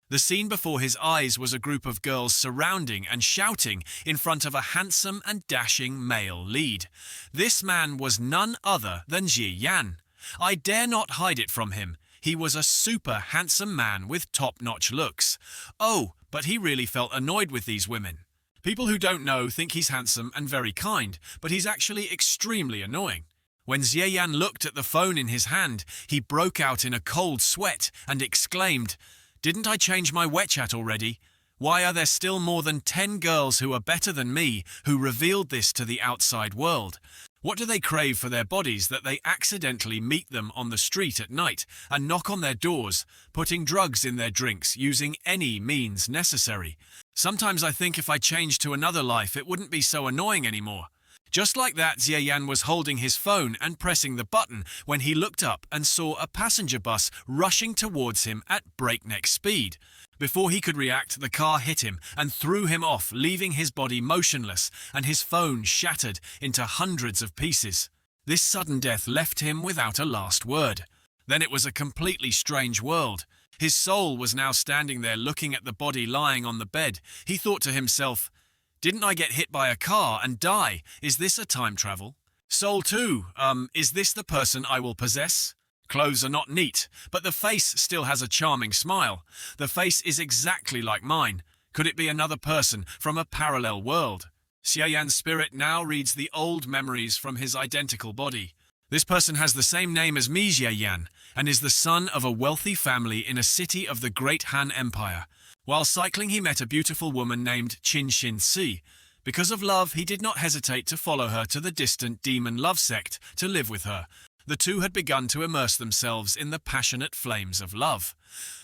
The scene before his eyes was a group of girls surrounding and shouting in front of a handsome and dashing male lead. This man was none other than Ji Yan. I dare not hide it from him. He was a super handsome man with top-notch looks. Oh, but he really felt annoyed with these women. People who don't know think he's handsome and very kind, but he's actually extremely annoying. When Xie Yan looked at the phone in his hand, he broke out in a cold sweat and exclaimed, "Didn't I change my WeChat already? Why are there still more than 10 girls who are better than me who revealed this to the outside world? What do they crave for their bodies that they accidentally meet them on the street at night and knock on their doors, putting drugs in their drinks using any means necessary? Sometimes I think if I changed to another life it wouldn't be so annoying anymore." Just like that, Xie Yan was holding his phone and pressing the button when he looked up and saw a passenger bus rushing towards him at breakneck speed. Before he could react, the car hit him and threw him off, leaving his body motionless and his phone shattered into hundreds of pieces. This sudden death left him without a last word. Then it was a completely strange world. His soul was now standing there looking at the body lying on the bed. He thought to himself, "Didn't I get hit by a car and die? Is this a time travel? Soul 2, is this the person I will possess? Clothes are not neat, but the face still has a charming smile. The face is exactly like mine. Could it be another person from a parallel world?" Xie Yan's spirit now reads the old memories from his identical body. This person has the same name as me, Xie Yan, and is the son of a wealthy family in a city of the Great Han Empire. While cycling, he met a beautiful woman named Qin Xin Si. Because of love, he did not hesitate to follow her to the distant demon love sect to live with her. The two had begun to immerse themselves in the passionate flames of love.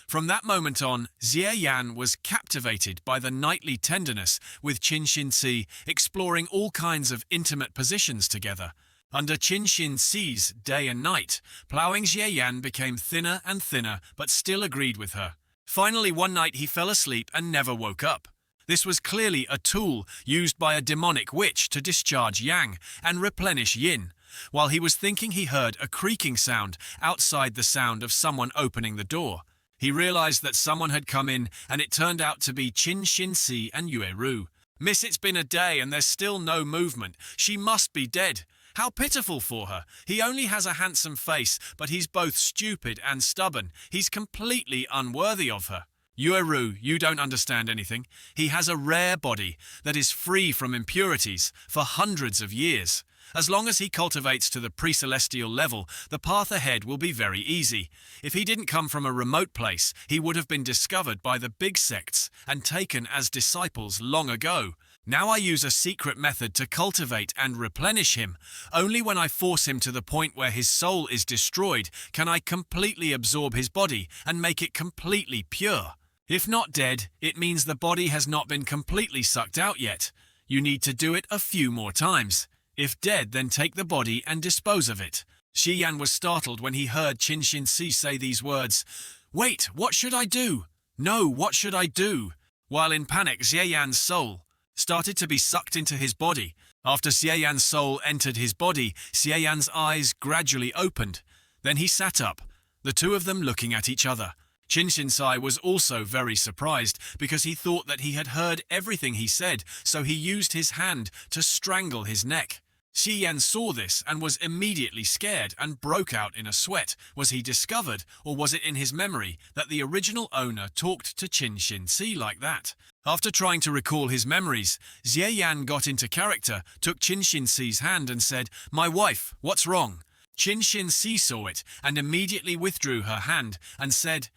From that moment on, Xie Yan was captivated by the knightly tenderness, with Qin Xin Si exploring all kinds of intimate positions together. Under Qin Xin Si's day and night, ploughing Xie Yan became thinner and thinner, but still agreed with her. Finally, one night he fell asleep and never woke up. This was clearly a tool used by a demonic witch to discharge yang and replenish yin. While he was thinking, he heard a creaking sound outside the sound of someone opening the door. He realized that someone had come in, and it turned out to be Qin Xin Si and Yue Ru. "Miss, it's been a day and there's still no movement. She must be dead. How pitiful for her. He only has a handsome face, but he's both stupid and stubborn. He's completely unworthy of her." "Yueru, you don't understand anything. He has a rare body that is free from impurities for hundreds of years. As long as he cultivates to the pre-celestial level, the path ahead will be very easy. If he didn't come from a remote place, he would have been discovered by the big sects and taken as disciples long ago. Now I use a secret method to cultivate and replenish him. Only when I force him to the point where his soul is destroyed can I completely absorb his body and make it completely pure. If not dead, it means the body has not been completely sucked out yet. You need to do it a few more times. If dead, then take the body and dispose of it." Xie Yan was startled when he heard Qin Xin Si say these words. "Wait, what should I do? No, what should I do?" While in panic, Xie Yan's soul started to be sucked into his body. After Xie Yan's soul entered his body, Xie Yan's eyes gradually opened. Then he sat up, the two of them looking at each other. Qin Xin Si was also very surprised because he thought that he had heard everything he said, so he used his hand to strangle his neck. Xie Yan saw this and was immediately scared and broke out in a sweat. Was he discovered, or was it in his memory that the original owner talked to Qin Xin Si like that? After trying to recall his memories, Xie Yan got into character, took Qin Xin Si's hand and said, "My wife, what's wrong?" Qin Xin Si saw it and immediately withdrew her hand and said,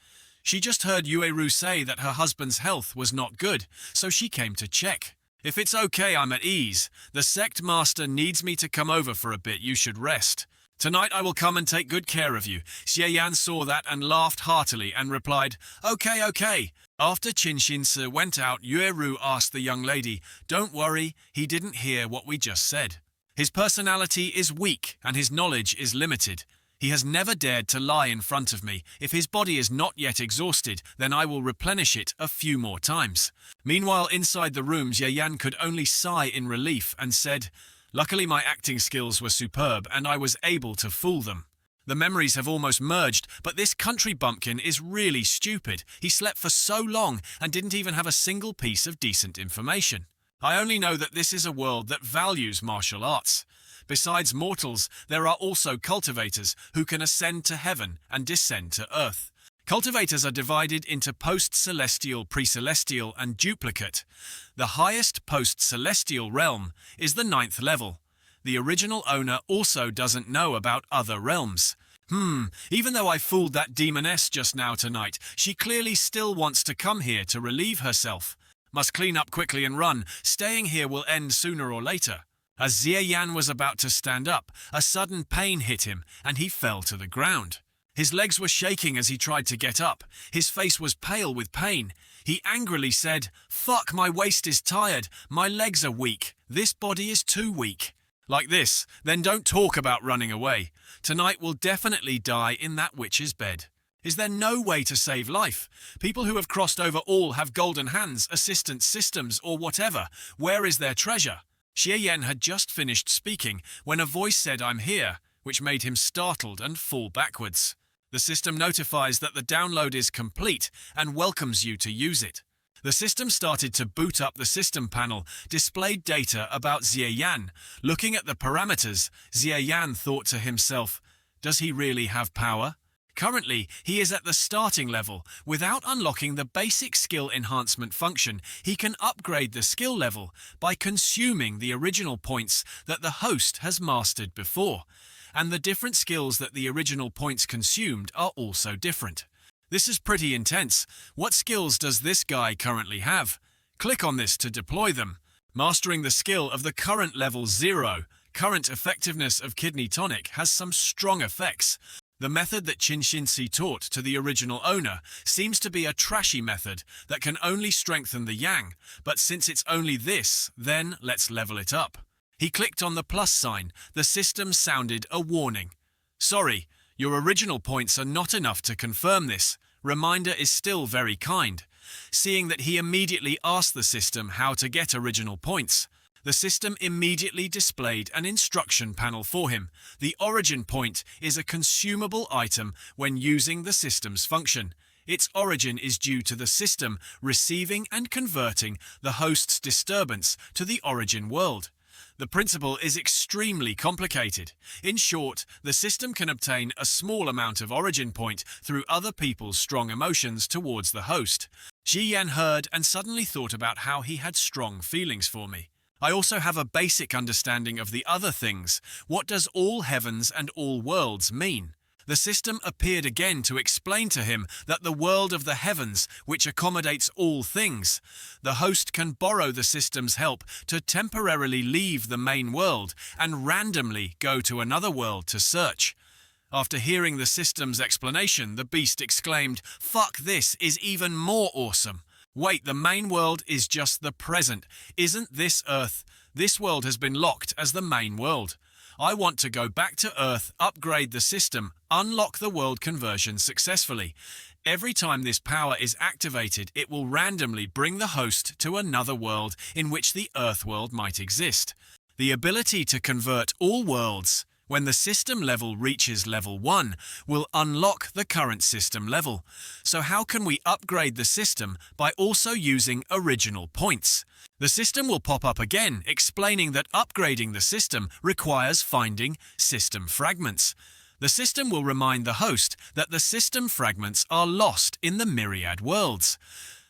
"She just heard Yueru say that her husband's health was not good, so she came to check. If it's okay, I'm at ease. The sect master needs me to come over for a bit. You should rest. Tonight I will come and take good care of you." Xie Yan saw that and laughed heartily and replied, "Okay, okay." After Qin Xin Si went out, Yueru asked the young lady, "Don't worry, he didn't hear what we just said. His personality is weak and his knowledge is limited. He has never dared to lie in front of me. If his body is not yet exhausted, then I will replenish it a few more times." Meanwhile, inside the room, Xie Yan could only sigh in relief and said, "Luckily my acting skills were superb and I was able to fool them." The memories have almost merged, but this country bumpkin is really stupid. He slept for so long and didn't even have a single piece of decent information. I only know that this is a world that values martial arts. Besides mortals, there are also cultivators who can ascend to heaven and descend to earth. Cultivators are divided into post-celestial, pre-celestial, and duplicate. The highest post-celestial realm is the 9th level. The original owner also doesn't know about other realms. Even though I fooled that demoness just now tonight, she clearly still wants to come here to relieve herself. Must clean up quickly and run. Staying here will end sooner or later. As Xie Yan was about to stand up, a sudden pain hit him and he fell to the ground. His legs were shaking as he tried to get up. His face was pale with pain. He angrily said, "Fuck, my waist is tired. My legs are weak. This body is too weak." Like this, then don't talk about running away. Tonight will definitely die in that witch's bed. Is there no way to save life? People who have crossed over all have golden hands, assistance systems, or whatever. Where is their treasure? Xie Yan had just finished speaking when a voice said, "I'm here," which made him startled and fall backwards. The system notifies that the download is complete and welcomes you to use it. The system started to boot up the system panel, displayed data about Xie Yan. Looking at the parameters, Xie Yan thought to himself, does he really have power? Currently, he is at the starting level. Without unlocking the basic skill enhancement function, he can upgrade the skill level by consuming the original points that the host has mastered before. And the different skills that the original points consumed are also different. This is pretty intense. What skills does this guy currently have? Click on this to deploy them. Mastering the skill of the current level 0, current effectiveness of kidney tonic has some strong effects. The method that Qinshinsi taught to the original owner seems to be a trashy method that can only strengthen the yang, but since it's only this, then let's level it up. He clicked on the plus sign. The system sounded a warning. Sorry, your original points are not enough to confirm this. Reminder is still very kind. Seeing that he immediately asked the system how to get original points, the system immediately displayed an instruction panel for him. The origin point is a consumable item when using the system's function. Its origin is due to the system receiving and converting the host's disturbance to the origin world. The principle is extremely complicated. In short, the system can obtain a small amount of origin point through other people's strong emotions towards the host. Xie Yan heard and suddenly thought about how he had strong feelings for me. I also have a basic understanding of the other things. What does all heavens and all worlds mean? The system appeared again to explain to him that the world of the heavens, which accommodates all things, the host can borrow the system's help to temporarily leave the main world and randomly go to another world to search. After hearing the system's explanation, the beast exclaimed, "Fuck, this is even more awesome. Wait, the main world is just the present. Isn't this Earth? This world has been locked as the main world. I want to go back to Earth, upgrade the system, unlock the world conversion successfully. Every time this power is activated, it will randomly bring the host to another world in which the Earth world might exist. The ability to convert all worlds, when the system level reaches level 1, will unlock the current system level. So how can we upgrade the system by also using original points? The system will pop up again, explaining that upgrading the system requires finding system fragments. The system will remind the host that the system fragments are lost in the myriad worlds.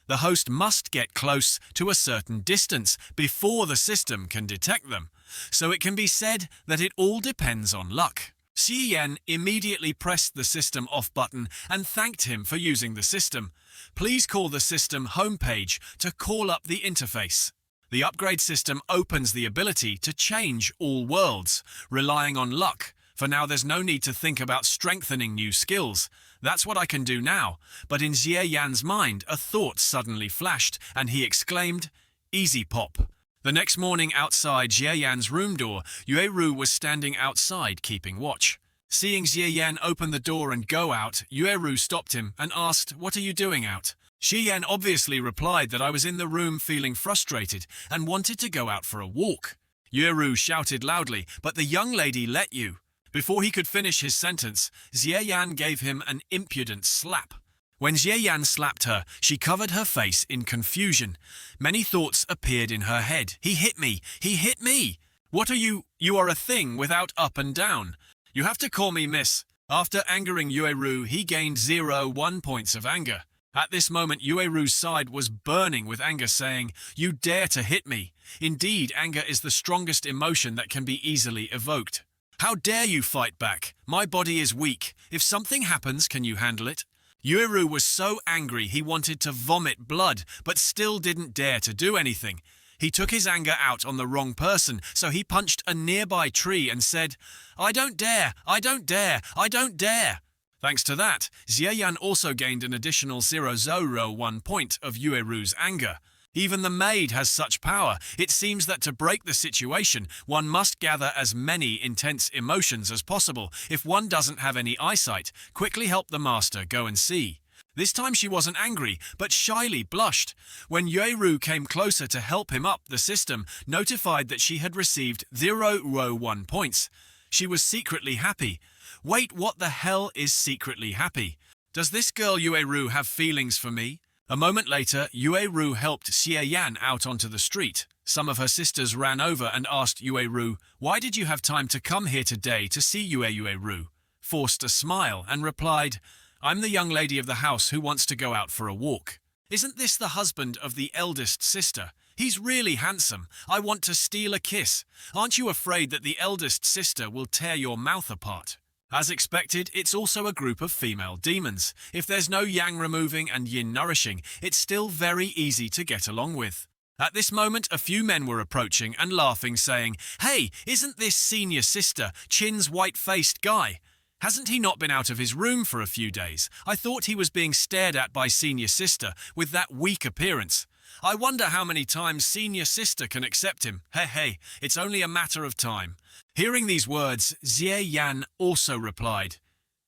The host must get close to a certain distance before the system can detect them. So it can be said that it all depends on luck. Xie Yan immediately pressed the system off button and thanked him for using the system. Please call the system homepage to call up the interface. The upgrade system opens the ability to change all worlds, relying on luck. For now, there's no need to think about strengthening new skills. That's what I can do now. But in Xie Yan's mind, a thought suddenly flashed, and he exclaimed, "Easy pop." The next morning outside Xie Yan's room door, Yueru was standing outside keeping watch. Seeing Xie Yan open the door and go out, Yueru stopped him and asked, "What are you doing out?" Xie Yan obviously replied that I was in the room feeling frustrated and wanted to go out for a walk. Yueru shouted loudly, "But the young lady let you." Before he could finish his sentence, Xie Yan gave him an impudent slap. When Xie Yan slapped her, she covered her face in confusion. Many thoughts appeared in her head. He hit me! He hit me! What are you? You are a thing without up and down. You have to call me miss. After angering Yueru, he gained 1 points of anger. At this moment, Yueru's side was burning with anger, saying, "You dare to hit me." Indeed, anger is the strongest emotion that can be easily evoked. "How dare you fight back? My body is weak. If something happens, can you handle it?" Yueru was so angry he wanted to vomit blood, but still didn't dare to do anything. He took his anger out on the wrong person, so he punched a nearby tree and said, "I don't dare, I don't dare, I don't dare." Thanks to that, Xie Yan also gained an additional 1 point of Yueru's anger. Even the maid has such power. It seems that to break the situation, one must gather as many intense emotions as possible. If one doesn't have any eyesight, quickly help the master go and see. This time she wasn't angry, but shyly blushed. When Yueru came closer to help him up, the system notified that she had received 1 points. She was secretly happy. Wait, what the hell is secretly happy? Does this girl Yueru have feelings for me? A moment later, Yueru helped Xie Yan out onto the street. Some of her sisters ran over and asked Yueru, "Why did you have time to come here today to see Yueru?" Forced a smile and replied, "I'm the young lady of the house who wants to go out for a walk." "Isn't this the husband of the eldest sister? He's really handsome. I want to steal a kiss. Aren't you afraid that the eldest sister will tear your mouth apart?" As expected, it's also a group of female demons. If there's no yang removing and yin nourishing, it's still very easy to get along with. At this moment, a few men were approaching and laughing, saying, "Hey, isn't this senior sister, Chin's white-faced guy? Hasn't he not been out of his room for a few days? I thought he was being stared at by senior sister with that weak appearance. I wonder how many times senior sister can accept him. Hey, it's only a matter of time." Hearing these words, Xie Yan also replied,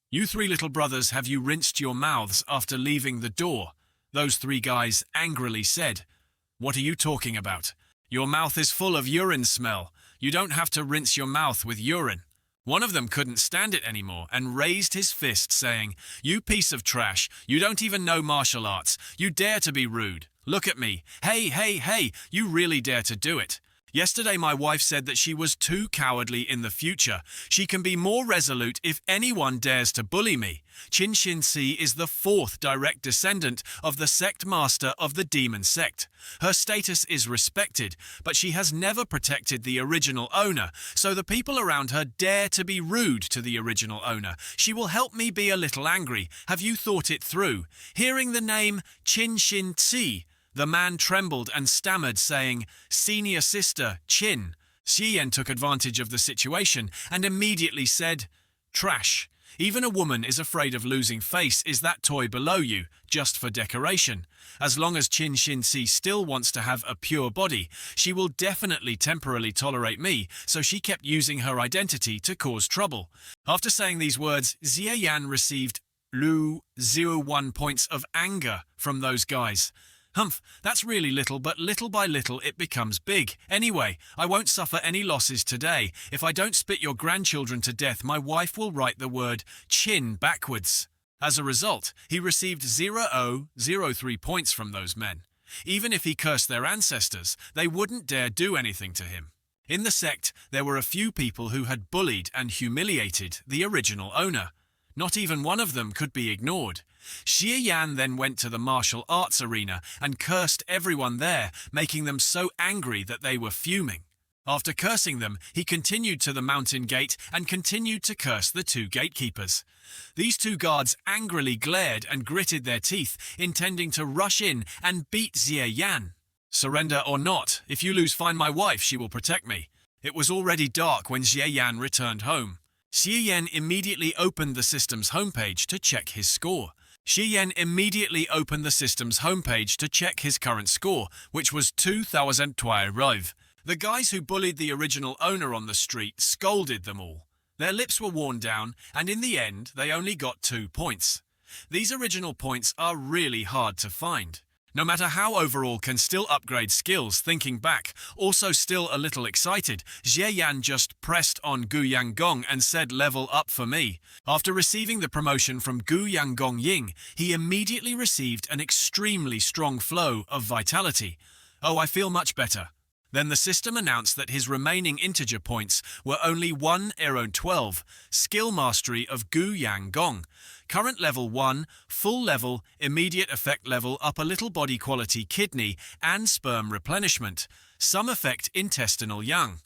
"You 3 little brothers, have you rinsed your mouths after leaving the door?" Those 3 guys angrily said, "What are you talking about? Your mouth is full of urine smell. You don't have to rinse your mouth with urine." One of them couldn't stand it anymore and raised his fist, saying, "You piece of trash, you don't even know martial arts. You dare to be rude. Look at me. Hey, you really dare to do it. Yesterday my wife said that she was too cowardly in the future. She can be more resolute if anyone dares to bully me. Qin Xin-Si is the 4th direct descendant of the sect master of the demon sect. Her status is respected, but she has never protected the original owner, so the people around her dare to be rude to the original owner. She will help me be a little angry. Have you thought it through?" Hearing the name Qin Xin-Si, the man trembled and stammered, saying, "Senior sister, Qin." Xie Yan took advantage of the situation and immediately said, "Trash. Even a woman is afraid of losing face. Is that toy below you, just for decoration? As long as Qin Xin-Si still wants to have a pure body, she will definitely temporarily tolerate me," so she kept using her identity to cause trouble. After saying these words, Xie Yan received 1 points of anger from those guys. Humph, that's really little, but little by little it becomes big. Anyway, I won't suffer any losses today. If I don't spit your grandchildren to death, my wife will write the word chin backwards. As a result, he received 0.003 points from those men. Even if he cursed their ancestors, they wouldn't dare do anything to him. In the sect, there were a few people who had bullied and humiliated the original owner. Not even one of them could be ignored. Xie Yan then went to the martial arts arena and cursed everyone there, making them so angry that they were fuming. After cursing them, he continued to the mountain gate and continued to curse the 2 gatekeepers. These 2 guards angrily glared and gritted their teeth, intending to rush in and beat Xie Yan. "Surrender or not, if you lose, find my wife, she will protect me." It was already dark when Xie Yan returned home. Xie Yan immediately opened the system's homepage to check his score. Xie Yan immediately opened the system's homepage to check his current score, which was 2,012. The guys who bullied the original owner on the street scolded them all. Their lips were worn down, and in the end, they only got 2 points. These original points are really hard to find. No matter how overall can still upgrade skills, thinking back, also still a little excited, Jie Yan just pressed on Gu Yanggong and said level up for me. After receiving the promotion from Gu Yanggong Ying, he immediately received an extremely strong flow of vitality. Oh, I feel much better. Then the system announced that his remaining integer points were only 1 Aero 12, skill mastery of Gu Yanggong. Current level 1, full level, immediate effect level upper little body quality kidney and sperm replenishment, some effect intestinal yang.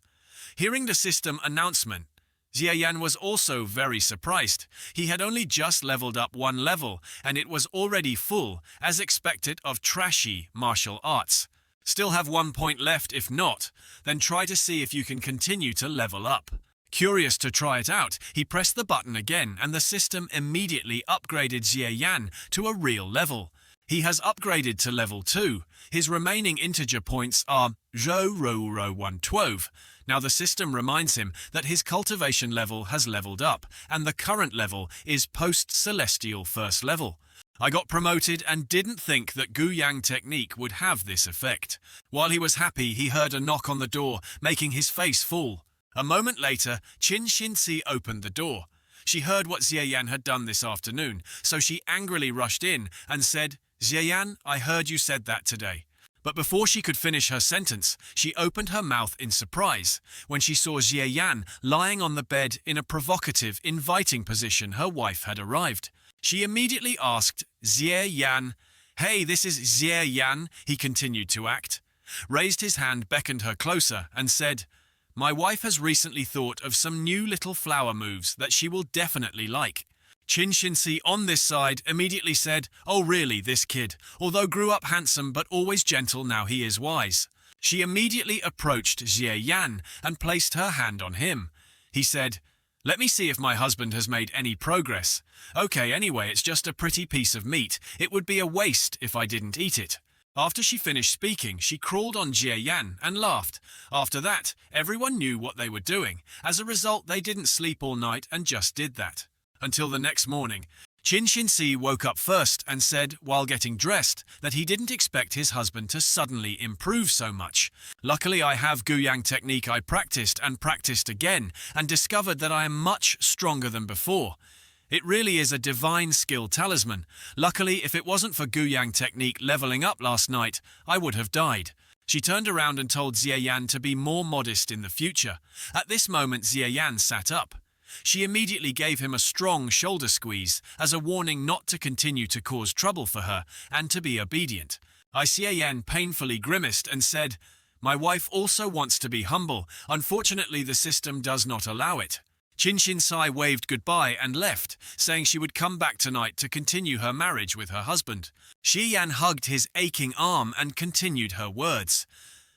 Hearing the system announcement, Jie Yan was also very surprised. He had only just leveled up 1 level and it was already full, as expected of trashy martial arts. Still have 1 point left. If not, then try to see if you can continue to level up. Curious to try it out, he pressed the button again and the system immediately upgraded Jie Yan to a real level. He has upgraded to level 2. His remaining integer points are 112. Now the system reminds him that his cultivation level has leveled up and the current level is post-celestial first level. I got promoted and didn't think that Gu Yang technique would have this effect. While he was happy, he heard a knock on the door, making his face fall. A moment later, Qin Xinci opened the door. She heard what Jie Yan had done this afternoon, so she angrily rushed in and said, "Jie Yan, I heard you said that today." But before she could finish her sentence, she opened her mouth in surprise when she saw Jie Yan lying on the bed in a provocative, inviting position. Her wife had arrived. She immediately asked Jie Yan, "Hey, this is Jie Yan," he continued to act. Raised his hand, beckoned her closer, and said, "My wife has recently thought of some new little flower moves that she will definitely like." Qin Xinci on this side immediately said, "Oh really, this kid, although grew up handsome but always gentle, now he is wise." She immediately approached Jie Yan and placed her hand on him. He said, "Let me see if my husband has made any progress. Okay, anyway, it's just a pretty piece of meat. It would be a waste if I didn't eat it." After she finished speaking, she crawled on Jie Yan and laughed. After that, everyone knew what they were doing. As a result, they didn't sleep all night and just did that. Until the next morning, Qin Xinci woke up first and said, while getting dressed, that he didn't expect his husband to suddenly improve so much. "Luckily I have Gu Yang technique I practiced and practiced again and discovered that I am much stronger than before. It really is a divine skill talisman. Luckily, if it wasn't for Gu Yang technique leveling up last night, I would have died." She turned around and told Jie Yan to be more modest in the future. At this moment, Jie Yan sat up. She immediately gave him a strong shoulder squeeze as a warning not to continue to cause trouble for her and to be obedient. Jie Yan painfully grimaced and said, "My wife also wants to be humble. Unfortunately, the system does not allow it." Qin Xinci waved goodbye and left, saying she would come back tonight to continue her marriage with her husband. Jie Yan hugged his aching arm and continued her words.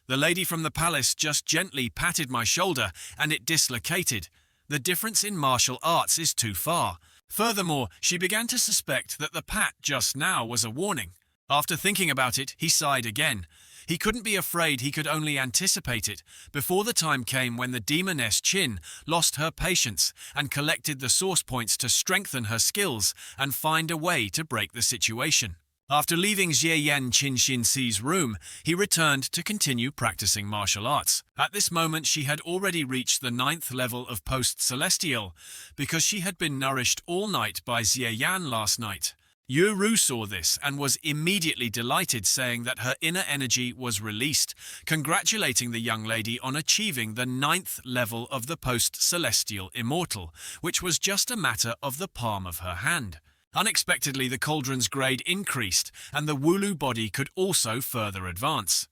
"The lady from the palace just gently patted my shoulder and it dislocated. The difference in martial arts is too far." Furthermore, she began to suspect that the pat just now was a warning. After thinking about it, he sighed again. He couldn't be afraid, he could only anticipate it, before the time came when the demoness Qin lost her patience and collected the source points to strengthen her skills and find a way to break the situation. After leaving Jie Yan Qin Xinci's room, he returned to continue practicing martial arts. At this moment, she had already reached the 9th level of post-celestial, because she had been nourished all night by Jie Yan last night. Yu Ru saw this and was immediately delighted, saying that her inner energy was released, congratulating the young lady on achieving the 9th level of the post-celestial immortal, which was just a matter of the palm of her hand. Unexpectedly, the cauldron's grade increased, and the Wooloo body could also further advance.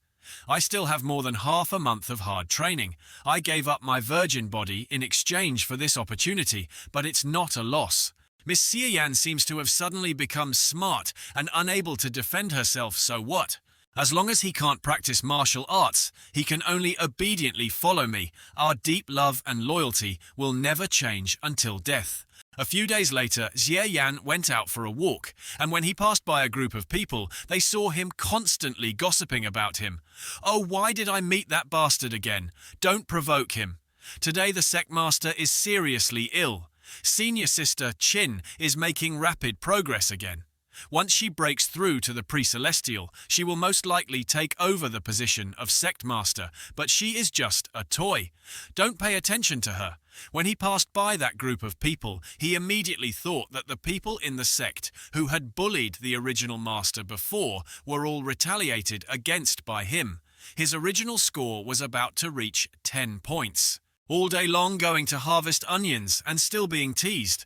"I still have more than half a month of hard training. I gave up my virgin body in exchange for this opportunity, but it's not a loss." Miss Jie Yan seems to have suddenly become smart and unable to defend herself, so what? As long as he can't practice martial arts, he can only obediently follow me. Our deep love and loyalty will never change until death. A few days later, Jie Yan went out for a walk, and when he passed by a group of people, they saw him constantly gossiping about him. "Oh, why did I meet that bastard again? Don't provoke him. Today the sectmaster is seriously ill. Senior sister Qin is making rapid progress again." Once she breaks through to the pre-celestial, she will most likely take over the position of sect master, but she is just a toy. Don't pay attention to her. When he passed by that group of people, he immediately thought that the people in the sect who had bullied the original master before were all retaliated against by him. His original score was about to reach 10 points. All day long going to harvest onions and still being teased.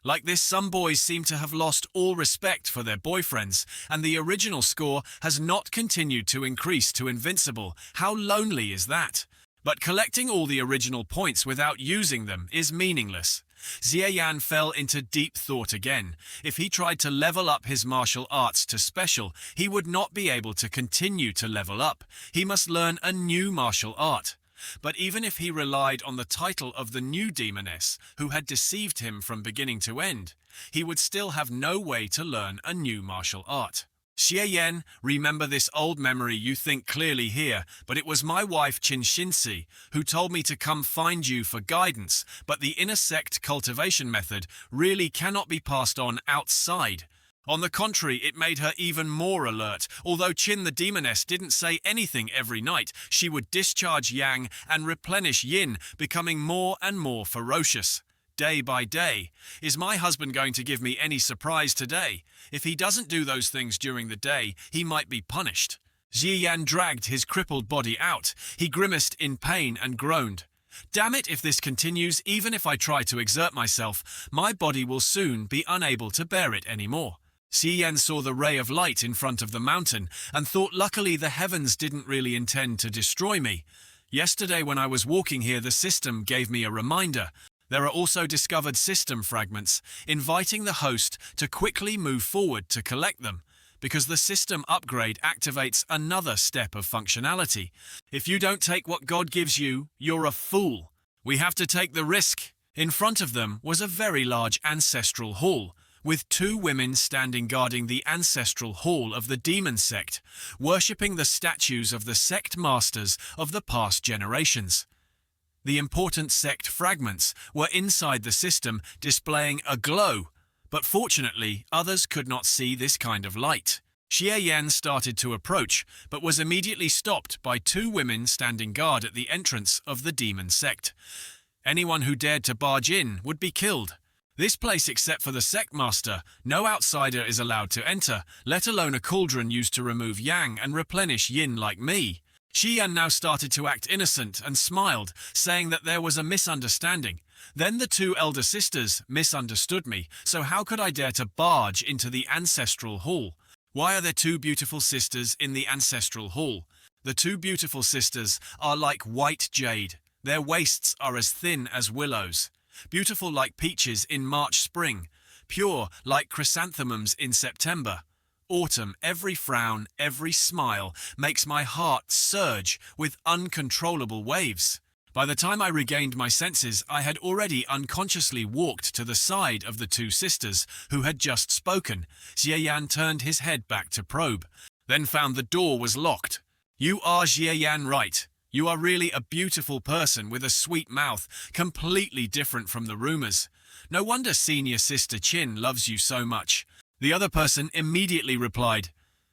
Like this, some boys seem to have lost all respect for their boyfriends, and the original score has not continued to increase to invincible. How lonely is that? But collecting all the original points without using them is meaningless. Xie Yan fell into deep thought again. If he tried to level up his martial arts to special, he would not be able to continue to level up. He must learn a new martial art. But even if he relied on the title of the new demoness who had deceived him from beginning to end, he would still have no way to learn a new martial art. Xie Yan, remember this old memory you think clearly here, but it was my wife Qin Xinci who told me to come find you for guidance, but the inner sect cultivation method really cannot be passed on outside. On the contrary, it made her even more alert. Although Qin the demoness didn't say anything every night, she would discharge yang and replenish yin, becoming more and more ferocious. Day by day. Is my husband going to give me any surprise today? If he doesn't do those things during the day, he might be punished. Xie Yan dragged his crippled body out. He grimaced in pain and groaned. Damn it, if this continues, even if I try to exert myself, my body will soon be unable to bear it anymore. Xie Yan saw the ray of light in front of the mountain and thought luckily the heavens didn't really intend to destroy me. Yesterday when I was walking here, the system gave me a reminder. There are also discovered system fragments, inviting the host to quickly move forward to collect them, because the system upgrade activates another step of functionality. If you don't take what God gives you, you're a fool. We have to take the risk. In front of them was a very large ancestral hall, with two women standing guarding the ancestral hall of the demon sect, worshipping the statues of the sect masters of the past generations. The important sect fragments were inside the system, displaying a glow, but fortunately others could not see this kind of light. Xie Yan started to approach, but was immediately stopped by two women standing guard at the entrance of the demon sect. Anyone who dared to barge in would be killed. This place, except for the sect master, no outsider is allowed to enter, let alone a cauldron used to remove yang and replenish yin like me. Xie Yan now started to act innocent and smiled, saying that there was a misunderstanding. Then the two elder sisters misunderstood me, so how could I dare to barge into the ancestral hall? Why are there two beautiful sisters in the ancestral hall? The two beautiful sisters are like white jade. Their waists are as thin as willows. Beautiful like peaches in March-spring, pure like chrysanthemums in September. Autumn, every frown, every smile makes my heart surge with uncontrollable waves. By the time I regained my senses, I had already unconsciously walked to the side of the two sisters who had just spoken. Xie Yan turned his head back to probe, then found the door was locked. You are Xie Yan, right? You are really a beautiful person with a sweet mouth, completely different from the rumors. No wonder senior sister Qin loves you so much. The other person immediately replied,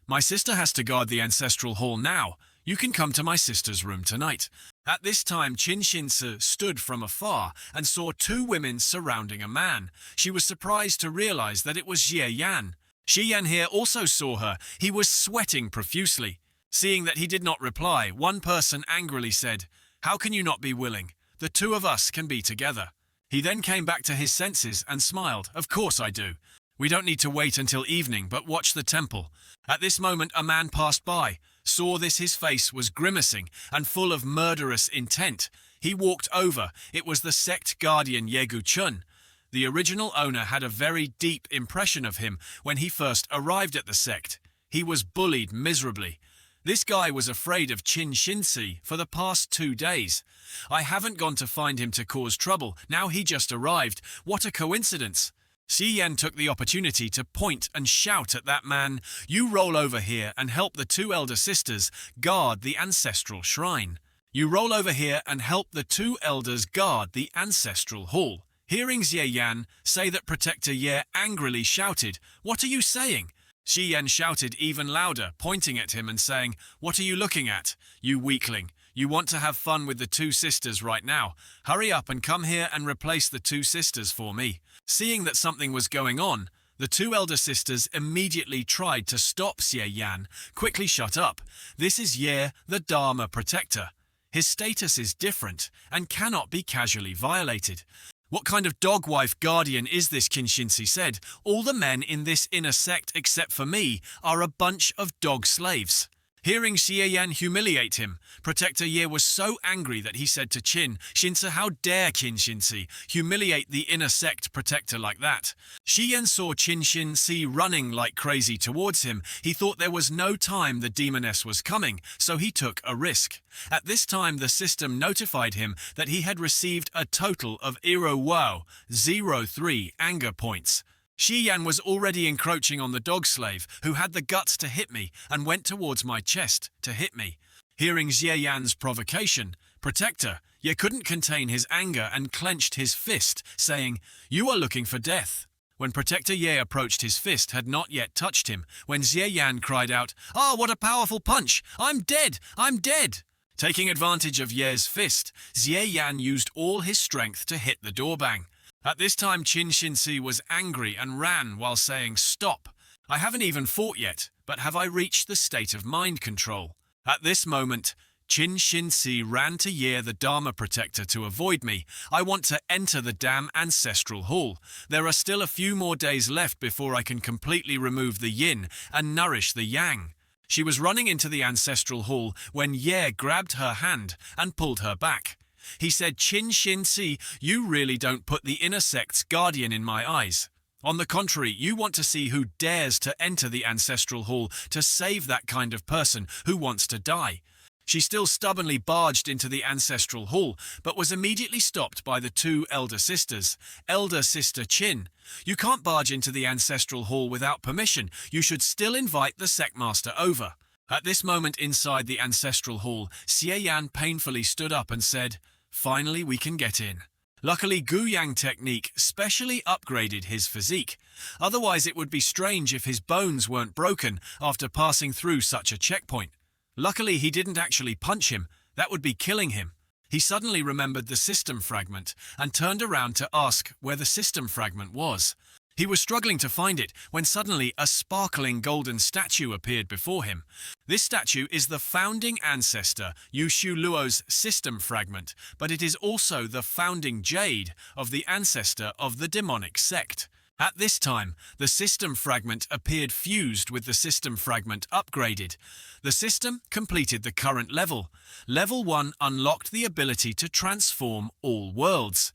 My sister has to guard the ancestral hall now. You can come to my sister's room tonight. At this time, Qin Xinci stood from afar and saw two women surrounding a man. She was surprised to realize that it was Xie Yan. Xie Yan here also saw her. He was sweating profusely. Seeing that he did not reply, one person angrily said, How can you not be willing? The two of us can be together. He then came back to his senses and smiled. Of course I do. We don't need to wait until evening, but watch the temple. At this moment a man passed by, saw this, his face was grimacing and full of murderous intent. He walked over. It was the sect guardian Yegu Chun. The original owner had a very deep impression of him when he first arrived at the sect. He was bullied miserably. This guy was afraid of Qin Xinci for the past 2 days. I haven't gone to find him to cause trouble. Now he just arrived. What a coincidence. Xie Yan took the opportunity to point and shout at that man, You roll over here and help the two elder sisters guard the ancestral shrine. You roll over here and help the two elders guard the ancestral hall. Hearing Xie Yan say that Protector Ye angrily shouted, "What are you saying?" Xie Yan shouted even louder, pointing at him and saying, "What are you looking at, you weakling? You want to have fun with the two sisters right now. Hurry up and come here and replace the two sisters for me." Seeing that something was going on, the two elder sisters immediately tried to stop Xie Yan. "Quickly shut up. This is Ye, the Dharma Protector. His status is different and cannot be casually violated." "What kind of dog-wife guardian is this?" Qinshinsi said. "All the men in this inner sect except for me are a bunch of dog slaves." Hearing Xie Yan humiliate him, Protector Ye was so angry that he said to Shinsa, "How dare Qinshinsi humiliate the inner sect protector like that?" Xie Yan saw Qinshinsi running like crazy towards him. He thought there was no time the demoness was coming, so he took a risk. At this time, the system notified him that he had received a total of 0.03 anger points. Xie Yan was already encroaching on the dog slave, who had the guts to hit me and went towards my chest to hit me. Hearing Xie Yan's provocation, Protector Ye couldn't contain his anger and clenched his fist, saying, "You are looking for death." When Protector Ye approached, his fist had not yet touched him, when Xie Yan cried out, "Ah, what a powerful punch! I'm dead! I'm dead!" Taking advantage of Ye's fist, Xie Yan used all his strength to hit the door bang. At this time, Qinshinsi was angry and ran while saying, "Stop! I haven't even fought yet, but have I reached the state of mind control?" At this moment, Qinshinsi ran to Ye the Dharma Protector to avoid me. "I want to enter the damn ancestral hall. There are still a few more days left before I can completely remove the yin and nourish the yang." She was running into the ancestral hall when Ye grabbed her hand and pulled her back. He said, "Qinshinsi, you really don't put the inner sect's guardian in my eyes. On the contrary, you want to see who dares to enter the ancestral hall to save that kind of person who wants to die." She still stubbornly barged into the ancestral hall, but was immediately stopped by the two elder sisters. Elder Sister Qin, "You can't barge into the ancestral hall without permission. You should still invite the sectmaster over." At this moment inside the ancestral hall, Xie Yan painfully stood up and said, "Finally we can get in." Luckily, Gu Yang technique specially upgraded his physique. Otherwise it would be strange if his bones weren't broken after passing through such a checkpoint. Luckily he didn't actually punch him. That would be killing him. He suddenly remembered the system fragment and turned around to ask where the system fragment was. He was struggling to find it when suddenly a sparkling golden statue appeared before him. This statue is the founding ancestor Yushu Luo's system fragment, but it is also the founding jade of the ancestor of the demonic sect. At this time, the system fragment appeared fused with the system fragment upgraded. The system completed the current level. Level 1 unlocked the ability to transform all worlds.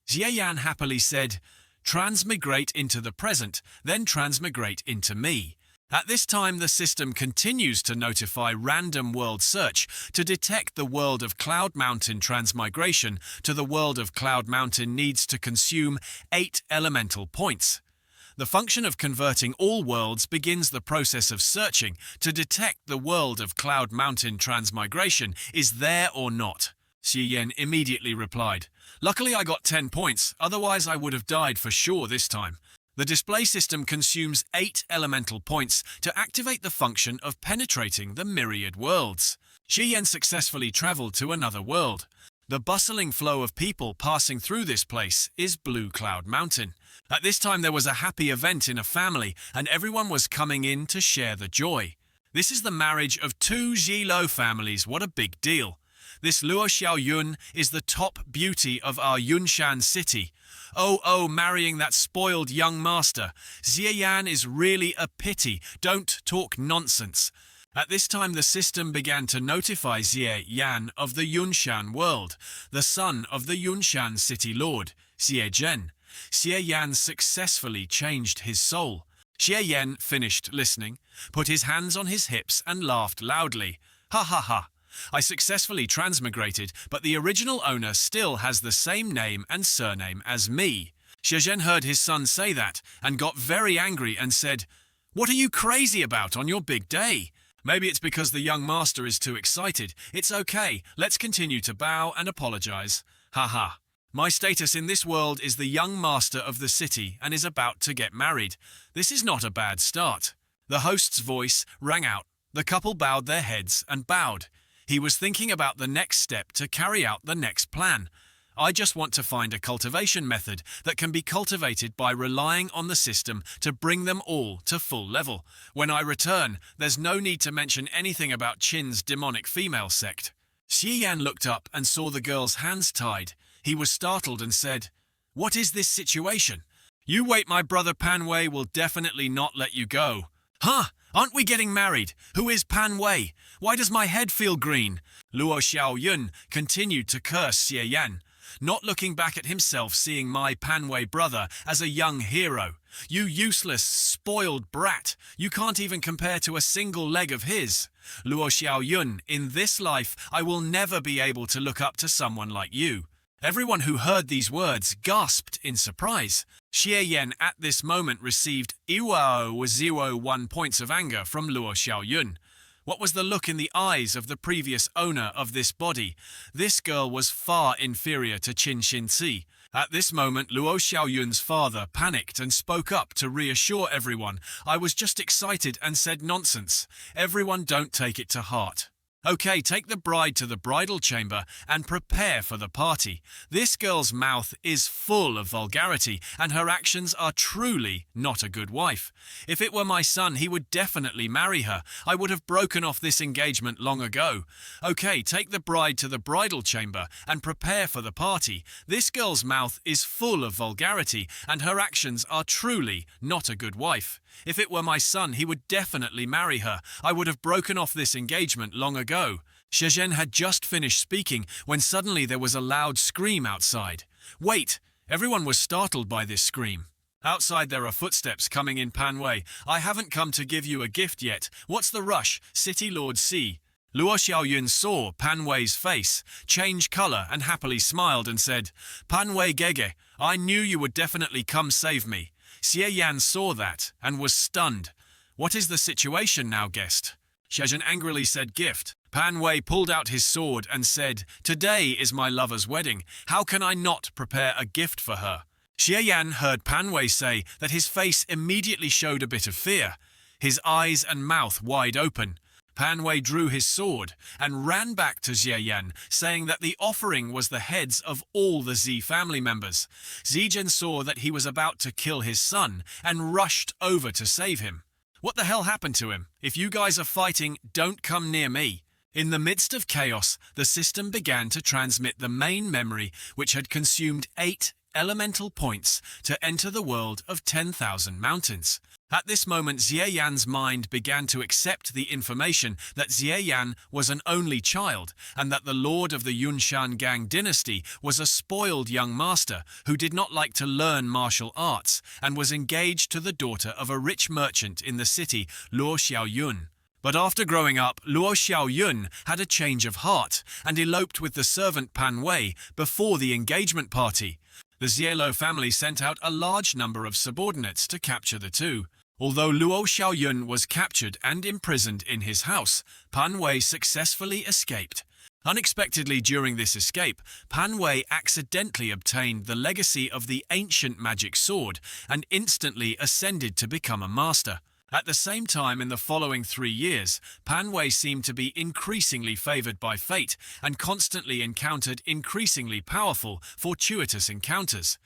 Xie Yan happily said, "Transmigrate into the present, then transmigrate into me." At this time, the system continues to notify random world search to detect the world of Cloud Mountain. Transmigration to the world of Cloud Mountain needs to consume 8 elemental points. The function of converting all worlds begins the process of searching to detect the world of Cloud Mountain. Transmigration is there or not. Xie Yan immediately replied, "Luckily I got 10 points, otherwise I would have died for sure this time." The display system consumes 8 elemental points to activate the function of penetrating the myriad worlds. Xie Yan successfully traveled to another world. The bustling flow of people passing through this place is Blue Cloud Mountain. At this time there was a happy event in a family and everyone was coming in to share the joy. This is the marriage of 2 Zhilo families. What a big deal. This Luo Xiaoyun is the top beauty of our Yunshan city. Oh, marrying that spoiled young master. Xie Yan is really a pity. Don't talk nonsense. At this time the system began to notify Xie Yan of the Yunshan world, the son of the Yunshan city lord, Xie Zhen. Xie Yan successfully changed his soul. Xie Yan finished listening, put his hands on his hips and laughed loudly. "Ha ha ha. I successfully transmigrated, but the original owner still has the same name and surname as me." Xie Zhen heard his son say that and got very angry and said, "What are you crazy about on your big day? Maybe it's because the young master is too excited. It's okay, let's continue to bow and apologize. Ha ha." My status in this world is the young master of the city and is about to get married. This is not a bad start. The host's voice rang out. The couple bowed their heads and bowed. He was thinking about the next step to carry out the next plan. I just want to find a cultivation method that can be cultivated by relying on the system to bring them all to full level. When I return, there's no need to mention anything about Qin's demonic female sect. Xie Yan looked up and saw the girl's hands tied. He was startled and said, "What is this situation?" "You wait, my brother Pan Wei will definitely not let you go." "Huh? Aren't we getting married? Who is Pan Wei? Why does my head feel green?" Luo Xiaoyun continued to curse Xie Yan, not looking back at himself, seeing my Pan Wei brother as a young hero. "You useless, spoiled brat. You can't even compare to a single leg of his. Luo Xiaoyun, in this life, I will never be able to look up to someone like you." Everyone who heard these words gasped in surprise. Xie Yan at this moment received 0.01 points of anger from Luo Xiaoyun. What was the look in the eyes of the previous owner of this body? This girl was far inferior to Qin Xinzi. At this moment, Luo Xiaoyun's father panicked and spoke up to reassure everyone. "I was just excited and said nonsense. Everyone don't take it to heart. Okay, take the bride to the bridal chamber and prepare for the party. This girl's mouth is full of vulgarity, and her actions are truly not a good wife. If it were my son, he would definitely marry her. I would have broken off this engagement long ago. Okay, take the bride to the bridal chamber and prepare for the party. This girl's mouth is full of vulgarity, and her actions are truly not a good wife. If it were my son, he would definitely marry her. I would have broken off this engagement long ago." Shezhen had just finished speaking when suddenly there was a loud scream outside. "Wait!" Everyone was startled by this scream. "Outside there are footsteps coming in, Pan Wei. I haven't come to give you a gift yet. What's the rush, City Lord C?" Luo Xiaoyun saw Pan Wei's face change color and happily smiled and said, "Pan Wei Gege, I knew you would definitely come save me." Xie Yan saw that and was stunned. "What is the situation now, guest?" Shezhen angrily said, "Gift." Pan Wei pulled out his sword and said, "Today is my lover's wedding. How can I not prepare a gift for her?" Xie Yan heard Pan Wei say that his face immediately showed a bit of fear, his eyes and mouth wide open. Pan Wei drew his sword and ran back to Xie Yan, saying that the offering was the heads of all the Z family members. Zijian saw that he was about to kill his son and rushed over to save him. "What the hell happened to him? If you guys are fighting, don't come near me." In the midst of chaos, the system began to transmit the main memory, which had consumed 8 elemental points to enter the world of 10,000 mountains. At this moment, Xie Yan's mind began to accept the information that Xie Yan was an only child and that the lord of the Yunshan Gang dynasty was a spoiled young master who did not like to learn martial arts and was engaged to the daughter of a rich merchant in the city, Luo Xiaoyun. But after growing up, Luo Xiaoyun had a change of heart and eloped with the servant Pan Wei before the engagement party. The Xielo family sent out a large number of subordinates to capture the two. Although Luo Xiaoyun was captured and imprisoned in his house, Pan Wei successfully escaped. Unexpectedly during this escape, Pan Wei accidentally obtained the legacy of the ancient magic sword and instantly ascended to become a master. At the same time, in the following 3 years, Pan Wei seemed to be increasingly favored by fate and constantly encountered increasingly powerful, fortuitous encounters.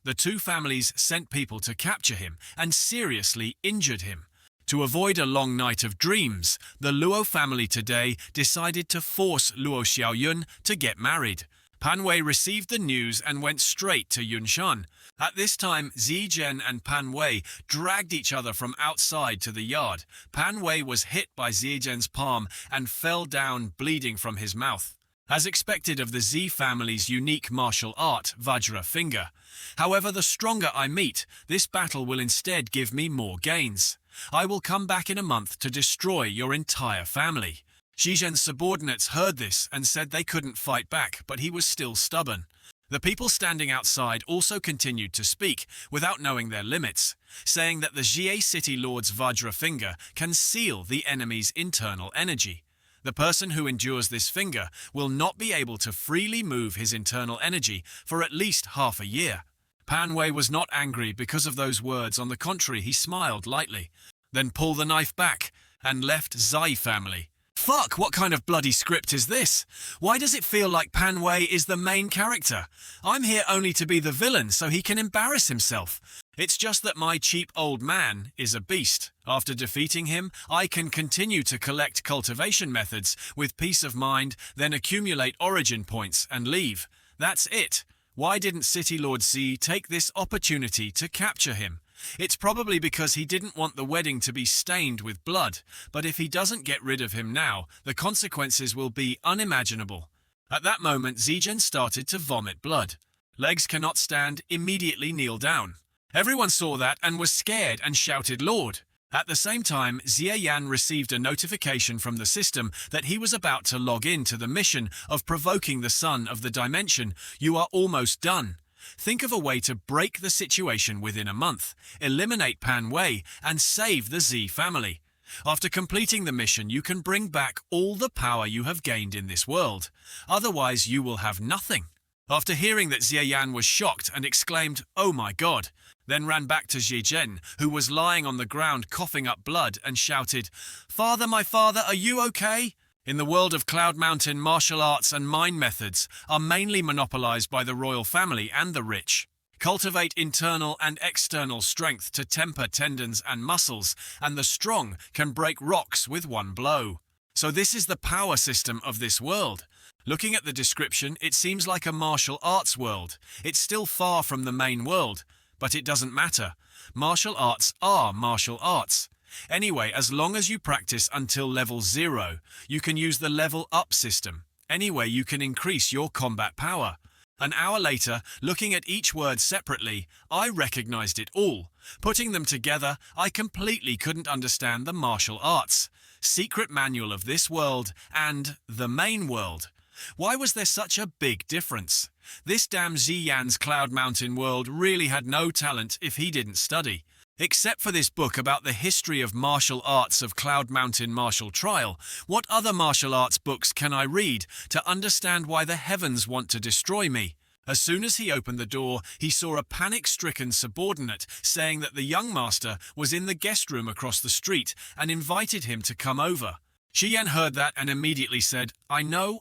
The two families sent people to capture him and seriously injured him. To avoid a long night of dreams, the Luo family today decided to force Luo Xiaoyun to get married. Pan Wei received the news and went straight to Yunshan. At this time, Zijian and Pan Wei dragged each other from outside to the yard. Pan Wei was hit by Zijian's palm and fell down bleeding from his mouth, as expected of the Z family's unique martial art, Vajra Finger. However, the stronger I meet, this battle will instead give me more gains. I will come back in a month to destroy your entire family. Zhijian's subordinates heard this and said they couldn't fight back, but he was still stubborn. The people standing outside also continued to speak, without knowing their limits, saying that the Jie City Lord's Vajra Finger can seal the enemy's internal energy. The person who endures this finger will not be able to freely move his internal energy for at least half a year. Pan Wei was not angry because of those words. On the contrary, he smiled lightly. Then pull the knife back and left Zai family. Fuck, what kind of bloody script is this? Why does it feel like Pan Wei is the main character? I'm here only to be the villain so he can embarrass himself. It's just that my cheap old man is a beast. After defeating him, I can continue to collect cultivation methods with peace of mind, then accumulate origin points and leave. That's it. Why didn't City Lord Z take this opportunity to capture him? It's probably because he didn't want the wedding to be stained with blood, but if he doesn't get rid of him now, the consequences will be unimaginable. At that moment, Zijian started to vomit blood. Legs cannot stand, immediately kneel down. Everyone saw that and was scared and shouted Lord. At the same time, Xie Yan received a notification from the system that he was about to log in to the mission of provoking the Son of the Dimension. You are almost done. Think of a way to break the situation within a month, eliminate Pan Wei, and save the Z family. After completing the mission, you can bring back all the power you have gained in this world. Otherwise, you will have nothing. After hearing that Xie Yan was shocked and exclaimed, "Oh my God," then ran back to Zhijian, who was lying on the ground coughing up blood, and shouted, "Father, my father, are you okay?" In the world of Cloud Mountain, martial arts and mind methods are mainly monopolized by the royal family and the rich. Cultivate internal and external strength to temper tendons and muscles, and the strong can break rocks with one blow. So this is the power system of this world. Looking at the description, it seems like a martial arts world. It's still far from the main world, but it doesn't matter. Martial arts are martial arts. Anyway, as long as you practice until level 0, you can use the level up system. Anyway, you can increase your combat power. An hour later, looking at each word separately, I recognized it all. Putting them together, I completely couldn't understand the martial arts, secret manual of this world, and the main world. Why was there such a big difference? This damn Ziyan's Cloud Mountain world really had no talent if he didn't study. Except for this book about the history of martial arts of Cloud Mountain Martial Trial, what other martial arts books can I read to understand why the heavens want to destroy me? As soon as he opened the door, he saw a panic-stricken subordinate saying that the young master was in the guest room across the street and invited him to come over. Shiyan heard that and immediately said, I know.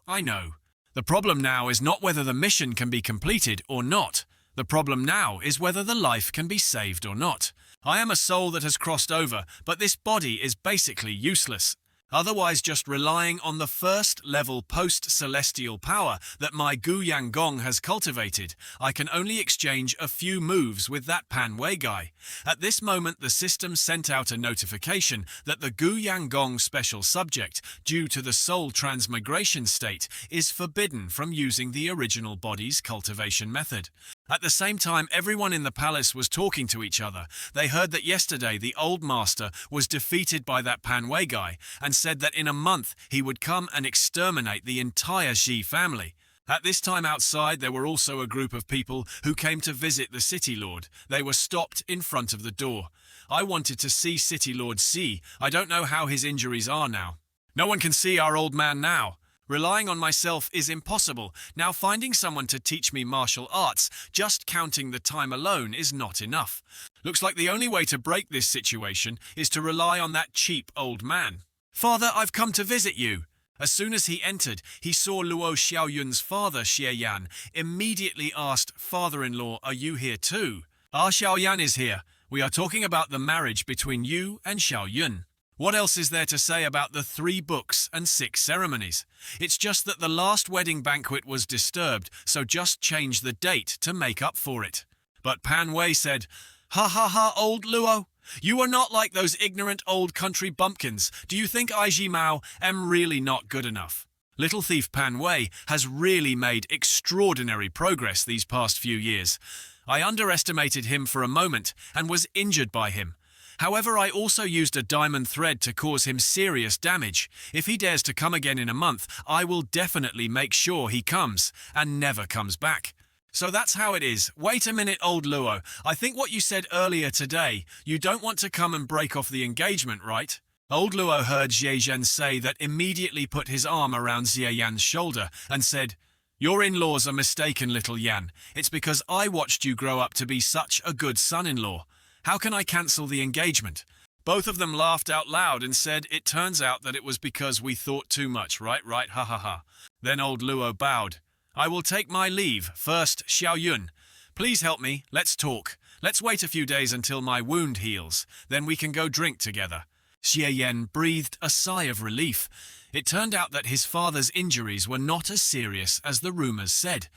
The problem now is not whether the mission can be completed or not. The problem now is whether the life can be saved or not. I am a soul that has crossed over, but this body is basically useless. Otherwise, just relying on the first level post-celestial power that my Gu Yang Gong has cultivated, I can only exchange a few moves with that Pan Wei guy. At this moment, the system sent out a notification that the Gu Yang Gong special subject, due to the soul transmigration state, is forbidden from using the original body's cultivation method. At the same time, everyone in the palace was talking to each other. They heard that yesterday the old master was defeated by that Pan Wei guy and said that in a month he would come and exterminate the entire Xi family. At this time outside, there were also a group of people who came to visit the City Lord. They were stopped in front of the door. I wanted to see City Lord C. I don't know how his injuries are now. No one can see our old man now. Relying on myself is impossible. Now finding someone to teach me martial arts, just counting the time alone is not enough. Looks like the only way to break this situation is to rely on that cheap old man. Father, I've come to visit you. As soon as he entered, he saw Luo Xiaoyun's father, Xie immediately asked, Father-in-law, are you here too? Ah, Xiaoyan is here. We are talking about the marriage between you and Xiaoyun. What else is there to say about the 3 books and 6 ceremonies? It's just that the last wedding banquet was disturbed, so just change the date to make up for it. But Pan Wei said, Ha, old Luo. You are not like those ignorant old country bumpkins. Do you think I, Ji Mao, am really not good enough? Little thief Pan Wei has really made extraordinary progress these past few years. I underestimated him for a moment and was injured by him. However, I also used a diamond thread to cause him serious damage. If he dares to come again in a month, I will definitely make sure he comes and never comes back. So that's how it is. Wait a minute, old Luo. I think what you said earlier today, you don't want to come and break off the engagement, right? Old Luo heard Jie Zhen say that, immediately put his arm around Xie Yan's shoulder and said, "Your in-laws are mistaken, little Yan. It's because I watched you grow up to be such a good son-in-law. How can I cancel the engagement?" Both of them laughed out loud and said, "It turns out that it was because we thought too much, right, ha ha ha." Then old Luo bowed. "I will take my leave. First, Xiao Yun. Please help me, let's talk. Let's wait a few days until my wound heals, then we can go drink together." Xie Yan breathed a sigh of relief. It turned out that his father's injuries were not as serious as the rumors said.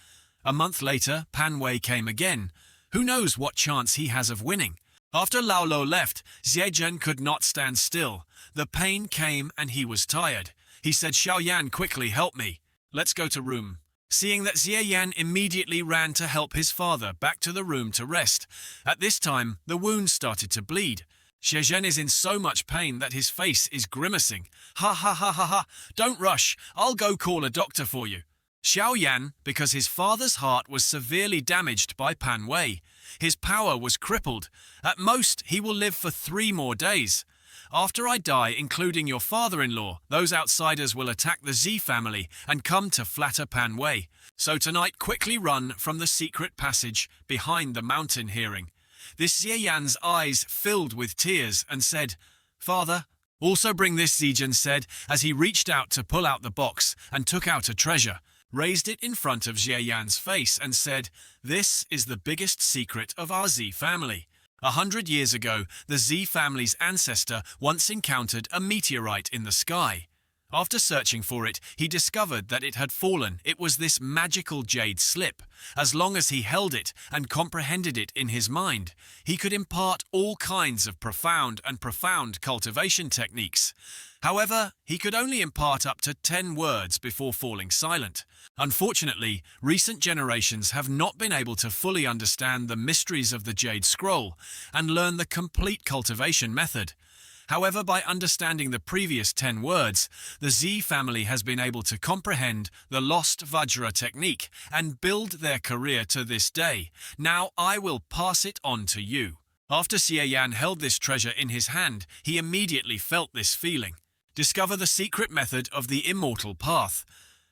A month later, Pan Wei came again. Who knows what chance he has of winning? After Lao Lo left, Xie Zhen could not stand still. The pain came and he was tired. He said, "Xiao Yan, quickly help me. Let's go to room." Seeing that, Xie Yan immediately ran to help his father back to the room to rest. At this time, the wound started to bleed. Xie Zhen is in so much pain that his face is grimacing. "Ha ha ha ha ha, don't rush, I'll go call a doctor for you." Xiao Yan, because his father's heart was severely damaged by Pan Wei. His power was crippled. At most, he will live for 3 more days. "After I die, including your father-in-law, those outsiders will attack the Z family and come to flatter Pan Wei. So tonight, quickly run from the secret passage behind the mountain hearing." This Xie Yan's eyes filled with tears and said, "Father, also bring this," Zijian said as he reached out to pull out the box and took out a treasure, raised it in front of Xie Yan's face and said, "This is the biggest secret of our Z family. 100 years ago, the Z family's ancestor once encountered a meteorite in the sky. After searching for it, he discovered that it had fallen. It was this magical jade slip. As long as he held it and comprehended it in his mind, he could impart all kinds of profound cultivation techniques. However, he could only impart up to 10 words before falling silent. Unfortunately, recent generations have not been able to fully understand the mysteries of the Jade Scroll and learn the complete cultivation method. However, by understanding the previous 10 words, the Z family has been able to comprehend the lost Vajra technique and build their career to this day. Now I will pass it on to you." After Xie Yan held this treasure in his hand, he immediately felt this feeling. Discover the secret method of the immortal path.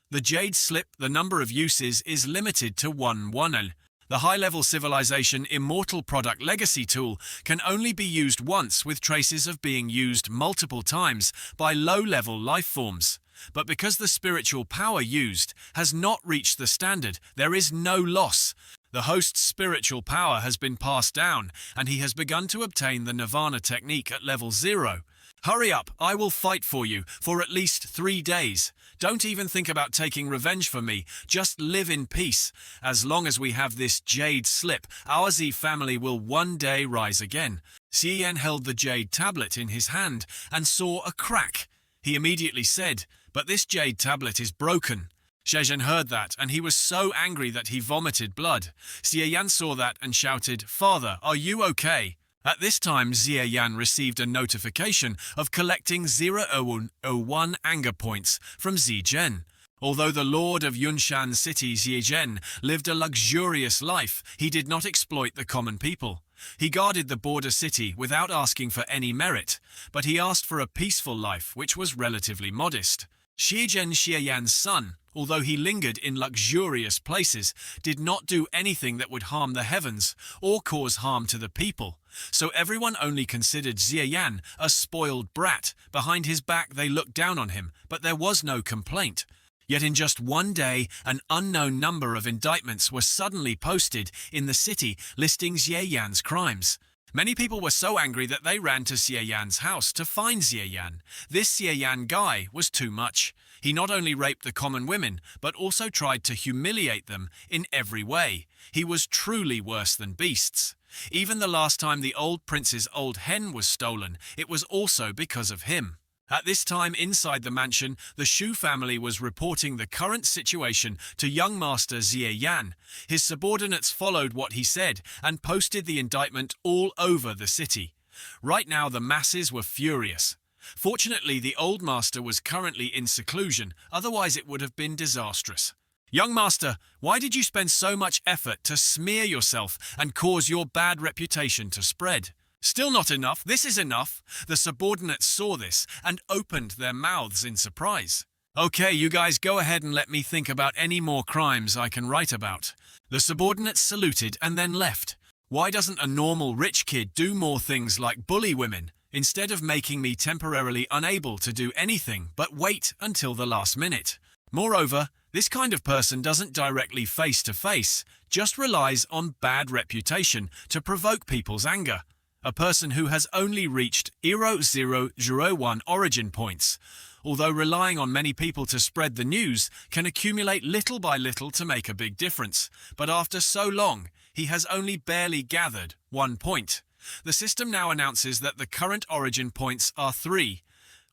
The Jade Slip, the number of uses is limited to 1. The high-level civilization immortal product legacy tool can only be used once, with traces of being used multiple times by low-level life forms. But because the spiritual power used has not reached the standard, there is no loss. The host's spiritual power has been passed down, and he has begun to obtain the Nirvana technique at level 0. Hurry up, I will fight for you for at least 3 days. Don't even think about taking revenge for me, just live in peace. As long as we have this Jade Slip, our Z family will one day rise again. Xie Yan held the Jade Tablet in his hand and saw a crack. He immediately said, "But this Jade Tablet is broken." Xie Zhen heard that, and he was so angry that he vomited blood. Xie Yan saw that and shouted, "Father, are you okay?" At this time, Xie Yan received a notification of collecting 001 anger points from Zijian. Although the lord of Yunshan City, Zijian, lived a luxurious life, he did not exploit the common people. He guarded the border city without asking for any merit, but he asked for a peaceful life which was relatively modest. Xie Yan's son, although he lingered in luxurious places, did not do anything that would harm the heavens or cause harm to the people. So everyone only considered Xie Yan a spoiled brat. Behind his back they looked down on him, but there was no complaint. Yet in just one day, an unknown number of indictments were suddenly posted in the city listing Xie Yan's crimes. Many people were so angry that they ran to Xie Yan's house to find Xie Yan. This Xie Yan guy was too much. He not only raped the common women, but also tried to humiliate them in every way. He was truly worse than beasts. Even the last time the old prince's old hen was stolen, it was also because of him. At this time, inside the mansion, the Shu family was reporting the current situation to young master Xie Yan. His subordinates followed what he said and posted the indictment all over the city. Right now, the masses were furious. Fortunately, the old master was currently in seclusion, otherwise it would have been disastrous. "Young master, why did you spend so much effort to smear yourself and cause your bad reputation to spread?" Still not enough. This is enough. The subordinates saw this and opened their mouths in surprise. Okay, you guys go ahead and let me think about any more crimes I can write about. The subordinates saluted and then left. Why doesn't a normal rich kid do more things like bully women, instead of making me temporarily unable to do anything but wait until the last minute? Moreover, this kind of person doesn't directly face-to-face, just relies on bad reputation to provoke people's anger. A person who has only reached 0.001 origin points, although relying on many people to spread the news, can accumulate little by little to make a big difference. But after so long, he has only barely gathered 1 point. The system now announces that the current origin points are 3.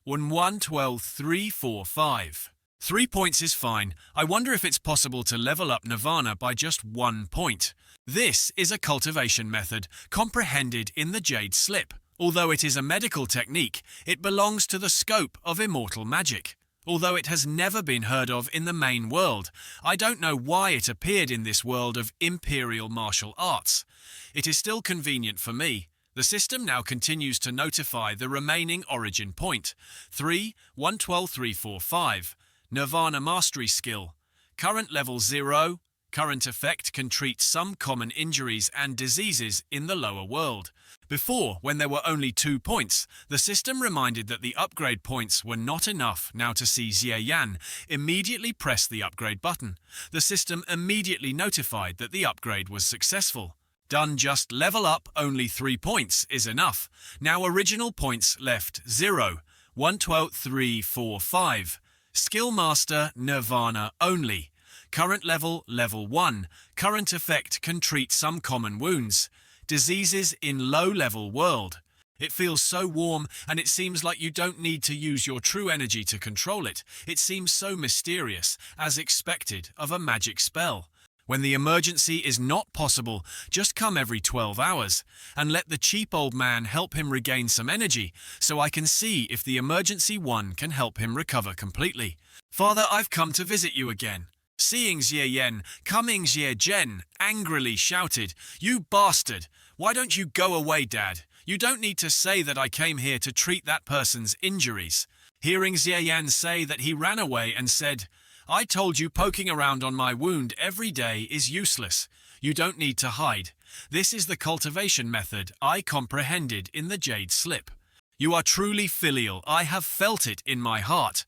1, 1, 12, 3, 4, 5. 3 points is fine. I wonder if it's possible to level up Nirvana by just 1 point. This is a cultivation method comprehended in the Jade Slip. Although it is a medical technique, it belongs to the scope of immortal magic. Although it has never been heard of in the main world, I don't know why it appeared in this world of imperial martial arts. It is still convenient for me. The system now continues to notify the remaining origin point. 3, 1, 12, 3, 4, 5. Nirvana Mastery Skill. Current level 0. Current effect can treat some common injuries and diseases in the lower world. Before, when there were only 2 points, the system reminded that the upgrade points were not enough. Now to see Xie Yan immediately press the upgrade button. The system immediately notified that the upgrade was successful. Done. Just level up, only 3 points is enough. Now original points left 0, 1, 12, 3, 4, 5. Skill Master Nirvana only. Current level, level 1. Current effect can treat some common wounds. Diseases in low-level world. It feels so warm, and it seems like you don't need to use your true energy to control it. It seems so mysterious, as expected of a magic spell. When the emergency is not possible, just come every 12 hours, and let the cheap old man help him regain some energy, so I can see if the emergency one can help him recover completely. Father, I've come to visit you again. Seeing Xie Yan, coming Xie Zhen angrily shouted, "You bastard! Why don't you go away, Dad? You don't need to say that I came here to treat that person's injuries." Hearing Xie Yan say that he ran away and said, "I told you poking around on my wound every day is useless. You don't need to hide. This is the cultivation method I comprehended in the Jade Slip. You are truly filial. I have felt it in my heart.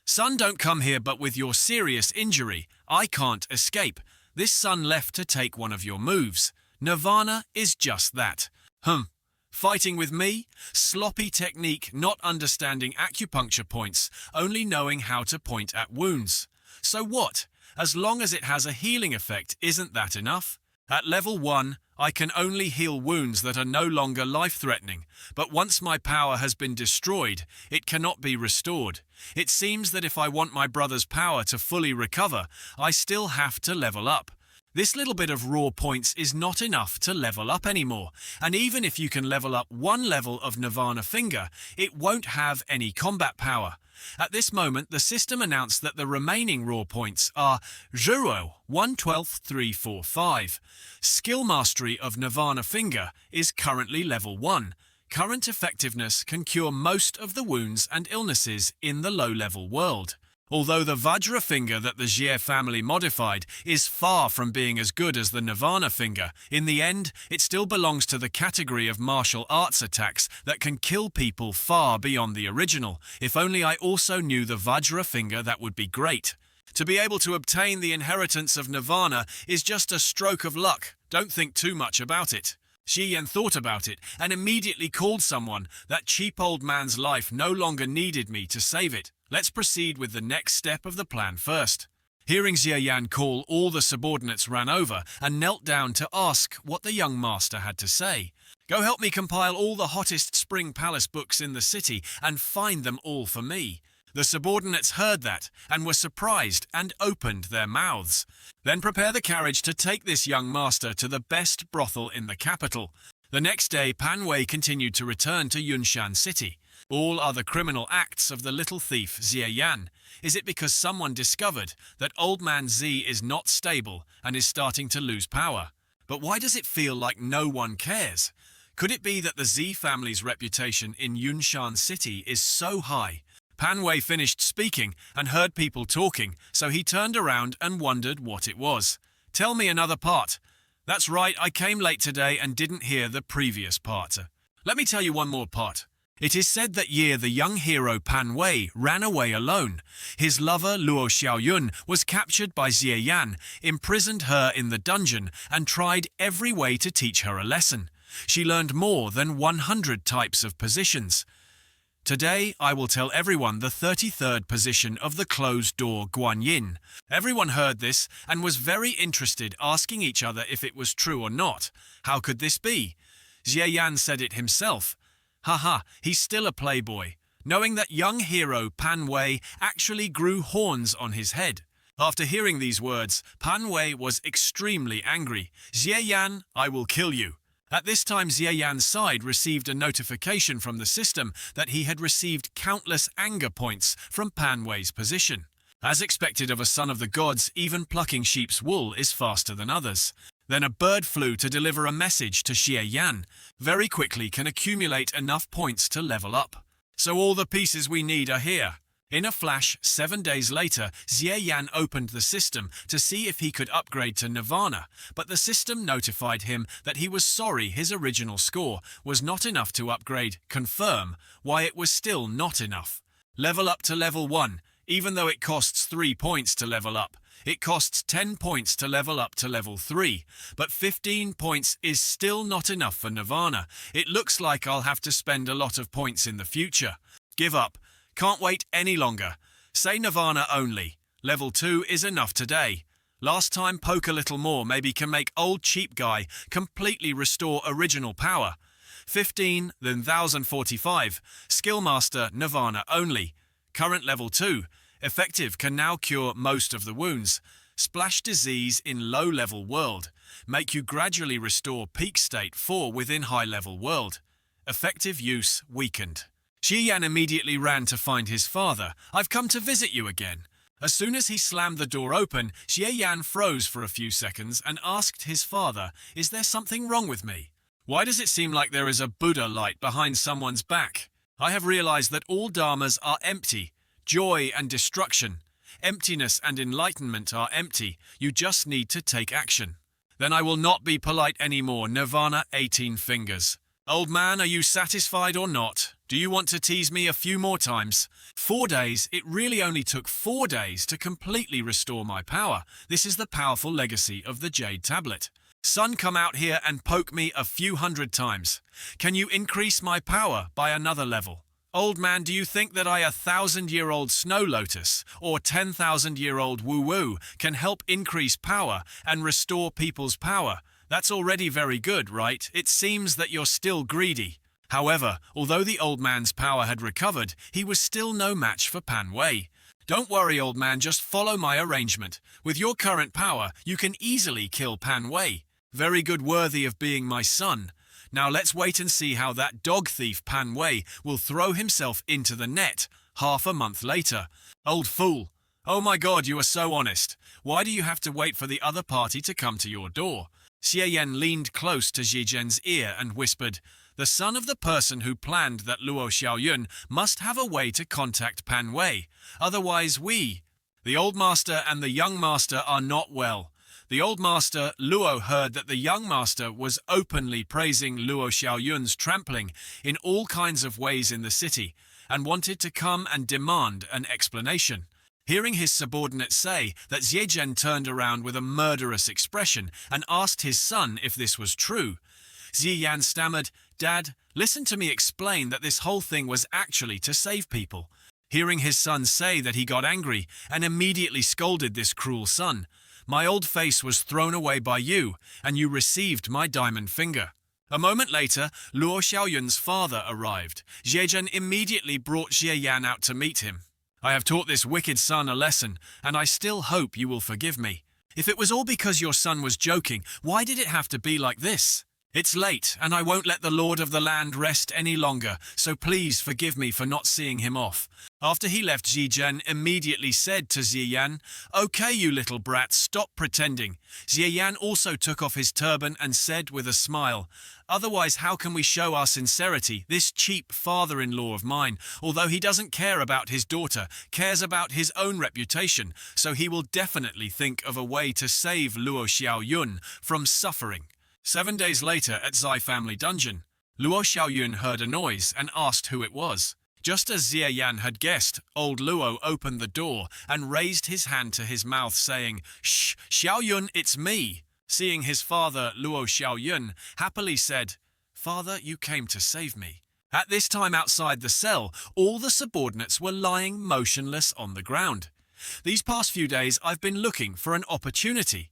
Son, don't come here but with your serious injury. I can't escape. This son left to take one of your moves. Nirvana is just that. Fighting with me? Sloppy technique, not understanding acupuncture points, only knowing how to point at wounds. So what? As long as it has a healing effect, isn't that enough? At level 1, I can only heal wounds that are no longer life-threatening, but once my power has been destroyed, it cannot be restored. It seems that if I want my brother's power to fully recover, I still have to level up. This little bit of raw points is not enough to level up anymore, and even if you can level up 1 level of Nirvana Finger, it won't have any combat power. At this moment, the system announced that the remaining raw points are 0, 1, 12, 3, 4, 5. Skill Mastery of Nirvana Finger is currently level 1. Current effectiveness can cure most of the wounds and illnesses in the low-level world. Although the Vajra Finger that the Jie family modified is far from being as good as the Nirvana Finger, in the end, it still belongs to the category of martial arts attacks that can kill people far beyond the original. If only I also knew the Vajra Finger, that would be great. To be able to obtain the inheritance of Nirvana is just a stroke of luck. Don't think too much about it. Xie Yan thought about it and immediately called someone. That cheap old man's life no longer needed me to save it. Let's proceed with the next step of the plan first. Hearing Xie Yan call, all the subordinates ran over and knelt down to ask what the young master had to say. Go help me compile all the hottest Spring Palace books in the city and find them all for me. The subordinates heard that and were surprised and opened their mouths. Then prepare the carriage to take this young master to the best brothel in the capital. The next day, Pan Wei continued to return to Yunshan City. All other criminal acts of the little thief Xie Yan. Is it because someone discovered that old man Z is not stable and is starting to lose power? But why does it feel like no one cares? Could it be that the Z family's reputation in Yunshan City is so high? Pan Wei finished speaking and heard people talking, so he turned around and wondered what it was. Tell me another part. That's right, I came late today and didn't hear the previous part. Let me tell you one more part. It is said that year the young hero Pan Wei ran away alone. His lover Luo Xiaoyun was captured by Xie Yan, imprisoned her in the dungeon, and tried every way to teach her a lesson. She learned more than 100 types of positions. Today, I will tell everyone the 33rd position of the closed door Guanyin. Everyone heard this and was very interested, asking each other if it was true or not. How could this be? Xie Yan said it himself. Haha, he's still a playboy, knowing that young hero Pan Wei actually grew horns on his head. After hearing these words, Pan Wei was extremely angry. Xie Yan, I will kill you. At this time, Xie Yan's side received a notification from the system that he had received countless anger points from Pan Wei's position. As expected of a son of the gods, even plucking sheep's wool is faster than others. Then a bird flew to deliver a message to Xie Yan. Very quickly can accumulate enough points to level up. So all the pieces we need are here. In a flash, 7 days later, Xie Yan opened the system to see if he could upgrade to Nirvana, but the system notified him that he was sorry his original score was not enough to upgrade. Confirm why it was still not enough. Level up to level 1, even though it costs 3 points to level up. It costs 10 points to level up to level 3, but 15 points is still not enough for Nirvana. It looks like I'll have to spend a lot of points in the future. Give up. Can't wait any longer. Say Nirvana only. Level 2 is enough today. Last time poke a little more, maybe can make old cheap guy completely restore original power. 15, then 1045. Skillmaster Nirvana only. Current level 2. Effective can now cure most of the wounds. Splash disease in low-level world. Make you gradually restore peak state 4 within high-level world. Effective use weakened. Xie Yan immediately ran to find his father. I've come to visit you again. As soon as he slammed the door open, Xie Yan froze for a few seconds and asked his father, is there something wrong with me? Why does it seem like there is a Buddha light behind someone's back? I have realized that all dharmas are empty. Joy and destruction. Emptiness and enlightenment are empty. You just need to take action. Then I will not be polite anymore. Nirvana 18 fingers. Old man, are you satisfied or not? Do you want to tease me a few more times? 4 days. It really only took 4 days to completely restore my power. This is the powerful legacy of the Jade Tablet. Son, come out here and poke me a few hundred times. Can you increase my power by another level? Old man, do you think that 1,000-year-old Snow Lotus or 10,000-year-old Wu Wu can help increase power and restore people's power? That's already very good, right? It seems that you're still greedy. However, although the old man's power had recovered, he was still no match for Pan Wei. Don't worry, old man, just follow my arrangement. With your current power, you can easily kill Pan Wei. Very good, worthy of being my son. Now let's wait and see how that dog thief Pan Wei will throw himself into the net half a month later. Old fool. Oh my god, you are so honest. Why do you have to wait for the other party to come to your door? Xie Yan leaned close to Xi Zhen's ear and whispered, the son of the person who planned that Luo Xiaoyun must have a way to contact Pan Wei. Otherwise the old master and the young master are not well. The old master, Luo, heard that the young master was openly praising Luo Xiaoyun's trampling in all kinds of ways in the city and wanted to come and demand an explanation. Hearing his subordinate say that Xie Zhen turned around with a murderous expression and asked his son if this was true. Xie Yan stammered, Dad, listen to me explain that this whole thing was actually to save people. Hearing his son say that, he got angry and immediately scolded this cruel son. My old face was thrown away by you, and you received my diamond finger. A moment later, Luo Xiaoyun's father arrived. Xie Zhen immediately brought Xie Yan out to meet him. I have taught this wicked son a lesson, and I still hope you will forgive me. If it was all because your son was joking, why did it have to be like this? It's late, and I won't let the lord of the land rest any longer, so please forgive me for not seeing him off. After he left, Zijian immediately said to Ziyan, "Okay, you little brat, stop pretending." Ziyan also took off his turban and said with a smile, "Otherwise, how can we show our sincerity? This cheap father-in-law of mine, although he doesn't care about his daughter, cares about his own reputation, so he will definitely think of a way to save Luo Xiaoyun from suffering." 7 days later at Zai family dungeon, Luo Xiaoyun heard a noise and asked who it was. Just as Xie Yan had guessed, old Luo opened the door and raised his hand to his mouth saying, "Shh, Xiaoyun, it's me." Seeing his father, Luo Xiaoyun, happily said, "Father, you came to save me." At this time outside the cell, all the subordinates were lying motionless on the ground. These past few days I've been looking for an opportunity.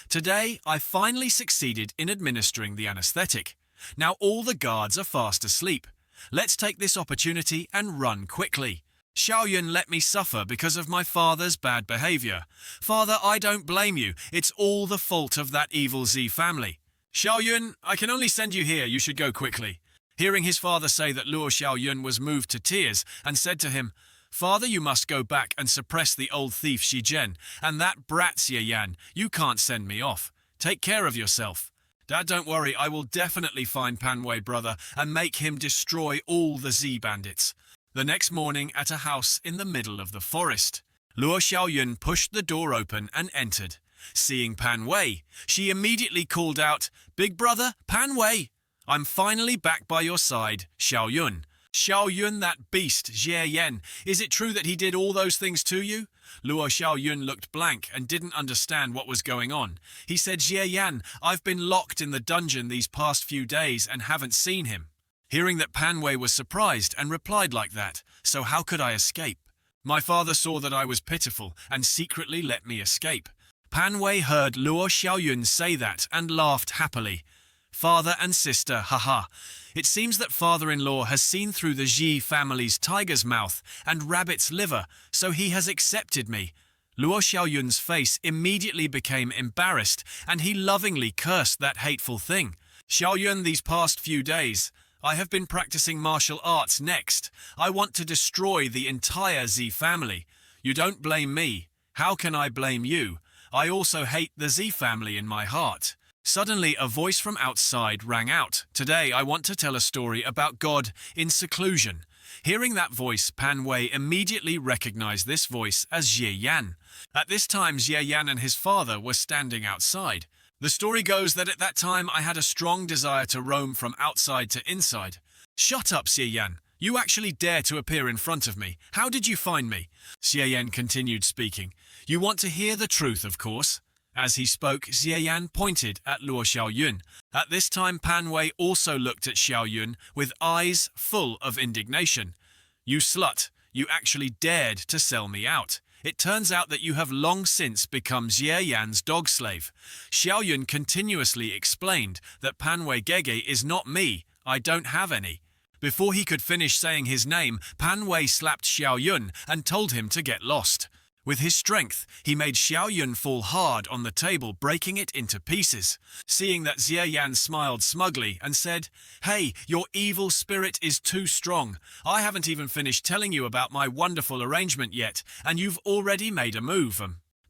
Today, I finally succeeded in administering the anesthetic. Now all the guards are fast asleep. Let's take this opportunity and run quickly. Xiaoyun let me suffer because of my father's bad behavior. Father, I don't blame you. It's all the fault of that evil Z family. Xiaoyun, I can only send you here. You should go quickly. Hearing his father say that, Luo Xiaoyun was moved to tears and said to him, "Father, you must go back and suppress the old thief Shizhen, and that brat Xie Yan, you can't send me off. Take care of yourself." "Dad, don't worry, I will definitely find Panwei, brother, and make him destroy all the Z bandits." The next morning at a house in the middle of the forest, Luo Xiaoyun pushed the door open and entered. Seeing Panwei, she immediately called out, "Big brother, Panwei! I'm finally back by your side, Xiaoyun." "Xiaoyun, that beast, Xie Yan, is it true that he did all those things to you?" Luo Xiaoyun looked blank and didn't understand what was going on. He said, "Xie Yan, I've been locked in the dungeon these past few days and haven't seen him." Hearing that, Panwei was surprised and replied like that, "So how could I escape? My father saw that I was pitiful and secretly let me escape." Panwei heard Luo Xiaoyun say that and laughed happily. "Father and sister, haha. It seems that father-in-law has seen through the Ji family's tiger's mouth and rabbit's liver, so he has accepted me." Luo Xiaoyun's face immediately became embarrassed, and he lovingly cursed that hateful thing. "Xiaoyun, these past few days, I have been practicing martial arts next. I want to destroy the entire Z family. You don't blame me. How can I blame you? I also hate the Z family in my heart." Suddenly, a voice from outside rang out. "Today, I want to tell a story about God in seclusion." Hearing that voice, Panwei immediately recognized this voice as Xie Yan. At this time, Xie Yan and his father were standing outside. The story goes that at that time, I had a strong desire to roam from outside to inside. "Shut up, Xie Yan. You actually dare to appear in front of me. How did you find me?" Xie Yan continued speaking. "You want to hear the truth, of course." As he spoke, Xie Yan pointed at Luo Xiaoyun. At this time, Panwei also looked at Xiaoyun with eyes full of indignation. "You slut, you actually dared to sell me out. It turns out that you have long since become Xie Yan's dog slave." Xiaoyun continuously explained that Panwei Gege is not me, I don't have any. Before he could finish saying his name, Panwei slapped Xiaoyun and told him to get lost. With his strength, he made Xiaoyun fall hard on the table, breaking it into pieces. Seeing that, Xie Yan smiled smugly and said, "Hey, your evil spirit is too strong. I haven't even finished telling you about my wonderful arrangement yet, and you've already made a move."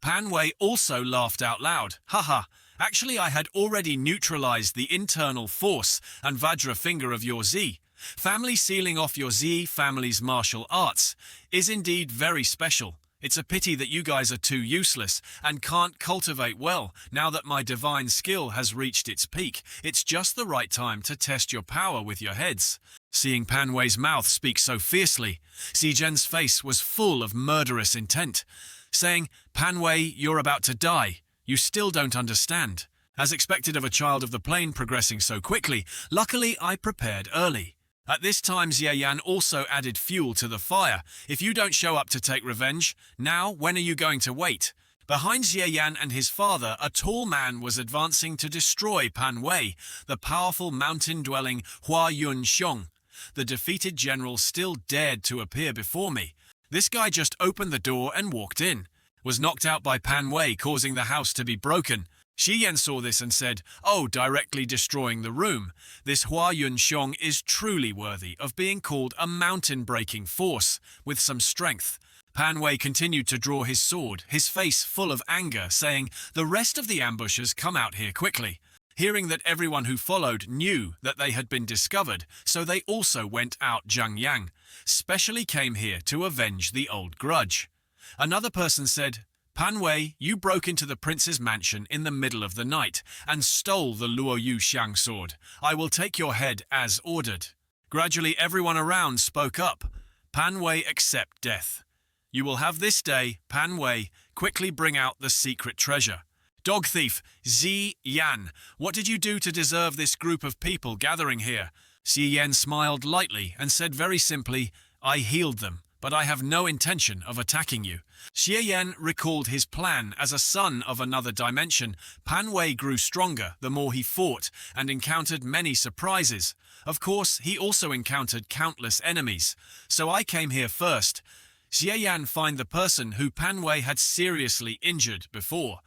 Panwei also laughed out loud. "Haha, actually I had already neutralized the internal force and Vajra finger of your Z. Family sealing off your Z family's martial arts is indeed very special. It's a pity that you guys are too useless and can't cultivate well. Now that my divine skill has reached its peak, it's just the right time to test your power with your heads." Seeing Panwei's mouth speak so fiercely, Zijian's face was full of murderous intent, saying, "Panwei, you're about to die. You still don't understand." As expected of a child of the plane progressing so quickly, luckily I prepared early. At this time, Xie Yan also added fuel to the fire. "If you don't show up to take revenge, now when are you going to wait?" Behind Xie Yan and his father, a tall man was advancing to destroy Panwei, the powerful mountain-dwelling Hua Yun Xiong. The defeated general still dared to appear before me. This guy just opened the door and walked in. Was knocked out by Panwei, causing the house to be broken. Xi Yan saw this and said, "Oh, directly destroying the room. This Hua Yun Xiong is truly worthy of being called a mountain-breaking force, with some strength." Pan Wei continued to draw his sword, his face full of anger, saying, "The rest of the ambushers come out here quickly." Hearing that everyone who followed knew that they had been discovered, so they also went out. Zhang Yang specially came here to avenge the old grudge. Another person said, "Pan Wei, you broke into the prince's mansion in the middle of the night and stole the Luo Yu Xiang sword. I will take your head as ordered." Gradually everyone around spoke up. "Pan Wei, accept death. You will have this day. Pan Wei, quickly bring out the secret treasure." "Dog thief, Xi Yan, what did you do to deserve this group of people gathering here?" Xi Yan smiled lightly and said very simply, "I healed them, but I have no intention of attacking you." Xi Yan recalled his plan as a son of another dimension. Pan Wei grew stronger the more he fought and encountered many surprises. Of course, he also encountered countless enemies. "So I came here first." Xi Yan find the person who Pan Wei had seriously injured before.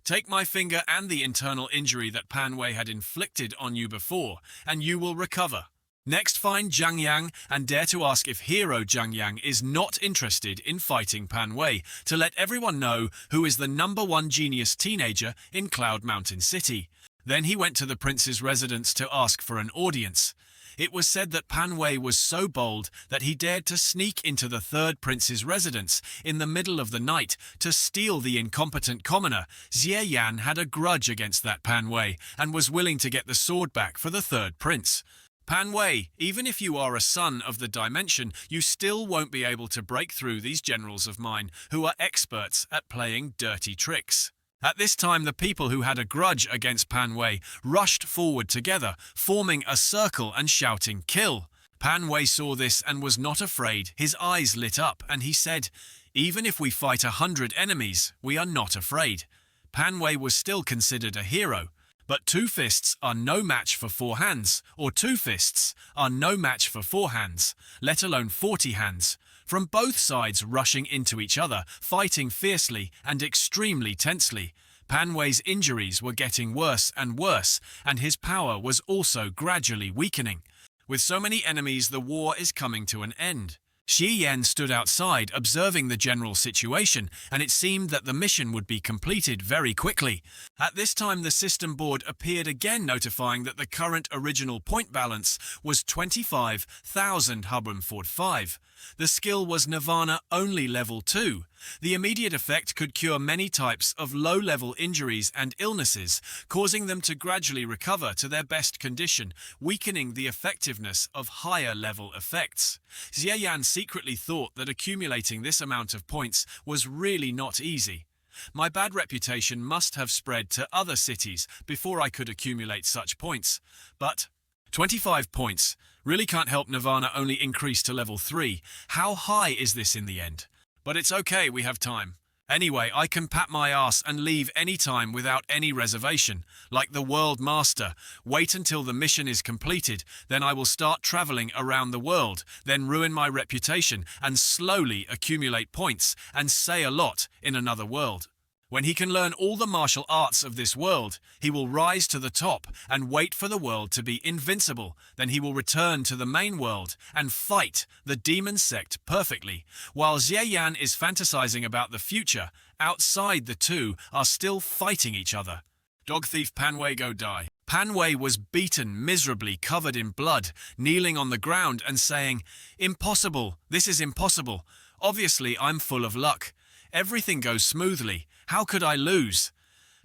"Take my finger and the internal injury that Pan Wei had inflicted on you before, and you will recover." Next, find Zhang Yang and dare to ask if hero Zhang Yang is not interested in fighting Pan Wei, to let everyone know who is the #1 genius teenager in Cloud Mountain City. Then he went to the prince's residence to ask for an audience. It was said that Pan Wei was so bold that he dared to sneak into the third prince's residence in the middle of the night to steal the incompetent commoner. Xie Yan had a grudge against that Pan Wei and was willing to get the sword back for the third prince. "Pan Wei, even if you are a son of the dimension, you still won't be able to break through these generals of mine who are experts at playing dirty tricks." At this time, the people who had a grudge against Pan Wei rushed forward together, forming a circle and shouting, "Kill!" Pan Wei saw this and was not afraid. His eyes lit up and he said, "Even if we fight 100 enemies, we are not afraid." Pan Wei was still considered a hero. But 2 fists are no match for 4 hands, or 2 fists are no match for 4 hands, let alone 40 hands. From both sides rushing into each other, fighting fiercely and extremely tensely. Pan Wei's injuries were getting worse and worse, and his power was also gradually weakening. With so many enemies, the war is coming to an end. Xi Yan stood outside observing the general situation, and it seemed that the mission would be completed very quickly. At this time, the system board appeared again, notifying that the current original point balance was 25,045. The skill was Nirvana only level 2. The immediate effect could cure many types of low-level injuries and illnesses, causing them to gradually recover to their best condition, weakening the effectiveness of higher-level effects. Xie Yan secretly thought that accumulating this amount of points was really not easy. My bad reputation must have spread to other cities before I could accumulate such points. But 25 points really can't help Nirvana only increase to level 3. How high is this in the end? But it's okay, we have time. Anyway, I can pat my ass and leave any time without any reservation, like the World Master. Wait until the mission is completed, then I will start traveling around the world, then ruin my reputation and slowly accumulate points and say a lot in another world. When he can learn all the martial arts of this world, he will rise to the top and wait for the world to be invincible. Then he will return to the main world and fight the demon sect perfectly. While Xie Yan is fantasizing about the future, outside the two are still fighting each other. Dog thief Pan Wei, go die. Pan Wei was beaten miserably, covered in blood, kneeling on the ground and saying, "Impossible, this is impossible. Obviously I'm full of luck. Everything goes smoothly. How could I lose?"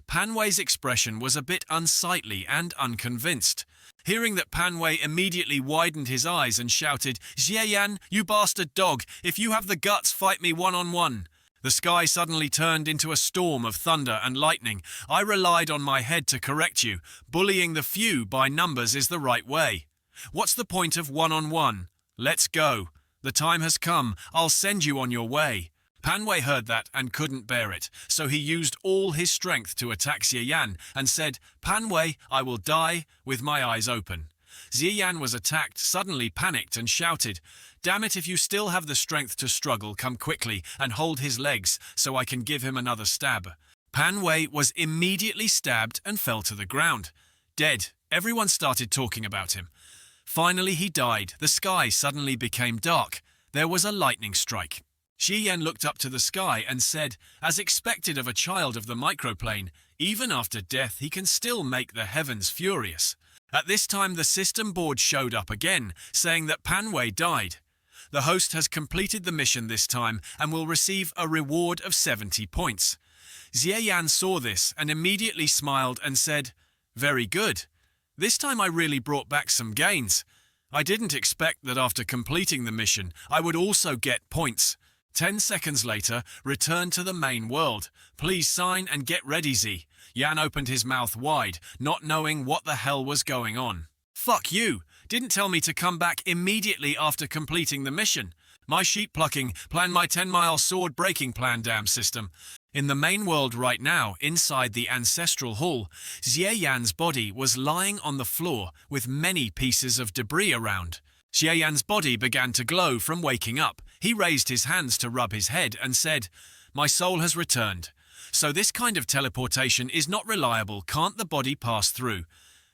Pan Wei's expression was a bit unsightly and unconvinced. Hearing that, Pan Wei immediately widened his eyes and shouted, "Xie Yan, you bastard dog, if you have the guts, fight me one-on-one." The sky suddenly turned into a storm of thunder and lightning. "I relied on my head to correct you. Bullying the few by numbers is the right way. What's the point of one-on-one? Let's go. The time has come. I'll send you on your way." Pan Wei heard that and couldn't bear it, so he used all his strength to attack Xie Yan and said, "Pan Wei, I will die with my eyes open." Xie Yan was attacked, suddenly panicked and shouted, "Damn it, if you still have the strength to struggle, come quickly and hold his legs so I can give him another stab." Pan Wei was immediately stabbed and fell to the ground. Dead. Everyone started talking about him. Finally he died. The sky suddenly became dark. There was a lightning strike. Xi Yan looked up to the sky and said, as expected of a child of the microplane, even after death he can still make the heavens furious. At this time the system board showed up again, saying that Pan Wei died. The host has completed the mission this time and will receive a reward of 70 points. Xie Yan saw this and immediately smiled and said, "Very good. This time I really brought back some gains. I didn't expect that after completing the mission I would also get points. 10 seconds later, return to the main world. Please sign and get ready, Z." Yan opened his mouth wide, not knowing what the hell was going on. "Fuck you! Didn't tell me to come back immediately after completing the mission. My sheep plucking plan, my 10-mile sword breaking plan, damn system." In the main world right now, inside the ancestral hall, Xie Yan's body was lying on the floor with many pieces of debris around. Xie Yan's body began to glow from waking up. He raised his hands to rub his head and said, "My soul has returned. So this kind of teleportation is not reliable, can't the body pass through?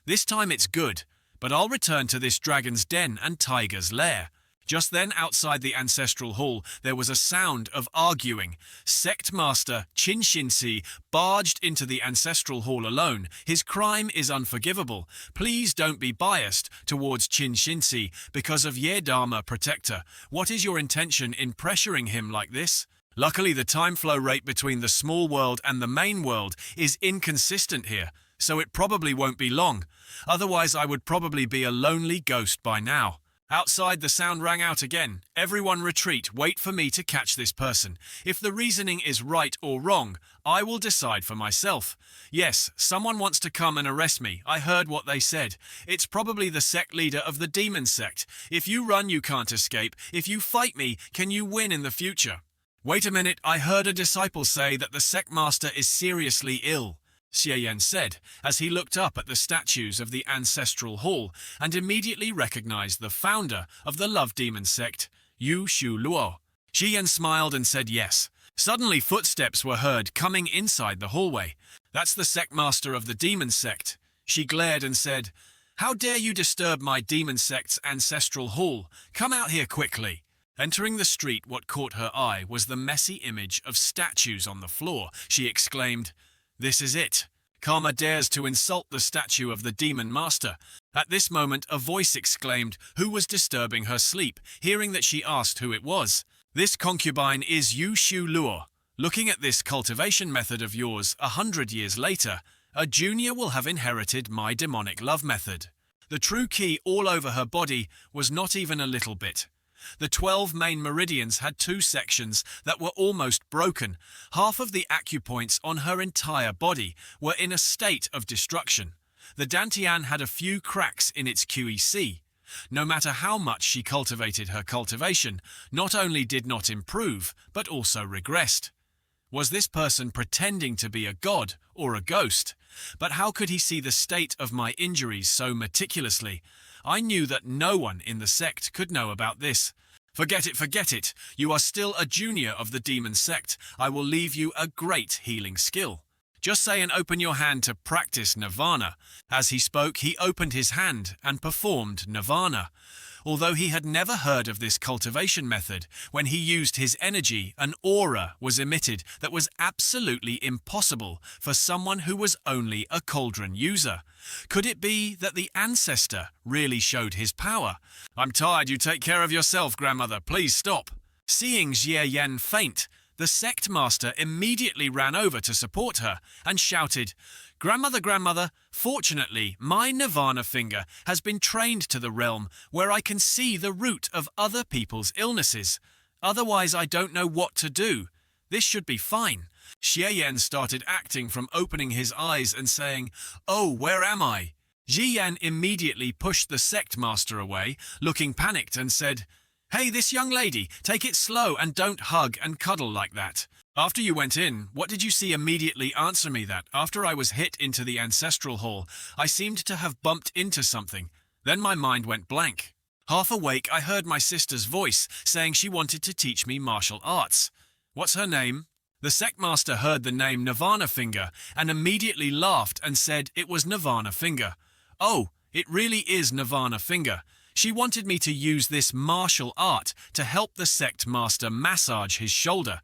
This time it's good, but I'll return to this dragon's den and tiger's lair." Just then, outside the ancestral hall, there was a sound of arguing. Sect Master Qin Xinci barged into the ancestral hall alone. His crime is unforgivable. Please don't be biased towards Qin Xinci because of Ye Dharma Protector. What is your intention in pressuring him like this? Luckily, the time flow rate between the small world and the main world is inconsistent here, so it probably won't be long. Otherwise, I would probably be a lonely ghost by now. Outside, the sound rang out again. "Everyone retreat, wait for me to catch this person. If the reasoning is right or wrong, I will decide for myself. Yes, someone wants to come and arrest me. I heard what they said. It's probably the sect leader of the demon sect. If you run, you can't escape. If you fight me, can you win in the future?" "Wait a minute, I heard a disciple say that the sect master is seriously ill," Xie Yan said, as he looked up at the statues of the ancestral hall and immediately recognized the founder of the love demon sect, Yu Shu Luo. Xie Yan smiled and said yes. Suddenly footsteps were heard coming inside the hallway. "That's the sect master of the demon sect." She glared and said, "How dare you disturb my demon sect's ancestral hall? Come out here quickly." Entering the street, what caught her eye was the messy image of statues on the floor. She exclaimed, "This is it. Karma dares to insult the statue of the demon master." At this moment, a voice exclaimed, "Who was disturbing her sleep?" Hearing that, she asked who it was. "This concubine is Yu Shu Luo. Looking at this cultivation method of yours, 100 years later, a junior will have inherited my demonic love method." The true key all over her body was not even a little bit. The 12 main meridians had 2 sections that were almost broken. Half of the acupoints on her entire body were in a state of destruction. The dantian had a few cracks in its QEC. No matter how much she cultivated her cultivation, not only did not improve, but also regressed. Was this person pretending to be a god or a ghost? But how could he see the state of my injuries so meticulously? I knew that no one in the sect could know about this. Forget it. You are still a junior of the demon sect. I will leave you a great healing skill. Just say and open your hand to practice nirvana." As he spoke, he opened his hand and performed nirvana. Although he had never heard of this cultivation method, when he used his energy, an aura was emitted that was absolutely impossible for someone who was only a cauldron user. Could it be that the ancestor really showed his power? "I'm tired, you take care of yourself, grandmother, please stop." Seeing Xie Yan faint, the sect master immediately ran over to support her and shouted, Grandmother, fortunately, my nirvana finger has been trained to the realm where I can see the root of other people's illnesses. Otherwise, I don't know what to do. This should be fine." Xie Yan started acting from opening his eyes and saying, "Oh, where am I?" Xie Yan immediately pushed the sect master away, looking panicked, and said, "Hey, this young lady, take it slow and don't hug and cuddle like that. After you went in, what did you see? Immediately answer me that. After I was hit into the ancestral hall, I seemed to have bumped into something. Then my mind went blank. Half awake, I heard my sister's voice saying she wanted to teach me martial arts. What's her name?" The sect master heard the name Nirvana Finger and immediately laughed and said it was Nirvana Finger. Oh, it really is Nirvana Finger. She wanted me to use this martial art to help the sect master massage his shoulder.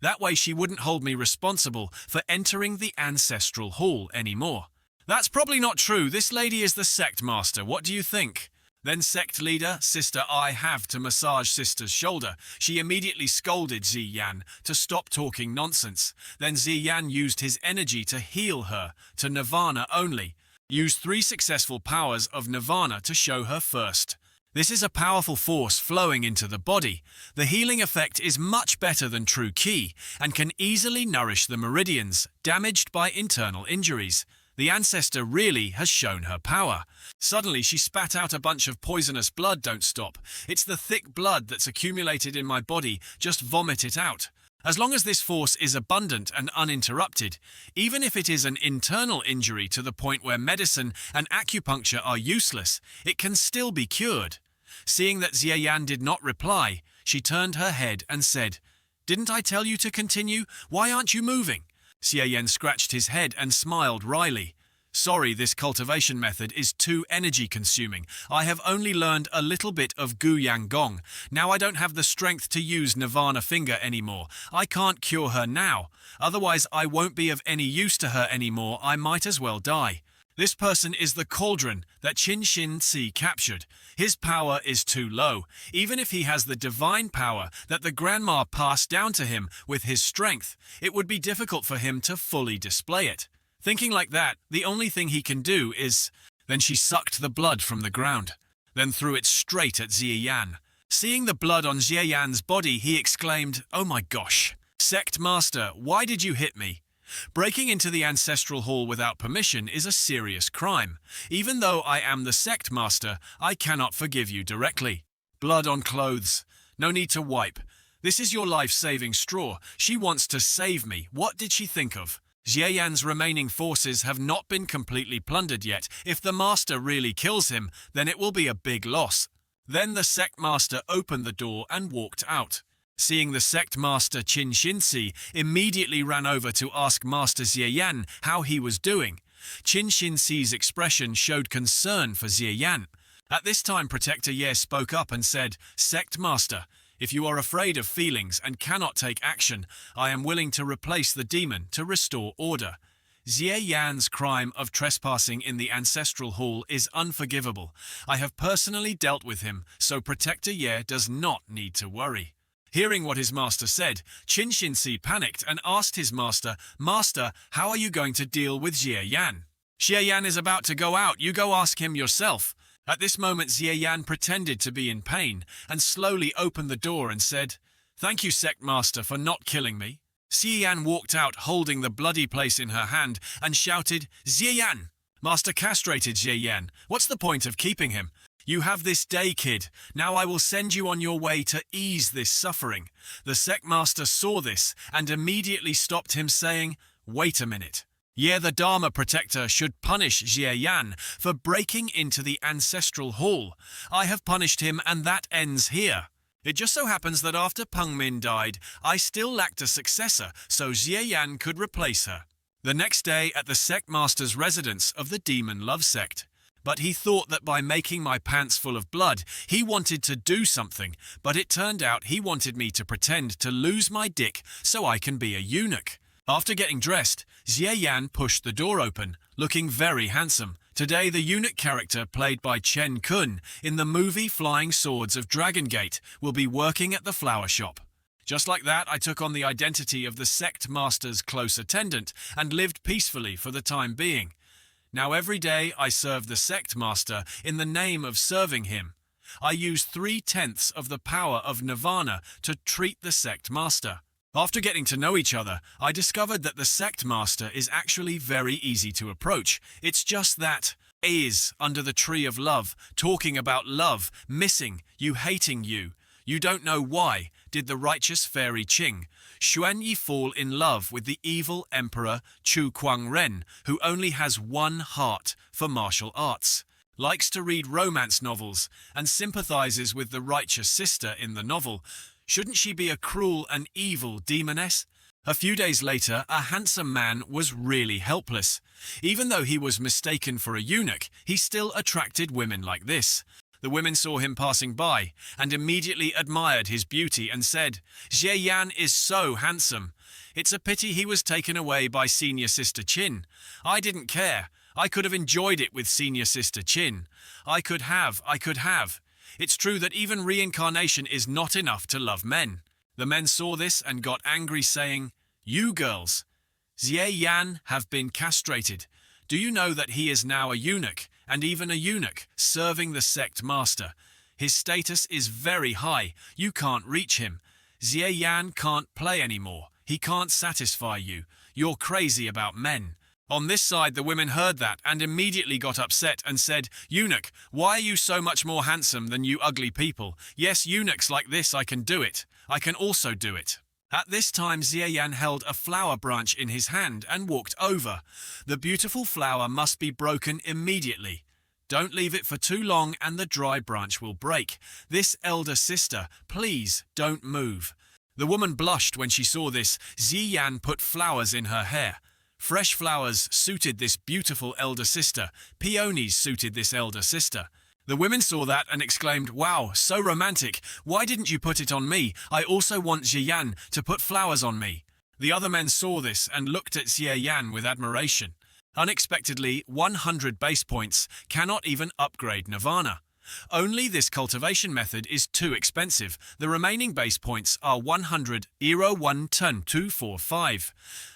That way she wouldn't hold me responsible for entering the ancestral hall anymore. That's probably not true. This lady is the sect master. What do you think? Then sect leader, Sister I have to massage Sister's shoulder. She immediately scolded Ziyan to stop talking nonsense. Then Ziyan used his energy to heal her, to Nirvana only. Used 3 successful powers of Nirvana to show her first. This is a powerful force flowing into the body. The healing effect is much better than true ki and can easily nourish the meridians damaged by internal injuries. The ancestor really has shown her power. Suddenly she spat out a bunch of poisonous blood. Don't stop. It's the thick blood that's accumulated in my body. Just vomit it out. As long as this force is abundant and uninterrupted, even if it is an internal injury to the point where medicine and acupuncture are useless, it can still be cured. Seeing that Ziyan did not reply, she turned her head and said, "Didn't I tell you to continue? Why aren't you moving?" Ziyan scratched his head and smiled wryly. "Sorry, this cultivation method is too energy-consuming. I have only learned a little bit of Gu Yang Gong. Now I don't have the strength to use Nirvana Finger anymore. I can't cure her now. Otherwise I won't be of any use to her anymore. I might as well die." This person is the cauldron that Qin Xin Si captured. His power is too low. Even if he has the divine power that the grandma passed down to him with his strength, it would be difficult for him to fully display it. Thinking like that, the only thing he can do is... Then she sucked the blood from the ground, then threw it straight at Ziyan. Seeing the blood on Ziyan's body, he exclaimed, "Oh my gosh! Sect Master, why did you hit me?" Breaking into the ancestral hall without permission is a serious crime. Even though I am the sect master, I cannot forgive you directly. Blood on clothes. No need to wipe. This is your life-saving straw. She wants to save me. What did she think of? Ziyan's remaining forces have not been completely plundered yet. If the master really kills him, then it will be a big loss. Then the sect master opened the door and walked out. Seeing the sect master Qin Xinsi immediately ran over to ask Master Ziyan how he was doing. Qin Xinsi's expression showed concern for Ziyan. At this time Protector Ye spoke up and said, "Sect Master, if you are afraid of feelings and cannot take action, I am willing to replace the demon to restore order." Ziyan's crime of trespassing in the ancestral hall is unforgivable. I have personally dealt with him, so Protector Ye does not need to worry. Hearing what his master said, Qin Xinsi panicked and asked his master, "Master, how are you going to deal with Ziyan? Ziyan is about to go out, you go ask him yourself." At this moment Ziyan pretended to be in pain and slowly opened the door and said, "Thank you, sect master, for not killing me." Ziyan walked out holding the bloody place in her hand and shouted, "Ziyan! Master castrated Ziyan. What's the point of keeping him? You have this day, kid. Now I will send you on your way to ease this suffering." The sect master saw this and immediately stopped him, saying, "Wait a minute. Yeah, the Dharma protector should punish Ziyan for breaking into the ancestral hall. I have punished him and that ends here. It just so happens that after Peng Min died, I still lacked a successor, so Ziyan could replace her." The next day at the sect master's residence of the Demon Love Sect. But he thought that by making my pants full of blood, he wanted to do something, but it turned out he wanted me to pretend to lose my dick so I can be a eunuch. After getting dressed, Ziyan pushed the door open, looking very handsome. Today the eunuch character played by Chen Kun in the movie Flying Swords of Dragon Gate will be working at the flower shop. Just like that, I took on the identity of the sect master's close attendant and lived peacefully for the time being. Now every day I serve the sect master in the name of serving him. I use 3/10 of the power of Nirvana to treat the sect master. After getting to know each other, I discovered that the sect master is actually very easy to approach. It's just that is under the tree of love, talking about love, missing, you hating you. You don't know why, did the righteous fairy Qing, Xuan Yi fall in love with the evil emperor Chu Kuang-ren, who only has one heart for martial arts, likes to read romance novels, and sympathizes with the righteous sister in the novel. Shouldn't she be a cruel and evil demoness? A few days later, a handsome man was really helpless. Even though he was mistaken for a eunuch, he still attracted women like this. The women saw him passing by and immediately admired his beauty and said, "Jie Yan is so handsome. It's a pity he was taken away by Senior Sister Chin. I didn't care. I could have enjoyed it with Senior Sister Chin. I could have. It's true that even reincarnation is not enough to love men." The men saw this and got angry, saying, "You girls, Jie Yan have been castrated. Do you know that he is now a eunuch, and even a eunuch, serving the sect master? His status is very high. You can't reach him. Jie Yan can't play anymore. He can't satisfy you. You're crazy about men." On this side, the women heard that and immediately got upset and said, "Eunuch, why are you so much more handsome than you ugly people? Yes, eunuchs like this, I can do it. I can also do it." At this time, Jie Yan held a flower branch in his hand and walked over. "The beautiful flower must be broken immediately. Don't leave it for too long and the dry branch will break. This elder sister, please don't move." The woman blushed when she saw this. Jie Yan put flowers in her hair. Fresh flowers suited this beautiful elder sister. Peonies suited this elder sister. The women saw that and exclaimed, "Wow, so romantic. Why didn't you put it on me? I also want Jie Yan to put flowers on me." The other men saw this and looked at Jie Yan with admiration. Unexpectedly, 100 base points cannot even upgrade Nirvana. Only this cultivation method is too expensive. The remaining base points are 100, 1 ton 245.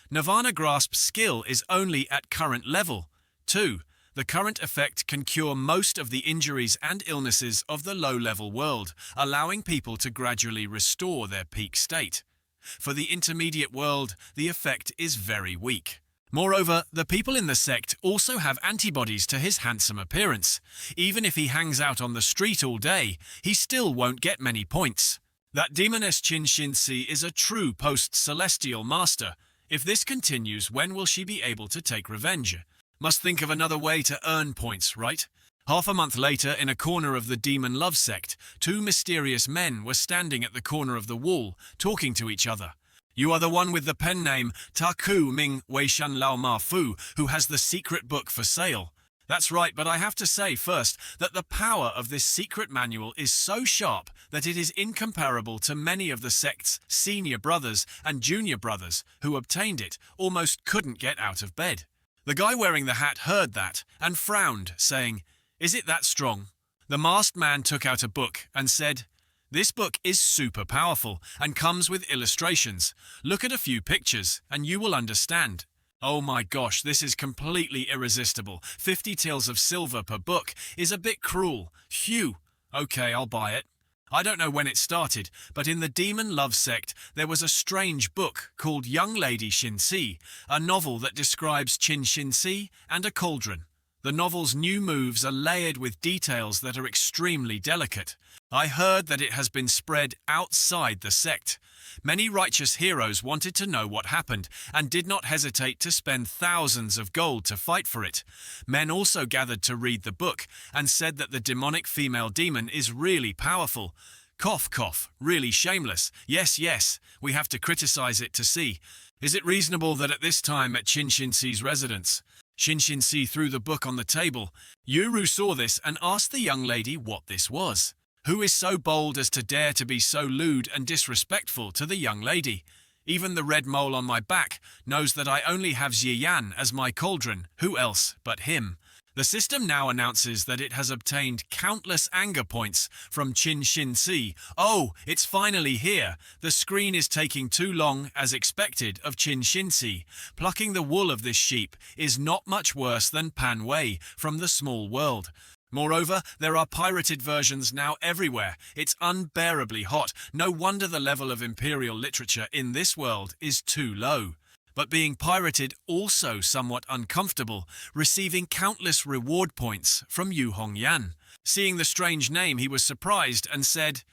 Nirvana Grasp skill is only at current level. 2. The current effect can cure most of the injuries and illnesses of the low-level world, allowing people to gradually restore their peak state. For the intermediate world, the effect is very weak. Moreover, the people in the sect also have antibodies to his handsome appearance. Even if he hangs out on the street all day, he still won't get many points. That demoness Qin Xinci is a true post-celestial master. If this continues, when will she be able to take revenge? Must think of another way to earn points, right? Half a month later, in a corner of the Demon Love sect, two mysterious men were standing at the corner of the wall, talking to each other. "You are the one with the pen name Taku Ming Weishan Lao Ma Fu, who has the secret book for sale." "That's right, but I have to say first that the power of this secret manual is so sharp that it is incomparable to many of the sect's senior brothers and junior brothers who obtained it almost couldn't get out of bed." The guy wearing the hat heard that and frowned, saying, "Is it that strong?" The masked man took out a book and said, "This book is super powerful and comes with illustrations. Look at a few pictures and you will understand." Oh my gosh, this is completely irresistible. 50 taels of silver per book is a bit cruel. Phew. Okay, I'll buy it. I don't know when it started, but in the Demon Love sect, there was a strange book called Young Lady Xinci, a novel that describes Qin Xinci and a cauldron. The novel's new moves are layered with details that are extremely delicate. I heard that it has been spread outside the sect. Many righteous heroes wanted to know what happened and did not hesitate to spend thousands of gold to fight for it. Men also gathered to read the book and said that the demonic female demon is really powerful. Cough, cough, really shameless. Yes, yes, we have to criticize it to see. Is it reasonable that at this time at Qin Xinci's residence? Qin Xinci threw the book on the table. Yuru saw this and asked the young lady what this was. Who is so bold as to dare to be so lewd and disrespectful to the young lady? Even the red mole on my back knows that I only have Jie Yan as my cauldron. Who else but him? The system now announces that it has obtained countless anger points from Qin Xinci. Oh, it's finally here. The screen is taking too long, as expected, of Qin Xinci. Plucking the wool of this sheep is not much worse than Pan Wei from the Small World. Moreover, there are pirated versions now everywhere. It's unbearably hot. No wonder the level of imperial literature in this world is too low. But being pirated also somewhat uncomfortable, receiving countless reward points from Yu Hongyan. Seeing the strange name, he was surprised and said,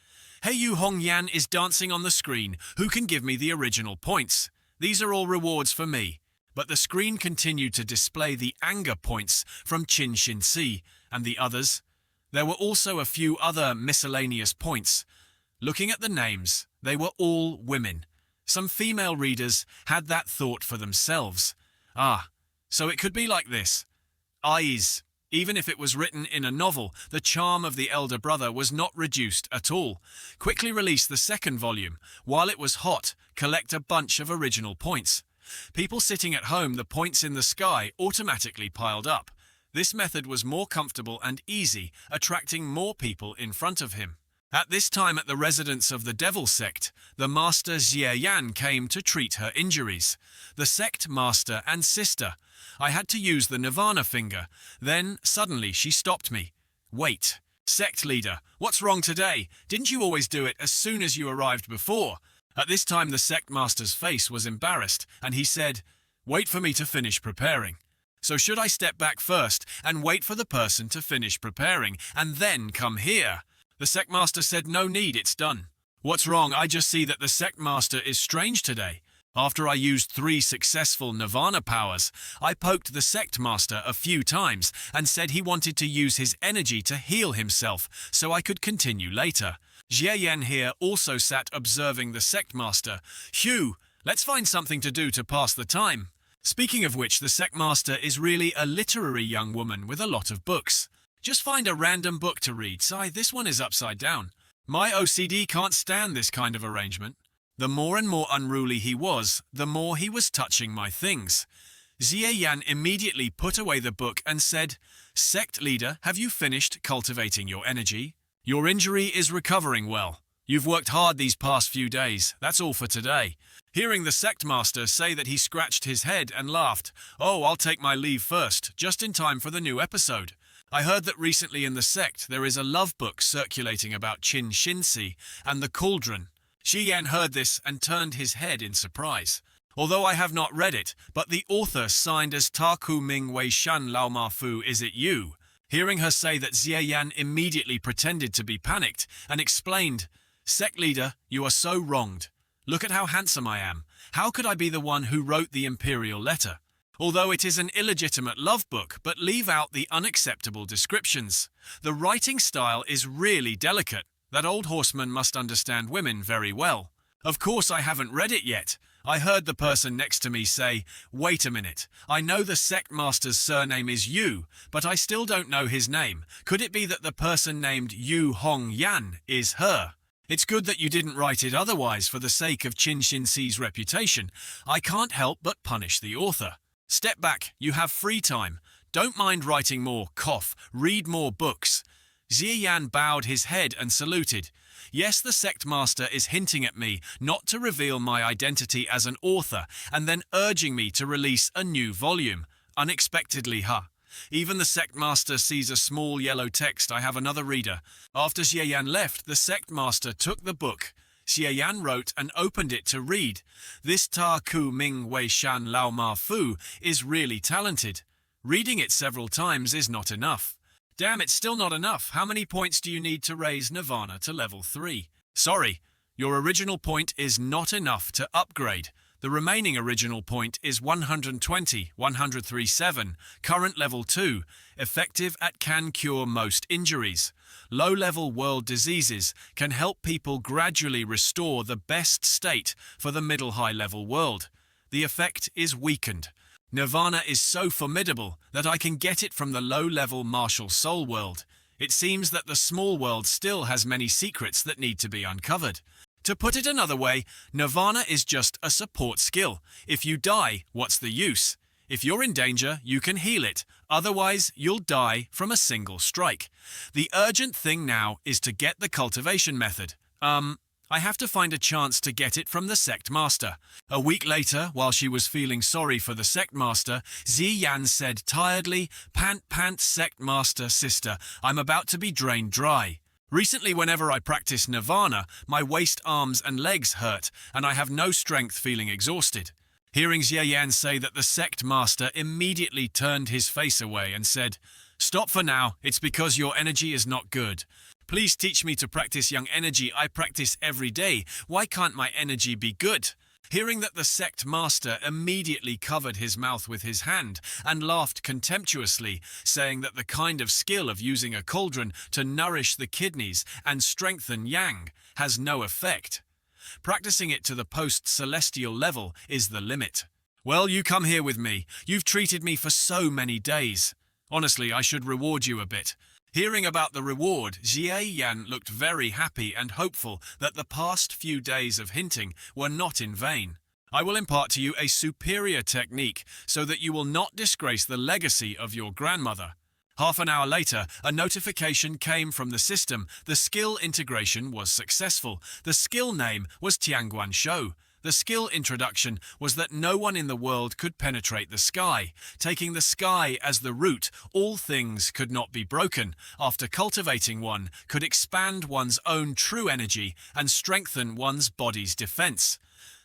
"Hey, Yu Hongyan is dancing on the screen. Who can give me the original points? These are all rewards for me." But the screen continued to display the anger points from Qin Xinci and the others. There were also a few other miscellaneous points. Looking at the names, they were all women. Some female readers had that thought for themselves. Ah, so it could be like this. Eyes. Even if it was written in a novel, the charm of the elder brother was not reduced at all. Quickly release the second volume. While it was hot, collect a bunch of original points. People sitting at home, the points in the sky automatically piled up. This method was more comfortable and easy, attracting more people in front of him. At this time at the residence of the Devil Sect, the Master Xie Yan came to treat her injuries. The sect master and sister. I had to use the Nirvana finger. Then, suddenly, she stopped me. Wait. Sect leader, what's wrong today? Didn't you always do it as soon as you arrived before? At this time the sect master's face was embarrassed, and he said, wait for me to finish preparing. So should I step back first and wait for the person to finish preparing, and then come here? The sect master said, no need, it's done. What's wrong? I just see that the sect master is strange today. After I used 3 successful Nirvana powers, I poked the sect master a few times and said he wanted to use his energy to heal himself so I could continue later. Xie Yan here also sat observing the sect master. Hugh, let's find something to do to pass the time. Speaking of which, the sect master is really a literary young woman with a lot of books. Just find a random book to read. Sigh, this one is upside down. My OCD can't stand this kind of arrangement. The more and more unruly he was, the more he was touching my things. Xie Yan immediately put away the book and said, Sect leader, have you finished cultivating your energy? Your injury is recovering well. You've worked hard these past few days. That's all for today. Hearing the sect master say that, he scratched his head and laughed. Oh, I'll take my leave first, just in time for the new episode. I heard that recently in the sect there is a love book circulating about Qin Shinsi and the cauldron. Xie Yan heard this and turned his head in surprise. Although I have not read it, but the author signed as Ta Ku Ming Wei Shan Lao Ma Fu, is it you? Hearing her say that, Xie Yan immediately pretended to be panicked and explained, Sect leader, you are so wronged. Look at how handsome I am. How could I be the one who wrote the imperial letter? Although it is an illegitimate love book, but leave out the unacceptable descriptions. The writing style is really delicate. That old horseman must understand women very well. Of course I haven't read it yet. I heard the person next to me say, wait a minute, I know the sect master's surname is Yu, but I still don't know his name. Could it be that the person named Yu Hong Yan is her? It's good that you didn't write it otherwise for the sake of Qin Shinsi's reputation. I can't help but punish the author. Step back, you have free time. Don't mind writing more, read more books. Xie Yan bowed his head and saluted. Yes, the sect master is hinting at me not to reveal my identity as an author and then urging me to release a new volume. Unexpectedly, Even the sect master sees a small yellow text. I have another reader. After Xie Yan left, the sect master took the book. Xie Yan wrote and opened it to read. This Ta Ku Ming Wei Shan Lao Ma Fu is really talented. Reading it several times is not enough. Damn, it's still not enough. How many points do you need to raise Nirvana to level 3? Sorry, your original point is not enough to upgrade. The remaining original point is 120, 137, current level 2, effective at can cure most injuries. Low-level world diseases can help people gradually restore the best state for the middle-high level world. The effect is weakened. Nirvana is so formidable that I can get it from the low-level martial soul world. It seems that the small world still has many secrets that need to be uncovered. To put it another way, Nirvana is just a support skill. If you die, what's the use? If you're in danger, you can heal it. Otherwise, you'll die from a single strike. The urgent thing now is to get the cultivation method. I have to find a chance to get it from the sect master. A week later, while she was feeling sorry for the sect master, Xie Yan said tiredly, Pant, sect master, sister, I'm about to be drained dry. Recently, whenever I practice Nirvana, my waist, arms and legs hurt, and I have no strength, feeling exhausted. Hearing Xie Yan say that, the sect master immediately turned his face away and said, Stop for now, it's because your energy is not good. Please teach me to practice young energy. I practice every day. Why can't my energy be good? Hearing that, the sect master immediately covered his mouth with his hand and laughed contemptuously, saying that the kind of skill of using a cauldron to nourish the kidneys and strengthen yang has no effect. Practicing it to the post-celestial level is the limit. Well, you come here with me. You've treated me for so many days. Honestly, I should reward you a bit. Hearing about the reward, Jie Yan looked very happy and hopeful that the past few days of hinting were not in vain. I will impart to you a superior technique so that you will not disgrace the legacy of your grandmother. Half an hour later, a notification came from the system. The skill integration was successful. The skill name was Tianguan Shou. The skill introduction was that no one in the world could penetrate the sky. Taking the sky as the root, all things could not be broken. After cultivating one, could expand one's own true energy and strengthen one's body's defense.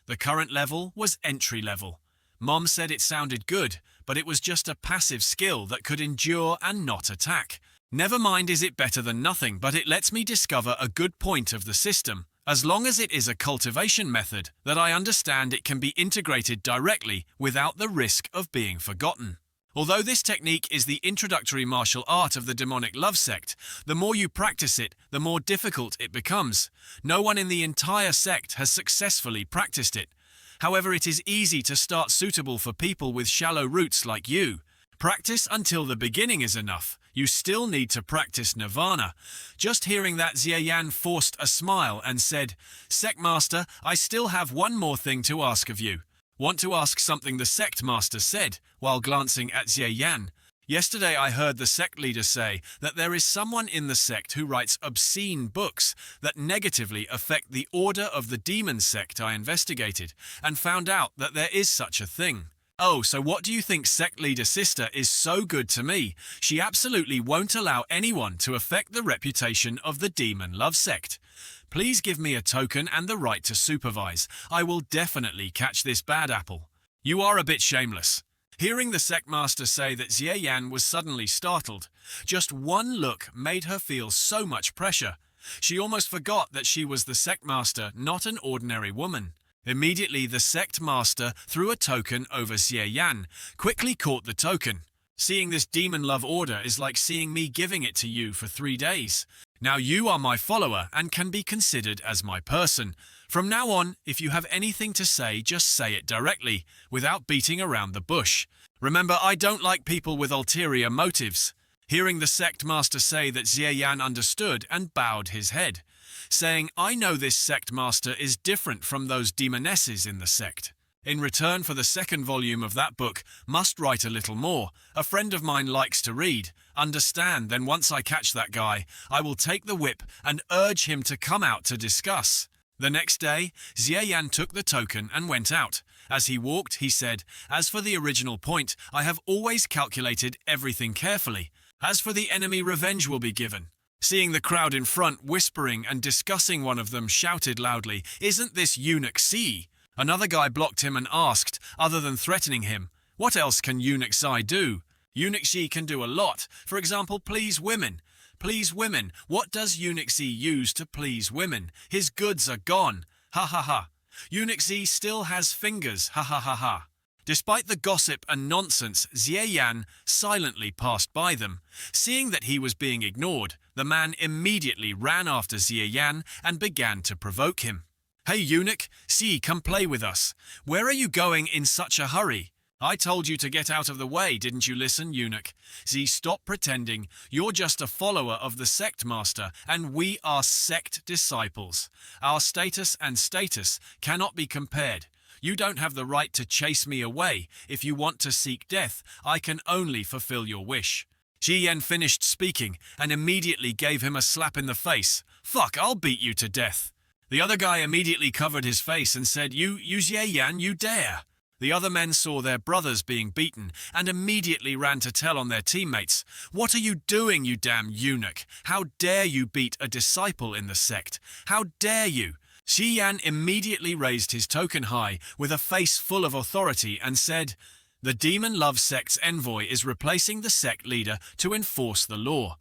The current level was entry level. Mom said it sounded good, but it was just a passive skill that could endure and not attack. Never mind is it better than nothing, but it lets me discover a good point of the system. As long as it is a cultivation method that I understand it can be integrated directly without the risk of being forgotten. Although this technique is the introductory martial art of the demonic love sect, the more you practice it, the more difficult it becomes. No one in the entire sect has successfully practiced it. However, it is easy to start suitable for people with shallow roots like you. Practice until the beginning is enough. You still need to practice Nirvana. Just hearing that, Jie Yan forced a smile and said, "Sect Master, I still have one more thing to ask of you." "Want to ask something?" the Sect Master said, while glancing at Jie Yan. "Yesterday I heard the sect leader say that there is someone in the sect who writes obscene books that negatively affect the order of the demon sect. I investigated and found out that there is such a thing." "Oh, so what do you think? Sect leader sister is so good to me. She absolutely won't allow anyone to affect the reputation of the demon love sect. Please give me a token and the right to supervise. I will definitely catch this bad apple." "You are a bit shameless." Hearing the sect master say that, Jie Yan was suddenly startled. Just one look made her feel so much pressure. She almost forgot that she was the sect master, not an ordinary woman. Immediately, the sect master threw a token over Jie Yan, quickly caught the token. "Seeing this demon love order is like seeing me giving it to you for 3 days. Now you are my follower and can be considered as my person. From now on, if you have anything to say, just say it directly, without beating around the bush. Remember, I don't like people with ulterior motives." Hearing the sect master say that, Jie Yan understood and bowed his head, saying, "I know this sect master is different from those demonesses in the sect. In return for the second volume of that book, must write a little more. A friend of mine likes to read. Understand, then once I catch that guy, I will take the whip and urge him to come out to discuss." The next day, Jie Yan took the token and went out. As he walked, he said, "As for the original point, I have always calculated everything carefully. As for the enemy, revenge will be given." Seeing the crowd in front whispering and discussing, one of them shouted loudly, "Isn't this Eunuch C?" Another guy blocked him and asked, other than threatening him, "What else can Eunuch Sai do?" "Eunuch C can do a lot. For example, please women." "Please women? What does Eunuch C use to please women? His goods are gone. Ha ha ha. Eunuch C still has fingers. Ha ha ha ha." Despite the gossip and nonsense, Jie Yan silently passed by them. Seeing that he was being ignored, the man immediately ran after Jie Yan and began to provoke him. "Hey Eunuch, see, come play with us. Where are you going in such a hurry? I told you to get out of the way, didn't you listen, Eunuch? Z, stop pretending. You're just a follower of the sect master, and we are sect disciples. Our status and status cannot be compared. You don't have the right to chase me away. If you want to seek death, I can only fulfill your wish." Jie Yan finished speaking and immediately gave him a slap in the face. "Fuck, I'll beat you to death." The other guy immediately covered his face and said, You Jie Yan, you dare." The other men saw their brothers being beaten and immediately ran to tell on their teammates. "What are you doing, you damn eunuch? How dare you beat a disciple in the sect? How dare you?" Jie Yan immediately raised his token high with a face full of authority and said, "The Demon Love Sect's envoy is replacing the sect leader to enforce the law.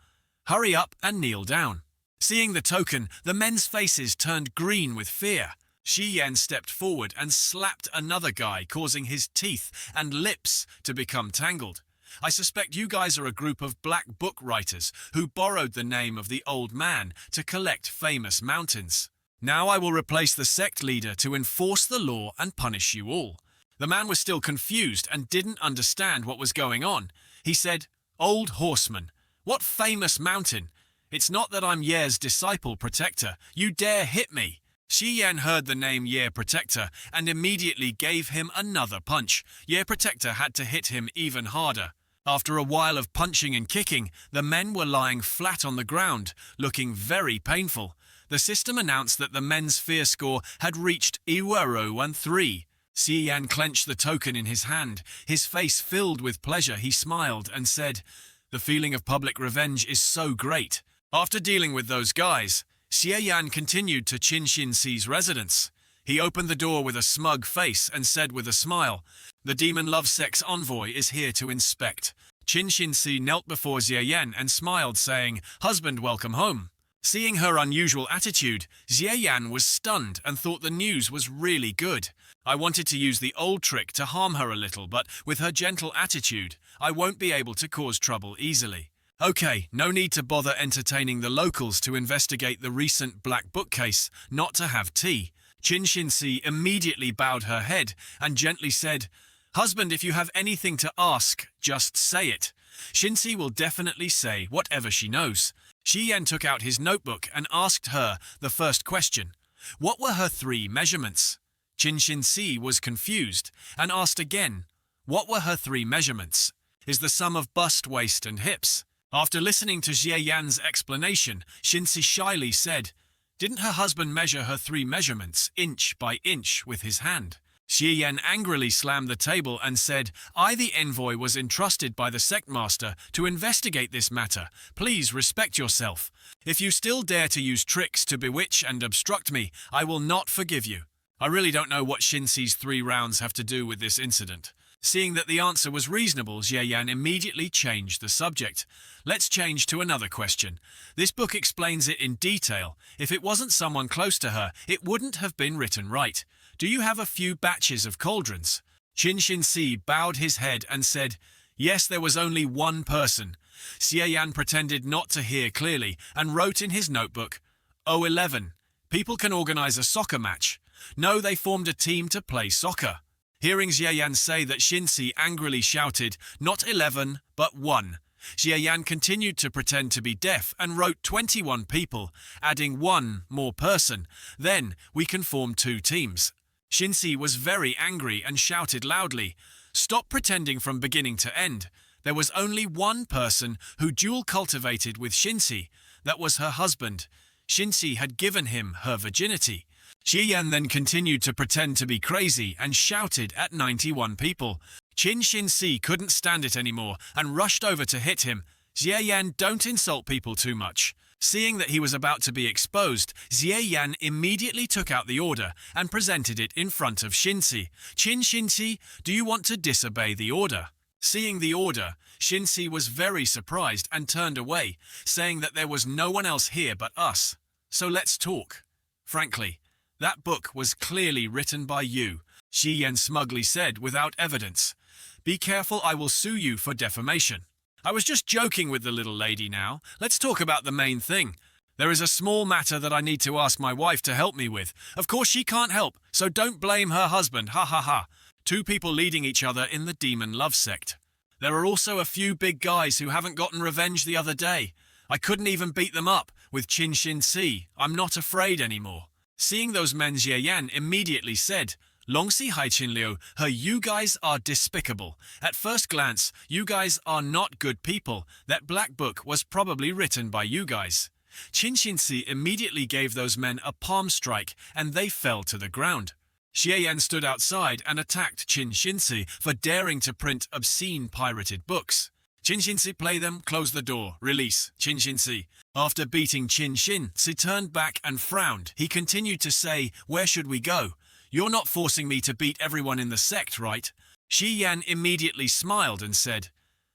Hurry up and kneel down." Seeing the token, the men's faces turned green with fear. Jie Yan stepped forward and slapped another guy, causing his teeth and lips to become tangled. "I suspect you guys are a group of black book writers who borrowed the name of the old man to collect famous mountains. Now I will replace the sect leader to enforce the law and punish you all." The man was still confused and didn't understand what was going on. He said, "Old horseman, what famous mountain? It's not that I'm Ye's disciple protector. You dare hit me." Shi Yan heard the name Ye Protector and immediately gave him another punch. Ye Protector had to hit him even harder. After a while of punching and kicking, the men were lying flat on the ground, looking very painful. The system announced that the men's fear score had reached Iwero-13. Shi Yan clenched the token in his hand. His face filled with pleasure. He smiled and said, "The feeling of public revenge is so great." After dealing with those guys, Xie Yan continued to Qin Xinxi's residence. He opened the door with a smug face and said with a smile, "The demon love sex envoy is here to inspect." Qin Xinxi knelt before Xie Yan and smiled, saying, "Husband, welcome home." Seeing her unusual attitude, Xie Yan was stunned and thought the news was really good. "I wanted to use the old trick to harm her a little, but with her gentle attitude, I won't be able to cause trouble easily. Okay, no need to bother entertaining the locals to investigate the recent black book case, not to have tea." Qin Xinxi immediately bowed her head and gently said, "Husband, if you have anything to ask, just say it. Xinxi will definitely say whatever she knows." Shi Yan took out his notebook and asked her the first question. What were her 3 measurements? Qin Xinxi was confused and asked again, "What were her 3 measurements? Is the sum of bust, waist and hips?" After listening to Xie Yan's explanation, Xinxi shyly said, "Didn't her husband measure her 3 measurements, inch by inch, with his hand?" Xie Yan angrily slammed the table and said, "I, the envoy, was entrusted by the sect master to investigate this matter. Please respect yourself. If you still dare to use tricks to bewitch and obstruct me, I will not forgive you." I really don't know what Xinxi's 3 rounds have to do with this incident. Seeing that the answer was reasonable, Xie Yan immediately changed the subject. Let's change to another question. This book explains it in detail. If it wasn't someone close to her, it wouldn't have been written right. Do you have a few batches of cauldrons? Qin Xinxi bowed his head and said, "Yes, there was only one person." Xie Yan pretended not to hear clearly and wrote in his notebook, "011. People can organize a soccer match." No, they formed a team to play soccer. Hearing Xie Yan say that, Xinxi angrily shouted, "Not 11, but 1. Xie Yan continued to pretend to be deaf and wrote 21 people, adding 1 more person. "Then we can form 2 teams. Xinxi was very angry and shouted loudly, "Stop pretending from beginning to end. There was only one person who dual cultivated with Xinxi. That was her husband. Xinxi had given him her virginity." Xie Yan then continued to pretend to be crazy and shouted at 91 people. Qin Xinxi couldn't stand it anymore and rushed over to hit him. "Xie Yan, don't insult people too much." Seeing that he was about to be exposed, Xie Yan immediately took out the order and presented it in front of Xinxi. "Qin Xinxi, do you want to disobey the order?" Seeing the order, Xinxi was very surprised and turned away, saying that there was no one else here but us. "So let's talk. Frankly, that book was clearly written by you," Xi Yan smugly said without evidence. "Be careful, I will sue you for defamation." "I was just joking with the little lady now. Let's talk about the main thing. There is a small matter that I need to ask my wife to help me with. Of course she can't help, so don't blame her husband, ha ha ha. 2 people leading each other in the demon love sect. There are also a few big guys who haven't gotten revenge the other day. I couldn't even beat them up with Qin Xinxi. I'm not afraid anymore." Seeing those men, Xie Yan immediately said, "Longxi Haichin Liu, you guys are despicable. At first glance, you guys are not good people. That black book was probably written by you guys." Qin Xinxi immediately gave those men a palm strike and they fell to the ground. Xie Yan stood outside and attacked Qin Xinxi for daring to print obscene pirated books. Qin Xinxi, play them, close the door, release, Qin Xinxi. After beating Qin Xinxi turned back and frowned. He continued to say, "Where should we go? You're not forcing me to beat everyone in the sect, right?" Xi Yan immediately smiled and said,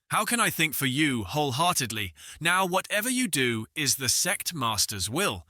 "How can I think for you wholeheartedly? Now whatever you do is the sect master's will.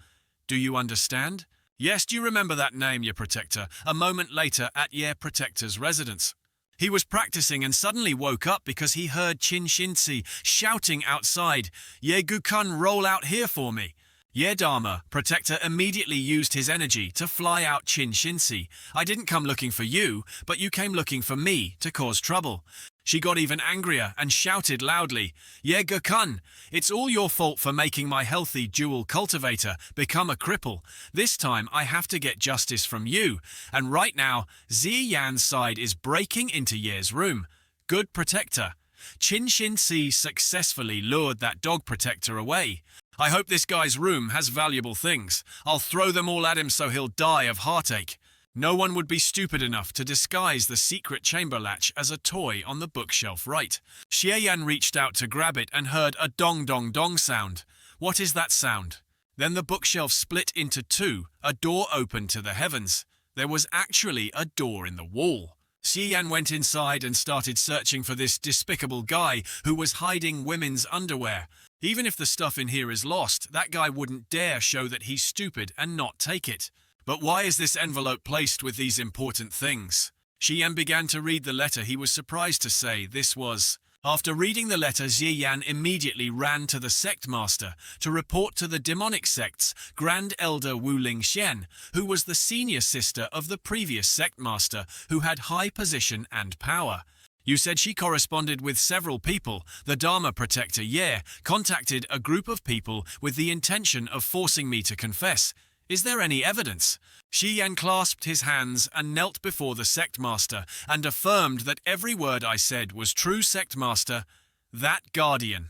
Do you understand?" "Yes, do you remember that name, Ye Protector?" A moment later at Ye Protector's residence. He was practicing and suddenly woke up because he heard Qin Xinxi shouting outside, "Ye Gukun, roll out here for me." Yeah, Dharma, Protector immediately used his energy to fly out Chin Shinsi. I didn't come looking for you, but you came looking for me to cause trouble. She got even angrier and shouted loudly, Yeah, Gakun, it's all your fault for making my healthy dual cultivator become a cripple. This time I have to get justice from you, and right now, Xie Yan's side is breaking into Ye's room. Good Protector. Chin Shinsi successfully lured that dog protector away. I hope this guy's room has valuable things. I'll throw them all at him so he'll die of heartache. No one would be stupid enough to disguise the secret chamber latch as a toy on the bookshelf right. Xie Yan reached out to grab it and heard a dong dong dong sound. What is that sound? Then the bookshelf split into two, a door opened to the heavens. There was actually a door in the wall. Xie Yan went inside and started searching for this despicable guy who was hiding women's underwear. Even if the stuff in here is lost, that guy wouldn't dare show that he's stupid and not take it. But why is this envelope placed with these important things? Xie Yan began to read the letter. He was surprised to say this was. After reading the letter, Xie Yan immediately ran to the sect master to report to the demonic sect's Grand Elder Wu Lingxian, who was the senior sister of the previous sect master who had high position and power. You said she corresponded with several people. The Dharma Protector Ye contacted a group of people with the intention of forcing me to confess. Is there any evidence? Xie Yan clasped his hands and knelt before the sect master and affirmed that every word I said was true. Sect master, that guardian.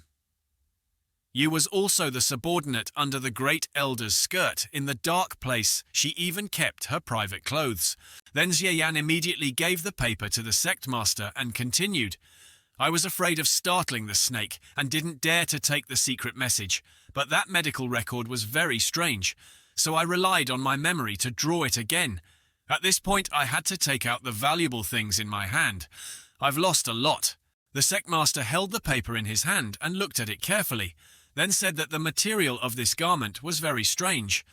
You was also the subordinate under the great elder's skirt. In the dark place, she even kept her private clothes. Then Xie Yan immediately gave the paper to the sect master and continued. I was afraid of startling the snake and didn't dare to take the secret message, but that medical record was very strange, so I relied on my memory to draw it again. At this point, I had to take out the valuable things in my hand. I've lost a lot. The sect master held the paper in his hand and looked at it carefully, then said that the material of this garment was very strange.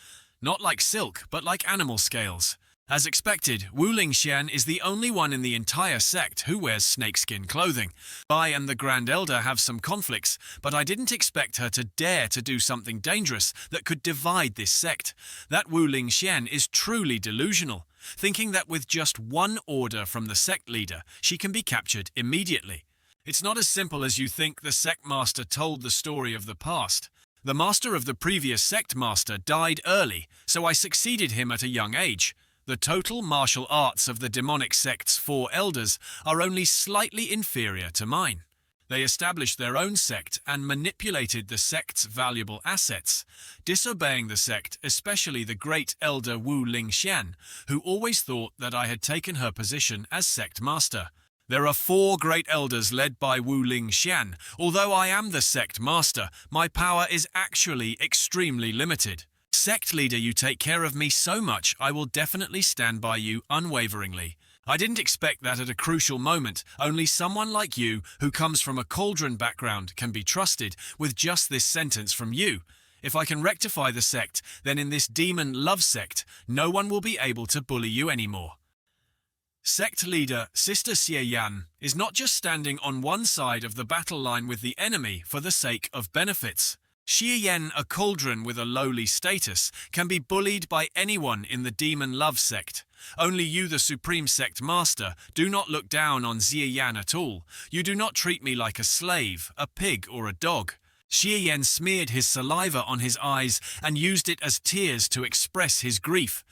Not like silk, but like animal scales. As expected, Wu Lingxian is the only one in the entire sect who wears snakeskin clothing. I and the Grand Elder have some conflicts, but I didn't expect her to dare to do something dangerous that could divide this sect. That Wu Lingxian is truly delusional, thinking that with just one order from the sect leader, she can be captured immediately. It's not as simple as you think. The sect master told the story of the past. The master of the previous sect master died early, so I succeeded him at a young age. The total martial arts of the demonic sect's 4 elders are only slightly inferior to mine. They established their own sect and manipulated the sect's valuable assets, disobeying the sect, especially the great elder Wu Lingxian, who always thought that I had taken her position as sect master. There are 4 great elders led by Wu Lingxian. Although I am the sect master, my power is actually extremely limited. Sect leader, you take care of me so much, I will definitely stand by you unwaveringly. I didn't expect that at a crucial moment. Only someone like you, who comes from a cauldron background, can be trusted with just this sentence from you. If I can rectify the sect, then in this demon love sect, no one will be able to bully you anymore. Sect leader, Sister Xie Yan, is not just standing on one side of the battle line with the enemy for the sake of benefits. Xie Yan, a cauldron with a lowly status, can be bullied by anyone in the demon love sect. Only you, the supreme sect master, do not look down on Xie Yan at all. You do not treat me like a slave, a pig, or a dog. Xie Yan smeared his saliva on his eyes and used it as tears to express his grief.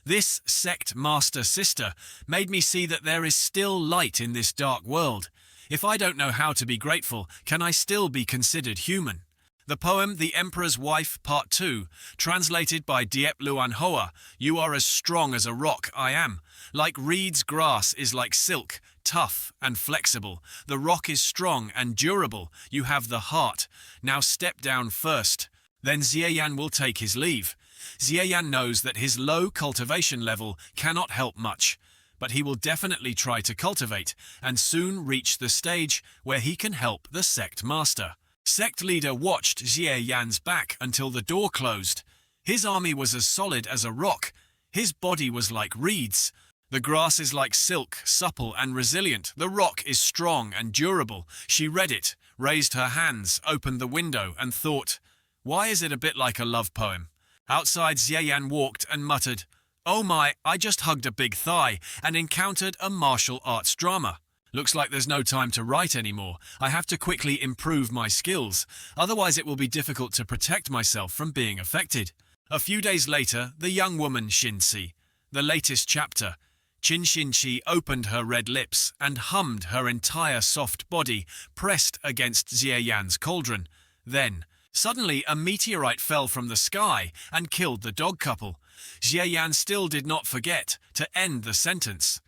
This sect master sister made me see that there is still light in this dark world. If I don't know how to be grateful, can I still be considered human? The poem The Emperor's Wife, Part 2, translated by Diep Luan Hoa. You are as strong as a rock, I am. Like reeds, grass is like silk, tough and flexible. The rock is strong and durable. You have the heart. Now step down first. Then Xie Yan will take his leave. Xie Yan knows that his low cultivation level cannot help much, but he will definitely try to cultivate and soon reach the stage where he can help the sect master. Sect leader watched Xie Yan's back until the door closed. His army was as solid as a rock. His body was like reeds. The grass is like silk, supple and resilient. The rock is strong and durable. She read it, raised her hands, opened the window and thought, Why is it a bit like a love poem? Outside, Xie walked and muttered, "Oh my, I just hugged a big thigh and encountered a martial arts drama. Looks like there's no time to write anymore. I have to quickly improve my skills, otherwise it will be difficult to protect myself from being affected." A few days later, the young woman Shinchi, the latest chapter, Qin Shinchi opened her red lips and hummed her entire soft body pressed against Xie cauldron. Then, suddenly a meteorite fell from the sky and killed the dog couple. Xie still did not forget to end the sentence.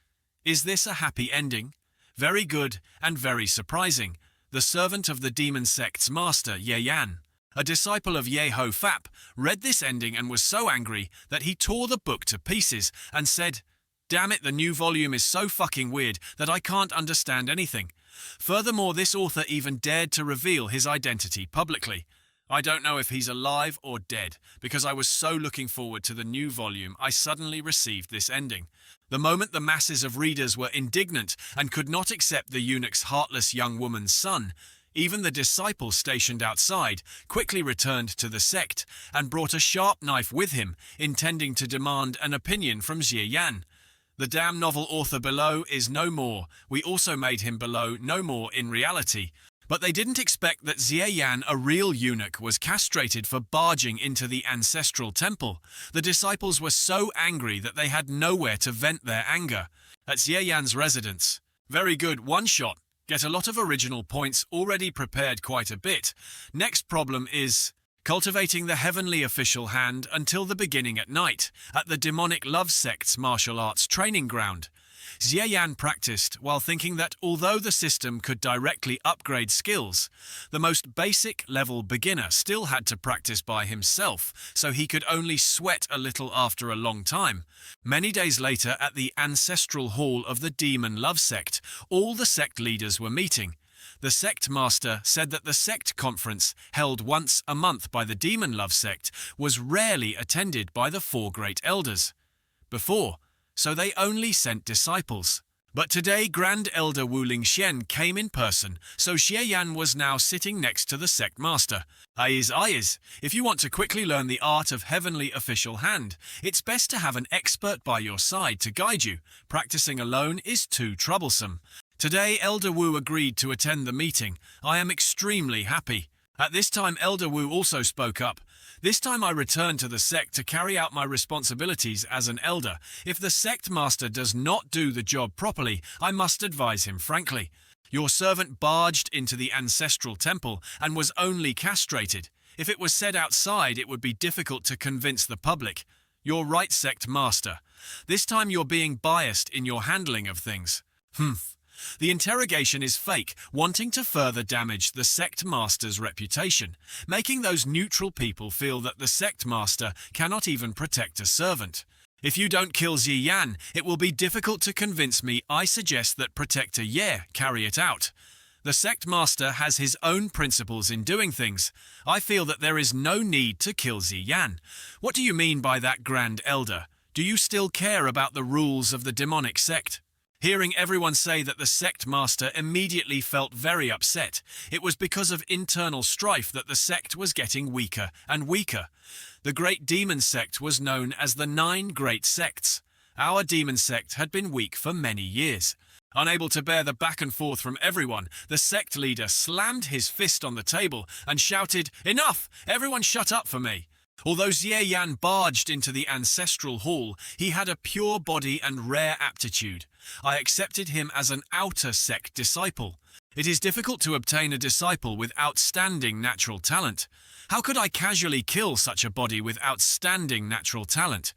Is this a happy ending? Very good and very surprising. The servant of the demon sect's master, Ye, a disciple of Yeho Fap, read this ending and was so angry that he tore the book to pieces and said, "Damn it, the new volume is so fucking weird that I can't understand anything." Furthermore, this author even dared to reveal his identity publicly. I don't know if he's alive or dead, because I was so looking forward to the new volume I suddenly received this ending. The moment the masses of readers were indignant and could not accept the eunuch's heartless young woman's son, even the disciple stationed outside quickly returned to the sect and brought a sharp knife with him, intending to demand an opinion from Xie. The damn novel author below is no more. We also made him below no more in reality. But they didn't expect that Xie, a real eunuch, was castrated for barging into the ancestral temple. The disciples were so angry that they had nowhere to vent their anger. At Xie's residence. Very good, one shot. Get a lot of original points already prepared quite a bit. Next problem is cultivating the heavenly official hand until the beginning at night, at the demonic love sect's martial arts training ground. Xie practiced while thinking that although the system could directly upgrade skills, the most basic level beginner still had to practice by himself, so he could only sweat a little after a long time. Many days later, at the ancestral hall of the demon love sect, all the sect leaders were meeting. The sect master said that the sect conference, held once a month by the demon love sect, was rarely attended by the four great elders. Before, so they only sent disciples. But today Grand Elder Wu Lingxian came in person, so Xie was now sitting next to the sect master. Ayes, if you want to quickly learn the art of heavenly official hand, it's best to have an expert by your side to guide you. Practicing alone is too troublesome. Today Elder Wu agreed to attend the meeting. I am extremely happy. At this time Elder Wu also spoke up. This time I return to the sect to carry out my responsibilities as an elder. If the sect master does not do the job properly, I must advise him frankly. Your servant barged into the ancestral temple and was only castrated. If it was said outside, it would be difficult to convince the public. You're right, sect master. This time you're being biased in your handling of things. The interrogation is fake, wanting to further damage the sect master's reputation, making those neutral people feel that the sect master cannot even protect a servant. If you don't kill Xie, it will be difficult to convince me. I suggest that Protector Ye carry it out. The sect master has his own principles in doing things. I feel that there is no need to kill Xie. What do you mean by that, Grand Elder? Do you still care about the rules of the demonic sect? Hearing everyone say that the sect master immediately felt very upset. It was because of internal strife that the sect was getting weaker and weaker. The great demon sect was known as the 9 great sects. Our demon sect had been weak for many years. Unable to bear the back and forth from everyone, the sect leader slammed his fist on the table and shouted, "Enough! Everyone shut up for me!" Although Xie barged into the ancestral hall, he had a pure body and rare aptitude. I accepted him as an outer sect disciple. It is difficult to obtain a disciple with outstanding natural talent. How could I casually kill such a body with outstanding natural talent?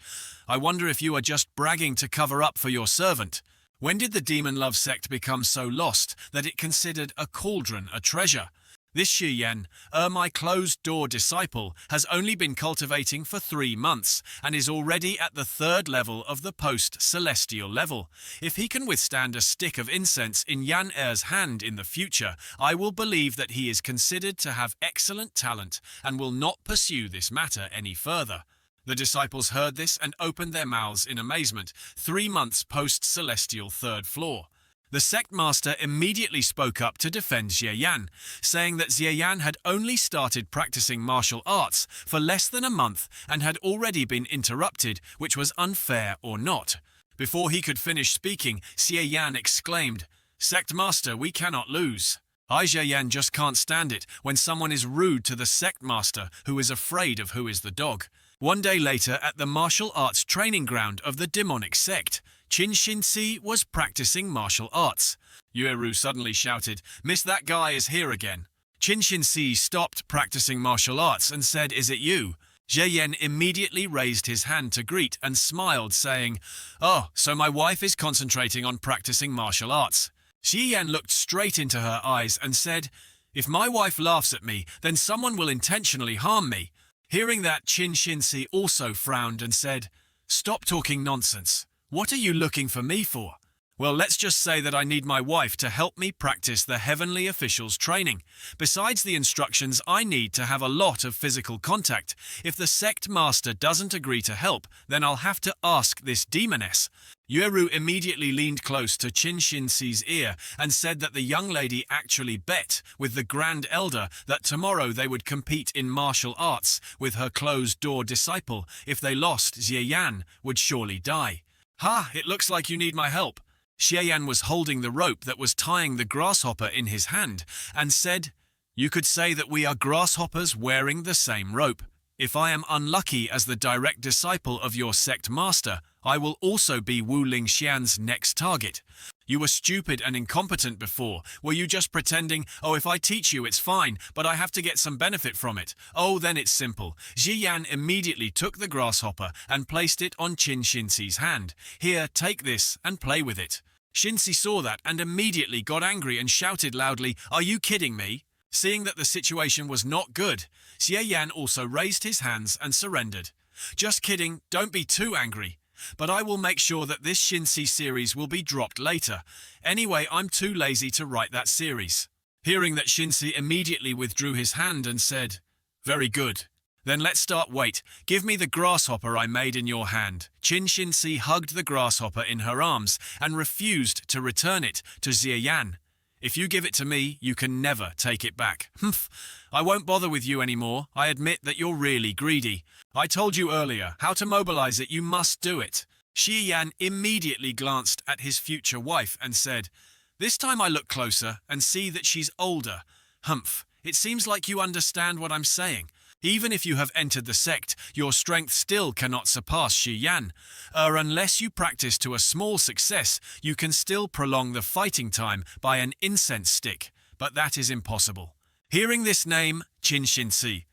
I wonder if you are just bragging to cover up for your servant. When did the demon love sect become so lost that it considered a cauldron a treasure? This Shiyan, my closed-door disciple, has only been cultivating for 3 months and is already at the 3rd level of the post-celestial level. If he can withstand a stick of incense in Yan Er's hand in the future, I will believe that he is considered to have excellent talent and will not pursue this matter any further. The disciples heard this and opened their mouths in amazement. 3 months post-celestial 3rd floor. The sect master immediately spoke up to defend Xie Yan, saying that Xie Yan had only started practicing martial arts for less than a month and had already been interrupted, which was unfair or not. Before he could finish speaking, Xie Yan exclaimed, "Sect master, we cannot lose. Xie Yan just can't stand it when someone is rude to the sect master who is afraid of who is the dog." One day later, at the martial arts training ground of the demonic sect, Qin Xinci was practicing martial arts. Yueru suddenly shouted, "Miss, that guy is here again." Qin Xinci stopped practicing martial arts and said, "Is it you?" Xie Yan immediately raised his hand to greet and smiled, saying, "Oh, so my wife is concentrating on practicing martial arts." Xie Yan looked straight into her eyes and said, "If my wife laughs at me, then someone will intentionally harm me." Hearing that, Qin Xinci also frowned and said, "Stop talking nonsense. What are you looking for me for?" "Well, let's just say that I need my wife to help me practice the heavenly officials training. Besides the instructions, I need to have a lot of physical contact. If the sect master doesn't agree to help, then I'll have to ask this demoness." Yueru immediately leaned close to Qin Xinci's ear and said that the young lady actually bet with the Grand Elder that tomorrow they would compete in martial arts with her closed-door disciple. If they lost, Xie Yan would surely die. "Ha, it looks like you need my help." Xie Yan was holding the rope that was tying the grasshopper in his hand and said, "You could say that we are grasshoppers wearing the same rope. If I am unlucky as the direct disciple of your sect master, I will also be Wu Lingxian's next target. You were stupid and incompetent before. Were you just pretending, 'Oh, if I teach you, it's fine, but I have to get some benefit from it'? Oh, then it's simple." Xie Yan immediately took the grasshopper and placed it on Qin Xinci's hand. "Here, take this and play with it." Xinci saw that and immediately got angry and shouted loudly, "Are you kidding me?" Seeing that the situation was not good, Xie Yan also raised his hands and surrendered. "Just kidding, don't be too angry. But I will make sure that this Xinci series will be dropped later. Anyway, I'm too lazy to write that series." Hearing that, Xinci immediately withdrew his hand and said, "Very good. Then let's start. Wait, give me the grasshopper I made in your hand." Qin Xinci hugged the grasshopper in her arms and refused to return it to Xie Yan. "If you give it to me, you can never take it back." "Humph, I won't bother with you anymore. I admit that you're really greedy. I told you earlier how to mobilize it, you must do it." Xie Yan immediately glanced at his future wife and said, "This time I look closer and see that she's older. Humph, it seems like you understand what I'm saying. Even if you have entered the sect, your strength still cannot surpass Xie Yan. Unless you practice to a small success, you can still prolong the fighting time by an incense stick, but that is impossible." Hearing this name, Qin Xinci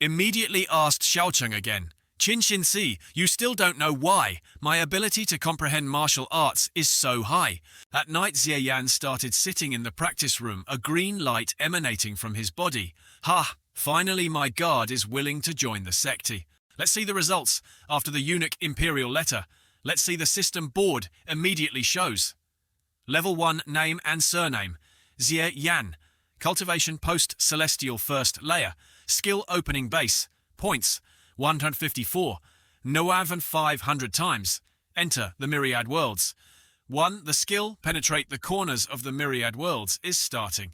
immediately asked Xiaocheng again, "Qin Xinci, you still don't know why my ability to comprehend martial arts is so high." At night, Xie Yan started sitting in the practice room, a green light emanating from his body. "Ha! Finally, my guard is willing to join the secti. Let's see the results. After the eunuch imperial letter, let's see the system board immediately shows. Level 1, name and surname, Xie Yan. Cultivation post-celestial first layer. Skill opening base. Points, 154. Noavan 500 times. Enter the myriad worlds. 1. The skill, penetrate the corners of the myriad worlds, is starting.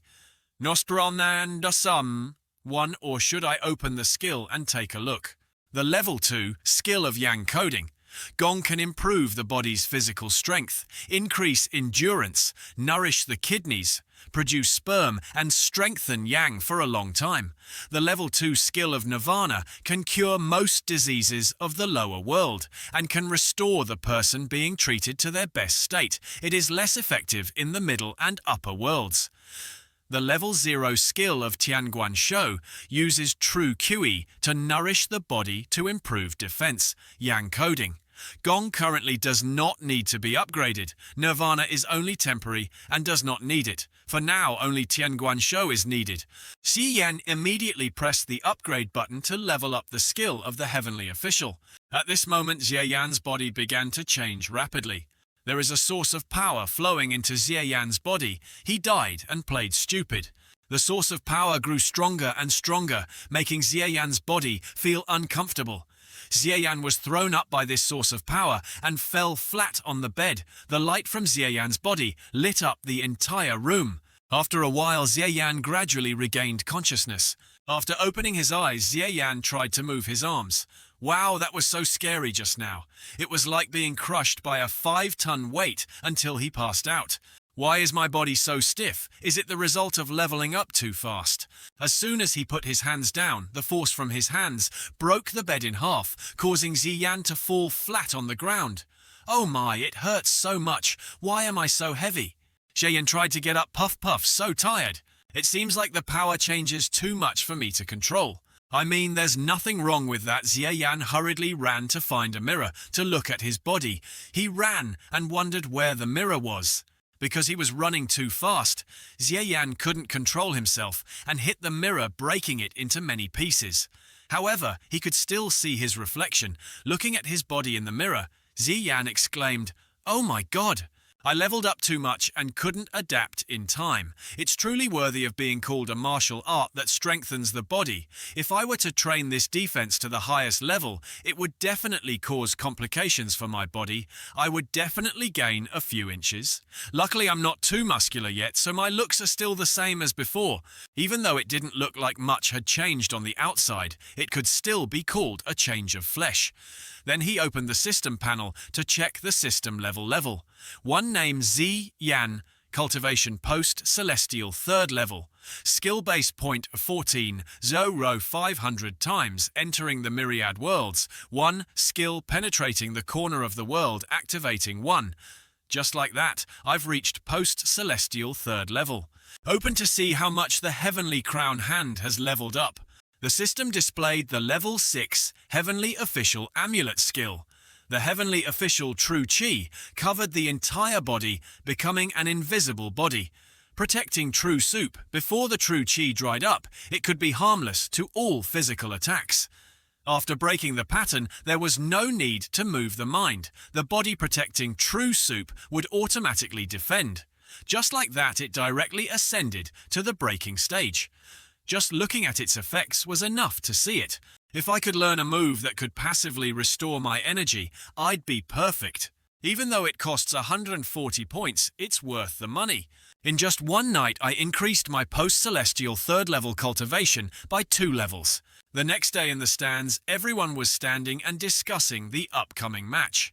Nostranandasum. 1. Or should I open the skill and take a look? The Level 2 skill of Yang coding. Gong can improve the body's physical strength, increase endurance, nourish the kidneys, produce sperm, and strengthen Yang for a long time. The Level 2 skill of Nirvana can cure most diseases of the lower world and can restore the person being treated to their best state. It is less effective in the middle and upper worlds. The Level 0 skill of Tianguan Shou uses True QE to nourish the body to improve defense, Yang coding. Gong currently does not need to be upgraded. Nirvana is only temporary and does not need it. For now, only Tianguan Shou is needed. Xie Yan immediately pressed the upgrade button to level up the skill of the heavenly official. At this moment, Xie Yan's body began to change rapidly. There is a source of power flowing into Xie Yan's body. He died and played stupid. The source of power grew stronger and stronger, making Xie Yan's body feel uncomfortable. Xie Yan was thrown up by this source of power and fell flat on the bed. The light from Xie Yan's body lit up the entire room. After a while, Xie Yan gradually regained consciousness. After opening his eyes, Xie Yan tried to move his arms. Wow, that was so scary just now. It was like being crushed by a 5-ton weight until he passed out. Why is my body so stiff? Is it the result of leveling up too fast? As soon as he put his hands down, the force from his hands broke the bed in half, causing Xie Yan to fall flat on the ground. Oh my, it hurts so much. Why am I so heavy? Xie Yan tried to get up, puff, so tired. It seems like the power changes too much for me to control. I mean, there's nothing wrong with that. Xie Yan hurriedly ran to find a mirror to look at his body. He ran and wondered where the mirror was. Because he was running too fast, Xie Yan couldn't control himself and hit the mirror, breaking it into many pieces. However, he could still see his reflection. Looking at his body in the mirror, Xie Yan exclaimed, "Oh my God! I leveled up too much and couldn't adapt in time. It's truly worthy of being called a martial art that strengthens the body. If I were to train this defense to the highest level, it would definitely cause complications for my body. I would definitely gain a few inches. Luckily, I'm not too muscular yet, so my looks are still the same as before. Even though it didn't look like much had changed on the outside, it could still be called a change of flesh." Then he opened the system panel to check the system level. One name Xie Yan, cultivation post celestial 3rd level. Skill base point 14, 0 500 times, entering the myriad worlds. 1 skill penetrating the corner of the world, activating 1. Just like that, I've reached post celestial 3rd level. Open to see how much the heavenly crown hand has leveled up. The system displayed the level 6 Heavenly Official Amulet skill. The Heavenly Official True Chi covered the entire body, becoming an invisible body. Protecting True Soup, before the True Chi dried up, it could be harmless to all physical attacks. After breaking the pattern, there was no need to move the mind. The body protecting True Soup would automatically defend. Just like that, it directly ascended to the breaking stage. Just looking at its effects was enough to see it. If I could learn a move that could passively restore my energy, I'd be perfect. Even though it costs 140 points, it's worth the money. In just one night, I increased my post-celestial 3rd level cultivation by 2 levels. The next day in the stands, everyone was standing and discussing the upcoming match.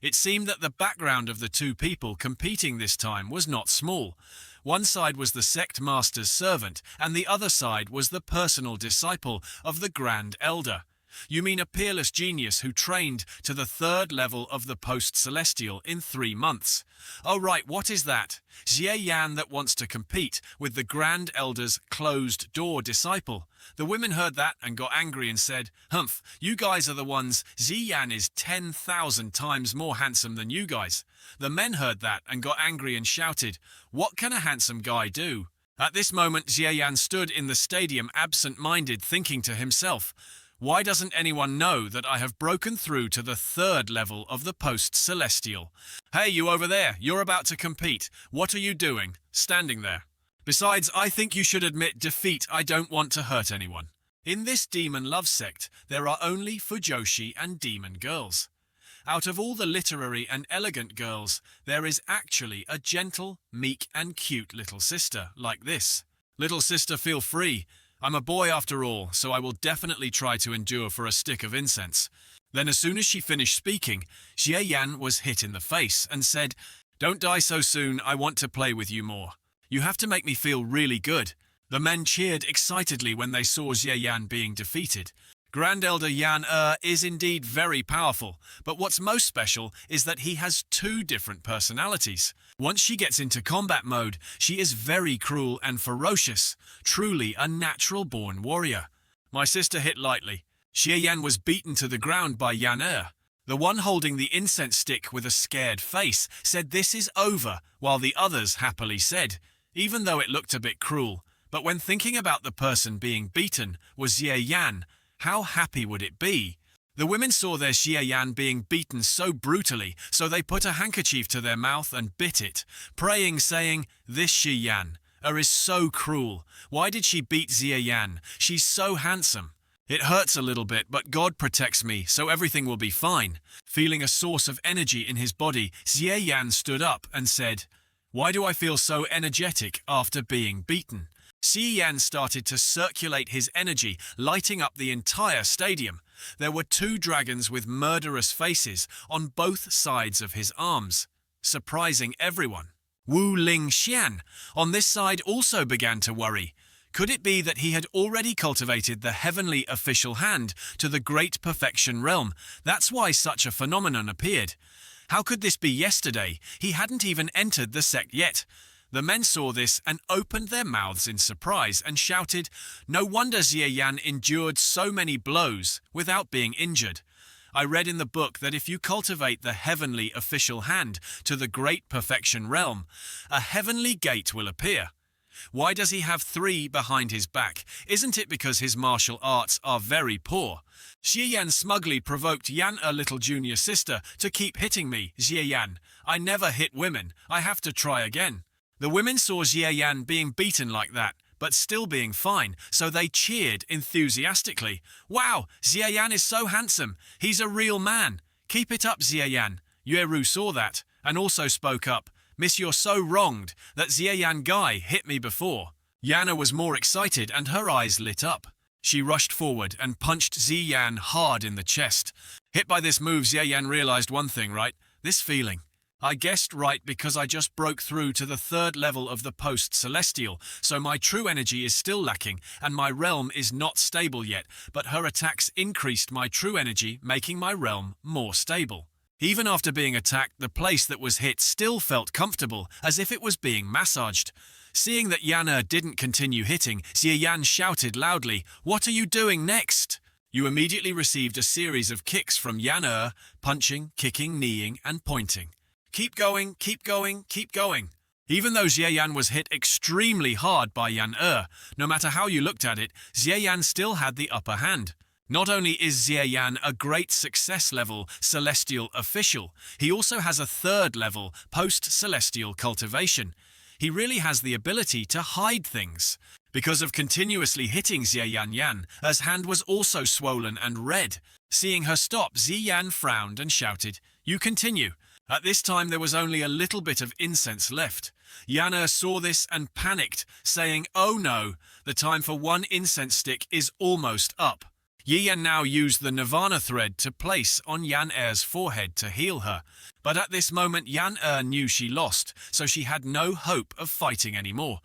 It seemed that the background of the two people competing this time was not small. One side was the sect master's servant, and the other side was the personal disciple of the Grand Elder. You mean a peerless genius who trained to the 3rd level of the post-celestial in 3 months. Oh right, what is that? Xie Yan that wants to compete with the Grand Elder's closed-door disciple. The women heard that and got angry and said, "Humph, you guys are the ones. Xie Yan is 10,000 times more handsome than you guys." The men heard that and got angry and shouted, "What can a handsome guy do?" At this moment, Xie Yan stood in the stadium absent-minded, thinking to himself, "Why doesn't anyone know that I have broken through to the 3rd level of the post-celestial? Hey, you over there, you're about to compete. What are you doing, standing there? Besides, I think you should admit defeat. I don't want to hurt anyone." In this demon love sect, there are only fujoshi and demon girls. Out of all the literary and elegant girls, there is actually a gentle, meek and cute little sister like this. Little sister, feel free. I'm a boy after all, so I will definitely try to endure for a stick of incense. Then as soon as she finished speaking, Xie Yan was hit in the face and said, "Don't die so soon, I want to play with you more. You have to make me feel really good." The men cheered excitedly when they saw Xie Yan being defeated. Grand Elder Yan is indeed very powerful, but what's most special is that he has 2 different personalities. Once she gets into combat mode, she is very cruel and ferocious, truly a natural-born warrior. My sister hit lightly. Xie Yan was beaten to the ground by Yan. The one holding the incense stick with a scared face said this is over, while the others happily said, even though it looked a bit cruel. But when thinking about the person being beaten was Xie Yan, how happy would it be? The women saw their Xie Yan being beaten so brutally, so they put a handkerchief to their mouth and bit it, praying, saying, "This Xie Yan is so cruel. Why did she beat Xie Yan? She's so handsome." It hurts a little bit, but God protects me, so everything will be fine. Feeling a source of energy in his body, Xie Yan stood up and said, "Why do I feel so energetic after being beaten?" Xie Yan started to circulate his energy, lighting up the entire stadium. There were two dragons with murderous faces on both sides of his arms, surprising everyone. Wu Lingxian, on this side, also began to worry. Could it be that he had already cultivated the heavenly official hand to the great perfection realm? That's why such a phenomenon appeared. How could this be yesterday? He hadn't even entered the sect yet. The men saw this and opened their mouths in surprise and shouted, "No wonder Xie Yan endured so many blows without being injured. I read in the book that if you cultivate the heavenly official hand to the great perfection realm, a heavenly gate will appear. Why does he have 3 behind his back? Isn't it because his martial arts are very poor?" Xie Yan smugly provoked Yan, a little junior sister, to keep hitting me. "Xie Yan, I never hit women. I have to try again." The women saw Xie Yan being beaten like that, but still being fine, so they cheered enthusiastically. "Wow, Xie Yan is so handsome. He's a real man. Keep it up, Xie Yan." Yueru saw that and also spoke up. "Miss, you're so wronged. That Xie Yan guy hit me before." Yana was more excited and her eyes lit up. She rushed forward and punched Xie Yan hard in the chest. Hit by this move, Xie Yan realized one thing, right? This feeling. I guessed right because I just broke through to the 3rd level of the post-celestial, so my true energy is still lacking and my realm is not stable yet, but her attacks increased my true energy, making my realm more stable. Even after being attacked, the place that was hit still felt comfortable, as if it was being massaged. Seeing that Yana didn't continue hitting, Xie Yan shouted loudly, "What are you doing next?" You immediately received a series of kicks from Yana, punching, kicking, kneeing, and pointing. Keep going, keep going, keep going. Even though Xie Yan was hit extremely hard by Yan, no matter how you looked at it, Xie Yan still had the upper hand. Not only is Xie Yan a great success level celestial official, he also has a 3rd level post-celestial cultivation. He really has the ability to hide things. Because of continuously hitting Xie Yan, her hand was also swollen and red. Seeing her stop, Xie Yan frowned and shouted, "You continue." At this time there was only a little bit of incense left. Yana saw this and panicked, saying, "Oh no, the time for 1 incense stick is almost up." Yan now used the Nirvana thread to place on Yan-Er's forehead to heal her. But at this moment Yan-Er knew she lost, so she had no hope of fighting anymore.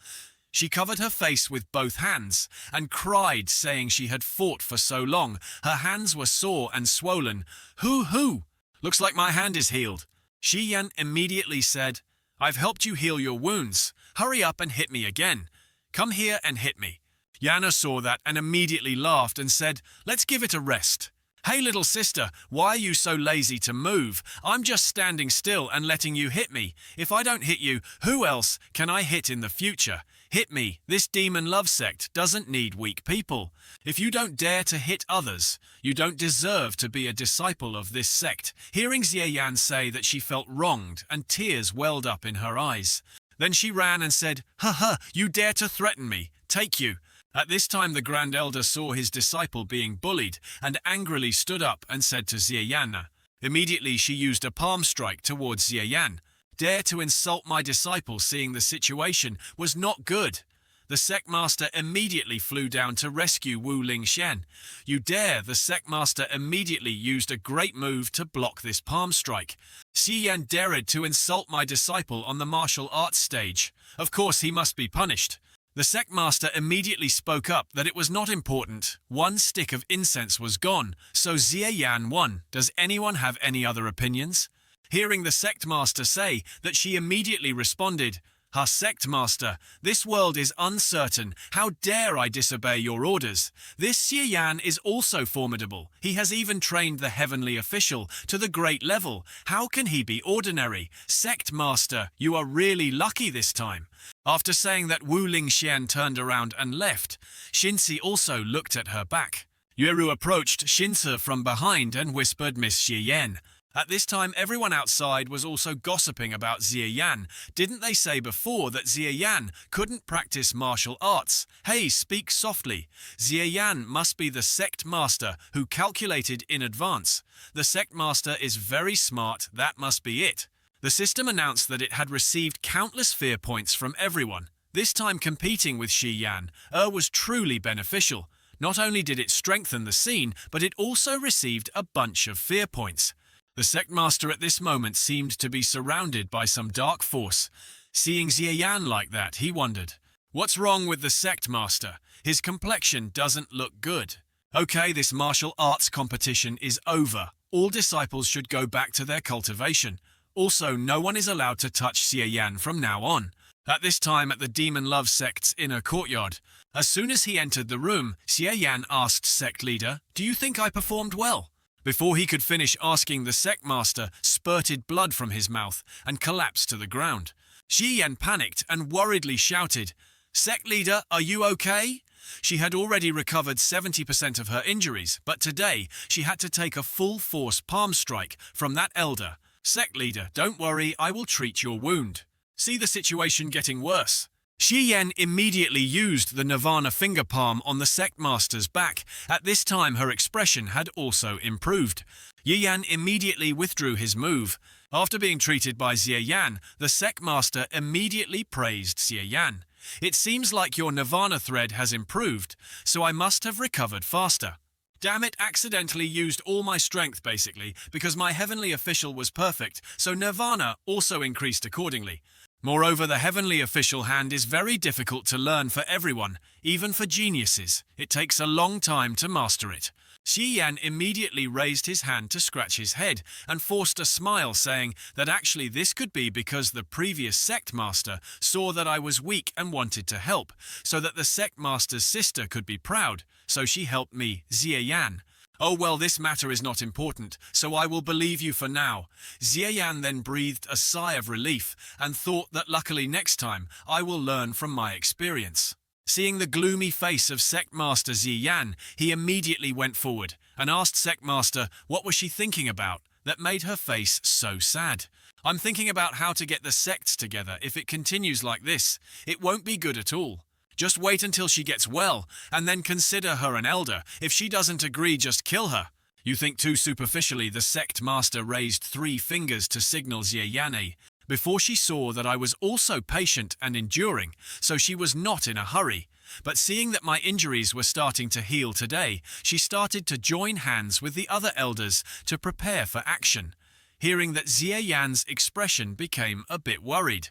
She covered her face with both hands and cried, saying she had fought for so long. Her hands were sore and swollen. Hoo! Looks like my hand is healed." Xie Yan immediately said, "I've helped you heal your wounds. Hurry up and hit me again. Come here and hit me." Yana saw that and immediately laughed and said, "Let's give it a rest." "Hey little sister, why are you so lazy to move? I'm just standing still and letting you hit me. If I don't hit you, who else can I hit in the future? Hit me. This demon love sect doesn't need weak people. If you don't dare to hit others, you don't deserve to be a disciple of this sect." Hearing Xie Yan say that, she felt wronged and tears welled up in her eyes. Then she ran and said, "Ha, you dare to threaten me. Take you." At this time the Grand Elder saw his disciple being bullied and angrily stood up and said to Xie Yan. Immediately she used a palm strike towards Xie Yan. "Dare to insult my disciple." Seeing the situation was not good, the sect master immediately flew down to rescue Wu Lingxian. "You dare!" The sect master immediately used a great move to block this palm strike. "Xie Yan dared to insult my disciple on the martial arts stage. Of course he must be punished." The sect master immediately spoke up that it was not important. 1 stick of incense was gone, so Xie Yan won. Does anyone have any other opinions? Hearing the sect master say that, she immediately responded, "Ha, sect master, this world is uncertain. How dare I disobey your orders? This Xie Yan is also formidable. He has even trained the heavenly official to the great level. How can he be ordinary? Sect master, you are really lucky this time." After saying that, Wu Lingxian turned around and left. Xinzi also looked at her back. Yueru approached Xinzi from behind and whispered, "Miss Xie Yan, At this time, everyone outside was also gossiping about Xie Yan. Didn't they say before that Xie Yan couldn't practice martial arts? Hey, speak softly. Xie Yan must be the sect master who calculated in advance. The sect master is very smart, that must be it. The system announced that it had received countless fear points from everyone. This time competing with Xie Yan was truly beneficial. Not only did it strengthen the scene, but it also received a bunch of fear points. The sect master at this moment seemed to be surrounded by some dark force. Seeing Xie Yan like that, he wondered, what's wrong with the sect master? His complexion doesn't look good. Okay, this martial arts competition is over. All disciples should go back to their cultivation. Also, no one is allowed to touch Xie Yan from now on. At this time at the Demon Love sect's inner courtyard, as soon as he entered the room, Xie Yan asked sect leader, "Do you think I performed well?" Before he could finish asking, the sect master spurted blood from his mouth and collapsed to the ground. Xie Yan panicked and worriedly shouted, "Sect leader, are you okay?" She had already recovered 70% of her injuries, but today she had to take a full-force palm strike from that elder. "Sect leader, don't worry, I will treat your wound." See the situation getting worse. Xie Yan immediately used the Nirvana finger palm on the sect master's back. At this time her expression had also improved. Xie Yan immediately withdrew his move. After being treated by Xie Yan, the sect master immediately praised Xie Yan. "It seems like your Nirvana thread has improved, so I must have recovered faster. Damn it, accidentally used all my strength basically, because my heavenly official was perfect, so Nirvana also increased accordingly. Moreover, the heavenly official hand is very difficult to learn for everyone, even for geniuses. It takes a long time to master it." Xie Yan immediately raised his hand to scratch his head and forced a smile, saying that actually this could be because the previous sect master saw that I was weak and wanted to help, so that the sect master's sister could be proud, so she helped me, Xie Yan. "Oh well, this matter is not important, so I will believe you for now." Xie Yan then breathed a sigh of relief and thought that luckily next time I will learn from my experience. Seeing the gloomy face of Sect Master Xie Yan, he immediately went forward and asked Sect Master what was she thinking about that made her face so sad. "I'm thinking about how to get the sects together. If it continues like this, it won't be good at all. Just wait until she gets well, and then consider her an elder. If she doesn't agree, just kill her." You think too superficially. The sect master raised 3 fingers to signal Xie Yan before she saw that I was also patient and enduring, so she was not in a hurry. But seeing that my injuries were starting to heal today, she started to join hands with the other elders to prepare for action. Hearing that, Xie Yan's expression became a bit worried.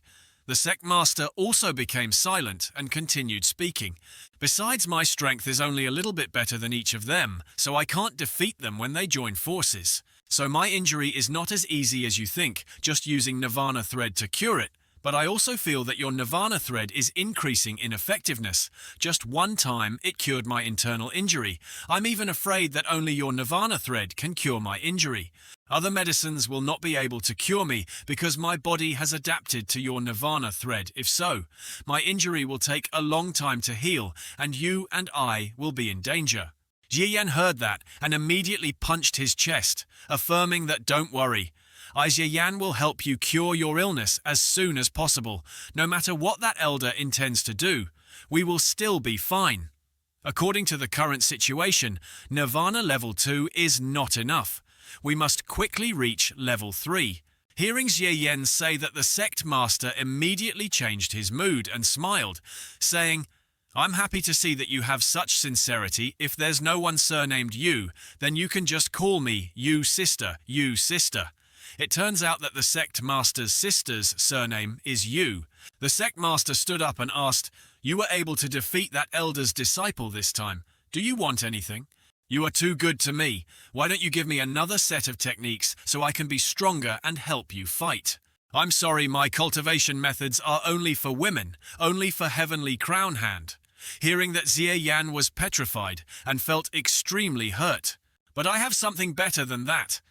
The sect master also became silent and continued speaking. "Besides, my strength is only a little bit better than each of them, so I can't defeat them when they join forces. So my injury is not as easy as you think, just using Nirvana thread to cure it. But I also feel that your Nirvana thread is increasing in effectiveness. Just one time, it cured my internal injury. I'm even afraid that only your Nirvana thread can cure my injury. Other medicines will not be able to cure me because my body has adapted to your Nirvana thread. If so, my injury will take a long time to heal, and you and I will be in danger." Xie Yan heard that and immediately punched his chest, affirming that don't worry. Xie Yan will help you cure your illness as soon as possible. No matter what that elder intends to do, we will still be fine. According to the current situation, Nirvana level 2 is not enough. We must quickly reach level 3. Hearing Xie Yan say that, the sect master immediately changed his mood and smiled, saying, "I'm happy to see that you have such sincerity. If there's no one surnamed Yu, then you can just call me Yu Sister, Yu Sister." It turns out that the sect master's sister's surname is Yu. The sect master stood up and asked, "You were able to defeat that elder's disciple this time. Do you want anything? You are too good to me. Why don't you give me another set of techniques so I can be stronger and help you fight?" "I'm sorry, my cultivation methods are only for women, only for Heavenly Crown Hand." Hearing that, Xie Yan was petrified and felt extremely hurt. "But I have something better than that.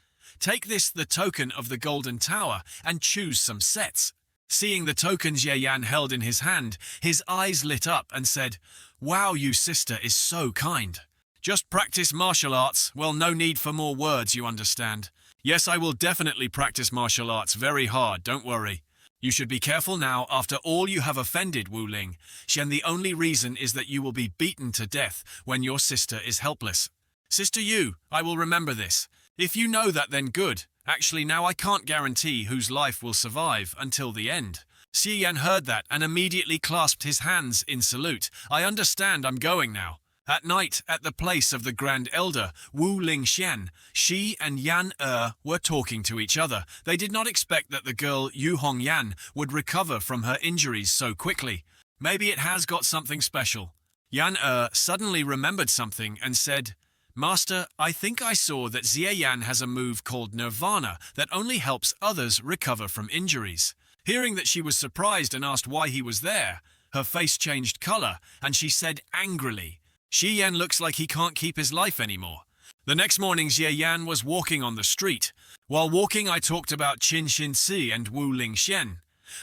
Take this, the token of the Golden Tower, and choose some sets." Seeing the token Xie Yan held in his hand, his eyes lit up and said, "Wow, you sister is so kind. Just practice martial arts. Well, no need for more words, you understand." Yes, I will definitely practice martial arts very hard, don't worry. You should be careful now after all you have offended Wu Ling. Xian, the only reason is that you will be beaten to death when your sister is helpless. Sister Yu, I will remember this. If you know that, then good. Actually, now I can't guarantee whose life will survive until the end. Xie Yan heard that and immediately clasped his hands in salute. I understand, I'm going now. At night, at the place of the Grand Elder, Wu Lingxian, she and Yan were talking to each other. They did not expect that the girl Yu Hongyan would recover from her injuries so quickly. Maybe it has got something special. Yan suddenly remembered something and said, Master, I think I saw that Xie Yan has a move called Nirvana that only helps others recover from injuries. Hearing that she was surprised and asked why he was there, her face changed color and she said angrily, Xie Yan looks like he can't keep his life anymore. The next morning, Xie Yan was walking on the street. While walking, I talked about Qin Xinci and Wu Lingxian.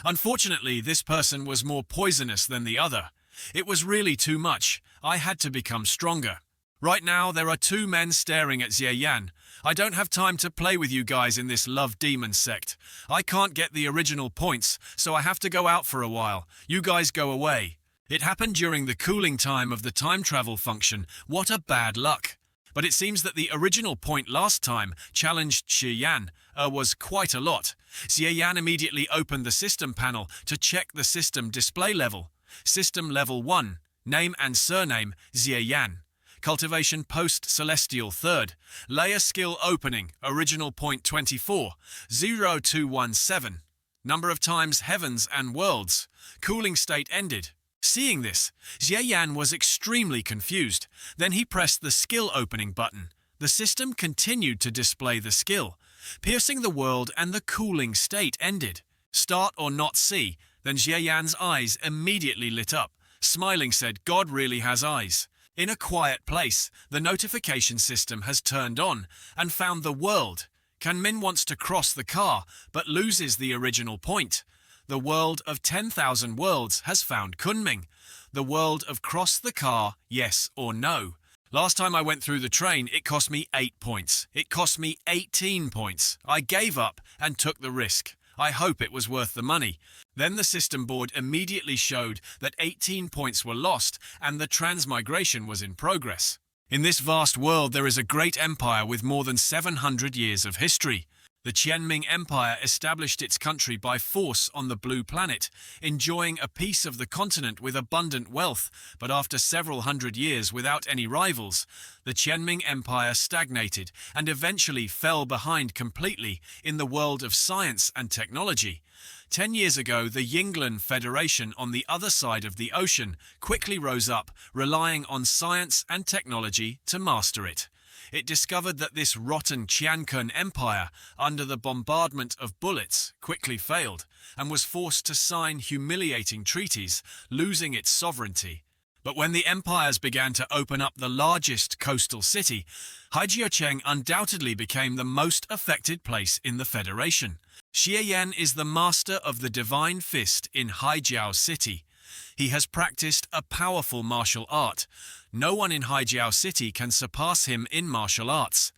Unfortunately, this person was more poisonous than the other. It was really too much. I had to become stronger. Right now, there are two men staring at Xie Yan. I don't have time to play with you guys in this love demon sect. I can't get the original points, so I have to go out for a while. You guys go away. It happened during the cooling time of the time travel function. What a bad luck. But it seems that the original point last time challenged Xie Yan was quite a lot. Xie Yan immediately opened the system panel to check the system display level. System level 1, name and surname Xie Yan. Cultivation post-celestial 3rd. Layer skill opening, original point 24, 0217. Number of times heavens and worlds. Cooling state ended. Seeing this, Xie Yan was extremely confused. Then he pressed the skill opening button. The system continued to display the skill. Piercing the world and the cooling state ended. Start or not see. Then Xie Yan's eyes immediately lit up. Smiling said, God really has eyes. In a quiet place, the notification system has turned on and found the world. Kanmin wants to cross the car, but loses the original point. The world of 10,000 worlds has found Kunming. The world of cross the car, yes or no. Last time I went through the train, it cost me 8 points. It cost me 18 points. I gave up and took the risk. I hope it was worth the money. Then the system board immediately showed that 18 points were lost and the transmigration was in progress. In this vast world, there is a great empire with more than 700 years of history. The Qianming Empire established its country by force on the Blue Planet, enjoying a piece of the continent with abundant wealth, but after several hundred years without any rivals, the Qianming Empire stagnated and eventually fell behind completely in the world of science and technology. 10 years ago, the Yinglan Federation on the other side of the ocean quickly rose up, relying on science and technology to master it. It discovered that this rotten Qiankun Empire, under the bombardment of bullets, quickly failed, and was forced to sign humiliating treaties, losing its sovereignty. But when the empires began to open up the largest coastal city, Haijiaocheng undoubtedly became the most affected place in the Federation. Xie Yan is the master of the Divine Fist in Haijiao City. He has practiced a powerful martial art. No one in Haijiao City can surpass him in martial arts.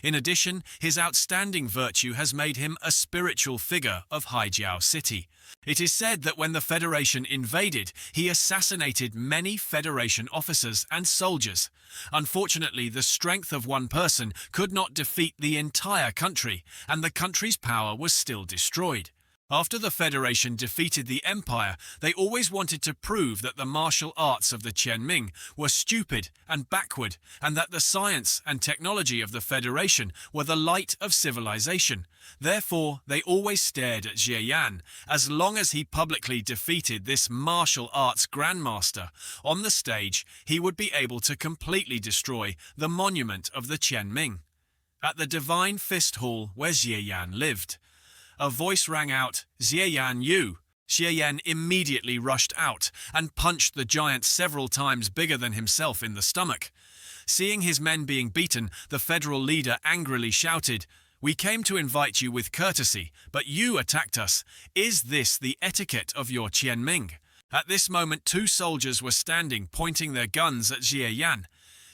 In addition, his outstanding virtue has made him a spiritual figure of Haijiao City. It is said that when the Federation invaded, he assassinated many Federation officers and soldiers. Unfortunately, the strength of one person could not defeat the entire country, and the country's power was still destroyed. After the Federation defeated the Empire, they always wanted to prove that the martial arts of the Qianming were stupid and backward, and that the science and technology of the Federation were the light of civilization. Therefore, they always stared at Xie Yan. As long as he publicly defeated this martial arts grandmaster on the stage, he would be able to completely destroy the monument of the Qianming. At the Divine Fist Hall where Xie Yan lived, a voice rang out, Xie Yan Yu. Xie Yan immediately rushed out and punched the giant several times bigger than himself in the stomach. Seeing his men being beaten, the federal leader angrily shouted, We came to invite you with courtesy, but you attacked us. Is this the etiquette of your Qianming? At this moment, two soldiers were standing, pointing their guns at Xie Yan.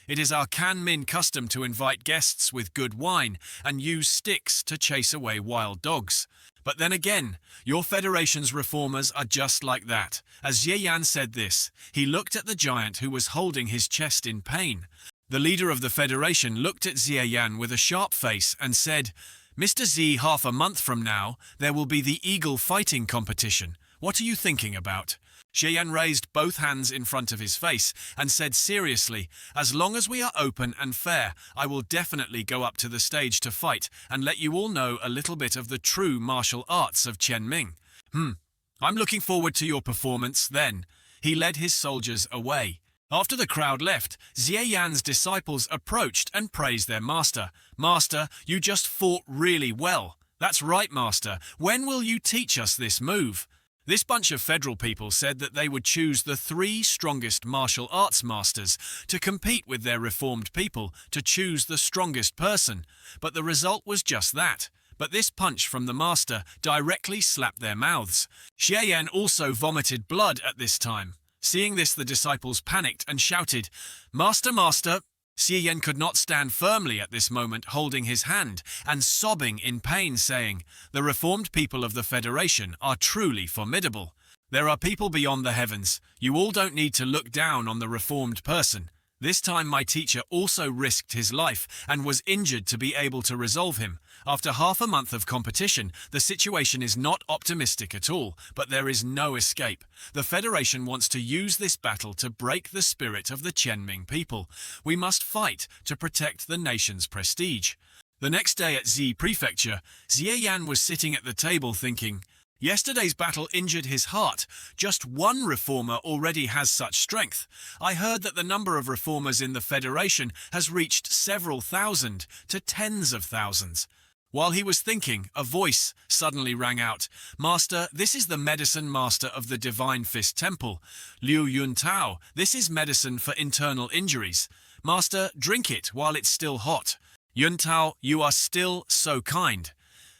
It is our Kan-min custom to invite guests with good wine and use sticks to chase away wild dogs. But then again, your Federation's reformers are just like that. As Ye Yan said this, he looked at the giant who was holding his chest in pain. The leader of the Federation looked at Ye Yan with a sharp face and said, "Mr. Z, half a month from now, there will be the eagle fighting competition. What are you thinking about?" Xian raised both hands in front of his face and said seriously, "As long as we are open and fair, I will definitely go up to the stage to fight and let you all know a little bit of the true martial arts of Qianming. I'm looking forward to your performance then." He led his soldiers away. After the crowd left, Xie Yan's disciples approached and praised their master. "Master, you just fought really well." "That's right, master. When will you teach us this move?" This bunch of federal people said that they would choose the 3 strongest martial arts masters to compete with their reformed people to choose the strongest person, but the result was just that. But this punch from the master directly slapped their mouths. Xiayan also vomited blood at this time. Seeing this, the disciples panicked and shouted, "Master, master!" Xiayan could not stand firmly at this moment, holding his hand and sobbing in pain, saying, "The reformed people of the Federation are truly formidable. There are people beyond the heavens. You all don't need to look down on the reformed person. This time my teacher also risked his life and was injured to be able to resolve him. After half a month of competition, the situation is not optimistic at all, but there is no escape. The Federation wants to use this battle to break the spirit of the Qianming people. We must fight to protect the nation's prestige." The next day at Z Prefecture, Xie Yan was sitting at the table thinking, "Yesterday's battle injured his heart. Just one reformer already has such strength. I heard that the number of reformers in the Federation has reached several thousand to tens of thousands." While he was thinking, a voice suddenly rang out, "Master, this is the medicine master of the Divine Fist Temple, Liu Yuntao. This is medicine for internal injuries. Master, drink it while it's still hot. Yuntao, you are still so kind.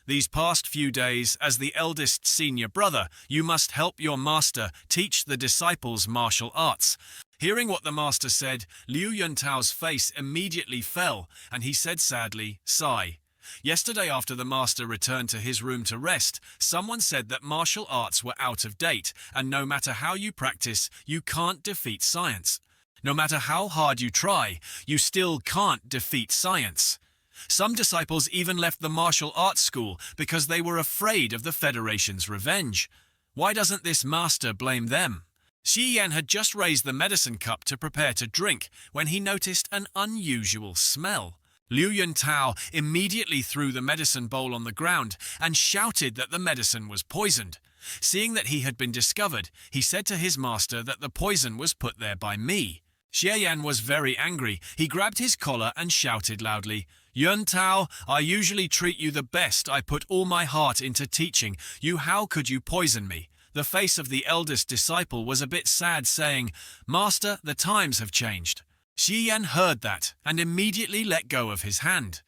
These past few days, as the eldest senior brother, you must help your master teach the disciples martial arts." Hearing what the master said, Liu Yuntao's face immediately fell, and he said sadly, "Sigh." Yesterday, after the master returned to his room to rest, someone said that martial arts were out of date, and no matter how you practice, you can't defeat science. No matter how hard you try, you still can't defeat science. Some disciples even left the martial arts school because they were afraid of the Federation's revenge. Why doesn't this master blame them? Xi Yan had just raised the medicine cup to prepare to drink when he noticed an unusual smell. Liu Yuntao immediately threw the medicine bowl on the ground and shouted that the medicine was poisoned. Seeing that he had been discovered, he said to his master that the poison was put there by me. Xiayan was very angry. He grabbed his collar and shouted loudly, "Yuntao, I usually treat you the best. I put all my heart into teaching you. How could you poison me?" The face of the eldest disciple was a bit sad, saying, "Master, the times have changed." Xi Yan heard that and immediately let go of his hand.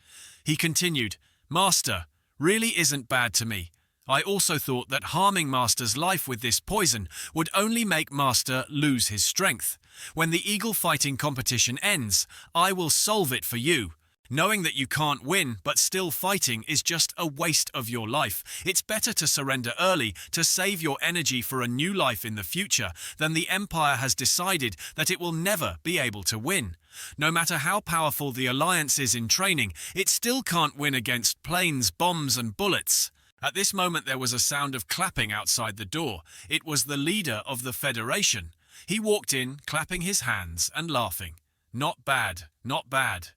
He continued, "Master, really isn't bad to me. I also thought that harming Master's life with this poison would only make Master lose his strength. When the eagle fighting competition ends, I will solve it for you. Knowing that you can't win but still fighting is just a waste of your life. It's better to surrender early to save your energy for a new life in the future than the Empire has decided that it will never be able to win. No matter how powerful the alliance is in training, it still can't win against planes, bombs and bullets." At this moment there was a sound of clapping outside the door. It was the leader of the Federation. He walked in, clapping his hands and laughing. "Not bad, not bad.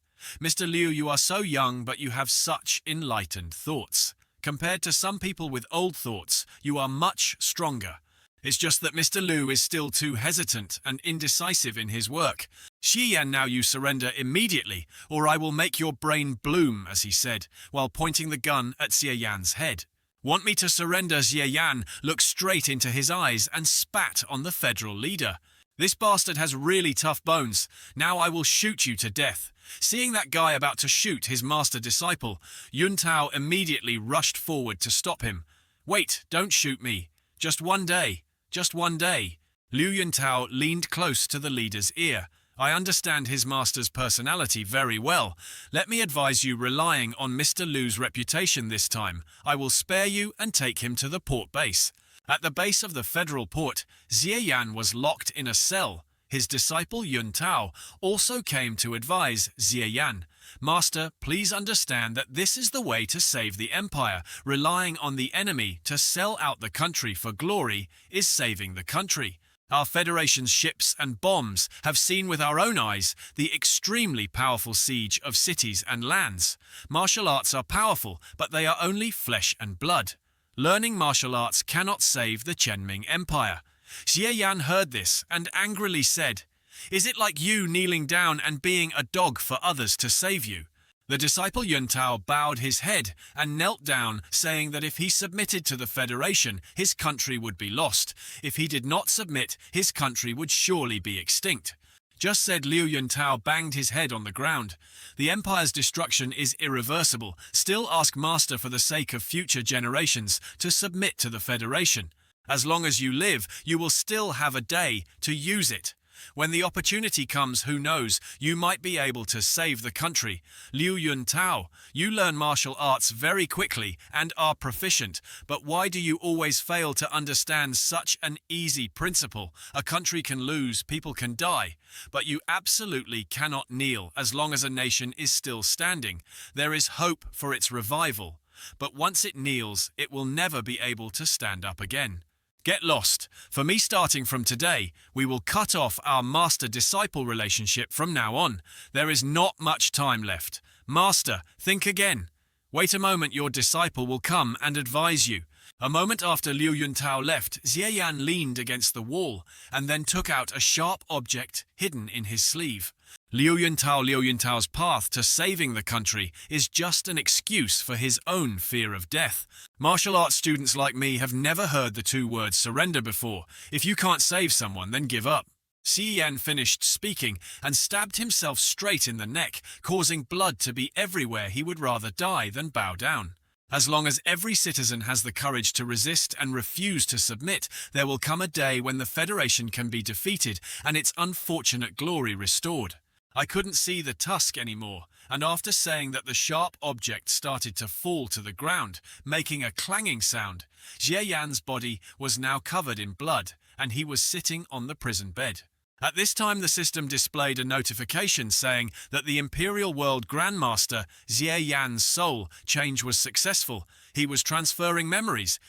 Mr. Liu, you are so young, but you have such enlightened thoughts. Compared to some people with old thoughts, you are much stronger. It's just that Mr. Liu is still too hesitant and indecisive in his work. Xi Yan, now you surrender immediately, or I will make your brain bloom," as he said, while pointing the gun at Xie Yan's head. "Want me to surrender?" Xie Yan looked straight into his eyes and spat on the federal leader. "This bastard has really tough bones. Now I will shoot you to death." Seeing that guy about to shoot his master disciple, Yuntao immediately rushed forward to stop him. "Wait, don't shoot me. Just one day. Just one day." Liu Yuntao leaned close to the leader's ear. I understand his master's personality very well. Let me advise you, relying on Mr. Lu's reputation this time, I will spare you and take him to the port base. At the base of the federal port, Xie Yan was locked in a cell. His disciple Yun Tao also came to advise Xie Yan, Master, please understand that this is the way to save the empire. Relying on the enemy to sell out the country for glory is saving the country. Our Federation's ships and bombs have seen with our own eyes the extremely powerful siege of cities and lands. Martial arts are powerful, but they are only flesh and blood. Learning martial arts cannot save the Chenming Empire. Xie Yan heard this and angrily said, Is it like you kneeling down and being a dog for others to save you? The disciple Yun Tao bowed his head and knelt down, saying that if he submitted to the Federation, his country would be lost. If he did not submit, his country would surely be extinct. Just said Liu Yun Tao banged his head on the ground. The Empire's destruction is irreversible. Still ask Master for the sake of future generations to submit to the Federation. As long as you live, you will still have a day to use it. When the opportunity comes, who knows, you might be able to save the country. Liu Yun Tao, you learn martial arts very quickly and are proficient, but why do you always fail to understand such an easy principle? A country can lose, people can die, but you absolutely cannot kneel as long as a nation is still standing. There is hope for its revival, but once it kneels, it will never be able to stand up again. Get lost. For me, starting from today, we will cut off our master-disciple relationship from now on. There is not much time left. Master, think again. Wait a moment, your disciple will come and advise you. A moment after Liu Yun Tao left, Xie Yan leaned against the wall and then took out a sharp object hidden in his sleeve. Liu Yun Tao's path to saving the country is just an excuse for his own fear of death. Martial arts students like me have never heard the two words surrender before. If you can't save someone, then give up. Xie Yan finished speaking and stabbed himself straight in the neck, causing blood to be everywhere. He would rather die than bow down. As long as every citizen has the courage to resist and refuse to submit, there will come a day when the Federation can be defeated and its unfortunate glory restored. I couldn't see the tusk anymore, and after saying that, the sharp object started to fall to the ground, making a clanging sound. Xie Yan's body was now covered in blood, and he was sitting on the prison bed. At this time, the system displayed a notification saying that the Imperial World Grandmaster Xie Yan's soul change was successful. He was transferring memories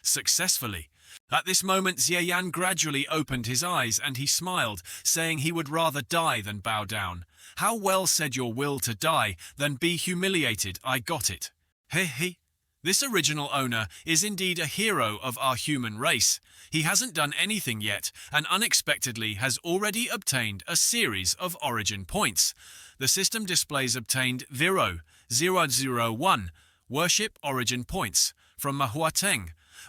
successfully. At this moment, Xie Yan gradually opened his eyes and he smiled, saying he would rather die than bow down. How well said, your will to die than be humiliated. I got it. He. This original owner is indeed a hero of our human race. He hasn't done anything yet and unexpectedly has already obtained a series of origin points. The system displays obtained 001 worship origin points from Manhwa.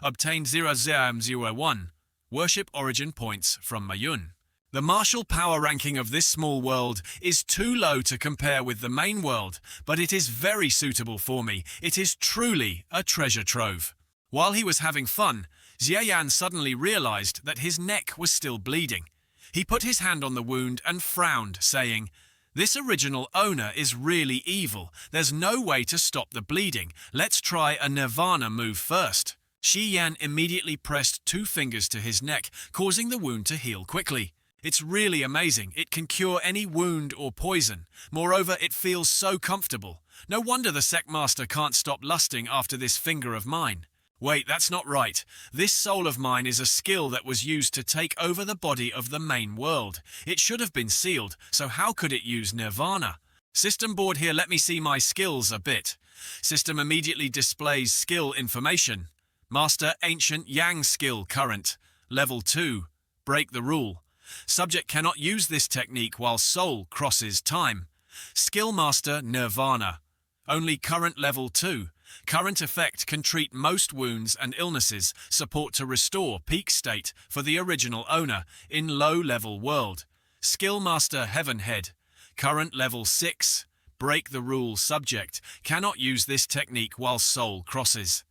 Obtained 0001 worship origin points from Mayun. The martial power ranking of this small world is too low to compare with the main world, but it is very suitable for me. It is truly a treasure trove. While he was having fun, Xie Yan suddenly realized that his neck was still bleeding. He put his hand on the wound and frowned, saying, This original owner is really evil. There's no way to stop the bleeding. Let's try a Nirvana move first. Xie Yan immediately pressed 2 fingers to his neck, causing the wound to heal quickly. It's really amazing. It can cure any wound or poison. Moreover, it feels so comfortable. No wonder the sect master can't stop lusting after this finger of mine. Wait, that's not right. This soul of mine is a skill that was used to take over the body of the main world. It should have been sealed, so how could it use Nirvana? System board here, let me see my skills a bit. System immediately displays skill information. Master Ancient Yang skill current. Level 2. Break the rule. Subject cannot use this technique while soul crosses time. Skill Master Nirvana. Only current level 2. Current effect can treat most wounds and illnesses. Support to restore peak state for the original owner in low-level world. Skill Master Heavenhead. Current level 6. Break the rule. Subject cannot use this technique while soul crosses.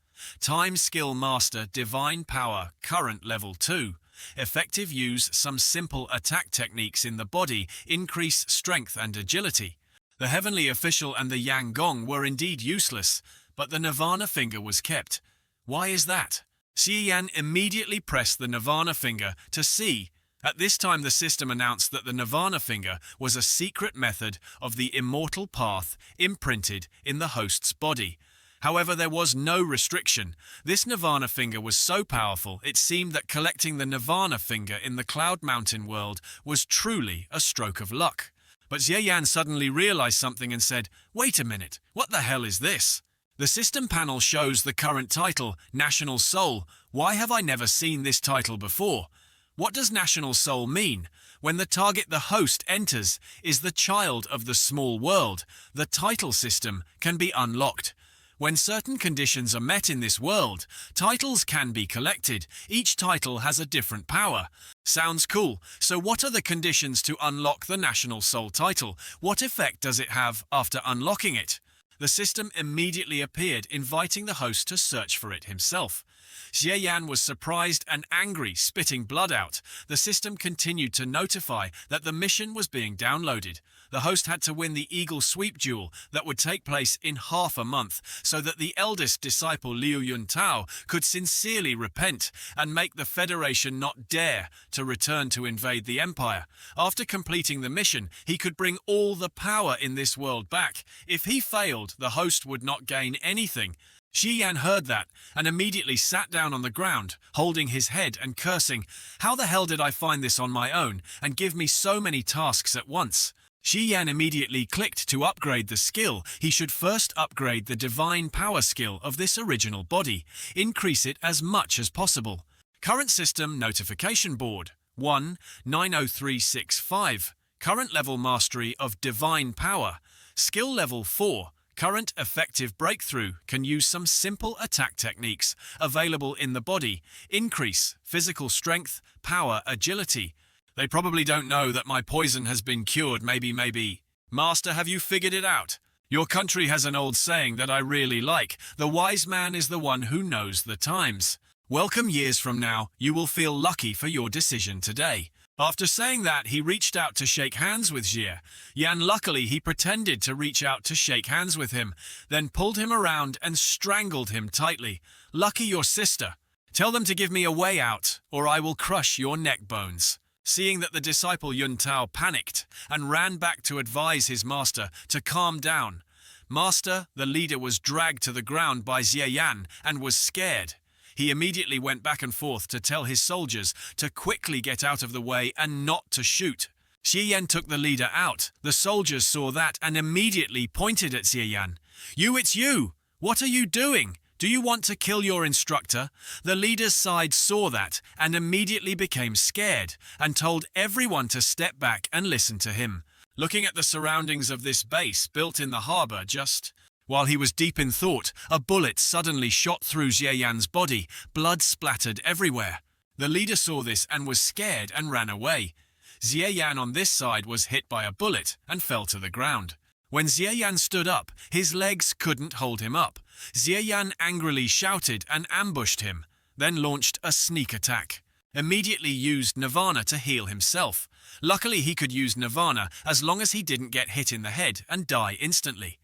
Time Skill Master Divine Power. Current level 2. Effective use some simple attack techniques in the body, increase strength and agility. The Heavenly Official and the Yang Gong were indeed useless, but the Nirvana finger was kept. Why is that? Xie Yan immediately pressed the Nirvana finger to see. At this time the system announced that the Nirvana finger was a secret method of the immortal path imprinted in the host's body. However, there was no restriction. This Nirvana finger was so powerful it seemed that collecting the Nirvana finger in the Cloud Mountain world was truly a stroke of luck. But Xie Yan suddenly realized something and said, "Wait a minute, what the hell is this?" The system panel shows the current title, National Soul. Why have I never seen this title before? What does National Soul mean? When the target the host enters is the child of the small world, the title system can be unlocked. When certain conditions are met in this world, titles can be collected. Each title has a different power. Sounds cool. So what are the conditions to unlock the National Soul title? What effect does it have after unlocking it? The system immediately appeared, inviting the host to search for it himself. Xie Yan was surprised and angry, spitting blood out. The system continued to notify that the mission was being downloaded. The host had to win the Eagle Sweep duel that would take place in half a month, so that the eldest disciple Liu Yuntao could sincerely repent and make the Federation not dare to return to invade the Empire. After completing the mission, he could bring all the power in this world back. If he failed, the host would not gain anything. Xie Yan heard that and immediately sat down on the ground, holding his head and cursing, "How the hell did I find this on my own and give me so many tasks at once?" Xie Yan immediately clicked to upgrade the skill. He should first upgrade the divine power skill of this original body, increase it as much as possible. Current system notification board 1-90365. Current level mastery of divine power. Skill level 4. Current effective breakthrough can use some simple attack techniques available in the body. Increase physical strength, power, agility. They probably don't know that my poison has been cured, maybe. Master, have you figured it out? Your country has an old saying that I really like. The wise man is the one who knows the times. Welcome years from now, you will feel lucky for your decision today. After saying that, he reached out to shake hands with Xie Yan. Luckily, he pretended to reach out to shake hands with him, then pulled him around and strangled him tightly. "Lucky your sister. Tell them to give me a way out, or I will crush your neck bones." Seeing that the disciple Yuntao panicked and ran back to advise his master to calm down. Master, the leader was dragged to the ground by Xie Yan and was scared. He immediately went back and forth to tell his soldiers to quickly get out of the way and not to shoot. Xie Yan took the leader out. The soldiers saw that and immediately pointed at Xie Yan. It's you! What are you doing? Do you want to kill your instructor?" The leader's side saw that and immediately became scared and told everyone to step back and listen to him. Looking at the surroundings of this base built in the harbor just while he was deep in thought, a bullet suddenly shot through Xie Yan's body. Blood splattered everywhere. The leader saw this and was scared and ran away. Xie Yan on this side was hit by a bullet and fell to the ground. When Xie Yan stood up, his legs couldn't hold him up. Xie Yan angrily shouted and ambushed him, then launched a sneak attack. Immediately used Nirvana to heal himself. Luckily he could use Nirvana as long as he didn't get hit in the head and die instantly.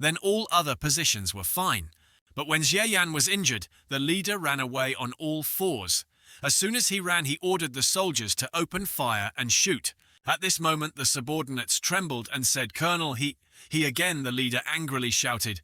Then all other positions were fine. But when Xie Yan was injured, the leader ran away on all fours. As soon as he ran, he ordered the soldiers to open fire and shoot. At this moment, the subordinates trembled and said, "Colonel, he again," the leader angrily shouted.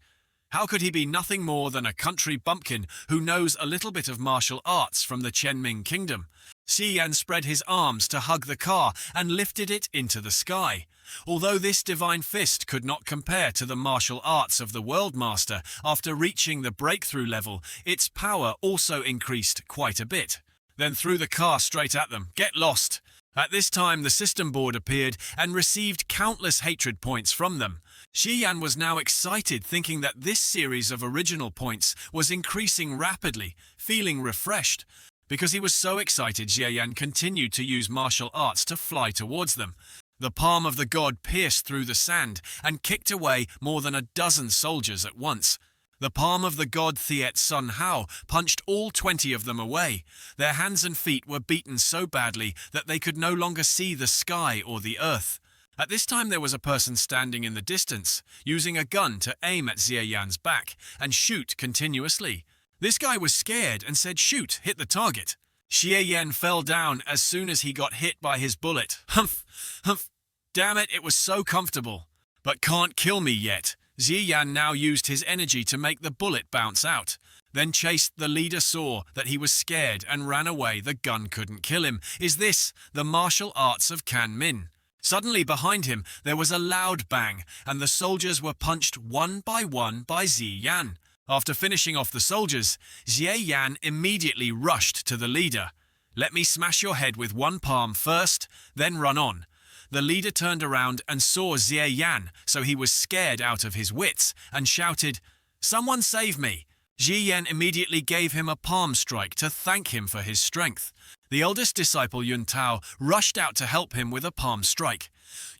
How could he be nothing more than a country bumpkin who knows a little bit of martial arts from the Chenming kingdom? Xie Yan spread his arms to hug the car and lifted it into the sky. Although this divine fist could not compare to the martial arts of the World Master, after reaching the breakthrough level, its power also increased quite a bit. Then threw the car straight at them. "Get lost!" At this time, the system board appeared and received countless hatred points from them. Xie Yan was now excited, thinking that this series of original points was increasing rapidly, feeling refreshed. Because he was so excited, Xie Yan continued to use martial arts to fly towards them. The palm of the god pierced through the sand and kicked away more than a dozen soldiers at once. The palm of the god Thiet Sun Hao punched all 20 of them away. Their hands and feet were beaten so badly that they could no longer see the sky or the earth. At this time there was a person standing in the distance, using a gun to aim at Xie Yan's back and shoot continuously. This guy was scared and said, "Shoot, hit the target." Xie Yan fell down as soon as he got hit by his bullet. Humph, humph. Damn it, it was so comfortable. But can't kill me yet. Xie Yan now used his energy to make the bullet bounce out. Then chased. The leader saw that he was scared and ran away. The gun couldn't kill him. Is this the martial arts of Kan Min? Suddenly behind him there was a loud bang, and the soldiers were punched one by Xie Yan. After finishing off the soldiers, Xie Yan immediately rushed to the leader. "Let me smash your head with one palm first, then run on." The leader turned around and saw Xie Yan, so he was scared out of his wits and shouted, "Someone save me!" Xie Yan immediately gave him a palm strike to thank him for his strength. The eldest disciple Yun Tao rushed out to help him with a palm strike.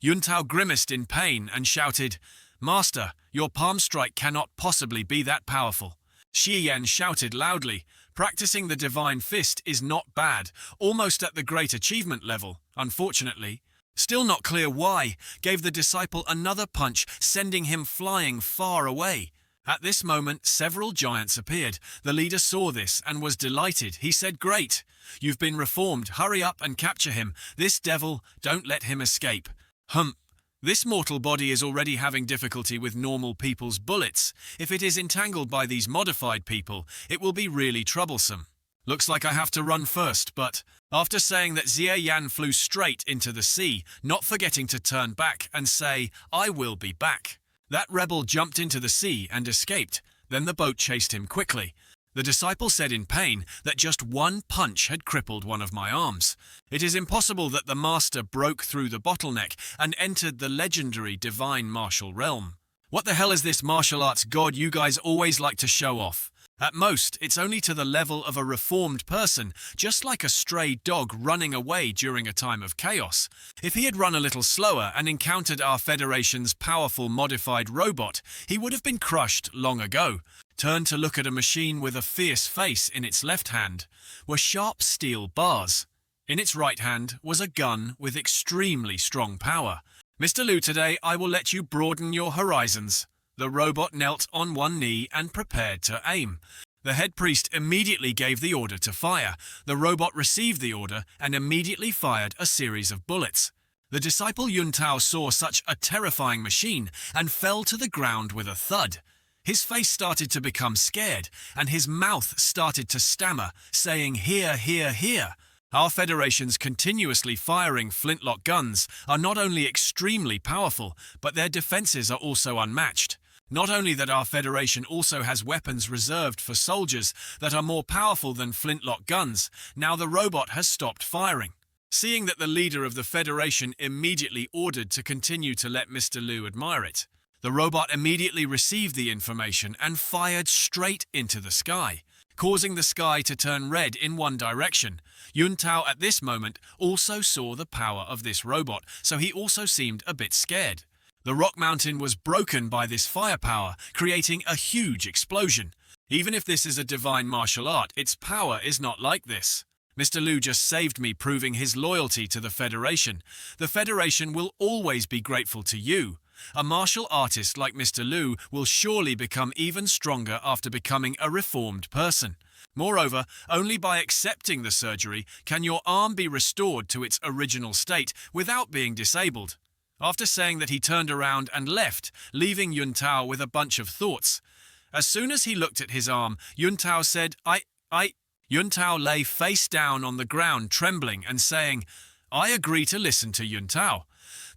Yun Tao grimaced in pain and shouted, "Master, your palm strike cannot possibly be that powerful." Xie Yan shouted loudly, "Practicing the divine fist is not bad, almost at the great achievement level, unfortunately." Still not clear why, gave the disciple another punch, sending him flying far away. At this moment, several giants appeared. The leader saw this and was delighted. He said, "Great! You've been reformed. Hurry up and capture him. This devil, don't let him escape." This mortal body is already having difficulty with normal people's bullets. If it is entangled by these modified people, it will be really troublesome. Looks like I have to run first, but after saying that, Xie Yan flew straight into the sea, not forgetting to turn back and say, "I will be back." That rebel jumped into the sea and escaped. Then the boat chased him quickly. The disciple said in pain that just one punch had crippled one of my arms. It is impossible that the master broke through the bottleneck and entered the legendary divine martial realm. What the hell is this martial arts god you guys always like to show off? At most, it's only to the level of a reformed person, just like a stray dog running away during a time of chaos. If he had run a little slower and encountered our Federation's powerful modified robot, he would have been crushed long ago. Turned to look at a machine with a fierce face. In its left hand were sharp steel bars. In its right hand was a gun with extremely strong power. "Mr. Liu, today I will let you broaden your horizons." The robot knelt on one knee and prepared to aim. The head priest immediately gave the order to fire. The robot received the order and immediately fired a series of bullets. The disciple Yun Tao saw such a terrifying machine and fell to the ground with a thud. His face started to become scared and his mouth started to stammer, saying, "Here, here, here." Our Federation's continuously firing flintlock guns are not only extremely powerful, but their defenses are also unmatched. Not only that, our Federation also has weapons reserved for soldiers that are more powerful than flintlock guns. Now the robot has stopped firing. Seeing that the leader of the Federation immediately ordered to continue to let Mr. Liu admire it, the robot immediately received the information and fired straight into the sky, causing the sky to turn red in one direction. Yun Tao at this moment also saw the power of this robot, so he also seemed a bit scared. The rock mountain was broken by this firepower, creating a huge explosion. Even if this is a divine martial art, its power is not like this. Mr. Liu just saved me, proving his loyalty to the Federation. The Federation will always be grateful to you. A martial artist like Mr. Liu will surely become even stronger after becoming a reformed person. Moreover, only by accepting the surgery can your arm be restored to its original state without being disabled. After saying that, he turned around and left, leaving Yun Tao with a bunch of thoughts. As soon as he looked at his arm, Yun Tao said, Yun Tao lay face down on the ground, trembling and saying, "I agree to listen to Yun Tao."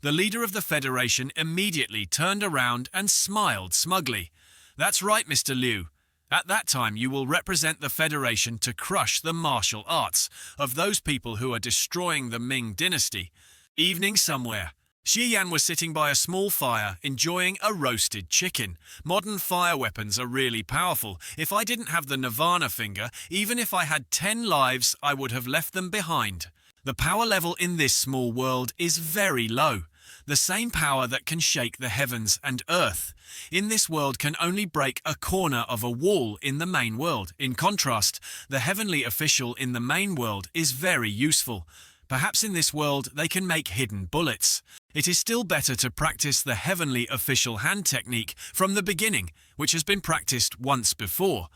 The leader of the Federation immediately turned around and smiled smugly. "That's right, Mr. Liu. At that time you will represent the Federation to crush the martial arts of those people who are destroying the Ming dynasty." Evening somewhere. Xie Yan was sitting by a small fire, enjoying a roasted chicken. Modern fire weapons are really powerful. If I didn't have the Nirvana finger, even if I had 10 lives, I would have left them behind. The power level in this small world is very low. the same power that can shake the heavens and earth. In this world can only break a corner of a wall in the main world. In contrast, the heavenly official in the main world is very useful. Perhaps in this world they can make hidden bullets. It is still better to practice the heavenly official hand technique from the beginning, which has been practiced once before.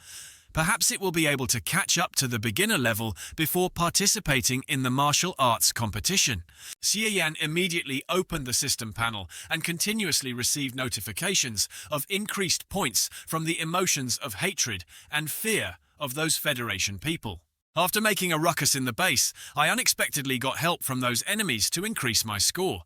Perhaps it will be able to catch up to the beginner level before participating in the martial arts competition. Xie Yan immediately opened the system panel and continuously received notifications of increased points from the emotions of hatred and fear of those Federation people. After making a ruckus in the base, I unexpectedly got help from those enemies to increase my score.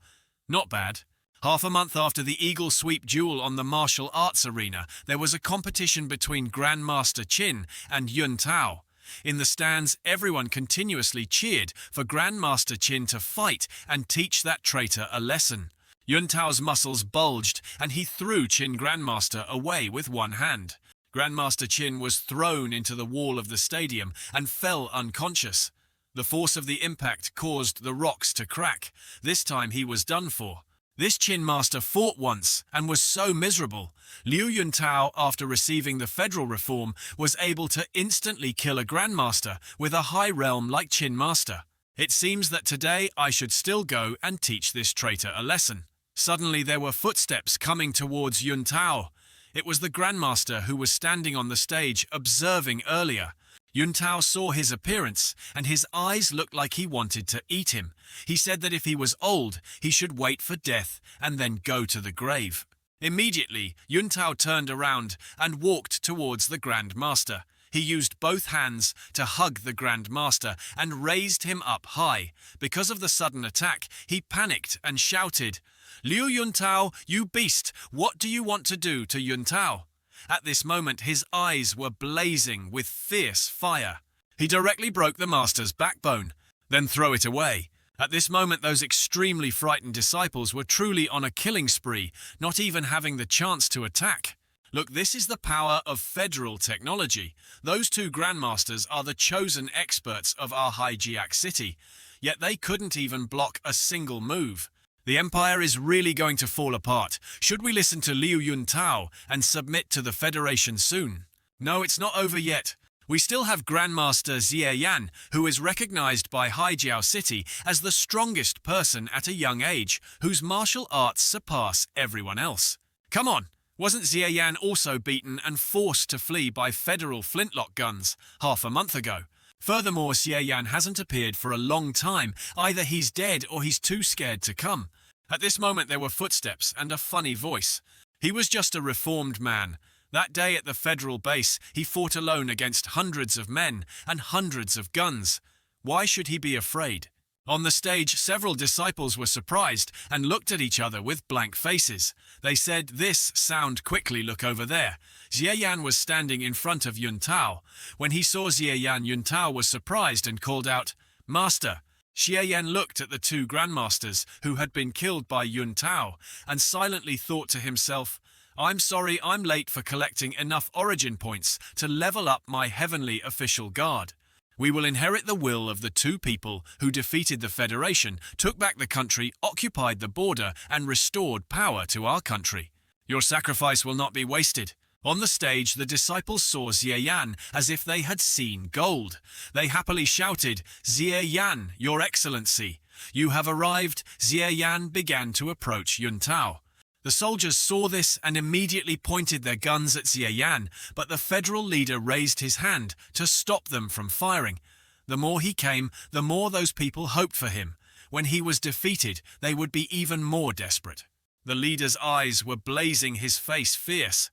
Not bad. Half a month after the Eagle Sweep duel on the martial arts arena, there was a competition between Grandmaster Qin and Yun Tao. In the stands, everyone continuously cheered for Grandmaster Qin to fight and teach that traitor a lesson. Yun Tao's muscles bulged and he threw Qin Grandmaster away with one hand. Grandmaster Qin was thrown into the wall of the stadium and fell unconscious. The force of the impact caused the rocks to crack. This time he was done for. This Qin master fought once and was so miserable. Liu Yuntao, after receiving the federal reform, was able to instantly kill a grandmaster with a high realm like Qin master. It seems that today I should still go and teach this traitor a lesson. Suddenly there were footsteps coming towards Yuntao. It was the grandmaster who was standing on the stage observing earlier. Yuntao saw his appearance, and his eyes looked like he wanted to eat him. He said that if he was old, he should wait for death and then go to the grave. Immediately, Yuntao turned around and walked towards the Grand Master. He used both hands to hug the Grand Master and raised him up high. Because of the sudden attack, he panicked and shouted, "Liu Yuntao, you beast, what do you want to do to Yuntao?" At this moment, his eyes were blazing with fierce fire. He directly broke the master's backbone, then threw it away. At this moment, those extremely frightened disciples were truly on a killing spree, not even having the chance to attack. Look, this is the power of federal technology. Those two grandmasters are the chosen experts of our Haijiak city, yet they couldn't even block a single move. The empire is really going to fall apart. Should we listen to Liu Yuntao and submit to the Federation soon? No, it's not over yet. We still have Grandmaster Xie Yan, who is recognized by Haijiao City as the strongest person at a young age, whose martial arts surpass everyone else. Come on, wasn't Xie Yan also beaten and forced to flee by federal flintlock guns half a month ago? Furthermore, Xie Yan hasn't appeared for a long time. Either he's dead or he's too scared to come. At this moment there were footsteps and a funny voice. He was just a reformed man. That day at the federal base, he fought alone against hundreds of men and hundreds of guns. Why should he be afraid? On the stage, several disciples were surprised and looked at each other with blank faces. They said, "This sound, quickly look over there." Xie Yan was standing in front of Yuntao. When he saw Xie Yan, Yuntao was surprised and called out, "Master." Xie Yan looked at the two grandmasters who had been killed by Yuntao and silently thought to himself, "I'm sorry I'm late for collecting enough origin points to level up my heavenly official guard. We will inherit the will of the two people who defeated the Federation, took back the country, occupied the border, and restored power to our country. Your sacrifice will not be wasted." On the stage, the disciples saw Xie Yan as if they had seen gold. They happily shouted, "Xie Yan, Your Excellency, you have arrived." Xie Yan began to approach Yuntao. The soldiers saw this and immediately pointed their guns at Xie Yan, but the federal leader raised his hand to stop them from firing. The more he came, the more those people hoped for him. When he was defeated, they would be even more desperate. The leader's eyes were blazing, his face fierce.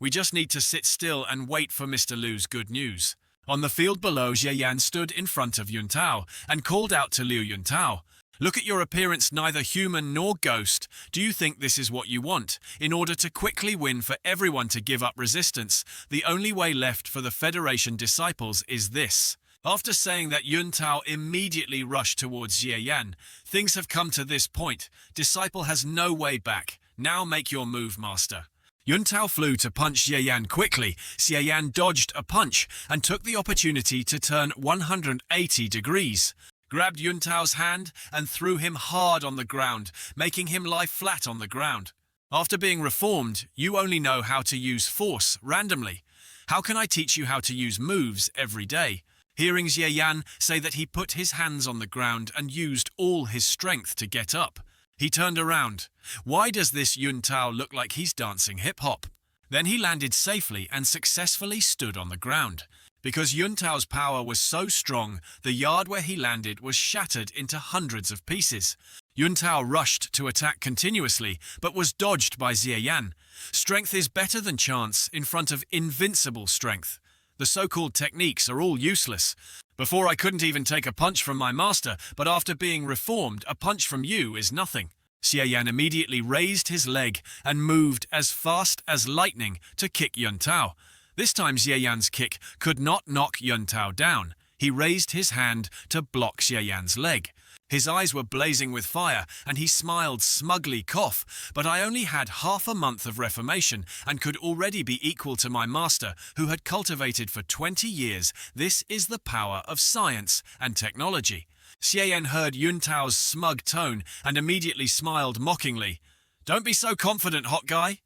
We just need to sit still and wait for Mr. Liu's good news. On the field below, Xie Yan stood in front of Yuntao and called out to Liu Yuntao, "Look at your appearance, neither human nor ghost. Do you think this is what you want? In order to quickly win for everyone to give up resistance, the only way left for the Federation disciples is this." After saying that, Yuntao immediately rushed towards Xie Yan. Things have come to this point. Disciple has no way back. Now make your move, master. Yuntao flew to punch Xie Yan quickly. Xie Yan dodged a punch and took the opportunity to turn 180 degrees. grabbed Yuntao's hand and threw him hard on the ground, making him lie flat on the ground. After being reformed, you only know how to use force randomly. How can I teach you how to use moves every day? Hearing Xie Yan say that he put his hands on the ground and used all his strength to get up, he turned around. Why does this Yuntao look like he's dancing hip-hop? Then he landed safely and successfully stood on the ground. Because Yuntao's power was so strong, the yard where he landed was shattered into hundreds of pieces. Yuntao rushed to attack continuously, but was dodged by Xie Yan. Strength is better than chance in front of invincible strength. The so-called techniques are all useless. Before I couldn't even take a punch from my master, but after being reformed, a punch from you is nothing. Xie Yan immediately raised his leg and moved as fast as lightning to kick Yuntao. This time Xie Yan's kick could not knock Yuntao down. He raised his hand to block Xie Yan's leg. His eyes were blazing with fire, and he smiled smugly cough, but I only had half a month of reformation and could already be equal to my master, who had cultivated for 20 years. This is the power of science and technology. Xie Yan heard Yuntao's smug tone and immediately smiled mockingly. Don't be so confident, hot guy.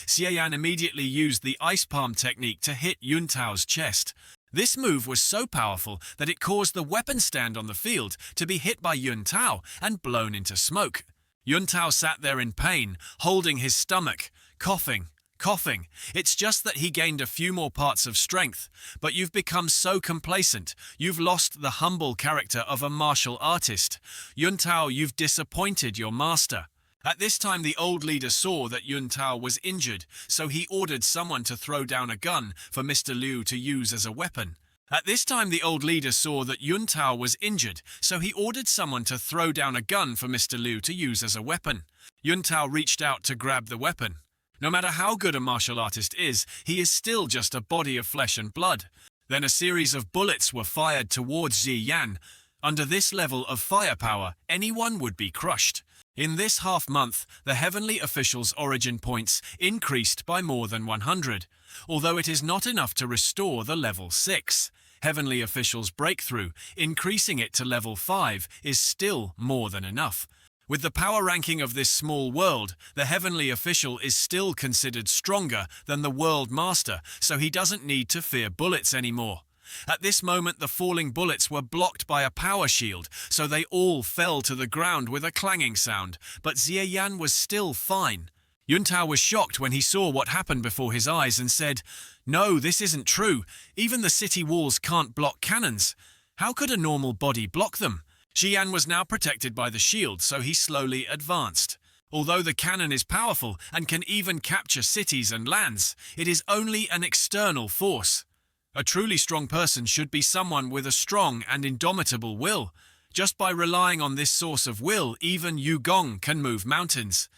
Xie Yan immediately used the ice palm technique to hit Yuntao's chest. This move was so powerful that it caused the weapon stand on the field to be hit by Yuntao and blown into smoke. Yuntao sat there in pain, holding his stomach, coughing. It's just that he gained a few more parts of strength, but you've become so complacent. You've lost the humble character of a martial artist. Yuntao, you've disappointed your master. At this time the old leader saw that Yuntao was injured, so he ordered someone to throw down a gun for Mr. Liu to use as a weapon. Yuntao reached out to grab the weapon. No matter how good a martial artist is, he is still just a body of flesh and blood. Then a series of bullets were fired towards Xie Yan. Under this level of firepower, anyone would be crushed. In this half-month, the heavenly official's origin points increased by more than 100, although it is not enough to restore the level 6. Heavenly official's breakthrough, increasing it to level 5, is still more than enough. With the power ranking of this small world, the heavenly official is still considered stronger than the world master, so he doesn't need to fear bullets anymore. At this moment the falling bullets were blocked by a power shield, so they all fell to the ground with a clanging sound, but Xie Yan was still fine. Yuntao was shocked when he saw what happened before his eyes and said, "No, this isn't true. Even the city walls can't block cannons. How could a normal body block them?" Xie Yan was now protected by the shield, so he slowly advanced. Although the cannon is powerful and can even capture cities and lands, it is only an external force. A truly strong person should be someone with a strong and indomitable will. Just by relying on this source of will, even Yugong can move mountains.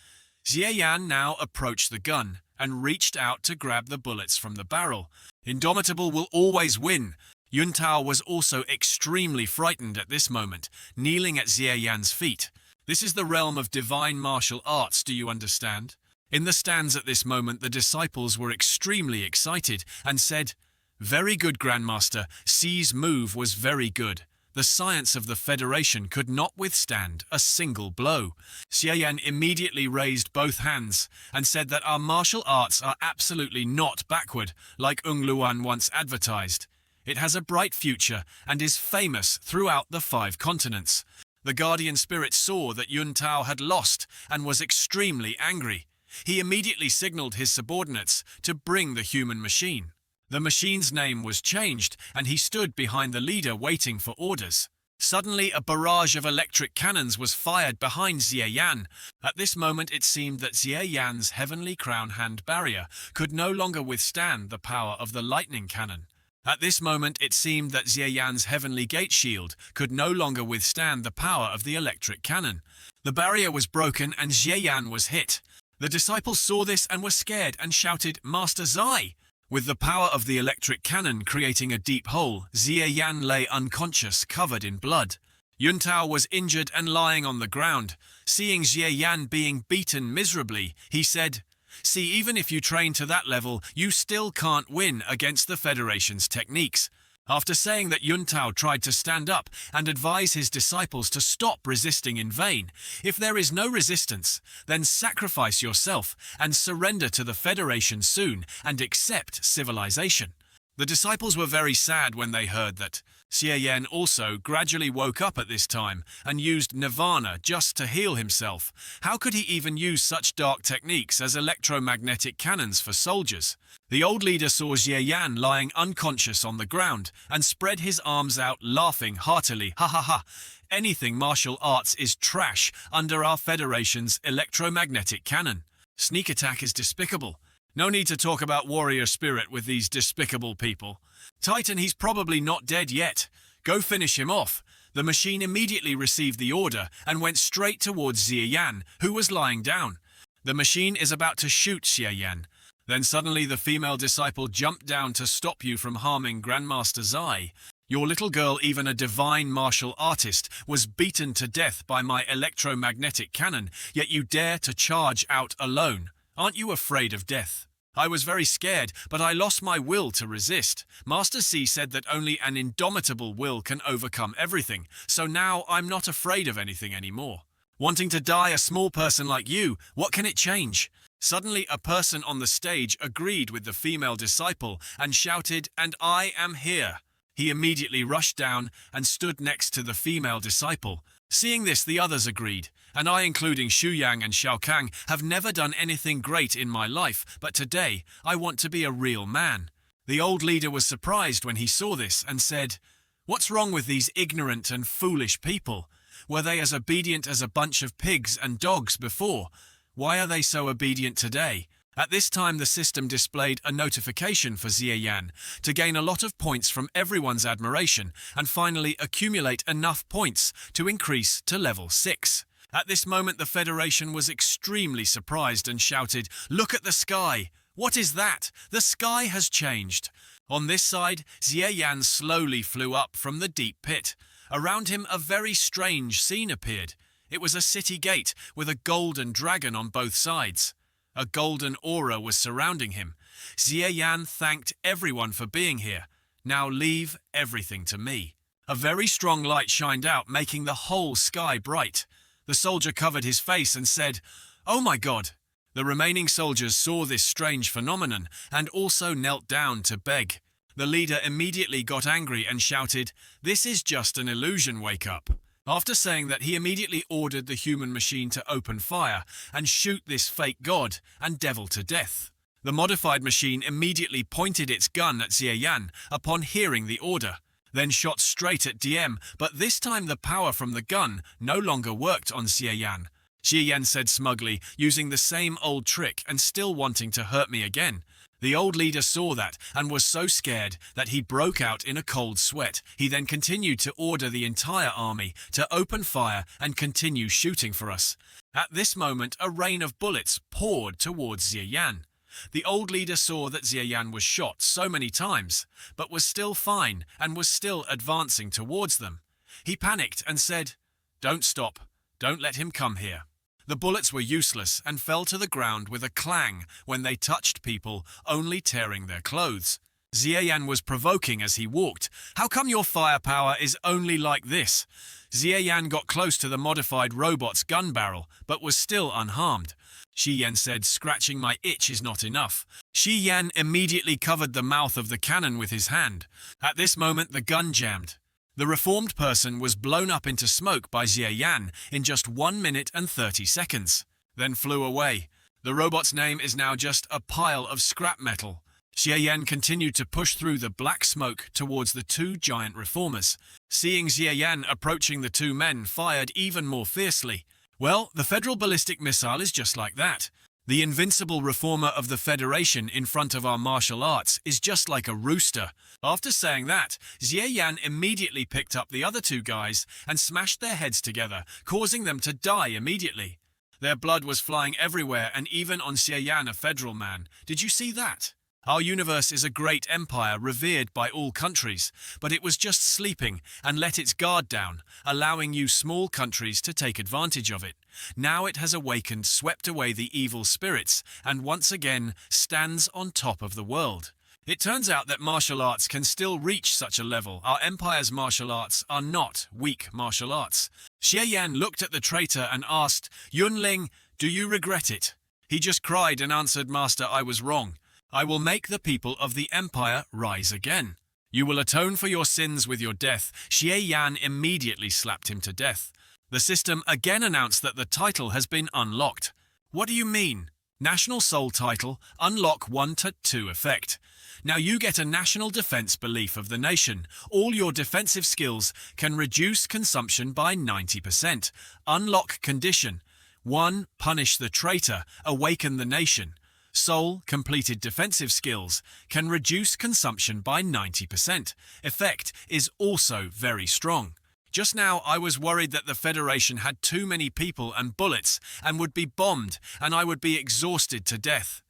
Xie Yan now approached the gun and reached out to grab the bullets from the barrel. Indomitable will always win. Yuntao was also extremely frightened at this moment, kneeling at Xie Yan's feet. This is the realm of divine martial arts, do you understand? In the stands at this moment, the disciples were extremely excited and said, "Very good, Grandmaster. Xi's move was very good. The science of the Federation could not withstand a single blow." Xie Yan immediately raised both hands and said that our martial arts are absolutely not backward, like Ung Luan once advertised. It has a bright future and is famous throughout the 5 continents. The guardian spirit saw that Yuntao had lost and was extremely angry. He immediately signaled his subordinates to bring the human machine. The machine's name was changed, and he stood behind the leader waiting for orders. Suddenly, a barrage of electric cannons was fired behind Xie Yan. At this moment, it seemed that Xie Yan's heavenly crown hand barrier could no longer withstand the power of the lightning cannon. At this moment, it seemed that Xie Yan's heavenly gate shield could no longer withstand the power of the electric cannon. The barrier was broken, and Xie Yan was hit. The disciples saw this and were scared and shouted, "Master Zai!" With the power of the electric cannon creating a deep hole, Xie Yan lay unconscious, covered in blood. Yuntao was injured and lying on the ground. Seeing Xie Yan being beaten miserably, he said, "See, even if you train to that level, you still can't win against the Federation's techniques. After saying that Yuntao tried to stand up and advise his disciples to stop resisting in vain, if there is no resistance, then sacrifice yourself and surrender to the Federation soon and accept civilization. The disciples were very sad when they heard that. Xie Yan also gradually woke up at this time and used nirvana just to heal himself. How could he even use such dark techniques as electromagnetic cannons for soldiers? The old leader saw Xie Yan lying unconscious on the ground and spread his arms out, laughing heartily. Ha ha ha! Anything martial arts is trash under our Federation's electromagnetic cannon. Sneak attack is despicable. No need to talk about warrior spirit with these despicable people. Titan, he's probably not dead yet. Go finish him off. The machine immediately received the order and went straight towards Xie Yan, who was lying down. The machine is about to shoot Xie Yan. Then suddenly the female disciple jumped down to stop you from harming Grandmaster Zai. Your little girl, even a divine martial artist, was beaten to death by my electromagnetic cannon, yet you dare to charge out alone. Aren't you afraid of death? I was very scared, but I lost my will to resist. Master C said that only an indomitable will can overcome everything, so now I'm not afraid of anything anymore. Wanting to die a small person like you, what can it change? Suddenly a person on the stage agreed with the female disciple and shouted, "And I am here." He immediately rushed down and stood next to the female disciple. Seeing this, the others agreed, and I, including Xu Yang and Xiao Kang, have never done anything great in my life, but today I want to be a real man. The old leader was surprised when he saw this and said, "What's wrong with these ignorant and foolish people? Were they as obedient as a bunch of pigs and dogs before? Why are they so obedient today?" At this time the system displayed a notification for Xie Yan to gain a lot of points from everyone's admiration and finally accumulate enough points to increase to level 6. At this moment the Federation was extremely surprised and shouted, "Look at the sky! What is that? The sky has changed!" On this side, Xie Yan slowly flew up from the deep pit. Around him a very strange scene appeared. It was a city gate with a golden dragon on both sides. A golden aura was surrounding him. Xie Yan thanked everyone for being here. "Now leave everything to me." A very strong light shined out, making the whole sky bright. The soldier covered his face and said, "Oh my God!" The remaining soldiers saw this strange phenomenon and also knelt down to beg. The leader immediately got angry and shouted, "This is just an illusion, wake up." After saying that, he immediately ordered the human machine to open fire and shoot this fake god and devil to death. The modified machine immediately pointed its gun at Xie Yan upon hearing the order, then shot straight at DM, but this time the power from the gun no longer worked on Xie Yan. Xie Yan said smugly, using the same old trick and still wanting to hurt me again. The old leader saw that and was so scared that he broke out in a cold sweat. He then continued to order the entire army to open fire and continue shooting for us. At this moment, a rain of bullets poured towards Xie Yan. The old leader saw that Xie Yan was shot so many times, but was still fine and was still advancing towards them. He panicked and said, "Don't stop. Don't let him come here." The bullets were useless and fell to the ground with a clang when they touched people, only tearing their clothes. Xie Yan was provoking as he walked. "How come your firepower is only like this?" Xie Yan got close to the modified robot's gun barrel, but was still unharmed. Xi Yan said, "Scratching my itch is not enough." Xi Yan immediately covered the mouth of the cannon with his hand. At this moment the gun jammed. The reformed person was blown up into smoke by Xie Yan in just 1 minute and 30 seconds, then flew away. The robot's name is now just a pile of scrap metal. Xie Yan continued to push through the black smoke towards the two giant reformers. Seeing Xie Yan approaching, the two men fired even more fiercely. Well, the Federal Ballistic Missile is just like that. The invincible reformer of the Federation in front of our martial arts is just like a rooster. After saying that, Xie Yan immediately picked up the other two guys and smashed their heads together, causing them to die immediately. Their blood was flying everywhere and even on Xie Yan, a federal man. Did you see that? Our universe is a great empire revered by all countries, but it was just sleeping and let its guard down, allowing you small countries to take advantage of it. Now it has awakened, swept away the evil spirits, and once again stands on top of the world. It turns out that martial arts can still reach such a level. Our empire's martial arts are not weak martial arts. Xie Yan looked at the traitor and asked, Yunling, do you regret it? He just cried and answered, Master, I was wrong. I will make the people of the empire rise again. You will atone for your sins with your death. Xie Yan immediately slapped him to death. The system again announced that the title has been unlocked. What do you mean? National Soul title, unlock 1 to 2 effect. Now you get a national defense belief of the nation. All your defensive skills can reduce consumption by 90%. Unlock condition. 1. Punish the traitor, awaken the nation. Soul, completed defensive skills, can reduce consumption by 90%. Effect is also very strong. Just now I was worried that the Federation had too many people and bullets and would be bombed and I would be exhausted to death.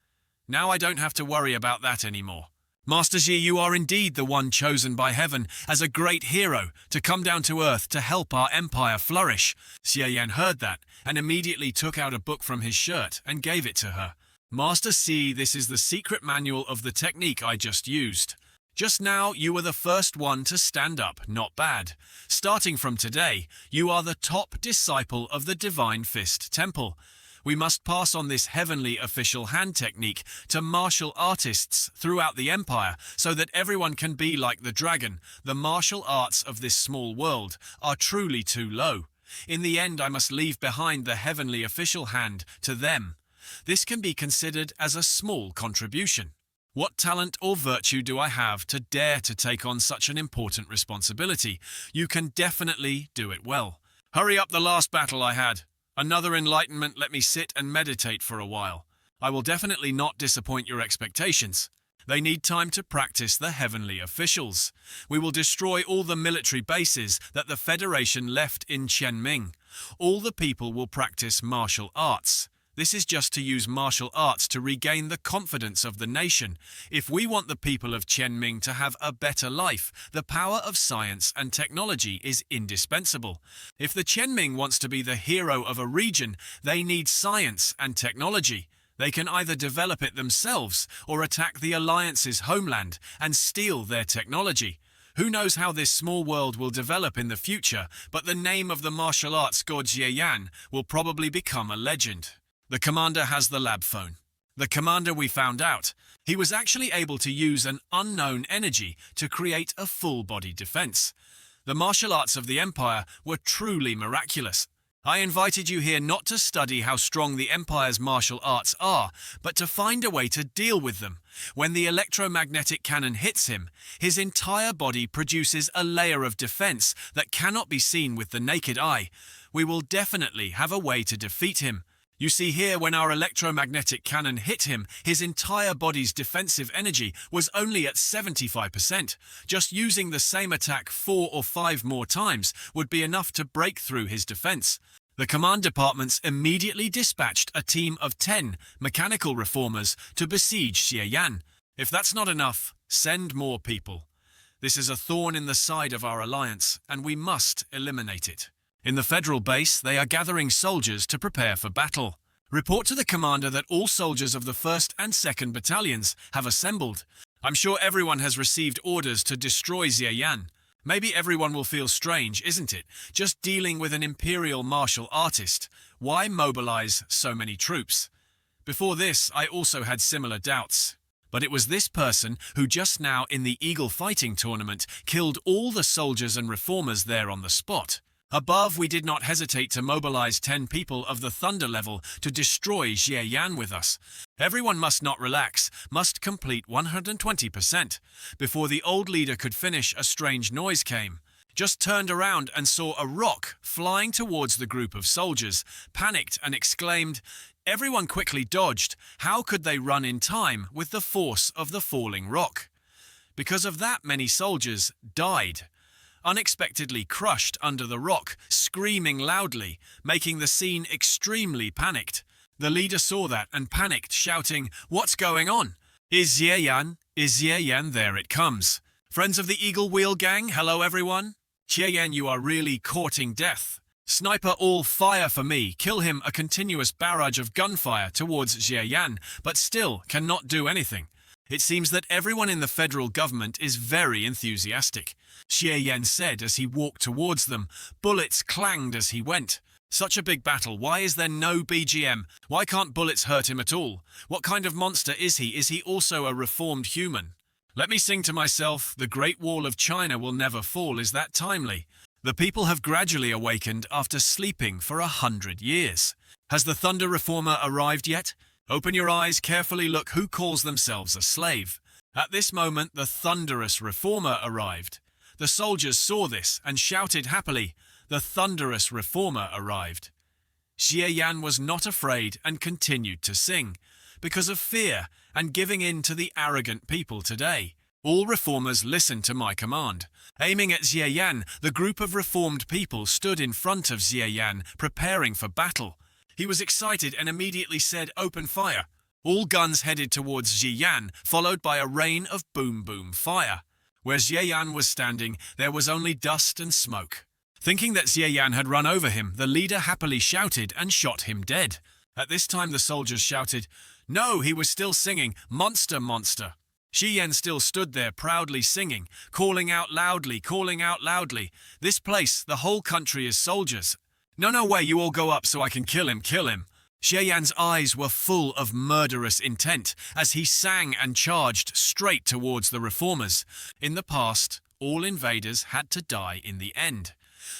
Now I don't have to worry about that anymore. Master Xi, you are indeed the one chosen by heaven as a great hero to come down to earth to help our empire flourish. Xie Yan heard that and immediately took out a book from his shirt and gave it to her. Master Xi, this is the secret manual of the technique I just used. Just now, you were the first one to stand up, not bad. Starting from today, you are the top disciple of the Divine Fist Temple. We must pass on this heavenly official hand technique to martial artists throughout the empire so that everyone can be like the dragon. The martial arts of this small world are truly too low. In the end, I must leave behind the heavenly official hand to them. This can be considered as a small contribution. What talent or virtue do I have to dare to take on such an important responsibility? You can definitely do it well. Hurry up the last battle I had. Another enlightenment, let me sit and meditate for a while. I will definitely not disappoint your expectations. They need time to practice the heavenly officials. We will destroy all the military bases that the Federation left in Qianming. All the people will practice martial arts. This is just to use martial arts to regain the confidence of the nation. If we want the people of Qianming to have a better life, the power of science and technology is indispensable. If the Qianming wants to be the hero of a region, they need science and technology. They can either develop it themselves or attack the Alliance's homeland and steal their technology. Who knows how this small world will develop in the future, but the name of the martial arts god Xie Yan will probably become a legend. The commander has the lab phone. The commander, we found out, he was actually able to use an unknown energy to create a full-body defense. The martial arts of the Empire were truly miraculous. I invited you here not to study how strong the Empire's martial arts are, but to find a way to deal with them. When the electromagnetic cannon hits him, his entire body produces a layer of defense that cannot be seen with the naked eye. We will definitely have a way to defeat him. You see here, when our electromagnetic cannon hit him, his entire body's defensive energy was only at 75%. Just using the same attack 4 or 5 more times would be enough to break through his defense. The command departments immediately dispatched a team of 10 mechanical reformers to besiege Xie Yan. If that's not enough, send more people. This is a thorn in the side of our alliance, and we must eliminate it. In the federal base, they are gathering soldiers to prepare for battle. Report to the commander that all soldiers of the 1st and 2nd battalions have assembled. I'm sure everyone has received orders to destroy Xie Yan. Maybe everyone will feel strange, isn't it? Just dealing with an imperial martial artist. Why mobilize so many troops? Before this, I also had similar doubts. But it was this person who just now in the Eagle fighting tournament killed all the soldiers and reformers there on the spot. Above, we did not hesitate to mobilize 10 people of the Thunder level to destroy Xie Yan with us. Everyone must not relax, must complete 120%. Before the old leader could finish, a strange noise came. Just turned around and saw a rock flying towards the group of soldiers, panicked and exclaimed, "Everyone quickly dodged. How could they run in time with the force of the falling rock?" Because of that, many soldiers died. Unexpectedly crushed under the rock, screaming loudly, making the scene extremely panicked. The leader saw that and panicked, shouting, "What's going on? Is Xie Yan? Is Xie Yan? There it comes. Friends of the Eagle Wheel Gang, hello everyone. Xie Yan, you are really courting death. Sniper, all fire for me. Kill him." A continuous barrage of gunfire towards Xie Yan, but still cannot do anything. It seems that everyone in the federal government is very enthusiastic, Xie Yan said as he walked towards them. Bullets clanged as he went. Such a big battle, why is there no BGM? Why can't bullets hurt him at all? What kind of monster is he? Is he also a reformed human? Let me sing to myself, the Great Wall of China will never fall. Is that timely? The people have gradually awakened after sleeping for 100 years. Has the Thunder Reformer arrived yet? Open your eyes, carefully look who calls themselves a slave. At this moment, the thunderous Reformer arrived. The soldiers saw this and shouted happily, the thunderous Reformer arrived. Xie Yan was not afraid and continued to sing, because of fear and giving in to the arrogant people today. All reformers listened to my command. Aiming at Xie Yan, the group of reformed people stood in front of Xie Yan, preparing for battle. He was excited and immediately said, open fire. All guns headed towards Xie Yan, followed by a rain of boom-boom fire. Where Xie Yan was standing, there was only dust and smoke. Thinking that Xie Yan had run over him, the leader happily shouted and shot him dead. At this time the soldiers shouted, no, he was still singing, monster, monster. Xie Yan still stood there proudly singing, calling out loudly, this place, the whole country is soldiers. No way, you all go up so I can kill him. Xie Yan's eyes were full of murderous intent as he sang and charged straight towards the reformers. In the past, all invaders had to die in the end.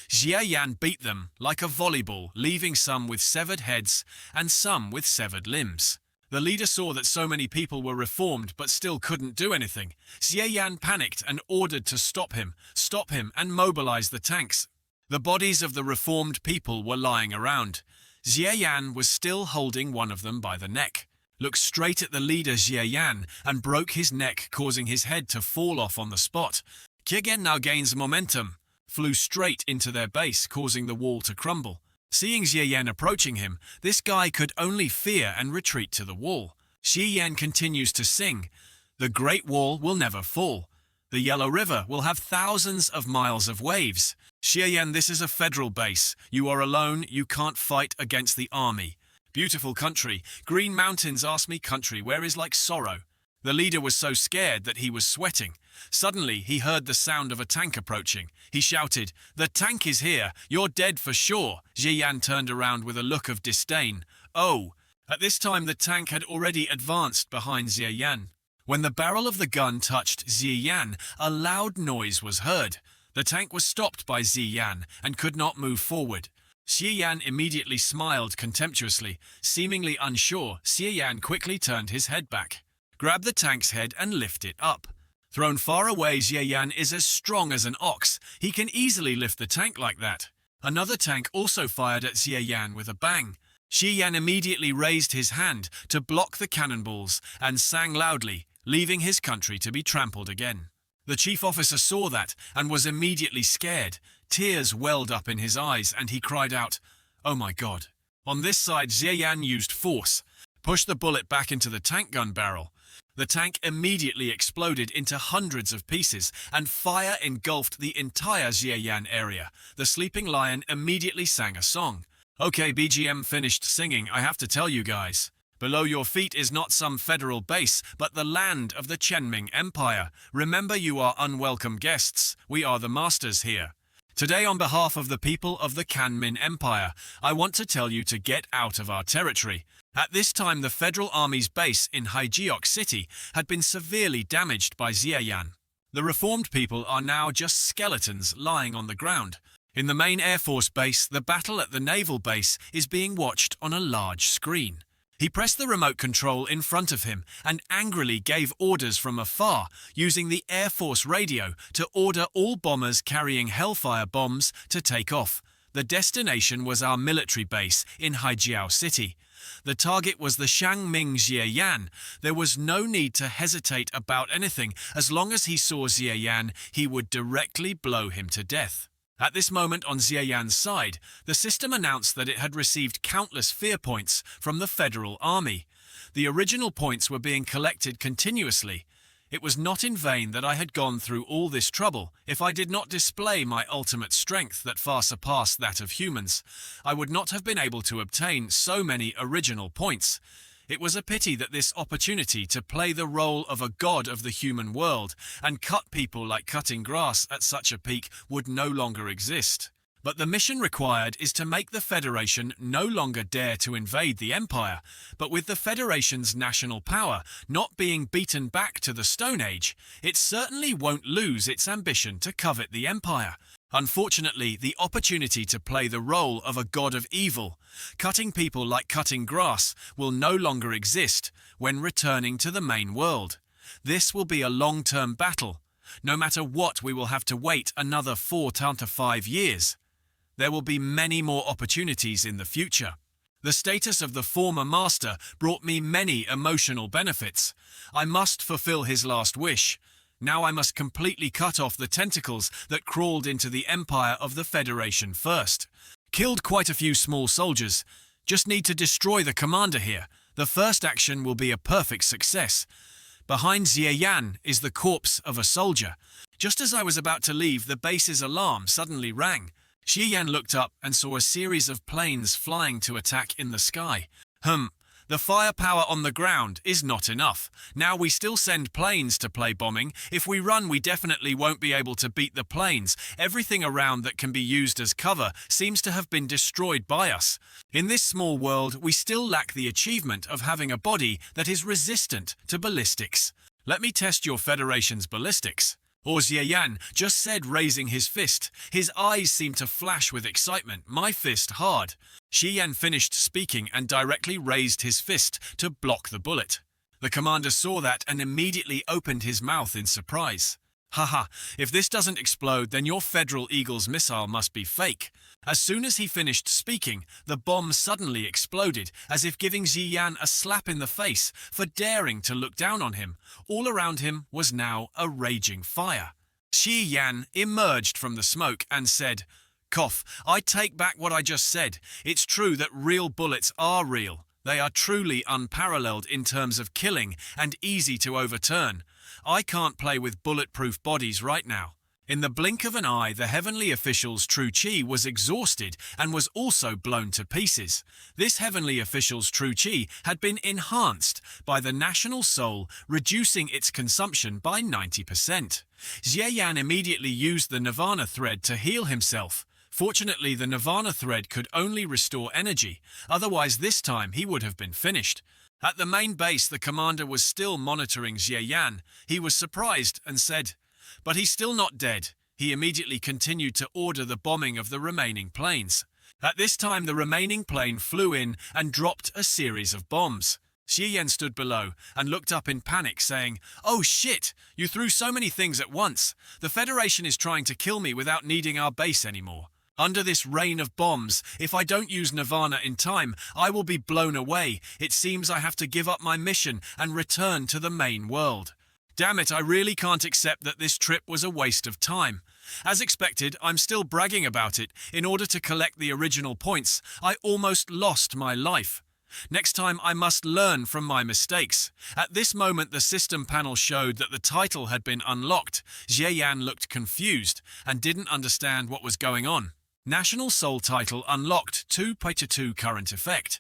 Xie Yan beat them like a volleyball, leaving some with severed heads and some with severed limbs. The leader saw that so many people were reformed but still couldn't do anything. Xie Yan panicked and ordered to stop him and mobilize the tanks. The bodies of the reformed people were lying around. Xie Yan was still holding one of them by the neck. Looked straight at the leader Xie Yan and broke his neck, causing his head to fall off on the spot. Xie Yan now gains momentum, flew straight into their base, causing the wall to crumble. Seeing Xie Yan approaching him, this guy could only fear and retreat to the wall. Xie Yan continues to sing, the Great Wall will never fall. The Yellow River will have thousands of miles of waves. Xie Yan, this is a federal base. You are alone, you can't fight against the army. Beautiful country, green mountains, ask me country, where is like sorrow? The leader was so scared that he was sweating. Suddenly, he heard the sound of a tank approaching. He shouted, the tank is here, you're dead for sure. Xie Yan turned around with a look of disdain. Oh! At this time the tank had already advanced behind Xie Yan. When the barrel of the gun touched Xie Yan, a loud noise was heard. The tank was stopped by Xie Yan and could not move forward. Xie Yan immediately smiled contemptuously. Seemingly unsure, Xie Yan quickly turned his head back. Grab the tank's head and lift it up. Thrown far away, Xie Yan is as strong as an ox. He can easily lift the tank like that. Another tank also fired at Xie Yan with a bang. Xie Yan immediately raised his hand to block the cannonballs and sang loudly, leaving his country to be trampled again. The chief officer saw that and was immediately scared. Tears welled up in his eyes and he cried out, oh my God. On this side, Xie Yan used force, pushed the bullet back into the tank gun barrel. The tank immediately exploded into hundreds of pieces, and fire engulfed the entire Xie Yan area. The sleeping lion immediately sang a song. Okay, BGM finished singing, I have to tell you guys. Below your feet is not some federal base, but the land of the Chenming Empire. Remember, you are unwelcome guests. We are the masters here. Today, on behalf of the people of the Kanmin Empire, I want to tell you to get out of our territory. At this time, the Federal Army's base in Haijiok City had been severely damaged by Xie Yan. The reformed people are now just skeletons lying on the ground. In the main Air Force base, the battle at the naval base is being watched on a large screen. He pressed the remote control in front of him and angrily gave orders from afar, using the Air Force radio to order all bombers carrying Hellfire bombs to take off. The destination was our military base in Haijiao City. The target was the Shangming Xie Yan. There was no need to hesitate about anything. As long as he saw Xie Yan, he would directly blow him to death. At this moment on Xie Yan's side, the system announced that it had received countless fear points from the Federal Army. The original points were being collected continuously. It was not in vain that I had gone through all this trouble. If I did not display my ultimate strength that far surpassed that of humans, I would not have been able to obtain so many original points. It was a pity that this opportunity to play the role of a god of the human world and cut people like cutting grass at such a peak would no longer exist. But the mission required is to make the Federation no longer dare to invade the Empire, but with the Federation's national power not being beaten back to the Stone Age, it certainly won't lose its ambition to covet the Empire. Unfortunately, the opportunity to play the role of a god of evil, cutting people like cutting grass, will no longer exist when returning to the main world. This will be a long-term battle. No matter what, we will have to wait another 4 to 5 years. There will be many more opportunities in the future. The status of the former master brought me many emotional benefits. I must fulfill his last wish. Now I must completely cut off the tentacles that crawled into the empire of the Federation first. Killed quite a few small soldiers. Just need to destroy the commander here. The first action will be a perfect success. Behind Xie Yan is the corpse of a soldier. Just as I was about to leave, the base's alarm suddenly rang. Xie Yan looked up and saw a series of planes flying to attack in the sky. The firepower on the ground is not enough. Now we still send planes to play bombing. If we run, we definitely won't be able to beat the planes. Everything around that can be used as cover seems to have been destroyed by us. In this small world, we still lack the achievement of having a body that is resistant to ballistics. Let me test your Federation's ballistics. Or Xie Yan just said, raising his fist. His eyes seemed to flash with excitement. My fist hard. Xie Yan finished speaking and directly raised his fist to block the bullet. The commander saw that and immediately opened his mouth in surprise. Haha, if this doesn't explode, then your Federal Eagle's missile must be fake. As soon as he finished speaking, the bomb suddenly exploded, as if giving Xie Yan a slap in the face for daring to look down on him. All around him was now a raging fire. Xie Yan emerged from the smoke and said, "Cough, I take back what I just said. It's true that real bullets are real. They are truly unparalleled in terms of killing and easy to overturn. I can't play with bulletproof bodies right now." In the blink of an eye, the heavenly official's true chi was exhausted and was also blown to pieces. This heavenly official's true chi had been enhanced by the national soul, reducing its consumption by 90%. Xie Yan immediately used the Nirvana thread to heal himself. Fortunately, the Nirvana thread could only restore energy, otherwise this time he would have been finished. At the main base, the commander was still monitoring Xie Yan. He was surprised and said, "But he's still not dead." He immediately continued to order the bombing of the remaining planes. At this time, the remaining plane flew in and dropped a series of bombs. Xie Yan stood below and looked up in panic, saying, "Oh shit, you threw so many things at once. The Federation is trying to kill me without needing our base anymore. Under this rain of bombs, if I don't use Nirvana in time, I will be blown away. It seems I have to give up my mission and return to the main world. Damn it, I really can't accept that this trip was a waste of time. As expected, I'm still bragging about it. In order to collect the original points, I almost lost my life. Next time I must learn from my mistakes." At this moment, the system panel showed that the title had been unlocked. Xie Yan looked confused and didn't understand what was going on. National Soul title unlocked 2.2 current effect.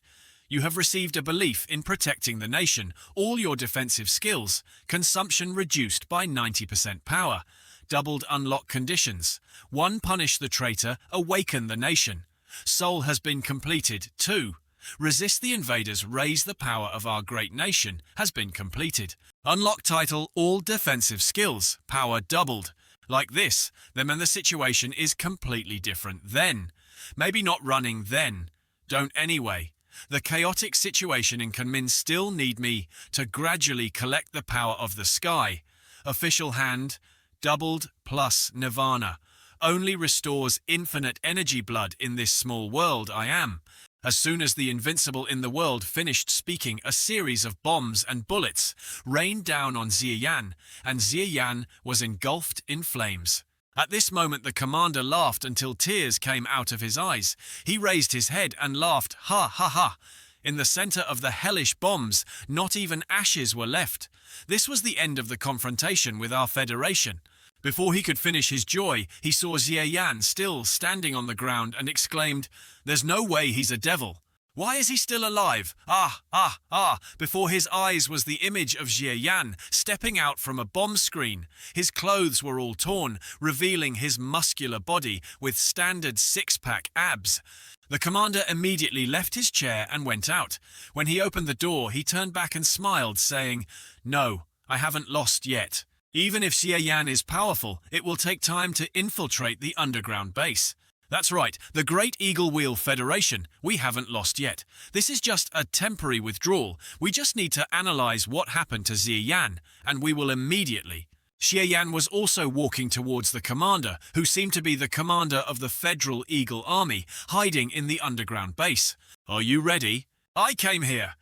You have received a belief in protecting the nation. All your defensive skills. Consumption reduced by 90% power. Doubled unlock conditions. 1. Punish the traitor. Awaken the nation. Soul has been completed. 2. Resist the invaders. Raise the power of our great nation. Has been completed. Unlock title. All defensive skills. Power doubled. Like this, then the situation is completely different then. Maybe not running then. Don't anyway. The chaotic situation in Kunmin still need me to gradually collect the power of the sky. Official hand, doubled plus Nirvana. Only restores infinite energy blood in this small world I am. As soon as the invincible in the world finished speaking, a series of bombs and bullets rained down on Xie Yan, and Xie Yan was engulfed in flames. At this moment, the commander laughed until tears came out of his eyes. He raised his head and laughed, "Ha ha ha." In the center of the hellish bombs, not even ashes were left. This was the end of the confrontation with our Federation. Before he could finish his joy, he saw Xie Yan still standing on the ground and exclaimed, "There's no way he's a devil. Why is he still alive? Ah! Before his eyes was the image of Jie Yan stepping out from a bomb screen. His clothes were all torn, revealing his muscular body with standard six-pack abs. The commander immediately left his chair and went out. When he opened the door, he turned back and smiled, saying, "No, I haven't lost yet. Even if Jie Yan is powerful, it will take time to infiltrate the underground base." That's right, the Great Eagle Wheel Federation, we haven't lost yet. This is just a temporary withdrawal. We just need to analyze what happened to Jie Yan, and we will immediately. Jie Yan was also walking towards the commander, who seemed to be the commander of the Federal Eagle Army, hiding in the underground base. "Are you ready?" "I came here."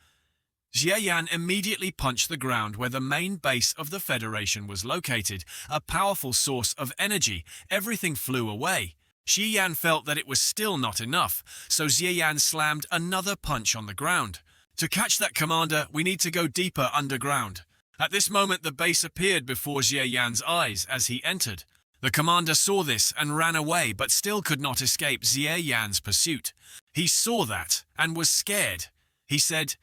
Jie Yan immediately punched the ground where the main base of the Federation was located, a powerful source of energy. Everything flew away. Jie Yan felt that it was still not enough, so Jie Yan slammed another punch on the ground. "To catch that commander, we need to go deeper underground." At this moment, the base appeared before Jie Yan's eyes as he entered. The commander saw this and ran away, but still could not escape Jie Yan's pursuit. He saw that and was scared. He said,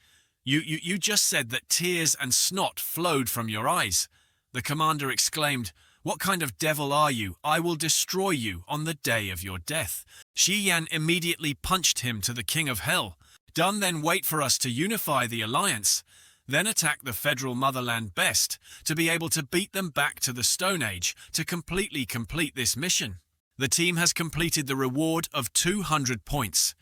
You just said that tears and snot flowed from your eyes." The commander exclaimed, "What kind of devil are you? I will destroy you on the day of your death." Jie Yan immediately punched him to the King of Hell. "Done, then wait for us to unify the alliance. Then attack the federal motherland best, to be able to beat them back to the Stone Age, to completely complete this mission." The team has completed the reward of 200 points.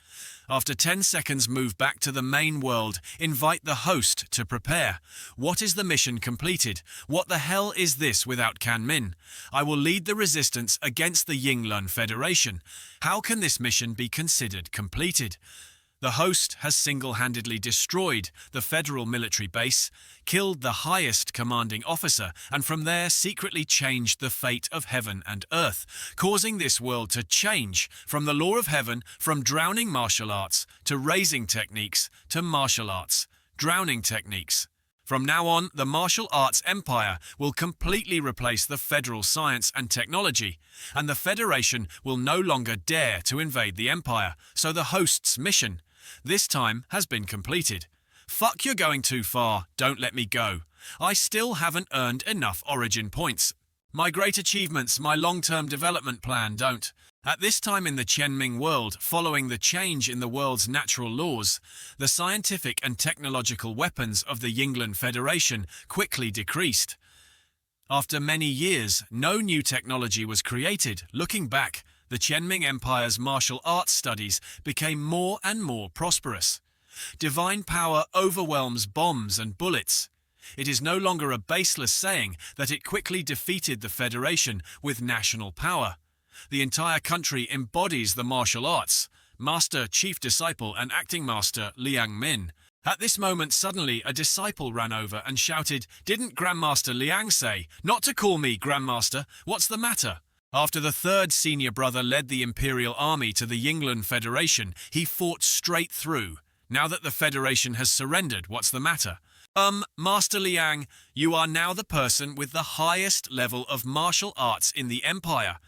After 10 seconds, move back to the main world. Invite the host to prepare. What is the mission completed? What the hell is this without Kan Min? I will lead the resistance against the Yinglun Federation. How can this mission be considered completed? The host has single-handedly destroyed the federal military base, killed the highest commanding officer, and from there secretly changed the fate of heaven and earth, causing this world to change from the law of heaven, from drowning martial arts to raising techniques to martial arts, drowning techniques. From now on, the martial arts empire will completely replace the federal science and technology, and the Federation will no longer dare to invade the empire, so the host's mission this time has been completed. Fuck, you're going too far, don't let me go. I still haven't earned enough origin points. My great achievements, my long-term development plan don't. At this time in the Qianming world, following the change in the world's natural laws, the scientific and technological weapons of the Yinglun Federation quickly decreased. After many years, no new technology was created. Looking back, the Qianming Empire's martial arts studies became more and more prosperous. Divine power overwhelms bombs and bullets. It is no longer a baseless saying that it quickly defeated the Federation with national power. The entire country embodies the martial arts. Master, Chief Disciple and Acting Master Liang Min. At this moment, suddenly a disciple ran over and shouted, "Didn't Grandmaster Liang say not to call me Grandmaster? What's the matter?" After the third senior brother led the Imperial Army to the Yinglun Federation, he fought straight through. Now that the Federation has surrendered, what's the matter? Master Liang, you are now the person with the highest level of martial arts in the Empire.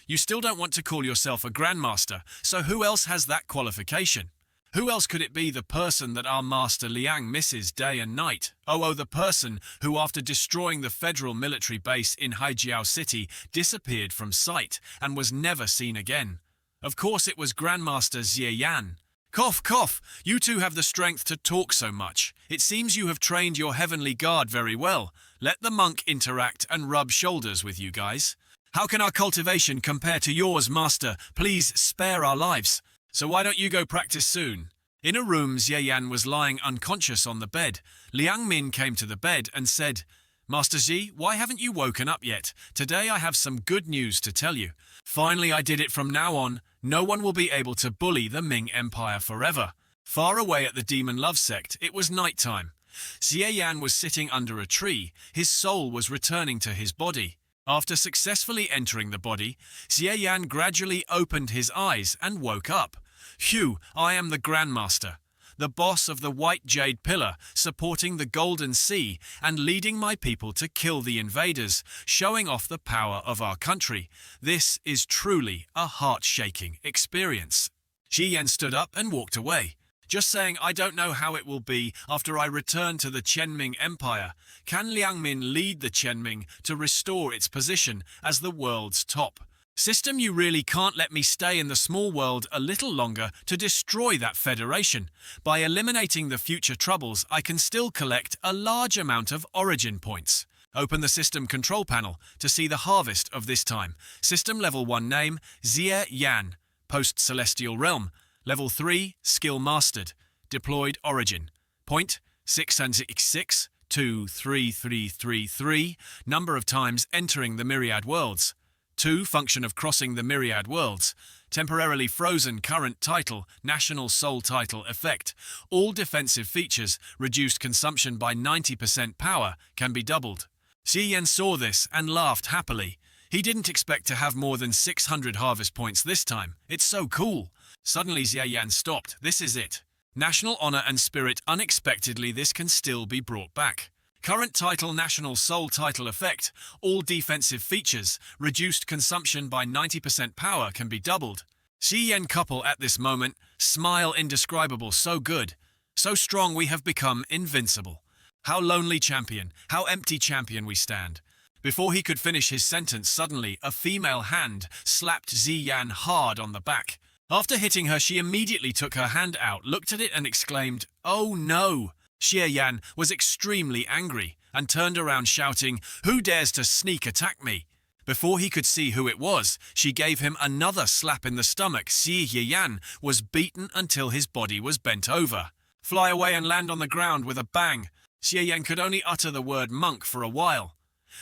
You still don't want to call yourself a Grandmaster, so who else has that qualification? Who else could it be the person that our Master Liang misses day and night? Oh, the person who, after destroying the federal military base in Haijiao City, disappeared from sight and was never seen again. Of course it was Grandmaster Jie Yan. Cough, cough, you two have the strength to talk so much. It seems you have trained your heavenly guard very well. Let the monk interact and rub shoulders with you guys. How can our cultivation compare to yours, Master? Please spare our lives. So why don't you go practice soon? In a room, Jie Yan was lying unconscious on the bed. Liang Min came to the bed and said, "Master Ji, why haven't you woken up yet? Today I have some good news to tell you. Finally I did it. From now on, no one will be able to bully the Ming Empire forever." Far away at the Demon Love Sect, it was night time. Jie Yan was sitting under a tree. His soul was returning to his body. After successfully entering the body, Jie Yan gradually opened his eyes and woke up. Phew, I am the Grandmaster, the boss of the White Jade Pillar, supporting the Golden Sea and leading my people to kill the invaders, showing off the power of our country. This is truly a heart-shaking experience. Jie Yan stood up and walked away. Just saying, I don't know how it will be after I return to the Qianming Empire. Can Liangmin lead the Qianming to restore its position as the world's top? System, you really can't let me stay in the small world a little longer to destroy that federation. By eliminating the future troubles, I can still collect a large amount of origin points. Open the system control panel to see the harvest of this time. System level 1 name, Xie Yan. Post-Celestial Realm. Level 3, Skill Mastered. Deployed Origin. Point 666-23333. Number of times entering the Myriad Worlds. 2. Function of crossing the Myriad Worlds. Temporarily frozen current title, National Soul Title effect. All defensive features, reduced consumption by 90% power, can be doubled. Xie Yan saw this and laughed happily. He didn't expect to have more than 600 harvest points this time. It's so cool. Suddenly Xie Yan stopped. This is it. National Honor and Spirit. Unexpectedly, this can still be brought back. Current title, National Soul Title effect. All defensive features, reduced consumption by 90% power, can be doubled. Xie Yan couple at this moment, smile indescribable, so good. So strong we have become invincible. How lonely champion, how empty champion we stand. Before he could finish his sentence, suddenly a female hand slapped Xie Yan hard on the back. After hitting her, she immediately took her hand out, looked at it and exclaimed, "Oh no!" Xie Yan was extremely angry and turned around shouting, "Who dares to sneak attack me?" Before he could see who it was, she gave him another slap in the stomach. Xie Yan was beaten until his body was bent over. Fly away and land on the ground with a bang. Xie Yan could only utter the word monk for a while.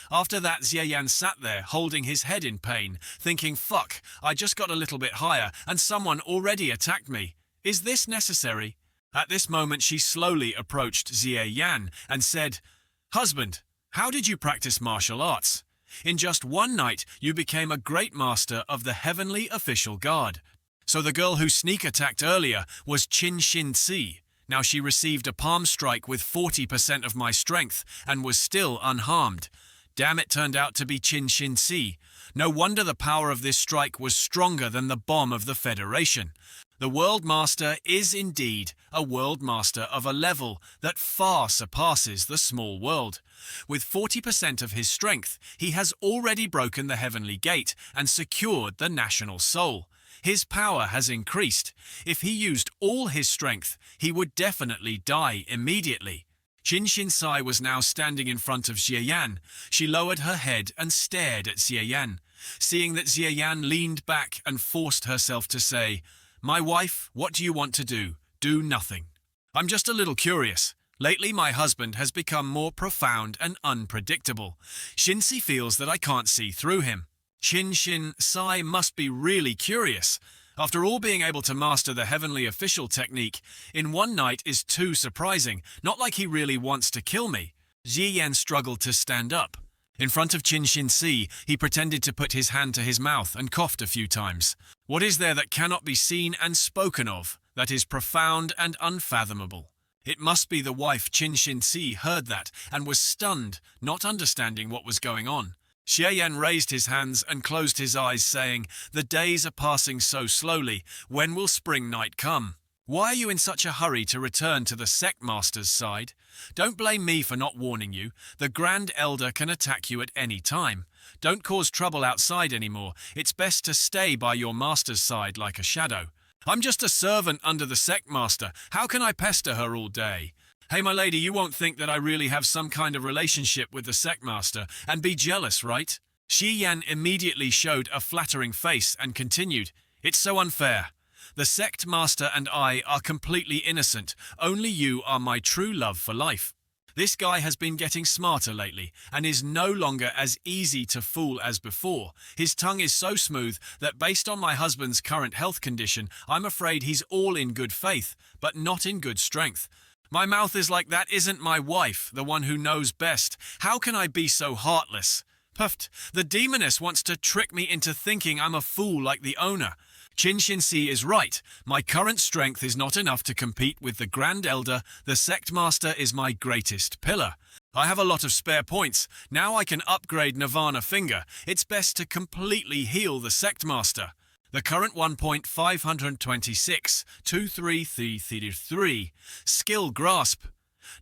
After that, Xie Yan sat there, holding his head in pain, thinking, fuck, I just got a little bit higher and someone already attacked me. Is this necessary? At this moment, she slowly approached Xie Yan and said, "Husband, how did you practice martial arts? In just one night, you became a great master of the Heavenly Official Guard." So the girl who sneak attacked earlier was Qin Xin Si. Now she received a palm strike with 40% of my strength and was still unharmed. Damn, it turned out to be Qin Xin Si. No wonder the power of this strike was stronger than the bomb of the Federation. The World Master is indeed a World Master of a level that far surpasses the small world. With 40% of his strength, he has already broken the Heavenly Gate and secured the National Soul. His power has increased. If he used all his strength, he would definitely die immediately. Qin Xin Si was now standing in front of Xie Yan. She lowered her head and stared at Xie Yan. Seeing that Xie Yan leaned back and forced herself to say, "My wife, what do you want to do? Do nothing. I'm just a little curious. Lately my husband has become more profound and unpredictable. Shinsi feels that I can't see through him. Qin Xin Si must be really curious. After all, being able to master the Heavenly Official technique in one night is too surprising, not like he really wants to kill me." Xie Yan struggled to stand up. In front of Qin Xin Si, he pretended to put his hand to his mouth and coughed a few times. What is there that cannot be seen and spoken of, that is profound and unfathomable? It must be the wife. Qin Xin Si heard that and was stunned, not understanding what was going on. Xie Yan raised his hands and closed his eyes, saying, "The days are passing so slowly. When will spring night come? Why are you in such a hurry to return to the sect master's side? Don't blame me for not warning you. The Grand Elder can attack you at any time. Don't cause trouble outside anymore. It's best to stay by your master's side like a shadow. I'm just a servant under the sect master. How can I pester her all day? Hey, my lady, you won't think that I really have some kind of relationship with the sect master and be jealous, right?" Xie Yan immediately showed a flattering face and continued, "It's so unfair. The sect master and I are completely innocent. Only you are my true love for life. This guy has been getting smarter lately and is no longer as easy to fool as before. His tongue is so smooth that based on my husband's current health condition, I'm afraid he's all in good faith, but not in good strength. My mouth is like that isn't my wife, the one who knows best. How can I be so heartless? Puffed, the demoness wants to trick me into thinking I'm a fool like the owner. Qin Xin Si is right. My current strength is not enough to compete with the Grand Elder. The Sect Master is my greatest pillar. I have a lot of spare points. Now I can upgrade Nirvana Finger. It's best to completely heal the Sect Master." The current 1.526.2333 skill grasp.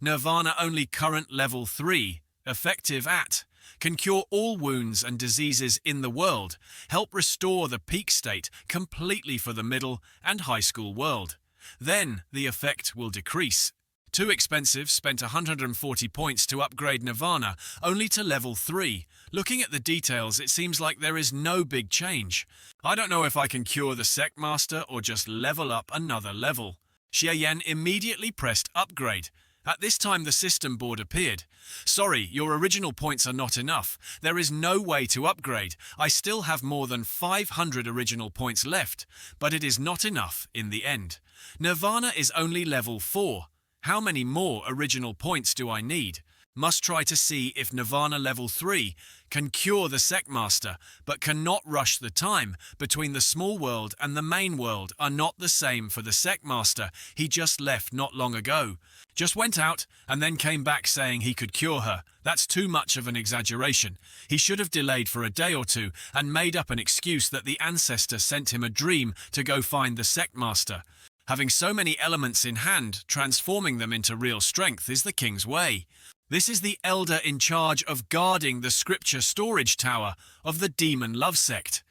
Nirvana only current level 3, effective at. Can cure all wounds and diseases in the world, help restore the peak state completely for the middle and high school world. Then the effect will decrease. Too expensive, spent 140 points to upgrade Nirvana, only to level 3. Looking at the details, it seems like there is no big change. I don't know if I can cure the Sect Master or just level up another level. Xie Yan immediately pressed upgrade. At this time the system board appeared. Sorry, your original points are not enough. There is no way to upgrade. I still have more than 500 original points left, but it is not enough in the end. Nirvana is only level 4. How many more original points do I need? Must try to see if Nirvana level 3 can cure the Sect Master, but cannot rush the time between the small world and the main world are not the same for the Sect Master. He just left not long ago. Just went out and then came back saying he could cure her. That's too much of an exaggeration. He should have delayed for a day or two and made up an excuse that the ancestor sent him a dream to go find the Sect Master. Having so many elements in hand, transforming them into real strength is the king's way. This is the elder in charge of guarding the scripture storage tower of the demon love sect.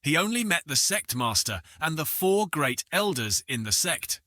He only met the sect master and the 4 great elders in the sect.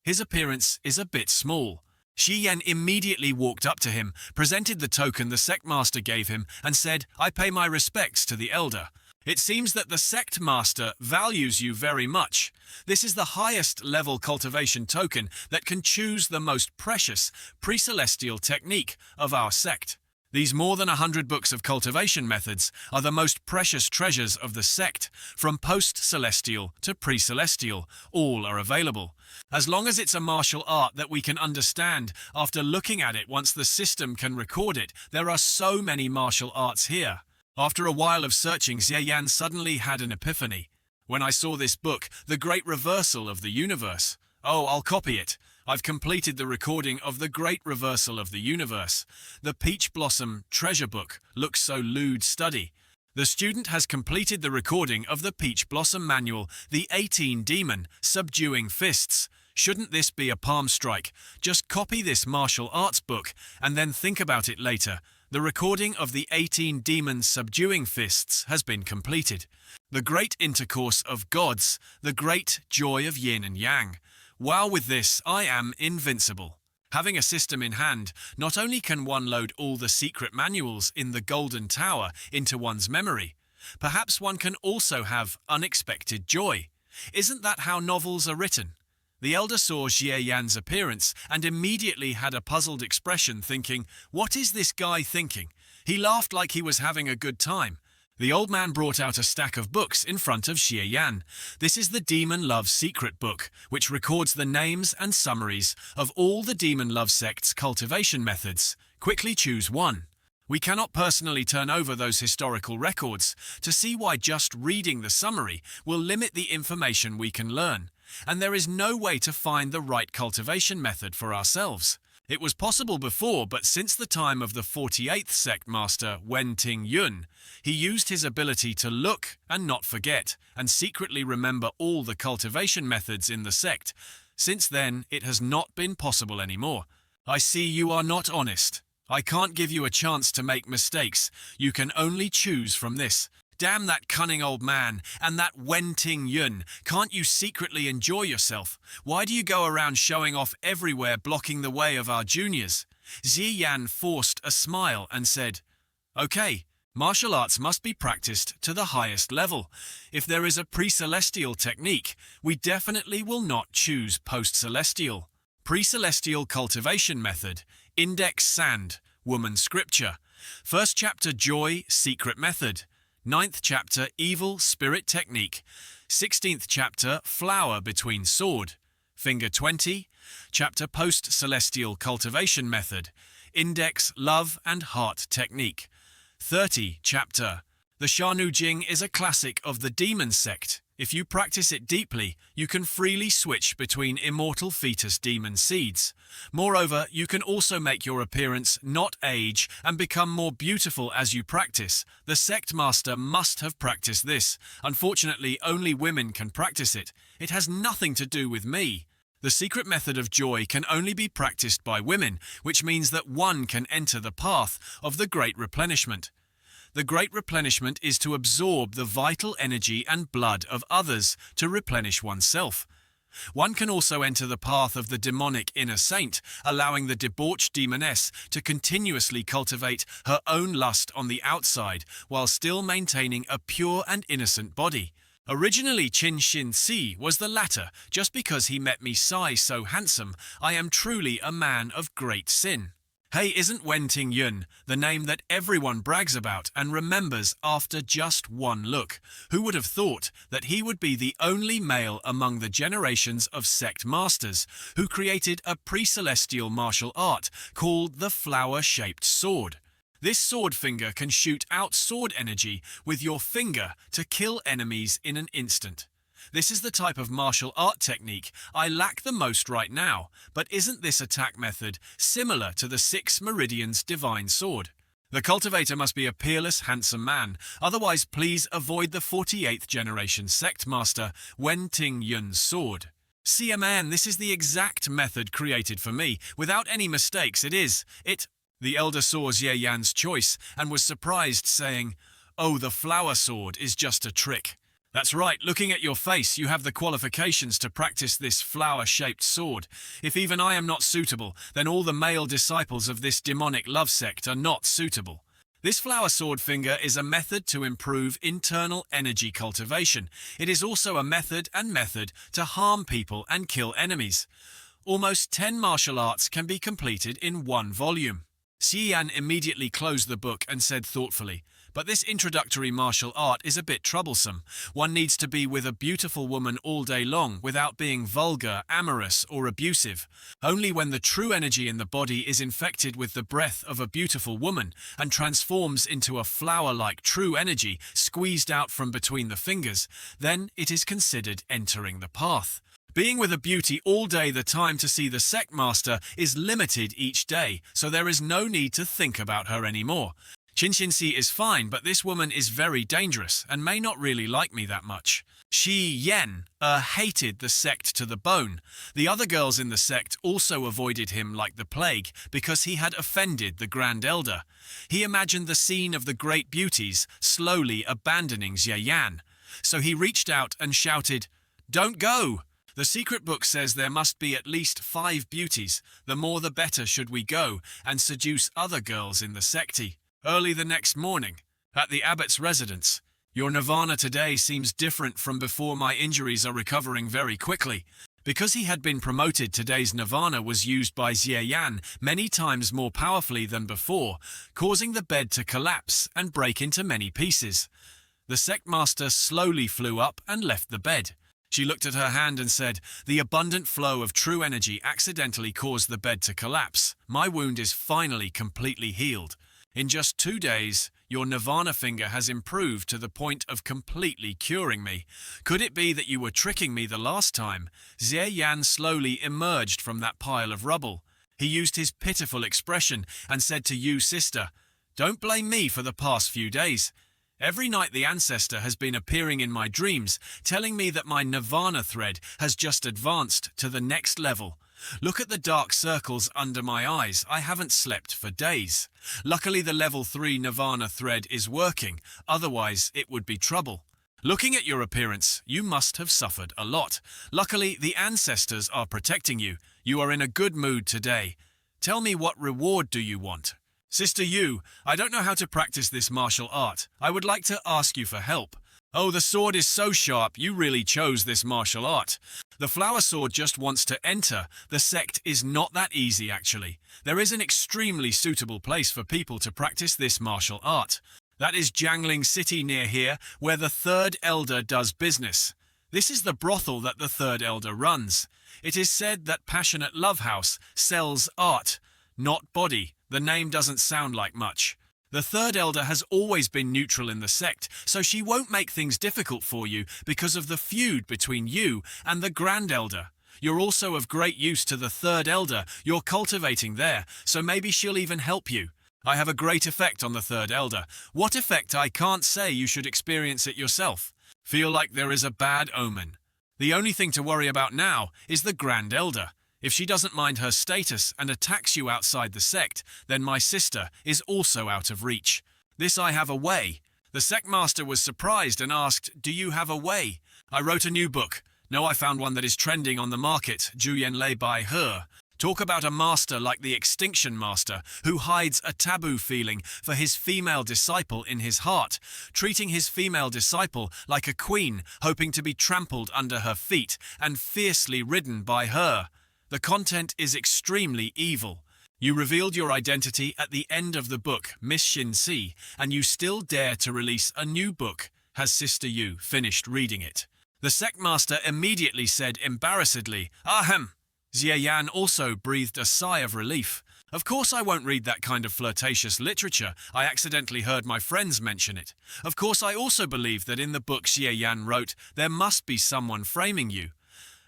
His appearance is a bit small. Xie Yan immediately walked up to him, presented the token the sect master gave him, and said, "I pay my respects to the elder. It seems that the sect master values you very much. This is the highest level cultivation token that can choose the most precious pre-celestial technique of our sect. These more than 100 books of cultivation methods are the most precious treasures of the sect, from post-celestial to pre-celestial. All are available. As long as it's a martial art that we can understand after looking at it once the system can record it, there are so many martial arts here." After a while of searching, Xie Yan suddenly had an epiphany. "When I saw this book, The Great Reversal of the Universe. Oh, I'll copy it. I've completed the recording of The Great Reversal of the Universe. The Peach Blossom Treasure Book looks so lewd study. The student has completed the recording of the Peach Blossom Manual, The 18 Demon Subduing Fists. Shouldn't this be a palm strike? Just copy this martial arts book and then think about it later. The recording of the 18 demons subduing fists has been completed. The great intercourse of gods, the great joy of yin and yang. Wow, with this, I am invincible." Having a system in hand, not only can one load all the secret manuals in the Golden Tower into one's memory, perhaps one can also have unexpected joy. Isn't that how novels are written? The elder saw Xie Yan's appearance and immediately had a puzzled expression, thinking, "What is this guy thinking?" He laughed like he was having a good time. The old man brought out a stack of books in front of Xie Yan. This is the Demon Love Secret Book, which records the names and summaries of all the Demon Love sect's cultivation methods. Quickly choose one. We cannot personally turn over those historical records to see why just reading the summary will limit the information we can learn. And there is no way to find the right cultivation method for ourselves. It was possible before, but since the time of the 48th sect master, Wen Ting Yun, he used his ability to look and not forget, and secretly remember all the cultivation methods in the sect. Since then, it has not been possible anymore. I see you are not honest. I can't give you a chance to make mistakes. You can only choose from this. Damn that cunning old man, and that Wen Ting Yun. Can't you secretly enjoy yourself? Why do you go around showing off everywhere, blocking the way of our juniors? Xie Yan forced a smile and said, "Okay, martial arts must be practiced to the highest level. If there is a pre-celestial technique, we definitely will not choose post-celestial. Pre-celestial cultivation method, Index Sand, Woman Scripture. First chapter Joy, Secret Method. 9th chapter Evil Spirit Technique. 16th chapter Flower Between Sword. Finger 20. Chapter Post-Celestial Cultivation Method. Index Love and Heart Technique. 30 chapter. The Shanu Jing is a classic of the demon sect. If you practice it deeply, you can freely switch between immortal fetus demon seeds. Moreover, you can also make your appearance not age and become more beautiful as you practice. The sect master must have practiced this. Unfortunately, only women can practice it. It has nothing to do with me. The secret method of joy can only be practiced by women, which means that one can enter the path of the Great Replenishment. The Great Replenishment is to absorb the vital energy and blood of others to replenish oneself. One can also enter the path of the demonic inner saint, allowing the debauched demoness to continuously cultivate her own lust on the outside while still maintaining a pure and innocent body. Originally, Qin Xin Si was the latter. Just because he met me Sai so handsome, I am truly a man of great sin. Hey, isn't Wen Ting Yun the name that everyone brags about and remembers after just one look? Who would have thought that he would be the only male among the generations of sect masters who created a pre-celestial martial art called the flower-shaped sword? This sword finger can shoot out sword energy with your finger to kill enemies in an instant. This is the type of martial art technique I lack the most right now, but isn't this attack method similar to the 6 Meridians divine sword? The cultivator must be a peerless, handsome man, otherwise please avoid the 48th generation sect master Wen Ting Yun's sword. See, man, this is the exact method created for me. Without any mistakes, The elder saw Xie Yan's choice and was surprised, saying, "Oh, the flower sword is just a trick." That's right, looking at your face, you have the qualifications to practice this flower-shaped sword. If even I am not suitable, then all the male disciples of this demonic love sect are not suitable. This flower sword finger is a method to improve internal energy cultivation. It is also a method to harm people and kill enemies. Almost 10 martial arts can be completed in one volume. Xian immediately closed the book and said thoughtfully, "But this introductory martial art is a bit troublesome. One needs to be with a beautiful woman all day long without being vulgar, amorous, or abusive. Only when the true energy in the body is infected with the breath of a beautiful woman and transforms into a flower-like true energy squeezed out from between the fingers, then it is considered entering the path. Being with a beauty all day, the time to see the sect master is limited each day, so there is no need to think about her anymore. Qin Xin Si is fine, but this woman is very dangerous and may not really like me that much." Shi Yen hated the sect to the bone. The other girls in the sect also avoided him like the plague because he had offended the Grand Elder. He imagined the scene of the great beauties slowly abandoning Xie Yan. So he reached out and shouted, "Don't go! The secret book says there must be at least 5 beauties. The more the better should we go and seduce other girls in the secti." Early the next morning, at the abbot's residence, "Your nirvana today seems different from before. My injuries are recovering very quickly." Because he had been promoted, today's nirvana was used by Xie Yan many times more powerfully than before, causing the bed to collapse and break into many pieces. The sect master slowly flew up and left the bed. She looked at her hand and said, "The abundant flow of true energy accidentally caused the bed to collapse. My wound is finally completely healed. In just 2 days, your nirvana finger has improved to the point of completely curing me. Could it be that you were tricking me the last time?" Xie Yan slowly emerged from that pile of rubble. He used his pitiful expression and said to you, "Sister, don't blame me for the past few days. Every night the ancestor has been appearing in my dreams, telling me that my nirvana thread has just advanced to the next level. Look at the dark circles under my eyes. I haven't slept for days. Luckily the level 3 nirvana thread is working, otherwise it would be trouble. Looking at your appearance, you must have suffered a lot. Luckily the ancestors are protecting you. You are in a good mood today. Tell me, what reward do you want?" "Sister Yu, I don't know how to practice this martial art. I would like to ask you for help." "Oh, the sword is so sharp, you really chose this martial art. The flower sword just wants to enter. The sect is not that easy, actually. There is an extremely suitable place for people to practice this martial art. That is Jiangling City near here, where the Third Elder does business. This is the brothel that the Third Elder runs. It is said that Passionate Love House sells art, not body. The name doesn't sound like much. The third elder has always been neutral in the sect, so she won't make things difficult for you because of the feud between you and the grand elder. You're also of great use to the third elder you're cultivating there, so maybe she'll even help you. I have a great effect on the third elder. What effect I can't say, you should experience it yourself. Feel like there is a bad omen. The only thing to worry about now is the grand elder. If she doesn't mind her status and attacks you outside the sect, then my sister is also out of reach. This I have a way. The sect master was surprised and asked, "Do you have a way?" I wrote a new book. No, I found one that is trending on the market, Juyen Lei by her. Talk about a master like the Extinction Master, who hides a taboo feeling for his female disciple in his heart, treating his female disciple like a queen, hoping to be trampled under her feet and fiercely ridden by her. The content is extremely evil. You revealed your identity at the end of the book, Miss Shin-si, and you still dare to release a new book. Has Sister Yu finished reading it? The sect master immediately said embarrassedly, "Ahem." Xie Yan also breathed a sigh of relief. Of course I won't read that kind of flirtatious literature. I accidentally heard my friends mention it. Of course I also believe that in the book Xie Yan wrote, there must be someone framing you.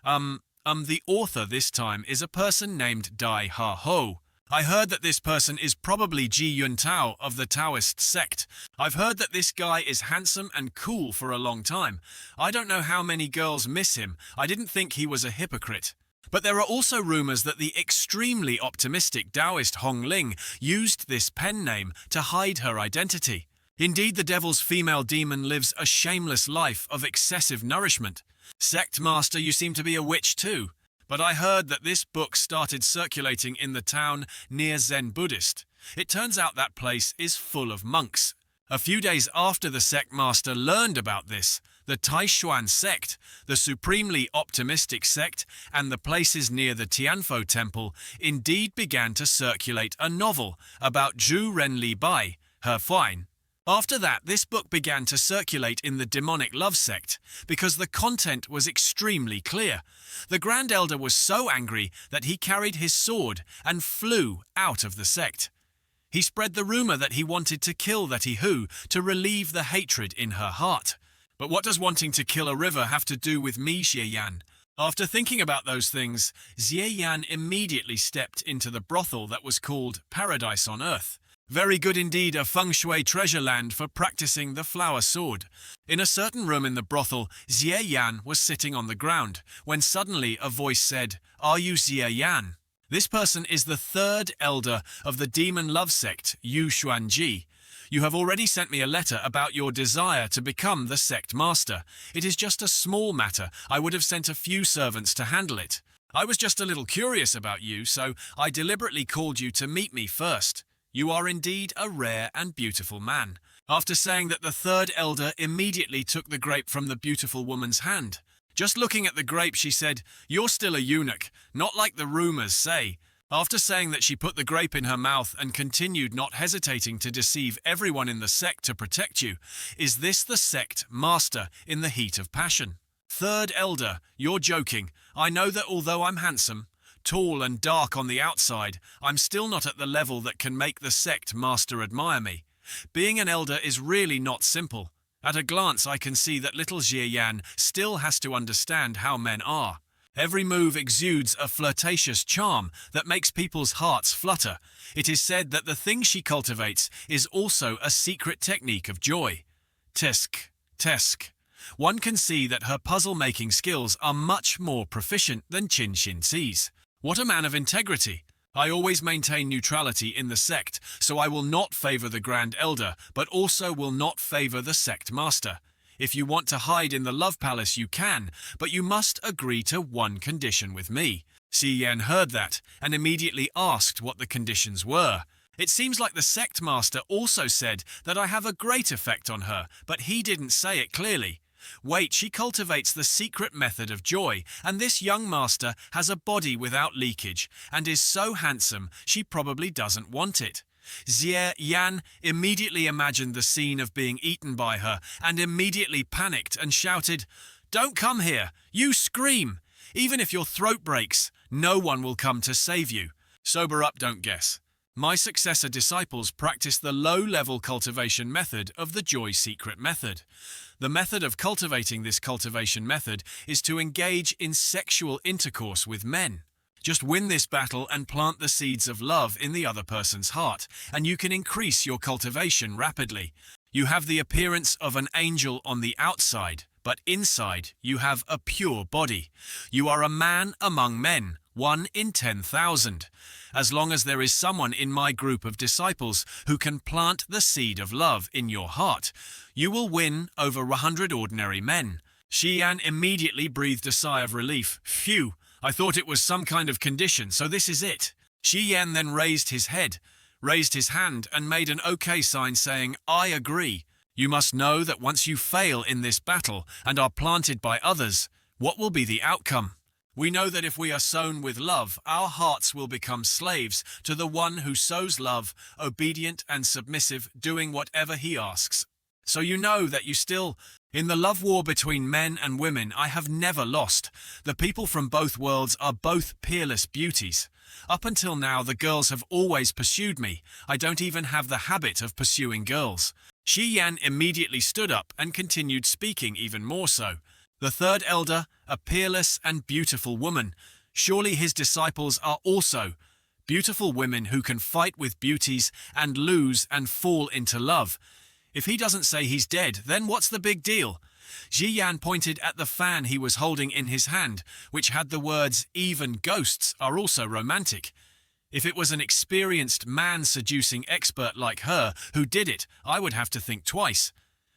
The author this time is a person named Dai Ha Ho. I heard that this person is probably Ji Yun Tao of the Taoist sect. I've heard that this guy is handsome and cool for a long time. I don't know how many girls miss him. I didn't think he was a hypocrite. But there are also rumors that the extremely optimistic Taoist Hong Ling used this pen name to hide her identity. Indeed, the devil's female demon lives a shameless life of excessive nourishment. Sect master, you seem to be a witch too. But I heard that this book started circulating in the town near Zen Buddhist. It turns out that place is full of monks. A few days after the sect master learned about this, the Taishuan sect, the supremely optimistic sect, and the places near the Tianfo temple indeed began to circulate a novel about Zhu Renli Bai, her fine. After that, this book began to circulate in the demonic love sect because the content was extremely clear. The Grand Elder was so angry that he carried his sword and flew out of the sect. He spread the rumor that he wanted to kill that Hu to relieve the hatred in her heart. But what does wanting to kill a river have to do with me, Xie Yan? After thinking about those things, Xie Yan immediately stepped into the brothel that was called Paradise on Earth. Very good indeed, a feng shui treasure land for practicing the flower sword. In a certain room in the brothel, Xie Yan was sitting on the ground, when suddenly a voice said, "Are you Xie Yan?" This person is the third elder of the demon love sect, Yu Xuanji. You have already sent me a letter about your desire to become the sect master. It is just a small matter. I would have sent a few servants to handle it. I was just a little curious about you, so I deliberately called you to meet me first. You are indeed a rare and beautiful man. After saying that, the third elder immediately took the grape from the beautiful woman's hand. Just looking at the grape, she said, "You're still a eunuch, not like the rumors say." After saying that, she put the grape in her mouth and continued, not hesitating to deceive everyone in the sect to protect you. Is this the sect master in the heat of passion? Third elder, you're joking. I know that although I'm handsome, tall and dark on the outside, I'm still not at the level that can make the sect master admire me. Being an elder is really not simple. At a glance I can see that little Xie Yan still has to understand how men are. Every move exudes a flirtatious charm that makes people's hearts flutter. It is said that the thing she cultivates is also a secret technique of joy. Tisk, tisk. One can see that her puzzle-making skills are much more proficient than Qin Xin-Si's. What a man of integrity! I always maintain neutrality in the sect, so I will not favor the Grand Elder, but also will not favor the sect master. If you want to hide in the Love Palace, you can, but you must agree to one condition with me. Xie Yan heard that, and immediately asked what the conditions were. It seems like the sect master also said that I have a great effect on her, but he didn't say it clearly. Wait, she cultivates the secret method of joy, and this young master has a body without leakage, and is so handsome she probably doesn't want it. Xie Yan immediately imagined the scene of being eaten by her, and immediately panicked and shouted, "Don't come here! You scream! Even if your throat breaks, no one will come to save you. Sober up, don't guess." My successor disciples practice the low-level cultivation method of the Joy Secret method. The method of cultivating this cultivation method is to engage in sexual intercourse with men. Just win this battle and plant the seeds of love in the other person's heart, and you can increase your cultivation rapidly. You have the appearance of an angel on the outside, but inside you have a pure body. You are a man among men, 1 in 10,000. As long as there is someone in my group of disciples who can plant the seed of love in your heart, you will win over 100 ordinary men. Xian immediately breathed a sigh of relief. Phew, I thought it was some kind of condition, so this is it. Xian then raised his head, raised his hand and made an OK sign saying, I agree. You must know that once you fail in this battle and are planted by others, what will be the outcome? We know that if we are sown with love, our hearts will become slaves to the one who sows love, obedient and submissive, doing whatever he asks. So you know that you still, in the love war between men and women, I have never lost. The people from both worlds are both peerless beauties. Up until now, the girls have always pursued me. I don't even have the habit of pursuing girls. Xian immediately stood up and continued speaking even more so. The third elder, a peerless and beautiful woman. Surely his disciples are also beautiful women who can fight with beauties and lose and fall into love. If he doesn't say he's dead, then what's the big deal? Xian pointed at the fan he was holding in his hand, which had the words, even ghosts are also romantic. If it was an experienced man-seducing expert like her who did it, I would have to think twice.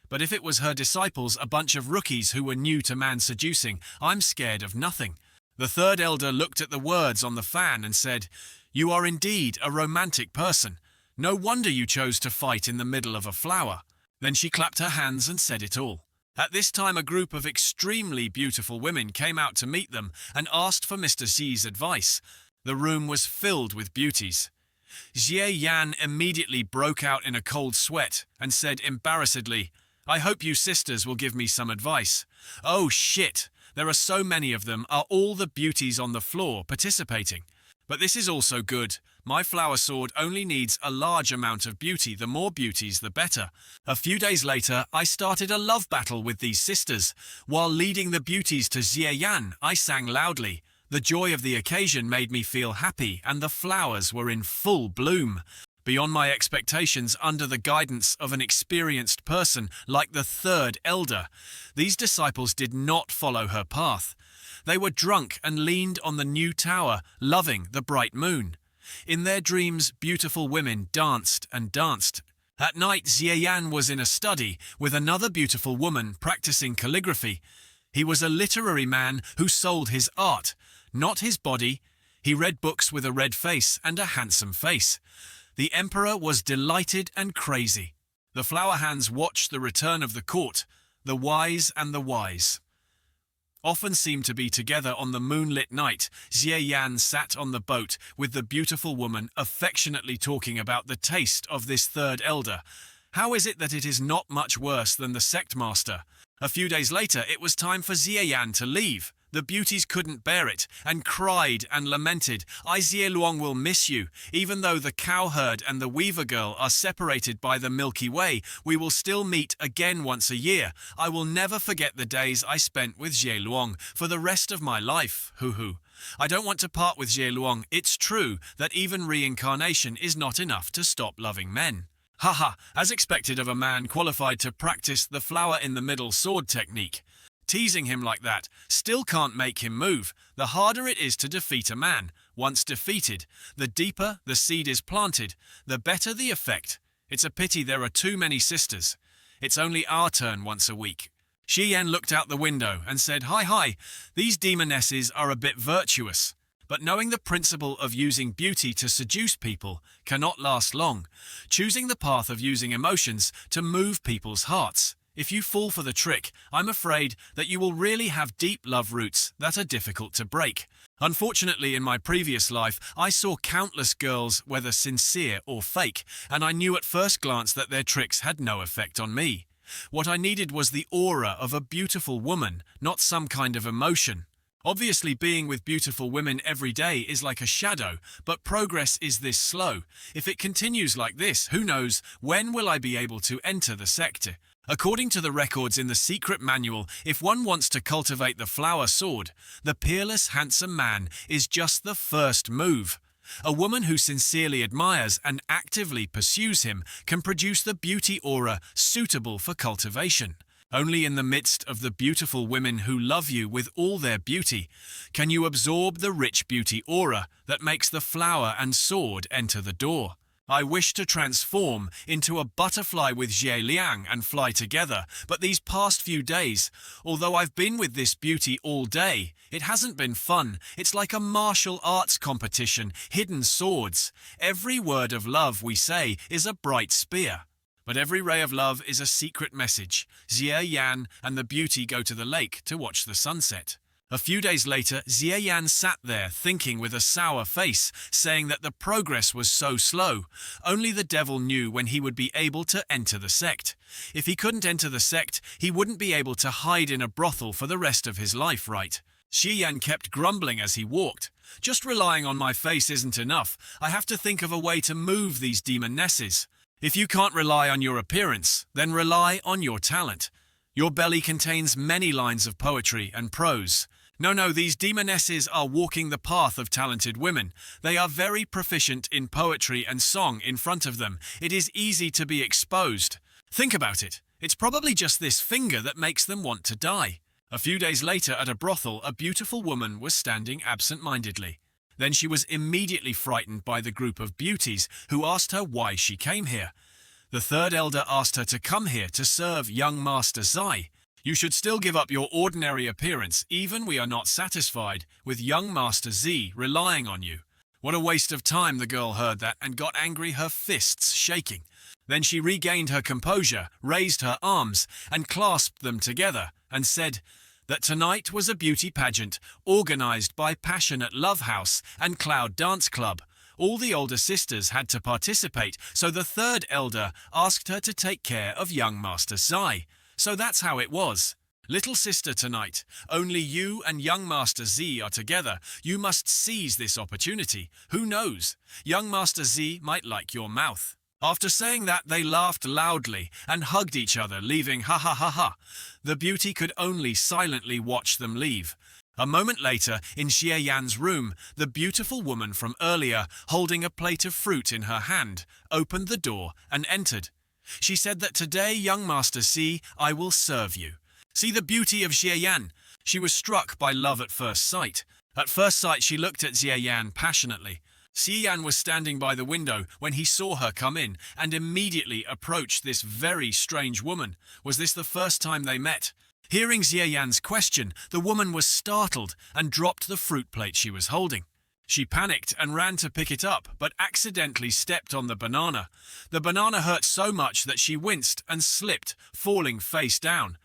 But if it was her disciples, a bunch of rookies who were new to man-seducing, I'm scared of nothing. The third elder looked at the words on the fan and said, You are indeed a romantic person. No wonder you chose to fight in the middle of a flower. Then she clapped her hands and said it all. At this time, a group of extremely beautiful women came out to meet them and asked for Mr. Xi's advice. The room was filled with beauties. Xie Yan immediately broke out in a cold sweat and said embarrassedly, I hope you sisters will give me some advice. Oh shit, there are so many of them. Are all the beauties on the floor participating? But this is also good. My flower sword only needs a large amount of beauty. The more beauties, the better. A few days later, I started a love battle with these sisters. While leading the beauties to Xie Yan, I sang loudly. The joy of the occasion made me feel happy, and the flowers were in full bloom. Beyond my expectations, under the guidance of an experienced person like the third elder, these disciples did not follow her path. They were drunk and leaned on the new tower, loving the bright moon. In their dreams, beautiful women danced and danced. At night, Xie Yan was in a study with another beautiful woman practicing calligraphy. He was a literary man who sold his art, not his body. He read books with a red face and a handsome face. The emperor was delighted and crazy. The flower hands watched the return of the court, the wise and the wise. Often seemed to be together on the moonlit night, Xie Yan sat on the boat with the beautiful woman affectionately talking about the taste of this third elder. How is it that it is not much worse than the sect master? A few days later, it was time for Xie Yan to leave. The beauties couldn't bear it and cried and lamented, I Xie Luong will miss you. Even though the cowherd and the weaver girl are separated by the Milky Way, we will still meet again once a year. I will never forget the days I spent with Xie Luong for the rest of my life. Hoo hoo. I don't want to part with Xie Luong. It's true that even reincarnation is not enough to stop loving men. Haha, as expected of a man qualified to practice the flower in the middle sword technique. Teasing him like that still can't make him move. The harder it is to defeat a man. Once defeated, the deeper the seed is planted, the better the effect. It's a pity there are too many sisters. It's only our turn once a week. Xian looked out the window and said, Hi, these demonesses are a bit virtuous. But knowing the principle of using beauty to seduce people cannot last long. Choosing the path of using emotions to move people's hearts. If you fall for the trick, I'm afraid that you will really have deep love roots that are difficult to break. Unfortunately, in my previous life, I saw countless girls, whether sincere or fake, and I knew at first glance that their tricks had no effect on me. What I needed was the aura of a beautiful woman, not some kind of emotion. Obviously, being with beautiful women every day is like a shadow, but progress is this slow. If it continues like this, who knows, when will I be able to enter the sector? According to the records in the secret manual, if one wants to cultivate the flower sword, the peerless handsome man is just the first move. A woman who sincerely admires and actively pursues him can produce the beauty aura suitable for cultivation. Only in the midst of the beautiful women who love you with all their beauty can you absorb the rich beauty aura that makes the flower and sword enter the door. I wish to transform into a butterfly with Jie Liang and fly together, but these past few days, although I've been with this beauty all day, it hasn't been fun. It's like a martial arts competition, hidden swords. Every word of love we say is a bright spear. But every ray of love is a secret message. Xie Yan and the beauty go to the lake to watch the sunset. A few days later, Xie Yan sat there thinking with a sour face, saying that the progress was so slow. Only the devil knew when he would be able to enter the sect. If he couldn't enter the sect, he wouldn't be able to hide in a brothel for the rest of his life, right? Xie Yan kept grumbling as he walked. Just relying on my face isn't enough. I have to think of a way to move these demonesses. If you can't rely on your appearance, then rely on your talent. Your belly contains many lines of poetry and prose. No, these demonesses are walking the path of talented women. They are very proficient in poetry and song in front of them. It is easy to be exposed. Think about it. It's probably just this finger that makes them want to die. A few days later at a brothel, a beautiful woman was standing absent-mindedly. Then she was immediately frightened by the group of beauties who asked her why she came here. The third elder asked her to come here to serve young Master Zai. You should still give up your ordinary appearance, even we are not satisfied with young Master Z relying on you. What a waste of time, the girl heard that and got angry, her fists shaking. Then she regained her composure, raised her arms, and clasped them together, and said that tonight was a beauty pageant organized by Passionate Love House and Cloud Dance Club. All the older sisters had to participate, so the third elder asked her to take care of young Master Zai. So that's how it was. Little sister tonight, only you and young Master Z are together. You must seize this opportunity. Who knows? Young Master Z might like your mouth. After saying that, they laughed loudly and hugged each other, leaving ha ha ha ha. The beauty could only silently watch them leave. A moment later, in Xie Yan's room, the beautiful woman from earlier, holding a plate of fruit in her hand, opened the door and entered. She said that today, young Master C, I will serve you. See the beauty of Xie Yan. She was struck by love at first sight. At first sight, she looked at Xie Yan passionately. Xie Yan was standing by the window when he saw her come in and immediately approached this very strange woman. Was this the first time they met? Hearing Xie Yan's question, the woman was startled and dropped the fruit plate she was holding. She panicked and ran to pick it up, but accidentally stepped on the banana. The banana hurt so much that she winced and slipped, falling face down.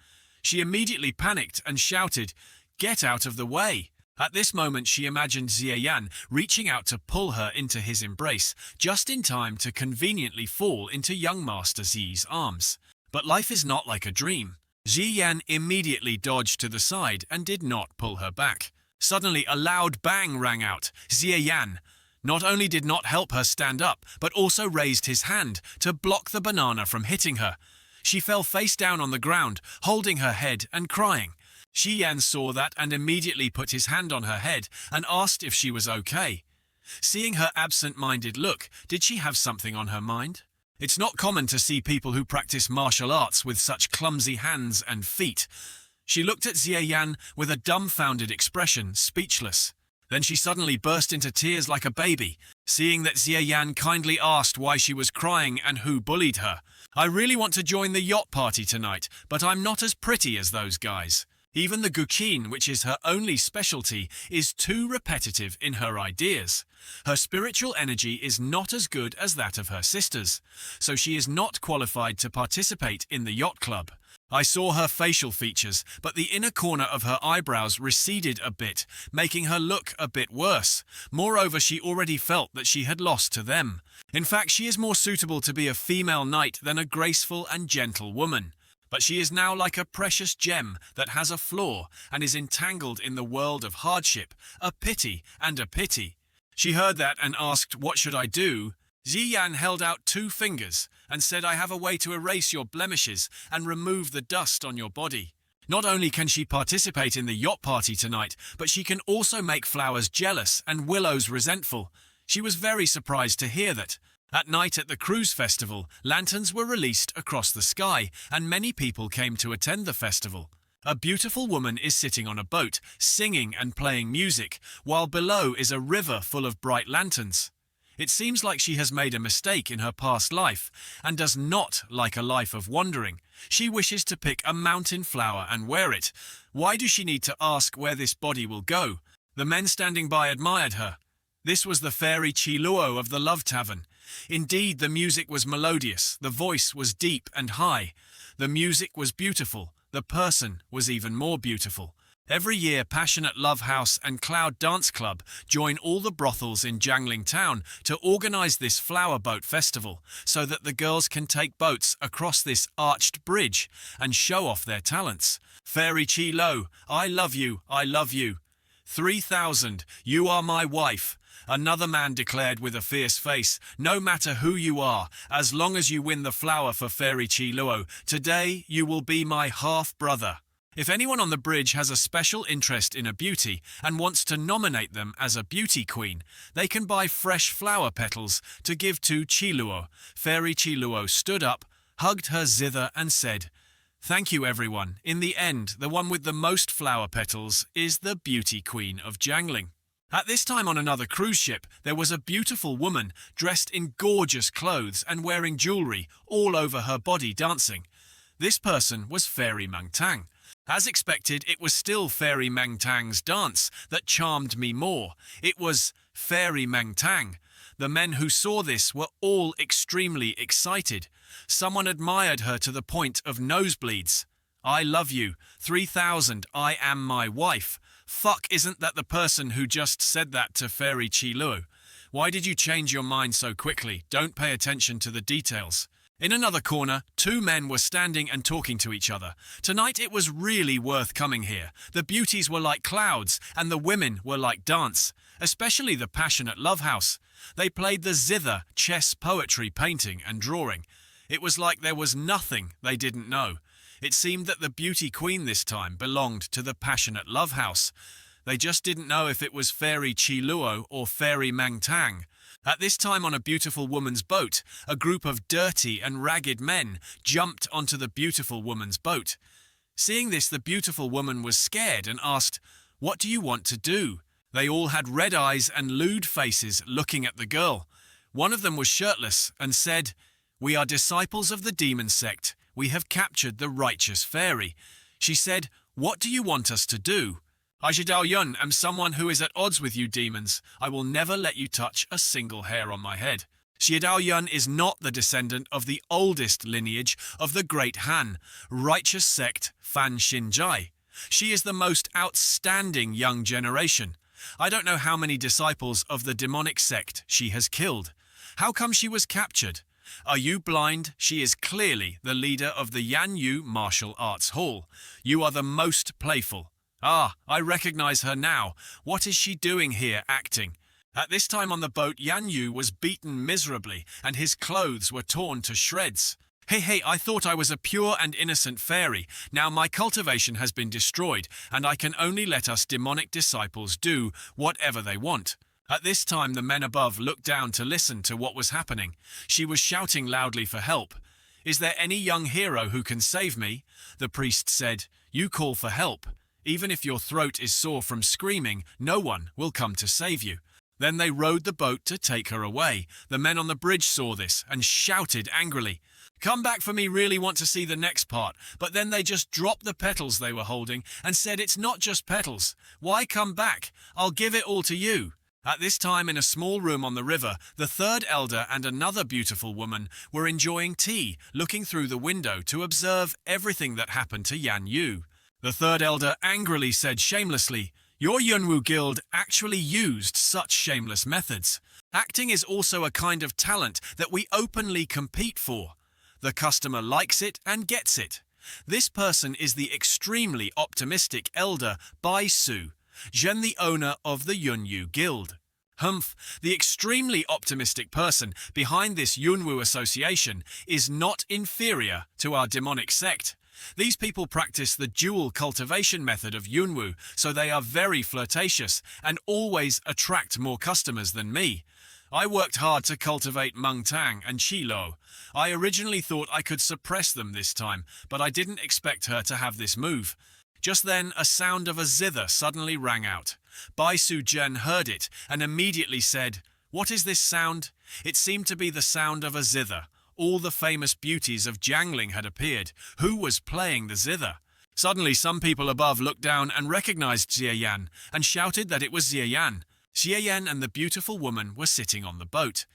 She immediately panicked and shouted, "Get out of the way!" At this moment, she imagined Xie Yan reaching out to pull her into his embrace, just in time to conveniently fall into young Master Z's arms. But life is not like a dream. Xie Yan immediately dodged to the side and did not pull her back. Suddenly, a loud bang rang out. Xie Yan not only did not help her stand up, but also raised his hand to block the banana from hitting her. She fell face down on the ground, holding her head and crying. Xie Yan saw that and immediately put his hand on her head and asked if she was okay. Seeing her absent-minded look, did she have something on her mind? It's not common to see people who practice martial arts with such clumsy hands and feet. She looked at Xie Yan with a dumbfounded expression, speechless. Then she suddenly burst into tears like a baby, seeing that Xie Yan kindly asked why she was crying and who bullied her. "I really want to join the yacht party tonight, but I'm not as pretty as those guys. Even the guqin, which is her only specialty, is too repetitive in her ideas. Her spiritual energy is not as good as that of her sisters, so she is not qualified to participate in the yacht club." I saw her facial features, but the inner corner of her eyebrows receded a bit, making her look a bit worse. Moreover, she already felt that she had lost to them. In fact, she is more suitable to be a female knight than a graceful and gentle woman. But she is now like a precious gem that has a flaw and is entangled in the world of hardship, a pity and a pity. She heard that and asked, "What should I do?" Ziyan held out 2 fingers and said, "I have a way to erase your blemishes and remove the dust on your body." Not only can she participate in the yacht party tonight, but she can also make flowers jealous and willows resentful. She was very surprised to hear that. At night at the cruise festival, lanterns were released across the sky, and many people came to attend the festival. A beautiful woman is sitting on a boat, singing and playing music, while below is a river full of bright lanterns. It seems like she has made a mistake in her past life, and does not like a life of wandering. She wishes to pick a mountain flower and wear it. Why does she need to ask where this body will go? The men standing by admired her. This was the fairy Chiluo of the Love Tavern. Indeed, the music was melodious, the voice was deep and high. The music was beautiful, the person was even more beautiful. Every year, Passionate Love House and Cloud Dance Club join all the brothels in Jiangling Town to organize this flower boat festival so that the girls can take boats across this arched bridge and show off their talents. Fairy Chi Lo, I love you, I love you. 3,000, you are my wife. Another man declared with a fierce face, "No matter who you are, as long as you win the flower for Fairy Chi Luo, today you will be my half-brother." If anyone on the bridge has a special interest in a beauty and wants to nominate them as a beauty queen, they can buy fresh flower petals to give to Chiluo. Fairy Chiluo stood up, hugged her zither and said, "Thank you everyone. In the end, the one with the most flower petals is the beauty queen of Jiangling." At this time on another cruise ship, there was a beautiful woman dressed in gorgeous clothes and wearing jewelry all over her body dancing. This person was Fairy Mangtang. As expected, it was still Fairy Mangtang's dance that charmed me more. It was Fairy Mangtang. The men who saw this were all extremely excited. Someone admired her to the point of nosebleeds. "I love you. 3,000, I am my wife." Fuck, isn't that the person who just said that to Fairy Chiluo? Why did you change your mind so quickly? Don't pay attention to the details. In another corner, 2 men were standing and talking to each other. Tonight it was really worth coming here. The beauties were like clouds, and the women were like dance, especially the Passionate Love House. They played the zither, chess, poetry, painting, and drawing. It was like there was nothing they didn't know. It seemed that the beauty queen this time belonged to the Passionate Love House. They just didn't know if it was Fairy Chiluo or Fairy Mangtang. At this time on a beautiful woman's boat, a group of dirty and ragged men jumped onto the beautiful woman's boat. Seeing this, the beautiful woman was scared and asked, "What do you want to do?" They all had red eyes and lewd faces looking at the girl. One of them was shirtless and said, "We are disciples of the demon sect. We have captured the righteous fairy." She said, "What do you want us to do?" "I, Zhidao Yun, am someone who is at odds with you demons. I will never let you touch a single hair on my head." Zhidao Yun is not the descendant of the oldest lineage of the great Han, righteous sect Fan Xinjai. She is the most outstanding young generation. I don't know how many disciples of the demonic sect she has killed. How come she was captured? Are you blind? She is clearly the leader of the Yan Yu Martial Arts Hall. You are the most playful. Ah, I recognize her now. What is she doing here acting? At this time on the boat, Yan Yu was beaten miserably and his clothes were torn to shreds. Hey, I thought I was a pure and innocent fairy. Now my cultivation has been destroyed and I can only let us demonic disciples do whatever they want. At this time, the men above looked down to listen to what was happening. She was shouting loudly for help. "Is there any young hero who can save me?" The priest said, "You call for help. Even if your throat is sore from screaming, no one will come to save you." Then they rowed the boat to take her away. The men on the bridge saw this and shouted angrily, "Come back for me, really want to see the next part." But then they just dropped the petals they were holding and said, "It's not just petals. Why come back? I'll give it all to you." At this time, in a small room on the river, the third elder and another beautiful woman were enjoying tea, looking through the window to observe everything that happened to Yan Yu. The third elder angrily said shamelessly, "Your Yunwu guild actually used such shameless methods. Acting is also a kind of talent that we openly compete for. The customer likes it and gets it. This person is the extremely optimistic elder Bai Su, Zhen, the owner of the Yunyu Guild. The extremely optimistic person behind this Yunwu association is not inferior to our demonic sect. These people practice the dual cultivation method of Yunwu, so they are very flirtatious and always attract more customers than me. I worked hard to cultivate Mengtang and Qilo. I originally thought I could suppress them this time, but I didn't expect her to have this move. Just then, a sound of a zither suddenly rang out. Bai Su Zhen heard it and immediately said, "What is this sound?" It seemed to be the sound of a zither. All the famous beauties of Jiangling had appeared. Who was playing the zither? Suddenly, some people above looked down and recognized Xie Yan and shouted that it was Xie Yan. Xie Yan and the beautiful woman were sitting on the boat.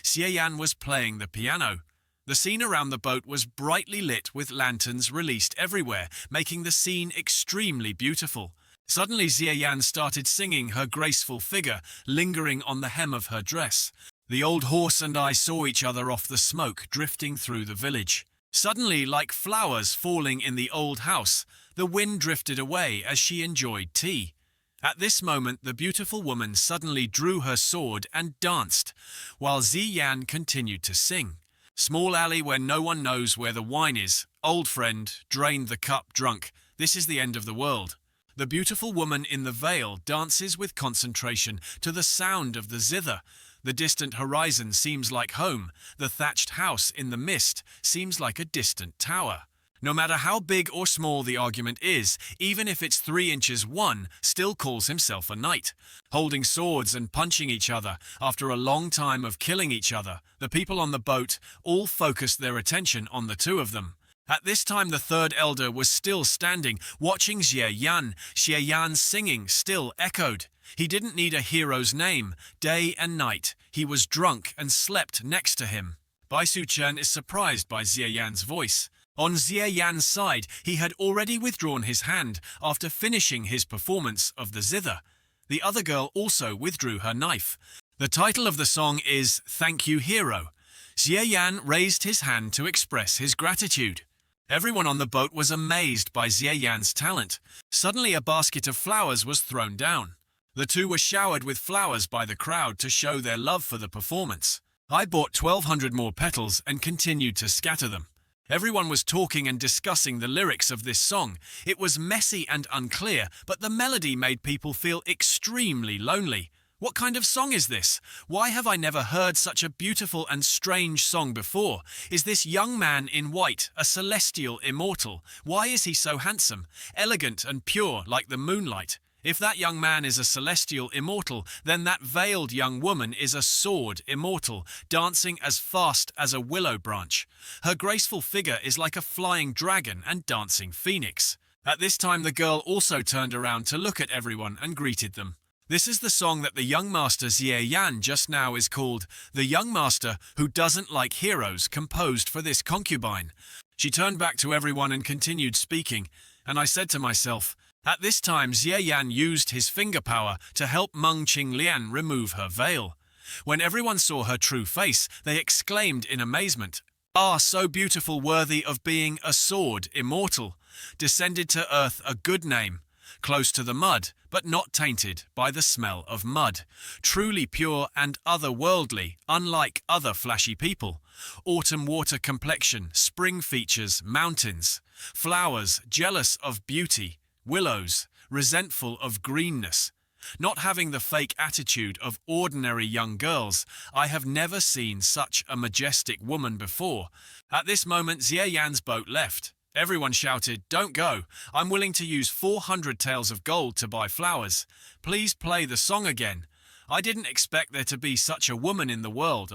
Xie Yan was playing the piano. The scene around the boat was brightly lit with lanterns released everywhere, making the scene extremely beautiful. Suddenly Xie Yan started singing her graceful figure, lingering on the hem of her dress. The old horse and I saw each other off the smoke drifting through the village. Suddenly, like flowers falling in the old house, the wind drifted away as she enjoyed tea. At this moment, the beautiful woman suddenly drew her sword and danced, while Xie Yan continued to sing. Small alley where no one knows where the wine is. Old friend, drained the cup drunk. This is the end of the world. The beautiful woman in the veil dances with concentration to the sound of the zither. The distant horizon seems like home. The thatched house in the mist seems like a distant tower. No matter how big or small the argument is, even if it's 3 inches, one still calls himself a knight. Holding swords and punching each other, after a long time of killing each other, the people on the boat all focused their attention on the two of them. At this time the third elder was still standing, watching Xie Yan. Xie Yan's singing still echoed. He didn't need a hero's name. Day and night, he was drunk and slept next to him. Bai Su Chen is surprised by Xie Yan's voice. On Xie Yan's side, he had already withdrawn his hand after finishing his performance of the zither. The other girl also withdrew her knife. The title of the song is "Thank You Hero." Xie Yan raised his hand to express his gratitude. Everyone on the boat was amazed by Xie Yan's talent. Suddenly a basket of flowers was thrown down. The two were showered with flowers by the crowd to show their love for the performance. I bought 1,200 more petals and continued to scatter them. Everyone was talking and discussing the lyrics of this song. It was messy and unclear, but the melody made people feel extremely lonely. What kind of song is this? Why have I never heard such a beautiful and strange song before? Is this young man in white a celestial immortal? Why is he so handsome, elegant and pure like the moonlight? If that young man is a celestial immortal, then that veiled young woman is a sword immortal, dancing as fast as a willow branch. Her graceful figure is like a flying dragon and dancing phoenix. At this time the girl also turned around to look at everyone and greeted them. This is the song that the young master Xie Yan just now is called "The Young Master Who Doesn't Like Heroes," composed for this concubine. She turned back to everyone and continued speaking, and I said to myself, at this time Xie Yan used his finger power to help Meng Qinglian remove her veil. When everyone saw her true face, they exclaimed in amazement, "Ah, so beautiful, worthy of being a sword immortal. Descended to earth a good name, close to the mud, but not tainted by the smell of mud. Truly pure and otherworldly, unlike other flashy people. Autumn water complexion, spring features, mountains. Flowers, jealous of beauty. Willows, resentful of greenness. Not having the fake attitude of ordinary young girls, I have never seen such a majestic woman before." At this moment Xie Yan's boat left. Everyone shouted, "Don't go. I'm willing to use 400 taels of gold to buy flowers. Please play the song again. I didn't expect there to be such a woman in the world.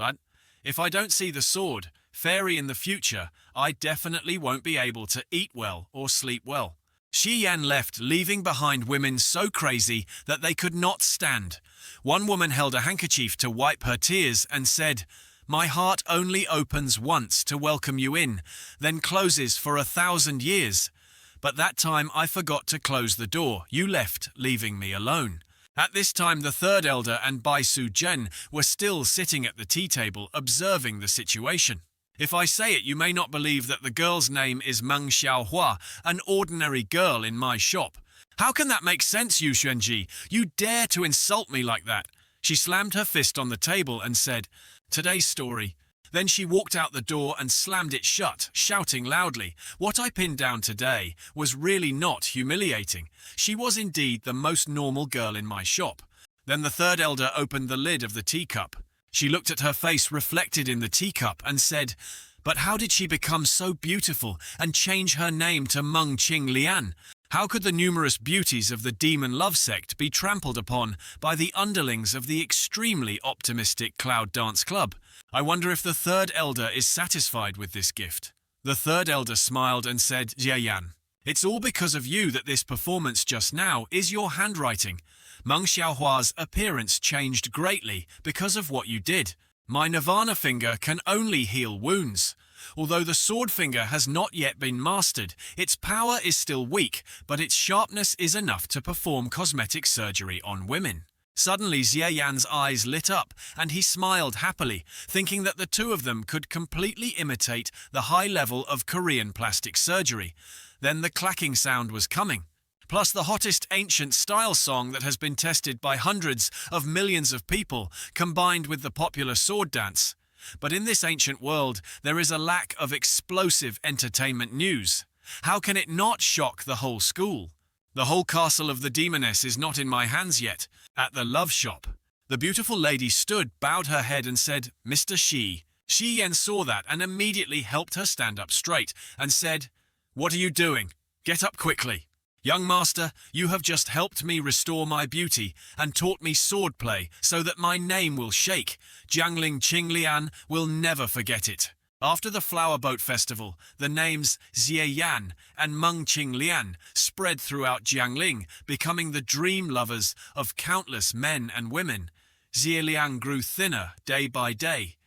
If I don't see the sword, fairy in the future, I definitely won't be able to eat well or sleep well." Xie Yan left, leaving behind women so crazy that they could not stand. One woman held a handkerchief to wipe her tears and said, "My heart only opens once to welcome you in, then closes for 1,000 years. But that time I forgot to close the door. You left, leaving me alone." At this time the third elder and Bai Su Zhen were still sitting at the tea table observing the situation. If I say it, you may not believe that the girl's name is Meng Xiaohua, an ordinary girl in my shop. How can that make sense, Yu Xuanji? You dare to insult me like that? She slammed her fist on the table and said, "Today's story." Then she walked out the door and slammed it shut, shouting loudly, "What I pinned down today was really not humiliating. She was indeed the most normal girl in my shop." Then the third elder opened the lid of the teacup. She looked at her face reflected in the teacup and said, "But how did she become so beautiful and change her name to Meng Qing Lian? How could the numerous beauties of the demon love sect be trampled upon by the underlings of the extremely optimistic Cloud Dance Club? I wonder if the third elder is satisfied with this gift." The third elder smiled and said, "Jie Yan, it's all because of you that this performance just now is your handwriting. Meng Xiaohua's appearance changed greatly because of what you did. My Nirvana finger can only heal wounds. Although the sword finger has not yet been mastered, its power is still weak, but its sharpness is enough to perform cosmetic surgery on women." Suddenly Jie Yan's eyes lit up, and he smiled happily, thinking that the two of them could completely imitate the high level of Korean plastic surgery. Then the clacking sound was coming, plus the hottest ancient style song that has been tested by hundreds of millions of people, combined with the popular sword dance. But in this ancient world, there is a lack of explosive entertainment news. How can it not shock the whole school? The whole castle of the demoness is not in my hands yet. At the love shop, the beautiful lady stood, bowed her head and said, "Mr. Shi." Shi Yan saw that and immediately helped her stand up straight and said, "What are you doing? Get up quickly. Young master, you have just helped me restore my beauty and taught me swordplay so that my name will shake. Jiangling Qinglian will never forget it." After the Flower Boat Festival, the names Jie Yan and Meng Qinglian spread throughout Jiangling, becoming the dream lovers of countless men and women. Jie Liang grew thinner day by day.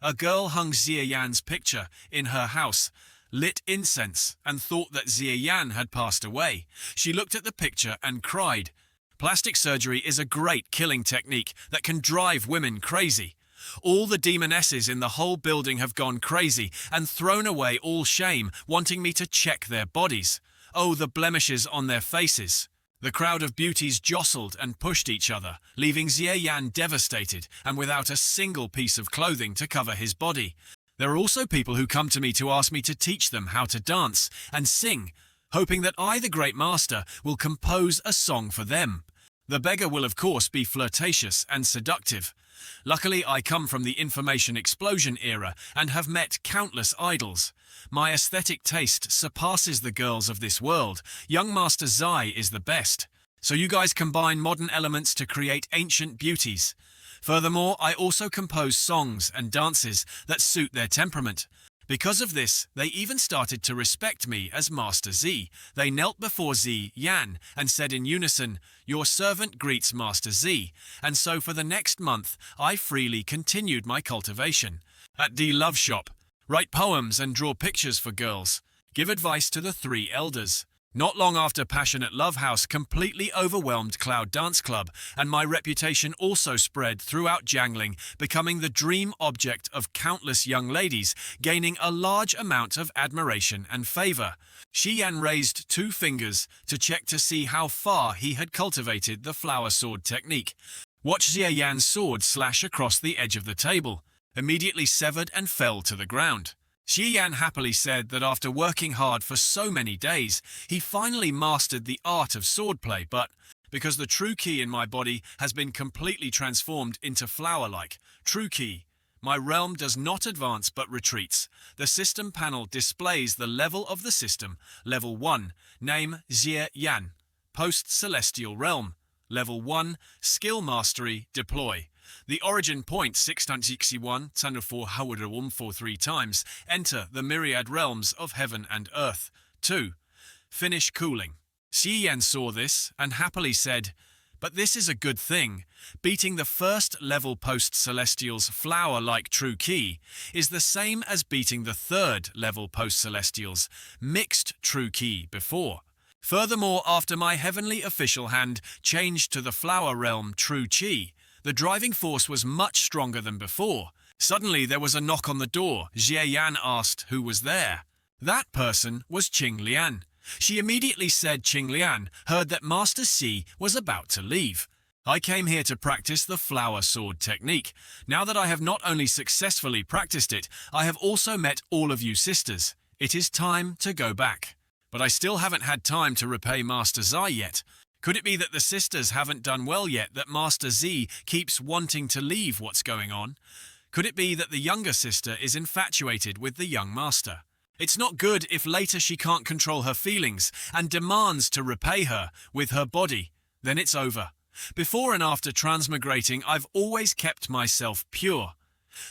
A girl hung Jie Yan's picture in her house, lit incense, and thought that Jie Yan had passed away. She looked at the picture and cried. Plastic surgery is a great killing technique that can drive women crazy. All the demonesses in the whole building have gone crazy and thrown away all shame, wanting me to check their bodies. Oh, the blemishes on their faces. The crowd of beauties jostled and pushed each other, leaving Jie Yan devastated and without a single piece of clothing to cover his body. There are also people who come to me to ask me to teach them how to dance and sing, hoping that I, the great master, will compose a song for them. The beggar will of course be flirtatious and seductive. Luckily, I come from the information explosion era and have met countless idols. My aesthetic taste surpasses the girls of this world. Young Master Zai is the best. So you guys combine modern elements to create ancient beauties. Furthermore, I also compose songs and dances that suit their temperament. Because of this, they even started to respect me as Master Z. They knelt before Z Yan and said in unison, "Your servant greets Master Z." And so for the next month, I freely continued my cultivation. At the Love Shop, write poems and draw pictures for girls. Give advice to the three elders. Not long after Passionate Love House completely overwhelmed Cloud Dance Club, and my reputation also spread throughout Jiangling, becoming the dream object of countless young ladies, gaining a large amount of admiration and favor. Shi Yan raised 2 fingers to check to see how far he had cultivated the flower sword technique. Watch Jie Yan's sword slash across the edge of the table, immediately severed and fell to the ground. Shi Yan happily said that after working hard for so many days, he finally mastered the art of swordplay, but because the true key in my body has been completely transformed into flower-like true key, my realm does not advance but retreats. The system panel displays the level of the system, level 1, name Jie Yan, post-celestial realm, level 1, skill mastery, deploy. The origin point 661 4 Howard 3 times. Enter the myriad realms of heaven and earth. 2. Finish cooling. Shi Yan saw this and happily said, "But this is a good thing. Beating the first level post-celestial's flower-like true key is the same as beating the third level post-celestial's mixed true key before. Furthermore, after my heavenly official hand changed to the flower realm true chi, the driving force was much stronger than before. Suddenly there was a knock on the door. Jie Yan asked who was there. That person was Qing Lian. She immediately said Qing Lian heard that Master Si was about to leave. I came here to practice the flower sword technique. Now that I have not only successfully practiced it, I have also met all of you sisters. It is time to go back. But I still haven't had time to repay Master Zai yet. Could it be that the sisters haven't done well yet, that Master Z keeps wanting to leave? What's going on? Could it be that the younger sister is infatuated with the young master? It's not good if later she can't control her feelings and demands to repay her with her body. Then it's over. Before and after transmigrating, I've always kept myself pure.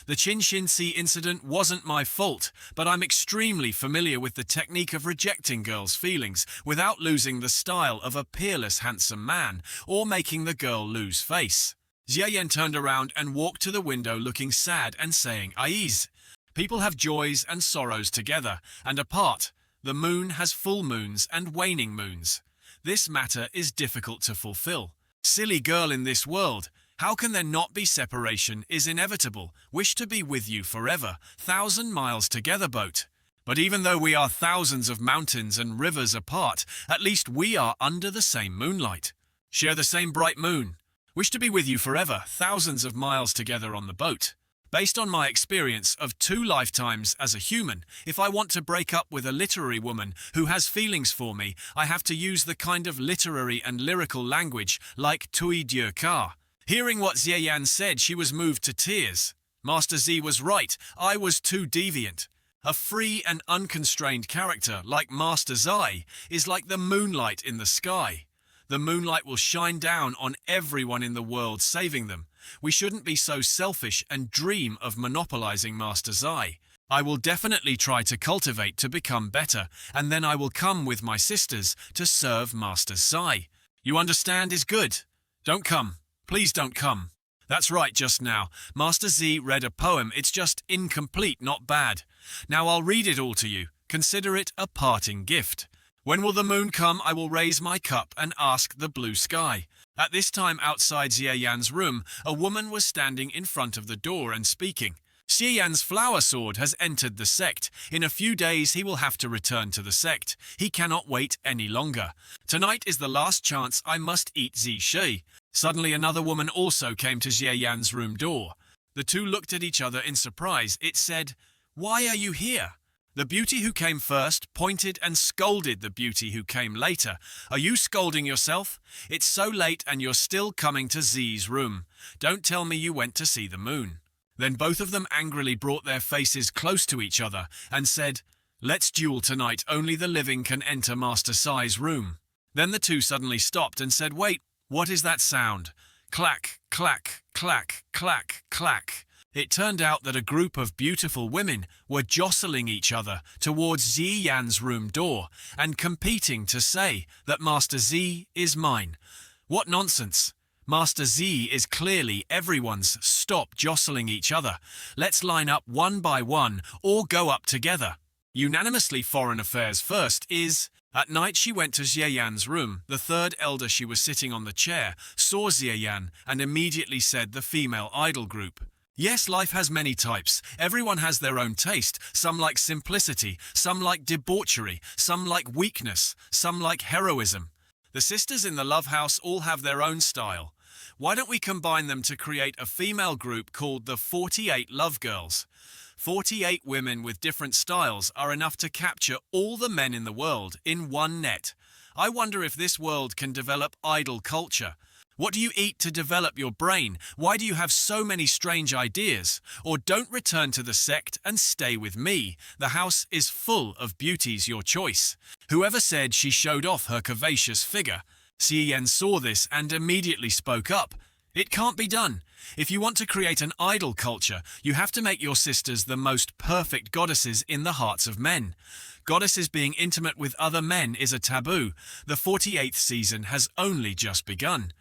The Qin-Shin-Si incident wasn't my fault, but I'm extremely familiar with the technique of rejecting girls' feelings without losing the style of a peerless handsome man or making the girl lose face. Jie Yan turned around and walked to the window looking sad and saying, "Ais, people have joys and sorrows together and apart. The moon has full moons and waning moons. This matter is difficult to fulfill. Silly girl in this world, how can there not be separation is inevitable. Wish to be with you forever, 1,000 miles together boat. But even though we are thousands of mountains and rivers apart, at least we are under the same moonlight. Share the same bright moon. Wish to be with you forever, thousands of miles together on the boat. Based on my experience of 2 lifetimes as a human, if I want to break up with a literary woman who has feelings for me, I have to use the kind of literary and lyrical language like Tui Dieu Ka. Hearing what Jie Yan said, she was moved to tears. Master Z was right, I was too deviant. A free and unconstrained character like Master Zai is like the moonlight in the sky. The moonlight will shine down on everyone in the world, saving them. We shouldn't be so selfish and dream of monopolizing Master Zai. I will definitely try to cultivate to become better, and then I will come with my sisters to serve Master Zai. You understand is good. Don't come. Please don't come. That's right, just now. Master Z read a poem. It's just incomplete, not bad. Now I'll read it all to you. Consider it a parting gift. When will the moon come? I will raise my cup and ask the blue sky. At this time outside Jie Yan's room, a woman was standing in front of the door and speaking. Jie Yan's flower sword has entered the sect. In a few days he will have to return to the sect. He cannot wait any longer. Tonight is the last chance. I must eat Zishi. Suddenly another woman also came to Jie Yan's room door. The two looked at each other in surprise. It said, "Why are you here?" The beauty who came first pointed and scolded the beauty who came later. "Are you scolding yourself? It's so late and you're still coming to Z's room. Don't tell me you went to see the moon." Then both of them angrily brought their faces close to each other and said, "Let's duel tonight. Only the living can enter Master Sai's room." Then the two suddenly stopped and said, "Wait, what is that sound? Clack, clack, clack, clack, clack." It turned out that a group of beautiful women were jostling each other towards Jie Yan's room door and competing to say that Master Z is mine. What nonsense! Master Z is clearly everyone's. Stop jostling each other. Let's line up one by one or go up together. Unanimously foreign affairs first is... At night she went to Jie Yan's room. The third elder, she was sitting on the chair, saw Jie Yan and immediately said the female idol group. Yes, life has many types. Everyone has their own taste. Some like simplicity, some like debauchery, some like weakness, some like heroism. The sisters in the love house all have their own style. Why don't we combine them to create a female group called the 48 Love Girls? 48 women with different styles are enough to capture all the men in the world in one net. I wonder if this world can develop idol culture. What do you eat to develop your brain? Why do you have so many strange ideas? Or don't return to the sect and stay with me. The house is full of beauties, your choice. Whoever said she showed off her curvaceous figure? Jie Yan saw this and immediately spoke up. It can't be done. If you want to create an idol culture, you have to make your sisters the most perfect goddesses in the hearts of men. Goddesses being intimate with other men is a taboo. The 48th season has only just begun.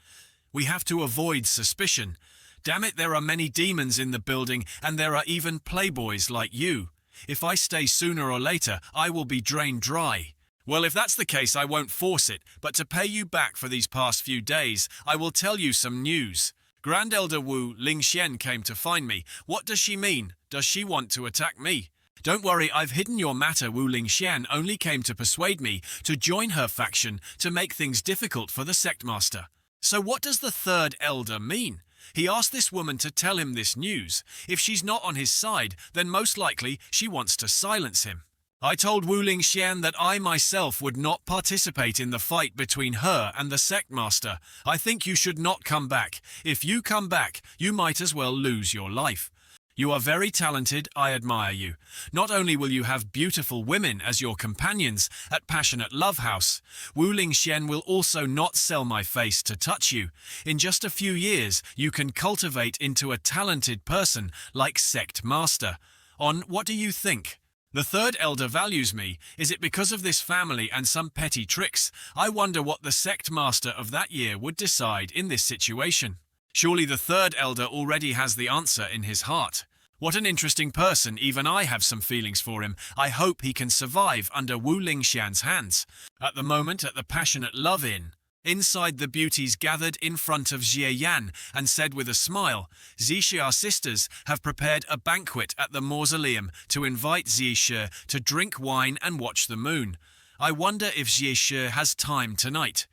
We have to avoid suspicion. Damn it, there are many demons in the building, and there are even playboys like you. If I stay sooner or later, I will be drained dry. Well, if that's the case, I won't force it, but to pay you back for these past few days, I will tell you some news. Grand Elder Wu Lingxian came to find me. What does she mean? Does she want to attack me? Don't worry, I've hidden your matter. Wu Lingxian only came to persuade me to join her faction to make things difficult for the sect master. So what does the third elder mean? He asked this woman to tell him this news. If she's not on his side, then most likely she wants to silence him. I told Wu Lingxian that I myself would not participate in the fight between her and the sect master. I think you should not come back. If you come back, you might as well lose your life. You are very talented, I admire you. Not only will you have beautiful women as your companions at Passionate Love House, Wu Lingxian will also not sell my face to touch you. In just a few years, you can cultivate into a talented person like Sect Master. What do you think? The third elder values me. Is it because of this family and some petty tricks? I wonder what the sect master of that year would decide in this situation. Surely the third elder already has the answer in his heart. What an interesting person, even I have some feelings for him. I hope he can survive under Wu Lingxian's hands. At the moment at the Passionate Love Inn, inside the beauties gathered in front of Xie Yan and said with a smile, Zixia sisters have prepared a banquet at the mausoleum to invite Zixia to drink wine and watch the moon. I wonder if Zixia has time tonight.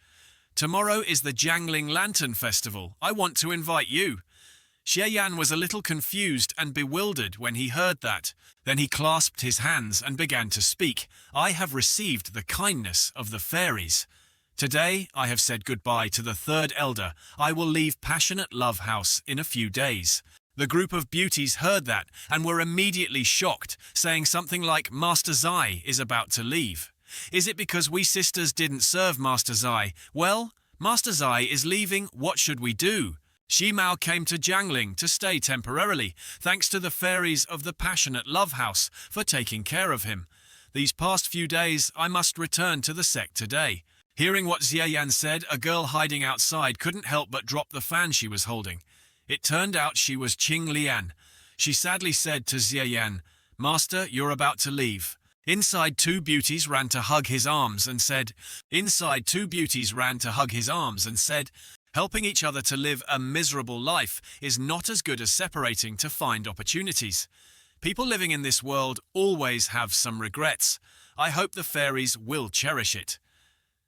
Tomorrow is the Jiangling Lantern Festival. I want to invite you. Xie Yan was a little confused and bewildered when he heard that. Then he clasped his hands and began to speak. I have received the kindness of the fairies. Today, I have said goodbye to the third elder. I will leave Passionate Love House in a few days. The group of beauties heard that and were immediately shocked, saying something like, Master Zai is about to leave. Is it because we sisters didn't serve Master Zai? Well, Master Zai is leaving. What should we do? Xi Mao came to Jiangling to stay temporarily, thanks to the fairies of the Passionate Love House for taking care of him. These past few days, I must return to the sect today. Hearing what Xie Yan said, a girl hiding outside couldn't help but drop the fan she was holding. It turned out she was Qing Lian. She sadly said to Xie Yan, Master, you're about to leave. Inside two beauties ran to hug his arms and said, helping each other to live a miserable life is not as good as separating to find opportunities. People living in this world always have some regrets. I hope the fairies will cherish it.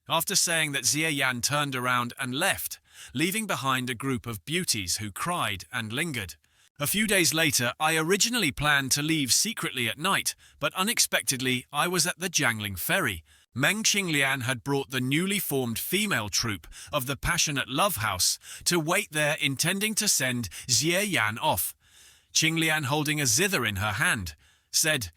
After saying that, Xie Yan turned around and left, leaving behind a group of beauties who cried and lingered. A few days later, I originally planned to leave secretly at night, but unexpectedly I was at the Jiangling ferry. Meng Qinglian had brought the newly formed female troupe of the Passionate Love House to wait there, intending to send Xie Yan off. Qinglian, holding a zither in her hand, said,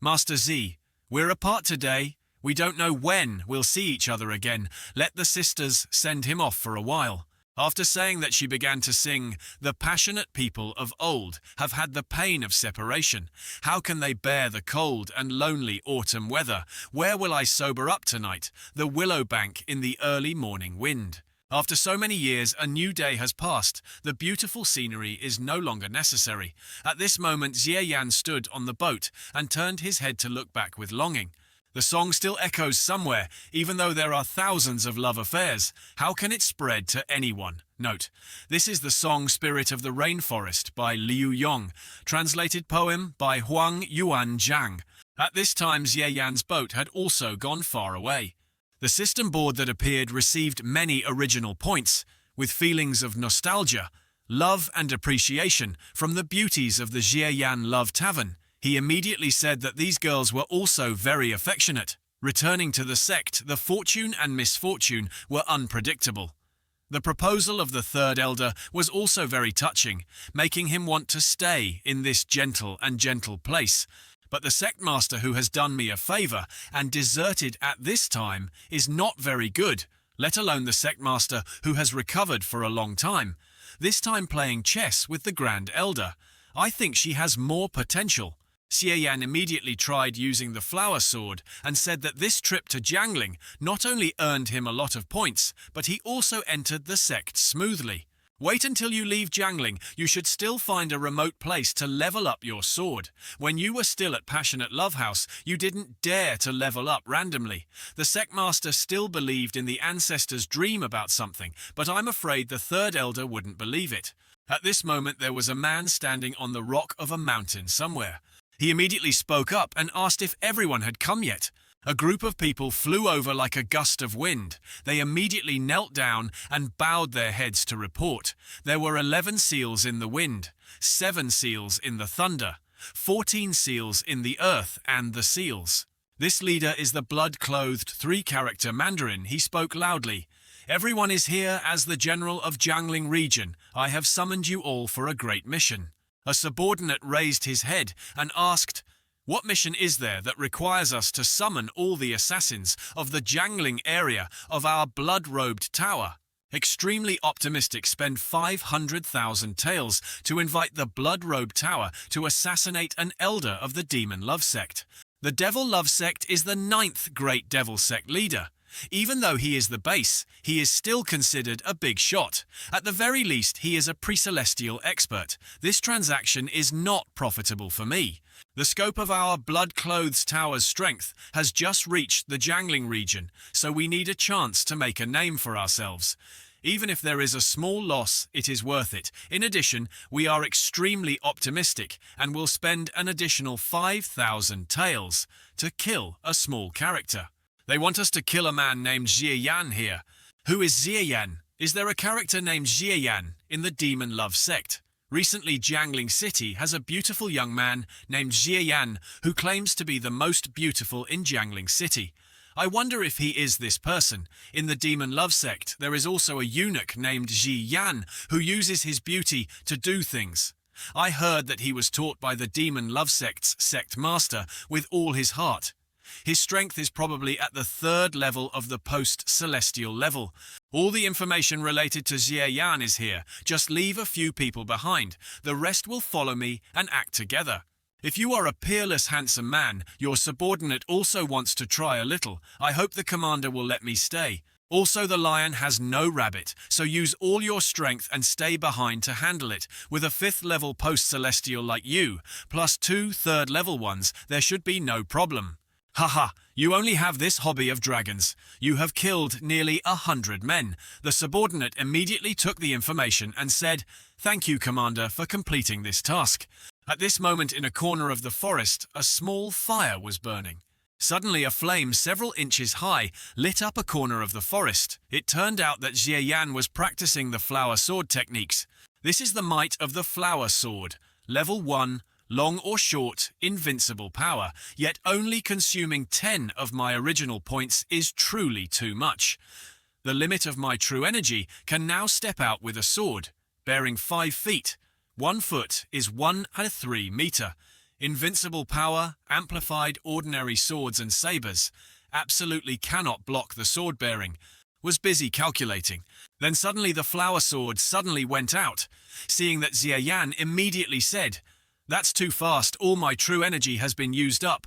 Master Z, we're apart today. We don't know when we'll see each other again. Let the sisters send him off for a while. After saying that, she began to sing, The passionate people of old have had the pain of separation. How can they bear the cold and lonely autumn weather? Where will I sober up tonight? The willow bank in the early morning wind. After so many years, a new day has passed. The beautiful scenery is no longer necessary. At this moment, Xie Yan stood on the boat and turned his head to look back with longing. The song still echoes somewhere, even though there are thousands of love affairs. How can it spread to anyone? Note, this is the song Spirit of the Rainforest by Liu Yong, translated poem by Huang Yuan Zhang. At this time, Xie Yan's boat had also gone far away. The system board that appeared received many original points, with feelings of nostalgia, love and appreciation from the beauties of the Xie Yan Love Tavern. He immediately said that these girls were also very affectionate. Returning to the sect, the fortune and misfortune were unpredictable. The proposal of the third elder was also very touching, making him want to stay in this gentle place. But the sect master who has done me a favor and deserted at this time is not very good, let alone the sect master who has recovered for a long time, this time playing chess with the Grand Elder. I think she has more potential. Xie Yan immediately tried using the flower sword and said that this trip to Jiangling not only earned him a lot of points, but he also entered the sect smoothly. Wait until you leave Jiangling. You should still find a remote place to level up your sword. When you were still at Passionate Love House, you didn't dare to level up randomly. The sect master still believed in the ancestors' dream about something, but I'm afraid the third elder wouldn't believe it. At this moment there was a man standing on the rock of a mountain somewhere. He immediately spoke up and asked if everyone had come yet. A group of people flew over like a gust of wind. They immediately knelt down and bowed their heads to report. There were 11 seals in the wind, 7 seals in the thunder, 14 seals in the earth and the seals. This leader is the blood-clothed 3-character Mandarin. He spoke loudly. Everyone is here as the general of Jiangling region. I have summoned you all for a great mission. A subordinate raised his head and asked, "What mission is there that requires us to summon all the assassins of the Jiangling area of our blood-robed tower?" Extremely optimistic spend 500,000 taels to invite the blood-robed tower to assassinate an elder of the demon love sect. The devil love sect is the 9th great devil sect leader. Even though he is the base, he is still considered a big shot. At the very least, he is a pre-celestial expert. This transaction is not profitable for me. The scope of our blood-clothed tower's strength has just reached the Jiangling region, so we need a chance to make a name for ourselves. Even if there is a small loss, it is worth it. In addition, we are extremely optimistic and will spend an additional 5,000 taels to kill a small character. They want us to kill a man named Xie Yan here. Who is Xie Yan? Is there a character named Xie Yan in the demon love sect? Recently, Jiangling City has a beautiful young man named Xie Yan who claims to be the most beautiful in Jiangling City. I wonder if he is this person. In the demon love sect, there is also a eunuch named Xie Yan who uses his beauty to do things. I heard that he was taught by the demon love sect's sect master with all his heart. His strength is probably at the 3rd level of the post-celestial level. All the information related to Xie Yan is here. Just leave a few people behind. The rest will follow me and act together. If you are a peerless, handsome man, your subordinate also wants to try a little. I hope the commander will let me stay. Also, the lion has no rabbit, so use all your strength and stay behind to handle it. With a 5th level post-celestial like you, plus 2 3rd-level ones, there should be no problem. Haha, you only have this hobby of dragons. You have killed nearly 100 men. The subordinate immediately took the information and said, "Thank you, Commander, for completing this task." At this moment, in a corner of the forest, a small fire was burning. Suddenly, a flame several inches high lit up a corner of the forest. It turned out that Xie Yan was practicing the flower sword techniques. This is the might of the flower sword. Level 1. Long or short, invincible power, yet only consuming 10 of my original points is truly too much. The limit of my true energy can now step out with a sword, bearing 5 feet. 1 foot is 1/3 meter. Invincible power, amplified ordinary swords and sabers, absolutely cannot block the sword bearing. Was busy calculating. Then suddenly the flower sword suddenly went out. Seeing that, Xie Yan immediately said, "That's too fast, all my true energy has been used up.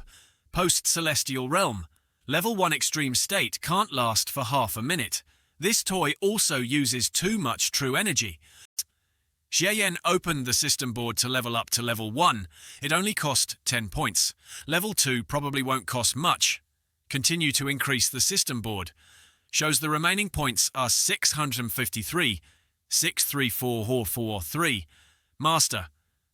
Post-celestial realm. Level 1 extreme state can't last for half a minute. This toy also uses too much true energy." Xie Yan opened the system board to level up to level 1. It only cost 10 points. Level 2 probably won't cost much. Continue to increase the system board. Shows the remaining points are 653, 63443. Master.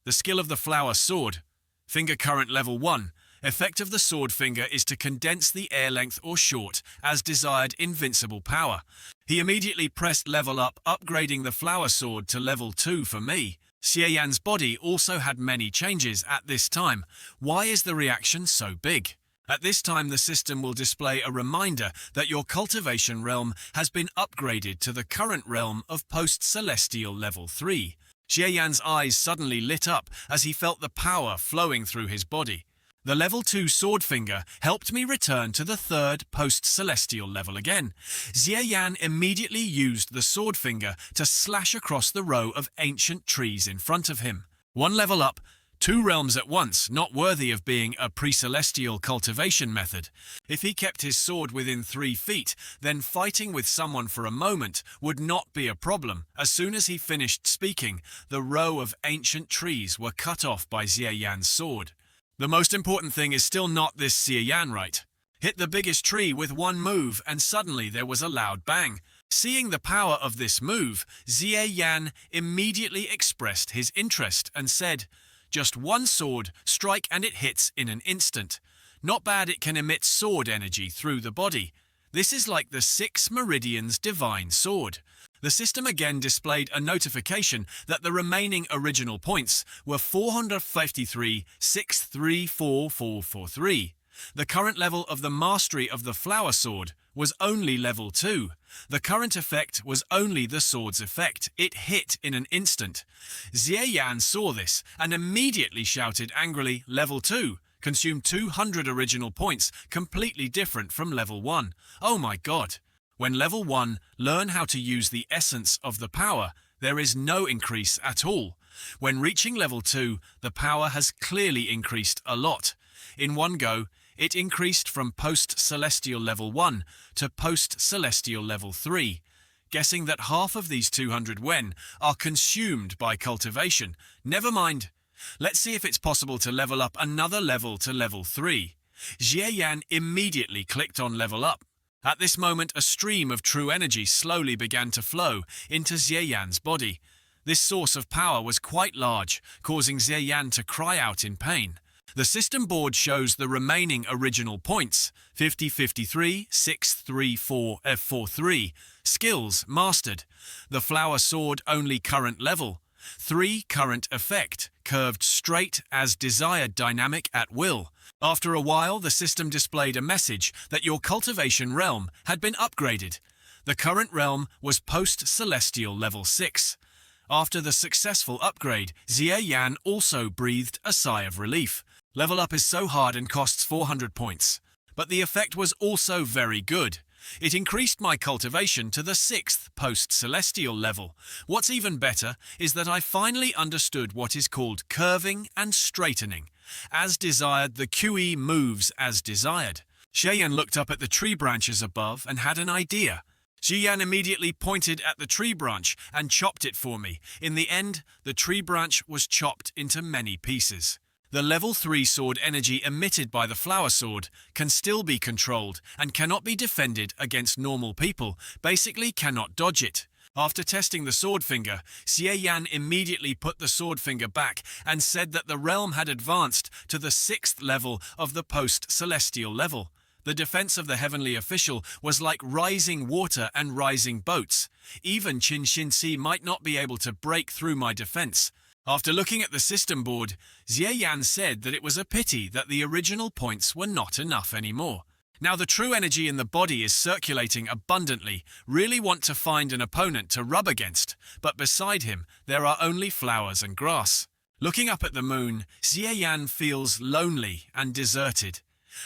The skill of the flower sword. Finger current level 1. Effect of the sword finger is to condense the air length or short as desired invincible power. He immediately pressed level up, upgrading the flower sword to level 2 for me. Xie Yan's body also had many changes at this time. Why is the reaction so big? At this time, the system will display a reminder that your cultivation realm has been upgraded to the current realm of post-celestial level 3. Xie Yan's eyes suddenly lit up as he felt the power flowing through his body. The level 2 sword finger helped me return to the 3rd post-celestial level again. Xie Yan immediately used the sword finger to slash across the row of ancient trees in front of him. 1 level up, 2 realms at once, not worthy of being a pre-celestial cultivation method. If he kept his sword within 3 feet, then fighting with someone for a moment would not be a problem. As soon as he finished speaking, the row of ancient trees were cut off by Xie Yan's sword. The most important thing is still not this Xie Yan, right? Hit the biggest tree with 1 move and suddenly there was a loud bang. Seeing the power of this move, Xie Yan immediately expressed his interest and said, "Just one sword, strike and it hits in an instant. Not bad, it can emit sword energy through the body. This is like the 6 Meridians Divine Sword." The system again displayed a notification that the remaining original points were 453, 634,443. The current level of the mastery of the Flower Sword was only level 2. The current effect was only the sword's effect. It hit in an instant. Xie Yan saw this and immediately shouted angrily, "Level 2! Consumed 200 original points, completely different from level 1. Oh my god! When level 1 learn how to use the essence of the power, there is no increase at all. When reaching level 2, the power has clearly increased a lot. In one go, it increased from post-celestial level 1 to post-celestial level 3. Guessing that half of these 200 wen are consumed by cultivation. Never mind. Let's see if it's possible to level up another level to level 3. Xie Yan immediately clicked on level up. At this moment, a stream of true energy slowly began to flow into Xie Yan's body. This source of power was quite large, causing Xie Yan to cry out in pain. The system board shows the remaining original points, 5053, 634, F43. Skills mastered. The Flower Sword only current level. 3 current effect, curved straight as desired dynamic at will. After a while, the system displayed a message that your cultivation realm had been upgraded. The current realm was post-celestial level 6. After the successful upgrade, Xie Yan also breathed a sigh of relief. Level up is so hard and costs 400 points. But the effect was also very good. It increased my cultivation to the 6th post-celestial level. What's even better is that I finally understood what is called curving and straightening. As desired, the QE moves as desired. Xie Yan looked up at the tree branches above and had an idea. Xie Yan immediately pointed at the tree branch and chopped it for me. In the end, the tree branch was chopped into many pieces. The level 3 sword energy emitted by the Flower Sword can still be controlled and cannot be defended against normal people, basically cannot dodge it. After testing the sword finger, Xie Yan immediately put the sword finger back and said that the realm had advanced to the 6th level of the post-celestial level. The defense of the heavenly official was like rising water and rising boats. Even Qin Xinci might not be able to break through my defense. After looking at the system board, Xie Yan said that it was a pity that the original points were not enough anymore. Now the true energy in the body is circulating abundantly. Really want to find an opponent to rub against, but beside him there are only flowers and grass. Looking up at the moon, Xie Yan feels lonely and deserted.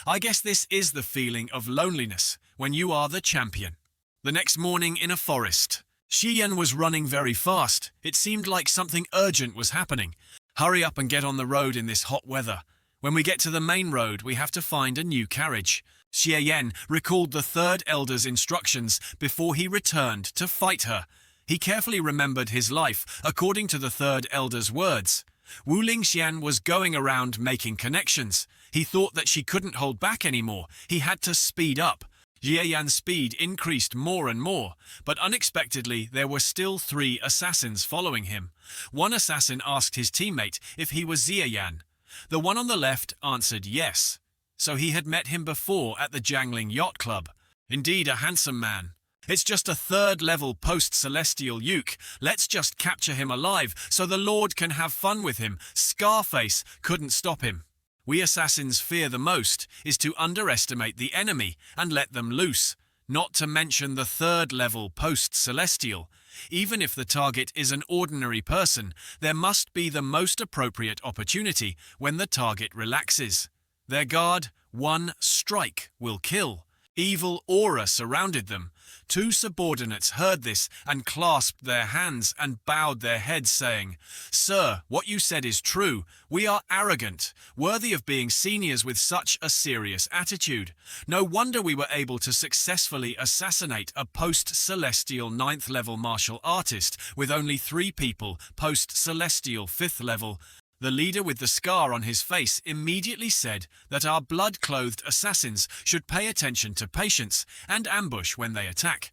I guess this is the feeling of loneliness when you are the champion. The next morning in a forest, Xie Yan was running very fast. It seemed like something urgent was happening. Hurry up and get on the road in this hot weather. When we get to the main road, we have to find a new carriage. Xie Yan recalled the third elder's instructions before he returned to fight her. He carefully remembered his life according to the third elder's words. Wu Lingxian was going around making connections. He thought that she couldn't hold back anymore. He had to speed up. Xie Yan's speed increased more and more, but unexpectedly there were still 3 assassins following him. One assassin asked his teammate if he was Xie Yan. The one on the left answered yes. So he had met him before at the Jiangling Yacht Club. Indeed, a handsome man. It's just a 3rd level post-celestial uke. Let's just capture him alive so the Lord can have fun with him. Scarface couldn't stop him. We assassins fear the most is to underestimate the enemy and let them loose, not to mention the 3rd level post-celestial. Even if the target is an ordinary person, there must be the most appropriate opportunity when the target relaxes. Their guard, 1 strike will kill. Evil aura surrounded them. 2 subordinates heard this and clasped their hands and bowed their heads, saying, "Sir, what you said is true. We are arrogant, worthy of being seniors with such a serious attitude. No wonder we were able to successfully assassinate a post-celestial 9th level martial artist with only 3 people, post-celestial 5th level." The leader with the scar on his face immediately said that our blood-clothed assassins should pay attention to patience and ambush when they attack.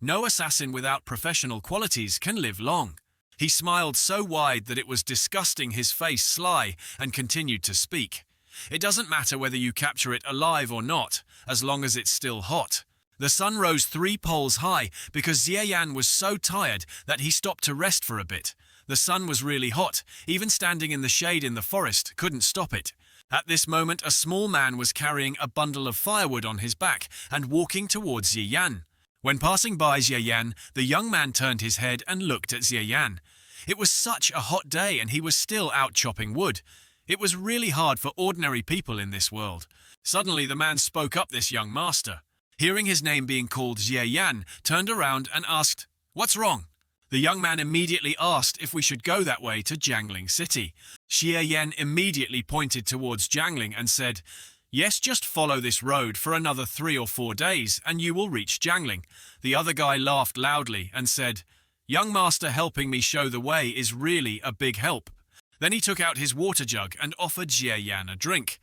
No assassin without professional qualities can live long. He smiled so wide that it was disgusting, his face sly, and continued to speak. It doesn't matter whether you capture it alive or not, as long as it's still hot. The sun rose 3 poles high because Xie Yan was so tired that he stopped to rest for a bit. The sun was really hot, even standing in the shade in the forest couldn't stop it. At this moment, a small man was carrying a bundle of firewood on his back and walking towards Xie Yan. When passing by Xie Yan, the young man turned his head and looked at Xie Yan. It was such a hot day and he was still out chopping wood. It was really hard for ordinary people in this world. Suddenly the man spoke up, this young master. Hearing his name being called, Xie Yan turned around and asked, "What's wrong?" The young man immediately asked if we should go that way to Jiangling City. Xie Yan immediately pointed towards Jiangling and said, "Yes, just follow this road for another 3 or 4 days and you will reach Jiangling." The other guy laughed loudly and said, "Young master helping me show the way is really a big help." Then he took out his water jug and offered Xie Yan a drink.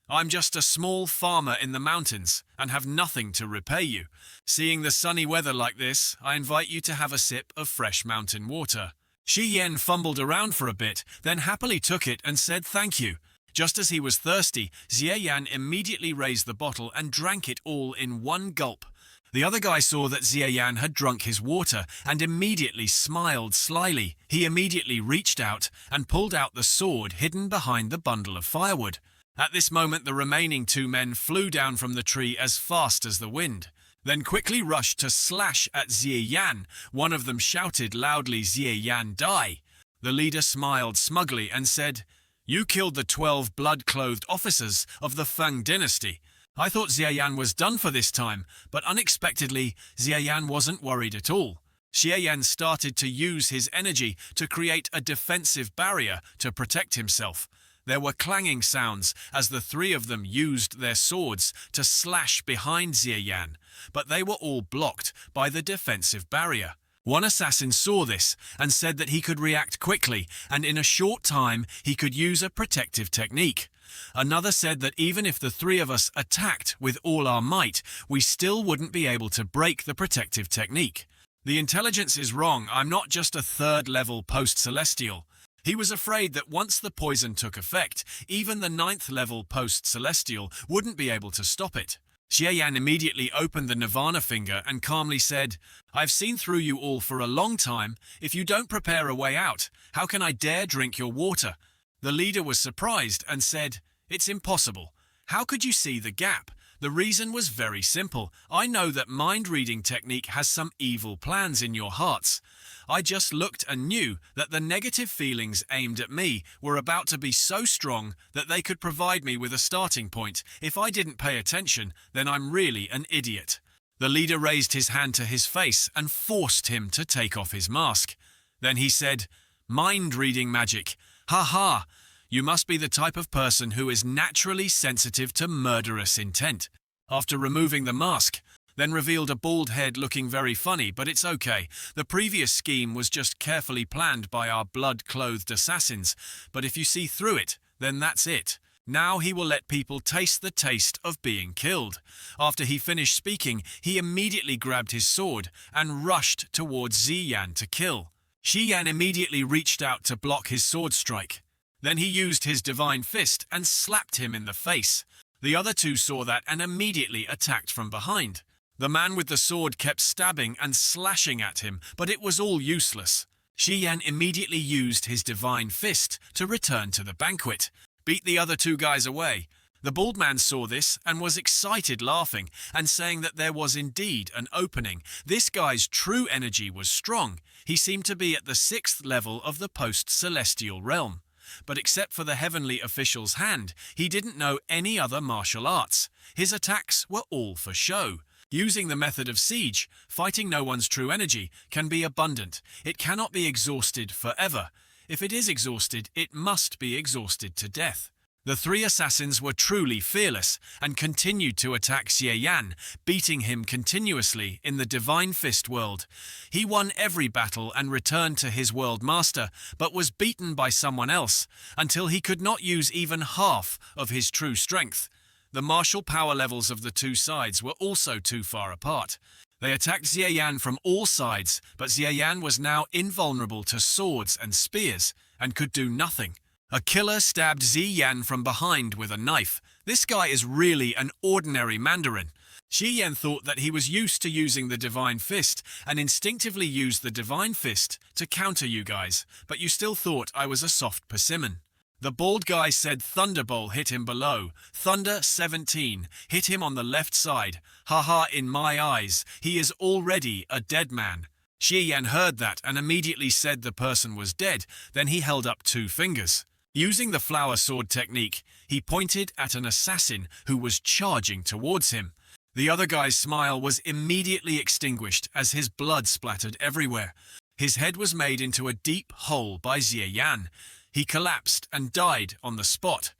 "I'm just a small farmer in the mountains and have nothing to repay you. Seeing the sunny weather like this, I invite you to have a sip of fresh mountain water." Xie Yan fumbled around for a bit, then happily took it and said thank you. Just as he was thirsty, Xie Yan immediately raised the bottle and drank it all in one gulp. The other guy saw that Xie Yan had drunk his water and immediately smiled slyly. He immediately reached out and pulled out the sword hidden behind the bundle of firewood. At this moment, the remaining 2 men flew down from the tree as fast as the wind, then quickly rushed to slash at Xie Yan. One of them shouted loudly, "Xie Yan, die!" The leader smiled smugly and said, "You killed the 12 blood-clothed officers of the Feng dynasty. I thought Xie Yan was done for this time, but unexpectedly, Xie Yan wasn't worried at all. Xie Yan started to use his energy to create a defensive barrier to protect himself. There were clanging sounds as the 3 of them used their swords to slash behind Xie Yan, but they were all blocked by the defensive barrier. One assassin saw this and said that he could react quickly, and in a short time he could use a protective technique. Another said that even if the 3 of us attacked with all our might, we still wouldn't be able to break the protective technique. The intelligence is wrong, I'm not just a 3rd-level post-celestial. He was afraid that once the poison took effect, even the 9th-level post-celestial wouldn't be able to stop it. Xie Yan immediately opened the Nirvana finger and calmly said, "I've seen through you all for a long time. If you don't prepare a way out, how can I dare drink your water?" The leader was surprised and said, "It's impossible. How could you see the gap?" The reason was very simple. I know that mind-reading technique has some evil plans in your hearts. I just looked and knew that the negative feelings aimed at me were about to be so strong that they could provide me with a starting point. If I didn't pay attention, then I'm really an idiot. The leader raised his hand to his face and forced him to take off his mask. Then he said, "Mind-reading magic. Ha ha! You must be the type of person who is naturally sensitive to murderous intent." After removing the mask, then revealed a bald head looking very funny, but it's okay. The previous scheme was just carefully planned by our blood-clothed assassins, but if you see through it, then that's it. Now he will let people taste the taste of being killed. After he finished speaking, he immediately grabbed his sword and rushed towards Xie Yan to kill. Xie Yan immediately reached out to block his sword strike. Then he used his divine fist and slapped him in the face. The other 2 saw that and immediately attacked from behind. The man with the sword kept stabbing and slashing at him, but it was all useless. Xie Yan immediately used his divine fist to return to the banquet, beat the other 2 guys away. The bald man saw this and was excited, laughing and saying that there was indeed an opening. This guy's true energy was strong. He seemed to be at the 6th level of the post-celestial realm. But except for the heavenly official's hand, he didn't know any other martial arts. His attacks were all for show. Using the method of siege, fighting no one's true energy can be abundant. It cannot be exhausted forever. If it is exhausted, it must be exhausted to death. The 3 assassins were truly fearless and continued to attack Xie Yan, beating him continuously in the Divine Fist world. He won every battle and returned to his world master, but was beaten by someone else until he could not use even half of his true strength. The martial power levels of the 2 sides were also too far apart. They attacked Xiayan from all sides, but Xiayan was now invulnerable to swords and spears, and could do nothing. A killer stabbed Xiayan from behind with a knife. This guy is really an ordinary Mandarin. Xiayan thought that he was used to using the Divine Fist, and instinctively used the Divine Fist to counter you guys, but you still thought I was a soft persimmon. The bald guy said Thunderbolt hit him below. Thunder 17 hit him on the left side. Haha, in my eyes, he is already a dead man. Xiayan heard that and immediately said the person was dead. Then he held up 2 fingers. Using the flower sword technique, he pointed at an assassin who was charging towards him. The other guy's smile was immediately extinguished as his blood splattered everywhere. His head was made into a deep hole by Xiayan. He collapsed and died on the spot.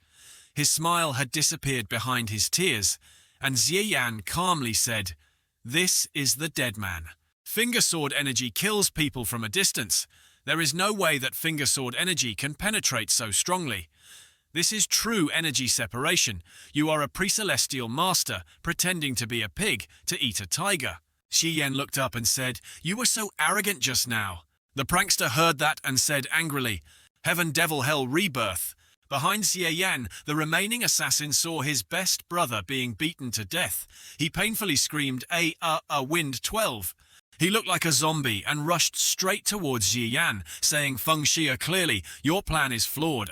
His smile had disappeared behind his tears, and Xiayan calmly said, "This is the dead man." Finger sword energy kills people from a distance. There is no way that finger sword energy can penetrate so strongly. This is true energy separation. You are a pre-celestial master pretending to be a pig to eat a tiger. Xiayan looked up and said, "You were so arrogant just now." The prankster heard that and said angrily, "Heaven, devil, hell, rebirth." Behind Xiayan, the remaining assassin saw his best brother being beaten to death. He painfully screamed, wind 12. He looked like a zombie and rushed straight towards Xiayan, saying Feng Xia clearly, "Your plan is flawed,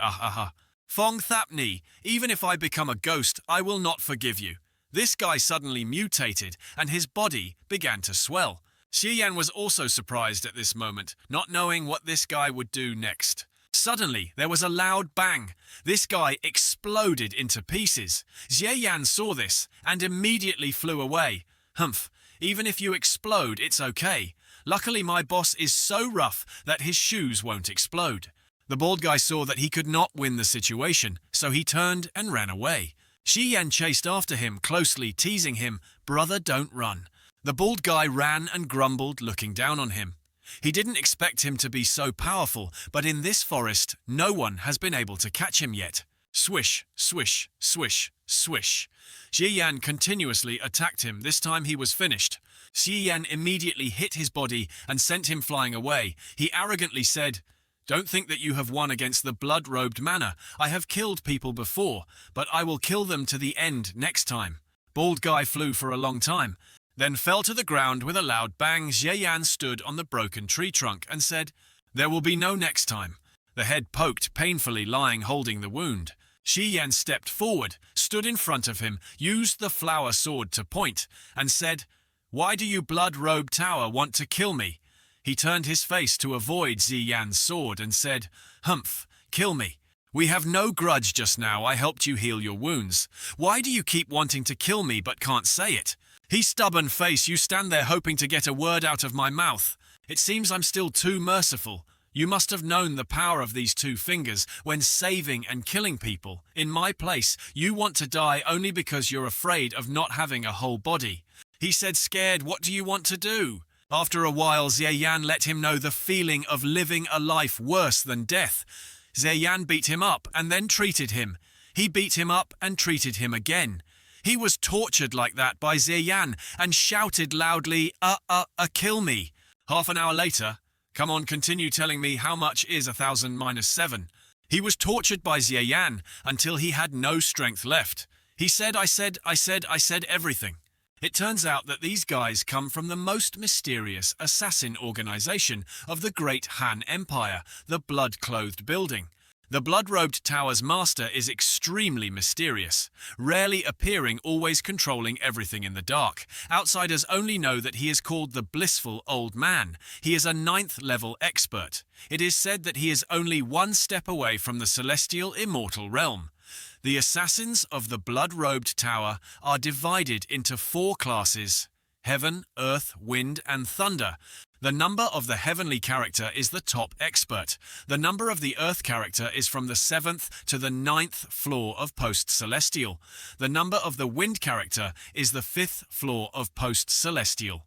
Fong Thapni, even if I become a ghost, I will not forgive you." This guy suddenly mutated, and his body began to swell. Xiayan was also surprised at this moment, not knowing what this guy would do next. Suddenly, there was a loud bang. This guy exploded into pieces. Xiayan saw this and immediately flew away. Humph, even if you explode, it's okay. Luckily, my boss is so rough that his shoes won't explode. The bald guy saw that he could not win the situation, so he turned and ran away. Xiayan chased after him, closely teasing him, "Brother, don't run." The bald guy ran and grumbled, looking down on him. He didn't expect him to be so powerful, but in this forest, no one has been able to catch him yet. Swish, swish, swish, swish. Xiayan continuously attacked him. This time he was finished. Xiayan immediately hit his body and sent him flying away. He arrogantly said, "Don't think that you have won against the blood-robed manner. I have killed people before, but I will kill them to the end next time." Bald guy flew for a long time, then fell to the ground with a loud bang. Xiayan stood on the broken tree trunk and said, "There will be no next time." The head poked painfully, lying holding the wound. Xiayan stepped forward, stood in front of him, used the flower sword to point, and said, "Why do you blood-robed tower want to kill me?" He turned his face to avoid Xiayan's sword and said, "Humph, kill me. We have no grudge just now. I helped you heal your wounds. Why do you keep wanting to kill me but can't say it? He stubborn face, you stand there hoping to get a word out of my mouth. It seems I'm still too merciful. You must have known the power of these 2 fingers when saving and killing people. In my place, you want to die only because you're afraid of not having a whole body." He said, "Scared, what do you want to do?" After a while, Xiayan let him know the feeling of living a life worse than death. Xiayan beat him up and then treated him. He beat him up and treated him again. He was tortured like that by Xiayan and shouted loudly, kill me." Half an hour later, "Come on, continue telling me how much is 1,000 minus 7. He was tortured by Xiayan until he had no strength left. He said, I said everything." It turns out that these guys come from the most mysterious assassin organization of the Great Han Empire, the Blood-Clothed Building. The blood-robed tower's master is extremely mysterious, rarely appearing, always controlling everything in the dark. Outsiders only know that he is called the Blissful Old Man. He is a 9th-level expert. It is said that he is only 1 step away from the celestial immortal realm. The assassins of the blood-robed tower are divided into 4 classes: heaven, earth, wind, and thunder. The number of the heavenly character is the top expert. The number of the earth character is from the 7th to the 9th floor of post-celestial. The number of the wind character is the 5th floor of post-celestial.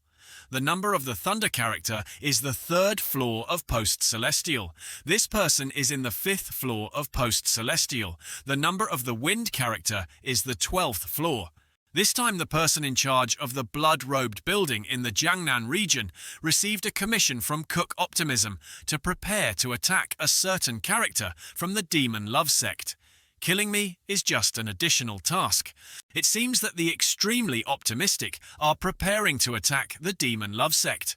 The number of the thunder character is the 3rd floor of post-celestial. This person is in the 5th floor of post-celestial. The number of the wind character is the 12th floor. This time the person in charge of the blood-robed building in the Jiangnan region received a commission from Cook Optimism to prepare to attack a certain character from the Demon Love sect. Killing me is just an additional task. It seems that the extremely optimistic are preparing to attack the Demon Love sect.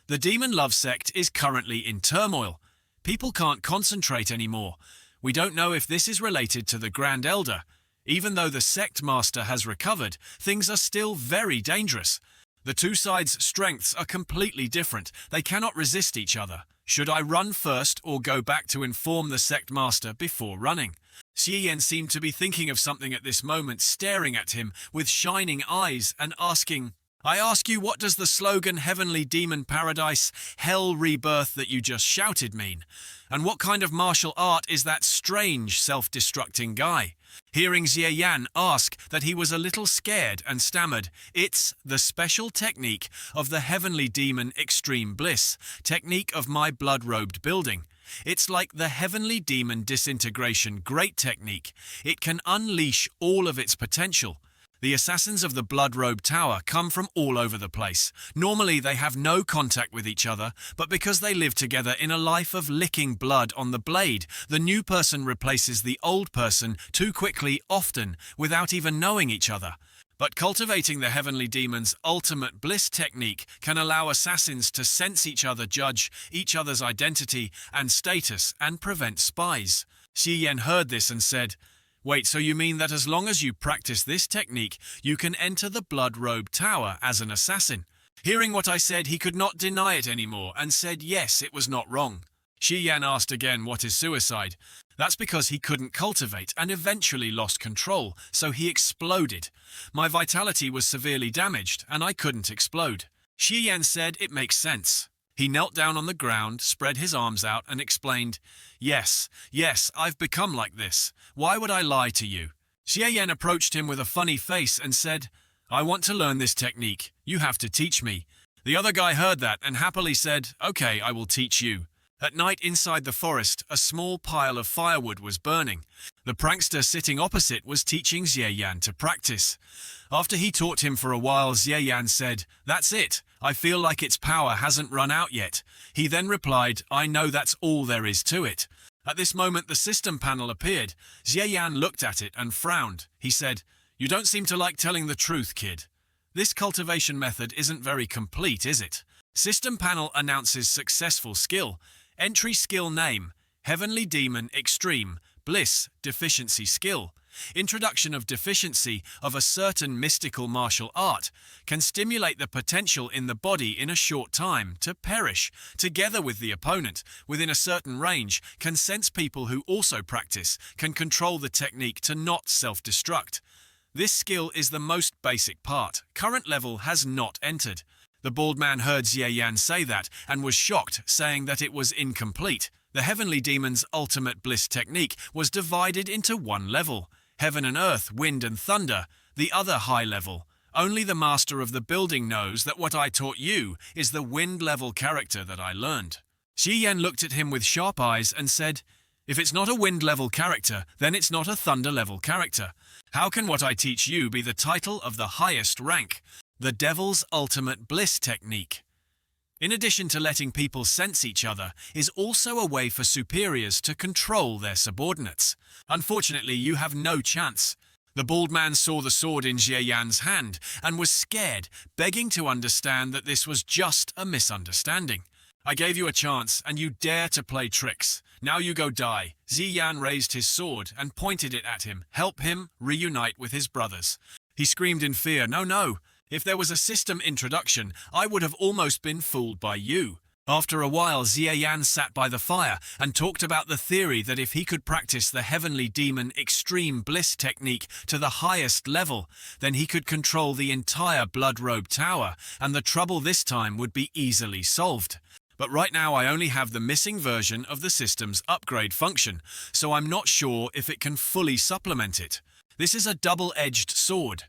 The Demon Love sect is currently in turmoil. People can't concentrate anymore. We don't know if this is related to the Grand Elder. Even though the sect master has recovered, things are still very dangerous. The two sides' strengths are completely different. They cannot resist each other. Should I run first or go back to inform the sect master before running? Xie Yan seemed to be thinking of something at this moment, staring at him with shining eyes and asking, I ask you, what does the slogan Heavenly Demon Paradise, Hell Rebirth that you just shouted mean? And what kind of martial art is that strange self-destructing guy? Hearing Xie Yan ask that, he was a little scared and stammered, It's the special technique of the Heavenly Demon Extreme Bliss, technique of my blood-robed building. It's like the Heavenly Demon Disintegration Great Technique. It can unleash all of its potential. The assassins of the Blood-Robe Tower come from all over the place. Normally they have no contact with each other, but because they live together in a life of licking blood on the blade, the new person replaces the old person too quickly, often, without even knowing each other. But cultivating the Heavenly Demon's ultimate bliss technique can allow assassins to sense each other, judge each other's identity and status, and prevent spies. Xie Yan heard this and said, Wait, so you mean that as long as you practice this technique, you can enter the Blood-Robe Tower as an assassin? Hearing what I said, he could not deny it anymore and said yes, it was not wrong. Xie Yan asked again, what is suicide? That's because he couldn't cultivate and eventually lost control, so he exploded. My vitality was severely damaged and I couldn't explode. Xie Yan said it makes sense. He knelt down on the ground, spread his arms out and explained, Yes, I've become like this. Why would I lie to you? Xie Yan approached him with a funny face and said, I want to learn this technique. You have to teach me. The other guy heard that and happily said, Okay, I will teach you. At night inside the forest, a small pile of firewood was burning. The prankster sitting opposite was teaching Xie Yan to practice. After he taught him for a while, Xie Yan said, That's it. I feel like its power hasn't run out yet. He then replied, I know that's all there is to it. At this moment, the system panel appeared. Xie Yan looked at it and frowned. He said, You don't seem to like telling the truth, kid. This cultivation method isn't very complete, is it? System panel announces successful skill. Entry skill name, Heavenly Demon Extreme, Bliss, Deficiency Skill. Introduction of deficiency of a certain mystical martial art can stimulate the potential in the body in a short time to perish, together with the opponent, within a certain range, can sense people who also practice, can control the technique to not self-destruct. This skill is the most basic part. Current level has not entered. The bald man heard Xie Yan say that and was shocked, saying that it was incomplete. The Heavenly Demon's ultimate bliss technique was divided into one level. Heaven and earth, wind and thunder, the other high level. Only the master of the building knows that what I taught you is the wind level character that I learned. Xie Yan looked at him with sharp eyes and said, If it's not a wind level character, then it's not a thunder level character. How can what I teach you be the title of the highest rank? The Devil's Ultimate Bliss Technique. In addition to letting people sense each other, is also a way for superiors to control their subordinates. Unfortunately, you have no chance. The bald man saw the sword in Xie Yan's hand and was scared, begging to understand that this was just a misunderstanding. I gave you a chance and you dare to play tricks. Now you go die. Xie Yan raised his sword and pointed it at him. Help him reunite with his brothers. He screamed in fear, No. If there was a system introduction, I would have almost been fooled by you. After a while, Xie Yan sat by the fire and talked about the theory that if he could practice the Heavenly Demon Extreme Bliss technique to the highest level, then he could control the entire Blood-Robe Tower, and the trouble this time would be easily solved. But right now I only have the missing version of the system's upgrade function, so I'm not sure if it can fully supplement it. This is a double-edged sword.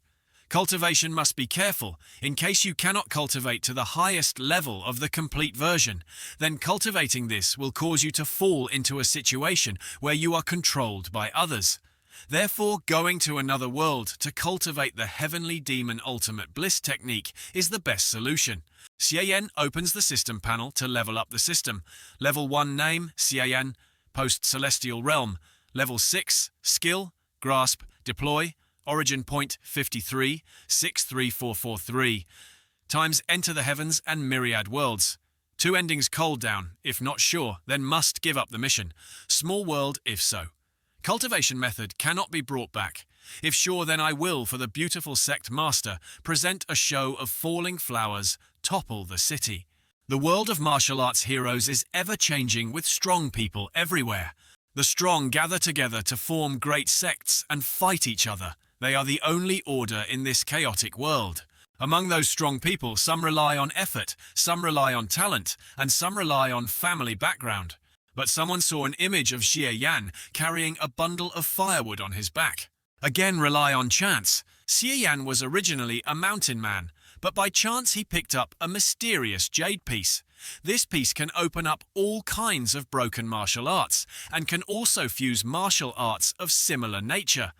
Cultivation must be careful. In case you cannot cultivate to the highest level of the complete version, then cultivating this will cause you to fall into a situation where you are controlled by others. Therefore, going to another world to cultivate the heavenly demon ultimate bliss technique is the best solution. Xie opens the system panel to level up the system. Level 1 name, Xie, post-celestial realm. Level 6, skill, grasp, deploy, origin point 53, 63443. Times enter the heavens and myriad worlds. 2 endings cold down. If not sure, then must give up the mission. Small world if so. Cultivation method cannot be brought back. If sure, then I will, for the beautiful sect master, present a show of falling flowers, topple the city. The world of martial arts heroes is ever-changing with strong people everywhere. The strong gather together to form great sects and fight each other. They are the only order in this chaotic world. Among those strong people, some rely on effort, some rely on talent, and some rely on family background. But someone saw an image of Xie Yan carrying a bundle of firewood on his back. Again, rely on chance. Xie Yan was originally a mountain man, but by chance he picked up a mysterious jade piece. This piece can open up all kinds of broken martial arts, and can also fuse martial arts of similar nature.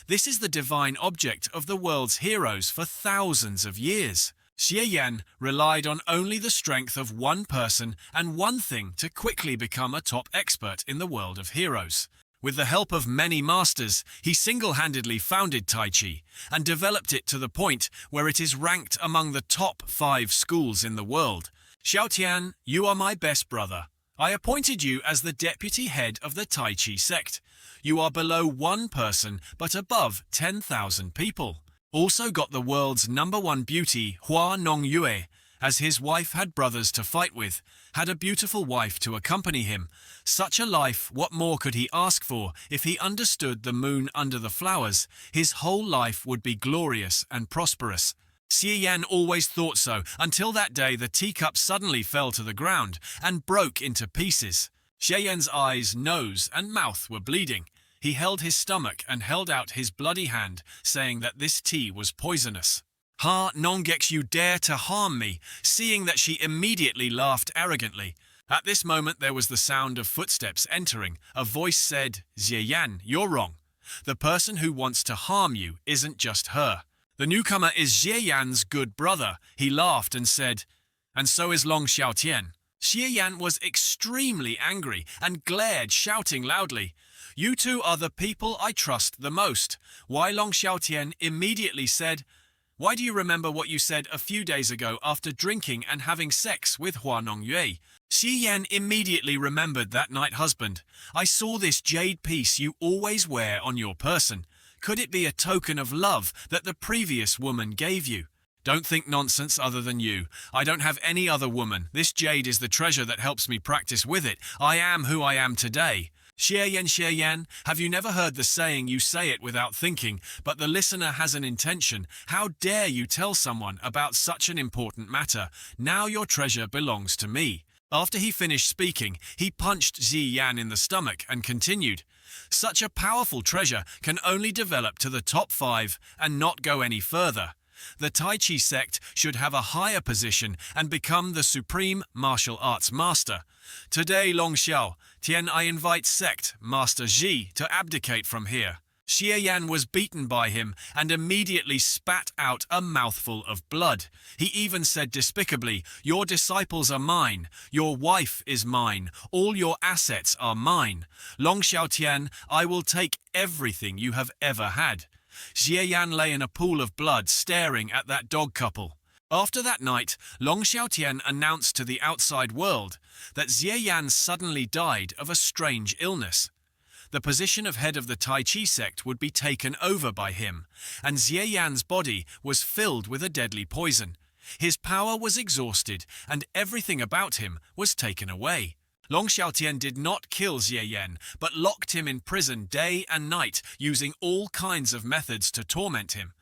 This is the divine object of the world's heroes for thousands of years. Xie Yan relied on only the strength of one person and one thing to quickly become a top expert in the world of heroes. With the help of many masters, he single-handedly founded Tai Chi and developed it to the point where it is ranked among the top 5 schools in the world. Xiaotian, you are my best brother. I appointed you as the deputy head of the Tai Chi sect. You are below one person, but above 10,000 people. Also got the world's #1 beauty, Hua Nongyue, as his wife had brothers to fight with, had a beautiful wife to accompany him. Such a life, what more could he ask for? If he understood the moon under the flowers, his whole life would be glorious and prosperous. Xie Yan always thought so, until that day the teacup suddenly fell to the ground and broke into pieces. Xie Yan's eyes, nose, and mouth were bleeding. He held his stomach and held out his bloody hand, saying that this tea was poisonous. "Ha, Nongex, you dare to harm me," seeing that she immediately laughed arrogantly. At this moment there was the sound of footsteps entering. A voice said, "Xie Yan, you're wrong. The person who wants to harm you isn't just her. The newcomer is Xie Yan's good brother." He laughed and said, "And so is Long Xiaotian." Xie Yan was extremely angry and glared, shouting loudly, "You two are the people I trust the most." Why Long Xiaotian immediately said, "Why do you remember what you said a few days ago after drinking and having sex with Hua Nongyue?" Xie Yan immediately remembered that night. "Husband, I saw this jade piece you always wear on your person. Could it be a token of love that the previous woman gave you?" "Don't think nonsense other than you. I don't have any other woman. This jade is the treasure that helps me practice with it. I am who I am today." Xie Yan, have you never heard the saying, "You say it without thinking, but the listener has an intention"? How dare you tell someone about such an important matter? Now your treasure belongs to me. After he finished speaking, he punched Xie Yan in the stomach and continued, "Such a powerful treasure can only develop to the top 5 and not go any further. The Tai Chi sect should have a higher position and become the supreme martial arts master. Today, Long Xiao, Tian, I invite sect Master Ji to abdicate from here." Xie Yan was beaten by him and immediately spat out a mouthful of blood. He even said despicably, "Your disciples are mine, your wife is mine, all your assets are mine. Long Xiaotian, I will take everything you have ever had." Xie Yan lay in a pool of blood staring at that dog couple. After that night, Long Xiaotian announced to the outside world that Xie Yan suddenly died of a strange illness. The position of head of the Tai Chi sect would be taken over by him, and Xie Yan's body was filled with a deadly poison. His power was exhausted, and everything about him was taken away. Long Xiaotian did not kill Xie Yan, but locked him in prison day and night, using all kinds of methods to torment him.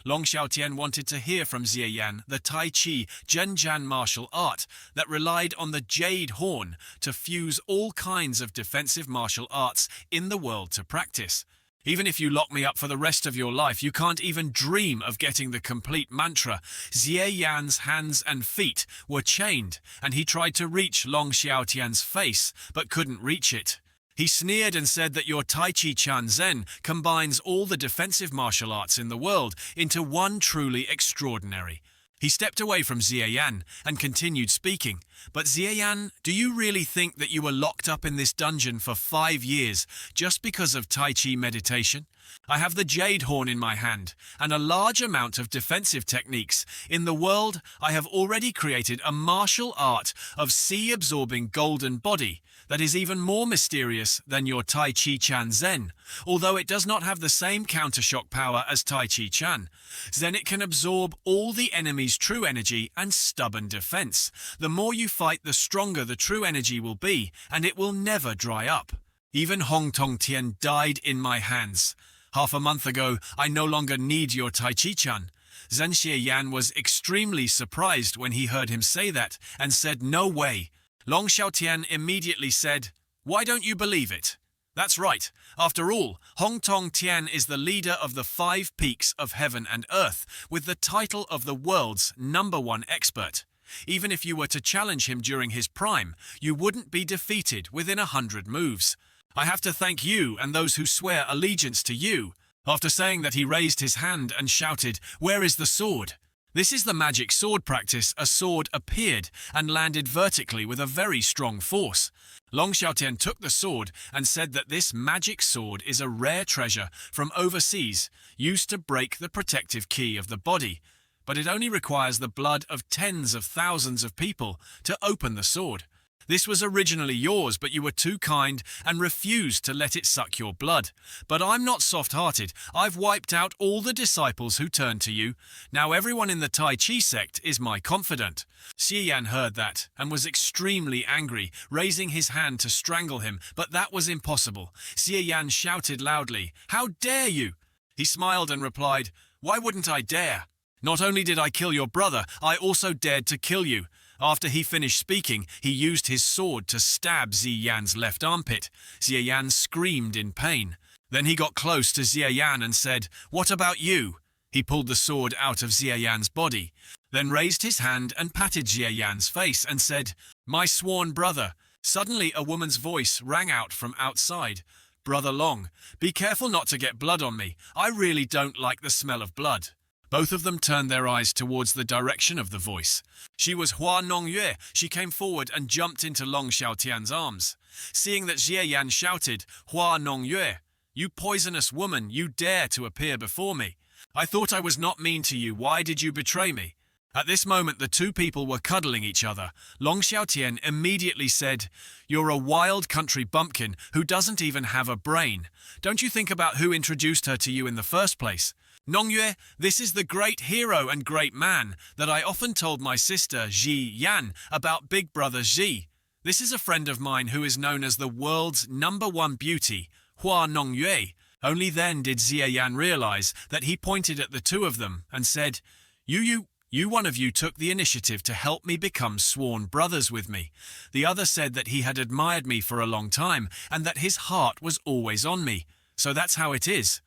Long Xiaotian wanted to hear from Xie Yan the Tai Chi Zhenjian martial art that relied on the jade horn to fuse all kinds of defensive martial arts in the world to practice. "Even if you lock me up for the rest of your life, you can't even dream of getting the complete mantra." Xie Yan's hands and feet were chained, and he tried to reach Long Xiaotian's face, but couldn't reach it. He sneered and said that your Tai Chi Chuan Zen combines all the defensive martial arts in the world into one truly extraordinary. He stepped away from Xie Yan and continued speaking. But Xie Yan, do you really think that you were locked up in this dungeon for 5 years just because of Tai Chi meditation? I have the Jade Horn in my hand and a large amount of defensive techniques. In the world, I have already created a martial art of sea-absorbing golden body that is even more mysterious than your Tai Chi Chuan Zen. Although it does not have the same countershock power as Tai Chi Chuan, then it can absorb all the enemy's true energy and stubborn defense. The more you fight, the stronger the true energy will be, and it will never dry up. Even Hong Tong Tian died in my hands. Half a month ago, I no longer need your Tai Chi Chuan. Zhen Xiaoyan was extremely surprised when he heard him say that and said, "No way." Long Xiaotian immediately said, "Why don't you believe it?" That's right. After all, Hong Tong Tian is the leader of the 5 peaks of heaven and earth, with the title of the world's #1 expert. Even if you were to challenge him during his prime, you wouldn't be defeated within 100 moves. I have to thank you and those who swear allegiance to you. After saying that, he raised his hand and shouted, "Where is the sword?" This is the magic sword practice. A sword appeared and landed vertically with a very strong force. Long Xiaotian took the sword and said that this magic sword is a rare treasure from overseas, used to break the protective key of the body, but it only requires the blood of tens of thousands of people to open the sword. This was originally yours, but you were too kind and refused to let it suck your blood. But I'm not soft-hearted. I've wiped out all the disciples who turned to you. Now everyone in the Tai Chi sect is my confidant. Xie Yan heard that and was extremely angry, raising his hand to strangle him, but that was impossible. Xie Yan shouted loudly, "How dare you?" He smiled and replied, "Why wouldn't I dare? Not only did I kill your brother, I also dared to kill you." After he finished speaking, he used his sword to stab Xie Yan's left armpit. Xie Yan screamed in pain. Then he got close to Xie Yan and said, "What about you?" He pulled the sword out of Xie Yan's body, then raised his hand and patted Xie Yan's face and said, "My sworn brother." Suddenly a woman's voice rang out from outside. "Brother Long, be careful not to get blood on me. I really don't like the smell of blood." Both of them turned their eyes towards the direction of the voice. She was Hua Nongyue. She came forward and jumped into Long Xiaotian's arms. Seeing that, Xie Yan shouted, "Hua Nongyue, you poisonous woman, you dare to appear before me. I thought I was not mean to you. Why did you betray me?" At this moment, the two people were cuddling each other. Long Xiaotian immediately said, "You're a wild country bumpkin who doesn't even have a brain. Don't you think about who introduced her to you in the first place? Nongyue, this is the great hero and great man that I often told my sister Xie Yan about Big Brother Xi. This is a friend of mine who is known as the world's #1 beauty, Hua Nongyue." Only then did Xie Yan realize that he pointed at the two of them and said, You one of you took the initiative to help me become sworn brothers with me. The other said that he had admired me for a long time and that his heart was always on me. So that's how it is.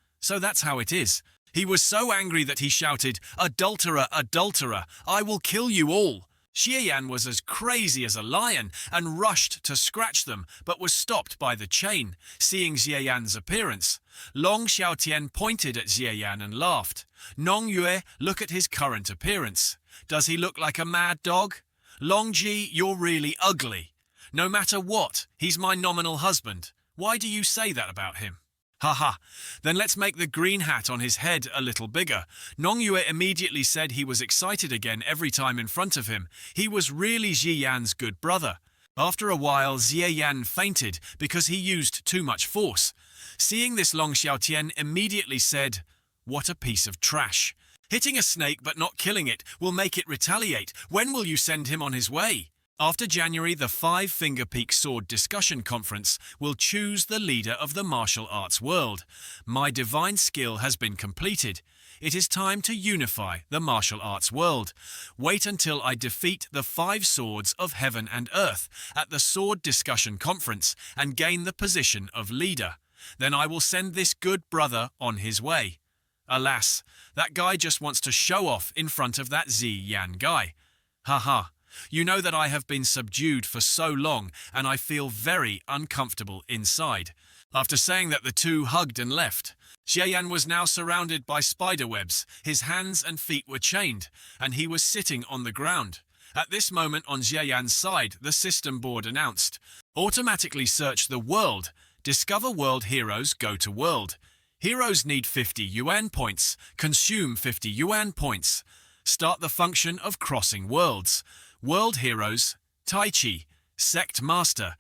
He was so angry that he shouted, "Adulterer, adulterer, I will kill you all." Xie Yan was as crazy as a lion and rushed to scratch them, but was stopped by the chain. Seeing Xie Yan's appearance, Long Xiaotian pointed at Xie Yan and laughed. "Nongyue, look at his current appearance. Does he look like a mad dog? Longji, you're really ugly. No matter what, he's my nominal husband. Why do you say that about him?" "Haha, then let's make the green hat on his head a little bigger." Nongyue immediately said he was excited again every time in front of him. He was really Xie Yan's good brother. After a while, Xie Yan fainted because he used too much force. Seeing this, Long Xiaotian immediately said, "What a piece of trash. Hitting a snake but not killing it will make it retaliate. When will you send him on his way?" After January, the 5-Finger Peak Sword Discussion Conference will choose the leader of the martial arts world. My divine skill has been completed. It is time to unify the martial arts world. Wait until I defeat the 5 swords of heaven and earth at the Sword Discussion Conference and gain the position of leader. Then I will send this good brother on his way. Alas, that guy just wants to show off in front of that Xie Yan guy. Haha. You know that I have been subdued for so long, and I feel very uncomfortable inside." After saying that, the two hugged and left. Xiaoyan was now surrounded by spiderwebs, his hands and feet were chained, and he was sitting on the ground. At this moment on Xiaoyan's side, the system board announced, "Automatically search the world. Discover world heroes, go to world. Heroes need 50 yuan points. Consume 50 yuan points. Start the function of crossing worlds. World heroes, Tai Chi, Sect Master,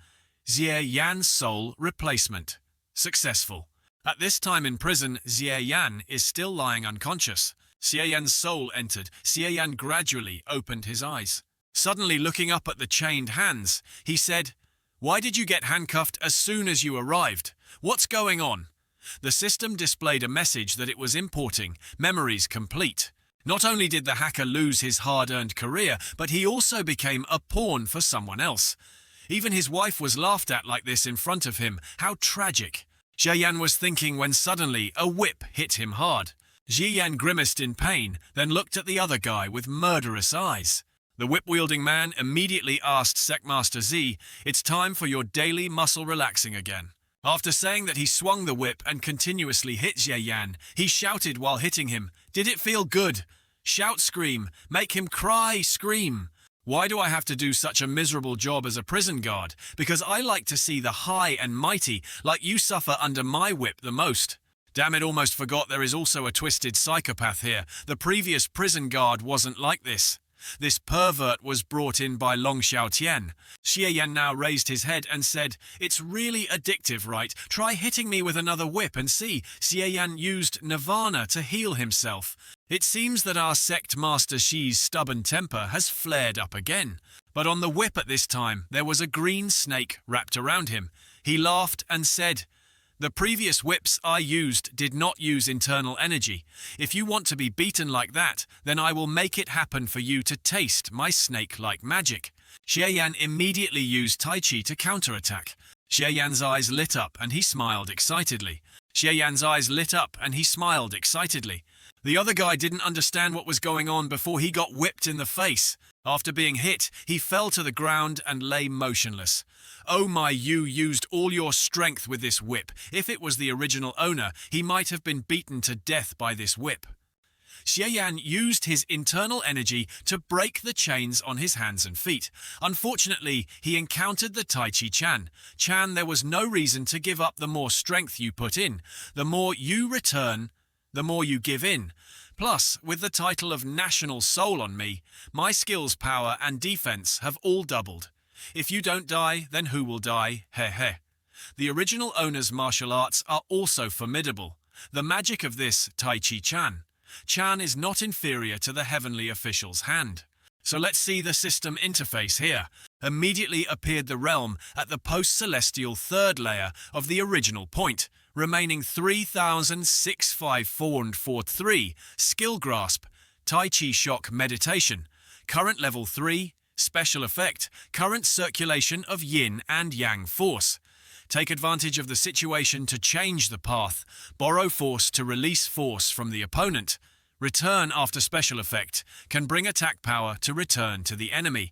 Xie Yan's soul replacement. Successful." At this time in prison, Xie Yan is still lying unconscious. Xie Yan's soul entered. Xie Yan gradually opened his eyes. Suddenly looking up at the chained hands, he said, "Why did you get handcuffed as soon as you arrived? What's going on?" The system displayed a message that it was importing memories complete. Not only did the hacker lose his hard-earned career, but he also became a pawn for someone else. Even his wife was laughed at like this in front of him. How tragic. Xiaoyan was thinking when suddenly a whip hit him hard. Xiaoyan grimaced in pain, then looked at the other guy with murderous eyes. The whip-wielding man immediately asked Sectmaster Z, "It's time for your daily muscle relaxing again." After saying that, he swung the whip and continuously hit Xiaoyan. He shouted while hitting him, "Did it feel good? Shout, scream, make him cry, scream." Why do I have to do such a miserable job as a prison guard? Because I like to see the high and mighty, like you, suffer under my whip the most. Damn it, almost forgot there is also a twisted psychopath here. The previous prison guard wasn't like this. This pervert was brought in by Long Xiaotian. Xiaoyan now raised his head and said, "It's really addictive, right? Try hitting me with another whip and see." Xiaoyan used Nirvana to heal himself. It seems that our sect master Xi's stubborn temper has flared up again. But on the whip at this time, there was a green snake wrapped around him. He laughed and said, "The previous whips I used did not use internal energy. If you want to be beaten like that, then I will make it happen for you to taste my snake-like magic." Xiaoyan immediately used Tai Chi to counterattack. Xiaoyan's eyes lit up and he smiled excitedly. Xiaoyan's eyes lit up and he smiled excitedly. The other guy didn't understand what was going on before he got whipped in the face. After being hit, he fell to the ground and lay motionless. "Oh my, you used all your strength with this whip. If it was the original owner, he might have been beaten to death by this whip." Xiaoyan used his internal energy to break the chains on his hands and feet. Unfortunately, he encountered the Tai Chi Chan. "Chan, there was no reason to give up. The more strength you put in, the more you return, the more you give in. Plus, with the title of National Soul on me, my skills, power and defense have all doubled. If you don't die, then who will die? Heh heh." The original owner's martial arts are also formidable. The magic of this Tai Chi Chan. Chan is not inferior to the heavenly official's hand. So let's see the system interface here. Immediately appeared the realm at the post-celestial third layer of the original point, remaining 3,65443. Skill grasp, Tai Chi shock meditation. Current level 3, special effect, current circulation of yin and yang force. Take advantage of the situation to change the path. Borrow force to release force from the opponent. Return after special effect. Can bring attack power to return to the enemy.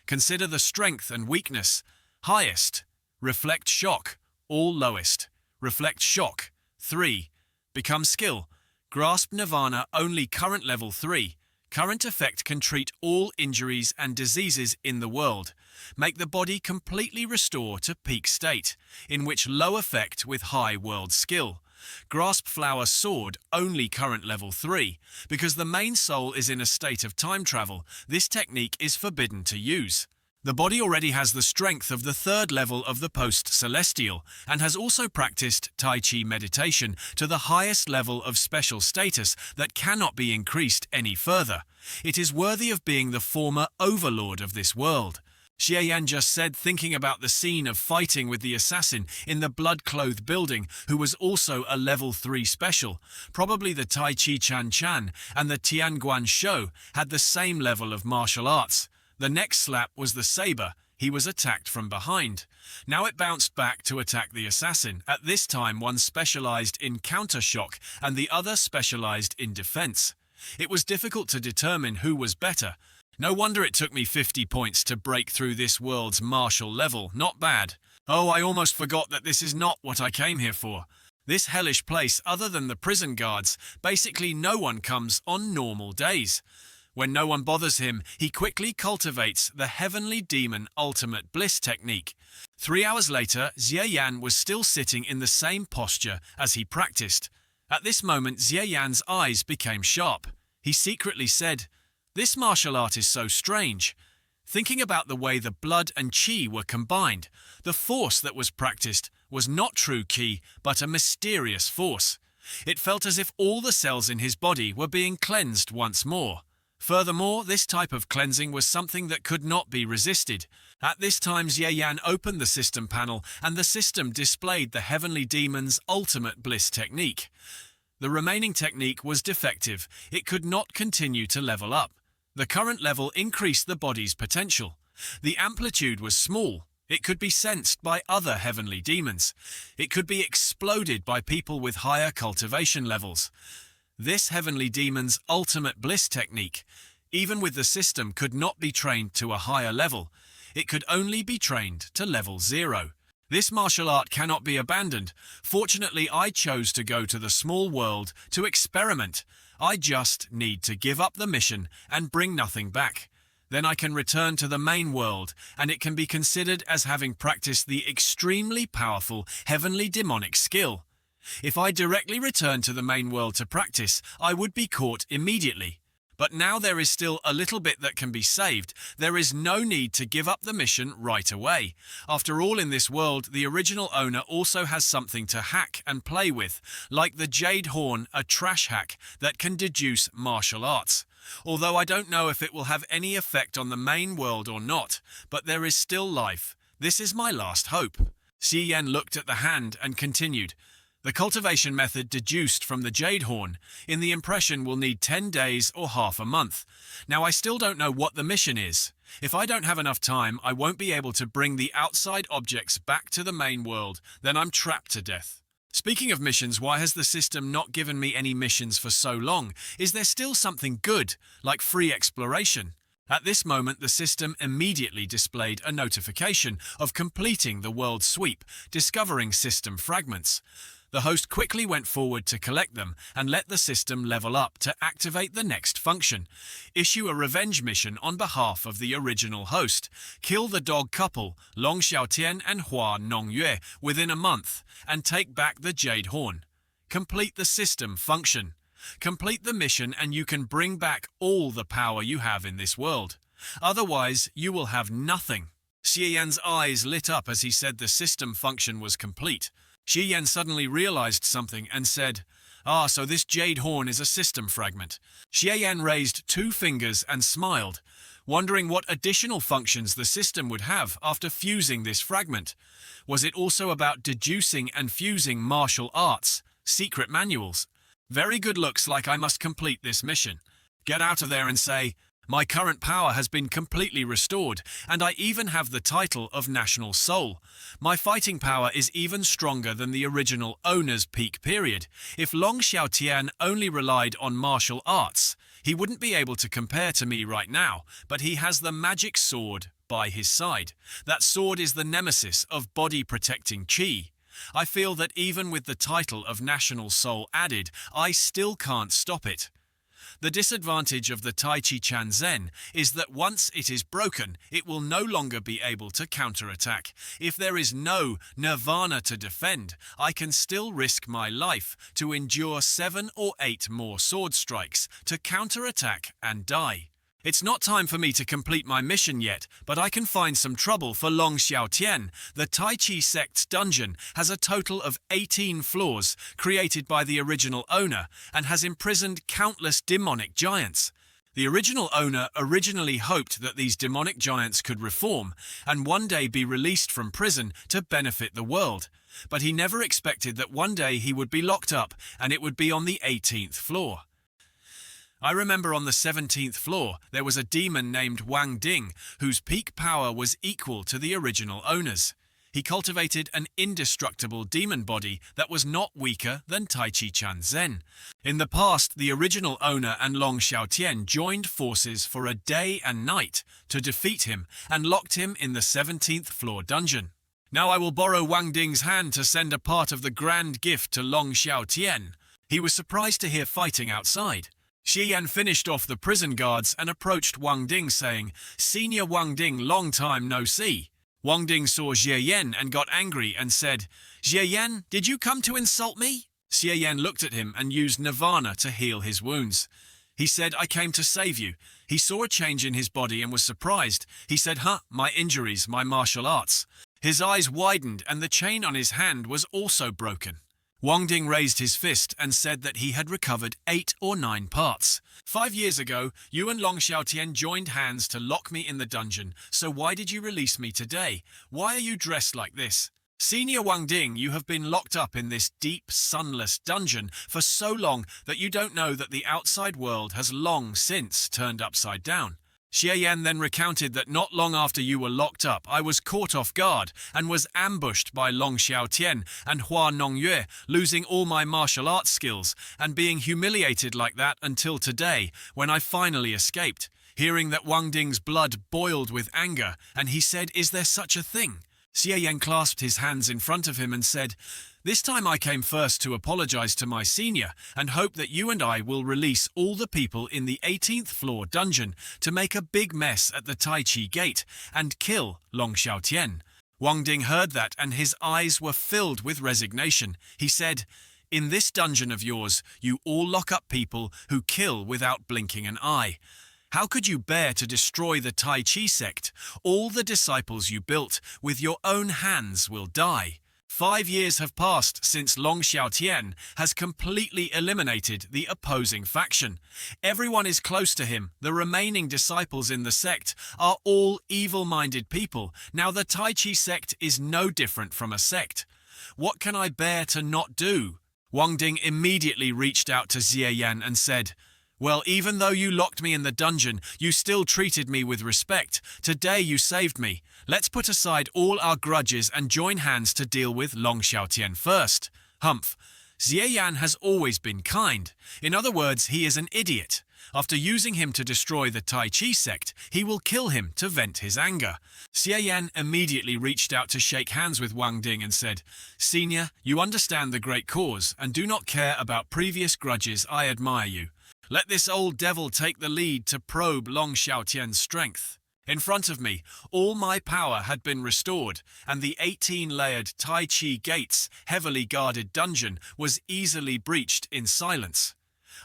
Consider the strength and weakness. Highest. Reflect shock. All lowest. Reflect shock. 3. Become skill. Grasp Nirvana only current level 3. Current effect can treat all injuries and diseases in the world. Make the body completely restore to peak state, in which low effect with high world skill. Grasp Flower Sword only current level 3. Because the main soul is in a state of time travel, this technique is forbidden to use. The body already has the strength of the third level of the post-celestial and has also practiced Tai Chi meditation to the highest level of special status that cannot be increased any further. It is worthy of being the former overlord of this world. Xiaoyan just said, thinking about the scene of fighting with the assassin in the blood-clothed building, who was also a level 3 special. Probably the Tai Chi Chan Chan and the Tianguan Shou had the same level of martial arts. The next slap was the saber. He was attacked from behind. Now it bounced back to attack the assassin. At this time, one specialized in counter shock and the other specialized in defense. It was difficult to determine who was better. No wonder it took me 50 points to break through this world's martial level. Not bad. Oh, I almost forgot that this is not what I came here for. This hellish place, other than the prison guards, basically no one comes on normal days. When no one bothers him, he quickly cultivates the heavenly demon ultimate bliss technique. 3 hours later, Xie Yan was still sitting in the same posture as he practiced. At this moment, Xie Yan's eyes became sharp. He secretly said, "This martial art is so strange." Thinking about the way the blood and qi were combined, the force that was practiced was not true qi, but a mysterious force. It felt as if all the cells in his body were being cleansed once more. Furthermore, this type of cleansing was something that could not be resisted. At this time, Xie Yan opened the system panel, and the system displayed the heavenly demon's ultimate bliss technique. The remaining technique was defective. It could not continue to level up. The current level increased the body's potential. The amplitude was small. It could be sensed by other heavenly demons. It could be exploded by people with higher cultivation levels. This heavenly demon's ultimate bliss technique, even with the system, could not be trained to a higher level. It could only be trained to level 0. This martial art cannot be abandoned. Fortunately, I chose to go to the small world to experiment. I just need to give up the mission and bring nothing back. Then I can return to the main world, and it can be considered as having practiced the extremely powerful heavenly demonic skill. If I directly return to the main world to practice, I would be caught immediately. But now there is still a little bit that can be saved. There is no need to give up the mission right away. After all, in this world, the original owner also has something to hack and play with, like the Jade Horn, a trash hack that can deduce martial arts. Although I don't know if it will have any effect on the main world or not, but there is still life. This is my last hope. Xie Yan looked at the hand and continued. The cultivation method deduced from the Jade Horn in the impression will need 10 days or half a month. Now I still don't know what the mission is. If I don't have enough time, I won't be able to bring the outside objects back to the main world, then I'm trapped to death. Speaking of missions, why has the system not given me any missions for so long? Is there still something good, like free exploration? At this moment, the system immediately displayed a notification of completing the world sweep, discovering system fragments. The host quickly went forward to collect them and let the system level up to activate the next function. Issue a revenge mission on behalf of the original host. Kill the dog couple, Long Xiaotian and Hua Nongyue, within a month, and take back the Jade Horn. Complete the system function. Complete the mission and you can bring back all the power you have in this world. Otherwise, you will have nothing. Xie Yan's eyes lit up as he said the system function was complete. Xie Yan suddenly realized something and said, "Ah, so this Jade Horn is a system fragment." Xie Yan raised 2 fingers and smiled, wondering what additional functions the system would have after fusing this fragment. Was it also about deducing and fusing martial arts, secret manuals? Very good, looks like I must complete this mission. Get out of there and say, "My current power has been completely restored, and I even have the title of National Soul. My fighting power is even stronger than the original owner's peak period. If Long Xiaotian only relied on martial arts, he wouldn't be able to compare to me right now, but he has the magic sword by his side. That sword is the nemesis of body-protecting qi. I feel that even with the title of National Soul added, I still can't stop it. The disadvantage of the Tai Chi Chan Zen is that once it is broken, it will no longer be able to counterattack. If there is no nirvana to defend, I can still risk my life to endure 7 or 8 more sword strikes to counterattack and die. It's not time for me to complete my mission yet, but I can find some trouble for Long Xiaotian. The Tai Chi sect's dungeon has a total of 18 floors created by the original owner and has imprisoned countless demonic giants. The original owner originally hoped that these demonic giants could reform and one day be released from prison to benefit the world. But he never expected that one day he would be locked up and it would be on the 18th floor. I remember on the 17th floor there was a demon named Wang Ding whose peak power was equal to the original owner's. he cultivated an indestructible demon body that was not weaker than Tai Chi Chan Zen. In the past, the original owner and Long Xiaotian joined forces for a day and night to defeat him and locked him in the 17th floor dungeon. Now I will borrow Wang Ding's hand to send a part of the grand gift to Long Xiaotian. He was surprised to hear fighting outside. Xie Yan finished off the prison guards and approached Wang Ding saying, "Senior Wang Ding, long time no see." Wang Ding saw Xie Yan and got angry and said, "Xie Yan, did you come to insult me?" Xie Yan looked at him and used Nirvana to heal his wounds. He said, "I came to save you." He saw a change in his body and was surprised. He said, my injuries, my martial arts." His eyes widened and the chain on his hand was also broken. Wang Ding raised his fist and said that he had recovered 8 or 9 parts. "5 years ago, you and Long Xiaotian joined hands to lock me in the dungeon, so why did you release me today? Why are you dressed like this?" "Senior Wang Ding, you have been locked up in this deep, sunless dungeon for so long that you don't know that the outside world has long since turned upside down." Xie Yan then recounted that not long after you were locked up, I was caught off guard and was ambushed by Long Xiaotian and Hua Nongyue, losing all my martial arts skills and being humiliated like that until today, when I finally escaped. Hearing that Wang Ding's blood boiled with anger, and he said, "Is there such a thing?" Xie Yan clasped his hands in front of him and said, "This time I came first to apologize to my senior and hope that you and I will release all the people in the 18th floor dungeon to make a big mess at the Tai Chi gate and kill Long Xiaotian." Wang Ding heard that and his eyes were filled with resignation. He said, "In this dungeon of yours, you all lock up people who kill without blinking an eye. How could you bear to destroy the Tai Chi sect? All the disciples you built with your own hands will die." 5 years have passed since Long Xiaotian has completely eliminated the opposing faction. Everyone is close to him. The remaining disciples in the sect are all evil-minded people. Now the Tai Chi sect is no different from a sect. What can I bear to not do? Wang Ding immediately reached out to Xie Yan and said, "Well, even though you locked me in the dungeon, you still treated me with respect. Today you saved me. Let's put aside all our grudges and join hands to deal with Long Xiaotian first." Humph. Xie Yan has always been kind. In other words, he is an idiot. After using him to destroy the Tai Chi sect, he will kill him to vent his anger. Xie Yan immediately reached out to shake hands with Wang Ding and said, "Senior, you understand the great cause and do not care about previous grudges. I admire you. Let this old devil take the lead to probe Long Xiaotian's strength." In front of me, all my power had been restored, and the 18-layered Tai Chi gates, heavily guarded dungeon was easily breached in silence.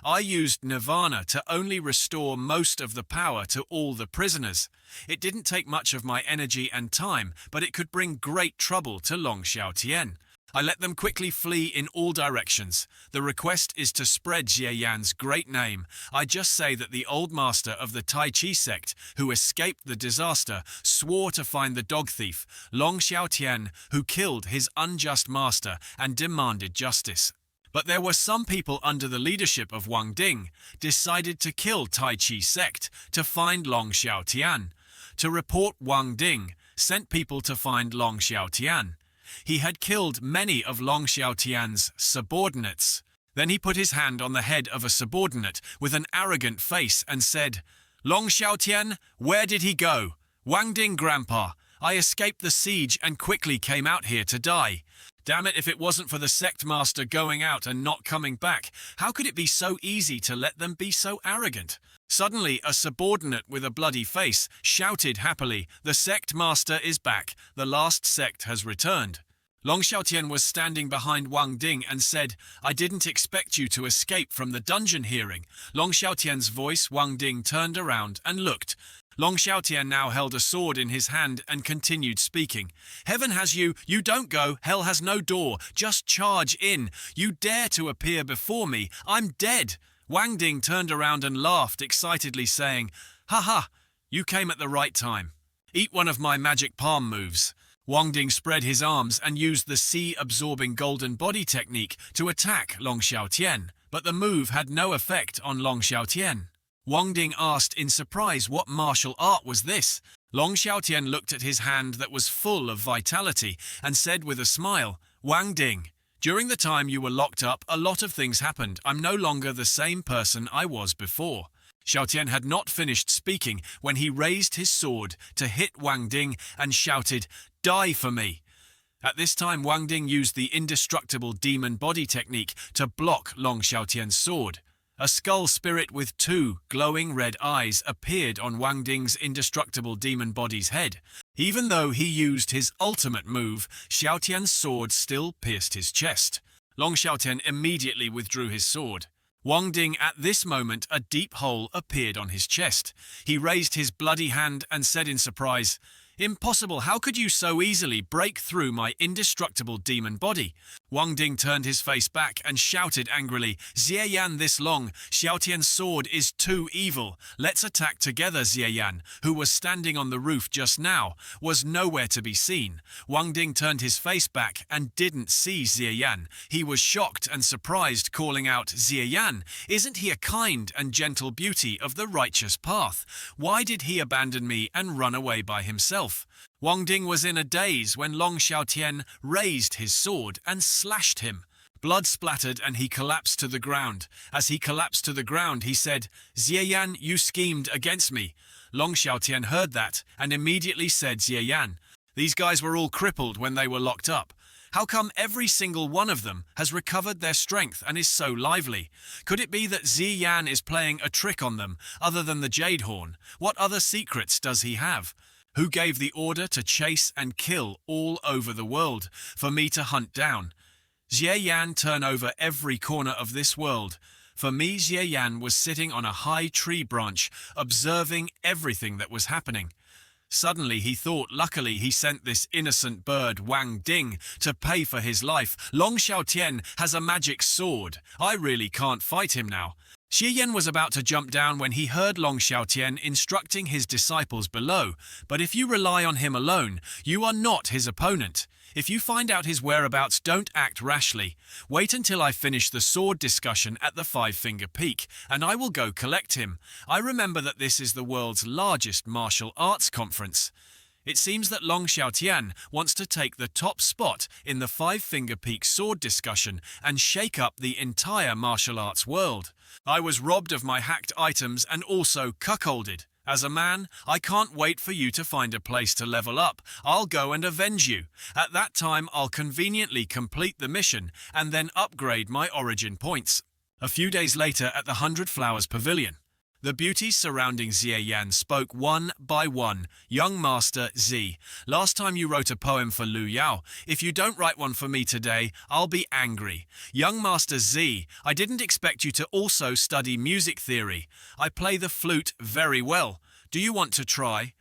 I used Nirvana to only restore most of the power to all the prisoners. It didn't take much of my energy and time, but it could bring great trouble to Long Xiaotian. I let them quickly flee in all directions. The request is to spread Xie Yan's great name. I just say that the old master of the Tai Chi sect, who escaped the disaster, swore to find the dog thief, Long Xiaotian, who killed his unjust master and demanded justice. But there were some people under the leadership of Wang Ding decided to kill Tai Chi sect to find Long Xiaotian. To report, Wang Ding sent people to find Long Xiaotian. He had killed many of Long Xiaotian's subordinates. Then he put his hand on the head of a subordinate with an arrogant face and said, "Long Xiaotian, where did he go?" "Wang Ding, Grandpa. I escaped the siege and quickly came out here to die." Damn it, if it wasn't for the sect master going out and not coming back, how could it be so easy to let them be so arrogant? Suddenly, a subordinate with a bloody face shouted happily, "The sect master is back. The last sect has returned." Long Xiaotian was standing behind Wang Ding and said, "I didn't expect you to escape from the dungeon hearing." Long Xiaotian's voice, Wang Ding turned around and looked. Long Xiaotian now held a sword in his hand and continued speaking. "Heaven has you. You don't go. Hell has no door. Just charge in. You dare to appear before me. I'm dead." Wang Ding turned around and laughed excitedly, saying, "Ha ha, you came at the right time. Eat one of my magic palm moves." Wang Ding spread his arms and used the sea-absorbing golden body technique to attack Long Xiaotian, but the move had no effect on Long Xiaotian. Wang Ding asked in surprise what martial art was this. Long Xiaotian looked at his hand that was full of vitality and said with a smile, "Wang Ding, during the time you were locked up, a lot of things happened. I'm no longer the same person I was before." Xiaotian had not finished speaking when he raised his sword to hit Wang Ding and shouted, "Die for me!" At this time, Wang Ding used the indestructible demon body technique to block Long Xiaotian's sword. A skull spirit with two glowing red eyes appeared on Wang Ding's indestructible demon body's head. Even though he used his ultimate move, Xiaotian's sword still pierced his chest. Long Xiaotian immediately withdrew his sword. Wang Ding, at this moment, a deep hole appeared on his chest. He raised his bloody hand and said in surprise, "Impossible, how could you so easily break through my indestructible demon body?" Wang Ding turned his face back and shouted angrily, "Xie Yan, this Long Xiaotian's sword is too evil. Let's attack together." Xie Yan, who was standing on the roof just now, was nowhere to be seen. Wang Ding turned his face back and didn't see Xie Yan. He was shocked and surprised, calling out, "Xie Yan, isn't he a kind and gentle beauty of the righteous path? Why did he abandon me and run away by himself?" Wang Ding was in a daze when Long Xiaotian raised his sword and slashed him. Blood splattered and he collapsed to the ground. As he collapsed to the ground, he said, "Xie Yan, you schemed against me." Long Xiaotian heard that and immediately said, "Xie Yan, these guys were all crippled when they were locked up. How come every single one of them has recovered their strength and is so lively? Could it be that Xie Yan is playing a trick on them, other than the Jade Horn? What other secrets does he have? Who gave the order to chase and kill all over the world, for me to hunt down? Xie Yan turn over every corner of this world. For me, Xie Yan was sitting on a high tree branch, observing everything that was happening. Suddenly he thought, luckily he sent this innocent bird Wang Ding to pay for his life. Long Xiaotian has a magic sword. I really can't fight him now. Xie Yan was about to jump down when he heard Long Xiaotian instructing his disciples below, "But if you rely on him alone, you are not his opponent. If you find out his whereabouts, don't act rashly. Wait until I finish the sword discussion at the Five-Finger Peak, and I will go collect him. I remember that this is the world's largest martial arts conference." It seems that Long Xiaotian wants to take the top spot in the Five-Finger Peak sword discussion and shake up the entire martial arts world. "I was robbed of my hacked items and also cuckolded. As a man, I can't wait for you to find a place to level up. I'll go and avenge you. At that time, I'll conveniently complete the mission and then upgrade my origin points." A few days later at the 100 Flowers Pavilion, the beauties surrounding Xie Yan spoke one by one. "Young Master Z, last time you wrote a poem for Lu Yao. If you don't write one for me today, I'll be angry. Young Master Z, I didn't expect you to also study music theory. I play the flute very well. Do you want to try?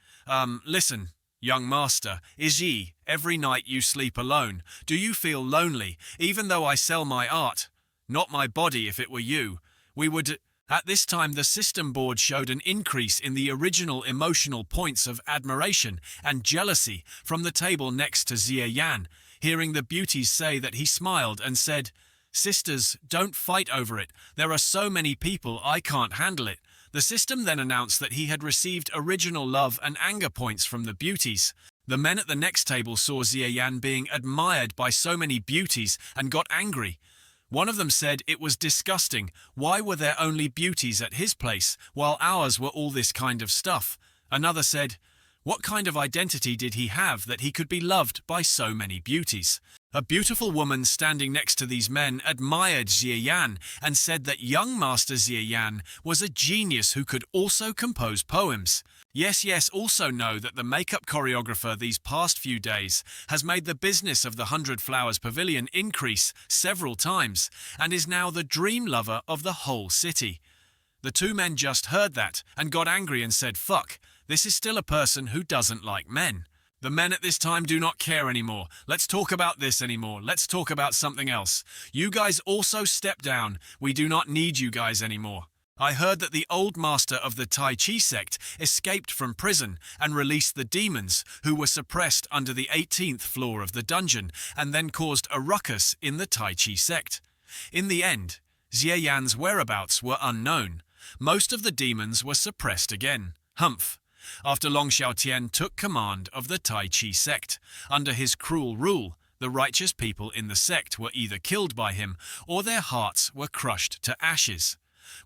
Listen, young Master, Izhi, every night you sleep alone. Do you feel lonely, even though I sell my art? Not my body if it were you. We would..." At this time, the system board showed an increase in the original emotional points of admiration and jealousy from the table next to Xie Yan. Hearing the beauties say that, he smiled and said, "Sisters, don't fight over it. There are so many people, I can't handle it." The system then announced that he had received original love and anger points from the beauties. The men at the next table saw Xie Yan being admired by so many beauties and got angry. One of them said it was disgusting. Why were there only beauties at his place, while ours were all this kind of stuff? Another said, what kind of identity did he have that he could be loved by so many beauties? A beautiful woman standing next to these men admired Xie Yan and said that young Master Xie Yan was a genius who could also compose poems. Yes, also know that the makeup choreographer these past few days has made the business of the 100 Flowers Pavilion increase several times and is now the dream lover of the whole city. The two men just heard that and got angry and said, "Fuck, this is still a person who doesn't like men." The men at this time do not care anymore. Let's talk about this anymore. Let's talk about something else. You guys also step down. We do not need you guys anymore. I heard that the old master of the Tai Chi sect escaped from prison and released the demons who were suppressed under the 18th floor of the dungeon and then caused a ruckus in the Tai Chi sect. In the end, Xie Yan's whereabouts were unknown. Most of the demons were suppressed again. Humph. After Long Xiaotian took command of the Tai Chi sect. Under his cruel rule, the righteous people in the sect were either killed by him or their hearts were crushed to ashes.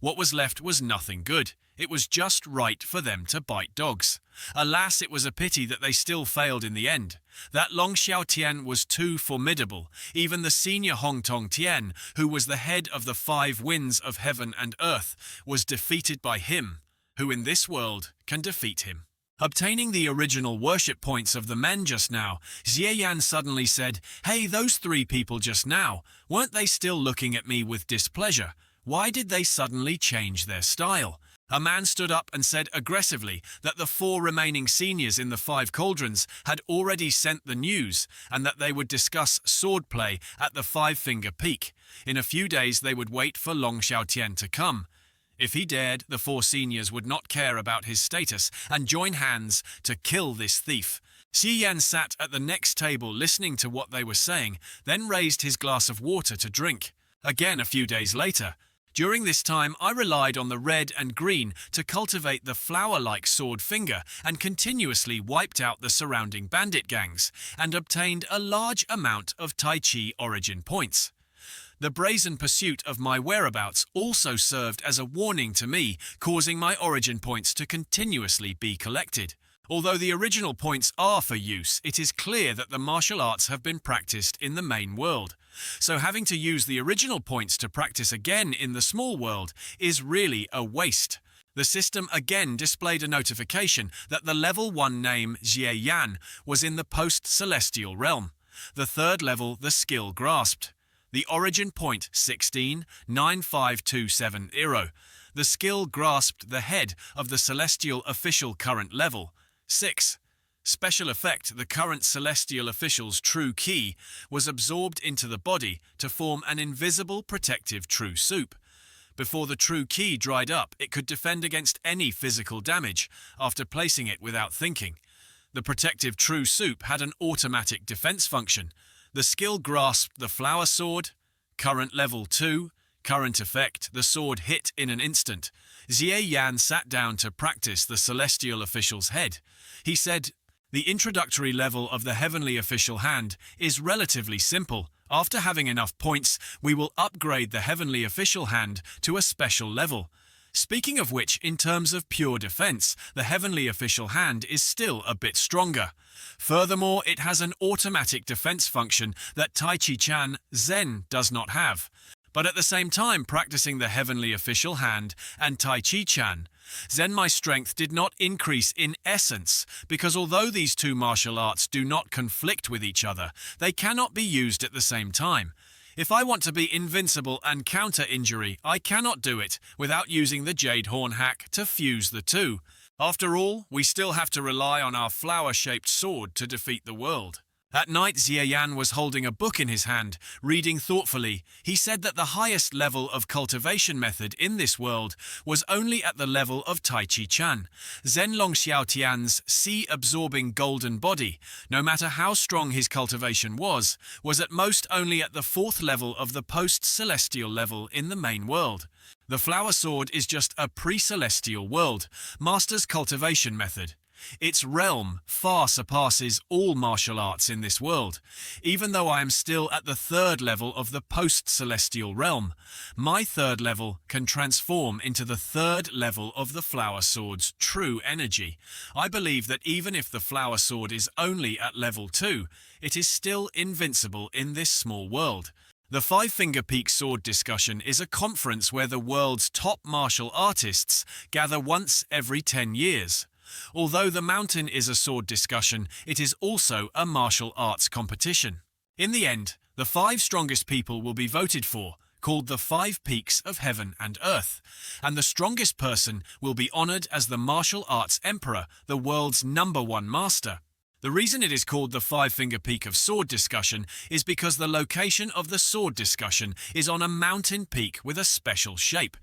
What was left was nothing good. It was just right for them to bite dogs. Alas, it was a pity that they still failed in the end. That Long Xiaotian was too formidable. Even the senior Hong Tong Tian, who was the head of the 5 winds of heaven and earth, was defeated by him, who in this world can defeat him. Obtaining the original worship points of the men just now, Xie Yan suddenly said, "Hey, those 3 people just now, weren't they still looking at me with displeasure? Why did they suddenly change their style?" A man stood up and said aggressively that the 4 remaining seniors in the 5 cauldrons had already sent the news and that they would discuss swordplay at the 5-finger peak. In a few days they would wait for Long Xiaotian to come. If he dared, the 4 seniors would not care about his status and join hands to kill this thief. Xie Yan sat at the next table listening to what they were saying, then raised his glass of water to drink. Again a few days later. During this time, I relied on the red and green to cultivate the flower-like sword finger and continuously wiped out the surrounding bandit gangs and obtained a large amount of Tai Chi origin points. The brazen pursuit of my whereabouts also served as a warning to me, causing my origin points to continuously be collected. Although the original points are for use, it is clear that the martial arts have been practiced in the main world. So having to use the original points to practice again in the small world is really a waste. The system again displayed a notification that the level 1 name Xie Yan was in the post-celestial realm. The 3rd level the skill grasped. The origin point 169527 The skill grasped the head of the celestial official current level. 6. Special effect, the current celestial official's true ki was absorbed into the body to form an invisible protective true soup. Before the true ki dried up, it could defend against any physical damage after placing it without thinking. The protective true soup had an automatic defense function. The skill grasped the flower sword. Current level 2. Current effect, the sword hit in an instant. Xie Yan sat down to practice the celestial official's head. He said, "The introductory level of the heavenly official hand is relatively simple. After having enough points, we will upgrade the heavenly official hand to a special level. Speaking of which, in terms of pure defense, the heavenly official hand is still a bit stronger. Furthermore, it has an automatic defense function that Tai Chi Chan Zen does not have. But at the same time practicing the heavenly official hand and Tai Chi Chan Zen, my strength did not increase in essence, because although these 2 martial arts do not conflict with each other, they cannot be used at the same time. If I want to be invincible and counter injury, I cannot do it without using the Jade Horn hack to fuse the 2. After all, we still have to rely on our flower-shaped sword to defeat the world." At night, Xie Yan was holding a book in his hand, reading thoughtfully. He said that the highest level of cultivation method in this world was only at the level of Tai Chi Chan. Zen Long Xiaotian's sea-absorbing golden body, no matter how strong his cultivation was at most only at the 4th level of the post-celestial level in the main world. The flower sword is just a pre-celestial world, master's cultivation method. Its realm far surpasses all martial arts in this world. Even though I am still at the 3rd level of the post-celestial realm, my 3rd level can transform into the 3rd level of the flower sword's true energy. I believe that even if the flower sword is only at level 2, it is still invincible in this small world. The 5-Finger Peak Sword discussion is a conference where the world's top martial artists gather once every 10 years. Although the mountain is a sword discussion, it is also a martial arts competition. In the end, the 5 strongest people will be voted for, called the 5 Peaks of Heaven and Earth, and the strongest person will be honored as the martial arts emperor, the world's #1 master. The reason it is called the 5-Finger Peak of Sword discussion is because the location of the sword discussion is on a mountain peak with a special shape.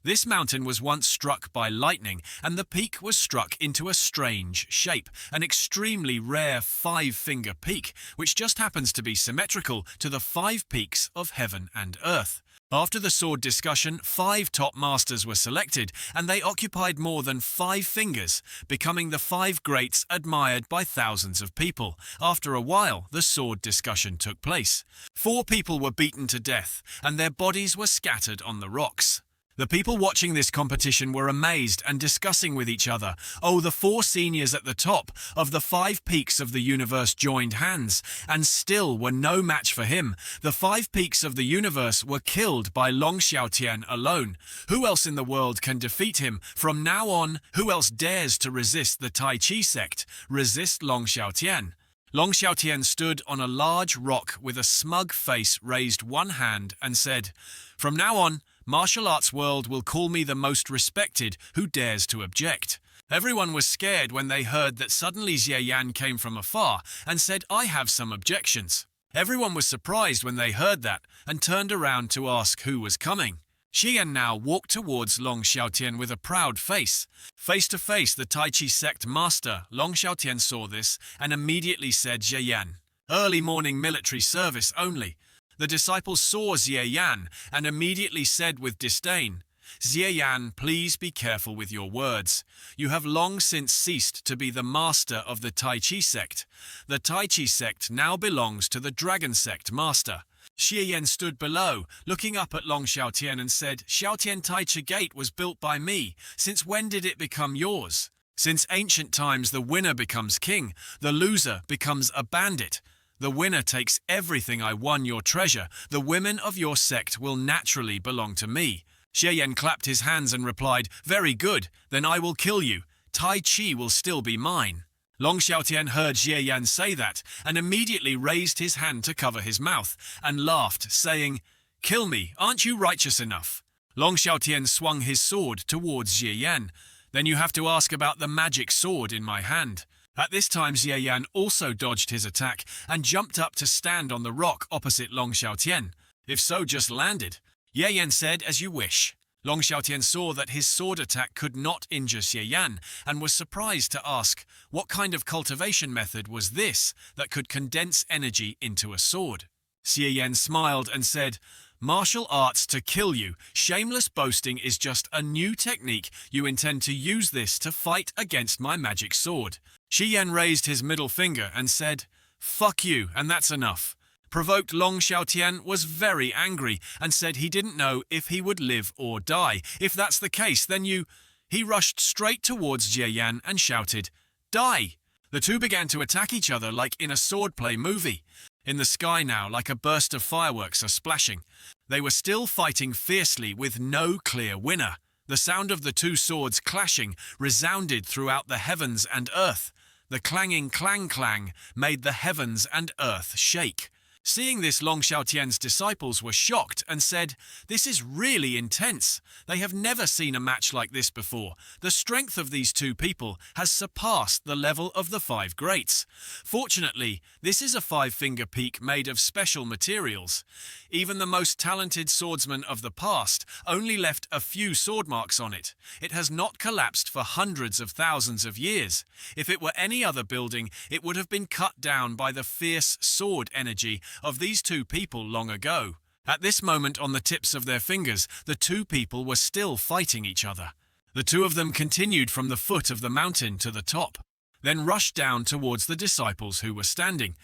This mountain was once struck by lightning, and the peak was struck into a strange shape, an extremely rare 5-finger peak, which just happens to be symmetrical to the 5 peaks of heaven and earth. After the sword discussion, 5 top masters were selected, and they occupied more than 5 fingers, becoming the 5 greats admired by thousands of people. After a while, the sword discussion took place. 4 people were beaten to death, and their bodies were scattered on the rocks. The people watching this competition were amazed and discussing with each other, oh, the 4 seniors at the top of the 5 peaks of the universe joined hands, and still were no match for him. The 5 peaks of the universe were killed by Long Xiaotian alone. Who else in the world can defeat him? From now on, who else dares to resist the Tai Chi sect? Resist Long Xiaotian. Long Xiaotian stood on a large rock with a smug face, raised one hand, and said, "From now on, martial arts world will call me the most respected who dares to object." Everyone was scared when they heard that suddenly Xie Yan came from afar and said, "I have some objections." Everyone was surprised when they heard that and turned around to ask who was coming. Xie Yan now walked towards Long Xiaotian with a proud face. Face to face, the Tai Chi sect master, Long Xiaotian, saw this and immediately said, "Xie Yan, early morning military service only." The disciples saw Xie Yan and immediately said with disdain, "Xie Yan, please be careful with your words. You have long since ceased to be the master of the Tai Chi sect. The Tai Chi sect now belongs to the Dragon sect master." Xie Yan stood below, looking up at Long Xiaotian and said, "Xiaotian, Tai Chi gate was built by me. Since when did it become yours? Since ancient times, the winner becomes king, the loser becomes a bandit. The winner takes everything. I won your treasure. The women of your sect will naturally belong to me." Xie Yan clapped his hands and replied, "Very good, then I will kill you. Tai Chi will still be mine." Long Xiaotian heard Xie Yan say that and immediately raised his hand to cover his mouth and laughed, saying, "Kill me, aren't you righteous enough?" Long Xiaotian swung his sword towards Xie Yan. "Then you have to ask about the magic sword in my hand." At this time, Xie Yan also dodged his attack and jumped up to stand on the rock opposite Long Xiaotian. "If so, just landed." Xie Yan said, "As you wish." Long Xiaotian saw that his sword attack could not injure Xie Yan and was surprised to ask, what kind of cultivation method was this that could condense energy into a sword? Xie Yan smiled and said, "Martial arts to kill you. Shameless boasting is just a new technique. You intend to use this to fight against my magic sword." Xie Yan raised his middle finger and said, "Fuck you, and that's enough." Provoked Long Xiaotian was very angry and said he didn't know if he would live or die. "If that's the case, then you—" He rushed straight towards Xie Yan and shouted, "Die!" The two began to attack each other like in a swordplay movie. In the sky now, like a burst of fireworks are splashing. They were still fighting fiercely with no clear winner. The sound of the two swords clashing resounded throughout the heavens and earth. The clanging clang-clang made the heavens and earth shake. Seeing this, Long Xiaotian's disciples were shocked and said, "This is really intense. They have never seen a match like this before. The strength of these two people has surpassed the level of the 5 greats. Fortunately, this is a 5-finger peak made of special materials. Even the most talented swordsman of the past only left a few sword marks on it. It has not collapsed for hundreds of thousands of years. If it were any other building, it would have been cut down by the fierce sword energy of these two people long ago." At this moment, on the tips of their fingers, the two people were still fighting each other. The two of them continued from the foot of the mountain to the top, then rushed down towards the disciples who were standing.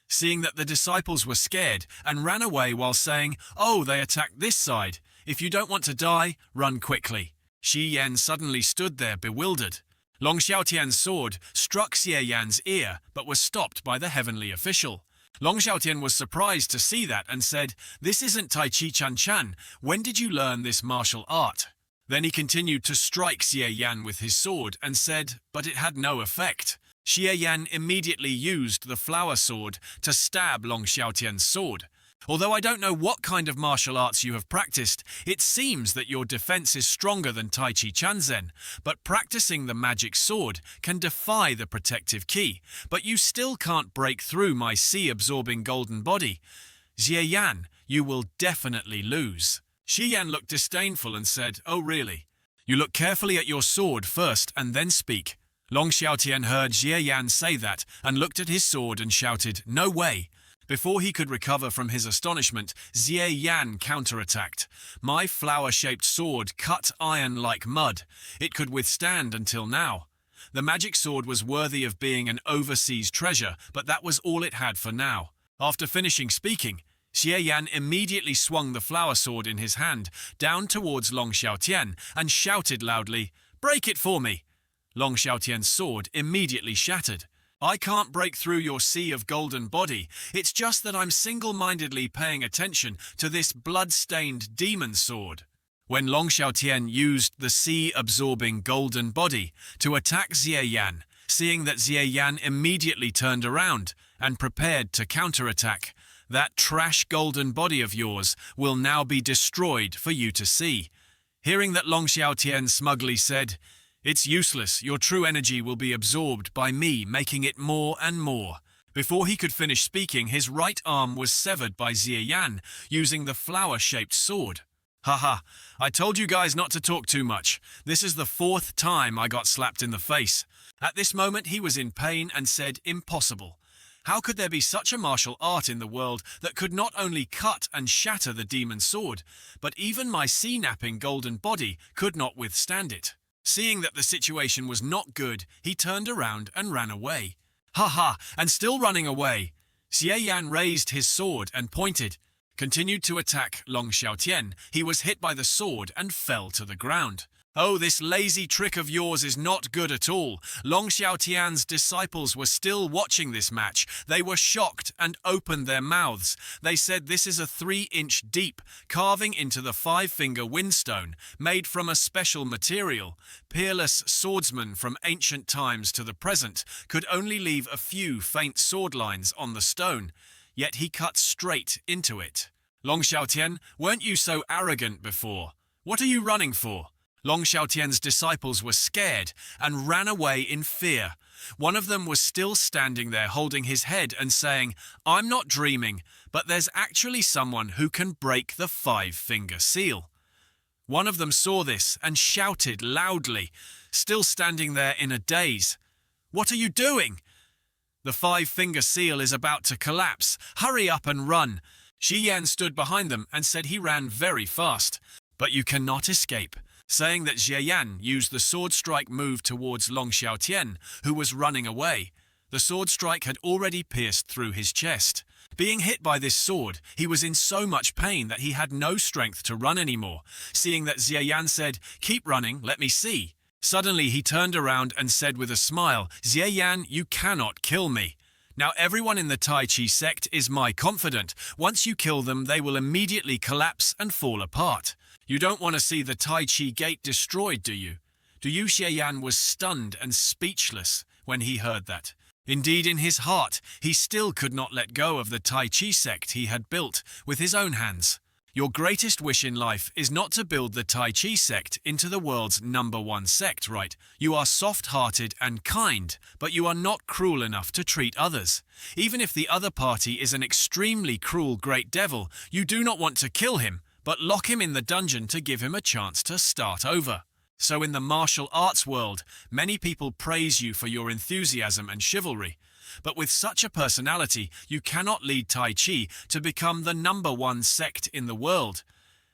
Seeing that the disciples were scared and ran away while saying, "Oh, they attacked this side. If you don't want to die, run quickly." Xie Yan suddenly stood there bewildered. Long Xiaotian's sword struck Xie Yan's ear but was stopped by the heavenly official. Long Xiaotian was surprised to see that and said, "This isn't Tai Chi Chan Chan. When did you learn this martial art?" Then he continued to strike Xie Yan with his sword and said, but it had no effect. Xie Yan immediately used the flower sword to stab Long Xiaotian's sword. "Although I don't know what kind of martial arts you have practiced, it seems that your defense is stronger than Tai Chi Chanzen, but practicing the magic sword can defy the protective ki, but you still can't break through my sea-absorbing golden body. Xie Yan, you will definitely lose." Xie Yan looked disdainful and said, "Oh really? You look carefully at your sword first and then speak." Long Xiaotian heard Xie Yan say that and looked at his sword and shouted, "No way." Before he could recover from his astonishment, Xie Yan counterattacked. My flower-shaped sword cut iron like mud. It could withstand until now. The magic sword was worthy of being an overseas treasure, but that was all it had for now. After finishing speaking, Xie Yan immediately swung the flower sword in his hand down towards Long Xiaotian and shouted loudly, "Break it for me!" Long Xiaotian's sword immediately shattered. "I can't break through your sea of golden body. It's just that I'm single-mindedly paying attention to this blood-stained demon sword." When Long Xiaotian used the sea-absorbing golden body to attack Xie Yan, seeing that Xie Yan immediately turned around and prepared to counterattack, "That trash golden body of yours will now be destroyed for you to see." Hearing that, Long Xiaotian smugly said, "It's useless, your true energy will be absorbed by me, making it more and more." Before he could finish speaking, his right arm was severed by Xie Yan using the flower-shaped sword. "Haha, I told you guys not to talk too much. This is the 4th time I got slapped in the face." At this moment he was in pain and said, "Impossible. How could there be such a martial art in the world that could not only cut and shatter the demon sword, but even my sea-napping golden body could not withstand it?" Seeing that the situation was not good, he turned around and ran away. "Ha, and still running away!" Xie Yan raised his sword and continued to attack Long Xiaotian. He was hit by the sword and fell to the ground. "Oh, this lazy trick of yours is not good at all." Long Xiaotian's disciples were still watching this match. They were shocked and opened their mouths. They said this is a 3-inch deep carving into the 5-finger windstone, made from a special material. Peerless swordsmen from ancient times to the present could only leave a few faint sword lines on the stone, yet he cut straight into it. "Long Xiaotian, weren't you so arrogant before? What are you running for?" Long Xiaotian's disciples were scared and ran away in fear. One of them was still standing there holding his head and saying, "I'm not dreaming, but there's actually someone who can break the 5-finger seal." One of them saw this and shouted loudly, still standing there in a daze, "What are you doing? The 5-finger seal is about to collapse. Hurry up and run." Xie Yan stood behind them and said he ran very fast. "But you cannot escape." Saying that, Xie Yan used the sword strike move towards Long Xiaotian, who was running away. The sword strike had already pierced through his chest. Being hit by this sword, he was in so much pain that he had no strength to run anymore. Seeing that, Xie Yan said, "Keep running, let me see." Suddenly he turned around and said with a smile, "Xie Yan, you cannot kill me. Now everyone in the Tai Chi sect is my confidant. Once you kill them, they will immediately collapse and fall apart. You don't want to see the Tai Chi gate destroyed, do you?" Xie Yan was stunned and speechless when he heard that. Indeed, in his heart, he still could not let go of the Tai Chi sect he had built with his own hands. Your greatest wish in life is not to build the Tai Chi sect into the world's #1 sect, right? You are soft-hearted and kind, but you are not cruel enough to treat others. Even if the other party is an extremely cruel great devil, you do not want to kill him, but lock him in the dungeon to give him a chance to start over. So in the martial arts world, many people praise you for your enthusiasm and chivalry. But with such a personality, you cannot lead Tai Chi to become the #1 sect in the world.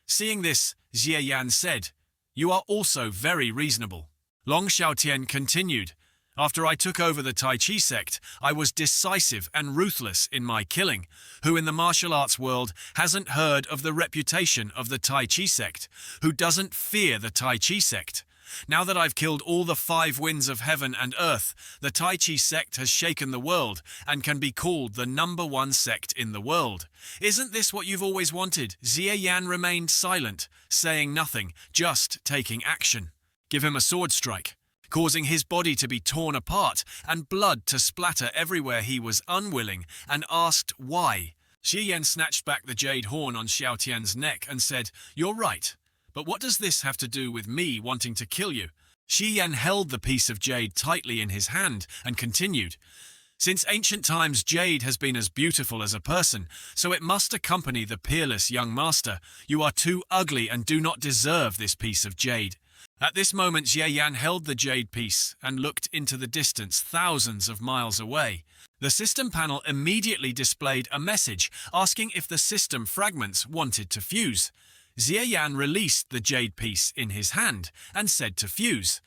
Seeing this, Xie Yan said, "You are also very reasonable." Long Xiaotian continued, "After I took over the Tai Chi sect, I was decisive and ruthless in my killing. Who in the martial arts world hasn't heard of the reputation of the Tai Chi sect? Who doesn't fear the Tai Chi sect? Now that I've killed all the 5 winds of heaven and earth, the Tai Chi sect has shaken the world and can be called the #1 sect in the world. Isn't this what you've always wanted?" Xie Yan remained silent, saying nothing, just taking action. Give him a sword strike, causing his body to be torn apart and blood to splatter everywhere. He was unwilling and asked why. Xie Yan snatched back the jade horn on Xiaotian's neck and said, "You're right. But what does this have to do with me wanting to kill you?" Xie Yan held the piece of jade tightly in his hand and continued, "Since ancient times, jade has been as beautiful as a person, so it must accompany the peerless young master. You are too ugly and do not deserve this piece of jade." At this moment, Xie Yan held the jade piece and looked into the distance thousands of miles away. The system panel immediately displayed a message asking if the system fragments wanted to fuse. Xie Yan released the jade piece in his hand and said to fuse.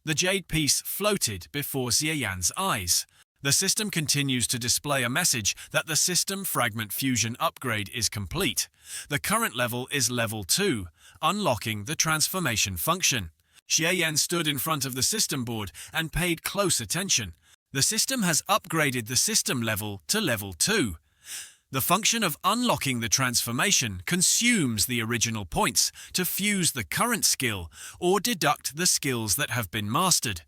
The jade piece floated before Xie Yan's eyes. The system continues to display a message that the system fragment fusion upgrade is complete. The current level is level 2, unlocking the transformation function. Xie Yan stood in front of the system board and paid close attention. The system has upgraded the system level to level 2. The function of unlocking the transformation consumes the original points to fuse the current skill or deduct the skills that have been mastered.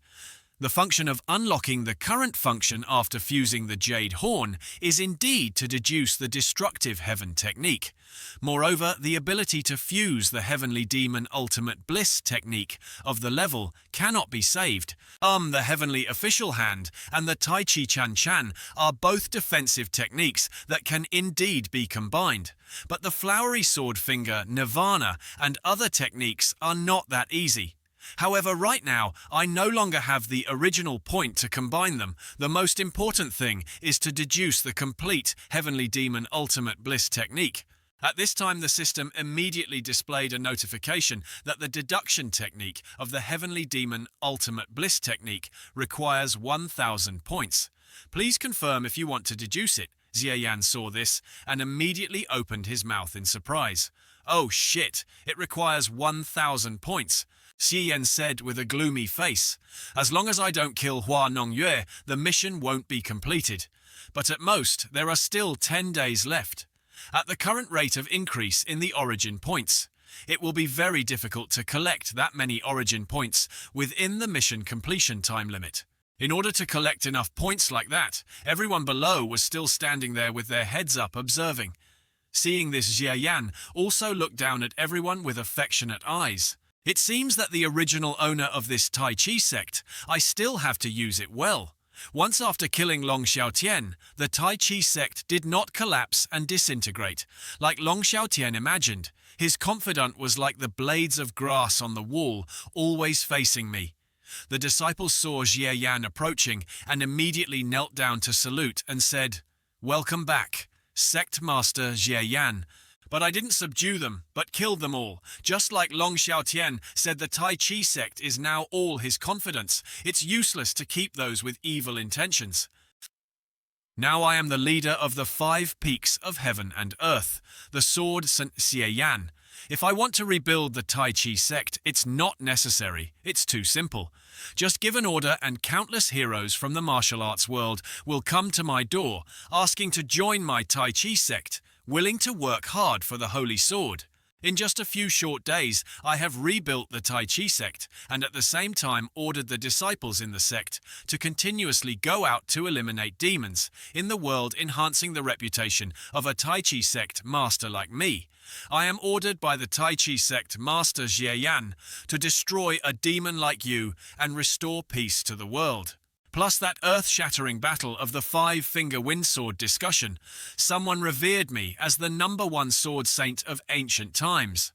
The function of unlocking the current function after fusing the Jade Horn is indeed to deduce the destructive Heaven technique. Moreover, the ability to fuse the Heavenly Demon Ultimate Bliss technique of the level cannot be saved. The Heavenly Official Hand and the Tai Chi Chan Chan are both defensive techniques that can indeed be combined. But the Flowery Sword Finger, Nirvana, and other techniques are not that easy. However, right now, I no longer have the original point to combine them. The most important thing is to deduce the complete Heavenly Demon Ultimate Bliss technique. At this time, the system immediately displayed a notification that the deduction technique of the Heavenly Demon Ultimate Bliss technique requires 1,000 points. Please confirm if you want to deduce it. Xie Yan saw this and immediately opened his mouth in surprise. Oh shit, it requires 1,000 points. Xie Yan said with a gloomy face. As long as I don't kill Hua Nongyue, the mission won't be completed. But at most, there are still 10 days left. At the current rate of increase in the origin points, it will be very difficult to collect that many origin points within the mission completion time limit. In order to collect enough points like that, everyone below was still standing there with their heads up observing. Seeing this, Xie Yan also looked down at everyone with affectionate eyes. It seems that the original owner of this Tai Chi sect, I still have to use it well. Once after killing Long Xiaotian, the Tai Chi sect did not collapse and disintegrate. Like Long Xiaotian imagined, his confidant was like the blades of grass on the wall, always facing me. The disciples saw Xie Yan approaching and immediately knelt down to salute and said, "Welcome back, Sect Master Xie Yan." But I didn't subdue them, but killed them all. Just like Long Xiaotian said the Tai Chi sect is now all his confidants. It's useless to keep those with evil intentions. Now I am the leader of the 5 peaks of heaven and earth, the sword St. Xie Yan. If I want to rebuild the Tai Chi sect, it's not necessary. It's too simple. Just give an order and countless heroes from the martial arts world will come to my door, asking to join my Tai Chi sect, willing to work hard for the Holy Sword. In just a few short days, I have rebuilt the Tai Chi sect and at the same time ordered the disciples in the sect to continuously go out to eliminate demons in the world, enhancing the reputation of a Tai Chi sect master like me. I am ordered by the Tai Chi sect master Xie Yan to destroy a demon like you and restore peace to the world. Plus that earth-shattering battle of the 5-finger windsword discussion, someone revered me as the #1 sword saint of ancient times.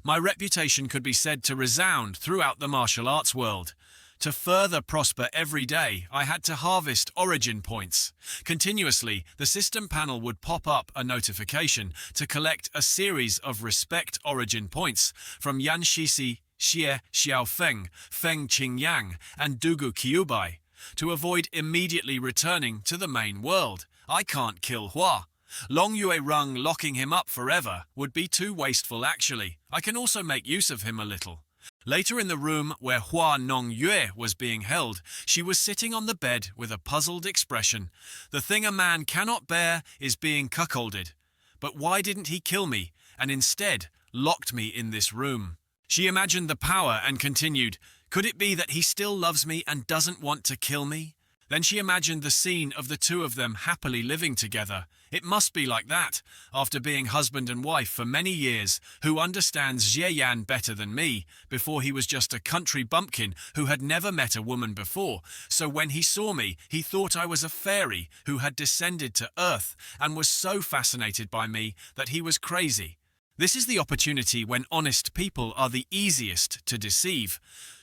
My reputation could be said to resound throughout the martial arts world. To further prosper every day, I had to harvest origin points. Continuously, the system panel would pop up a notification to collect a series of respect origin points from Yan Shixi, Xie Xiaofeng, Feng Qingyang, and Dugu Qiubai. To avoid immediately returning to the main world, I can't kill Hua. Long Yue Rung locking him up forever would be too wasteful actually. I can also make use of him a little. Later in the room where Hua Nongyue was being held, she was sitting on the bed with a puzzled expression. The thing a man cannot bear is being cuckolded. But why didn't he kill me, and instead locked me in this room? She imagined the power and continued, "Could it be that he still loves me and doesn't want to kill me?" Then she imagined the scene of the two of them happily living together. It must be like that, after being husband and wife for many years, who understands Xie Yan better than me, before he was just a country bumpkin who had never met a woman before. So when he saw me, he thought I was a fairy who had descended to earth and was so fascinated by me that he was crazy. This is the opportunity when honest people are the easiest to deceive.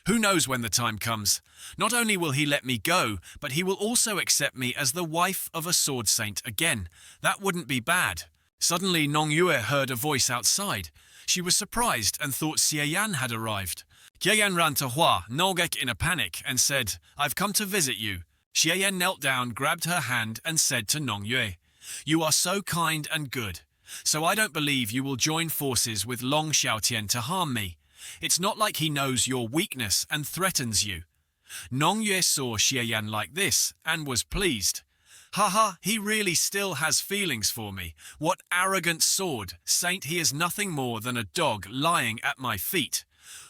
Who knows when the time comes? Not only will he let me go, but he will also accept me as the wife of a sword saint again. That wouldn't be bad. Suddenly, Nong Yue heard a voice outside. She was surprised and thought Xie Yan had arrived. Xie Yan ran to Hua Nolgek in a panic and said, "I've come to visit you." Xie Yan knelt down, grabbed her hand and said to Nong Yue, "You are so kind and good. So I don't believe you will join forces with Long Xiaotian to harm me. It's not like he knows your weakness and threatens you." Nong Yue saw Xie Yan like this and was pleased. Haha, he really still has feelings for me. What arrogant sword saint, he is nothing more than a dog lying at my feet.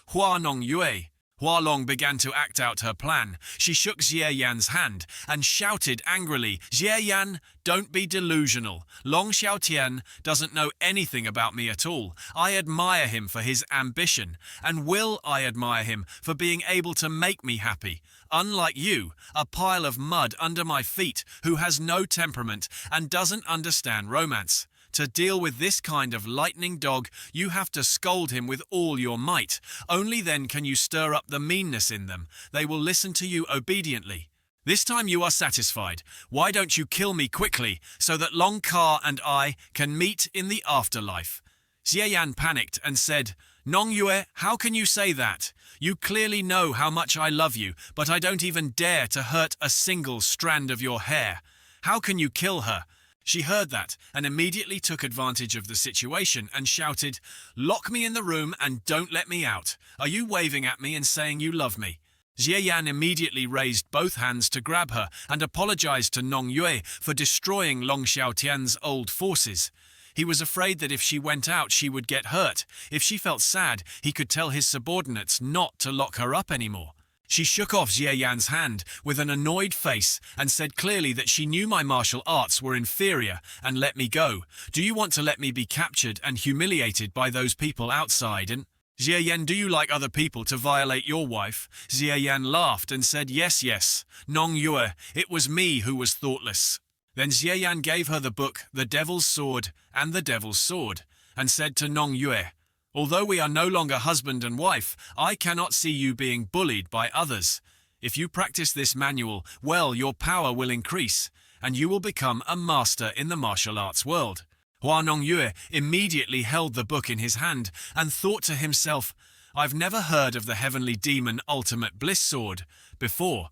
Hua Nong Yue. Hua Long began to act out her plan. She shook Xie Yan's hand and shouted angrily, "Xie Yan, don't be delusional. Long Xiaotian doesn't know anything about me at all. I admire him for his ambition, and will I admire him for being able to make me happy. Unlike you, a pile of mud under my feet who has no temperament and doesn't understand romance. To deal with this kind of lightning dog, you have to scold him with all your might. Only then can you stir up the meanness in them. They will listen to you obediently. This time you are satisfied. Why don't you kill me quickly so that Long Ka and I can meet in the afterlife?" Xie Yan panicked and said, "Nong Yue, how can you say that? You clearly know how much I love you, but I don't even dare to hurt a single strand of your hair. How can you kill her?" She heard that and immediately took advantage of the situation and shouted, "Lock me in the room and don't let me out. Are you waving at me and saying you love me?" Xie Yan immediately raised both hands to grab her and apologized to Nong Yue for destroying Long Xiaotian's old forces. He was afraid that if she went out she would get hurt. If she felt sad, he could tell his subordinates not to lock her up anymore. She shook off Xie Yan's hand with an annoyed face and said clearly that she knew my martial arts were inferior and let me go. "Do you want to let me be captured and humiliated by those people outside and—" "Xie Yan, do you like other people to violate your wife?" Xie Yan laughed and said, Yes, Nong Yue, it was me who was thoughtless." Then Xie Yan gave her the book, The Devil's Sword and the Devil's Sword, and said to Nong Yue, "Although we are no longer husband and wife, I cannot see you being bullied by others. If you practice this manual, well, your power will increase, and you will become a master in the martial arts world." Hua Nong Yue immediately held the book in his hand and thought to himself, "I've never heard of the Heavenly Demon Ultimate Bliss Sword before.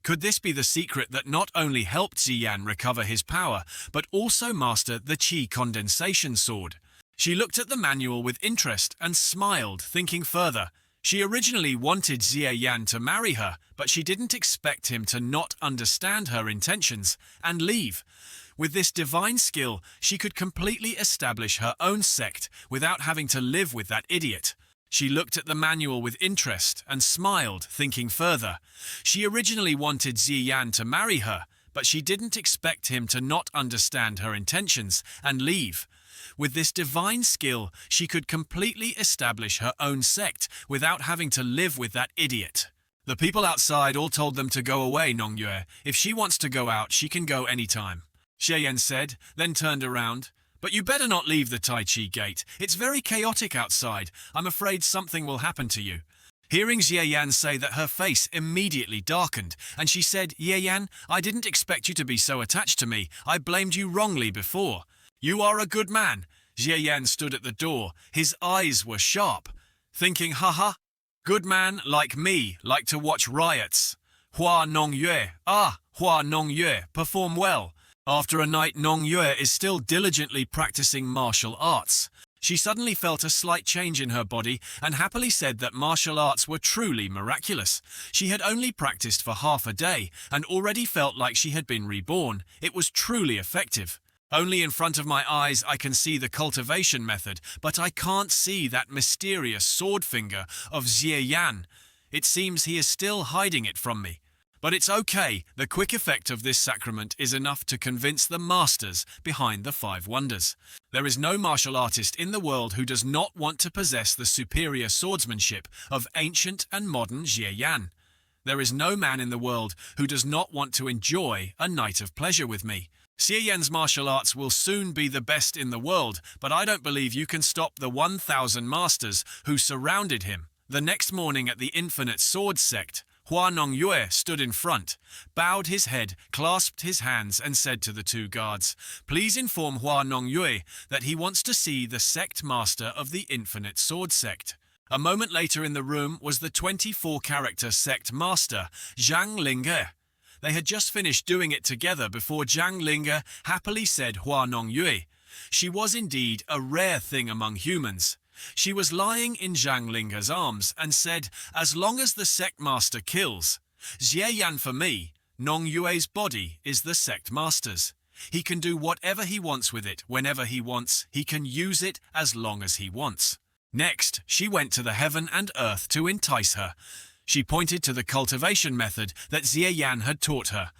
Could this be the secret that not only helped Xie Yan recover his power, but also master the Qi Condensation Sword?" She looked at the manual with interest and smiled, thinking further. She originally wanted Xie Yan to marry her, but she didn't expect him to not understand her intentions and leave. With this divine skill, she could completely establish her own sect without having to live with that idiot. She looked at the manual with interest and smiled, thinking further. She originally wanted Xie Yan to marry her, but she didn't expect him to not understand her intentions and leave. With this divine skill, she could completely establish her own sect without having to live with that idiot. The people outside all told them to go away, Nong Yue. If she wants to go out, she can go anytime. Xie Yan said, then turned around. "But you better not leave the Tai Chi gate. It's very chaotic outside. I'm afraid something will happen to you." Hearing Xie Yan say that, her face immediately darkened, and she said, "Xie Yan, I didn't expect you to be so attached to me. I blamed you wrongly before. You are a good man." Xie Yan stood at the door. His eyes were sharp, thinking, haha, good man like me like to watch riots. Hua Nong Yue, Hua Nong Yue, perform well. After a night, Nong Yue is still diligently practicing martial arts. She suddenly felt a slight change in her body and happily said that martial arts were truly miraculous. She had only practiced for half a day and already felt like she had been reborn. It was truly effective. "Only in front of my eyes I can see the cultivation method, but I can't see that mysterious sword finger of Xie Yan. It seems he is still hiding it from me. But it's okay, the quick effect of this sacrament is enough to convince the masters behind the 5 wonders. There is no martial artist in the world who does not want to possess the superior swordsmanship of ancient and modern Xie Yan. There is no man in the world who does not want to enjoy a night of pleasure with me. Xie Yan's martial arts will soon be the best in the world, but I don't believe you can stop the 1,000 masters who surrounded him. The next morning at the Infinite Sword sect, Hua Nongyue stood in front, bowed his head, clasped his hands, and said to the two guards, "Please inform Hua Nongyue that he wants to see the sect master of the Infinite Sword sect." A moment later in the room was the 24-character sect master, Zhang Linge. They had just finished doing it together before Zhang Linge happily said Hua Nongyue. She was indeed a rare thing among humans. She was lying in Zhang Linge's arms and said, "As long as the sect master kills, Xie Yan for me, Nongyue's body is the sect master's. He can do whatever he wants with it whenever he wants. He can use it as long as he wants." Next, she went to the heaven and earth to entice her. She pointed to the cultivation method that Xie Yan had taught her.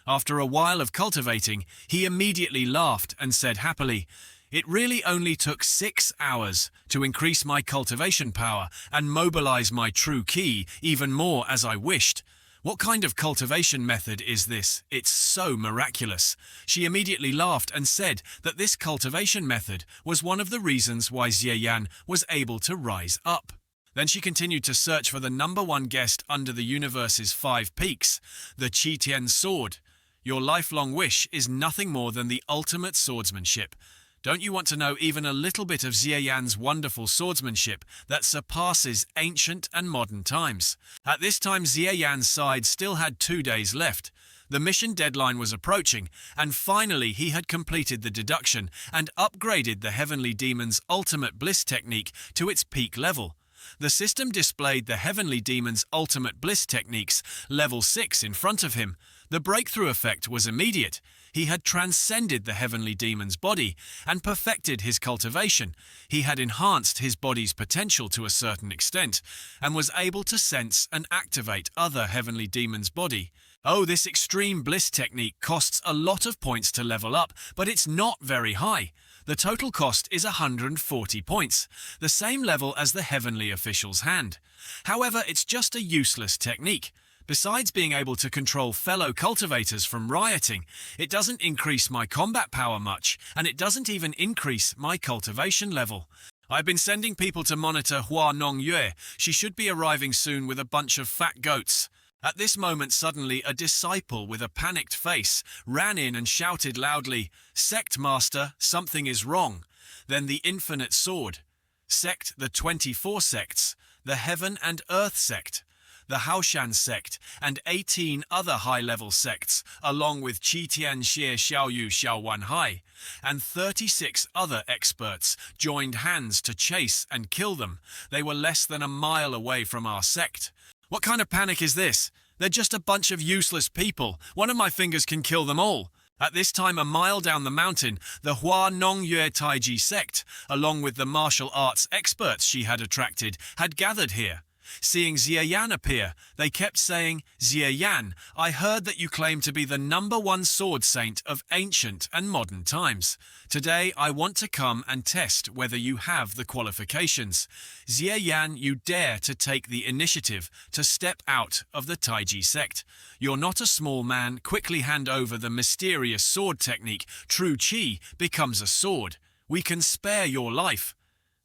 After a while of cultivating, he immediately laughed and said happily, "It really only took 6 hours to increase my cultivation power and mobilize my true ki even more as I wished. What kind of cultivation method is this? It's so miraculous." She immediately laughed and said that this cultivation method was one of the reasons why Xie Yan was able to rise up. Then she continued to search for the #1 guest under the universe's 5 peaks, the Qitian sword. Your lifelong wish is nothing more than the ultimate swordsmanship. Don't you want to know even a little bit of Xie Yan's wonderful swordsmanship that surpasses ancient and modern times? At this time, Xie Yan's side still had 2 days left. The mission deadline was approaching, and finally he had completed the deduction and upgraded the Heavenly Demon's ultimate bliss technique to its peak level. The system displayed the Heavenly Demon's ultimate bliss techniques, level 6, in front of him. The breakthrough effect was immediate. He had transcended the Heavenly Demon's body and perfected his cultivation. He had enhanced his body's potential to a certain extent and was able to sense and activate other Heavenly Demon's body. Oh, this extreme bliss technique costs a lot of points to level up, but it's not very high. The total cost is 140 points, the same level as the Heavenly Official's hand. However, it's just a useless technique. Besides being able to control fellow cultivators from rioting, it doesn't increase my combat power much, and it doesn't even increase my cultivation level. I've been sending people to monitor Hua Nongyue. She should be arriving soon with a bunch of fat goats. At this moment, suddenly, a disciple with a panicked face ran in and shouted loudly, "Sect Master, something is wrong." Then the Infinite Sword, Sect, the 24 sects, the Heaven and Earth sect, the Haoshan sect, and 18 other high-level sects, along with Qitian Xie Xiaoyu Xiaowan Hai, and 36 other experts, joined hands to chase and kill them. They were less than a mile away from our sect. What kind of panic is this? They're just a bunch of useless people. One of my fingers can kill them all. At this time, a mile down the mountain, the Hua Nongyue Taiji sect, along with the martial arts experts she had attracted, had gathered here. Seeing Xie Yan appear, they kept saying, "Xie Yan, I heard that you claim to be the #1 sword saint of ancient and modern times. Today, I want to come and test whether you have the qualifications. Xie Yan, you dare to take the initiative to step out of the Taiji sect. You're not a small man. Quickly hand over the mysterious sword technique. True Qi becomes a sword. We can spare your life."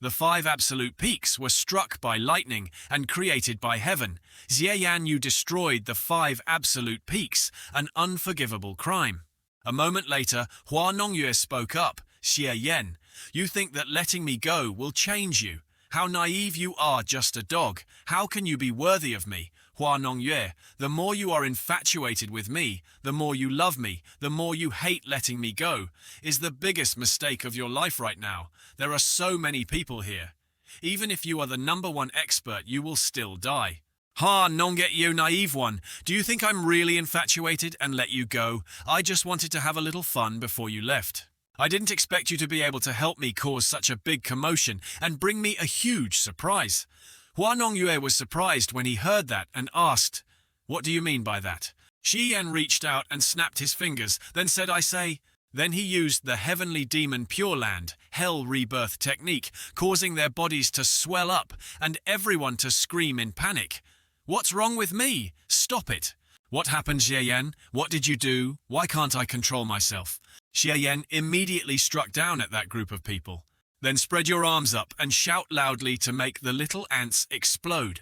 The 5 absolute peaks were struck by lightning and created by heaven. Xie Yan, you destroyed the 5 absolute peaks, an unforgivable crime. A moment later, Hua Nongyue spoke up. "Xie Yan, you think that letting me go will change you. How naive you are, just a dog. How can you be worthy of me? Hua Nongyue, the more you are infatuated with me, the more you love me, the more you hate letting me go, is the biggest mistake of your life right now. There are so many people here. Even if you are the #1 expert, you will still die." "Ha, Nongyue, you naive one. Do you think I'm really infatuated and let you go? I just wanted to have a little fun before you left. I didn't expect you to be able to help me cause such a big commotion and bring me a huge surprise." Hua Nongyue was surprised when he heard that and asked, "What do you mean by that?" Xie Yan reached out and snapped his fingers, then said, "I say." Then he used the Heavenly Demon Pure Land, Hell Rebirth technique, causing their bodies to swell up and everyone to scream in panic. "What's wrong with me? Stop it." "What happened, Xie Yan? What did you do? Why can't I control myself?" Xie Yan immediately struck down at that group of people. Then spread your arms up and shout loudly to make the little ants explode.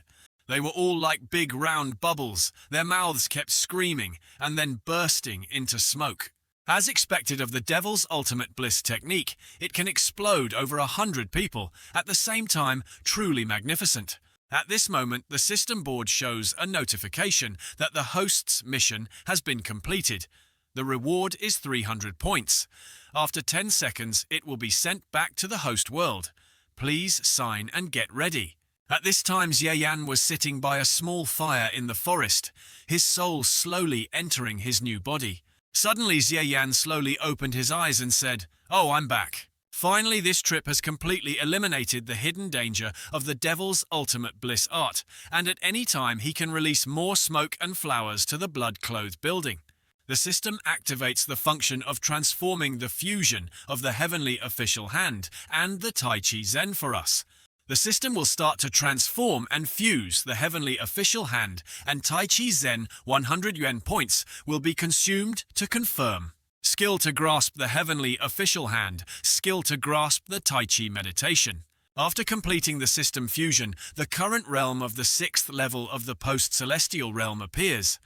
They were all like big round bubbles, their mouths kept screaming and then bursting into smoke. As expected of the Devil's Ultimate Bliss technique, it can explode over 100 people, at the same time truly magnificent. At this moment, the system board shows a notification that the host's mission has been completed. The reward is 300 points. After 10 seconds, it will be sent back to the host world. Please sign and get ready. At this time, Zheyan was sitting by a small fire in the forest, his soul slowly entering his new body. Suddenly, Zheyan slowly opened his eyes and said, "Oh, I'm back." Finally, this trip has completely eliminated the hidden danger of the Devil's Ultimate Bliss art, and at any time he can release more smoke and flowers to the blood-clothed building. The system activates the function of transforming the fusion of the Heavenly Official Hand and the Tai Chi Zen for us. The system will start to transform and fuse the Heavenly Official Hand, and Tai Chi Zen 100 yuan points will be consumed to confirm. Skill to grasp the Heavenly Official Hand, skill to grasp the Tai Chi meditation. After completing the system fusion, the current realm of the 6th level of the post-celestial realm appears.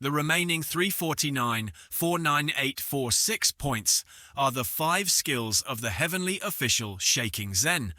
The remaining 349,49846 points are the 5 skills of the Heavenly Official Shaking Zen.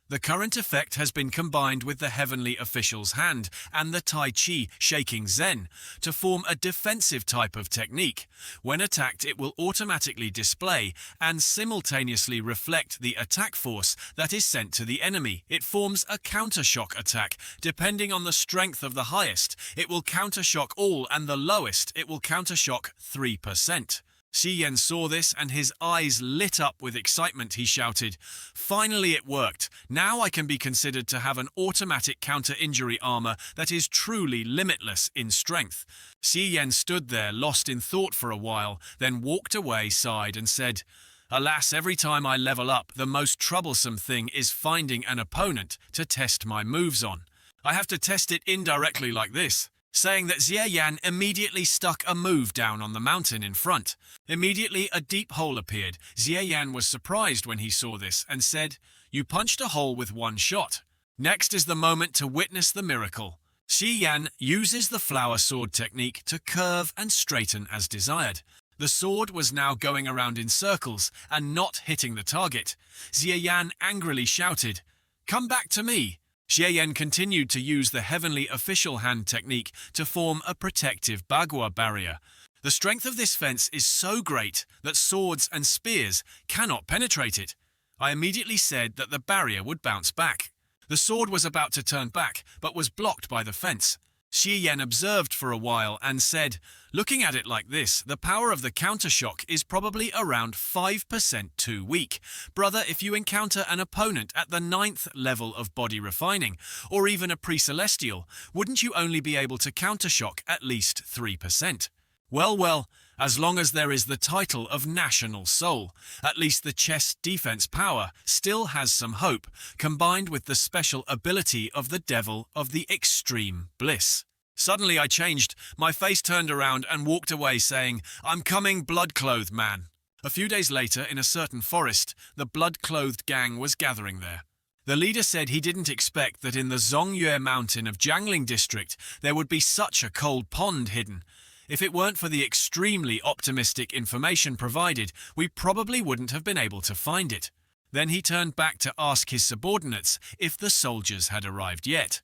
The current effect has been combined with the Heavenly Official's Hand and the Tai Chi Shaking Zen to form a defensive type of technique. When attacked, it will automatically display and simultaneously reflect the attack force that is sent to the enemy. It forms a countershock attack. Depending on the strength of the highest, it will countershock all, and the lowest, it will countershock 3%. Zheyan saw this and his eyes lit up with excitement. He shouted, "Finally it worked! Now I can be considered to have an automatic counter-injury armor that is truly limitless in strength." Zheyan stood there lost in thought for a while, then walked away, sighed and said, "Alas, every time I level up, the most troublesome thing is finding an opponent to test my moves on. I have to test it indirectly like this." Saying that, Zheyan immediately stuck a move down on the mountain in front. Immediately a deep hole appeared. Zheyan was surprised when he saw this and said, "You punched a hole with one shot. Next is the moment to witness the miracle." Zheyan uses the flower sword technique to curve and straighten as desired. The sword was now going around in circles and not hitting the target. Zheyan angrily shouted, "Come back to me." Zheyan continued to use the Heavenly Official Hand technique to form a protective bagua barrier. The strength of this fence is so great that swords and spears cannot penetrate it. I immediately said that the barrier would bounce back. The sword was about to turn back, but was blocked by the fence. Zheyan observed for a while and said, "Looking at it like this, the power of the countershock is probably around 5% too weak. Brother, if you encounter an opponent at the 9th level of body refining, or even a pre-celestial, wouldn't you only be able to countershock at least 3%? Well, as long as there is the title of National Soul, at least the chest defense power still has some hope, combined with the special ability of the Devil of the Extreme Bliss." Suddenly I changed, my face turned around and walked away saying, "I'm coming, blood-clothed man." A few days later, in a certain forest, the blood-clothed gang was gathering there. The leader said he didn't expect that in the Zongyue mountain of Jiangling district there would be such a cold pond hidden. If it weren't for the extremely optimistic information provided, we probably wouldn't have been able to find it. Then he turned back to ask his subordinates if the soldiers had arrived yet.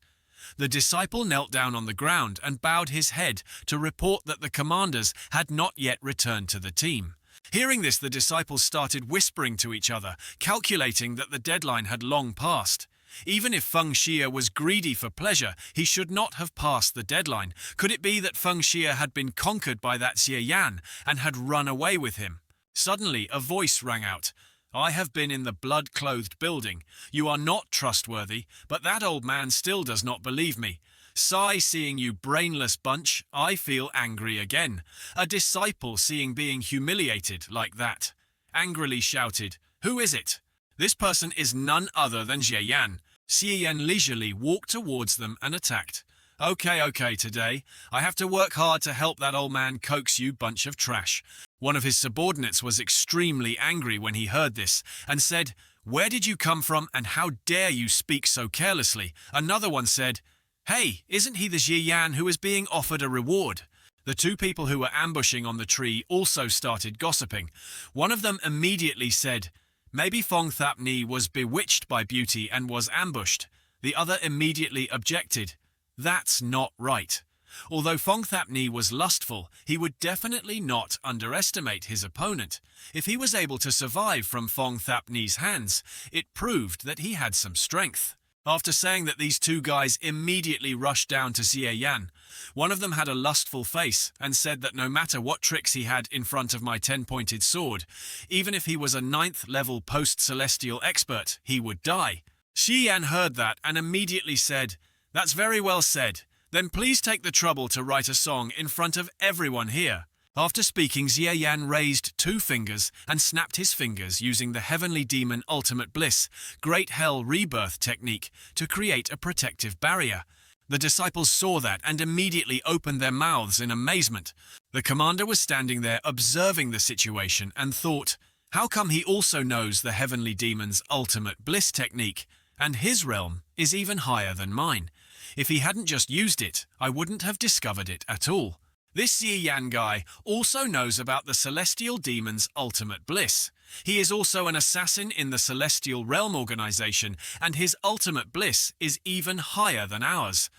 The disciple knelt down on the ground and bowed his head to report that the commanders had not yet returned to the team. Hearing this, the disciples started whispering to each other, calculating that the deadline had long passed. Even if Feng Xie was greedy for pleasure, he should not have passed the deadline. Could it be that Feng Xie had been conquered by that Zheyan and had run away with him? Suddenly, a voice rang out. "I have been in the blood-clothed building. You are not trustworthy, but that old man still does not believe me. Sigh, seeing you brainless bunch, I feel angry again." A disciple seeing being humiliated like that, angrily shouted, "Who is it?" This person is none other than Zheyan. Zheyan leisurely walked towards them and attacked. Okay, today. I have to work hard to help that old man coax you bunch of trash." One of his subordinates was extremely angry when he heard this and said, "Where did you come from and how dare you speak so carelessly?" Another one said, "Hey, isn't he the Jiyan who is being offered a reward?" The two people who were ambushing on the tree also started gossiping. One of them immediately said, "Maybe Fong Thapni was bewitched by beauty and was ambushed." The other immediately objected, "That's not right." Although Fong Thapni was lustful, he would definitely not underestimate his opponent. If he was able to survive from Fong Thapni's hands, it proved that he had some strength. After saying that, these two guys immediately rushed down to Xie Yan. One of them had a lustful face and said that no matter what tricks he had in front of my 10-pointed sword, even if he was a 9th level post-celestial expert, he would die. Xie Yan heard that and immediately said, "That's very well said. Then please take the trouble to write a song in front of everyone here." After speaking, Xie Yan raised 2 fingers and snapped his fingers using the Heavenly Demon Ultimate Bliss, Great Hell Rebirth technique to create a protective barrier. The disciples saw that and immediately opened their mouths in amazement. The commander was standing there observing the situation and thought, how come he also knows the Heavenly Demon's Ultimate Bliss technique, and his realm is even higher than mine? If he hadn't just used it, I wouldn't have discovered it at all. This Xie Yan guy also knows about the Celestial Demon's Ultimate Bliss. He is also an assassin in the Celestial Realm organization, and his Ultimate Bliss is even higher than ours.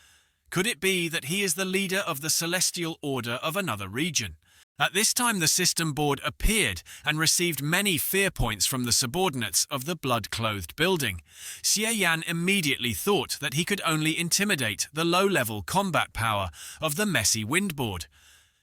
Could it be that he is the leader of the Celestial Order of another region? At this time, the system board appeared and received many fear points from the subordinates of the blood-clothed building. Xie Yan immediately thought that he could only intimidate the low-level combat power of the messy wind board.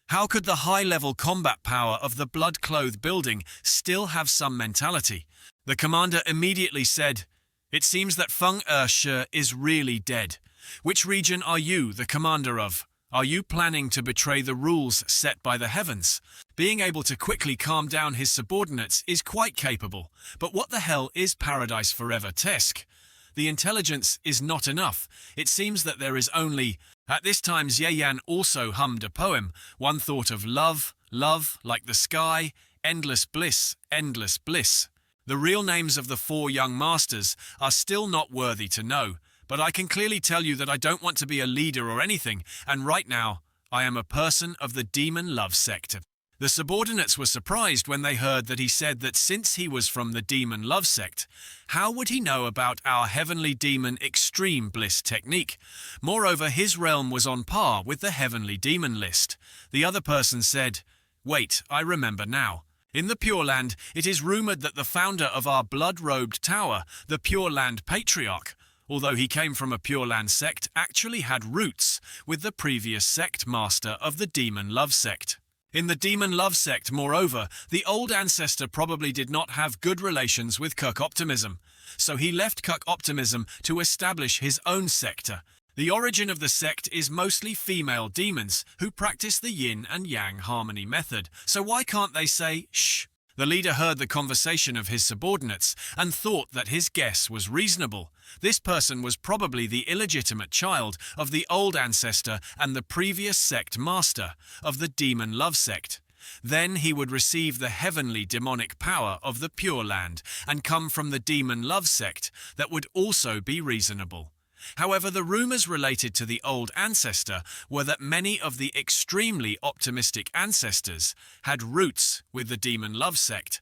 How could the high-level combat power of the blood-clothed building still have some mentality? The commander immediately said, "It seems that Feng Shi is really dead. Which region are you the commander of? Are you planning to betray the rules set by the heavens?" Being able to quickly calm down his subordinates is quite capable, but what the hell is Paradise Forever-tesque? The intelligence is not enough. It seems that there is only... At this time, Xie Yan also hummed a poem. One thought of love, love, like the sky, endless bliss, endless bliss. The real names of the 4 young masters are still not worthy to know, but I can clearly tell you that I don't want to be a leader or anything, and right now, I am a person of the Demon Love Sect. The subordinates were surprised when they heard that he said that since he was from the Demon Love Sect, how would he know about our Heavenly Demon Extreme Bliss technique? Moreover, his realm was on par with the Heavenly Demon list. The other person said, "Wait, I remember now. In the Pure Land, it is rumored that the founder of our blood-robed tower, the Pure Land Patriarch, although he came from a Pure Land sect, actually had roots with the previous sect master of the Demon Love Sect. In the Demon Love Sect, moreover, the old ancestor probably did not have good relations with Kirk Optimism, so he left Kirk Optimism to establish his own sector. The origin of the sect is mostly female demons who practice the yin and yang harmony method, so why can't they say, shh? The leader heard the conversation of his subordinates and thought that his guess was reasonable. This person was probably the illegitimate child of the old ancestor and the previous sect master of the Demon Love Sect. Then he would receive the heavenly demonic power of the Pure Land and come from the Demon Love Sect. That would also be reasonable. However, the rumors related to the old ancestor were that many of the extremely optimistic ancestors had roots with the Demon Love Sect.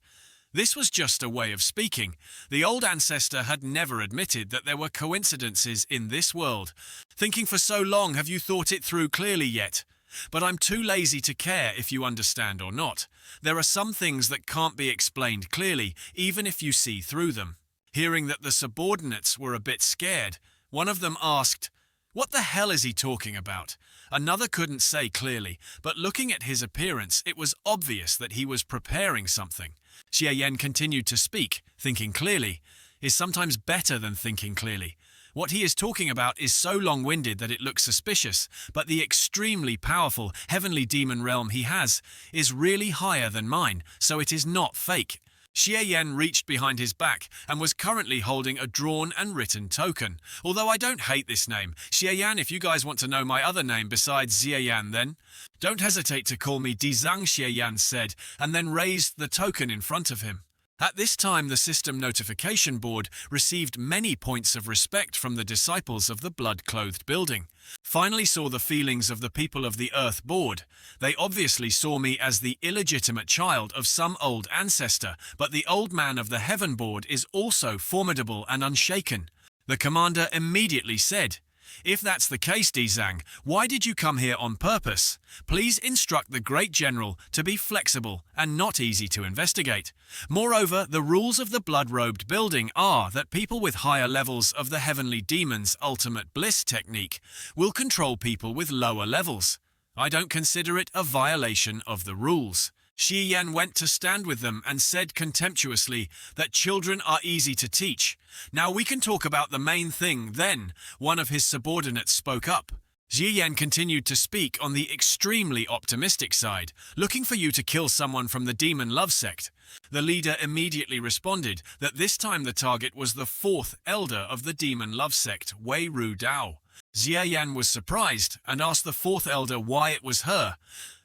This was just a way of speaking. The old ancestor had never admitted that there were coincidences in this world. Thinking for so long, have you thought it through clearly yet? But I'm too lazy to care if you understand or not. There are some things that can't be explained clearly, even if you see through them. Hearing that the subordinates were a bit scared, one of them asked, "What the hell is he talking about?" Another couldn't say clearly, but looking at his appearance, it was obvious that he was preparing something. Xie Yan continued to speak. Thinking clearly is sometimes better than thinking clearly. What he is talking about is so long-winded that it looks suspicious, but the extremely powerful heavenly demon realm he has is really higher than mine, so it is not fake. Xie Yan reached behind his back and was currently holding a drawn and written token. Although I don't hate this name. Xie Yan, if you guys want to know my other name besides Xie Yan, then don't hesitate to call me Dizang, Xie Yan said, and then raised the token in front of him. At this time, the system notification board received many points of respect from the disciples of the blood-clothed building. Finally saw the feelings of the people of the Earth board. They obviously saw me as the illegitimate child of some old ancestor, but the old man of the Heaven board is also formidable and unshaken. The commander immediately said, "If that's the case, Dizang, why did you come here on purpose? Please instruct the great general to be flexible and not easy to investigate. Moreover, the rules of the blood-robed building are that people with higher levels of the heavenly demon's ultimate bliss technique will control people with lower levels. I don't consider it a violation of the rules." Shi Yan went to stand with them and said contemptuously that children are easy to teach. "Now we can talk about the main thing then," one of his subordinates spoke up. Shi Yan continued to speak on the extremely optimistic side, "Looking for you to kill someone from the demon love sect." The leader immediately responded that this time the target was the fourth elder of the demon love sect, Wei Ru Dao. Xie Yan was surprised and asked the fourth elder why it was her.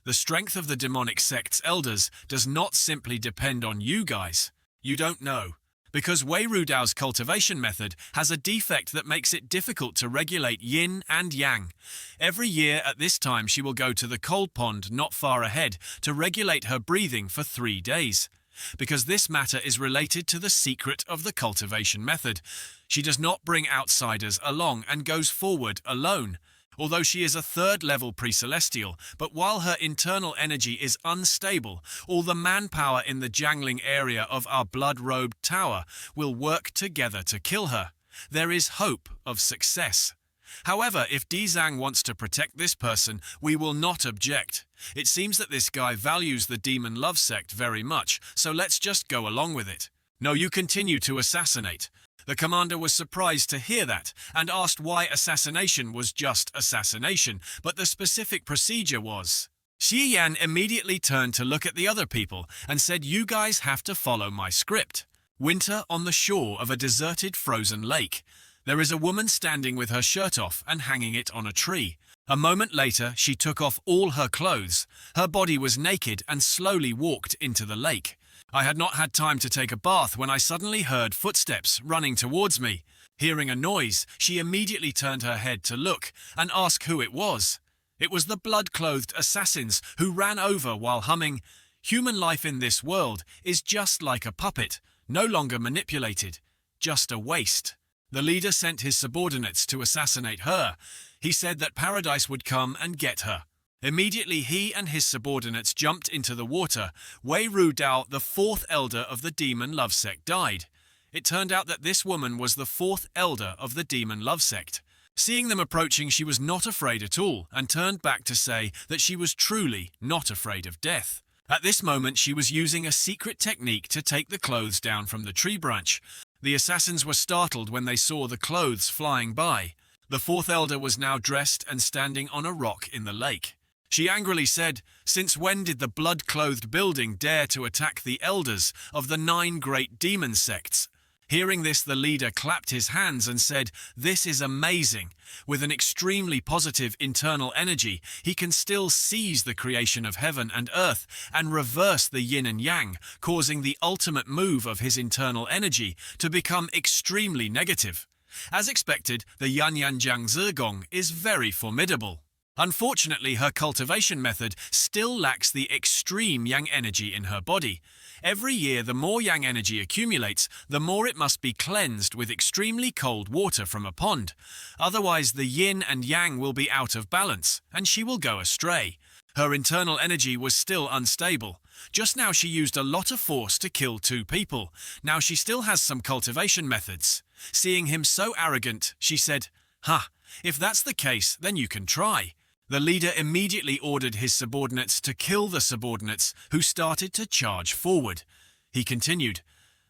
"The strength of the demonic sect's elders does not simply depend on you guys. You don't know. Because Wei Ru Dao's cultivation method has a defect that makes it difficult to regulate yin and yang. Every year at this time she will go to the cold pond not far ahead to regulate her breathing for 3 days. Because this matter is related to the secret of the cultivation method, she does not bring outsiders along and goes forward alone. Although she is a third-level pre-celestial, but while her internal energy is unstable, all the manpower in the jangling area of our blood-robed tower will work together to kill her. There is hope of success. However, if Dizang wants to protect this person, we will not object. It seems that this guy values the demon love sect very much, so let's just go along with it. No, you continue to assassinate." The commander was surprised to hear that and asked why assassination was just assassination, but the specific procedure was. Shi Yan immediately turned to look at the other people and said, "You guys have to follow my script." Winter on the shore of a deserted frozen lake. There is a woman standing with her shirt off and hanging it on a tree. A moment later, she took off all her clothes. Her body was naked and slowly walked into the lake. I had not had time to take a bath when I suddenly heard footsteps running towards me. Hearing a noise, she immediately turned her head to look and ask who it was. It was the blood-clothed assassins who ran over while humming, "Human life in this world is just like a puppet, no longer manipulated, just a waste." The leader sent his subordinates to assassinate her. He said that paradise would come and get her. Immediately he and his subordinates jumped into the water. Wei Ru Dao, the fourth elder of the demon love sect, died. It turned out that this woman was the fourth elder of the demon love sect. Seeing them approaching, she was not afraid at all and turned back to say that she was truly not afraid of death. At this moment, she was using a secret technique to take the clothes down from the tree branch. The assassins were startled when they saw the clothes flying by. The fourth elder was now dressed and standing on a rock in the lake. She angrily said, "Since when did the blood-clothed building dare to attack the elders of the 9 great demon sects?" Hearing this, the leader clapped his hands and said, "This is amazing. With an extremely positive internal energy, he can still seize the creation of heaven and earth and reverse the yin and yang, causing the ultimate move of his internal energy to become extremely negative. As expected, the Yanyanjiang Zigong is very formidable. Unfortunately, her cultivation method still lacks the extreme yang energy in her body. Every year, the more yang energy accumulates, the more it must be cleansed with extremely cold water from a pond. Otherwise, the yin and yang will be out of balance, and she will go astray. Her internal energy was still unstable. Just now she used a lot of force to kill 2 people. Now she still has some cultivation methods. Seeing him so arrogant, she said, if that's the case, then you can try." The leader immediately ordered his subordinates to kill the subordinates who started to charge forward. He continued,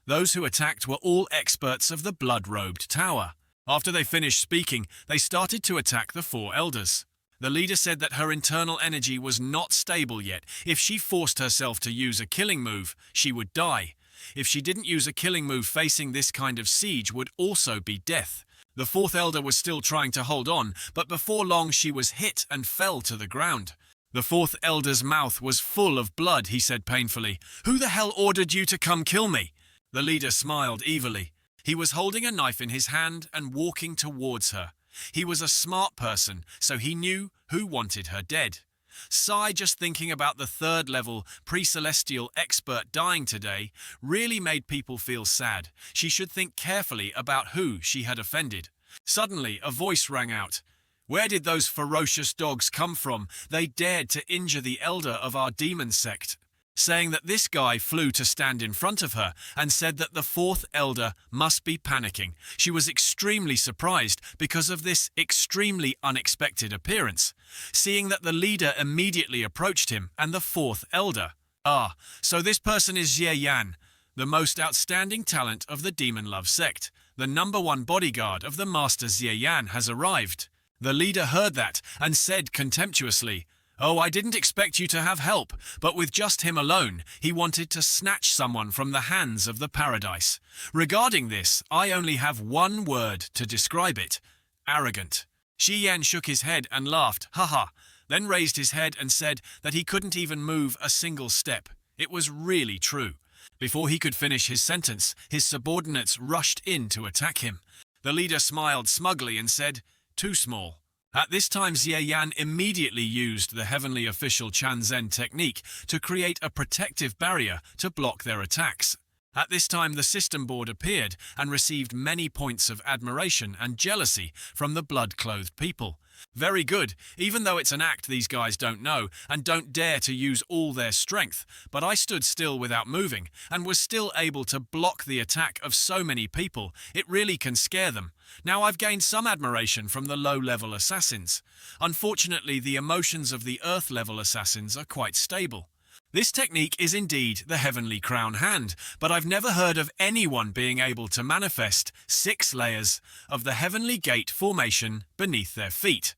"Those who attacked were all experts of the blood-robed tower. After they finished speaking, they started to attack the 4 elders. The leader said that her internal energy was not stable yet. If she forced herself to use a killing move, she would die. If she didn't use a killing move, facing this kind of siege would also be death. The 4th elder was still trying to hold on, but before long she was hit and fell to the ground. The 4th elder's mouth was full of blood. He said painfully, "Who the hell ordered you to come kill me?" The leader smiled evilly. He was holding a knife in his hand and walking towards her. He was a smart person, so he knew who wanted her dead. Sai, just thinking about the third-level pre-celestial expert dying today, really made people feel sad. She should think carefully about who she had offended. Suddenly, a voice rang out. "Where did those ferocious dogs come from? They dared to injure the elder of our demon sect," saying that this guy flew to stand in front of her and said that the fourth elder must be panicking. She was extremely surprised because of this extremely unexpected appearance, seeing that the leader immediately approached him and the fourth elder. "Ah, so this person is Jie Yan, the most outstanding talent of the Demon Love sect. The #1 bodyguard of the Master Jie Yan has arrived." The leader heard that and said contemptuously, "Oh, I didn't expect you to have help," but with just him alone, he wanted to snatch someone from the hands of the paradise. Regarding this, I only have one word to describe it: arrogant. Xi Yan shook his head and laughed, haha, then raised his head and said that he couldn't even move a single step. It was really true. Before he could finish his sentence, his subordinates rushed in to attack him. The leader smiled smugly and said, "Too small." At this time, Jie Yan immediately used the heavenly official Chanzen technique to create a protective barrier to block their attacks. At this time, the system board appeared and received many points of admiration and jealousy from the blood-clothed people. Very good, even though it's an act these guys don't know and don't dare to use all their strength, but I stood still without moving and was still able to block the attack of so many people. It really can scare them. Now I've gained some admiration from the low-level assassins. Unfortunately, the emotions of the earth-level assassins are quite stable. This technique is indeed the Heavenly Crown Hand, but I've never heard of anyone being able to manifest 6 layers of the Heavenly Gate formation beneath their feet.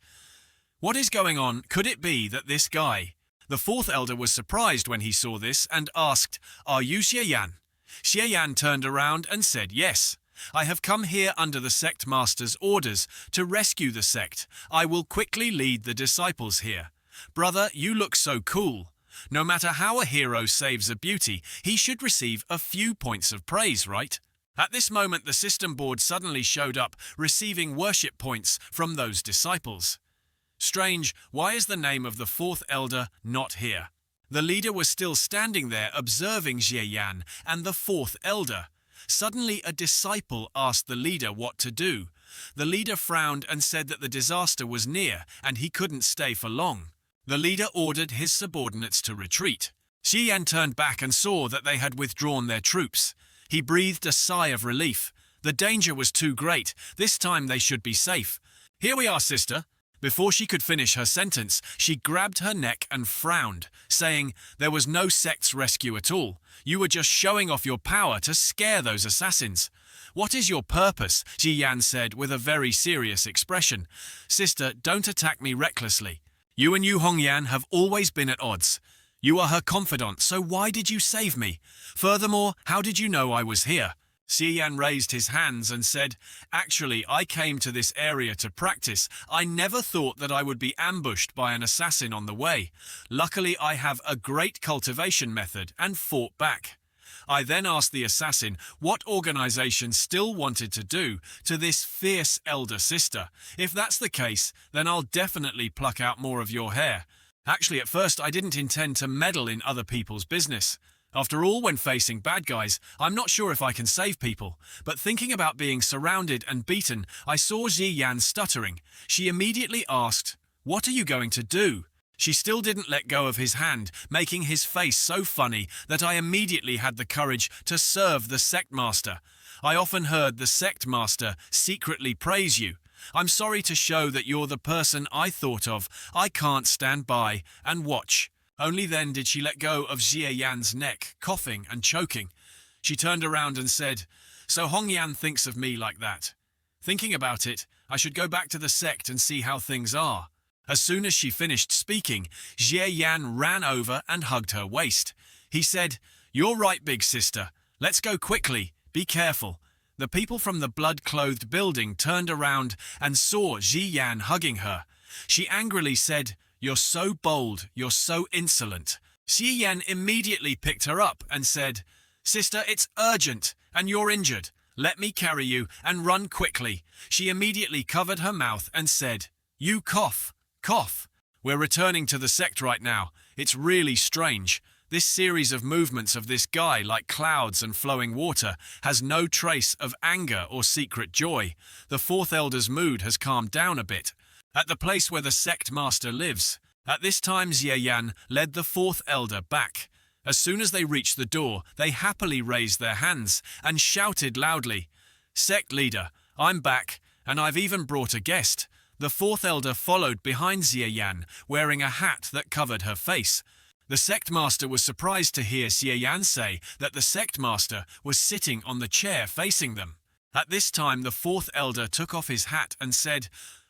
What is going on? Could it be that this guy? The fourth elder was surprised when he saw this and asked, "Are you Xie Yan?" Xie Yan turned around and said, "Yes. I have come here under the sect master's orders to rescue the sect. I will quickly lead the disciples here. Brother, you look so cool. No matter how a hero saves a beauty, he should receive a few points of praise, right?" At this moment, the system board suddenly showed up, receiving worship points from those disciples. Strange, why is the name of the fourth elder not here? The leader was still standing there observing Jie Yan and the fourth elder. Suddenly, a disciple asked the leader what to do. The leader frowned and said that the disaster was near and he couldn't stay for long. The leader ordered his subordinates to retreat. Xi Yan turned back and saw that they had withdrawn their troops. He breathed a sigh of relief. The danger was too great. This time they should be safe. "Here we are, sister." Before she could finish her sentence, she grabbed her neck and frowned, saying, "There was no sect's rescue at all. You were just showing off your power to scare those assassins." "What is your purpose?" Xi Yan said with a very serious expression. "Sister, don't attack me recklessly. You and Yu Hongyan have always been at odds. You are her confidant, so why did you save me? Furthermore, how did you know I was here?" Xi Yan raised his hands and said, "Actually, I came to this area to practice. I never thought that I would be ambushed by an assassin on the way. Luckily, I have a great cultivation method and fought back." I then asked the assassin what organization still wanted to do to this fierce elder sister. "If that's the case, then I'll definitely pluck out more of your hair." Actually, at first, I didn't intend to meddle in other people's business. After all, when facing bad guys, I'm not sure if I can save people. But thinking about being surrounded and beaten, I saw Xi Yan stuttering. She immediately asked, "What are you going to do?" She still didn't let go of his hand, making his face so funny that I immediately had the courage to serve the sect master. I often heard the sect master secretly praise you. I'm sorry to show that you're the person I thought of. I can't stand by and watch. Only then did she let go of Xie Yan's neck, coughing and choking. She turned around and said, "So Hongyan thinks of me like that. Thinking about it, I should go back to the sect and see how things are." As soon as she finished speaking, Xie Yan ran over and hugged her waist. He said, "You're right, big sister. Let's go quickly. Be careful." The people from the blood-clothed building turned around and saw Xi Yan hugging her. She angrily said, "You're so bold, you're so insolent." Xi Yan immediately picked her up and said, Sister, it's urgent, and you're injured. Let me carry you, and run quickly. She immediately covered her mouth and said, You cough, cough. We're returning to the sect right now. It's really strange. This series of movements of this guy, like clouds and flowing water, has no trace of anger or secret joy. The fourth elder's mood has calmed down a bit. At the place where the sect master lives. At this time, Xie Yan led the fourth elder back. As soon as they reached the door, they happily raised their hands and shouted loudly, Sect leader, I'm back, and I've even brought a guest. The fourth elder followed behind Xie Yan, wearing a hat that covered her face. The sect master was surprised to hear Xie Yan say that the sect master was sitting on the chair facing them. At this time, the fourth elder took off his hat and said,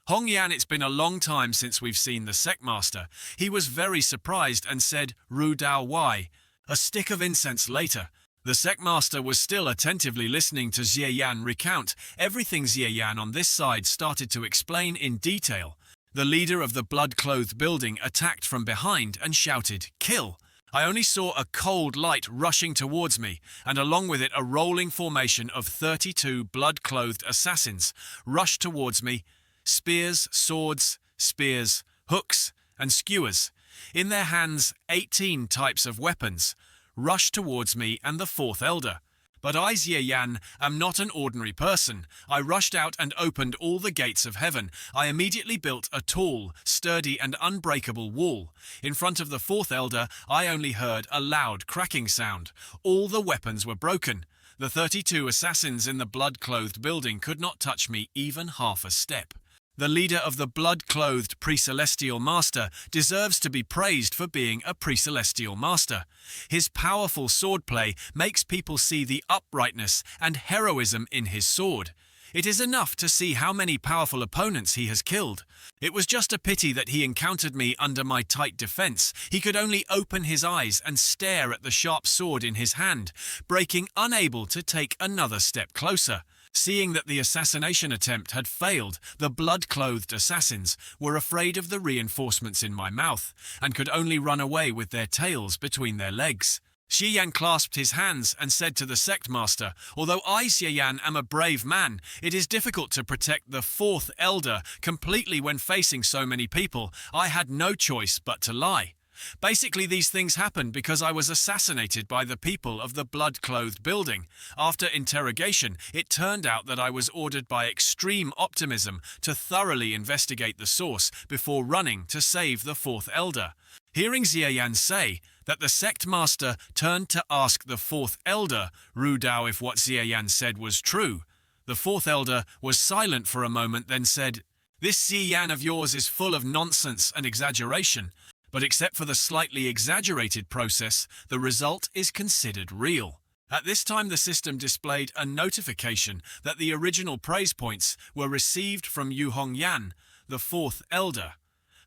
Hong Yan, it's been a long time since we've seen the sect master. He was very surprised and said, Ru Dao Wai. A stick of incense later. The sect master was still attentively listening to Xie Yan recount everything. Xie Yan on this side started to explain in detail. The leader of the blood-clothed building attacked from behind and shouted, Kill! I only saw a cold light rushing towards me, and along with it a rolling formation of 32 blood-clothed assassins rushed towards me, spears, swords, spears, hooks, and skewers. In their hands, 18 types of weapons rushed towards me and the fourth elder. But I, Xie Yan, am not an ordinary person. I rushed out and opened all the gates of heaven. I immediately built a tall, sturdy and unbreakable wall. In front of the fourth elder, I only heard a loud cracking sound. All the weapons were broken. The 32 assassins in the blood-clothed building could not touch me even half a step. The leader of the blood-clothed pre-celestial master deserves to be praised for being a pre-celestial master. His powerful swordplay makes people see the uprightness and heroism in his sword. It is enough to see how many powerful opponents he has killed. It was just a pity that he encountered me under my tight defense. He could only open his eyes and stare at the sharp sword in his hand, breaking unable to take another step closer. Seeing that the assassination attempt had failed, the blood-clothed assassins were afraid of the reinforcements in my mouth, and could only run away with their tails between their legs. Xie Yan clasped his hands and said to the sect master, Although I, Xie Yan, am a brave man, it is difficult to protect the fourth elder completely when facing so many people. I had no choice but to lie. Basically, these things happened because I was assassinated by the people of the blood-clothed building. After interrogation, it turned out that I was ordered by extreme optimism to thoroughly investigate the source before running to save the fourth elder. Hearing Xie Yan say that the sect master turned to ask the fourth elder, Ru Dao, if what Xie Yan said was true. The fourth elder was silent for a moment, then said, This Xie Yan of yours is full of nonsense and exaggeration. But except for the slightly exaggerated process, the result is considered real. At this time, the system displayed a notification that the original praise points were received from Yu Hongyan, the fourth elder.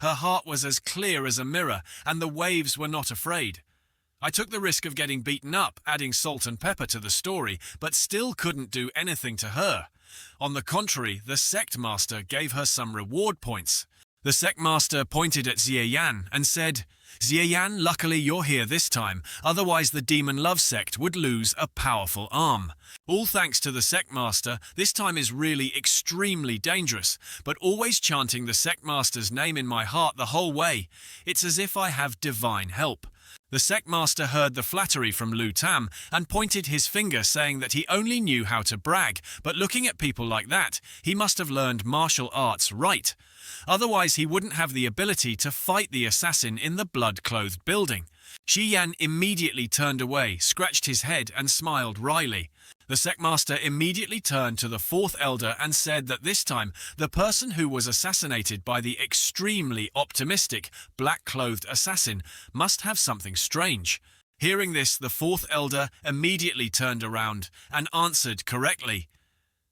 Her heart was as clear as a mirror, and the waves were not afraid. I took the risk of getting beaten up, adding salt and pepper to the story, but still couldn't do anything to her. On the contrary, the sect master gave her some reward points. The sect master pointed at Xie Yan and said, Xie Yan, luckily you're here this time, otherwise the demon love sect would lose a powerful arm. All thanks to the sect master, this time is really extremely dangerous, but always chanting the sect master's name in my heart the whole way. It's as if I have divine help. The sect master heard the flattery from Lu Tam and pointed his finger, saying that he only knew how to brag, but looking at people like that, he must have learned martial arts right. Otherwise he wouldn't have the ability to fight the assassin in the blood-clothed building. Xie Yan immediately turned away, scratched his head and smiled wryly. The sect master immediately turned to the fourth elder and said that this time the person who was assassinated by the extremely optimistic black-clothed assassin must have something strange. Hearing this, the fourth elder immediately turned around and answered correctly.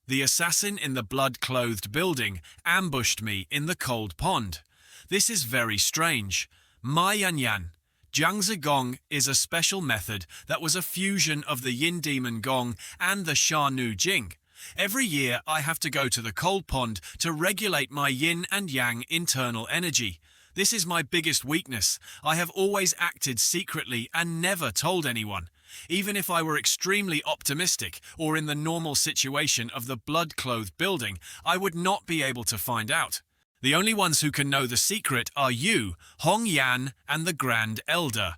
The assassin in the blood-clothed building ambushed me in the cold pond. This is very strange. Ma Yan Yan. Jiangzi Gong is a special method that was a fusion of the Yin Demon Gong and the Sha Nu Jing. Every year I have to go to the cold pond to regulate my yin and yang internal energy. This is my biggest weakness. I have always acted secretly and never told anyone. Even if I were extremely optimistic or in the normal situation of the blood-clothed building, I would not be able to find out. The only ones who can know the secret are you, Hong Yan, and the Grand Elder.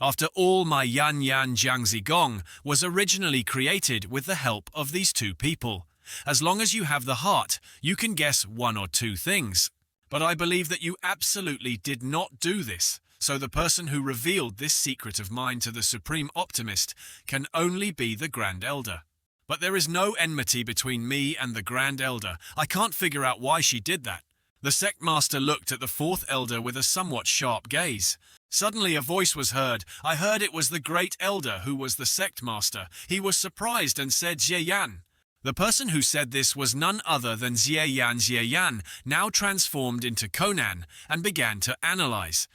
After all, my Yan Yan Jiangzi Gong was originally created with the help of these two people. As long as you have the heart, you can guess one or two things. But I believe that you absolutely did not do this, so the person who revealed this secret of mine to the Supreme Optimist can only be the Grand Elder. But there is no enmity between me and the Grand Elder. I can't figure out why she did that. The sect master looked at the fourth elder with a somewhat sharp gaze. Suddenly a voice was heard. I heard it was the great elder who was the sect master. He was surprised and said, "Jie Yan." The person who said this was none other than Jie Yan, now transformed into Conan, and began to analyze.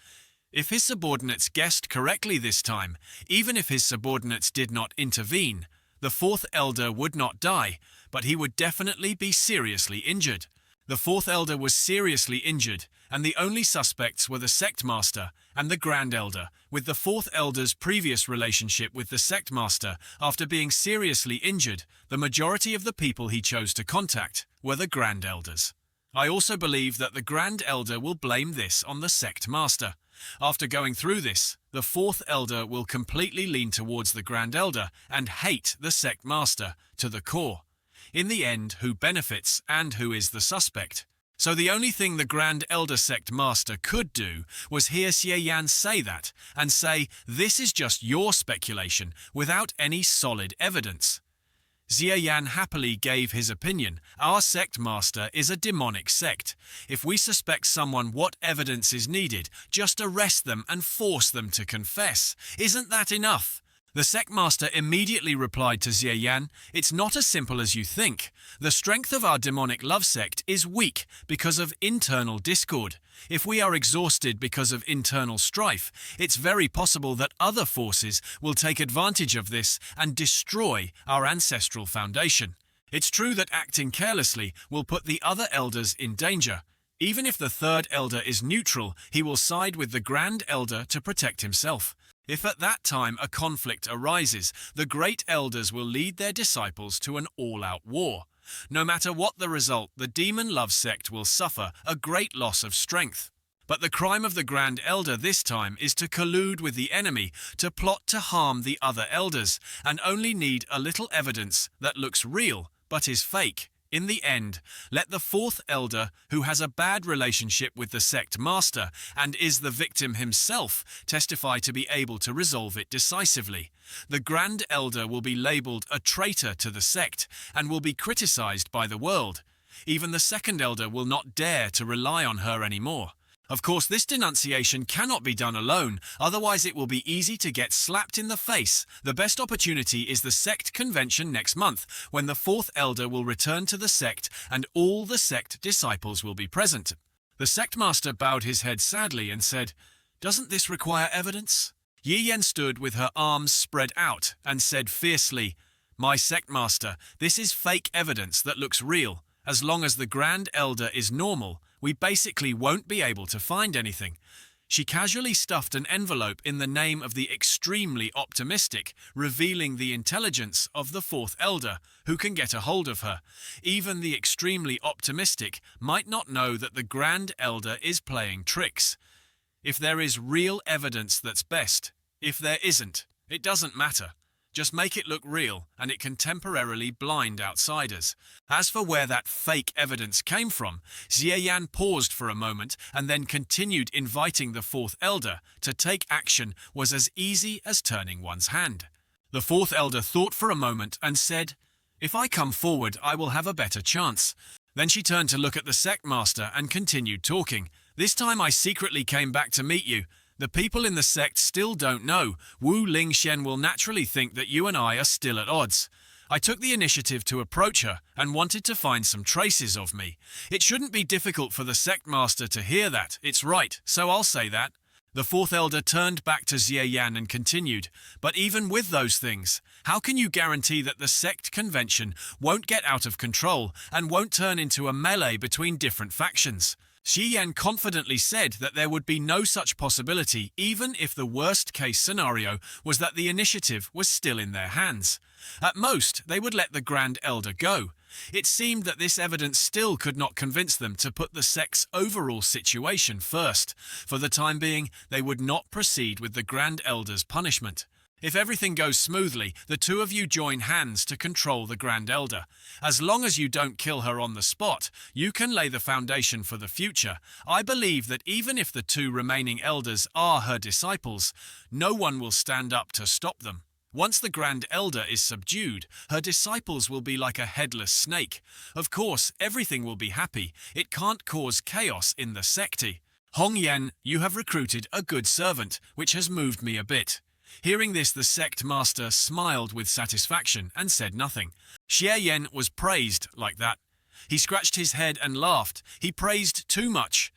If his subordinates guessed correctly this time, even if his subordinates did not intervene, the fourth elder would not die, but he would definitely be seriously injured. The fourth elder was seriously injured, and the only suspects were the sect master and the Grand Elder, with the fourth elder's previous relationship with the sect master. After being seriously injured, the majority of the people he chose to contact were the Grand Elders. I also believe that the Grand Elder will blame this on the sect master. After going through this, the fourth elder will completely lean towards the Grand Elder and hate the sect master to the core. In the end, who benefits and who is the suspect? So the only thing the Grand Elder Sect Master could do was hear Xie Yan say that and say, "This is just your speculation, without any solid evidence." Xie Yan happily gave his opinion. Our sect master is a demonic sect. If we suspect someone, what evidence is needed? Just arrest them and force them to confess. Isn't that enough? The sect master immediately replied to Xie Yan, "It's not as simple as you think. The strength of our demonic love sect is weak because of internal discord. If we are exhausted because of internal strife, it's very possible that other forces will take advantage of this and destroy our ancestral foundation. It's true that acting carelessly will put the other elders in danger. Even if the third elder is neutral, he will side with the Grand Elder to protect himself. If at that time a conflict arises, the great elders will lead their disciples to an all-out war. No matter what the result, the demon love sect will suffer a great loss of strength. But the crime of the Grand Elder this time is to collude with the enemy to plot to harm the other elders, and only need a little evidence that looks real but is fake. In the end, let the fourth elder, who has a bad relationship with the sect master and is the victim himself, testify to be able to resolve it decisively. The Grand Elder will be labeled a traitor to the sect and will be criticized by the world. Even the second elder will not dare to rely on her anymore. Of course, this denunciation cannot be done alone, otherwise it will be easy to get slapped in the face. The best opportunity is the sect convention next month, when the fourth elder will return to the sect and all the sect disciples will be present. The sect master bowed his head sadly and said, "Doesn't this require evidence?" Yi Yan stood with her arms spread out and said fiercely, "My sect master, this is fake evidence that looks real. As long as the Grand Elder is normal, we basically won't be able to find anything." She casually stuffed an envelope in the name of the extremely optimistic, revealing the intelligence of the fourth elder, who can get a hold of her. Even the extremely optimistic might not know that the Grand Elder is playing tricks. If there is real evidence, that's best. If there isn't, it doesn't matter. Just make it look real, and it can temporarily blind outsiders. As for where that fake evidence came from, Xie Yan paused for a moment and then continued, inviting the fourth elder to take action was as easy as turning one's hand. The fourth elder thought for a moment and said, "If I come forward, I will have a better chance." Then she turned to look at the sect master and continued talking. "This time I secretly came back to meet you. The people in the sect still don't know. Wu Lingshen will naturally think that you and I are still at odds. I took the initiative to approach her and wanted to find some traces of me. It shouldn't be difficult for the sect master to hear that. It's right, so I'll say that." The fourth elder turned back to Xie Yan and continued, "But even with those things, how can you guarantee that the sect convention won't get out of control and won't turn into a melee between different factions? Xi Yan confidently said that there would be no such possibility even if the worst-case scenario was that the initiative was still in their hands. At most, they would let the Grand Elder go. It seemed that this evidence still could not convince them to put the sect's overall situation first. For the time being, they would not proceed with the Grand Elder's punishment. If everything goes smoothly, the two of you join hands to control the Grand Elder. As long as you don't kill her on the spot, you can lay the foundation for the future. I believe that even if the two remaining elders are her disciples, no one will stand up to stop them. Once the Grand Elder is subdued, her disciples will be like a headless snake. Of course, everything will be happy. It can't cause chaos in the secte. Hong Yan, you have recruited a good servant, which has moved me a bit. Hearing this, the sect master smiled with satisfaction and said nothing. Xie Yan was praised like that. He scratched his head and laughed. He praised too much,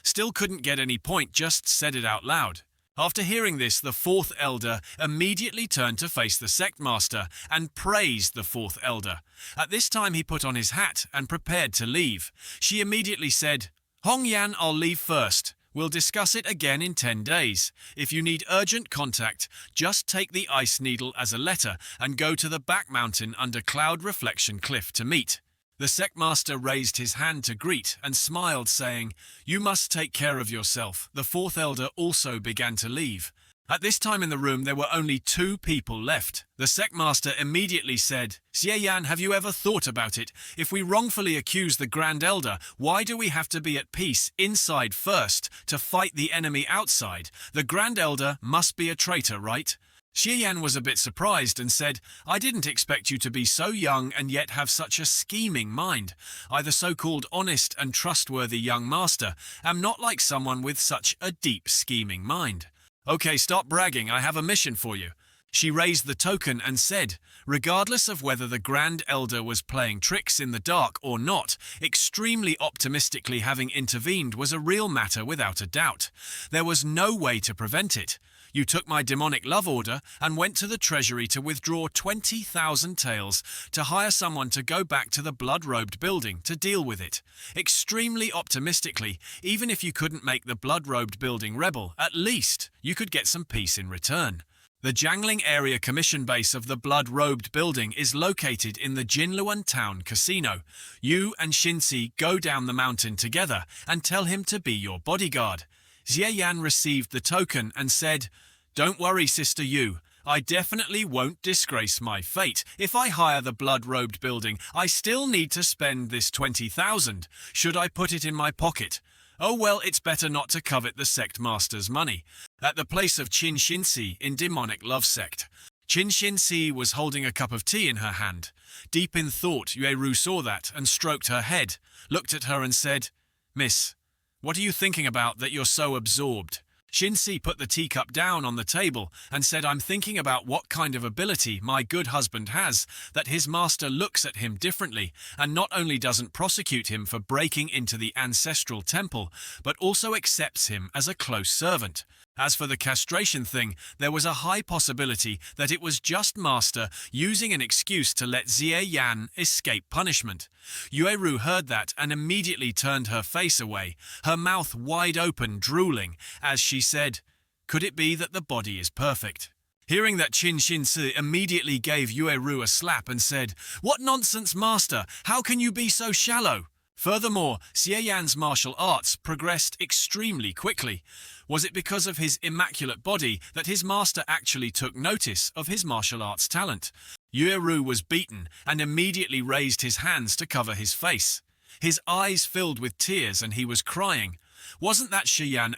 still couldn't get any point, just said it out loud. After hearing this, the fourth elder immediately turned to face the sect master and praised the fourth elder. At this time he put on his hat and prepared to leave. She immediately said, "Hong Yan, I'll leave first. We'll discuss it again in 10 days. If you need urgent contact, just take the ice needle as a letter and go to the back mountain under Cloud Reflection Cliff to meet." The sectmaster raised his hand to greet and smiled, saying, "You must take care of yourself." The fourth elder also began to leave. At this time in the room there were only 2 people left. The sectmaster immediately said, "Xie Yan, have you ever thought about it? If we wrongfully accuse the Grand Elder, why do we have to be at peace inside first to fight the enemy outside? The Grand Elder must be a traitor, right?" Xie Yan was a bit surprised and said, "I didn't expect you to be so young and yet have such a scheming mind. I, the so-called honest and trustworthy young master, am not like someone with such a deep scheming mind." "Okay, stop bragging, I have a mission for you." She raised the token and said, regardless of whether the Grand Elder was playing tricks in the dark or not, extremely optimistically having intervened was a real matter without a doubt. There was no way to prevent it. "You took my demonic love order and went to the treasury to withdraw 20,000 taels to hire someone to go back to the blood-robed building to deal with it. Extremely optimistically, even if you couldn't make the blood-robed building rebel, at least you could get some peace in return. The Jiangling Area Commission base of the blood-robed building is located in the Jinluan Town Casino. You and Xinzi go down the mountain together and tell him to be your bodyguard." Xie Yan received the token and said, "Don't worry, Sister Yu. I definitely won't disgrace my fate. If I hire the blood-robed building, I still need to spend this 20,000. Should I put it in my pocket? Oh well, it's better not to covet the sect master's money." At the place of Qin Xinzi in Demonic Love Sect, Qin Xinzi was holding a cup of tea in her hand. Deep in thought, Yueru saw that and stroked her head, looked at her and said, "Miss, what are you thinking about that you're so absorbed?" Xinzi put the teacup down on the table and said, "I'm thinking about what kind of ability my good husband has, that his master looks at him differently and not only doesn't prosecute him for breaking into the ancestral temple, but also accepts him as a close servant. As for the castration thing, there was a high possibility that it was just Master using an excuse to let Xie Yan escape punishment." Yueru heard that and immediately turned her face away, her mouth wide open, drooling, as she said, "Could it be that the body is perfect?" Hearing that, Qin Xinzi immediately gave Yueru a slap and said, "What nonsense, Master! How can you be so shallow?" Furthermore, Xie Yan's martial arts progressed extremely quickly. Was it because of his immaculate body that his master actually took notice of his martial arts talent? Yueru was beaten and immediately raised his hands to cover his face. His eyes filled with tears and he was crying. Wasn't that Shiyan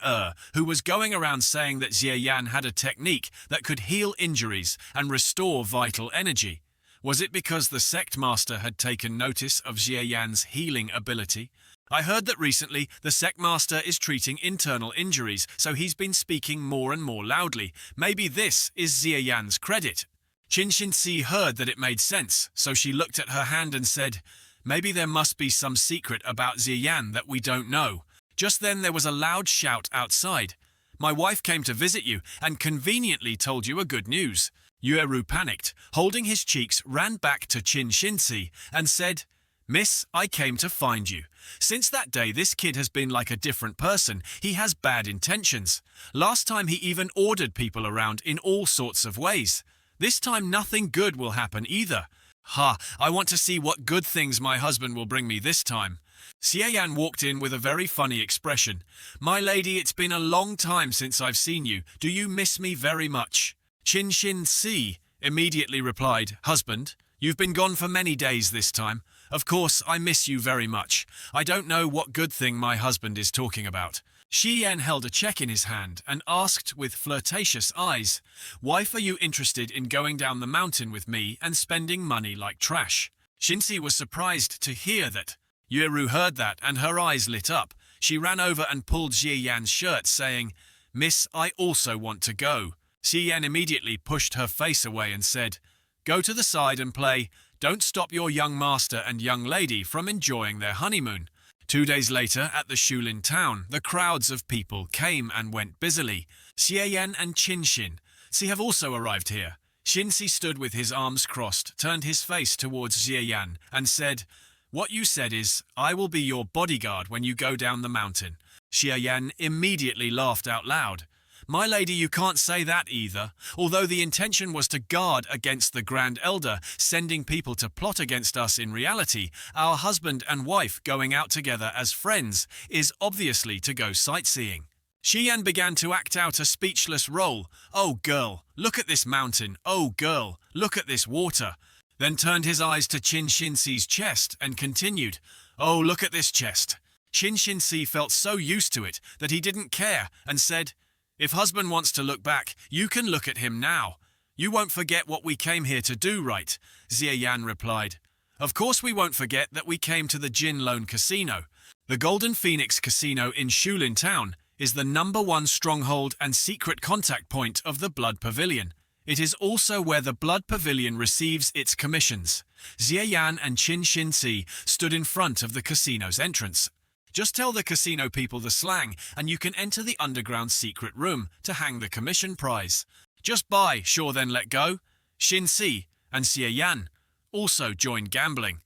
who was going around saying that Xie Yan had a technique that could heal injuries and restore vital energy? Was it because the sect master had taken notice of Xie Yan's healing ability? I heard that recently the sect master is treating internal injuries, so he's been speaking more and more loudly. Maybe this is Xie Yan's credit. Qin Xinzi heard that it made sense, so she looked at her hand and said, "Maybe there must be some secret about Xie Yan that we don't know." Just then there was a loud shout outside. "My wife came to visit you and conveniently told you a good news." Yueru panicked, holding his cheeks, ran back to Qin Xinzi and said, Miss, I came to find you. Since that day, this kid has been like a different person. He has bad intentions. Last time he even ordered people around in all sorts of ways. This time nothing good will happen either. Ha, I want to see what good things my husband will bring me this time. Xie walked in with a very funny expression. My lady, it's been a long time since I've seen you. Do you miss me very much? Xin Si immediately replied, Husband, you've been gone for many days this time. Of course, I miss you very much. I don't know what good thing my husband is talking about. Xi Yan held a check in his hand and asked with flirtatious eyes, Wife, are you interested in going down the mountain with me and spending money like trash? Xinxi was surprised to hear that. Yueru heard that and her eyes lit up. She ran over and pulled Xi Yan's shirt, saying, Miss, I also want to go. Xi Yan immediately pushed her face away and said, Go to the side and play. Don't stop your young master and young lady from enjoying their honeymoon. 2 days later, at the Shulin town, the crowds of people came and went busily. Xie and Xin have also arrived here. Xinxi stood with his arms crossed, turned his face towards Xie and said, What you said is, I will be your bodyguard when you go down the mountain. Xie immediately laughed out loud. My lady, you can't say that either. Although the intention was to guard against the Grand Elder, sending people to plot against us in reality, our husband and wife going out together as friends is obviously to go sightseeing. Xian began to act out a speechless role. Oh girl, look at this mountain. Oh girl, look at this water. Then turned his eyes to Xin-Xin-Si's chest and continued, Oh, look at this chest. Xin-Xin-Si felt so used to it that he didn't care and said, If husband wants to look back, you can look at him now. You won't forget what we came here to do, right? Xie Yan replied. Of course we won't forget that we came to the Jin Loan Casino. The Golden Phoenix Casino in Shulin Town is the #1 stronghold and secret contact point of the Blood Pavilion. It is also where the Blood Pavilion receives its commissions. Xie Yan and Xin-Xin-Si stood in front of the casino's entrance. Just tell the casino people the slang and you can enter the underground secret room to hang the commission prize. Just buy, sure then let go. Xin-Si and Xie Yan also joined gambling.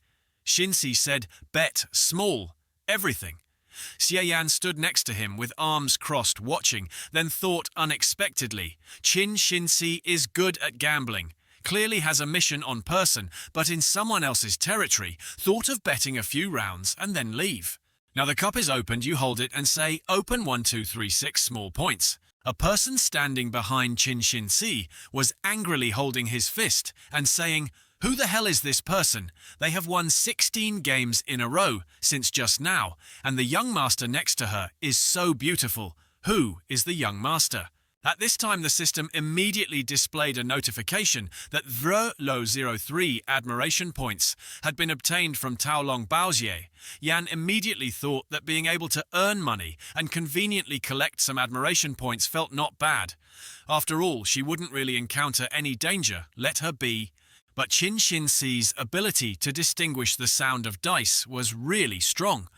Xin-Si said, Bet small, everything. Xie Yan stood next to him with arms crossed watching, then thought unexpectedly, Xin-Si is good at gambling. Clearly has a mission on person, but in someone else's territory, thought of betting a few rounds and then leave. Now the cup is opened, you hold it and say, Open 1, 2, 3, 6 small points. A person standing behind Xin-Xin-Si was angrily holding his fist and saying, Who the hell is this person? They have won 16 games in a row since just now, and the young master next to her is so beautiful. Who is the young master? At this time, the system immediately displayed a notification that Lo03 admiration points had been obtained from Taolong Baozie. Yan immediately thought that being able to earn money and conveniently collect some admiration points felt not bad. After all, she wouldn't really encounter any danger, let her be. But Xin-Xin-Si's ability to distinguish the sound of dice was really strong.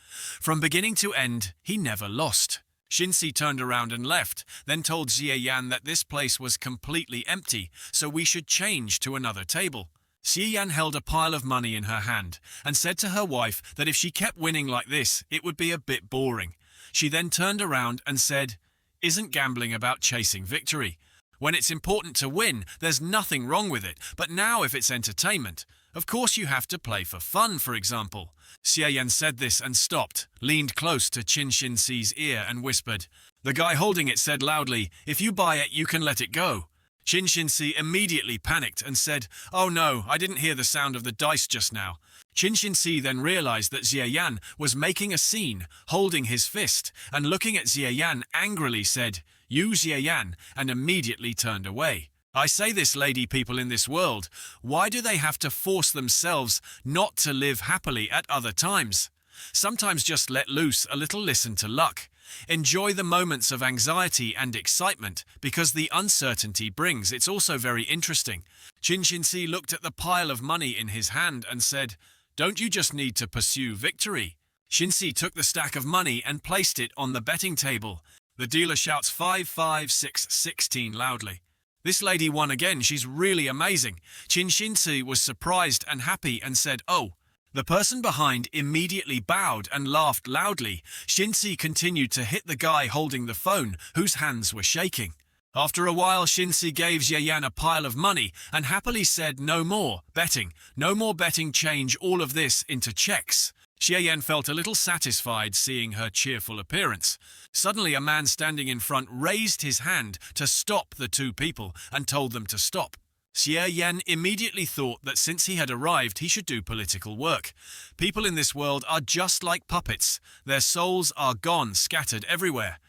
From beginning to end, he never lost. Xin-Si turned around and left, then told Xie Yan that this place was completely empty, so we should change to another table. Xie Yan held a pile of money in her hand and said to her wife that if she kept winning like this, it would be a bit boring. She then turned around and said, Isn't gambling about chasing victory? When it's important to win, there's nothing wrong with it, but now if it's entertainment, of course you have to play for fun, for example. Xie Yan said this and stopped, leaned close to Xin-Xin-Si's ear and whispered. The guy holding it said loudly, If you buy it, you can let it go. Xin-Xin-Si immediately panicked and said, Oh no, I didn't hear the sound of the dice just now. Xin-Xin-Si then realized that Xie Yan was making a scene, holding his fist, and looking at Xie Yan angrily said, You Xie Yan, and immediately turned away. I say this, lady people in this world, why do they have to force themselves not to live happily at other times? Sometimes just let loose a little, listen to luck. Enjoy the moments of anxiety and excitement because the uncertainty brings. It's also very interesting. Xin-Xin-Si looked at the pile of money in his hand and said, Don't you just need to pursue victory? Xin-Si took the stack of money and placed it on the betting table. The dealer shouts 5, 5, 6, 16 loudly. This lady won again, she's really amazing. Xin-Xin-Si was surprised and happy and said, Oh, The person behind immediately bowed and laughed loudly. Shinsi continued to hit the guy holding the phone, whose hands were shaking. After a while, Shinsi gave Xieyan a pile of money and happily said, "No more betting. No more betting, change all of this into checks." Xieyan felt a little satisfied seeing her cheerful appearance. Suddenly, a man standing in front raised his hand to stop the two people and told them to stop. Xieyan immediately thought that since he had arrived, he should do political work. People in this world are just like puppets. Their souls are gone, scattered everywhere.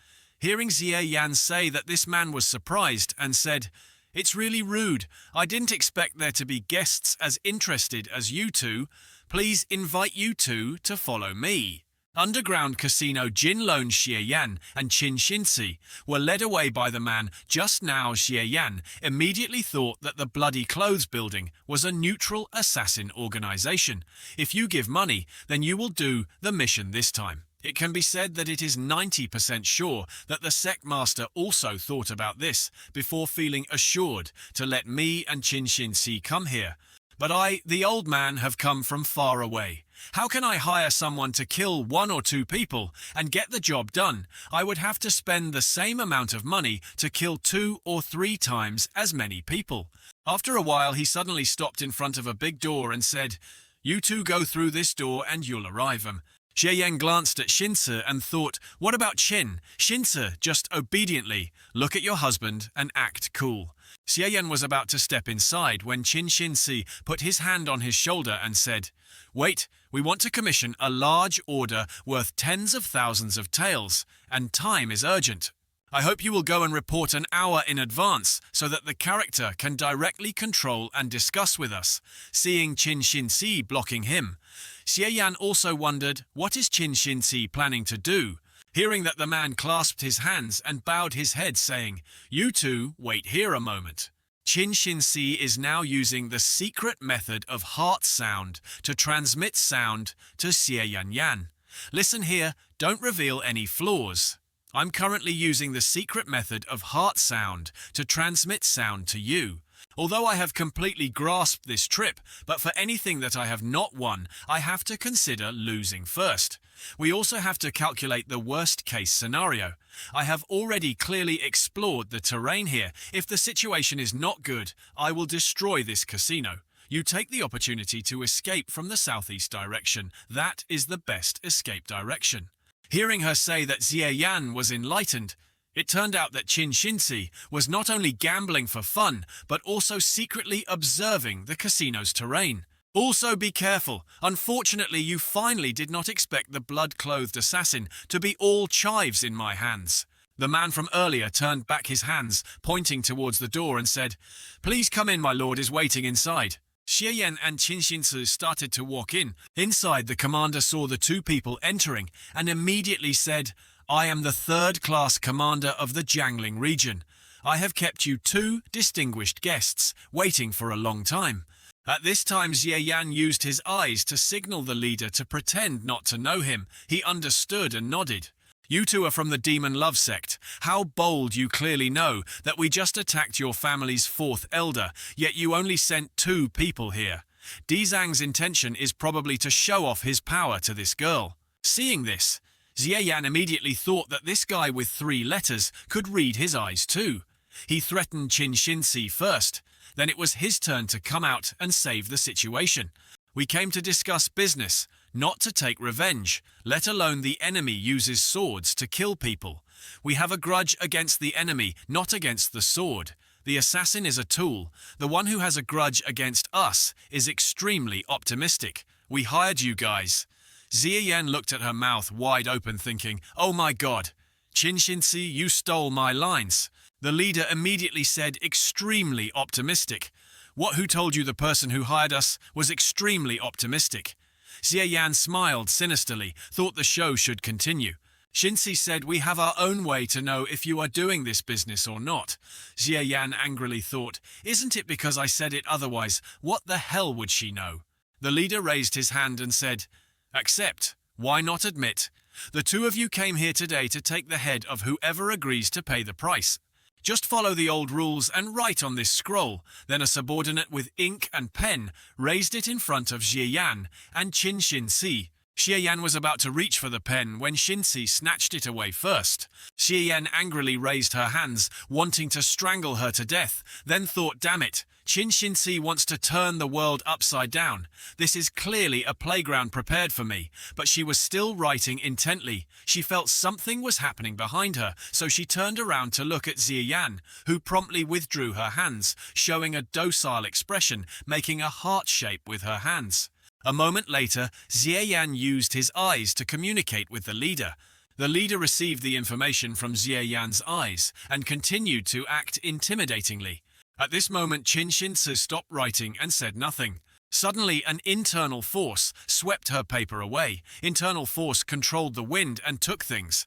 Hearing Xieyan say that, this man was surprised and said, "It's really rude. I didn't expect there to be guests as interested as you two. Please invite you two to follow me." Underground casino Jinlong Xieyan and Qin Shinsi were led away by the man. Just now, Xieyan immediately thought that the Bloody Clothes building was a neutral assassin organization. If you give money, then you will do the mission this time. It can be said that it is 90% sure that the sect master also thought about this before feeling assured to let me and Qin Shinsi come here. But I, the old man, have come from far away. How can I hire someone to kill 1 or 2 people and get the job done? I would have to spend the same amount of money to kill 2 or 3 times as many people. After a while, he suddenly stopped in front of a big door and said, "You two go through this door and you'll arrive." Xieyan glanced at Shinse and thought, what about Qin? Shinse just obediently, "Look at your husband and act cool." Xieyan was about to step inside when Qin Shinsi put his hand on his shoulder and said, "Wait, we want to commission a large order worth tens of thousands of taels, and time is urgent. I hope you will go and report an hour in advance so that the character can directly control and discuss with us." Seeing Qin Shinsi blocking him, Xieyan also wondered, what is Qin Shinsi planning to do? Hearing that, the man clasped his hands and bowed his head, saying, "You two, wait here a moment." Qin Shinsi is now using the secret method of heart sound to transmit sound to Xieyan. "Listen here, don't reveal any flaws. I'm currently using the secret method of heart sound to transmit sound to you. Although I have completely grasped this trip, but for anything that I have not won, I have to consider losing first. We also have to calculate the worst-case scenario. I have already clearly explored the terrain here. If the situation is not good, I will destroy this casino. You take the opportunity to escape from the southeast direction. That is the best escape direction." Hearing her say that Xieyan was enlightened, it turned out that Qin Shinsi was not only gambling for fun, but also secretly observing the casino's terrain. "Also be careful. Unfortunately, you finally did not expect the blood-clothed assassin to be all chives in my hands." The man from earlier turned back his hands, pointing towards the door and said, "Please come in, my lord is waiting inside." Xieyan and Qin Shinsi started to walk in. Inside, the commander saw the 2 people entering and immediately said, "I am the 3rd-class commander of the Jiangling region. I have kept you 2 distinguished guests waiting for a long time." At this time, Xieyan used his eyes to signal the leader to pretend not to know him. He understood and nodded. "You two are from the Demon Love sect. How bold! You clearly know that we just attacked your family's 4th elder, yet you only sent 2 people here. Dizang's intention is probably to show off his power to this girl." Seeing this, Xieyan immediately thought that this guy with 3 letters could read his eyes too. He threatened Qin Shinsi first, then it was his turn to come out and save the situation. "We came to discuss business, not to take revenge, let alone the enemy uses swords to kill people. We have a grudge against the enemy, not against the sword. The assassin is a tool. The one who has a grudge against us is extremely optimistic. We hired you guys." Xieyan looked at her mouth wide open thinking, "Oh my god, Qin Shinsi, you stole my lines." The leader immediately said, "Extremely optimistic. What, who told you the person who hired us was extremely optimistic?" Xieyan smiled sinisterly, thought the show should continue. Shinsi said, "We have our own way to know if you are doing this business or not." Xieyan angrily thought, "Isn't it because I said it otherwise? What the hell would she know?" The leader raised his hand and said, "Accept. Why not admit? The 2 of you came here today to take the head of whoever agrees to pay the price. Just follow the old rules and write on this scroll. Then a subordinate with ink and pen raised it in front of Xie Yan and Qin Xin-si. Xie Yan was about to reach for the pen when Xin-si snatched it away first. Xie Yan angrily raised her hands, wanting to strangle her to death, then thought, damn it, Qin Xin-si wants to turn the world upside down. This is clearly a playground prepared for me, but she was still writing intently. She felt something was happening behind her, so she turned around to look at Xie Yan, who promptly withdrew her hands, showing a docile expression, making a heart shape with her hands. A moment later, Xie Yan used his eyes to communicate with the leader. The leader received the information from Xie Yan's eyes and continued to act intimidatingly. At this moment, Qin Xin-si stopped writing and said nothing. Suddenly, an internal force swept her paper away. Internal force controlled the wind and took things.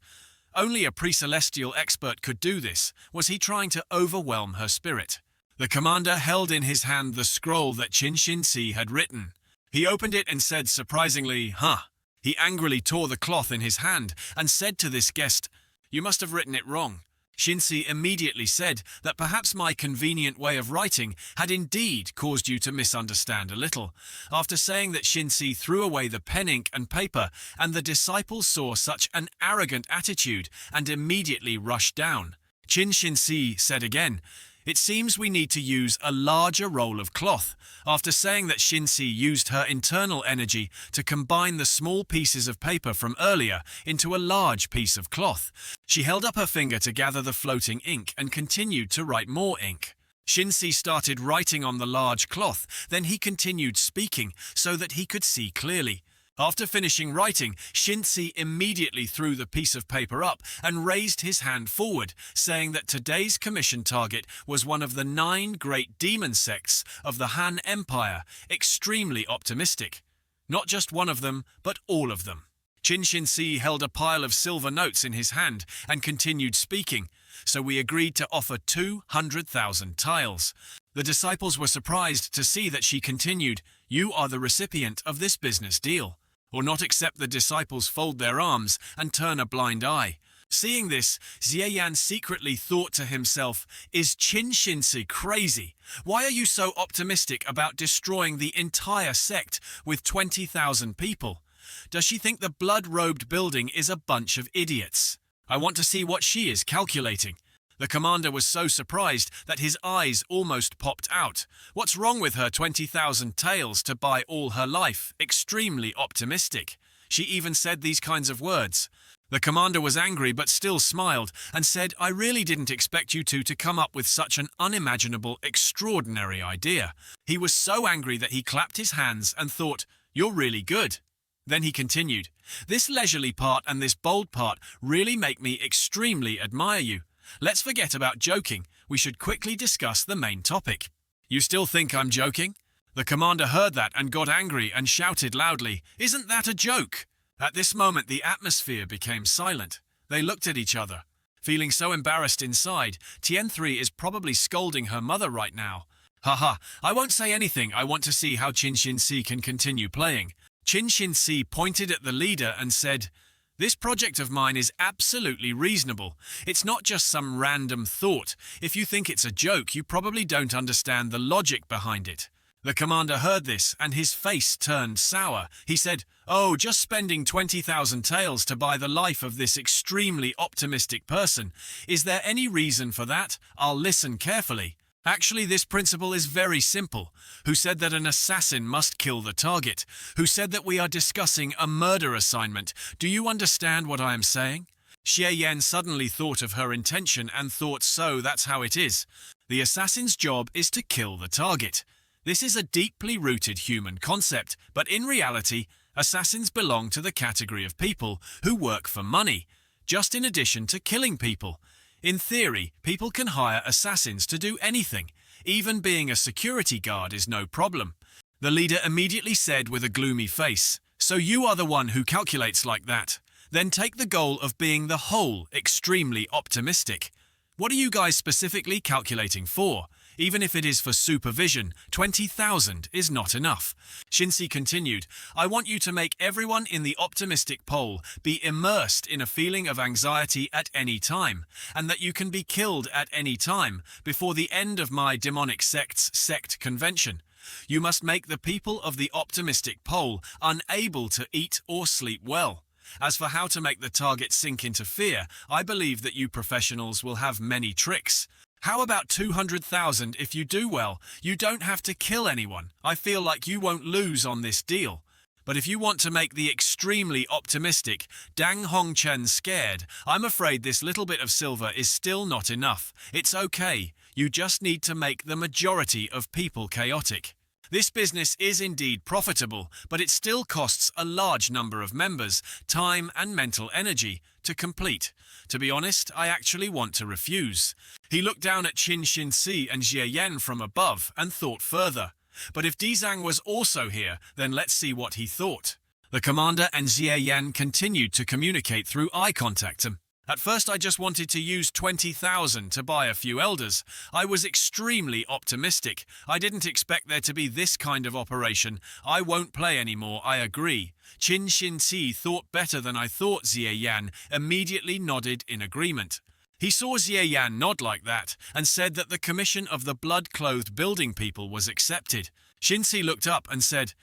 Only a pre-celestial expert could do this. Was he trying to overwhelm her spirit? The commander held in his hand the scroll that Qin Xin-si had written. He opened it and said surprisingly, "Huh." He angrily tore the cloth in his hand and said to this guest, "You must have written it wrong." Xin-si immediately said that perhaps my convenient way of writing had indeed caused you to misunderstand a little. After saying that, Xin-si threw away the pen, ink and paper, and the disciples saw such an arrogant attitude and immediately rushed down. Qin Xin-si said again, "It seems we need to use a larger roll of cloth." After saying that, Xin-si used her internal energy to combine the small pieces of paper from earlier into a large piece of cloth. She held up her finger to gather the floating ink and continued to write more ink. Xin-si started writing on the large cloth, then he continued speaking so that he could see clearly. After finishing writing, Xin-si immediately threw the piece of paper up and raised his hand forward, saying that today's commission target was one of the 9 great demon sects of the Han Empire, extremely optimistic. Not just one of them, but all of them. Qin Xin-si held a pile of silver notes in his hand and continued speaking, so we agreed to offer 200,000 tiles. The disciples were surprised to see that she continued, "You are the recipient of this business deal." Or not, except the disciples fold their arms and turn a blind eye. Seeing this, Xie Yan secretly thought to himself, "Is Qin Xin-si crazy? Why are you so optimistic about destroying the entire sect with 20,000 people? Does she think the blood-robed building is a bunch of idiots? I want to see what she is calculating." The commander was so surprised that his eyes almost popped out. What's wrong with her 20,000 taels to buy all her life? Extremely optimistic. She even said these kinds of words. The commander was angry but still smiled and said, "I really didn't expect you two to come up with such an unimaginable, extraordinary idea." He was so angry that he clapped his hands and thought, "You're really good." Then he continued, "This leisurely part and this bold part really make me extremely admire you. Let's forget about joking. We should quickly discuss the main topic." "You still think I'm joking?" The commander heard that and got angry and shouted loudly, "Isn't that a joke?" At this moment, the atmosphere became silent. They looked at each other. Feeling so embarrassed inside, Tian-3 is probably scolding her mother right now. "Haha, I won't say anything. I want to see how Qin Xin-si can continue playing." Qin Xin-si pointed at the leader and said, "This project of mine is absolutely reasonable. It's not just some random thought. If you think it's a joke, you probably don't understand the logic behind it." The commander heard this, and his face turned sour. He said, "Oh, just spending 20,000 taels to buy the life of this extremely optimistic person. Is there any reason for that? I'll listen carefully. Actually, this principle is very simple. Who said that an assassin must kill the target? Who said that we are discussing a murder assignment? Do you understand what I am saying?" Xie Yan suddenly thought of her intention and thought, so that's how it is. The assassin's job is to kill the target. This is a deeply rooted human concept, but in reality, assassins belong to the category of people who work for money, just in addition to killing people. In theory, people can hire assassins to do anything. Even being a security guard is no problem. The leader immediately said with a gloomy face, "So you are the one who calculates like that? Then take the goal of being the whole extremely optimistic. What are you guys specifically calculating for? Even if it is for supervision, 20,000 is not enough. Shinsi continued, I want you to make everyone in the optimistic pole be immersed in a feeling of anxiety at any time, and that you can be killed at any time before the end of my demonic sect's sect convention. You must make the people of the optimistic pole unable to eat or sleep well. As for how to make the target sink into fear, I believe that you professionals will have many tricks. How about 200,000 if you do well? You don't have to kill anyone. I feel like you won't lose on this deal. But if you want to make the extremely optimistic Dang Hongchen scared, I'm afraid this little bit of silver is still not enough. It's okay. You just need to make the majority of people chaotic. This business is indeed profitable, but it still costs a large number of members, time and mental energy to complete. To be honest, I actually want to refuse. He looked down at Qin Xinci and Jie Yan from above and thought further. But if Dizang was also here, then let's see what he thought. The commander and Jie Yan continued to communicate through eye contact. At first I just wanted to use 20,000 to buy a few elders. I was extremely optimistic. I didn't expect there to be this kind of operation. I won't play anymore, I agree. Qin Xinci thought better than I thought. Jie Yan immediately nodded in agreement. He saw Jie Yan nod like that and said that the commission of the blood-clothed building people was accepted. Xinci looked up and said,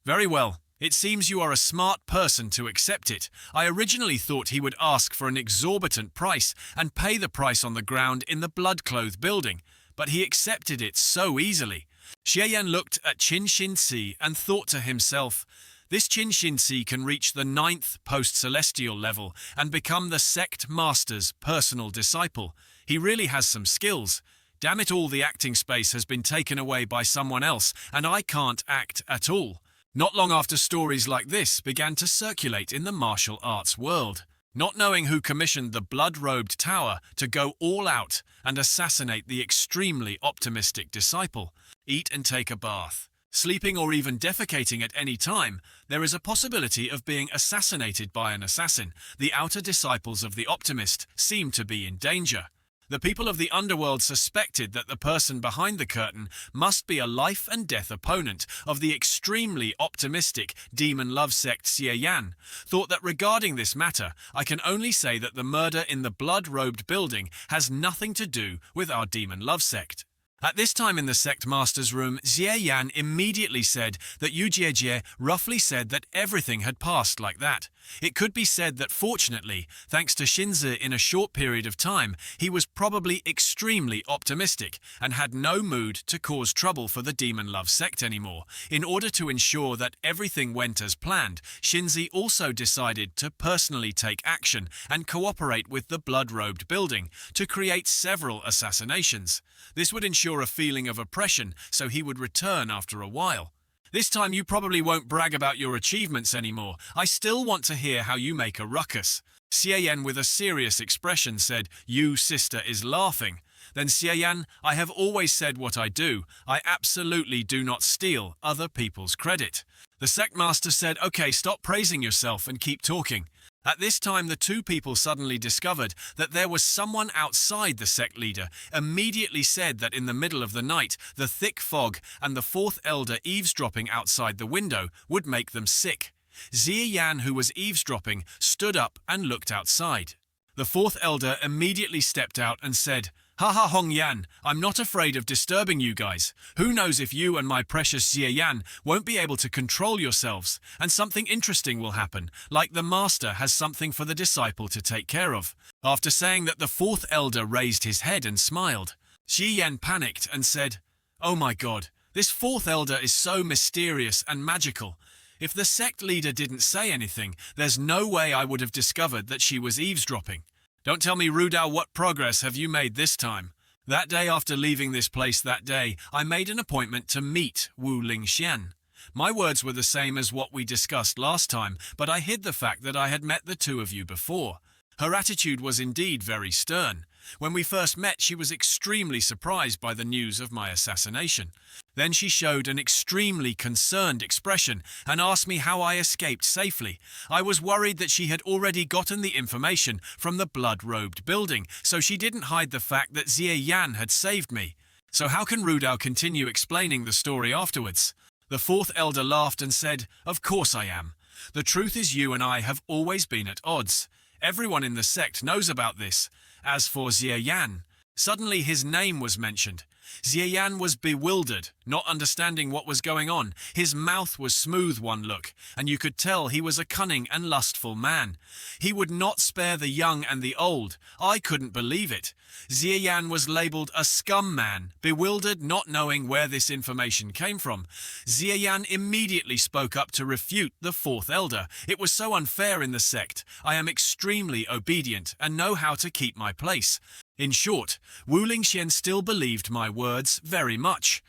Very well. It seems you are a smart person to accept it. I originally thought he would ask for an exorbitant price and pay the price on the ground in the blood-clothed building, but he accepted it so easily. Xie Yan looked at Qin Xinci and thought to himself, this Qin Xinci can reach the 9th post-celestial level and become the sect master's personal disciple. He really has some skills. Damn it all, the acting space has been taken away by someone else, and I can't act at all. Not long after stories like this began to circulate in the martial arts world. Not knowing who commissioned the blood-robed tower to go all out and assassinate the extremely optimistic disciple, eat and take a bath, sleeping or even defecating at any time, there is a possibility of being assassinated by an assassin. The outer disciples of the optimist seem to be in danger. The people of the underworld suspected that the person behind the curtain must be a life-and-death opponent of the extremely optimistic demon love sect Xie Yan. Thought that regarding this matter, I can only say that the murder in the blood-robed building has nothing to do with our demon love sect. At this time in the sect master's room, Xie Yan immediately said that Yu Jiejie roughly said that everything had passed like that. It could be said that fortunately, thanks to Shinzi in a short period of time, he was probably extremely optimistic and had no mood to cause trouble for the demon love sect anymore. In order to ensure that everything went as planned, Shinzi also decided to personally take action and cooperate with the blood-robed building to create several assassinations. This would ensure a feeling of oppression, so he would return after a while. This time you probably won't brag about your achievements anymore. I still want to hear how you make a ruckus. Xie Yan with a serious expression said, You, sister, is laughing. Then Xie Yan, I have always said what I do. I absolutely do not steal other people's credit. The sect master said, Okay, stop praising yourself and keep talking. At this time, the two people suddenly discovered that there was someone outside the sect leader, immediately said that in the middle of the night, the thick fog and the fourth elder eavesdropping outside the window would make them sick. Xie Yan, who was eavesdropping, stood up and looked outside. The fourth elder immediately stepped out and said, Haha Hong Yan, I'm not afraid of disturbing you guys. Who knows if you and my precious Xie Yan won't be able to control yourselves, and something interesting will happen, like the master has something for the disciple to take care of. After saying that, the fourth elder raised his head and smiled. Xie Yan panicked and said, Oh my god, this fourth elder is so mysterious and magical. If the sect leader didn't say anything, there's no way I would have discovered that she was eavesdropping. Don't tell me, Rudao, what progress have you made this time? That day after leaving this place that day, I made an appointment to meet Wu Lingxian. My words were the same as what we discussed last time, but I hid the fact that I had met the two of you before. Her attitude was indeed very stern. When we first met, she was extremely surprised by the news of my assassination. Then she showed an extremely concerned expression and asked me how I escaped safely. I was worried that she had already gotten the information from the blood-robed building, so she didn't hide the fact that Xie Yan had saved me. So how can Rudao continue explaining the story afterwards? The fourth elder laughed and said, "Of course I am. The truth is you and I have always been at odds. Everyone in the sect knows about this. As for Xie Yan, suddenly his name was mentioned. Xie Yan was bewildered, not understanding what was going on. His mouth was smooth one look, and you could tell he was a cunning and lustful man. He would not spare the young and the old. I couldn't believe it. Xie Yan was labelled a scum man, bewildered, not knowing where this information came from. Xie Yan immediately spoke up to refute the fourth elder. It was so unfair in the sect. I am extremely obedient and know how to keep my place. In short, Wu Lingxian still believed my words very much.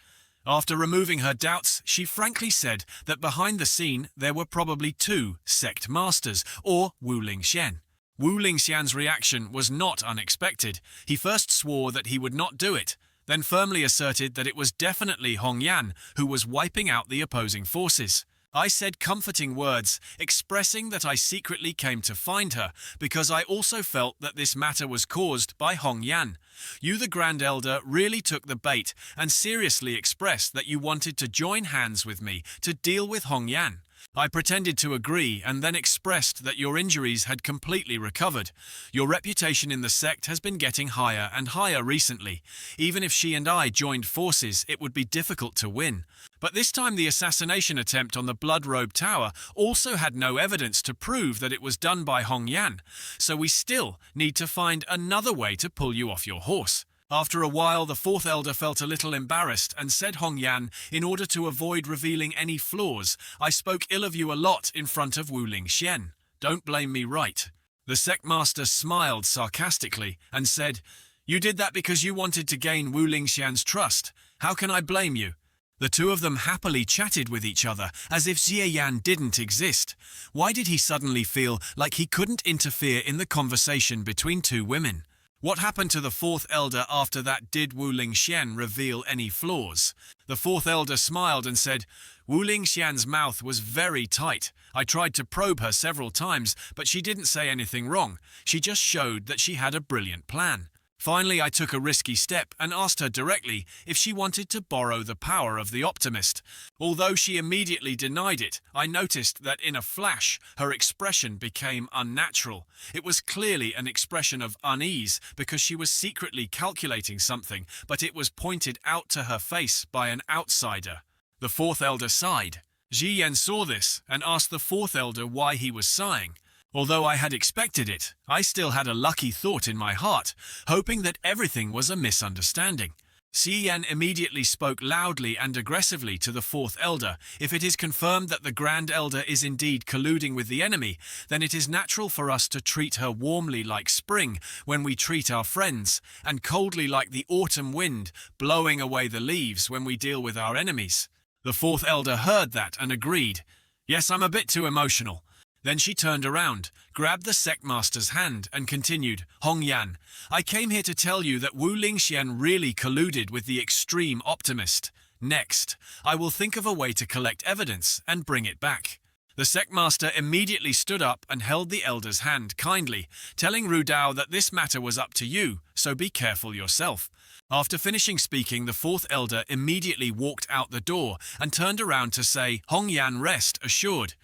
After removing her doubts, she frankly said that behind the scene there were probably two sect masters, or Wu Lingxian. Wu Lingxian's reaction was not unexpected. He first swore that he would not do it, then firmly asserted that it was definitely Hong Yan who was wiping out the opposing forces. I said comforting words, expressing that I secretly came to find her, because I also felt that this matter was caused by Hong Yan. You, the Grand Elder, really took the bait and seriously expressed that you wanted to join hands with me to deal with Hong Yan. I pretended to agree and then expressed that your injuries had completely recovered. Your reputation in the sect has been getting higher and higher recently. Even if she and I joined forces, it would be difficult to win. But this time the assassination attempt on the Blood Robe Tower also had no evidence to prove that it was done by Hong Yan, so we still need to find another way to pull you off your horse. After a while, the fourth elder felt a little embarrassed and said, Hong Yan, in order to avoid revealing any flaws, I spoke ill of you a lot in front of Wu Lingxian. Don't blame me, right? The sect master smiled sarcastically and said, You did that because you wanted to gain Wu Lingxian's trust. How can I blame you? The two of them happily chatted with each other, as if Xie Yan didn't exist. Why did he suddenly feel like he couldn't interfere in the conversation between two women? What happened to the fourth elder after that? Did Wu Lingxian reveal any flaws? The fourth elder smiled and said, Wu Lingxian's mouth was very tight. I tried to probe her several times, but she didn't say anything wrong. She just showed that she had a brilliant plan. Finally, I took a risky step and asked her directly if she wanted to borrow the power of the optimist. Although she immediately denied it, I noticed that in a flash, her expression became unnatural. It was clearly an expression of unease because she was secretly calculating something, but it was pointed out to her face by an outsider. The fourth elder sighed. Xie Yan saw this and asked the fourth elder why he was sighing. Although I had expected it, I still had a lucky thought in my heart, hoping that everything was a misunderstanding. Xie Yan immediately spoke loudly and aggressively to the fourth elder. If it is confirmed that the Grand Elder is indeed colluding with the enemy, then it is natural for us to treat her warmly like spring when we treat our friends, and coldly like the autumn wind blowing away the leaves when we deal with our enemies. The fourth elder heard that and agreed. Yes, I'm a bit too emotional. Then she turned around, grabbed the sect master's hand and continued, Hong Yan, I came here to tell you that Wu Lingxian really colluded with the extreme optimist. Next, I will think of a way to collect evidence and bring it back. The sect master immediately stood up and held the elder's hand kindly, telling Rudao that this matter was up to you, so be careful yourself. After finishing speaking, the fourth elder immediately walked out the door and turned around to say, Hong Yan, rest assured.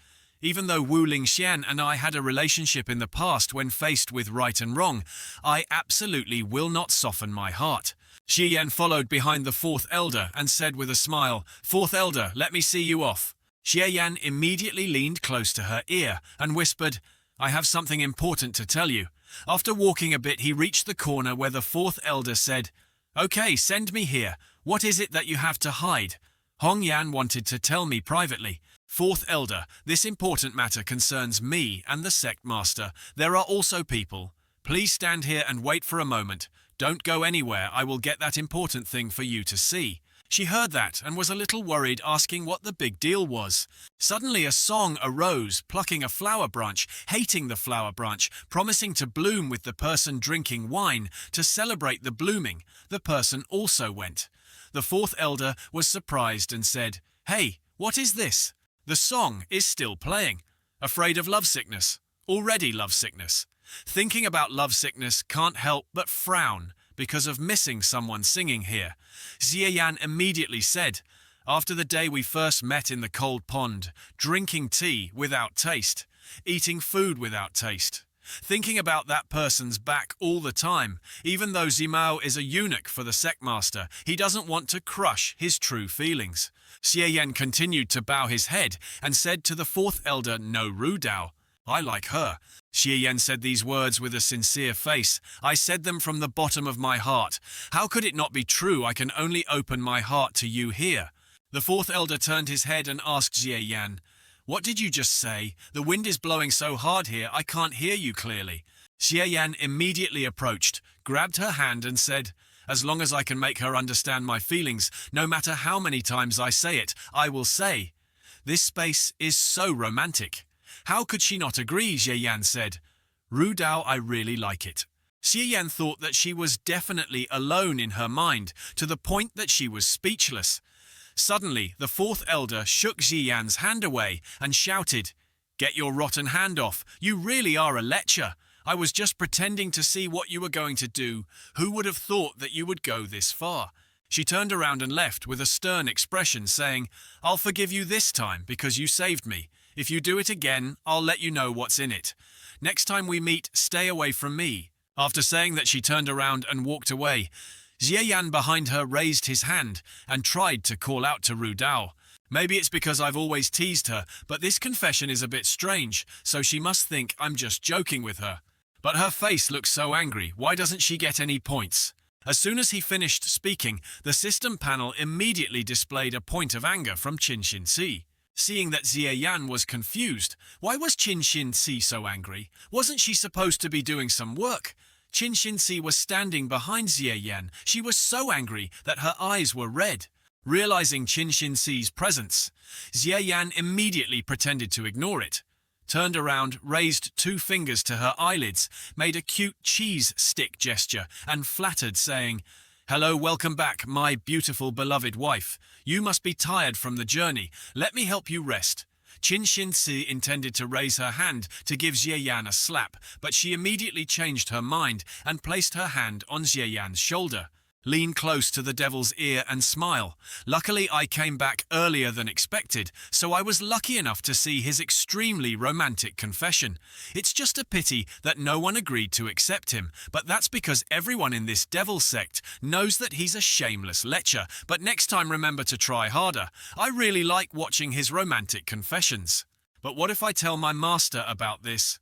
Even though Wu Lingxian and I had a relationship in the past when faced with right and wrong, I absolutely will not soften my heart. Xie Yan followed behind the fourth elder and said with a smile, Fourth elder, let me see you off. Xie Yan immediately leaned close to her ear and whispered, I have something important to tell you. After walking a bit, he reached the corner where the fourth elder said, Okay, send me here. What is it that you have to hide? Hong Yan wanted to tell me privately. Fourth elder, this important matter concerns me and the sect master. There are also people. Please stand here and wait for a moment. Don't go anywhere. I will get that important thing for you to see. She heard that and was a little worried, asking what the big deal was. Suddenly a song arose, plucking a flower branch, hating the flower branch, promising to bloom with the person drinking wine. To celebrate the blooming, the person also went. The fourth elder was surprised and said, Hey, what is this? The song is still playing. Afraid of lovesickness. Already lovesickness. Thinking about lovesickness can't help but frown. because of missing someone singing here. Xie Yan immediately said, "After the day we first met in the cold pond, drinking tea without taste, eating food without taste, thinking about that person's back all the time, even though Zimao is a eunuch for the sectmaster, he doesn't want to crush his true feelings." Xie Yan continued to bow his head and said to the fourth elder, "No Ru Dao, I like her." Xie Yan said these words with a sincere face. "I said them from the bottom of my heart. How could it not be true? I can only open my heart to you here." The fourth elder turned his head and asked Xie Yan, "What did you just say? The wind is blowing so hard here, I can't hear you clearly." Xie Yan immediately approached, grabbed her hand and said, "As long as I can make her understand my feelings, no matter how many times I say it, I will say, 'This space is so romantic.'" "How could she not agree?" Xie Yan said. "Ru Dao, I really like it." Xie Yan thought that she was definitely alone in her mind, to the point that she was speechless. Suddenly, the fourth elder shook Xie Yan's hand away and shouted, "Get your rotten hand off. You really are a lecher. I was just pretending to see what you were going to do. Who would have thought that you would go this far?" She turned around and left with a stern expression, saying, "I'll forgive you this time because you saved me. If you do it again, I'll let you know what's in it. Next time we meet, stay away from me." After saying that, she turned around and walked away. Xie Yan behind her raised his hand and tried to call out to Ru Dao. "Maybe it's because I've always teased her, but this confession is a bit strange, so she must think I'm just joking with her. But her face looks so angry, why doesn't she get any points?" As soon as he finished speaking, the system panel immediately displayed a point of anger from Qin Xin Si. Seeing that Xie Yan was confused, why was Qin Xin Si so angry? Wasn't she supposed to be doing some work? Qin Xin Si was standing behind Xie Yan. She was so angry that her eyes were red. Realizing Qin Xin Si's presence, Xie Yan immediately pretended to ignore it, turned around, raised 2 fingers to her eyelids, made a cute cheese stick gesture, and flattered, saying, "Hello, welcome back, my beautiful beloved wife. You must be tired from the journey. Let me help you rest." Qin Xin Si intended to raise her hand to give Xie Yan a slap, but she immediately changed her mind and placed her hand on Xie Yan's shoulder. "Lean close to the devil's ear and smile. Luckily, I came back earlier than expected, so I was lucky enough to see his extremely romantic confession. It's just a pity that no one agreed to accept him, but that's because everyone in this devil sect knows that he's a shameless lecher. But next time remember to try harder. I really like watching his romantic confessions. But what if I tell my master about this?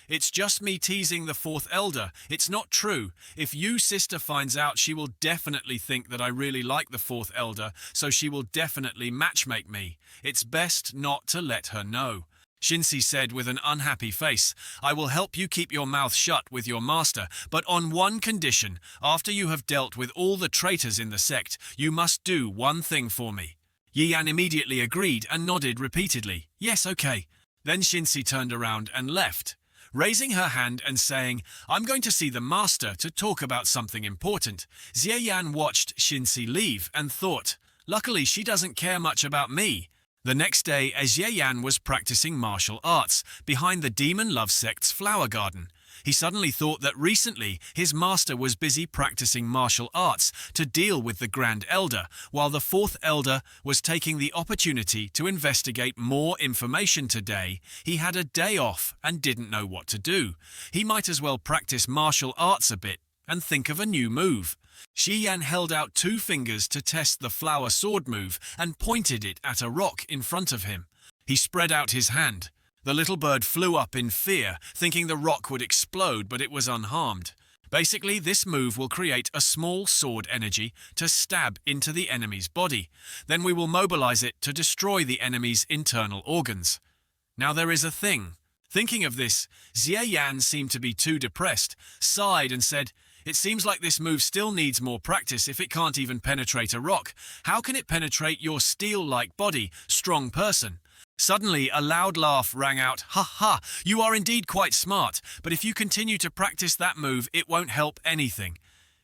It's just me teasing the fourth elder. It's not true. If you sister finds out, she will definitely think that I really like the fourth elder, so she will definitely matchmake me. It's best not to let her know." Shinsi said with an unhappy face, "I will help you keep your mouth shut with your master, but on one condition. After you have dealt with all the traitors in the sect, you must do one thing for me." Yi Yan immediately agreed and nodded repeatedly. "Yes, okay." Then Shinsi turned around and left, raising her hand and saying, "I'm going to see the master to talk about something important." Xie Yan watched Shinsi leave and thought, "Luckily she doesn't care much about me." The next day, as Xie Yan was practicing martial arts behind the Demon Love Sect's flower garden, he suddenly thought that recently his master was busy practicing martial arts to deal with the Grand Elder, while the fourth elder was taking the opportunity to investigate more information today. He had a day off and didn't know what to do. He might as well practice martial arts a bit and think of a new move. Xi Yan held out 2 fingers to test the flower sword move and pointed it at a rock in front of him. He spread out his hand. The little bird flew up in fear, thinking the rock would explode, but it was unharmed. Basically, this move will create a small sword energy to stab into the enemy's body. Then we will mobilize it to destroy the enemy's internal organs. Now there is a thing. Thinking of this, Xie Yan seemed to be too depressed, sighed and said, "It seems like this move still needs more practice if it can't even penetrate a rock. How can it penetrate your steel-like body, strong person?" Suddenly, a loud laugh rang out. "Ha ha, you are indeed quite smart, but if you continue to practice that move, it won't help anything."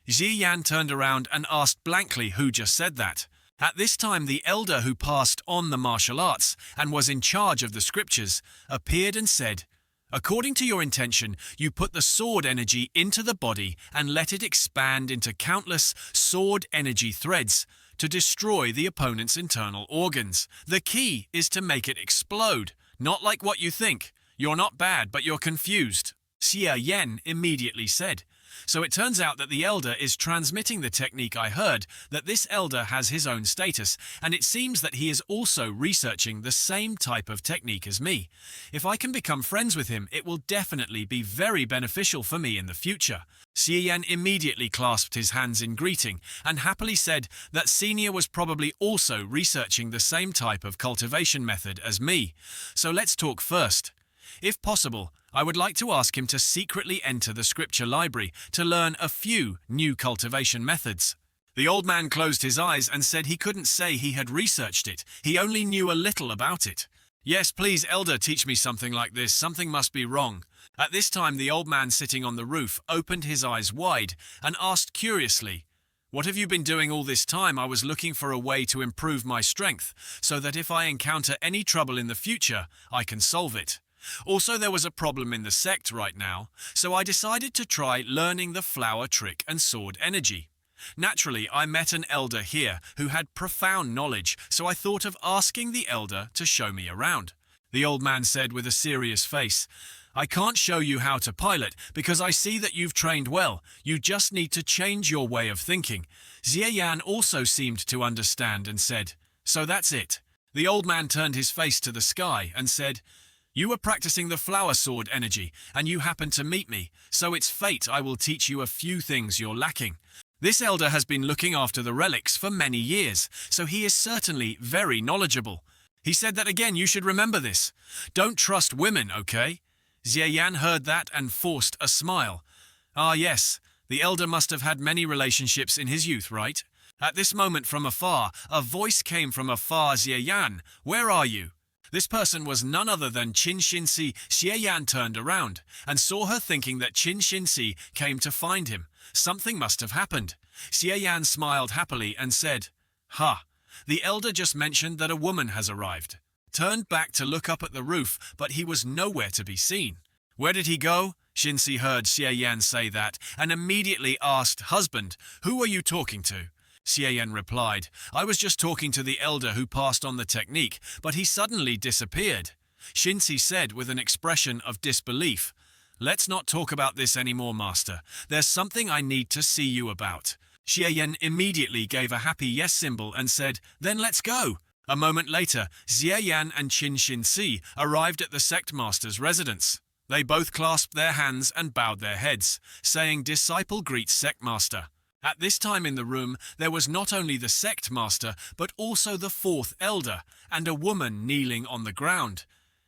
Xi Yan turned around and asked blankly who just said that. At this time, the elder who passed on the martial arts and was in charge of the scriptures appeared and said, According to your intention, you put the sword energy into the body and let it expand into countless sword energy threads to destroy the opponent's internal organs. The key is to make it explode, not like what you think. You're not bad, but you're confused, Xie Yan immediately said. So it turns out that the elder is transmitting the technique. I heard that this elder has his own status, and it seems that he is also researching the same type of technique as me. If I can become friends with him, it will definitely be very beneficial for me in the future. Xie Yan immediately clasped his hands in greeting and happily said that Senior was probably also researching the same type of cultivation method as me. So let's talk first. If possible, I would like to ask him to secretly enter the scripture library to learn a few new cultivation methods. The old man closed his eyes and said he couldn't say he had researched it. He only knew a little about it. Yes, please, elder, teach me something like this. Something must be wrong. At this time, the old man sitting on the roof opened his eyes wide and asked curiously, "What have you been doing all this time?" "I was looking for a way to improve my strength so that if I encounter any trouble in the future, I can solve it. Also, there was a problem in the sect right now, so I decided to try learning the flower trick and sword energy. Naturally, I met an elder here who had profound knowledge, so I thought of asking the elder to show me around." The old man said with a serious face, "I can't show you how to pilot because I see that you've trained well. You just need to change your way of thinking." Xie Yan also seemed to understand and said, "So that's it." The old man turned his face to the sky and said, "You were practicing the flower sword energy, and you happened to meet me, so it's fate. I will teach you a few things you're lacking." This elder has been looking after the relics for many years, so he is certainly very knowledgeable. He said that again, you should remember this. Don't trust women, okay? Xie Yan heard that and forced a smile. Ah yes, the elder must have had many relationships in his youth, right? At this moment from afar, a voice came from afar. "Xie Yan, where are you?" This person was none other than Qin Xinxi. Xie Yan turned around and saw her, thinking that Qin Xinxi came to find him. Something must have happened. Xie Yan smiled happily and said, "Ha, the elder just mentioned that a woman has arrived." Turned back to look up at the roof, but he was nowhere to be seen. "Where did he go?" Xinxi heard Xie Yan say that and immediately asked, "Husband, who are you talking to?" Xie Yan replied, "I was just talking to the elder who passed on the technique, but he suddenly disappeared." Xinxi said with an expression of disbelief, "Let's not talk about this anymore, master. There's something I need to see you about." Xie Yan immediately gave a happy yes symbol and said, "Then let's go." A moment later, Xie Yan and Qin Xinxi arrived at the sect master's residence. They both clasped their hands and bowed their heads, saying, "Disciple greets sect master." At this time in the room, there was not only the sect master, but also the fourth elder, and a woman kneeling on the ground.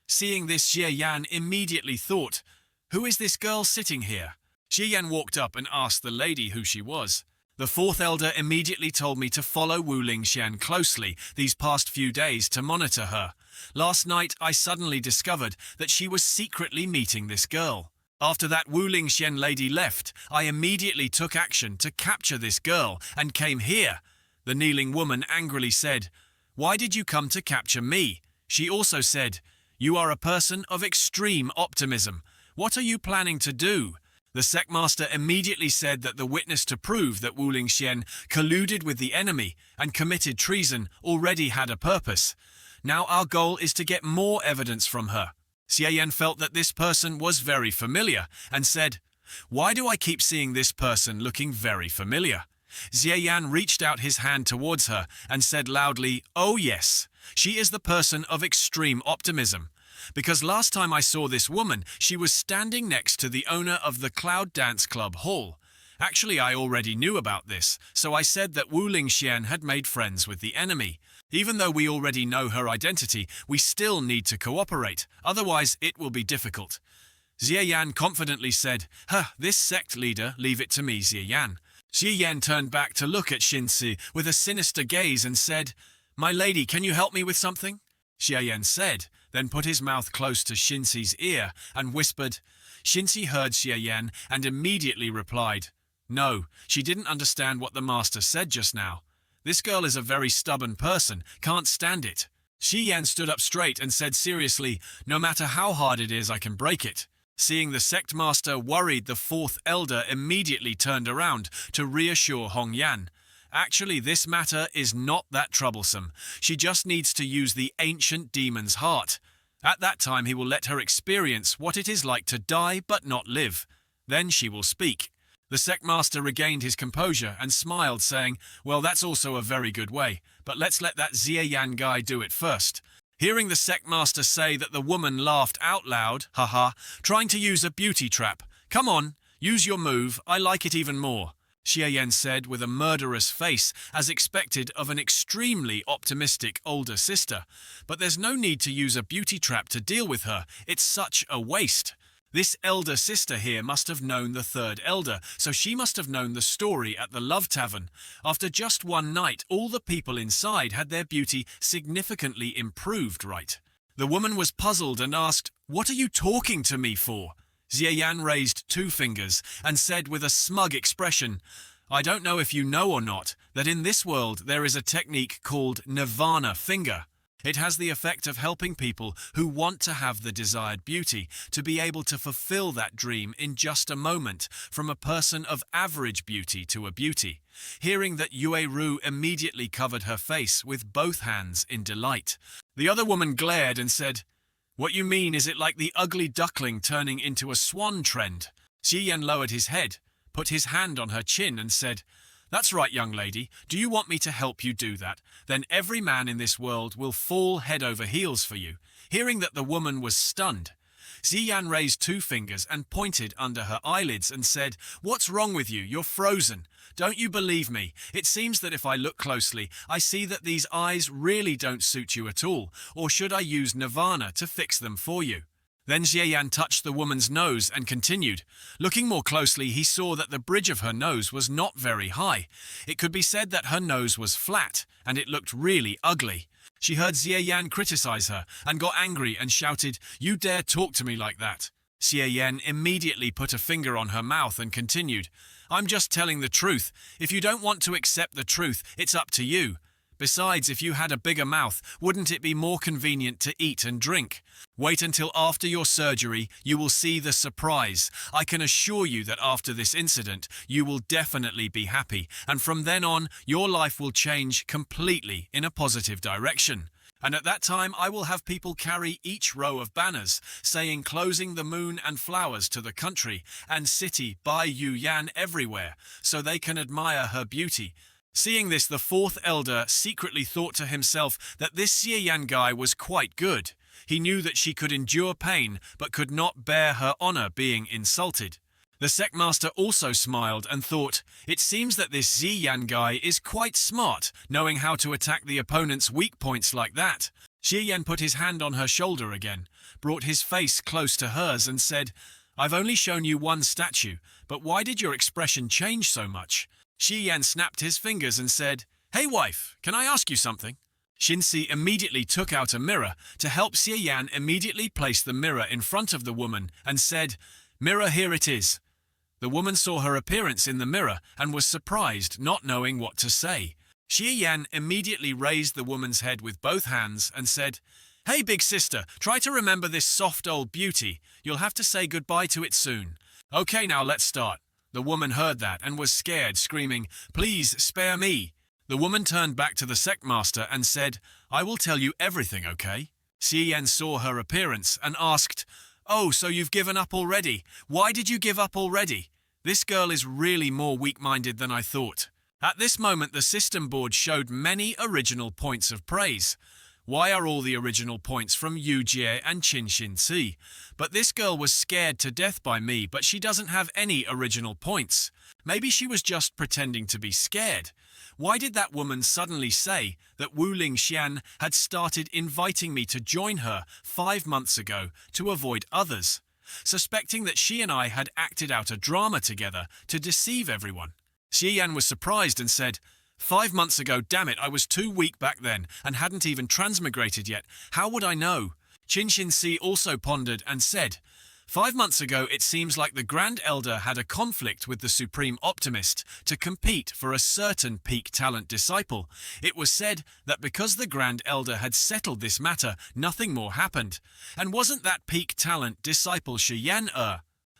Seeing this, Xie Yan immediately thought, "Who is this girl sitting here?" Xie Yan walked up and asked the lady who she was. The fourth elder immediately told me to follow Wu Lingxian closely these past few days to monitor her. Last night, I suddenly discovered that she was secretly meeting this girl. After that Wu Lingxian lady left, I immediately took action to capture this girl and came here. The kneeling woman angrily said, "Why did you come to capture me?" She also said, "You are a person of extreme optimism. What are you planning to do?" The sect master immediately said that the witness to prove that Wu Lingxian colluded with the enemy and committed treason already had a purpose. Now our goal is to get more evidence from her. Xie Yan felt that this person was very familiar and said, "Why do I keep seeing this person looking very familiar?" Xie Yan reached out his hand towards her and said loudly, "Oh yes, she is the person of extreme optimism. Because last time I saw this woman, she was standing next to the owner of the Cloud Dance Club Hall. Actually, I already knew about this, so I said that Wu Lingxian had made friends with the enemy. Even though we already know her identity, we still need to cooperate, otherwise it will be difficult." Xie Yan confidently said, "This sect leader, leave it to me, Xie Yan." Xie Yan turned back to look at Xinxi with a sinister gaze and said, "My lady, can you help me with something?" Xie Yan said, then put his mouth close to Xinxi's ear and whispered. Xinxi heard Xie Yan and immediately replied, "No, she didn't understand what the master said just now. This girl is a very stubborn person, can't stand it." Xie Yan stood up straight and said seriously, "No matter how hard it is, I can break it." Seeing the sect master worried, the fourth elder immediately turned around to reassure Hong Yan. Actually, this matter is not that troublesome. She just needs to use the ancient demon's heart. At that time, he will let her experience what it is like to die but not live. Then she will speak. The sect master regained his composure and smiled, saying, "Well, that's also a very good way, but let's let that Xie Yan guy do it first." Hearing the sect master say that, the woman laughed out loud, haha, trying to use a beauty trap. "Come on, use your move, I like it even more," Xie Yan said with a murderous face, as expected of an extremely optimistic older sister. "But there's no need to use a beauty trap to deal with her, it's such a waste." This elder sister here must have known the third elder, so she must have known the story at the Love Tavern. After just one night, all the people inside had their beauty significantly improved, right? The woman was puzzled and asked, "What are you talking to me for?" Xie Yan raised two fingers and said with a smug expression, "I don't know if you know or not, that in this world there is a technique called Nirvana Finger. It has the effect of helping people who want to have the desired beauty to be able to fulfill that dream in just a moment, from a person of average beauty to a beauty." Hearing that, Yue Ru immediately covered her face with both hands in delight. The other woman glared and said, "What you mean, is it like the ugly duckling turning into a swan trend?" Xie Yan lowered his head, put his hand on her chin and said, "That's right, young lady. Do you want me to help you do that? Then every man in this world will fall head over heels for you." Hearing that, the woman was stunned. Xie Yan raised two fingers and pointed under her eyelids and said, "What's wrong with you? You're frozen. Don't you believe me? It seems that if I look closely, I see that these eyes really don't suit you at all. Or should I use Nirvana to fix them for you?" Then Xie Yan touched the woman's nose and continued. Looking more closely, he saw that the bridge of her nose was not very high. It could be said that her nose was flat, and it looked really ugly. She heard Xie Yan criticize her and got angry and shouted, "You dare talk to me like that?" Xie Yan immediately put a finger on her mouth and continued, "I'm just telling the truth. If you don't want to accept the truth, it's up to you. Besides, if you had a bigger mouth, wouldn't it be more convenient to eat and drink? Wait until after your surgery, you will see the surprise. I can assure you that after this incident, you will definitely be happy, and from then on, your life will change completely in a positive direction. And at that time, I will have people carry each row of banners, saying closing the moon and flowers to the country and city by Yu Yan everywhere, so they can admire her beauty." Seeing this, the fourth elder secretly thought to himself that this Xie Yan guy was quite good. He knew that she could endure pain, but could not bear her honor being insulted. The sectmaster also smiled and thought, "It seems that this Xie Yan guy is quite smart, knowing how to attack the opponent's weak points like that." Xie Yan put his hand on her shoulder again, brought his face close to hers and said, "I've only shown you one statue, but why did your expression change so much?" Xie Yan snapped his fingers and said, "Hey wife, can I ask you something?" Xinxi immediately took out a mirror to help Xie Yan immediately place the mirror in front of the woman and said, "Mirror, here it is." The woman saw her appearance in the mirror and was surprised, not knowing what to say. Xie Yan immediately raised the woman's head with both hands and said, "Hey big sister, try to remember this soft old beauty. You'll have to say goodbye to it soon." "Okay, now let's start." The woman heard that and was scared, screaming, "Please spare me." The woman turned back to the sectmaster and said, "I will tell you everything, okay?" Xie Yan saw her appearance and asked, "Oh, so you've given up already? Why did you give up already? This girl is really more weak-minded than I thought." At this moment, the system board showed many original points of praise. Why are all the original points from Yu Jie and Qin Xinci? But this girl was scared to death by me, but she doesn't have any original points. Maybe she was just pretending to be scared. Why did that woman suddenly say that Wu Lingxian had started inviting me to join her 5 months ago to avoid others, suspecting that she and I had acted out a drama together to deceive everyone? Xie Yan was surprised and said, 5 months ago, damn it, I was too weak back then and hadn't even transmigrated yet. How would I know?" Qin Xinci also pondered and said, 5 months ago, it seems like the Grand Elder had a conflict with the Supreme Optimist to compete for a certain peak talent disciple. It was said that because the Grand Elder had settled this matter, nothing more happened. And wasn't that peak talent disciple Shi Yan?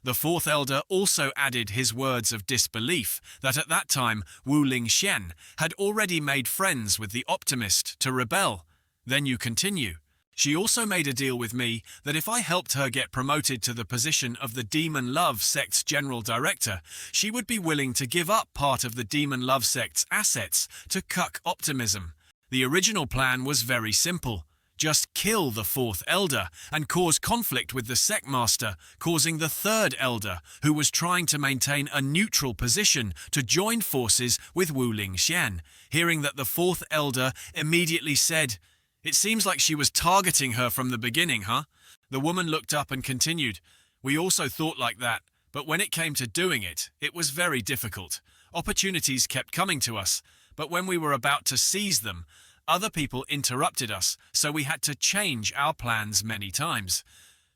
The fourth elder also added his words of disbelief that at that time Wu Lingxian had already made friends with the Optimist to rebel. Then you continue. She also made a deal with me that if I helped her get promoted to the position of the Demon Love Sect's General Director, she would be willing to give up part of the Demon Love Sect's assets to cuck optimism. The original plan was very simple. Just kill the fourth elder and cause conflict with the sect master, causing the third elder, who was trying to maintain a neutral position, to join forces with Wu Lingxian. Hearing that, the fourth elder immediately said, "It seems like she was targeting her from the beginning, huh?" The woman looked up and continued, "We also thought like that, but when it came to doing it, it was very difficult. Opportunities kept coming to us, but when we were about to seize them, other people interrupted us, so we had to change our plans many times.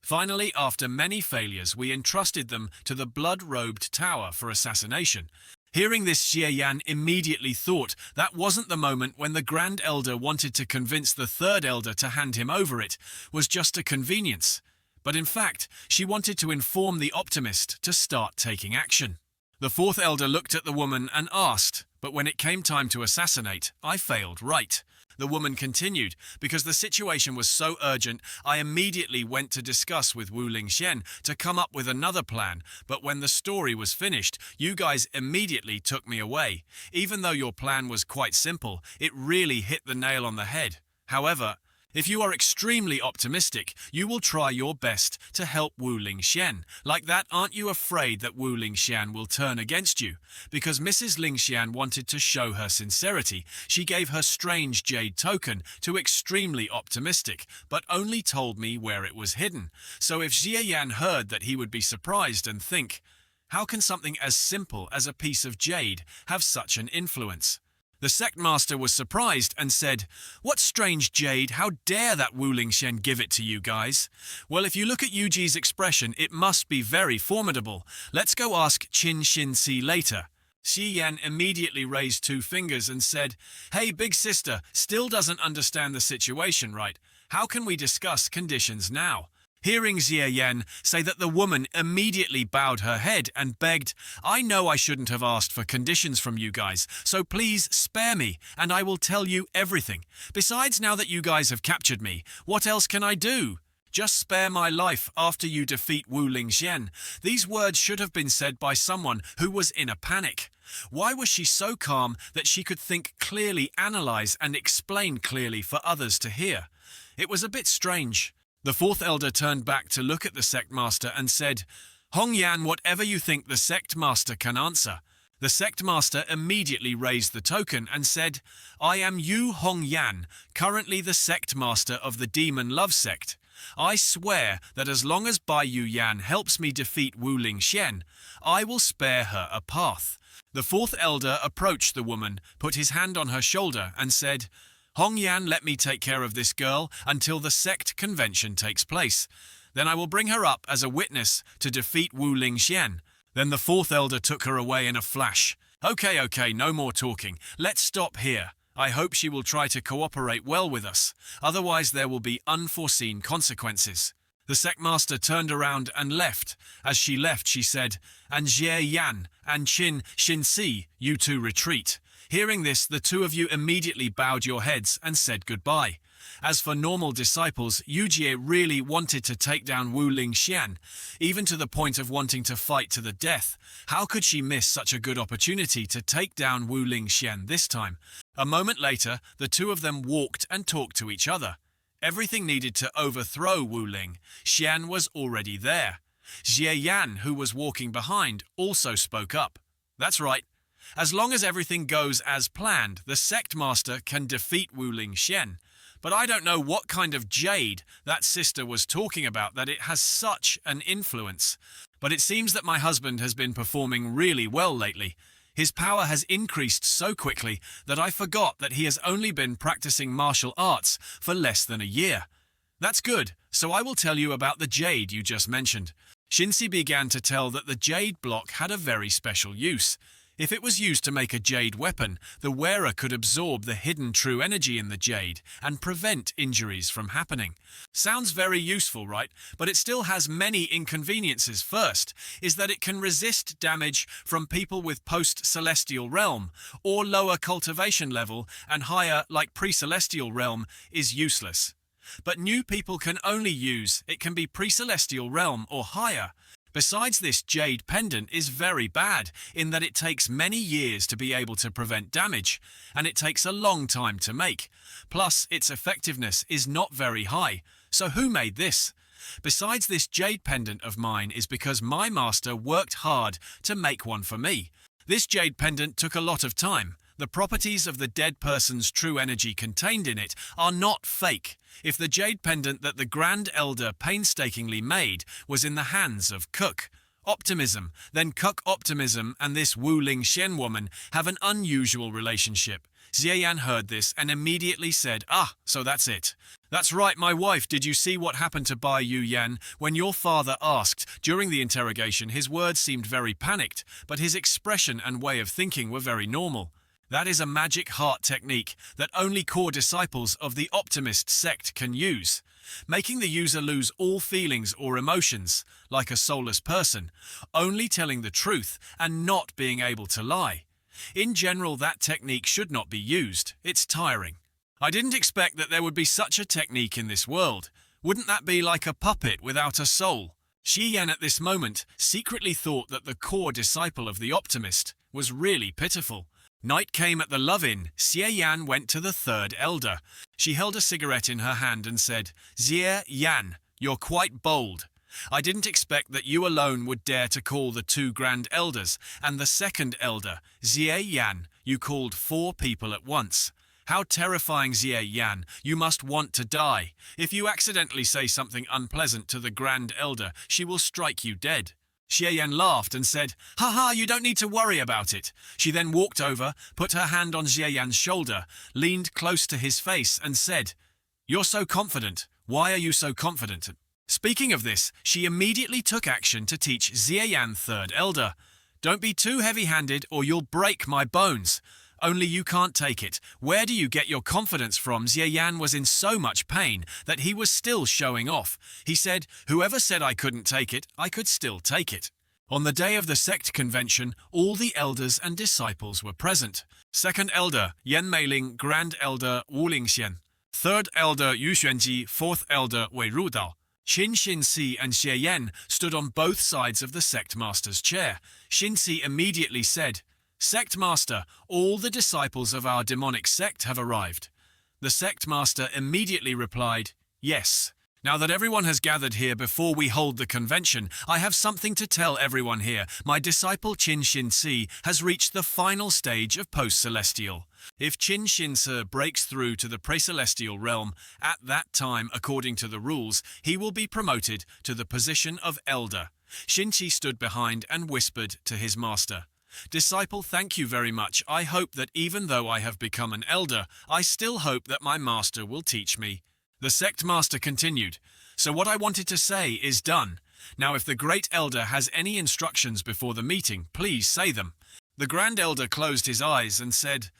Finally, after many failures, we entrusted them to the blood-robed tower for assassination." Hearing this, Xie Yan immediately thought that wasn't the moment when the Grand Elder wanted to convince the third elder to hand him over. It was just a convenience. But in fact, she wanted to inform the Optimist to start taking action. The fourth elder looked at the woman and asked, "But when it came time to assassinate, I failed, right?" The woman continued, "Because the situation was so urgent, I immediately went to discuss with Wu Lingxian to come up with another plan, but when the story was finished, you guys immediately took me away. Even though your plan was quite simple, it really hit the nail on the head. However, if you are extremely optimistic, you will try your best to help Wu Lingxian. Like that, aren't you afraid that Wu Lingxian will turn against you? Because Mrs. Lingxian wanted to show her sincerity, she gave her strange jade token to extremely optimistic, but only told me where it was hidden. So if Xie Yan heard that, he would be surprised and think, how can something as simple as a piece of jade have such an influence? The sect master was surprised and said, "What strange jade? How dare that Wu Lingxian give it to you guys?" Well, if you look at Yuji's expression, it must be very formidable. Let's go ask Qin Xinci later. Xi Yan immediately raised 2 fingers and said, "Hey, big sister, still doesn't understand the situation, right? How can we discuss conditions now?" Hearing Xie Yan say that, the woman immediately bowed her head and begged, "I know I shouldn't have asked for conditions from you guys, so please spare me and I will tell you everything. Besides, now that you guys have captured me, what else can I do? Just spare my life after you defeat Wu Lingxian." These words should have been said by someone who was in a panic. Why was she so calm that she could think clearly, analyze and explain clearly for others to hear? It was a bit strange. The fourth elder turned back to look at the sect master and said, "Hong Yan, whatever you think the sect master can answer." The sect master immediately raised the token and said, "I am Yu Hong Yan, currently the sect master of the Demon Love Sect. I swear that as long as Bai Yu Yan helps me defeat Wu Lingxian, I will spare her a path." The fourth elder approached the woman, put his hand on her shoulder and said, "Hong Yan, let me take care of this girl until the sect convention takes place. Then I will bring her up as a witness to defeat Wu Lingxian." Then the fourth elder took her away in a flash. Okay, no more talking. Let's stop here. I hope she will try to cooperate well with us. Otherwise, there will be unforeseen consequences." The sect master turned around and left. As she left, she said, "And Xie Yan and Qin Xinci, you two retreat." Hearing this, the 2 of you immediately bowed your heads and said goodbye. As for normal disciples, Yujie really wanted to take down Wu Lingxian, even to the point of wanting to fight to the death. How could she miss such a good opportunity to take down Wu Lingxian this time? A moment later, the 2 of them walked and talked to each other. Everything needed to overthrow Wu Lingxian was already there. Xie Yan, who was walking behind, also spoke up. "That's right. As long as everything goes as planned, the sect master can defeat Wu Lingxian. But I don't know what kind of jade that sister was talking about that it has such an influence. But it seems that my husband has been performing really well lately. His power has increased so quickly that I forgot that he has only been practicing martial arts for less than a year. That's good, so I will tell you about the jade you just mentioned. Shinsi began to tell that the jade block had a very special use. If it was used to make a jade weapon, the wearer could absorb the hidden true energy in the jade and prevent injuries from happening. Sounds very useful, right? But it still has many inconveniences. First is that it can resist damage from people with post-celestial realm, or lower cultivation level, and higher, like pre-celestial realm, is useless. But new people can only use it can be pre-celestial realm or higher. Besides this, jade pendant is very bad in that it takes many years to be able to prevent damage, and it takes a long time to make. Plus, its effectiveness is not very high. So who made this? Besides, this jade pendant of mine is because my master worked hard to make one for me. This jade pendant took a lot of time. The properties of the dead person's true energy contained in it are not fake. If the jade pendant that the Grand Elder painstakingly made was in the hands of Cook Optimism, then Cook Optimism and this Wu Ling Xian woman have an unusual relationship. Xiaoyan heard this and immediately said, "Ah, so that's it." "That's right, my wife. Did you see what happened to Bai Yu Yan when your father asked?" During the interrogation, his words seemed very panicked, but his expression and way of thinking were very normal. That is a magic heart technique that only core disciples of the Optimist sect can use, making the user lose all feelings or emotions, like a soulless person, only telling the truth and not being able to lie. In general, that technique should not be used. It's tiring. I didn't expect that there would be such a technique in this world. Wouldn't that be like a puppet without a soul? Xiyan at this moment secretly thought that the core disciple of the Optimist was really pitiful. Night came at the love-in. Xiaoyan went to the third elder. She held a cigarette in her hand and said, "Xie Yan, you're quite bold. I didn't expect that you alone would dare to call the two grand elders, and the second elder, Xie Yan, you called 4 people at once. How terrifying, Xie Yan, you must want to die. If you accidentally say something unpleasant to the grand elder, she will strike you dead." Xiaoyan laughed and said, "Haha, you don't need to worry about it." She then walked over, put her hand on Xiaoyan's shoulder, leaned close to his face and said, "You're so confident. Why are you so confident?" Speaking of this, she immediately took action to teach Xiaoyan third elder. "Don't be too heavy-handed or you'll break my bones. Only you can't take it. Where do you get your confidence from?" Xiaoyan was in so much pain that he was still showing off. He said, "Whoever said I couldn't take it, I could still take it." On the day of the sect convention, all the elders and disciples were present. Second elder, Yan Meiling, Grand Elder, Wu Lingxian. Third elder, Yu Xuanji, fourth elder, Wei Rudao. Qin Xinsi and Xie Yan stood on both sides of the sect master's chair. Xinsi immediately said, "Sect Master, all the disciples of our demonic sect have arrived." The sect master immediately replied, "Yes. Now that everyone has gathered here before we hold the convention, I have something to tell everyone here. My disciple Qin Xinsi has reached the final stage of post-celestial. If Qin Xinsi breaks through to the pre-celestial realm, at that time, according to the rules, he will be promoted to the position of elder." Xinqi stood behind and whispered to his master, "Disciple, thank you very much. I hope that even though I have become an elder, I still hope that my master will teach me." The sect master continued, "So what I wanted to say is done. Now if the great elder has any instructions before the meeting, please say them." The grand elder closed his eyes and said,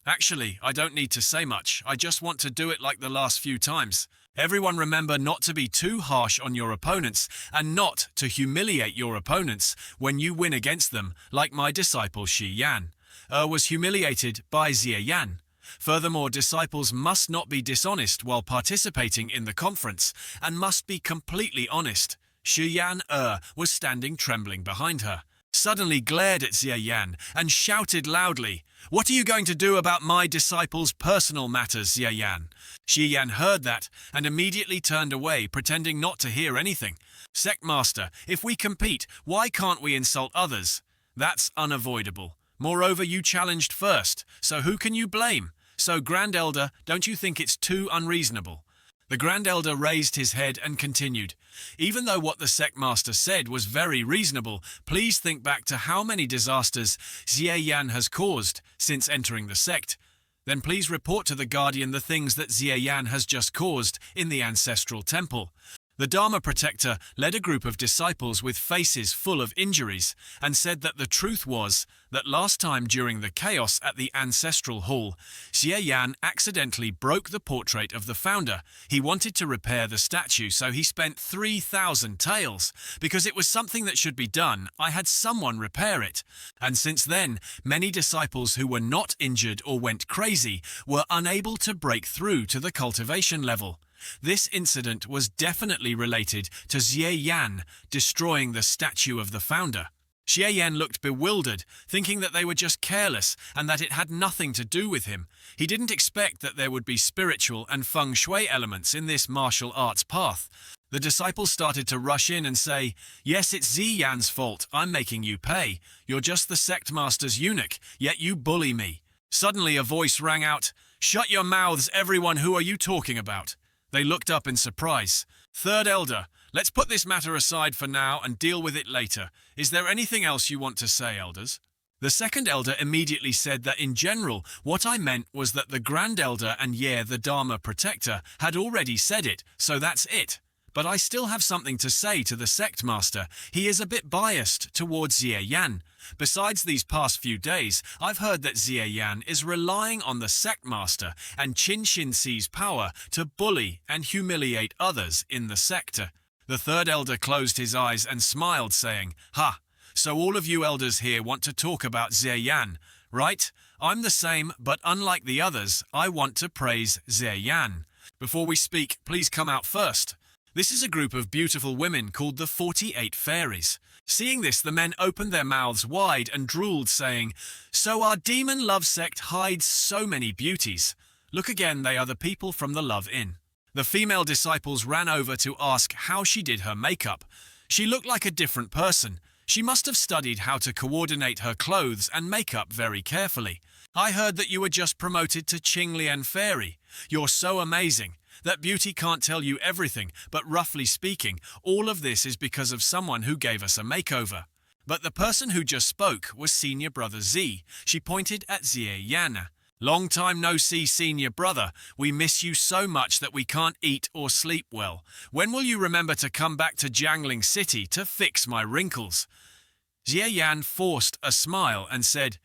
Actually, I don't need to say much. I just want to do it like the last few times. Everyone remember not to be too harsh on your opponents and not to humiliate your opponents when you win against them, like my disciple Shi Yan was humiliated by Xie Yan. Furthermore, disciples must not be dishonest while participating in the conference and must be completely honest. Shi Yan was standing trembling behind her, suddenly glared at Xie Yan and shouted loudly, "What are you going to do about my disciples' personal matters, Xie Yan?" Xie Yan heard that and immediately turned away, pretending not to hear anything. "Sect Master, if we compete, why can't we insult others? That's unavoidable. Moreover, you challenged first, so who can you blame? So, Grand Elder, don't you think it's too unreasonable?" The Grand Elder raised his head and continued, "Even though what the sect master said was very reasonable, please think back to how many disasters Xie Yan has caused since entering the sect. Then please report to the Guardian the things that Xie Yan has just caused in the ancestral temple." The Dharma protector led a group of disciples with faces full of injuries and said that the truth was that last time during the chaos at the ancestral hall, Xie Yan accidentally broke the portrait of the founder. He wanted to repair the statue, so he spent 3,000 taels. Because it was something that should be done, I had someone repair it. And since then, many disciples who were not injured or went crazy were unable to break through to the cultivation level. This incident was definitely related to Xie Yan destroying the statue of the founder. Xie Yan looked bewildered, thinking that they were just careless and that it had nothing to do with him. He didn't expect that there would be spiritual and feng shui elements in this martial arts path. The disciples started to rush in and say, "Yes, it's Xie Yan's fault. I'm making you pay. You're just the sect master's eunuch, yet you bully me." Suddenly a voice rang out, "Shut your mouths, everyone. Who are you talking about?" They looked up in surprise. "Third Elder, let's put this matter aside for now and deal with it later. Is there anything else you want to say, Elders?" The second Elder immediately said that in general, what I meant was that the Grand Elder and the Dharma Protector had already said it, so that's it. But I still have something to say to the sect master. He is a bit biased towards Xie Yan. Besides these past few days, I've heard that Xie Yan is relying on the sect master and Qin Xin Si's power to bully and humiliate others in the sector. The third elder closed his eyes and smiled, saying, "Ha, so all of you elders here want to talk about Xie Yan, right? I'm the same, but unlike the others, I want to praise Xie Yan. Before we speak, please come out first." This is a group of beautiful women called the 48 Fairies. Seeing this, the men opened their mouths wide and drooled, saying, "So our demon love sect hides so many beauties. Look again, they are the people from the Love Inn." The female disciples ran over to ask how she did her makeup. She looked like a different person. She must have studied how to coordinate her clothes and makeup very carefully. "I heard that you were just promoted to Qinglian Fairy. You're so amazing. That beauty can't tell you everything, but roughly speaking, all of this is because of someone who gave us a makeover." But the person who just spoke was Senior Brother Z. She pointed at Xie Yan. "Long time no see, Senior Brother. We miss you so much that we can't eat or sleep well. When will you remember to come back to Jiangling City to fix my wrinkles?" Xie Yan forced a smile and said,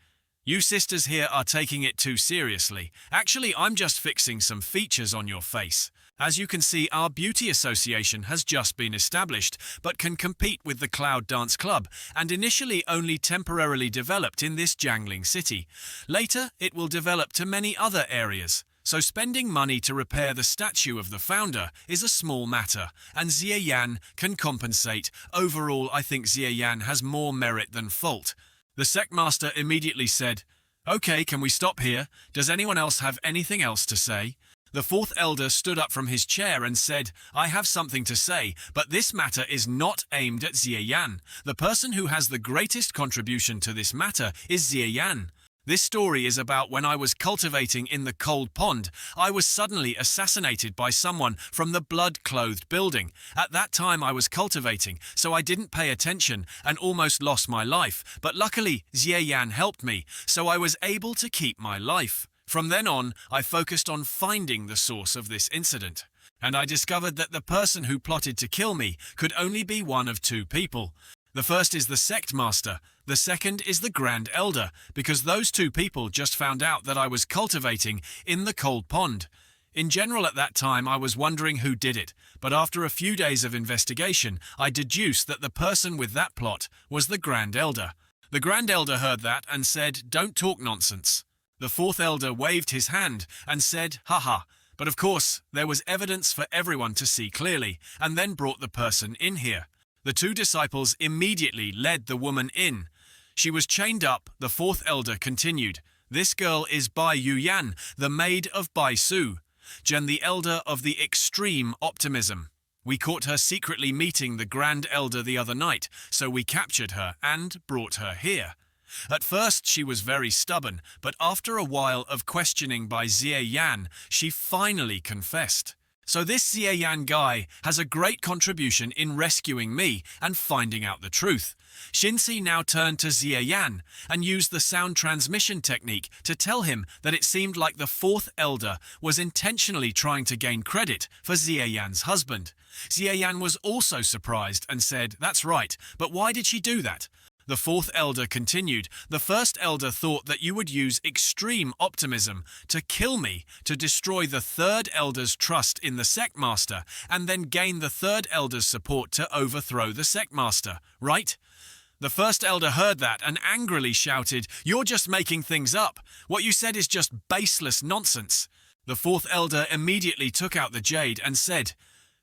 "You sisters here are taking it too seriously. Actually, I'm just fixing some features on your face. As you can see, our beauty association has just been established, but can compete with the Cloud Dance Club, and initially only temporarily developed in this Jiangling city. Later, it will develop to many other areas. So spending money to repair the statue of the founder is a small matter, and Xie Yan can compensate. Overall, I think Xie Yan has more merit than fault." The sect master immediately said, "Okay, can we stop here? Does anyone else have anything else to say?" The fourth elder stood up from his chair and said, "I have something to say, but this matter is not aimed at Xie Yan. The person who has the greatest contribution to this matter is Xie Yan. This story is about when I was cultivating in the cold pond. I was suddenly assassinated by someone from the blood-clothed building. At that time I was cultivating, so I didn't pay attention and almost lost my life. But luckily, Xie Yan helped me, so I was able to keep my life. From then on, I focused on finding the source of this incident. And I discovered that the person who plotted to kill me could only be one of two people. The first is the sect master. The second is the Grand Elder, because those two people just found out that I was cultivating in the cold pond. In general, at that time, I was wondering who did it, but after a few days of investigation, I deduced that the person with that plot was the Grand Elder. The Grand Elder heard that and said, "Don't talk nonsense." The fourth elder waved his hand and said, "Haha." But of course, there was evidence for everyone to see clearly, and then brought the person in here. The two disciples immediately led the woman in. She was chained up. The fourth elder continued, "This girl is Bai Yuyan, the maid of Bai Su, Jen the elder of the extreme optimism. We caught her secretly meeting the Grand Elder the other night, so we captured her and brought her here. At first she was very stubborn, but after a while of questioning by Xie Yan, she finally confessed. So this Xie Yan guy has a great contribution in rescuing me and finding out the truth. Shinsi now turned to Xie Yan and used the sound transmission technique to tell him that it seemed like the fourth elder was intentionally trying to gain credit for Xie Yan's husband. Xie Yan was also surprised and said, "That's right, but why did she do that?" The fourth elder continued, "The first elder thought that you would use extreme optimism to kill me to destroy the third elder's trust in the sect master and then gain the third elder's support to overthrow the sect master, right?" The first elder heard that and angrily shouted, "You're just making things up. What you said is just baseless nonsense." The fourth elder immediately took out the jade and said,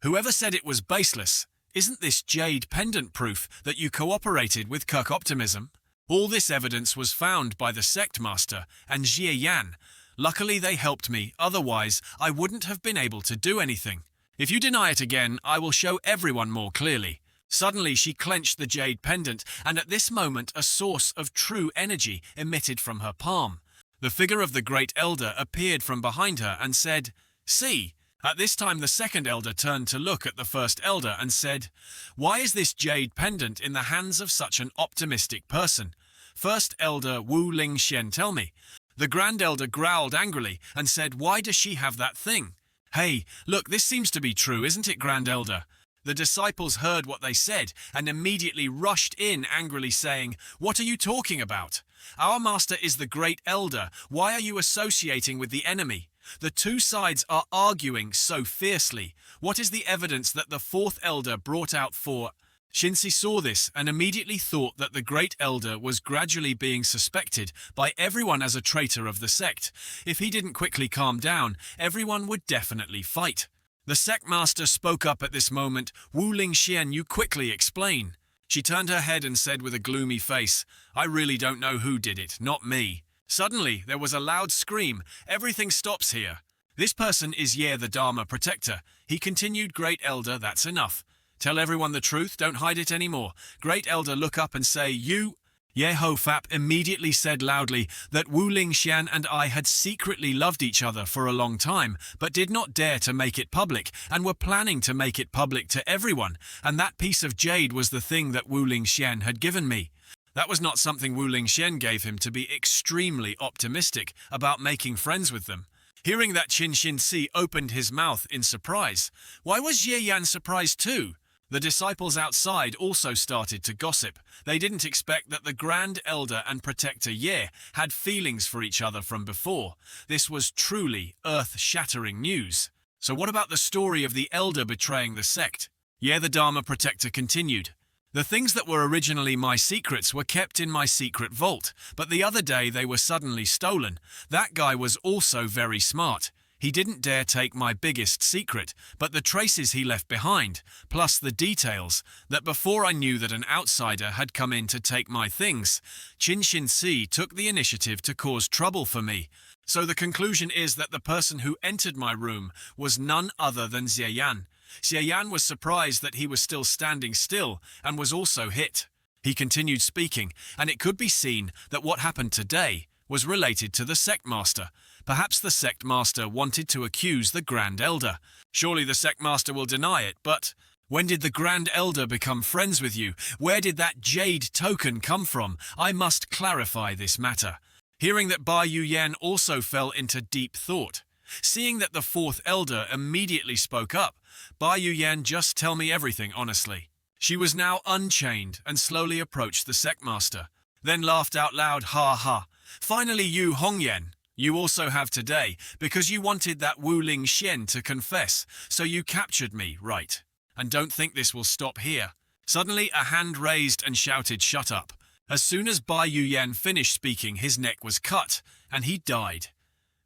"Whoever said it was baseless, isn't this jade pendant proof that you cooperated with Kirk Optimism?" All this evidence was found by the sect master and Xie Yan. Luckily they helped me, otherwise I wouldn't have been able to do anything. If you deny it again, I will show everyone more clearly. Suddenly she clenched the jade pendant, and at this moment a source of true energy emitted from her palm. The figure of the great elder appeared from behind her and said, "See." At this time the second elder turned to look at the first elder and said, "Why is this jade pendant in the hands of such an optimistic person? First elder Wu Ling Xian, tell me." The grand elder growled angrily and said, "Why does she have that thing?" "Hey, look, this seems to be true, isn't it, grand elder?" The disciples heard what they said and immediately rushed in angrily saying, "What are you talking about? Our master is the great elder. Why are you associating with the enemy? The two sides are arguing so fiercely. What is the evidence that the fourth elder brought out for?" Shinsi saw this and immediately thought that the great elder was gradually being suspected by everyone as a traitor of the sect. If he didn't quickly calm down, everyone would definitely fight. The sect master spoke up at this moment. "Wu Ling Xian, you quickly explain." She turned her head and said with a gloomy face, "I really don't know who did it, not me." Suddenly, there was a loud scream. "Everything stops here. This person is Ye the Dharma Protector." He continued, "Great Elder, that's enough. Tell everyone the truth, don't hide it anymore. Great Elder, look up and say, you..." Ye Ho Fap immediately said loudly that Wu Ling Xian and I had secretly loved each other for a long time, but did not dare to make it public, and were planning to make it public to everyone, and that piece of jade was the thing that Wu Ling Xian had given me. That was not something Wu Ling Xian gave him to be extremely optimistic about making friends with them. Hearing that, Qin Xin Si opened his mouth in surprise. Why was Ye Yan surprised too? The disciples outside also started to gossip. They didn't expect that the Grand Elder and Protector Ye had feelings for each other from before. This was truly earth-shattering news. So what about the story of the Elder betraying the sect? Ye the Dharma Protector continued. The things that were originally my secrets were kept in my secret vault, but the other day they were suddenly stolen. That guy was also very smart. He didn't dare take my biggest secret, but the traces he left behind, plus the details, that before I knew that an outsider had come in to take my things, Qin Xin Si took the initiative to cause trouble for me. So the conclusion is that the person who entered my room was none other than Xie Yan. Xie Yan was surprised that he was still standing still and was also hit. He continued speaking, and it could be seen that what happened today was related to the sect master. Perhaps the sect master wanted to accuse the Grand Elder. Surely the sect master will deny it, but when did the Grand Elder become friends with you? Where did that jade token come from? I must clarify this matter. Hearing that Bai Yuyan also fell into deep thought. Seeing that the fourth elder immediately spoke up, Bai Yuyan, just tell me everything honestly. She was now unchained and slowly approached the sect master, then laughed out loud, ha ha. Finally you, Hongyan. You also have today, because you wanted that Wu Ling Xian to confess, so you captured me, right? And don't think this will stop here. Suddenly a hand raised and shouted, shut up. As soon as Bai Yuyan finished speaking, his neck was cut, and he died.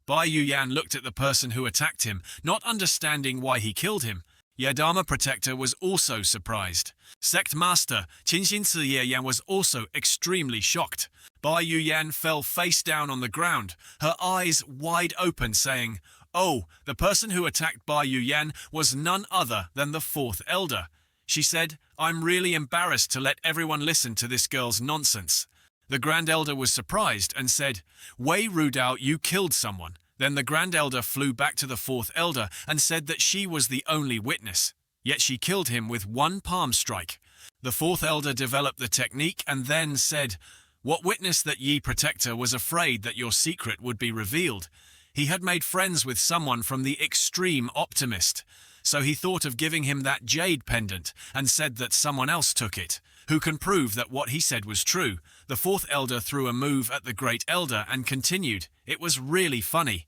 Bai Yuyan looked at the person who attacked him, not understanding why he killed him. Ye Dharma Protector was also surprised. Sect Master Qin Xin Si Ye Yan was also extremely shocked. Bai Yuyan fell face down on the ground, her eyes wide open, saying, "Oh, the person who attacked Bai Yuyan was none other than the fourth elder." She said, "I'm really embarrassed to let everyone listen to this girl's nonsense." The Grand Elder was surprised and said, "Wei Rudao, you killed someone. Then the Grand Elder flew back to the fourth elder and said that she was the only witness, yet she killed him with one palm strike. The fourth elder developed the technique and then said, "What witness that ye protector was afraid that your secret would be revealed? He had made friends with someone from the extreme optimist, so he thought of giving him that jade pendant and said that someone else took it. Who can prove that what he said was true?" The fourth elder threw a move at the great elder and continued, "It was really funny.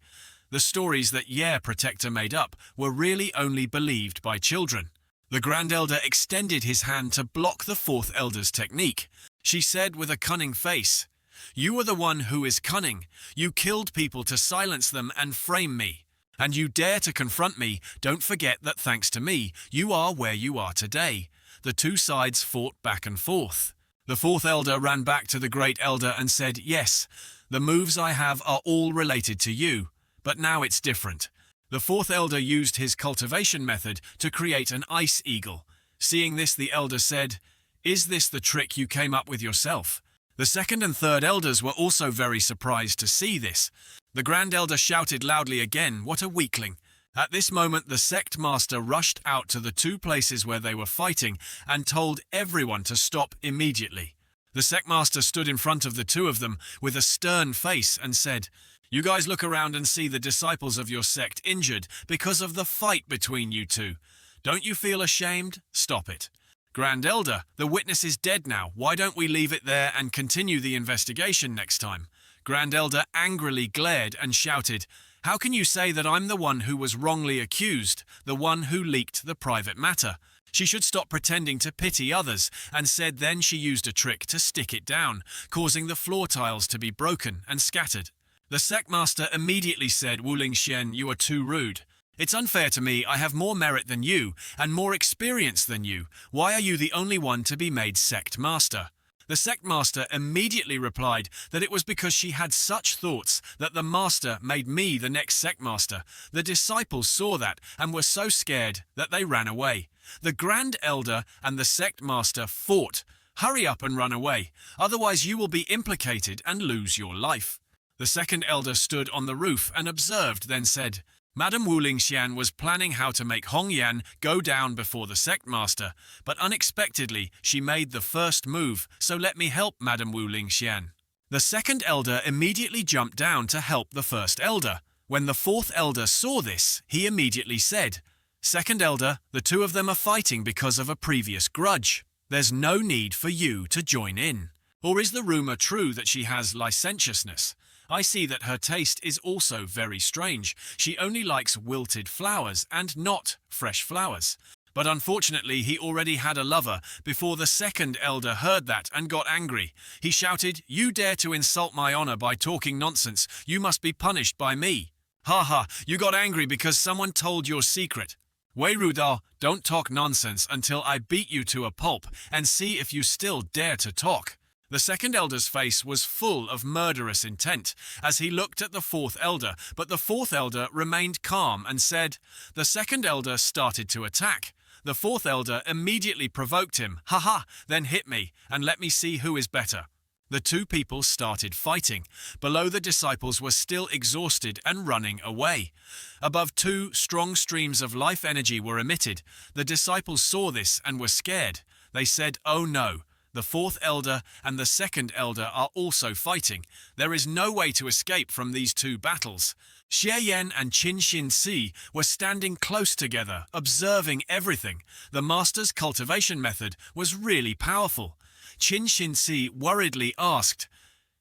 The stories that Ye Protector made up were really only believed by children." The Grand Elder extended his hand to block the fourth elder's technique. She said with a cunning face, "You are the one who is cunning. You killed people to silence them and frame me. And you dare to confront me. Don't forget that thanks to me, you are where you are today." The two sides fought back and forth. The fourth elder ran back to the great elder and said, "Yes, the moves I have are all related to you, but now it's different." The fourth elder used his cultivation method to create an ice eagle. Seeing this, the elder said, "Is this the trick you came up with yourself?" The second and third elders were also very surprised to see this. The Grand Elder shouted loudly again, "What a weakling!" At this moment, the sect master rushed out to the two places where they were fighting and told everyone to stop immediately. The sect master stood in front of the two of them with a stern face and said, "You guys look around and see the disciples of your sect injured because of the fight between you two. Don't you feel ashamed? Stop it." "Grand Elder, the witness is dead now. Why don't we leave it there and continue the investigation next time?" Grand Elder angrily glared and shouted, "How can you say that I'm the one who was wrongly accused, the one who leaked the private matter? She should stop pretending to pity others," and said then she used a trick to stick it down, causing the floor tiles to be broken and scattered. The sectmaster immediately said, "Wuling Xian, you are too rude. It's unfair to me. I have more merit than you and more experience than you. Why are you the only one to be made sect master?" The sect master immediately replied that it was because she had such thoughts that the master made me the next sect master. The disciples saw that and were so scared that they ran away. The Grand Elder and the sect master fought. "Hurry up and run away, otherwise you will be implicated and lose your life." The second elder stood on the roof and observed, then said, "Madame Wuling Xian was planning how to make Hong Yan go down before the sect master, but unexpectedly she made the first move, so let me help Madame Wuling Xian." The second elder immediately jumped down to help the first elder. When the fourth elder saw this, he immediately said, "Second elder, the two of them are fighting because of a previous grudge. There's no need for you to join in. Or is the rumor true that she has licentiousness? I see that her taste is also very strange. She only likes wilted flowers and not fresh flowers." But unfortunately, he already had a lover before the second elder heard that and got angry. He shouted, "You dare to insult my honor by talking nonsense. You must be punished by me." "Ha ha, you got angry because someone told your secret. Wei Rudao, don't talk nonsense until I beat you to a pulp and see if you still dare to talk." The second elder's face was full of murderous intent as he looked at the fourth elder, but the fourth elder remained calm and said, The second elder started to attack. The fourth elder immediately provoked him, "Ha ha, then hit me, and let me see who is better." The two people started fighting. Below, the disciples were still exhausted and running away. Above, two strong streams of life energy were emitted. The disciples saw this and were scared. They said, "Oh no. The fourth elder and the second elder are also fighting. There is no way to escape from these two battles." Xie Yan and Qin Xin Si were standing close together, observing everything. The master's cultivation method was really powerful. Qin Xin Si worriedly asked,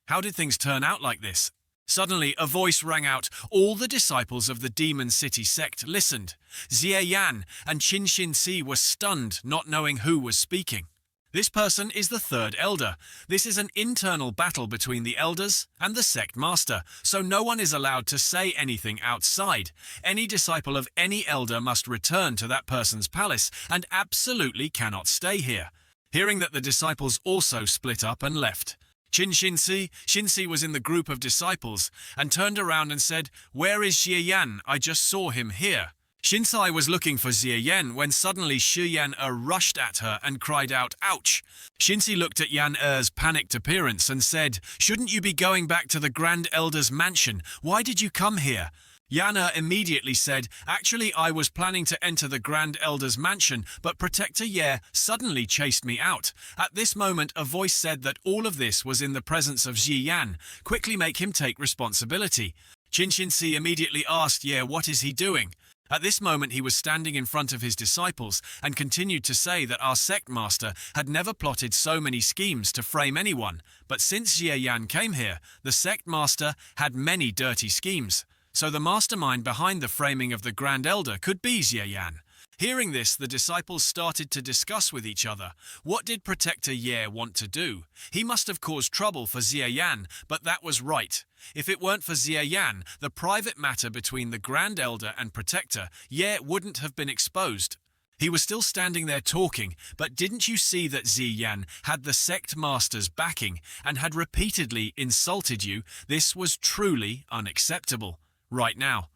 "How did things turn out like this?" Suddenly, a voice rang out. All the disciples of the Demon City sect listened. Xie Yan and Qin Xin Si were stunned, not knowing who was speaking. This person is the third elder. This is an internal battle between the elders and the sect master, so no one is allowed to say anything outside. Any disciple of any elder must return to that person's palace and absolutely cannot stay here. Hearing that, the disciples also split up and left. Shinsi was in the group of disciples and turned around and said, "Where is Xie Yan? I just saw him here." Shinsai was looking for Xie Yan when suddenly Shi Yan rushed at her and cried out, "Ouch!" Shinsai looked at Yan Er's panicked appearance and said, "Shouldn't you be going back to the Grand Elder's mansion? Why did you come here?" Yan Er immediately said, "Actually, I was planning to enter the Grand Elder's mansion, but Protector Ye suddenly chased me out." At this moment, a voice said that all of this was in the presence of Xie Yan. Quickly make him take responsibility. Shinsai immediately asked Ye what is he doing. At this moment he was standing in front of his disciples and continued to say that our sect master had never plotted so many schemes to frame anyone, but since Xie Yan came here, the sect master had many dirty schemes. So the mastermind behind the framing of the Grand Elder could be Xie Yan. Hearing this, the disciples started to discuss with each other. What did Protector Ye want to do? He must have caused trouble for Xie Yan, but that was right. If it weren't for Xie Yan, the private matter between the Grand Elder and Protector Ye wouldn't have been exposed. He was still standing there talking, but didn't you see that Xie Yan had the sect master's backing and had repeatedly insulted you? This was truly unacceptable. Right now,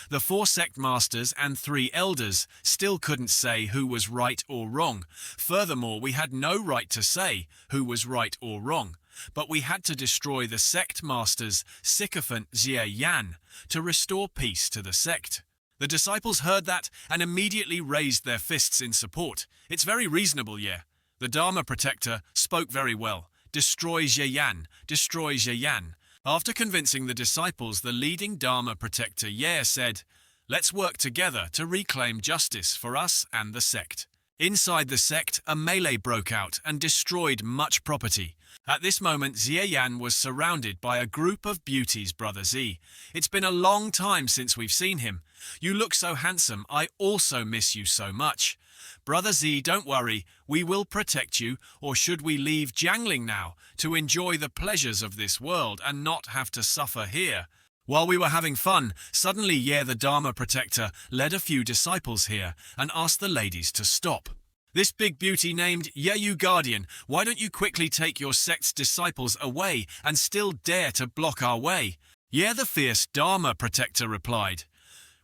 the 4 sect masters and 3 elders still couldn't say who was right or wrong. Furthermore, we had no right to say who was right or wrong, but we had to destroy the sect master's sycophant Xie Yan to restore peace to the sect. The disciples heard that and immediately raised their fists in support. It's very reasonable, yeah. The Dharma Protector spoke very well. Destroy Xie Yan, destroy Xie Yan. After convincing the disciples, the leading Dharma Protector Ye said, "Let's work together to reclaim justice for us and the sect." Inside the sect, a melee broke out and destroyed much property. At this moment, Xie Yan was surrounded by a group of beauties, Brother Z. "It's been a long time since we've seen him. You look so handsome, I also miss you so much. Brother Z, don't worry, we will protect you, or should we leave Jiangling now to enjoy the pleasures of this world and not have to suffer here?" While we were having fun, suddenly Ye the Dharma Protector led a few disciples here and asked the ladies to stop. "This big beauty named Ye, you guardian, why don't you quickly take your sect's disciples away and still dare to block our way?" Ye the fierce Dharma Protector replied,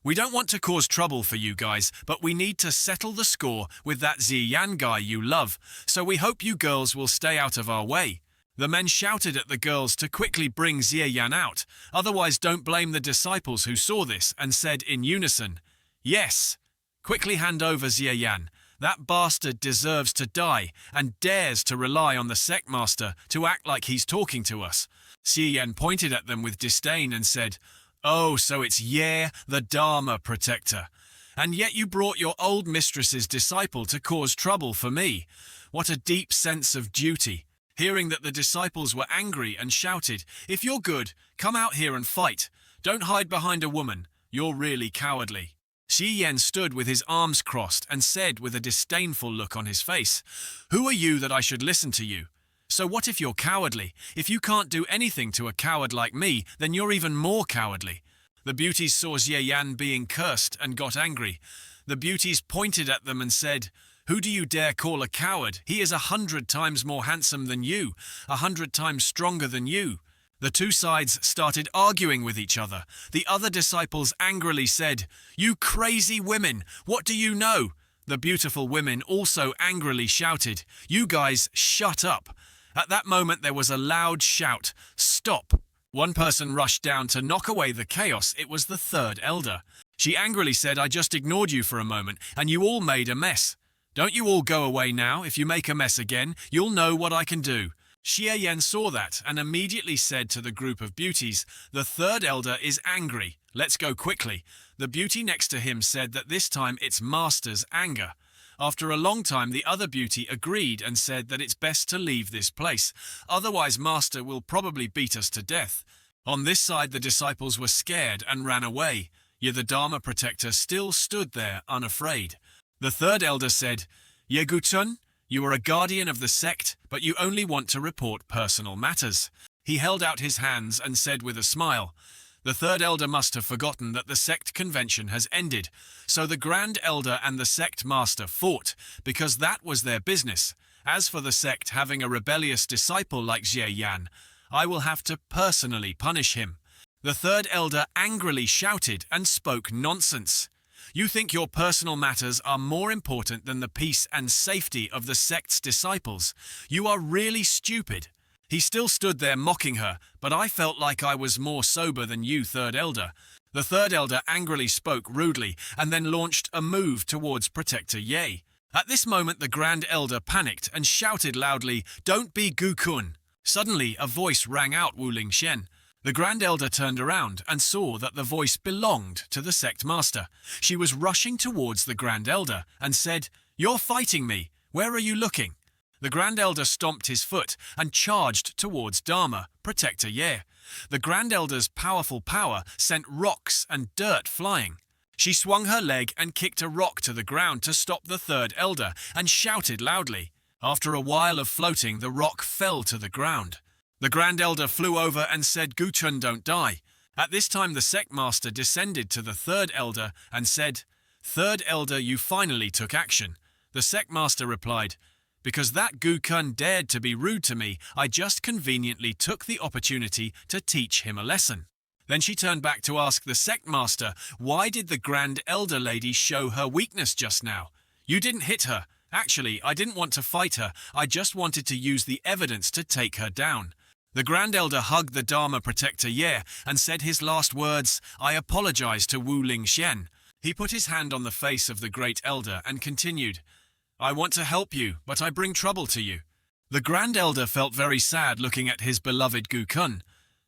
"We don't want to cause trouble for you guys, but we need to settle the score with that Xie Yan guy you love, so we hope you girls will stay out of our way." The men shouted at the girls to quickly bring Xie Yan out, otherwise don't blame the disciples who saw this, and said in unison, "Yes, quickly hand over Xie Yan. That bastard deserves to die and dares to rely on the sect master to act like he's talking to us." Xie Yan pointed at them with disdain and said, "Oh, so it's Ye, the Dharma Protector. And yet you brought your old mistress's disciple to cause trouble for me. What a deep sense of duty." Hearing that the disciples were angry and shouted, "If you're good, come out here and fight. Don't hide behind a woman. You're really cowardly." Xie Yan stood with his arms crossed and said with a disdainful look on his face, "Who are you that I should listen to you? So what if you're cowardly? If you can't do anything to a coward like me, then you're even more cowardly." The beauties saw Xie Yan being cursed and got angry. The beauties pointed at them and said, "Who do you dare call a coward? He is 100 times more handsome than you, 100 times stronger than you." The two sides started arguing with each other. The other disciples angrily said, "You crazy women, what do you know?" The beautiful women also angrily shouted, "You guys, shut up." At that moment there was a loud shout, "Stop." One person rushed down to knock away the chaos. It was the 3rd elder. She angrily said, "I just ignored you for a moment, and you all made a mess. Don't you all go away now. If you make a mess again, you'll know what I can do." Xie Yan saw that and immediately said to the group of beauties, "The 3rd elder is angry. Let's go quickly." The beauty next to him said that this time it's Master's anger. After a long time, the other beauty agreed and said that it's best to leave this place. Otherwise, Master will probably beat us to death. On this side, the disciples were scared and ran away. Yet the Dharma Protector still stood there unafraid. The 3rd elder said, "Ye Gutun, you are a guardian of the sect, but you only want to report personal matters." He held out his hands and said with a smile, "The 3rd elder must have forgotten that the sect convention has ended, so the Grand Elder and the sect master fought, because that was their business. As for the sect having a rebellious disciple like Xie Yan, I will have to personally punish him." The 3rd elder angrily shouted and spoke nonsense. You think your personal matters are more important than the peace and safety of the sect's disciples. You are really stupid. He still stood there mocking her, but I felt like I was more sober than you, Third Elder. The Third Elder angrily spoke rudely and then launched a move towards Protector Ye. At this moment the Grand Elder panicked and shouted loudly, "Don't be Gu-kun!" Suddenly a voice rang out Wu Lingxian. The Grand Elder turned around and saw that the voice belonged to the sect master. She was rushing towards the Grand Elder and said, "You're fighting me. Where are you looking?" The Grand Elder stomped his foot and charged towards Dharma, Protector Ye. The Grand Elder's powerful power sent rocks and dirt flying. She swung her leg and kicked a rock to the ground to stop the Third Elder and shouted loudly. After a while of floating, the rock fell to the ground. The Grand Elder flew over and said, "Guchun, don't die." At this time the sect master descended to the Third Elder and said, "Third Elder, you finally took action." The sect master replied, "Because that Gu-kun dared to be rude to me, I just conveniently took the opportunity to teach him a lesson." Then she turned back to ask the sect master, "Why did the Grand Elder lady show her weakness just now? You didn't hit her. Actually, I didn't want to fight her. I just wanted to use the evidence to take her down." The Grand Elder hugged the Dharma Protector Ye and said his last words, "I apologize to Wu Lingxian." He put his hand on the face of the Great Elder and continued, "I want to help you, but I bring trouble to you." The Grand Elder felt very sad looking at his beloved Gu-kun.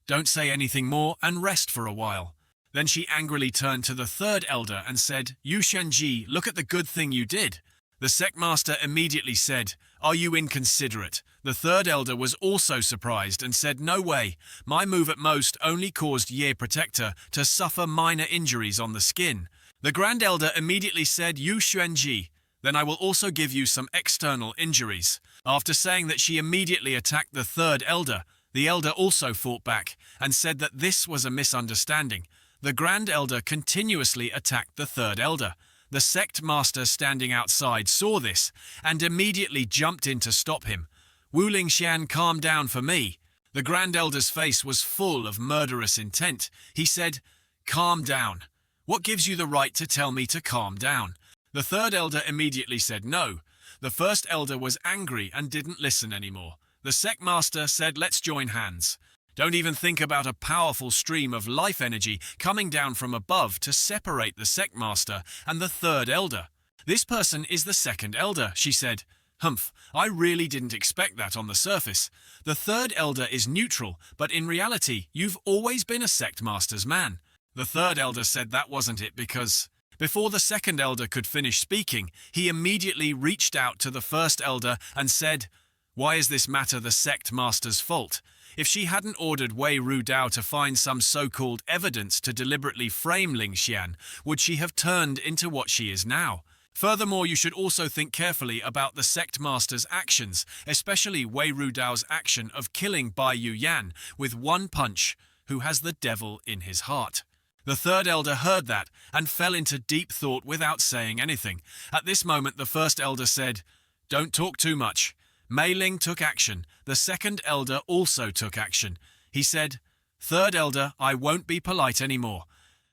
"Don't say anything more and rest for a while." Then she angrily turned to the Third Elder and said, "Yu Shenji, look at the good thing you did." The sect master immediately said, "Are you inconsiderate?" The Third Elder was also surprised and said, "No way. My move at most only caused Ye Protector to suffer minor injuries on the skin." The Grand Elder immediately said, "Yu Xuanji, then I will also give you some external injuries." After saying that, she immediately attacked the Third Elder. The Elder also fought back and said that this was a misunderstanding. The Grand Elder continuously attacked the Third Elder. The sect master standing outside saw this and immediately jumped in to stop him. "Wu Lingxian, calm down for me." The Grand Elder's face was full of murderous intent. He said, "Calm down. What gives you the right to tell me to calm down?" The Third Elder immediately said no. The First Elder was angry and didn't listen anymore. The sect master said, "Let's join hands. Don't even think about a powerful stream of life energy coming down from above to separate the sect master and the Third Elder. This person is the Second Elder," she said. "Humph, I really didn't expect that on the surface. The Third Elder is neutral, but in reality, you've always been a sect master's man." The Third Elder said that wasn't it because... Before the Second Elder could finish speaking, he immediately reached out to the First Elder and said, "Why is this matter the sect master's fault? If she hadn't ordered Wei Ru Dao to find some so-called evidence to deliberately frame Lingxian, would she have turned into what she is now? Furthermore, you should also think carefully about the sect master's actions, especially Wei Ru Dao's action of killing Bai Yu Yan with one punch, who has the devil in his heart." The Third Elder heard that and fell into deep thought without saying anything. At this moment, the First Elder said, "Don't talk too much." Mei Ling took action. The Second Elder also took action. He said, "Third Elder, I won't be polite anymore."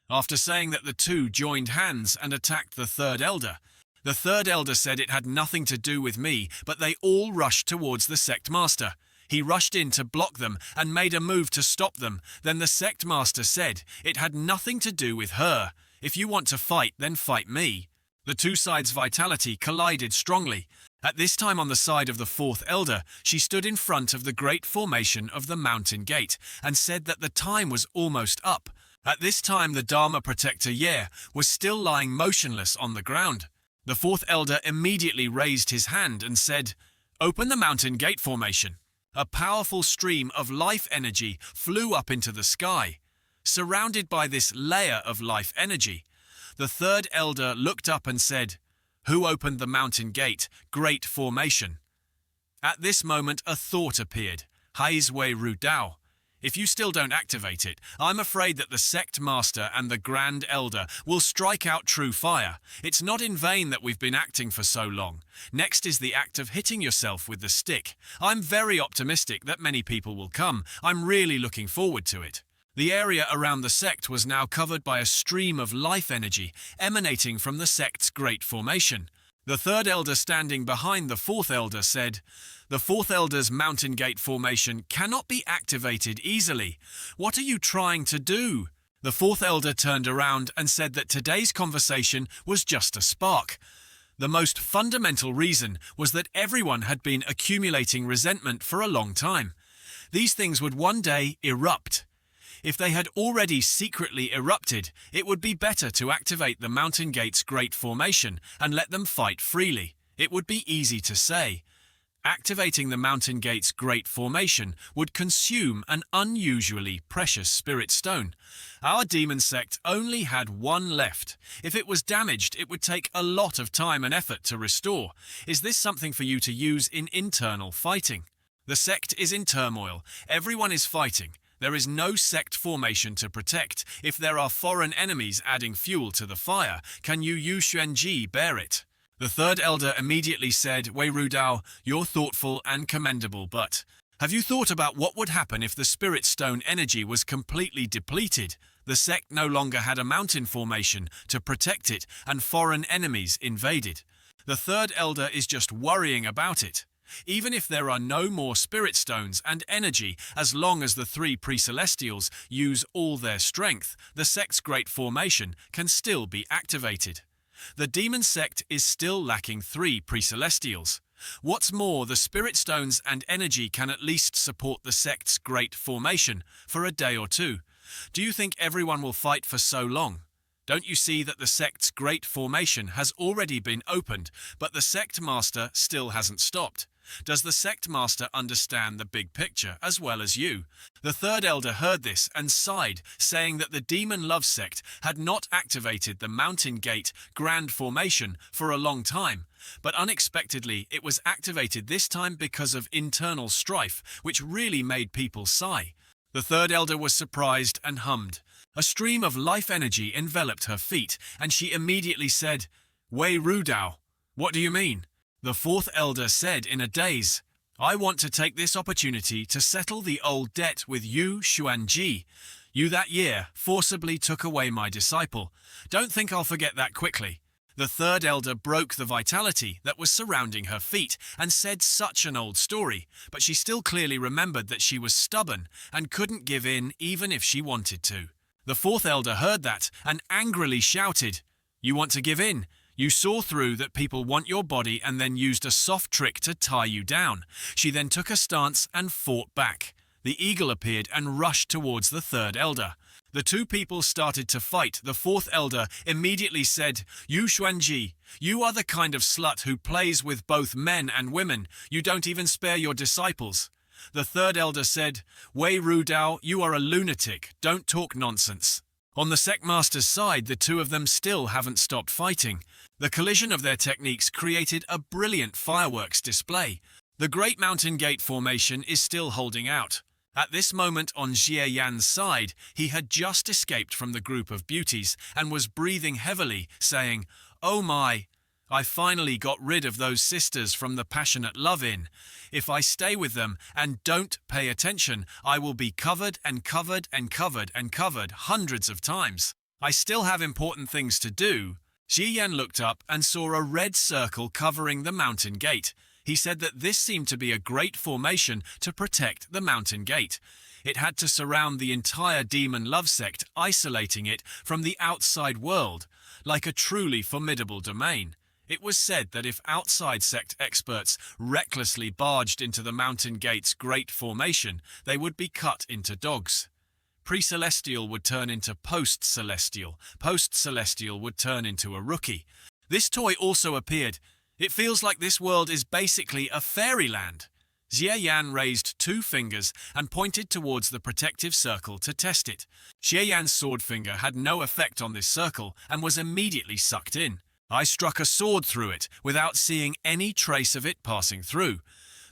After saying that, the two joined hands and attacked the Third Elder. The Third Elder said it had nothing to do with me, but they all rushed towards the sect master. He rushed in to block them and made a move to stop them. Then the sect master said it had nothing to do with her. "If you want to fight, then fight me." The two sides' vitality collided strongly. At this time, on the side of the Fourth Elder, she stood in front of the great formation of the mountain gate and said that the time was almost up. At this time, the Dharma Protector Ye was still lying motionless on the ground. The Fourth Elder immediately raised his hand and said, "Open the mountain gate formation." A powerful stream of life energy flew up into the sky. Surrounded by this layer of life energy, the Third Elder looked up and said, "Who opened the mountain gate, great formation?" At this moment, a thought appeared. "Hai's Wei Ru Dao. If you still don't activate it, I'm afraid that the Sect Master and the Grand Elder will strike out true fire. It's not in vain that we've been acting for so long. Next is the act of hitting yourself with the stick. I'm very optimistic that many people will come. I'm really looking forward to it." The area around the sect was now covered by a stream of life energy emanating from the sect's great formation. The third elder standing behind the fourth elder said, "The fourth elder's mountain gate formation cannot be activated easily. What are you trying to do?" The fourth elder turned around and said that today's conversation was just a spark. The most fundamental reason was that everyone had been accumulating resentment for a long time. These things would one day erupt. If they had already secretly erupted, it would be better to activate the Mountain Gate's great formation and let them fight freely. It would be easy to say. Activating the Mountain Gate's great formation would consume an unusually precious spirit stone. Our demon sect only had one left. If it was damaged, it would take a lot of time and effort to restore. Is this something for you to use in internal fighting? The sect is in turmoil. Everyone is fighting. There is no sect formation to protect. If there are foreign enemies adding fuel to the fire, can you Yu Xuanji bear it? The third elder immediately said, "Wei Rudao, you're thoughtful and commendable, but have you thought about what would happen if the spirit stone energy was completely depleted? The sect no longer had a mountain formation to protect it and foreign enemies invaded. The third elder is just worrying about it. Even if there are no more spirit stones and energy, as long as the three pre-celestials use all their strength, the sect's great formation can still be activated. The demon sect is still lacking 3 pre-celestials. What's more, the spirit stones and energy can at least support the sect's great formation for a day or two. Do you think everyone will fight for so long? Don't you see that the sect's great formation has already been opened, but the sect master still hasn't stopped? Does the sect master understand the big picture as well as you?" The third elder heard this and sighed, saying that the demon love sect had not activated the Mountain Gate grand formation for a long time, but unexpectedly it was activated this time because of internal strife, which really made people sigh. The third elder was surprised and hummed. A stream of life energy enveloped her feet, and she immediately said, "Wei Rudao, what do you mean?" The fourth elder said in a daze, "I want to take this opportunity to settle the old debt with Yu Xuanji. You that year forcibly took away my disciple. Don't think I'll forget that quickly." The third elder broke the vitality that was surrounding her feet and said such an old story, but she still clearly remembered that she was stubborn and couldn't give in even if she wanted to. The fourth elder heard that and angrily shouted, "You want to give in? You saw through that people want your body and then used a soft trick to tie you down." She then took a stance and fought back. The eagle appeared and rushed towards the third elder. The two people started to fight. The fourth elder immediately said, "Yu Xuanji, you are the kind of slut who plays with both men and women. You don't even spare your disciples." The third elder said, "Wei Rudao, you are a lunatic. Don't talk nonsense." On the sectmaster's side, the two of them still haven't stopped fighting. The collision of their techniques created a brilliant fireworks display. The Great Mountain Gate formation is still holding out. At this moment on Jie Yan's side, he had just escaped from the group of beauties and was breathing heavily, saying, "Oh my, I finally got rid of those sisters from the passionate love inn. If I stay with them and don't pay attention, I will be covered and covered and covered and covered hundreds of times. I still have important things to do." Jie Yan looked up and saw a red circle covering the Mountain Gate. He said that this seemed to be a great formation to protect the Mountain Gate. It had to surround the entire demon love sect, isolating it from the outside world, like a truly formidable domain. It was said that if outside sect experts recklessly barged into the Mountain Gate's great formation, they would be cut into dogs. Pre-celestial would turn into post-celestial. Post-celestial would turn into a rookie. This toy also appeared. It feels like this world is basically a fairyland. Jie Yan raised 2 fingers and pointed towards the protective circle to test it. Jie Yan's sword finger had no effect on this circle and was immediately sucked in. I struck a sword through it without seeing any trace of it passing through.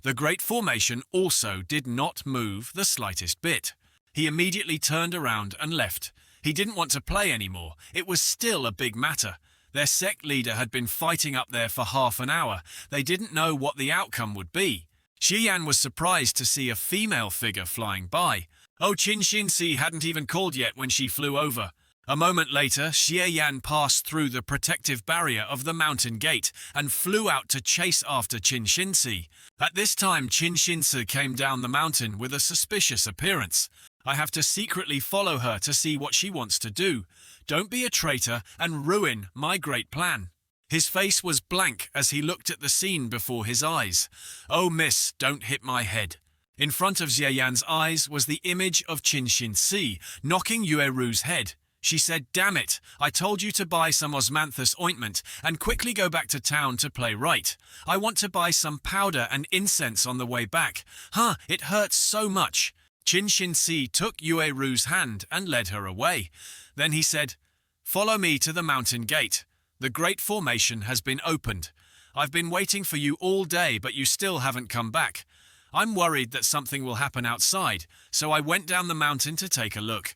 The great formation also did not move the slightest bit. He immediately turned around and left. He didn't want to play anymore. It was still a big matter. Their sect leader had been fighting up there for half an hour. They didn't know what the outcome would be. Jie Yan was surprised to see a female figure flying by. Oh, Qin Xinzi hadn't even called yet when she flew over. A moment later, Xie Yan passed through the protective barrier of the mountain gate and flew out to chase after Qin Xinzi. At this time, Qin Xinzi came down the mountain with a suspicious appearance. I have to secretly follow her to see what she wants to do. Don't be a traitor and ruin my great plan. His face was blank as he looked at the scene before his eyes. Oh, miss, don't hit my head. In front of Xie Yan's eyes was the image of Qin Xinzi knocking Yueru's head. She said, "Damn it, I told you to buy some osmanthus ointment and quickly go back to town to play right. I want to buy some powder and incense on the way back. Huh, it hurts so much." Qin Xinzi took Yueru's hand and led her away. Then he said, "Follow me to the mountain gate. The great formation has been opened. I've been waiting for you all day, but you still haven't come back. I'm worried that something will happen outside, so I went down the mountain to take a look."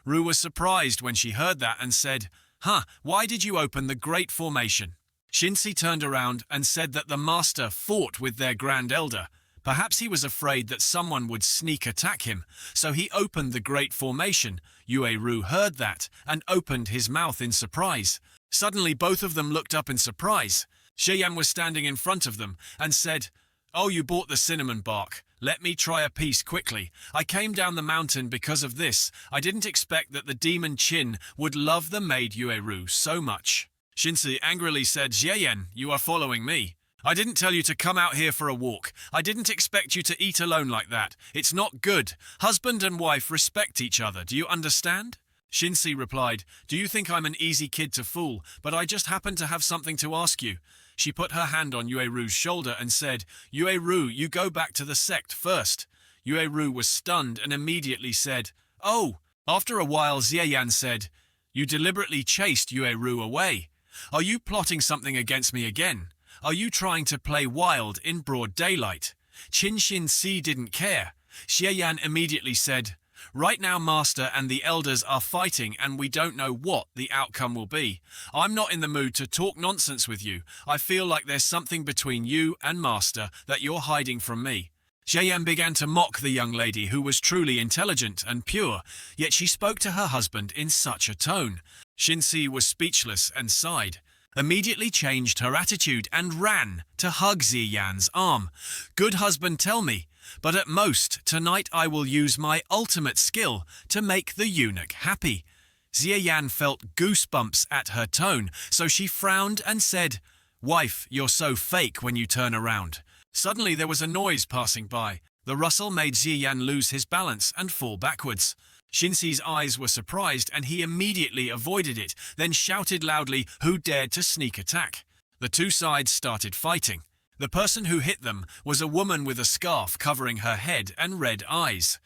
Ru was surprised when she heard that and said, "Huh, why did you open the great formation?" Xinzi turned around and said that the master fought with their grand elder. Perhaps he was afraid that someone would sneak attack him, so he opened the great formation. Ru heard that and opened his mouth in surprise. Suddenly both of them looked up in surprise. Xie Yan was standing in front of them and said, "Oh, you bought the cinnamon bark. Let me try a piece quickly. I came down the mountain because of this. I didn't expect that the demon Qin would love the maid Yueru so much." Xinzi angrily said, "Xie Yan, you are following me. I didn't tell you to come out here for a walk. I didn't expect you to eat alone like that. It's not good. Husband and wife respect each other. Do you understand?" Xinzi replied, "Do you think I'm an easy kid to fool? But I just happen to have something to ask you." She put her hand on Yueru's shoulder and said, "Yueru, you go back to the sect first." Yueru was stunned and immediately said, "Oh." After a while, Xie Yan said, "You deliberately chased Yueru away. Are you plotting something against me again? Are you trying to play wild in broad daylight?" Qin Xinzi didn't care. Xie Yan immediately said, "Right now, Master and the elders are fighting and we don't know what the outcome will be. I'm not in the mood to talk nonsense with you. I feel like there's something between you and Master that you're hiding from me." Xie Yan began to mock the young lady who was truly intelligent and pure, yet she spoke to her husband in such a tone. Xinzi was speechless and sighed, immediately changed her attitude and ran to hug Xie Yan's arm. "Good husband, tell me. But at most, tonight I will use my ultimate skill to make the eunuch happy." Xie Yan felt goosebumps at her tone, so she frowned and said, "Wife, you're so fake when you turn around." Suddenly there was a noise passing by. The rustle made Xie Yan lose his balance and fall backwards. Xinzi's eyes were surprised and he immediately avoided it, then shouted loudly, "Who dared to sneak attack?" The two sides started fighting. The person who hit them was a woman with a scarf covering her head and red eyes.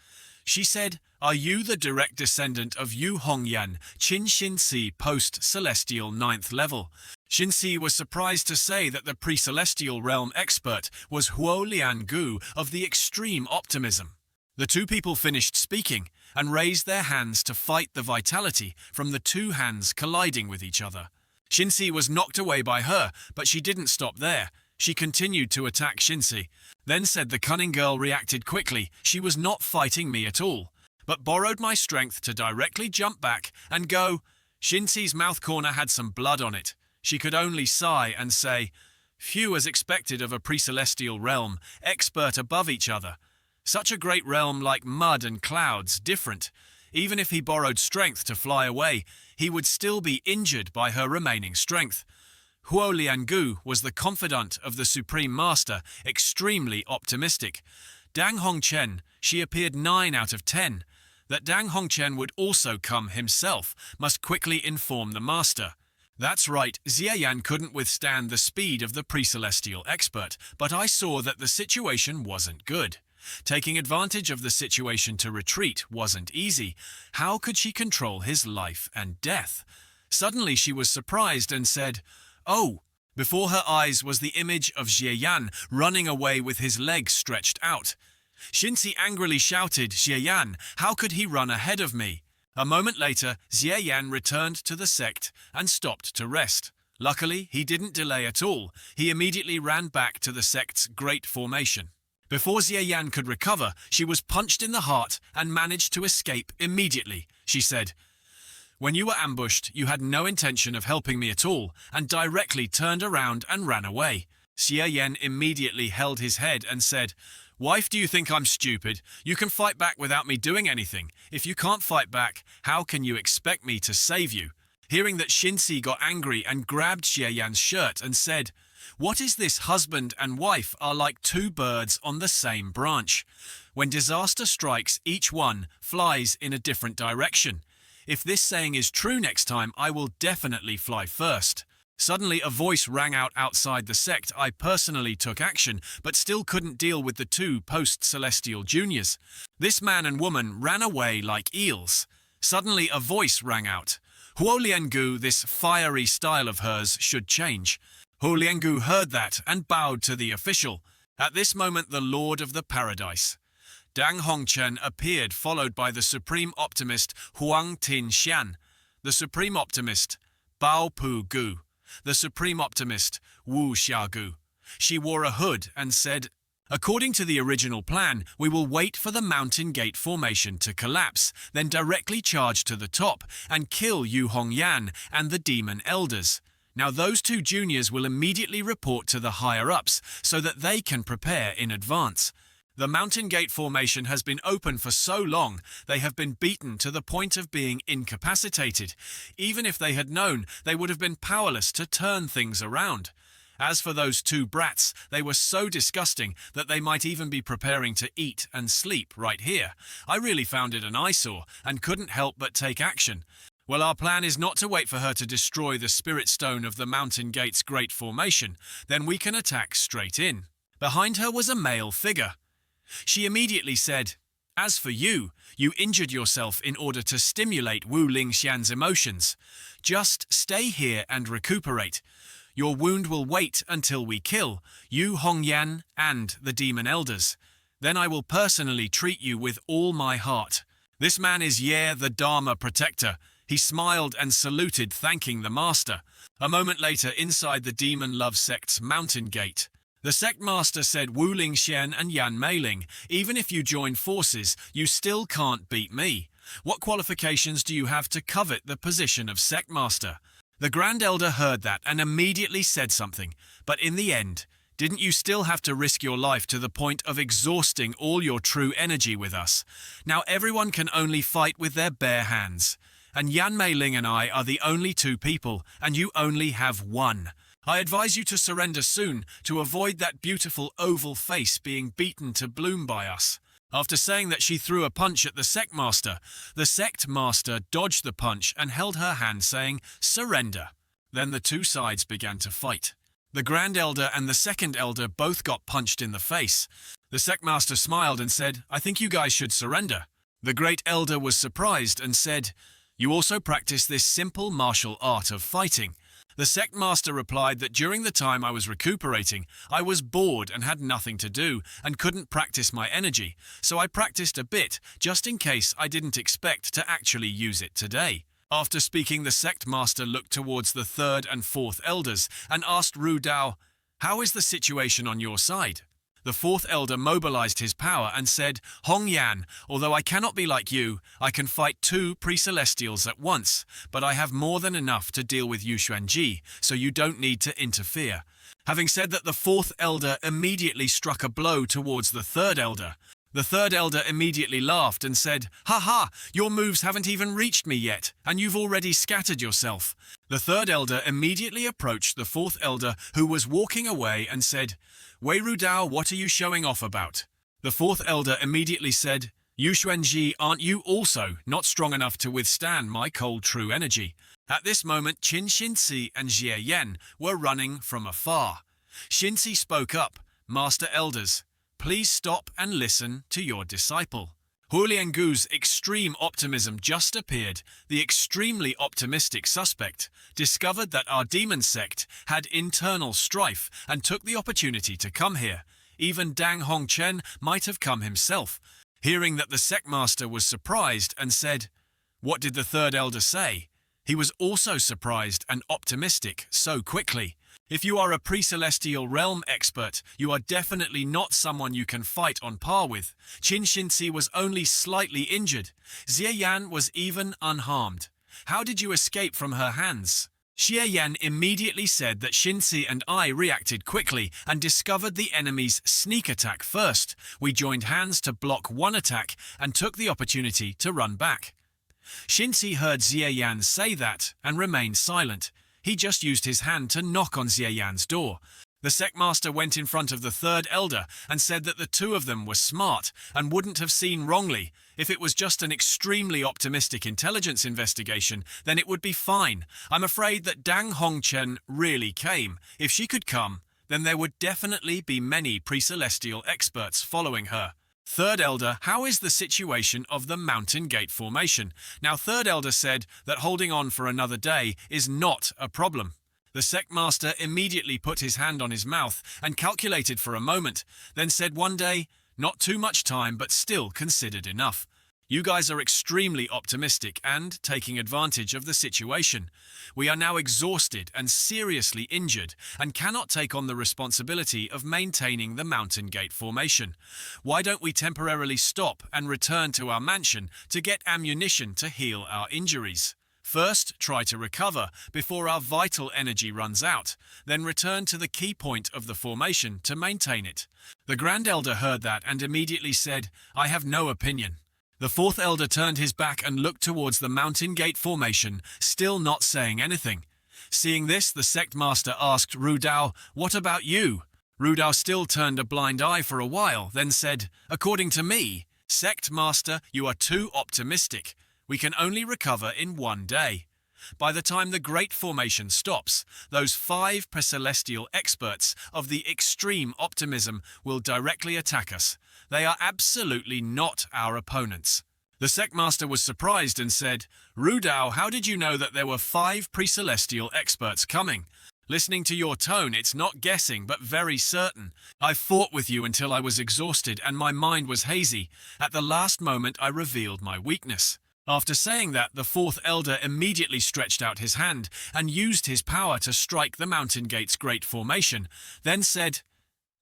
She said, "Are you the direct descendant of Yu Hongyan, Qin Xinzi post-celestial 9th level?" Xinzi was surprised to say that the pre-celestial realm expert was Huo Liangu of the extreme optimism. The two people finished speaking and raised their hands to fight the vitality from the two hands colliding with each other. Xinzi was knocked away by her, but she didn't stop there. She continued to attack Xinzi, then said the cunning girl reacted quickly. She was not fighting me at all, but borrowed my strength to directly jump back and go. Xinzi's mouth corner had some blood on it. She could only sigh and say, "Few as expected of a pre-celestial realm, expert above each other. Such a great realm like mud and clouds, different. Even if he borrowed strength to fly away, he would still be injured by her remaining strength." Huo Liangu was the confidant of the Supreme Master, extremely optimistic. Dang Hongchen, she appeared 9 out of 10. That Dang Hongchen would also come himself, must quickly inform the Master. That's right, Xie Yan couldn't withstand the speed of the pre-celestial expert, but I saw that the situation wasn't good. Taking advantage of the situation to retreat wasn't easy. How could she control his life and death? Suddenly she was surprised and said, "Oh." Before her eyes was the image of Xie Yan running away with his legs stretched out. Xinzi angrily shouted, "Xie Yan, how could he run ahead of me?" A moment later, Xie Yan returned to the sect and stopped to rest. Luckily, he didn't delay at all. He immediately ran back to the sect's great formation. Before Xie Yan could recover, she was punched in the heart and managed to escape immediately. She said, "When you were ambushed, you had no intention of helping me at all and directly turned around and ran away." Xie Yan immediately held his head and said, "Wife, do you think I'm stupid? You can fight back without me doing anything. If you can't fight back, how can you expect me to save you?" Hearing that, Xinzi got angry and grabbed Xie Yan's shirt and said, "What is this? Husband and wife are like two birds on the same branch. When disaster strikes, each one flies in a different direction. If this saying is true next time, I will definitely fly first." Suddenly, a voice rang out outside the sect. I personally took action, but still couldn't deal with the two post-celestial juniors. This man and woman ran away like eels. Suddenly, a voice rang out. Huo Liangu, this fiery style of hers should change. Huo Liangu heard that and bowed to the official. At this moment, the Lord of the Paradise, Dang Hongchen, appeared, followed by the Supreme Optimist Huang Tin Xian, the Supreme Optimist Bao Pu Gu, the Supreme Optimist Wu Xiaogu. She wore a hood and said, "According to the original plan, we will wait for the mountain gate formation to collapse, then directly charge to the top and kill Yu Hongyan and the demon elders. Now those two juniors will immediately report to the higher-ups so that they can prepare in advance. The mountain gate formation has been open for so long, they have been beaten to the point of being incapacitated. Even if they had known, they would have been powerless to turn things around. As for those two brats, they were so disgusting that they might even be preparing to eat and sleep right here. I really found it an eyesore and couldn't help but take action. Well, our plan is not to wait for her to destroy the spirit stone of the mountain gate's great formation. Then we can attack straight in." Behind her was a male figure. She immediately said, "As for you, you injured yourself in order to stimulate Wu Lingxian's emotions. Just stay here and recuperate. Your wound will wait until we kill Yu Hongyan and the demon elders. Then I will personally treat you with all my heart." This man is Ye, the Dharma protector. He smiled and saluted, thanking the master. A moment later, inside the demon love sect's mountain gate, the sect master said, "Wu Lingxian and Yan Meiling, even if you join forces, you still can't beat me. What qualifications do you have to covet the position of sect master?" The Grand Elder heard that and immediately said something, "But in the end, didn't you still have to risk your life to the point of exhausting all your true energy with us? Now everyone can only fight with their bare hands. And Yan Meiling and I are the only two people, and you only have one. I advise you to surrender soon to avoid that beautiful oval face being beaten to bloom by us." After saying that, she threw a punch at the sect master. The sect master dodged the punch and held her hand, saying, "Surrender." Then the two sides began to fight. The Grand Elder and the Second Elder both got punched in the face. The sect master smiled and said, "I think you guys should surrender." The Great Elder was surprised and said, "You also practice this simple martial art of fighting?" The sect master replied that during the time I was recuperating, I was bored and had nothing to do and couldn't practice my energy, so I practiced a bit just in case I didn't expect to actually use it today. After speaking, the sect master looked towards the third and fourth elders and asked Ru Dao, "How is the situation on your side?" The fourth elder mobilized his power and said, "Hong Yan, although I cannot be like you, I can fight two pre-celestials at once, but I have more than enough to deal with Yu Xuanji, so you don't need to interfere." Having said that, the fourth elder immediately struck a blow towards the third elder. The third elder immediately laughed and said, "Ha ha, your moves haven't even reached me yet, and you've already scattered yourself." The third elder immediately approached the fourth elder, who was walking away, and said, "Wei Rudao, what are you showing off about?" The fourth elder immediately said, "Yu Xuanji, aren't you also not strong enough to withstand my cold true energy?" At this moment, Qin Xinzi and Jie Yan were running from afar. Xinzi spoke up, "Master Elders, please stop and listen to your disciple." Huo Liangu's extreme optimism just appeared. The extremely optimistic suspect discovered that our demon sect had internal strife and took the opportunity to come here. Even Dang Hongchen might have come himself. Hearing that, the sect master was surprised and said, "What did the third elder say?" He was also surprised and optimistic so quickly. If you are a pre-celestial realm expert, you are definitely not someone you can fight on par with. Qin Xinzi was only slightly injured. Xie Yan was even unharmed. How did you escape from her hands? Xie Yan immediately said that Xinzi and I reacted quickly and discovered the enemy's sneak attack first. We joined hands to block one attack and took the opportunity to run back. Xinzi heard Xie Yan say that and remained silent. He just used his hand to knock on Xie Yan's door. The sectmaster went in front of the third elder and said that the two of them were smart and wouldn't have seen wrongly. If it was just an extremely optimistic intelligence investigation, then it would be fine. I'm afraid that Dang Hongchen really came. If she could come, then there would definitely be many pre-celestial experts following her. Third Elder, how is the situation of the Mountain Gate formation? Now, Third Elder said that holding on for another day is not a problem. The sectmaster immediately put his hand on his mouth and calculated for a moment, then said one day, not too much time but still considered enough. You guys are extremely optimistic and taking advantage of the situation. We are now exhausted and seriously injured and cannot take on the responsibility of maintaining the Mountain Gate formation. Why don't we temporarily stop and return to our mansion to get ammunition to heal our injuries? First, try to recover before our vital energy runs out, then return to the key point of the formation to maintain it. The Grand Elder heard that and immediately said, I have no opinion. The fourth elder turned his back and looked towards the Mountain Gate formation, still not saying anything. Seeing this, the sect master asked Ru Dao, what about you? Ru Dao still turned a blind eye for a while, then said, according to me, sect master, you are too optimistic. We can only recover in one day. By the time the Great Formation stops, those 5 pre-celestial experts of the extreme optimism will directly attack us. They are absolutely not our opponents. The sectmaster was surprised and said, Ru Dao, how did you know that there were 5 pre-celestial experts coming? Listening to your tone, it's not guessing, but very certain. I fought with you until I was exhausted and my mind was hazy. At the last moment, I revealed my weakness. After saying that, the fourth elder immediately stretched out his hand and used his power to strike the Mountain Gate's great formation, then said,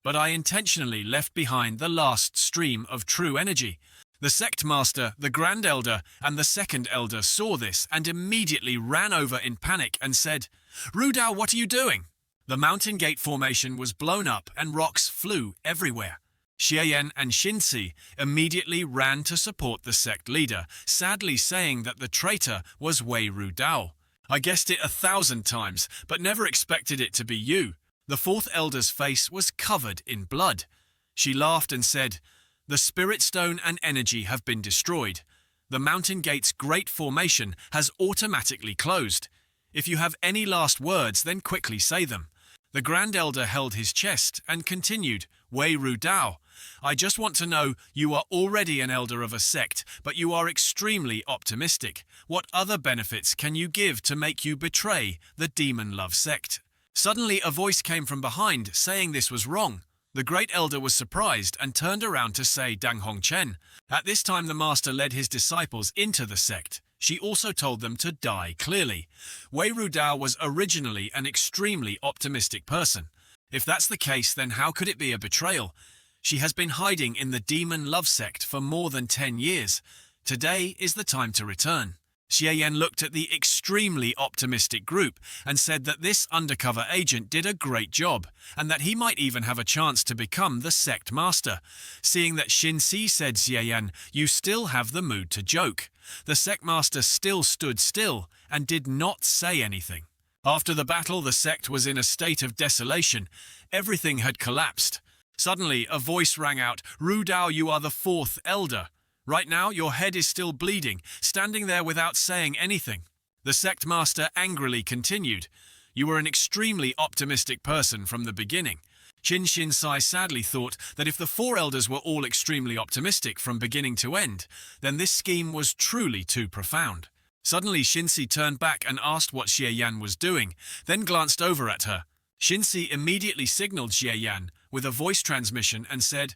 but I intentionally left behind the last stream of true energy. The sect master, the Grand Elder, and the second elder saw this and immediately ran over in panic and said, Ru Dao, what are you doing? The Mountain Gate formation was blown up and rocks flew everywhere. Xie Yan and Xinzi immediately ran to support the sect leader, sadly saying that the traitor was Wei Ru Dao. I guessed it 1,000 times, but never expected it to be you. The fourth elder's face was covered in blood. She laughed and said, the Spirit Stone and energy have been destroyed. The Mountain Gate's great formation has automatically closed. If you have any last words, then quickly say them. The Grand Elder held his chest and continued, Wei Ru Dao, I just want to know, you are already an elder of a sect, but you are extremely optimistic. What other benefits can you give to make you betray the Demon Love sect? Suddenly a voice came from behind, saying this was wrong. The Great Elder was surprised and turned around to say Dang Hongchen. At this time the master led his disciples into the sect. She also told them to die clearly. Wei Ru Dao was originally an extremely optimistic person. If that's the case, then how could it be a betrayal? She has been hiding in the Demon Love sect for more than 10 years. Today is the time to return. Xie Yan looked at the extremely optimistic group and said that this undercover agent did a great job, and that he might even have a chance to become the sect master. Seeing that Xinzi said, Xie Yan, you still have the mood to joke. The sect master still stood still and did not say anything. After the battle, the sect was in a state of desolation. Everything had collapsed. Suddenly, a voice rang out, Ru Dao, you are the fourth elder. Right now, your head is still bleeding, standing there without saying anything. The sect master angrily continued, you were an extremely optimistic person from the beginning. Qin Xinzi sadly thought that if the 4 elders were all extremely optimistic from beginning to end, then this scheme was truly too profound. Suddenly, Xinzi turned back and asked what Xie Yan was doing, then glanced over at her. Xinzi immediately signaled Xie Yan with a voice transmission and said,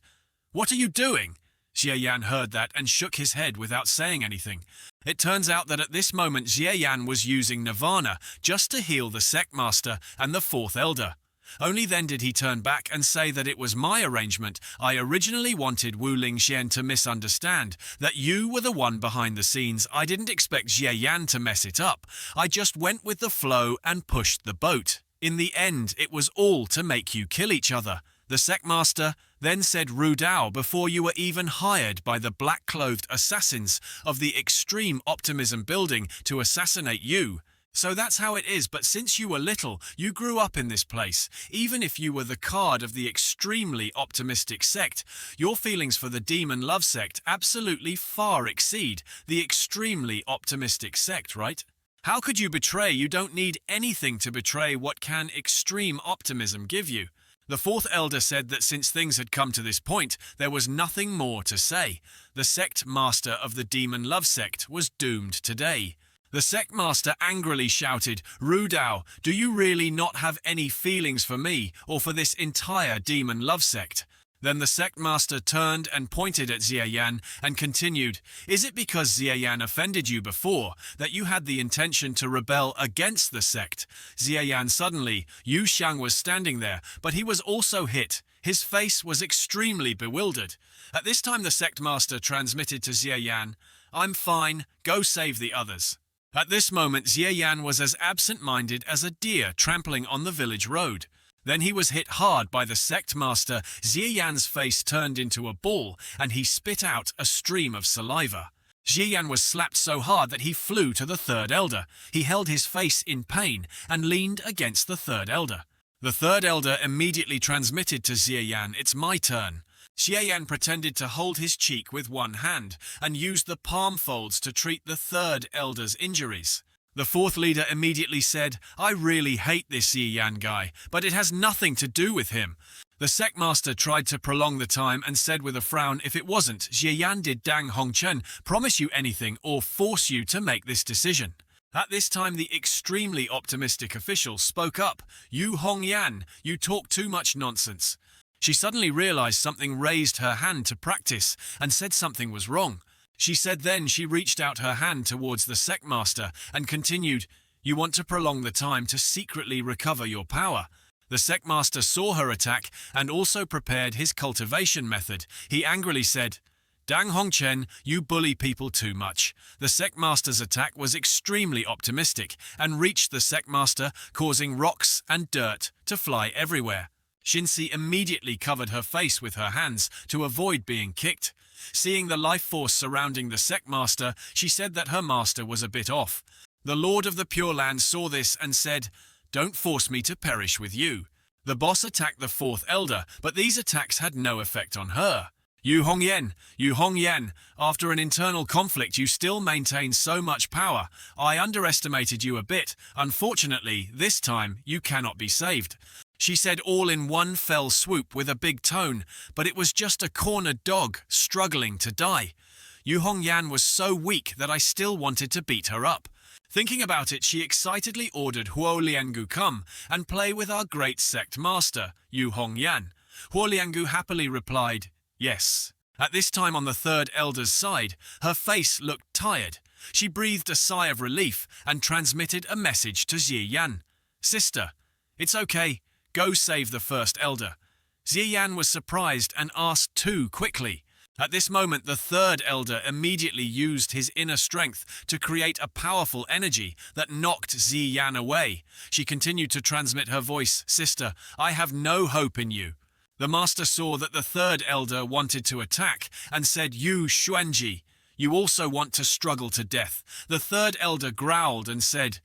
what are you doing? Xie Yan heard that and shook his head without saying anything. It turns out that at this moment Xie Yan was using Nirvana just to heal the sect master and the 4th elder. Only then did he turn back and say that it was my arrangement. I originally wanted Wu Lingxian to misunderstand, that you were the one behind the scenes. I didn't expect Jie Yan to mess it up. I just went with the flow and pushed the boat. In the end, it was all to make you kill each other. The sectmaster then said Ru Dao before you were even hired by the black-clothed assassins of the Extreme Optimism building to assassinate you. So that's how it is, but since you were little, you grew up in this place. Even if you were the card of the extremely optimistic sect, your feelings for the demon love sect absolutely far exceed the extremely optimistic sect, right? How could you betray? You don't need anything to betray. What can extreme optimism give you? The fourth elder said that since things had come to this point, there was nothing more to say. The sect master of the demon love sect was doomed today. The sect master angrily shouted, Ru Dao, do you really not have any feelings for me or for this entire demon love sect? Then the sect master turned and pointed at Jie Yan and continued, is it because Jie Yan offended you before that you had the intention to rebel against the sect? Jie Yan suddenly, Yu Xiang was standing there, but he was also hit. His face was extremely bewildered. At this time the sect master transmitted to Jie Yan, I'm fine, go save the others. At this moment Jie Yan was as absent-minded as a deer trampling on the village road. Then he was hit hard by the sect master. Jie Yan's face turned into a ball and he spit out a stream of saliva. Jie Yan was slapped so hard that he flew to the third elder. He held his face in pain and leaned against the third elder. The third elder immediately transmitted to Jie Yan, it's my turn. Jie Yan pretended to hold his cheek with one hand and used the palm folds to treat the third elder's injuries. The fourth leader immediately said, I really hate this Jie Yan guy, but it has nothing to do with him. The sectmaster tried to prolong the time and said with a frown, if it wasn't Jie Yan, did Dang Hongchen promise you anything or force you to make this decision? At this time the extremely optimistic official spoke up, Yu Hongyan, you talk too much nonsense. She suddenly realized something, raised her hand to practice, and said something was wrong. She said then she reached out her hand towards the sectmaster and continued, you want to prolong the time to secretly recover your power. The sectmaster saw her attack and also prepared his cultivation method. He angrily said, Dang Hongchen, you bully people too much. The sectmaster's attack was extremely optimistic and reached the sectmaster, causing rocks and dirt to fly everywhere. Shinsi immediately covered her face with her hands to avoid being kicked. Seeing the life force surrounding the sectmaster, she said that her master was a bit off. The Lord of the Pure Land saw this and said, don't force me to perish with you. The boss attacked the fourth elder, but these attacks had no effect on her. Yu Hongyan, after an internal conflict you still maintain so much power. I underestimated you a bit. Unfortunately, this time you cannot be saved. She said all in one fell swoop with a big tone, but it was just a cornered dog struggling to die. Yu Hongyan was so weak that I still wanted to beat her up. Thinking about it, she excitedly ordered Huo Liangu come and play with our great sect master, Yu Hongyan. Huo Liangu happily replied, yes. At this time on the third elder's side, her face looked tired. She breathed a sigh of relief and transmitted a message to Jie Yan. Sister, it's okay. Go save the first elder. Jie Yan was surprised and asked too quickly. At this moment, the third elder immediately used his inner strength to create a powerful energy that knocked Jie Yan away. She continued to transmit her voice, Sister, I have no hope in you. The master saw that the third elder wanted to attack and said, Yu Xuanji, you also want to struggle to death. The third elder growled and said,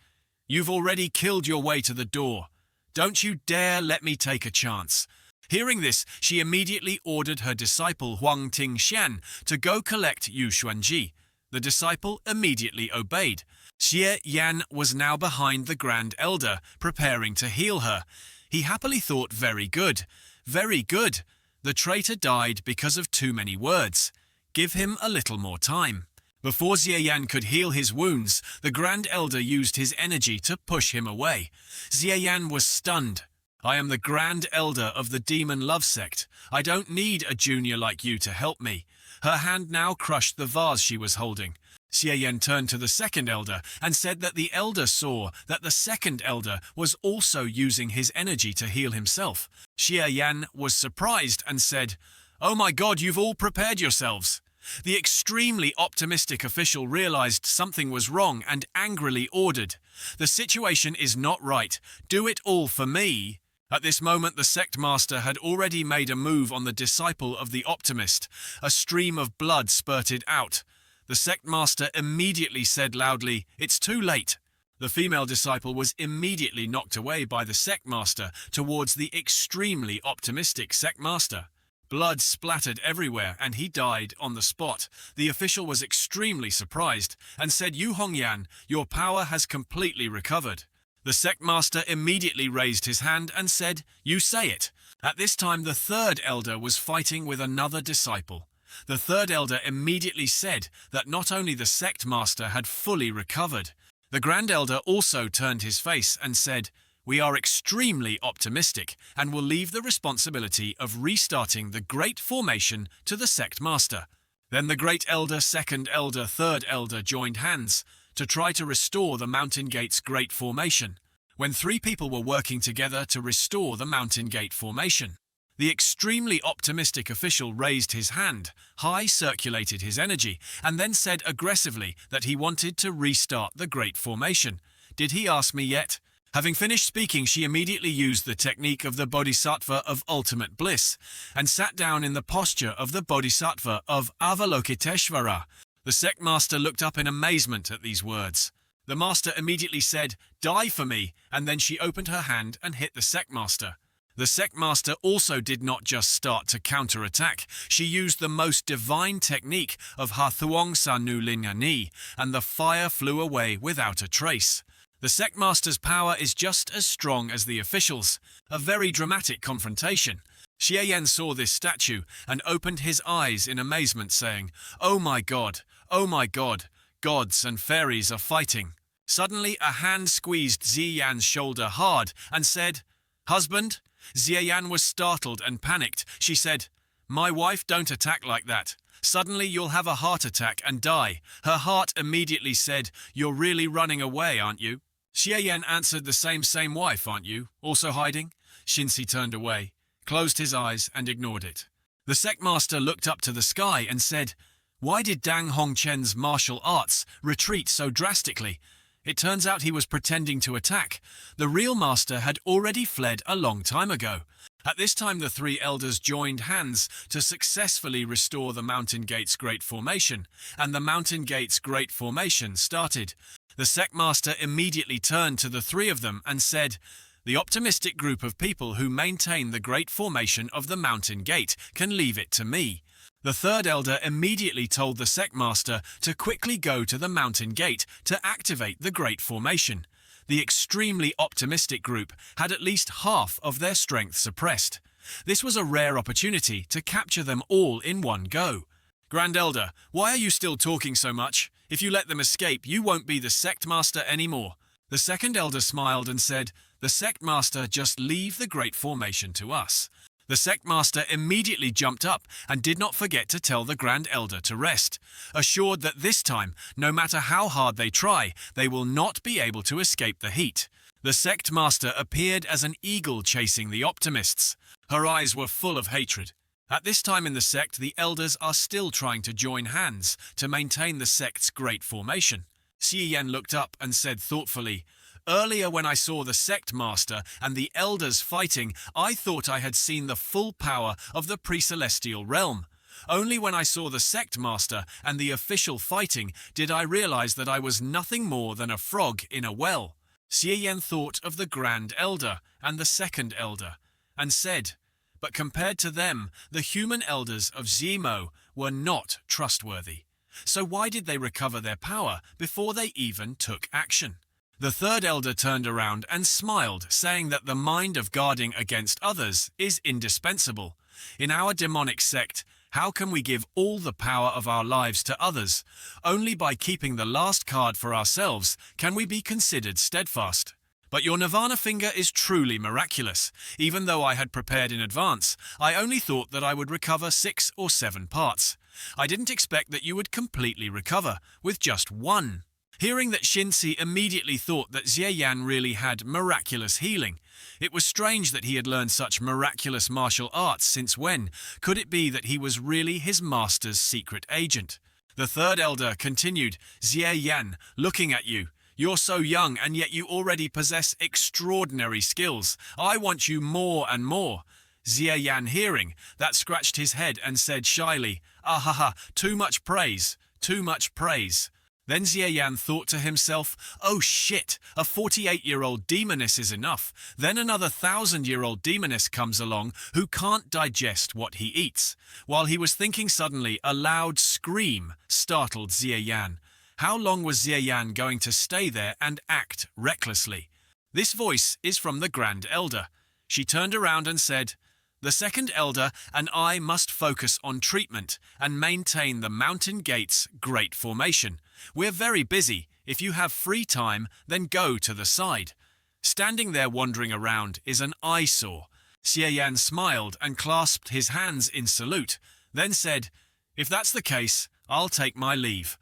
you've already killed your way to the door. Don't you dare let me take a chance. Hearing this, she immediately ordered her disciple Huang Tingxian to go collect Yu Xuanji. The disciple immediately obeyed. Jie Yan was now behind the Grand Elder, preparing to heal her. He happily thought, very good, very good. The traitor died because of too many words. Give him a little more time. Before Jie Yan could heal his wounds, the Grand Elder used his energy to push him away. Jie Yan was stunned. I am the Grand Elder of the Demon Love Sect. I don't need a junior like you to help me. Her hand now crushed the vase she was holding. Xie Yan turned to the second elder and said that the elder saw that the second elder was also using his energy to heal himself. Xie Yan was surprised and said, "Oh my God, you've all prepared yourselves." The extremely optimistic official realized something was wrong and angrily ordered, "The situation is not right. Do it all for me." At this moment, the sect master had already made a move on the disciple of the optimist. A stream of blood spurted out. The sect master immediately said loudly, "It's too late." The female disciple was immediately knocked away by the sect master towards the extremely optimistic sect master. Blood splattered everywhere and he died on the spot. The official was extremely surprised and said, "Yu Hongyan, your power has completely recovered." The sect master immediately raised his hand and said, "You say it." At this time, the third elder was fighting with another disciple. The third elder immediately said that not only the sect master had fully recovered, the grand elder also turned his face and said, "We are extremely optimistic and will leave the responsibility of restarting the great formation to the sect master." Then the great elder, second elder, third elder joined hands to try to restore the mountain gate's great formation. When three people were working together to restore the mountain gate formation, the extremely optimistic official raised his hand, high circulated his energy, and then said aggressively that he wanted to restart the great formation. "Did he ask me yet?" Having finished speaking, she immediately used the technique of the Bodhisattva of ultimate bliss and sat down in the posture of the Bodhisattva of Avalokiteshvara. The sect master looked up in amazement at these words. The master immediately said, "Die for me," and then she opened her hand and hit the sect master. The sect master also did not just start to counterattack. She used the most divine technique of Hathuong Sanu Lingani, and the fire flew away without a trace. The sect master's power is just as strong as the officials. A very dramatic confrontation. Xie Yan saw this statue and opened his eyes in amazement, saying, "Oh my God, oh my God, gods and fairies are fighting." Suddenly a hand squeezed Xie Yan's shoulder hard and said, "Husband?" Xie Yan was startled and panicked. She said, "My wife, don't attack like that. Suddenly you'll have a heart attack and die." Her heart immediately said, "You're really running away, aren't you?" Xie Yan answered, "The same wife, aren't you? Also hiding?" Shinsi turned away, closed his eyes and ignored it. The sect master looked up to the sky and said, "Why did Dang Hongchen's martial arts retreat so drastically?" It turns out he was pretending to attack. The real master had already fled a long time ago. At this time, the three elders joined hands to successfully restore the mountain gate's great formation, and the mountain gate's great formation started. The sect master immediately turned to the three of them and said, "The optimistic group of people who maintain the great formation of the mountain gate can leave it to me." The third elder immediately told the sect master to quickly go to the mountain gate to activate the great formation. The extremely optimistic group had at least half of their strength suppressed. This was a rare opportunity to capture them all in one go. "Grand Elder, why are you still talking so much? If you let them escape, you won't be the sect master anymore." The second elder smiled and said, "The sect master, just leave the great formation to us." The sect master immediately jumped up and did not forget to tell the Grand Elder to rest, assured that this time, no matter how hard they try, they will not be able to escape the heat. The sect master appeared as an eagle chasing the optimists. Her eyes were full of hatred. At this time in the sect, the elders are still trying to join hands to maintain the sect's great formation. Xie Yan looked up and said thoughtfully, "Earlier when I saw the sect master and the elders fighting, I thought I had seen the full power of the pre-celestial realm. Only when I saw the sect master and the official fighting did I realize that I was nothing more than a frog in a well." Xie Yan thought of the Grand Elder and the second elder and said, "But compared to them, the human elders of Zemo were not trustworthy. So why did they recover their power before they even took action?" The third elder turned around and smiled, saying that the mind of guarding against others is indispensable. In our demonic sect, how can we give all the power of our lives to others? Only by keeping the last card for ourselves can we be considered steadfast. But your Nirvana finger is truly miraculous. Even though I had prepared in advance, I only thought that I would recover 6 or 7 parts. I didn't expect that you would completely recover, with just 1. Hearing that, Shinsi immediately thought that Xie Yan really had miraculous healing. It was strange that he had learned such miraculous martial arts since when. Could it be that he was really his master's secret agent? The third elder continued, Xie Yan, looking at you. You're so young and yet you already possess extraordinary skills. I want you more and more. Xie Yan, hearing that, scratched his head and said shyly, "Ahaha, too much praise, too much praise." Then Xie Yan thought to himself, "Oh shit, a 48-year-old demoness is enough. Then another 1,000-year-old demoness comes along who can't digest what he eats." While he was thinking, suddenly a loud scream startled Xie Yan. How long was Xie Yan going to stay there and act recklessly? This voice is from the Grand Elder. She turned around and said, "The second elder and I must focus on treatment and maintain the Mountain Gate's great formation. We're very busy. If you have free time, then go to the side." Standing there wandering around is an eyesore. Xie Yan smiled and clasped his hands in salute, then said, "If that's the case, I'll take my leave."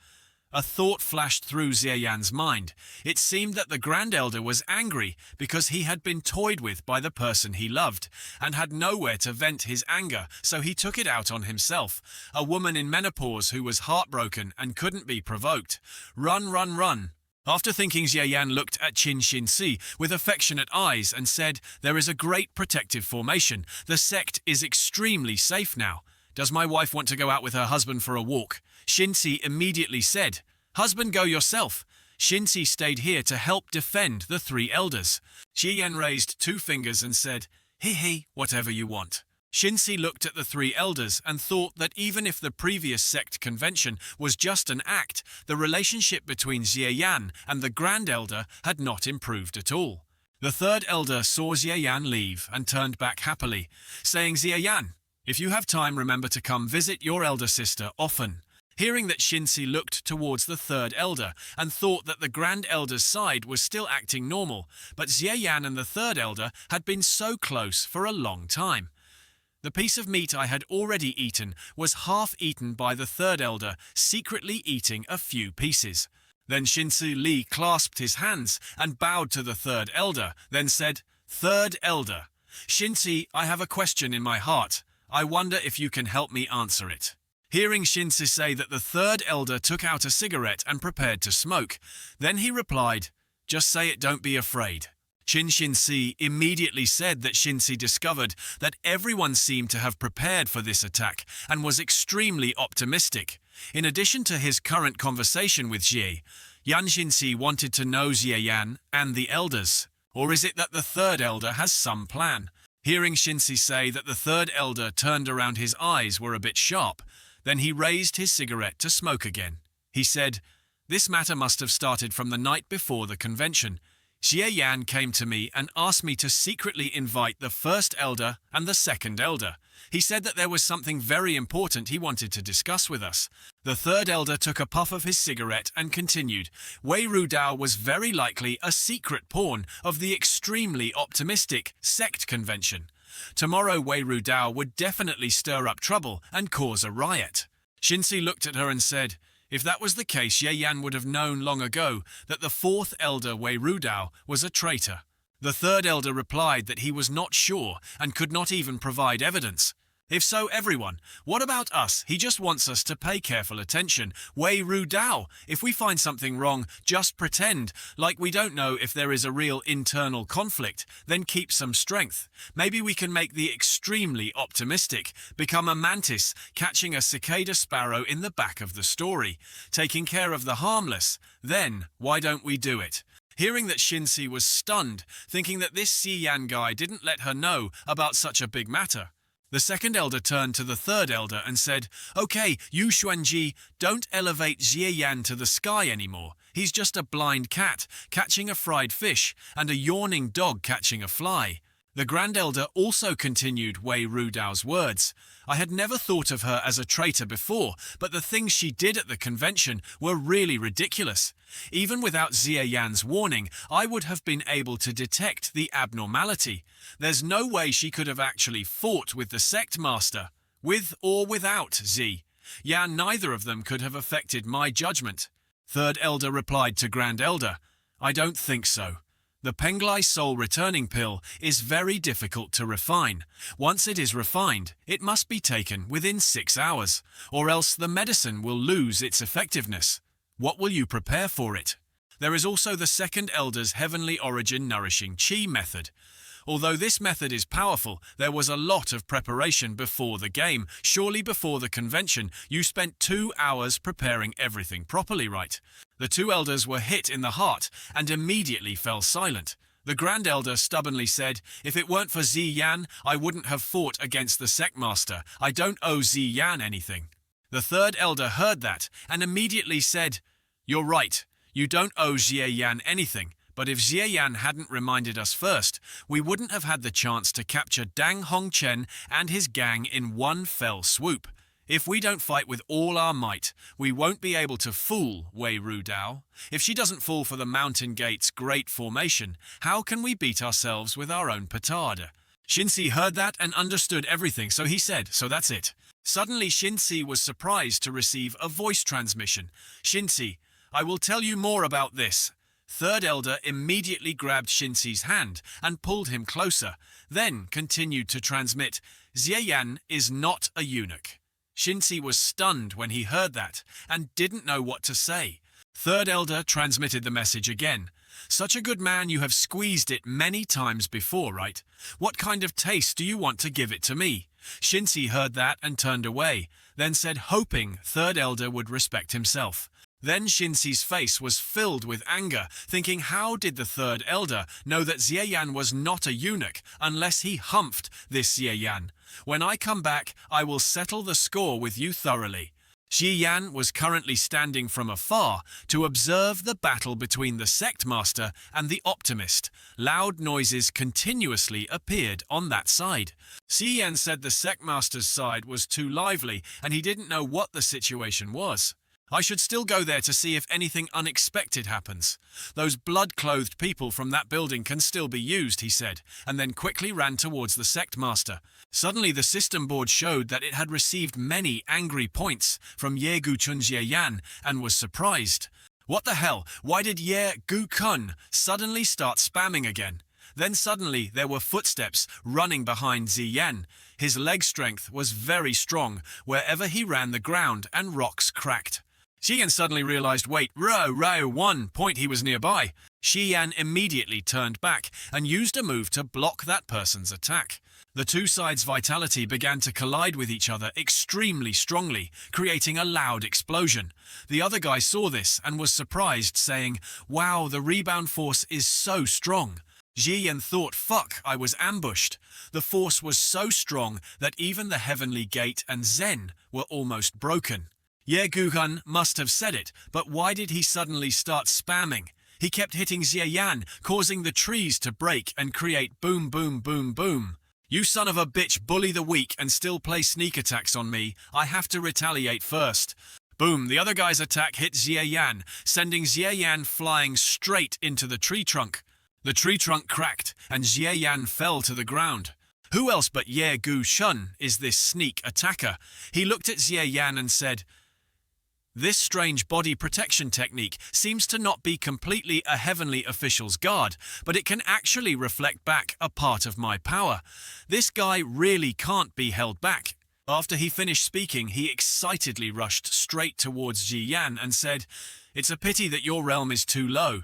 A thought flashed through Xie Yan's mind. It seemed that the Grand Elder was angry because he had been toyed with by the person he loved and had nowhere to vent his anger, so he took it out on himself, a woman in menopause who was heartbroken and couldn't be provoked. Run, run, run. After thinking, Xie Yan looked at Qin Xinsi with affectionate eyes and said, "There is a great protective formation. The sect is extremely safe now. Does my wife want to go out with her husband for a walk?" Xinsi immediately said, "Husband, go yourself." Xinsi stayed here to help defend the 3 elders. Xie Yan raised 2 fingers and said, "He, whatever you want." Xinsi looked at the 3 elders and thought that even if the previous sect convention was just an act, the relationship between Xie Yan and the Grand Elder had not improved at all. The third elder saw Xie Yan leave and turned back happily, saying, "Xie Yan, if you have time, remember to come visit your elder sister often." Hearing that, Shinsi looked towards the third elder and thought that the Grand Elder's side was still acting normal, but Xie Yan and the third elder had been so close for a long time. The piece of meat I had already eaten was half eaten by the third elder, secretly eating a few pieces. Then Shinsi Li clasped his hands and bowed to the third elder, then said, "Third elder, Shinsi, I have a question in my heart. I wonder if you can help me answer it." Hearing Shinsi say that, the third elder took out a cigarette and prepared to smoke. Then he replied, "Just say it, don't be afraid." Qin Shinsi immediately said that Shinsi discovered that everyone seemed to have prepared for this attack and was extremely optimistic. In addition to his current conversation with Xie, Yan Shinsi wanted to know Xie Yan and the elders. Or is it that the third elder has some plan? Hearing Shinsi say that, the third elder turned around, his eyes were a bit sharp. Then he raised his cigarette to smoke again. He said, "This matter must have started from the night before the convention. Xie Yan came to me and asked me to secretly invite the first elder and the second elder. He said that there was something very important he wanted to discuss with us." The third elder took a puff of his cigarette and continued, "Wei Rudao was very likely a secret pawn of the extremely optimistic sect convention. Tomorrow Wei Rudao would definitely stir up trouble and cause a riot." Shinsi looked at her and said, "If that was the case, Xie Yan would have known long ago that the fourth elder Wei Rudao was a traitor." The third elder replied that he was not sure and could not even provide evidence. "If so, everyone, what about us? He just wants us to pay careful attention. Wei Rudao, if we find something wrong, just pretend like we don't know if there is a real internal conflict, then keep some strength. Maybe we can make the extremely optimistic become a mantis catching a cicada sparrow in the back of the story, taking care of the harmless. Then, why don't we do it?" Hearing that, Shinsi was stunned, thinking that this Xie Yan guy didn't let her know about such a big matter. The second elder turned to the third elder and said, "Okay, Yu Xuanji, don't elevate Xie Yan to the sky anymore. He's just a blind cat catching a fried fish and a yawning dog catching a fly." The Grand Elder also continued Wei Rudao's words. I had never thought of her as a traitor before, but the things she did at the convention were really ridiculous. Even without Xie Yan's warning, I would have been able to detect the abnormality. There's no way she could have actually fought with the sect master, with or without Xie Yan. Neither of them could have affected my judgment. Third Elder replied to Grand Elder, I don't think so. The Penglai Soul Returning Pill is very difficult to refine. Once it is refined, it must be taken within 6 hours, or else the medicine will lose its effectiveness. What will you prepare for it? There is also the Second Elder's Heavenly Origin Nourishing Qi method. Although this method is powerful, there was a lot of preparation before the game. Surely before the convention, you spent 2 hours preparing everything properly, right? The two elders were hit in the heart and immediately fell silent. The Grand Elder stubbornly said, if it weren't for Xie Yan, I wouldn't have fought against the sect master. I don't owe Xie Yan anything. The Third Elder heard that and immediately said, you're right, you don't owe Xie Yan anything. But if Xie Yan hadn't reminded us first, we wouldn't have had the chance to capture Dang Hongchen and his gang in one fell swoop. If we don't fight with all our might, we won't be able to fool Wei Rudao. If she doesn't fall for the Mountain Gate's great formation, how can we beat ourselves with our own petard? Shinsi heard that and understood everything, so he said, so that's it. Suddenly Shinsi was surprised to receive a voice transmission. Shinsi, I will tell you more about this. Third Elder immediately grabbed Shinsi's hand and pulled him closer, then continued to transmit, Xie Yan is not a eunuch. Shinsi was stunned when he heard that and didn't know what to say. Third Elder transmitted the message again. Such a good man, you have squeezed it many times before, right? What kind of taste do you want to give it to me? Shinsi heard that and turned away, then said, hoping Third Elder would respect himself. Then Shinsi's face was filled with anger, thinking how did the Third Elder know that Xie Yan was not a eunuch unless he humphed this Xie Yan? When I come back, I will settle the score with you thoroughly. Xie Yan was currently standing from afar to observe the battle between the sect master and the optimist. Loud noises continuously appeared on that side. Xie Yan said the sect master's side was too lively and he didn't know what the situation was. I should still go there to see if anything unexpected happens. Those blood-clothed people from that building can still be used, he said, and then quickly ran towards the sect master. Suddenly the system board showed that it had received many angry points from Ye Guchun Xie Yan and was surprised. What the hell? Why did Ye Guchun suddenly start spamming again? Then suddenly there were footsteps running behind Xie Yan. His leg strength was very strong. Wherever he ran, the ground and rocks cracked. Xie Yan suddenly realized, wait, 1 point he was nearby. Xie Yan immediately turned back and used a move to block that person's attack. The two sides' vitality began to collide with each other extremely strongly, creating a loud explosion. The other guy saw this and was surprised, saying, wow, the rebound force is so strong. Xie Yan thought, fuck, I was ambushed. The force was so strong that even the Heavenly Gate and Zen were almost broken. Ye Guchun must have said it, but why did he suddenly start spamming? He kept hitting Xie Yan, causing the trees to break and create boom boom boom boom. You son of a bitch bully the weak and still play sneak attacks on me. I have to retaliate first. Boom, the other guy's attack hit Xie Yan, sending Xie Yan flying straight into the tree trunk. The tree trunk cracked and Xie Yan fell to the ground. Who else but Ye Guchun is this sneak attacker? He looked at Xie Yan and said, this strange body protection technique seems to not be completely a heavenly official's guard, but it can actually reflect back a part of my power. This guy really can't be held back. After he finished speaking, he excitedly rushed straight towards Xie Yan and said, it's a pity that your realm is too low.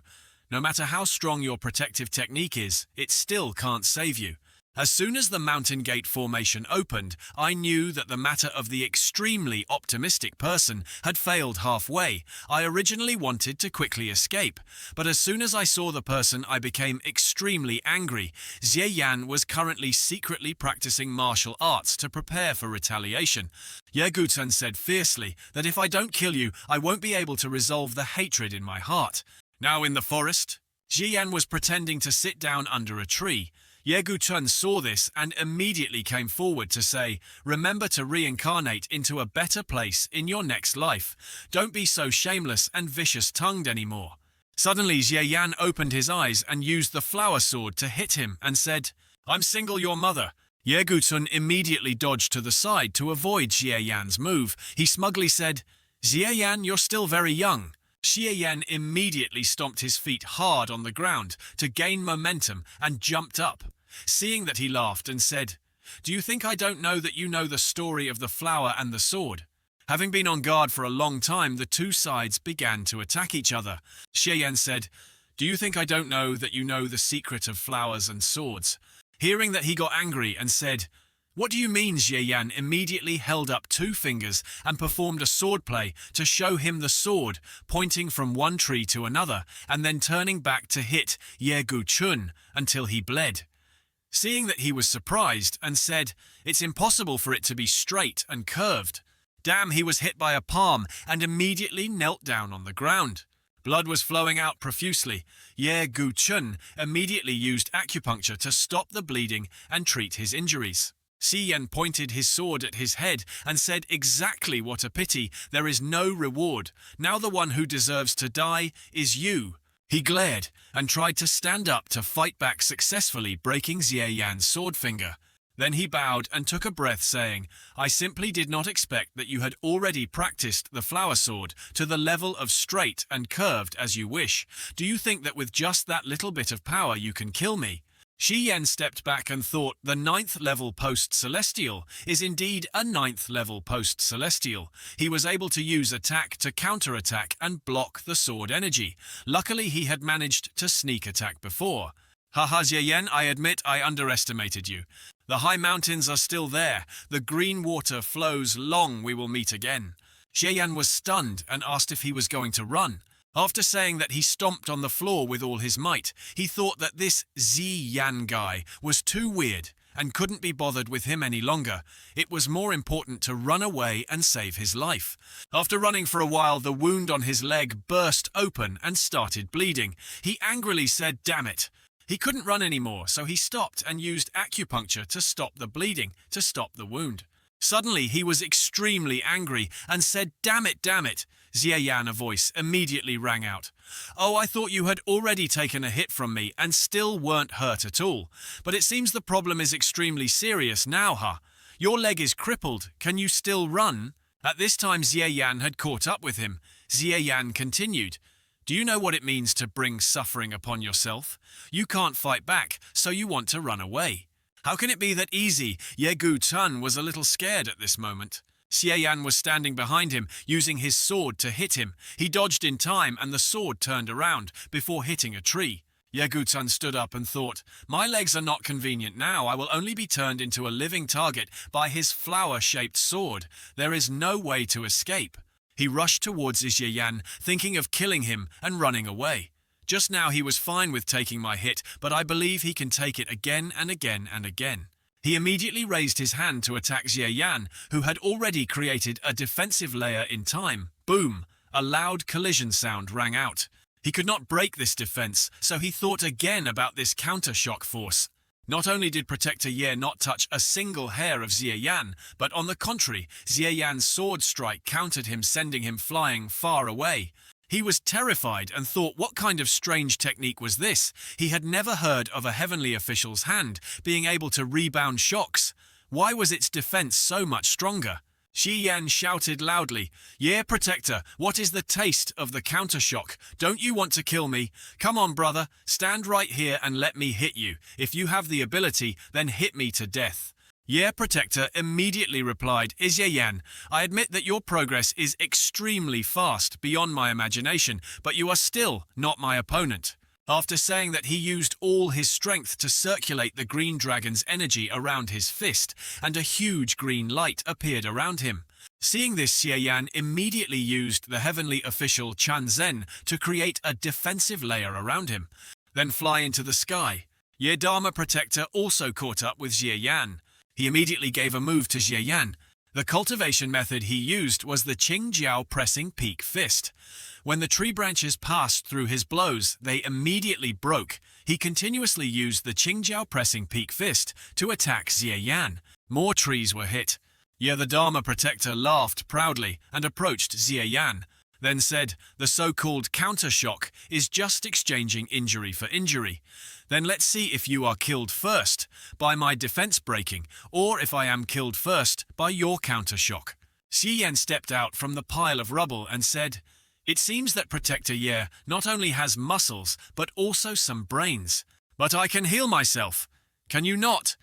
No matter how strong your protective technique is, it still can't save you. As soon as the Mountain Gate formation opened, I knew that the matter of the extremely optimistic person had failed halfway. I originally wanted to quickly escape, but as soon as I saw the person, I became extremely angry. Xie Yan was currently secretly practicing martial arts to prepare for retaliation. Ye Guchun said fiercely that if I don't kill you, I won't be able to resolve the hatred in my heart. Now in the forest, Xie Yan was pretending to sit down under a tree. Ye Guchun saw this and immediately came forward to say, "Remember to reincarnate into a better place in your next life. Don't be so shameless and vicious-tongued anymore." Suddenly Jie Yan opened his eyes and used the flower sword to hit him and said, "I'm single your mother." Ye Guchun immediately dodged to the side to avoid Jie Yan's move. He smugly said, "Jie Yan, you're still very young." Jie Yan immediately stomped his feet hard on the ground to gain momentum and jumped up. Seeing that, he laughed and said, "Do you think I don't know that you know the story of the flower and the sword?" Having been on guard for a long time, the two sides began to attack each other. Jie Yan said, "Do you think I don't know that you know the secret of flowers and swords?" Hearing that, he got angry and said, "What do you mean?" Jie Yan immediately held up two fingers and performed a sword play to show him the sword, pointing from one tree to another and then turning back to hit Ye Guchun until he bled. Seeing that, he was surprised and said, "It's impossible for it to be straight and curved." Damn, he was hit by a palm and immediately knelt down on the ground. Blood was flowing out profusely. Ye Guchun immediately used acupuncture to stop the bleeding and treat his injuries. Xi Yan pointed his sword at his head and said, "Exactly, what a pity, there is no reward. Now the one who deserves to die is you." He glared and tried to stand up to fight back, successfully breaking Jie Yan's sword finger. Then he bowed and took a breath, saying, "I simply did not expect that you had already practiced the flower sword to the level of straight and curved as you wish. Do you think that with just that little bit of power you can kill me?" Xi Yan stepped back and thought, the 9th level post-celestial is indeed a 9th level post-celestial. He was able to use attack to counter-attack and block the sword energy. Luckily, he had managed to sneak attack before. "Haha, Jie Yan, I admit I underestimated you. The high mountains are still there. The green water flows long. We will meet again." Jie Yan was stunned and asked if he was going to run. After saying that, he stomped on the floor with all his might. He thought that this Xi Yan guy was too weird and couldn't be bothered with him any longer. It was more important to run away and save his life. After running for a while, the wound on his leg burst open and started bleeding. He angrily said, "Damn it." He couldn't run anymore, so he stopped and used acupuncture to stop the bleeding, to stop the wound. Suddenly, he was extremely angry and said, "Damn it, damn it." Jie Yan, a voice immediately rang out. "Oh, I thought you had already taken a hit from me and still weren't hurt at all. But it seems the problem is extremely serious now, huh? Your leg is crippled. Can you still run?" At this time, Jie Yan had caught up with him. Jie Yan continued, "Do you know what it means to bring suffering upon yourself? You can't fight back, so you want to run away. How can it be that easy?" Ye Guchun was a little scared at this moment. Xie Yan was standing behind him, using his sword to hit him. He dodged in time and the sword turned around before hitting a tree. Ye Guchun stood up and thought, "My legs are not convenient now. I will only be turned into a living target by his flower-shaped sword. There is no way to escape." He rushed towards Jie Yan, thinking of killing him and running away. Just now he was fine with taking my hit, but I believe he can take it again and again and again. He immediately raised his hand to attack Jie Yan, who had already created a defensive layer in time. Boom! A loud collision sound rang out. He could not break this defense, so he thought again about this counter-shock force. Not only did Protector Ye not touch a single hair of Jie Yan, but on the contrary, Jie Yan's sword strike countered him, sending him flying far away. He was terrified and thought, what kind of strange technique was this? He had never heard of a heavenly official's hand being able to rebound shocks. Why was its defense so much stronger? Xi Yan shouted loudly, "Ye Protector, what is the taste of the countershock? Don't you want to kill me? Come on, brother, stand right here and let me hit you. If you have the ability, then hit me to death." Ye Protector immediately replied, "Jie Yan, I admit that your progress is extremely fast, beyond my imagination, but you are still not my opponent." After saying that, he used all his strength to circulate the green dragon's energy around his fist, and a huge green light appeared around him. Seeing this, Xie Yan immediately used the heavenly official Chan Zhen to create a defensive layer around him, then fly into the sky. Ye Dharma Protector also caught up with Xie Yan. He immediately gave a move to Xie Yan. The cultivation method he used was the Qingjiao pressing peak fist. When the tree branches passed through his blows, they immediately broke. He continuously used the Qingjiao pressing peak fist to attack Xie Yan. More trees were hit. Yeah, the Dharma protector laughed proudly and approached Xie Yan, then said, "The so-called counter-shock is just exchanging injury for injury. Then let's see if you are killed first by my defense breaking, or if I am killed first by your counter-shock." Xie Yan stepped out from the pile of rubble and said, "It seems that Protector Ye not only has muscles, but also some brains. But I can heal myself. Can you not?"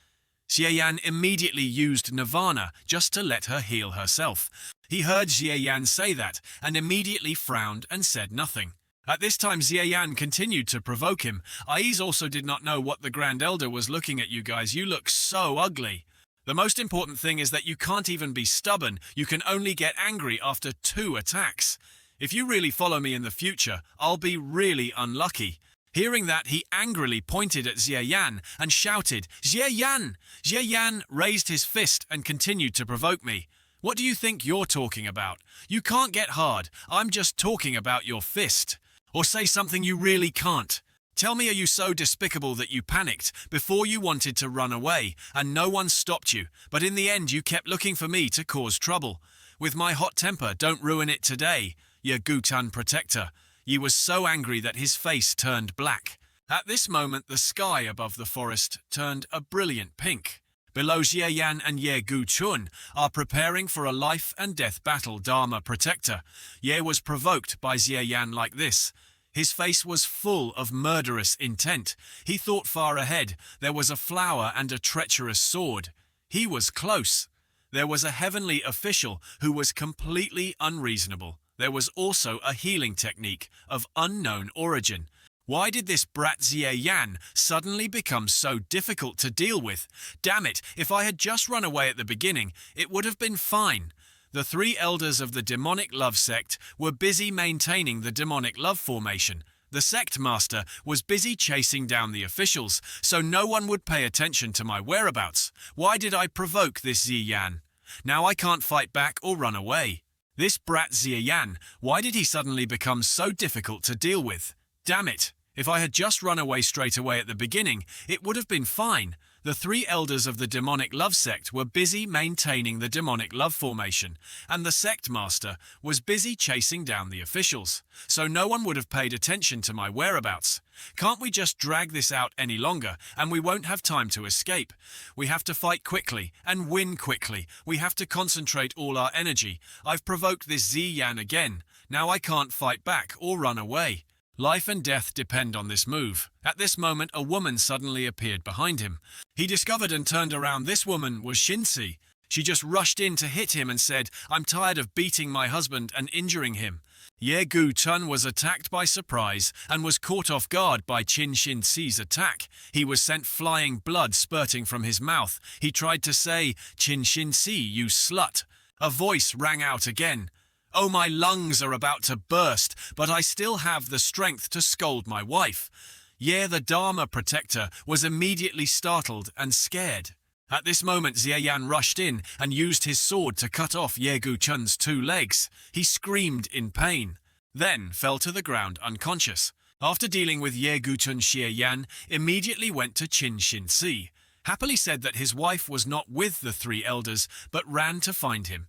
Xie Yan immediately used Nirvana just to let her heal herself. He heard Xie Yan say that and immediately frowned and said nothing. At this time, Xie Yan continued to provoke him. "Aiz also did not know what the Grand Elder was looking at you guys. You look so ugly. The most important thing is that you can't even be stubborn. You can only get angry after 2 attacks. If you really follow me in the future, I'll be really unlucky." Hearing that, he angrily pointed at Xie Yan and shouted, "Xie Yan!" Xie Yan raised his fist and continued to provoke me. "What do you think you're talking about? You can't get hard. I'm just talking about your fist. Or say something you really can't. Tell me, are you so despicable that you panicked before you wanted to run away and no one stopped you, but in the end you kept looking for me to cause trouble? With my hot temper, don't ruin it today, you Gutan protector." He was so angry that his face turned black. At this moment, the sky above the forest turned a brilliant pink. Below, Xie Yan and Ye Guchun are preparing for a life-and-death battle. Dharma protector Ye was provoked by Xie Yan like this. His face was full of murderous intent. He thought far ahead. There was a flower and a treacherous sword. He was close. There was a heavenly official who was completely unreasonable. There was also a healing technique of unknown origin. Why did this brat Xie Yan suddenly become so difficult to deal with? Damn it, if I had just run away at the beginning, it would have been fine. The 3 elders of the demonic love sect were busy maintaining the demonic love formation. The sect master was busy chasing down the officials, so no one would pay attention to my whereabouts. Why did I provoke this Xie Yan? Now I can't fight back or run away. This brat Xie Yan, why did he suddenly become so difficult to deal with? Damn it, if I had just run away straight away at the beginning, it would have been fine. The 3 elders of the demonic love sect were busy maintaining the demonic love formation, and the sect master was busy chasing down the officials, so no one would have paid attention to my whereabouts. Can't we just drag this out any longer, and we won't have time to escape? We have to fight quickly and win quickly. We have to concentrate all our energy. I've provoked this Xie Yan again. Now I can't fight back or run away. Life and death depend on this move. At this moment, a woman suddenly appeared behind him. He discovered and turned around. This woman was Shinsi. She just rushed in to hit him and said, "I'm tired of beating my husband and injuring him." Ye Gu Chun was attacked by surprise and was caught off guard by Qin Shinsi's attack. He was sent flying, blood spurting from his mouth. He tried to say, "Qin Shinsi, you slut." A voice rang out again. "Oh, my lungs are about to burst, but I still have the strength to scold my wife." Ye, the Dharma protector, was immediately startled and scared. At this moment, Xie Yan rushed in and used his sword to cut off Ye Guchun's 2 legs. He screamed in pain, then fell to the ground unconscious. After dealing with Ye Guchun, Xie Yan immediately went to Qin Shinsi. Happily said that his wife was not with the 3 elders, but ran to find him.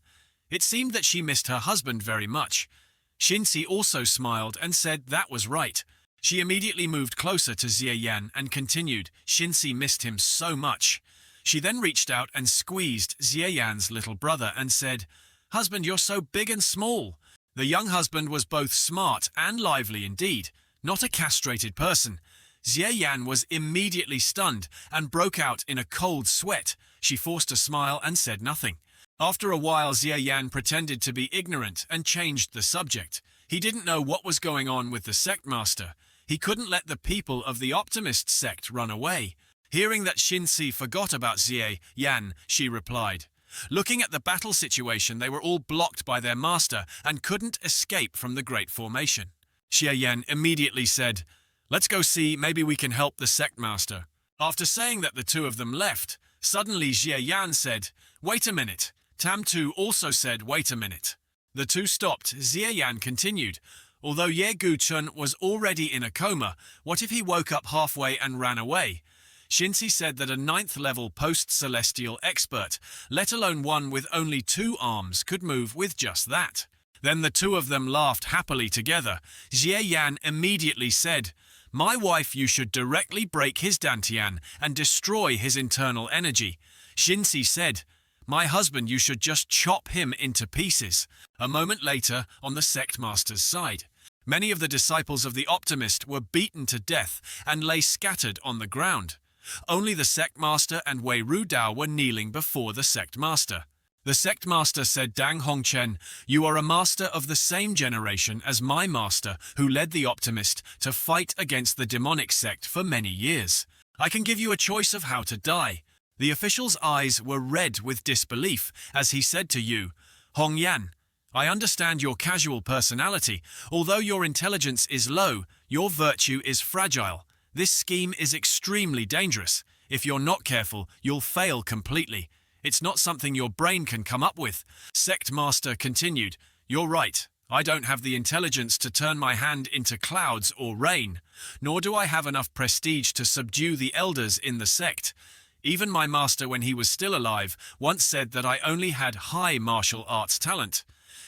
It seemed that she missed her husband very much. Shinsi also smiled and said that was right. She immediately moved closer to Xie Yan and continued, "Shinsi missed him so much." She then reached out and squeezed Xie Yan's little brother and said, "Husband, you're so big and small." The young husband was both smart and lively indeed, not a castrated person. Xie Yan was immediately stunned and broke out in a cold sweat. She forced a smile and said nothing. After a while, Xie Yan pretended to be ignorant and changed the subject. He didn't know what was going on with the sect master. He couldn't let the people of the optimist sect run away. Hearing that Shinsi forgot about Xie Yan, she replied. Looking at the battle situation, they were all blocked by their master and couldn't escape from the Great Formation. Xie Yan immediately said, "Let's go see, maybe we can help the sect master." After saying that, the 2 of them left. Suddenly Xie Yan said, "Wait a minute. Tam2 also said, "Wait a minute." The two stopped. Xie Yan continued, "Although Ye Gu-chun was already in a coma, what if he woke up halfway and ran away?" Shinsi said that a 9th-level post-celestial expert, let alone one with only 2 arms, could move with just that. Then the two of them laughed happily together. Xie Yan immediately said, "My wife, you should directly break his dantian and destroy his internal energy." Shinsi said, "My husband, you should just chop him into pieces." A moment later, on the sect master's side, many of the disciples of the Optimist were beaten to death and lay scattered on the ground. Only the sect master and Wei Rudao were kneeling before the sect master. The sect master said, "Dang Hongchen, you are a master of the same generation as my master who led the Optimist to fight against the demonic sect for many years. I can give you a choice of how to die." The official's eyes were red with disbelief as he said to you, "Hong Yan, I understand your casual personality. Although your intelligence is low, your virtue is fragile. This scheme is extremely dangerous. If you're not careful, you'll fail completely. It's not something your brain can come up with." Sect Master continued, "You're right. I don't have the intelligence to turn my hand into clouds or rain, nor do I have enough prestige to subdue the elders in the sect. Even my master, when he was still alive, once said that I only had high martial arts talent.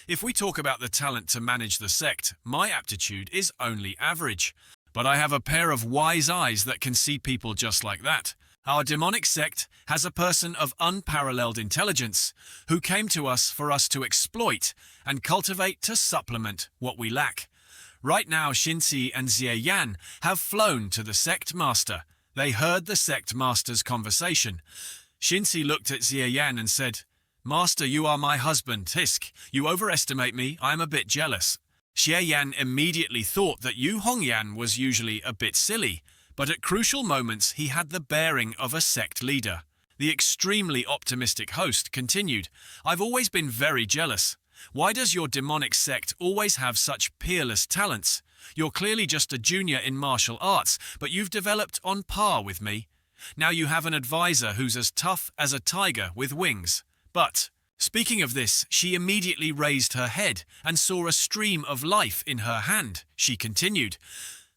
If we talk about the talent to manage the sect, my aptitude is only average. But I have a pair of wise eyes that can see people just like that. Our demonic sect has a person of unparalleled intelligence who came to us for us to exploit and cultivate to supplement what we lack. Right now, Shinsi and Xie Yan have flown to the sect master. They heard the sect master's conversation. Shinsi looked at Xie Yan and said, "Master, you are my husband, Hisk. You overestimate me. I am a bit jealous." Xie Yan immediately thought that Yu Hongyan was usually a bit silly, but at crucial moments he had the bearing of a sect leader. The extremely optimistic host continued, "I've always been very jealous. Why does your demonic sect always have such peerless talents? You're clearly just a junior in martial arts, but you've developed on par with me. Now you have an advisor who's as tough as a tiger with wings. But..." Speaking of this, she immediately raised her head and saw a stream of life in her hand. She continued,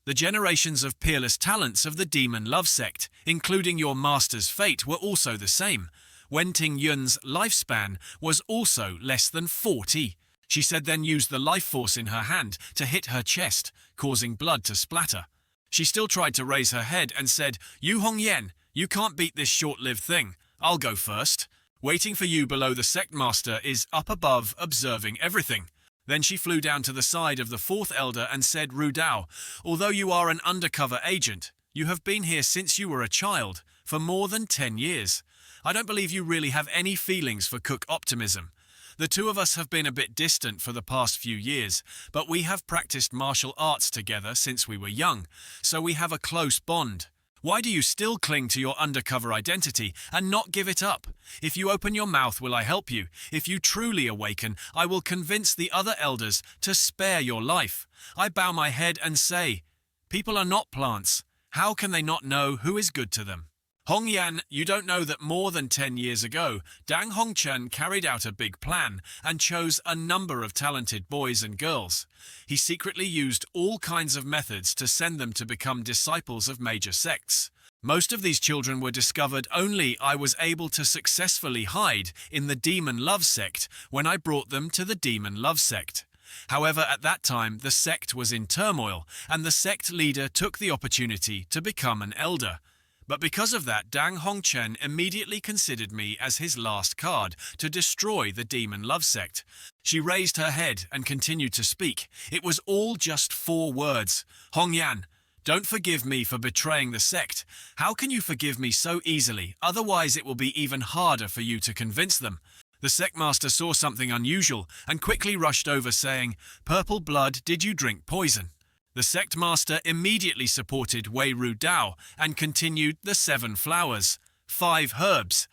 "The generations of peerless talents of the Demon Love Sect, including your master's fate, were also the same. Wen Ting Yun's lifespan was also less than 40. She said, then used the life force in her hand to hit her chest, causing blood to splatter. She still tried to raise her head and said, "Yu Hongyan, you can't beat this short-lived thing. I'll go first. Waiting for you below the sect master is up above observing everything." Then she flew down to the side of the 4th elder and said, "Rudao, although you are an undercover agent, you have been here since you were a child, for more than 10 years. I don't believe you really have any feelings for Cook Optimism. The two of us have been a bit distant for the past few years, but we have practiced martial arts together since we were young, so we have a close bond. Why do you still cling to your undercover identity and not give it up? If you open your mouth, will I help you? If you truly awaken, I will convince the other elders to spare your life. I bow my head and say, people are not plants. How can they not know who is good to them?" Hong Yan, you don't know that more than 10 years ago, Dang Hongchen carried out a big plan and chose a number of talented boys and girls. He secretly used all kinds of methods to send them to become disciples of major sects. Most of these children were discovered only I was able to successfully hide in the Demon Love Sect when I brought them to the Demon Love Sect. However, at that time, the sect was in turmoil, and the sect leader took the opportunity to become an elder. But because of that, Dang Hongchen immediately considered me as his last card to destroy the Demon Love Sect. She raised her head and continued to speak. It was all just 4 words. "Hong Yan, don't forgive me for betraying the sect. How can you forgive me so easily? Otherwise it will be even harder for you to convince them." The sect master saw something unusual and quickly rushed over saying, "Purple blood, did you drink poison?" The sect master immediately supported Wei Rudao and continued the 7 flowers, 5 herbs.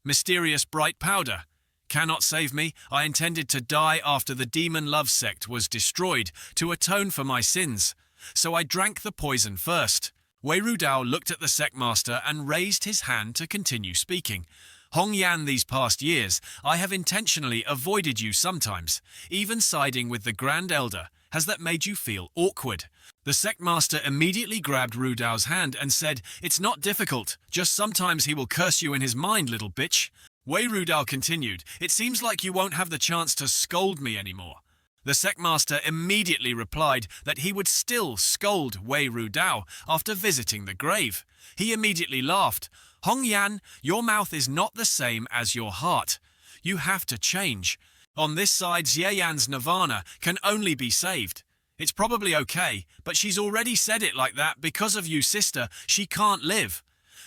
Mysterious bright powder. Cannot save me. I intended to die after the Demon Love Sect was destroyed to atone for my sins. So I drank the poison first. Wei Rudao looked at the sect master and raised his hand to continue speaking. Hong Yan, these past years, I have intentionally avoided you sometimes. Even siding with the Grand Elder. Has that made you feel awkward? The sect master immediately grabbed Ru Dao's hand and said, "It's not difficult, just sometimes he will curse you in his mind, little bitch." Wei Rudao continued, "It seems like you won't have the chance to scold me anymore." The sect master immediately replied that he would still scold Wei Rudao after visiting the grave. He immediately laughed. "Hong Yan, your mouth is not the same as your heart. You have to change. On this side, Xie Yan's nirvana can only be saved. It's probably okay, but she's already said it like that because of you, sister. She can't live."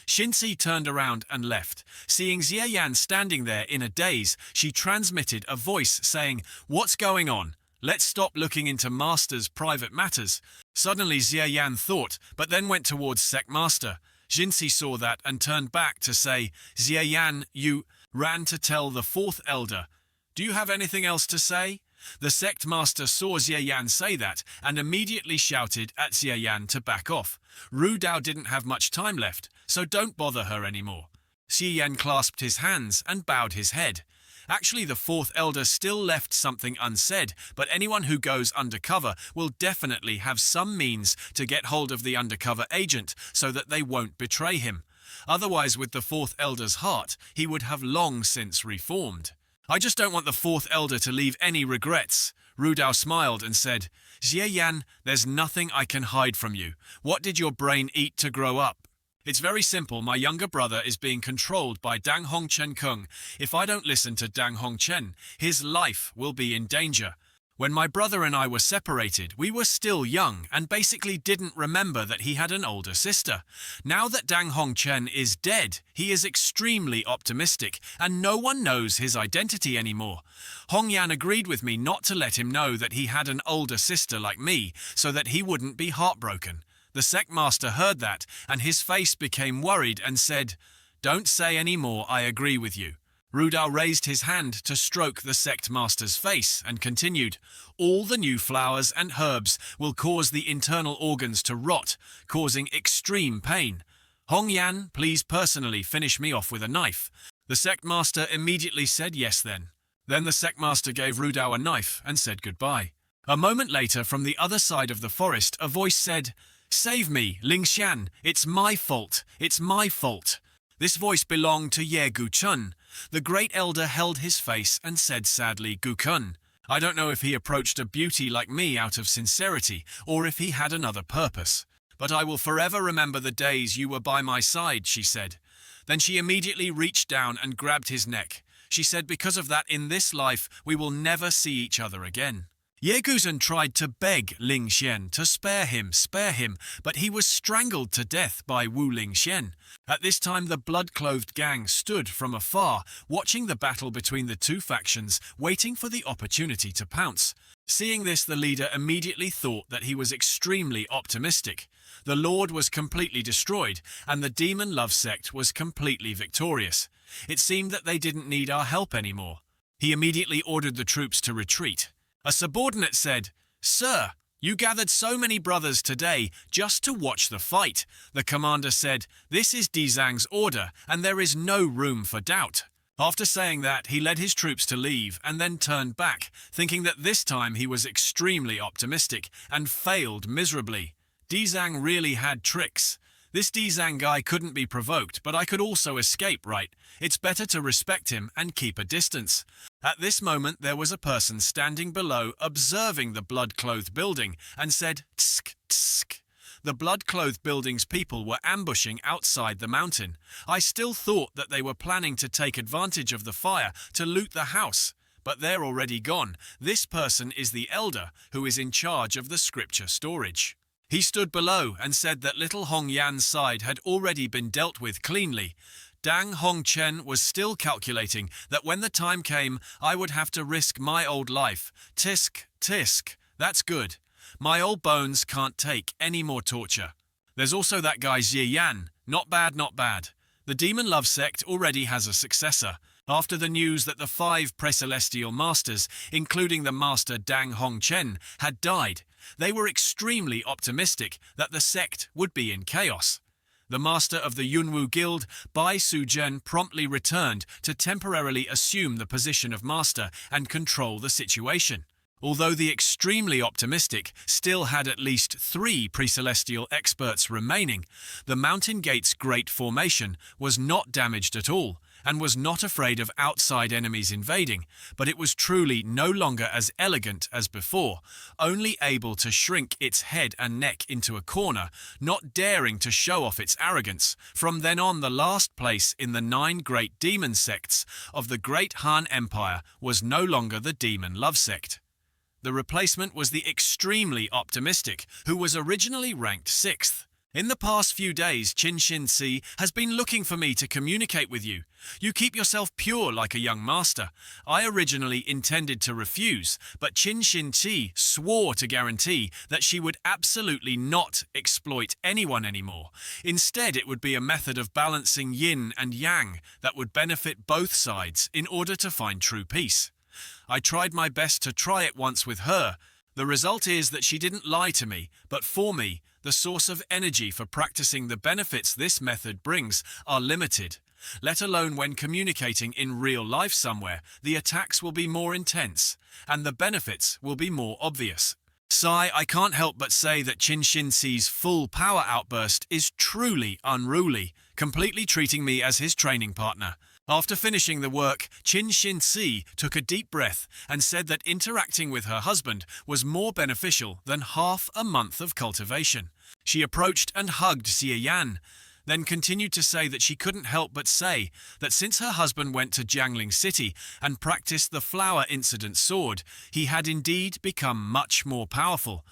Shinzi turned around and left. Seeing Xie Yan standing there in a daze, she transmitted a voice saying, "What's going on? Let's stop looking into Master's private matters." Suddenly Xie Yan thought, but then went towards Sect Master. Shinzi saw that and turned back to say, "Xie Yan, you ran to tell the fourth elder. Do you have anything else to say?" The sect master saw Xie Yan say that and immediately shouted at Xie Yan to back off. Ru Dao didn't have much time left, so don't bother her anymore. Xie Yan clasped his hands and bowed his head. Actually, the fourth elder still left something unsaid, but anyone who goes undercover will definitely have some means to get hold of the undercover agent so that they won't betray him. Otherwise, with the fourth elder's heart, he would have long since reformed. "I just don't want the fourth elder to leave any regrets." Ru Dao smiled and said, "Xie Yan, there's nothing I can hide from you. What did your brain eat to grow up?" "It's very simple. My younger brother is being controlled by Dang Hongchen Kung. If I don't listen to Dang Hongchen, his life will be in danger. When my brother and I were separated, we were still young and basically didn't remember that he had an older sister. Now that Dang Hongchen is dead, he is extremely optimistic and no one knows his identity anymore. Hong Yan agreed with me not to let him know that he had an older sister like me so that he wouldn't be heartbroken." The sect master heard that and his face became worried and said, "Don't say any more, I agree with you." Ru Dao raised his hand to stroke the sect master's face and continued, "All the new flowers and herbs will cause the internal organs to rot, causing extreme pain. Hong Yan, please personally finish me off with a knife." The sect master immediately said yes then. Then the sect master gave Ru Dao a knife and said goodbye. A moment later, from the other side of the forest, a voice said, "Save me, Ling Xian, it's my fault, it's my fault." This voice belonged to Ye Guchun. The great elder held his face and said sadly, "Gukun, I don't know if he approached a beauty like me out of sincerity or if he had another purpose. But I will forever remember the days you were by my side," she said. Then she immediately reached down and grabbed his neck. She said, "Because of that, in this life, we will never see each other again." Ye Guzhen tried to beg Ling Xian to spare him, but he was strangled to death by Wu Ling Xian. At this time, the blood-clothed gang stood from afar, watching the battle between the two factions, waiting for the opportunity to pounce. Seeing this, the leader immediately thought that he was extremely optimistic. The Lord was completely destroyed, and the Demon Love sect was completely victorious. It seemed that they didn't need our help anymore. He immediately ordered the troops to retreat. A subordinate said, "Sir, you gathered so many brothers today just to watch the fight." The commander said, "This is Dizang's order, and there is no room for doubt." After saying that, he led his troops to leave and then turned back, thinking that this time he was extremely optimistic and failed miserably. Dizang really had tricks. This Dizang guy couldn't be provoked, but I could also escape, right? It's better to respect him and keep a distance. At this moment, there was a person standing below observing the blood-clothed building and said, "Tsk, tsk." The blood-clothed building's people were ambushing outside the mountain. I still thought that they were planning to take advantage of the fire to loot the house, but they're already gone. This person is the elder who is in charge of the scripture storage. He stood below and said that little Hong Yan's side had already been dealt with cleanly. Dang Hongchen was still calculating that when the time came, I would have to risk my old life. Tisk, tisk, that's good. My old bones can't take any more torture. There's also that guy Xie Yan. Not bad, not bad. The Demon Love sect already has a successor. After the news that the 5 Precelestial Masters, including the Master Dang Hongchen, had died, they were extremely optimistic that the sect would be in chaos. The master of the Yunwu Guild, Bai Suzhen, promptly returned to temporarily assume the position of master and control the situation. Although the extremely optimistic still had at least 3 pre-celestial experts remaining, the Mountain Gate's great formation was not damaged at all, and was not afraid of outside enemies invading, but it was truly no longer as elegant as before, only able to shrink its head and neck into a corner, not daring to show off its arrogance. From then on, the last place in the 9 great demon sects of the Great Han Empire was no longer the Demon Love Sect. The replacement was the extremely optimistic, who was originally ranked 6th. In the past few days, Qin Xin-Si has been looking for me to communicate with you. You keep yourself pure like a young master. I originally intended to refuse, but Qin Xin-Si swore to guarantee that she would absolutely not exploit anyone anymore. Instead, it would be a method of balancing yin and yang that would benefit both sides in order to find true peace. I tried my best to try it once with her. The result is that she didn't lie to me, but for me, the source of energy for practicing the benefits this method brings are limited. Let alone when communicating in real life somewhere, the attacks will be more intense, and the benefits will be more obvious. Sigh, I can't help but say that Qin Xin-Si's full power outburst is truly unruly, completely treating me as his training partner. After finishing the work, Qin Xin-Si took a deep breath and said that interacting with her husband was more beneficial than half a month of cultivation. She approached and hugged Xie Yan, then continued to say that she couldn't help but say that since her husband went to Jiangling City and practiced the flower incident sword, he had indeed become much more powerful.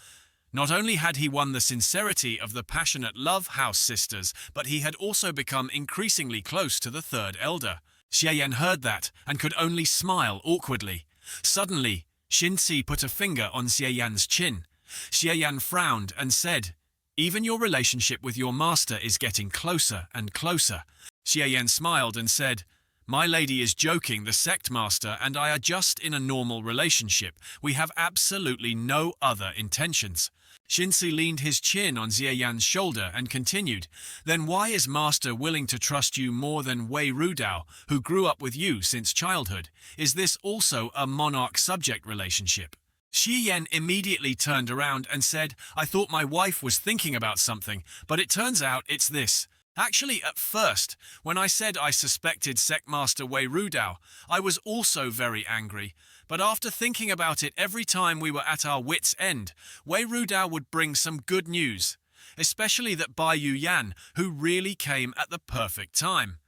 Not only had he won the sincerity of the passionate Love House sisters, but he had also become increasingly close to the third elder. Xie Yan heard that and could only smile awkwardly. Suddenly, Xin-Si put a finger on Xie Yan's chin. Xie Yan frowned and said, "Even your relationship with your master is getting closer and closer." Xie Yan smiled and said, "My lady is joking. The sect master and I are just in a normal relationship. We have absolutely no other intentions." Xin-Si leaned his chin on Xie Yan's shoulder and continued, "Then why is master willing to trust you more than Wei Rudao, who grew up with you since childhood? Is this also a monarch-subject relationship?" Xie Yan immediately turned around and said, "I thought my wife was thinking about something, but it turns out it's this. Actually, at first, when I said I suspected Sectmaster Wei Rudao, I was also very angry. But after thinking about it every time we were at our wits' end, Wei Rudao would bring some good news, especially that Bai Yuyan, who really came at the perfect time.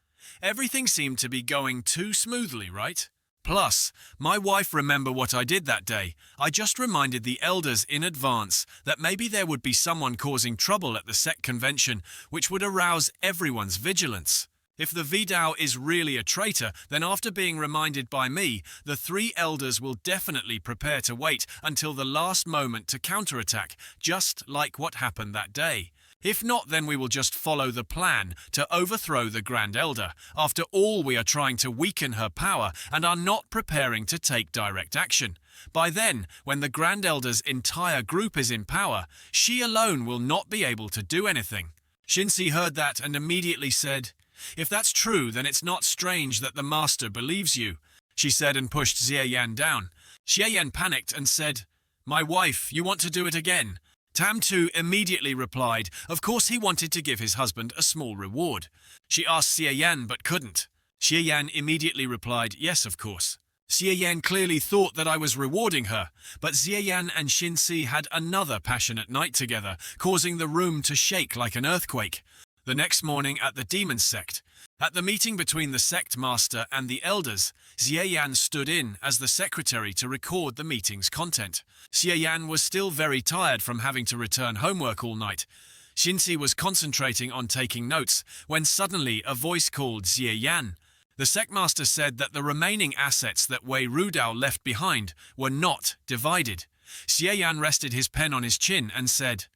Everything seemed to be going too smoothly, right? Plus, my wife remembered what I did that day. I just reminded the elders in advance that maybe there would be someone causing trouble at the sect convention, which would arouse everyone's vigilance. If the Vidao is really a traitor, then after being reminded by me, the 3 elders will definitely prepare to wait until the last moment to counterattack, just like what happened that day. If not, then we will just follow the plan to overthrow the Grand Elder. After all, we are trying to weaken her power and are not preparing to take direct action. By then, when the Grand Elder's entire group is in power, she alone will not be able to do anything." Xin-Si heard that and immediately said, "If that's true, then it's not strange that the master believes you," she said and pushed Xie Yan down. Xie Yan panicked and said, "My wife, you want to do it again?" Tam Tu immediately replied, of course he wanted to give his husband a small reward. She asked Xie Yan but couldn't. Xie Yan immediately replied, "Yes, of course." Xie Yan clearly thought that I was rewarding her, but Xie Yan and Xin-Si had another passionate night together, causing the room to shake like an earthquake. The next morning at the Demon Sect, at the meeting between the sect master and the elders, Xie Yan stood in as the secretary to record the meeting's content. Xie Yan was still very tired from having to return homework all night. Xin-Si was concentrating on taking notes when suddenly a voice called Xie Yan. The sect master said that the remaining assets that Wei Rudao left behind were not divided. Xie Yan rested his pen on his chin and said,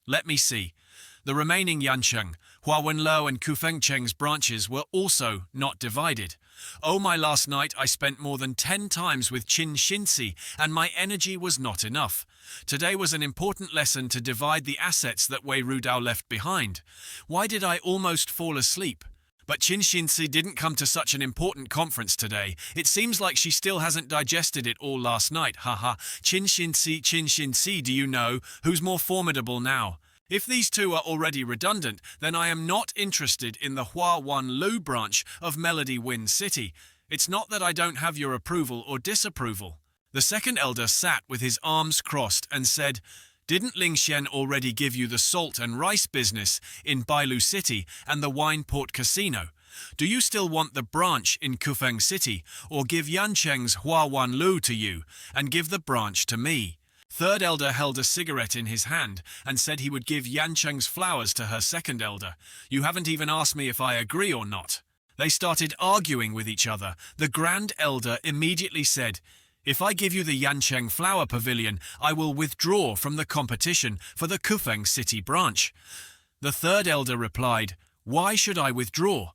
let me see. The remaining Yancheng, Hua Wenlo and Kufengcheng's branches were also not divided. Oh my, last night I spent more than 10 times with Chin Shinsi and my energy was not enough. Today was an important lesson to divide the assets that Wei Rudao left behind. Why did I almost fall asleep? But Chin Shinsi didn't come to such an important conference today. It seems like she still hasn't digested it all last night, haha. Chin Shinsi, do you know who's more formidable now? If these two are already redundant, then I am not interested in the Hua Wan Lu branch of Melody Wind City. It's not that I don't have your approval or disapproval. The second elder sat with his arms crossed and said, "Didn't Ling Xian already give you the salt and rice business in Bailu City and the Wine Port Casino? Do you still want the branch in Kufeng City, or give Yancheng's Hua Wan Lu to you and give the branch to me?" Third elder held a cigarette in his hand and said he would give Yancheng's flowers to her second elder. "You haven't even asked me if I agree or not." They started arguing with each other. The grand elder immediately said, "If I give you the Yancheng Flower Pavilion, I will withdraw from the competition for the Kufeng City branch." The third elder replied, "Why should I withdraw?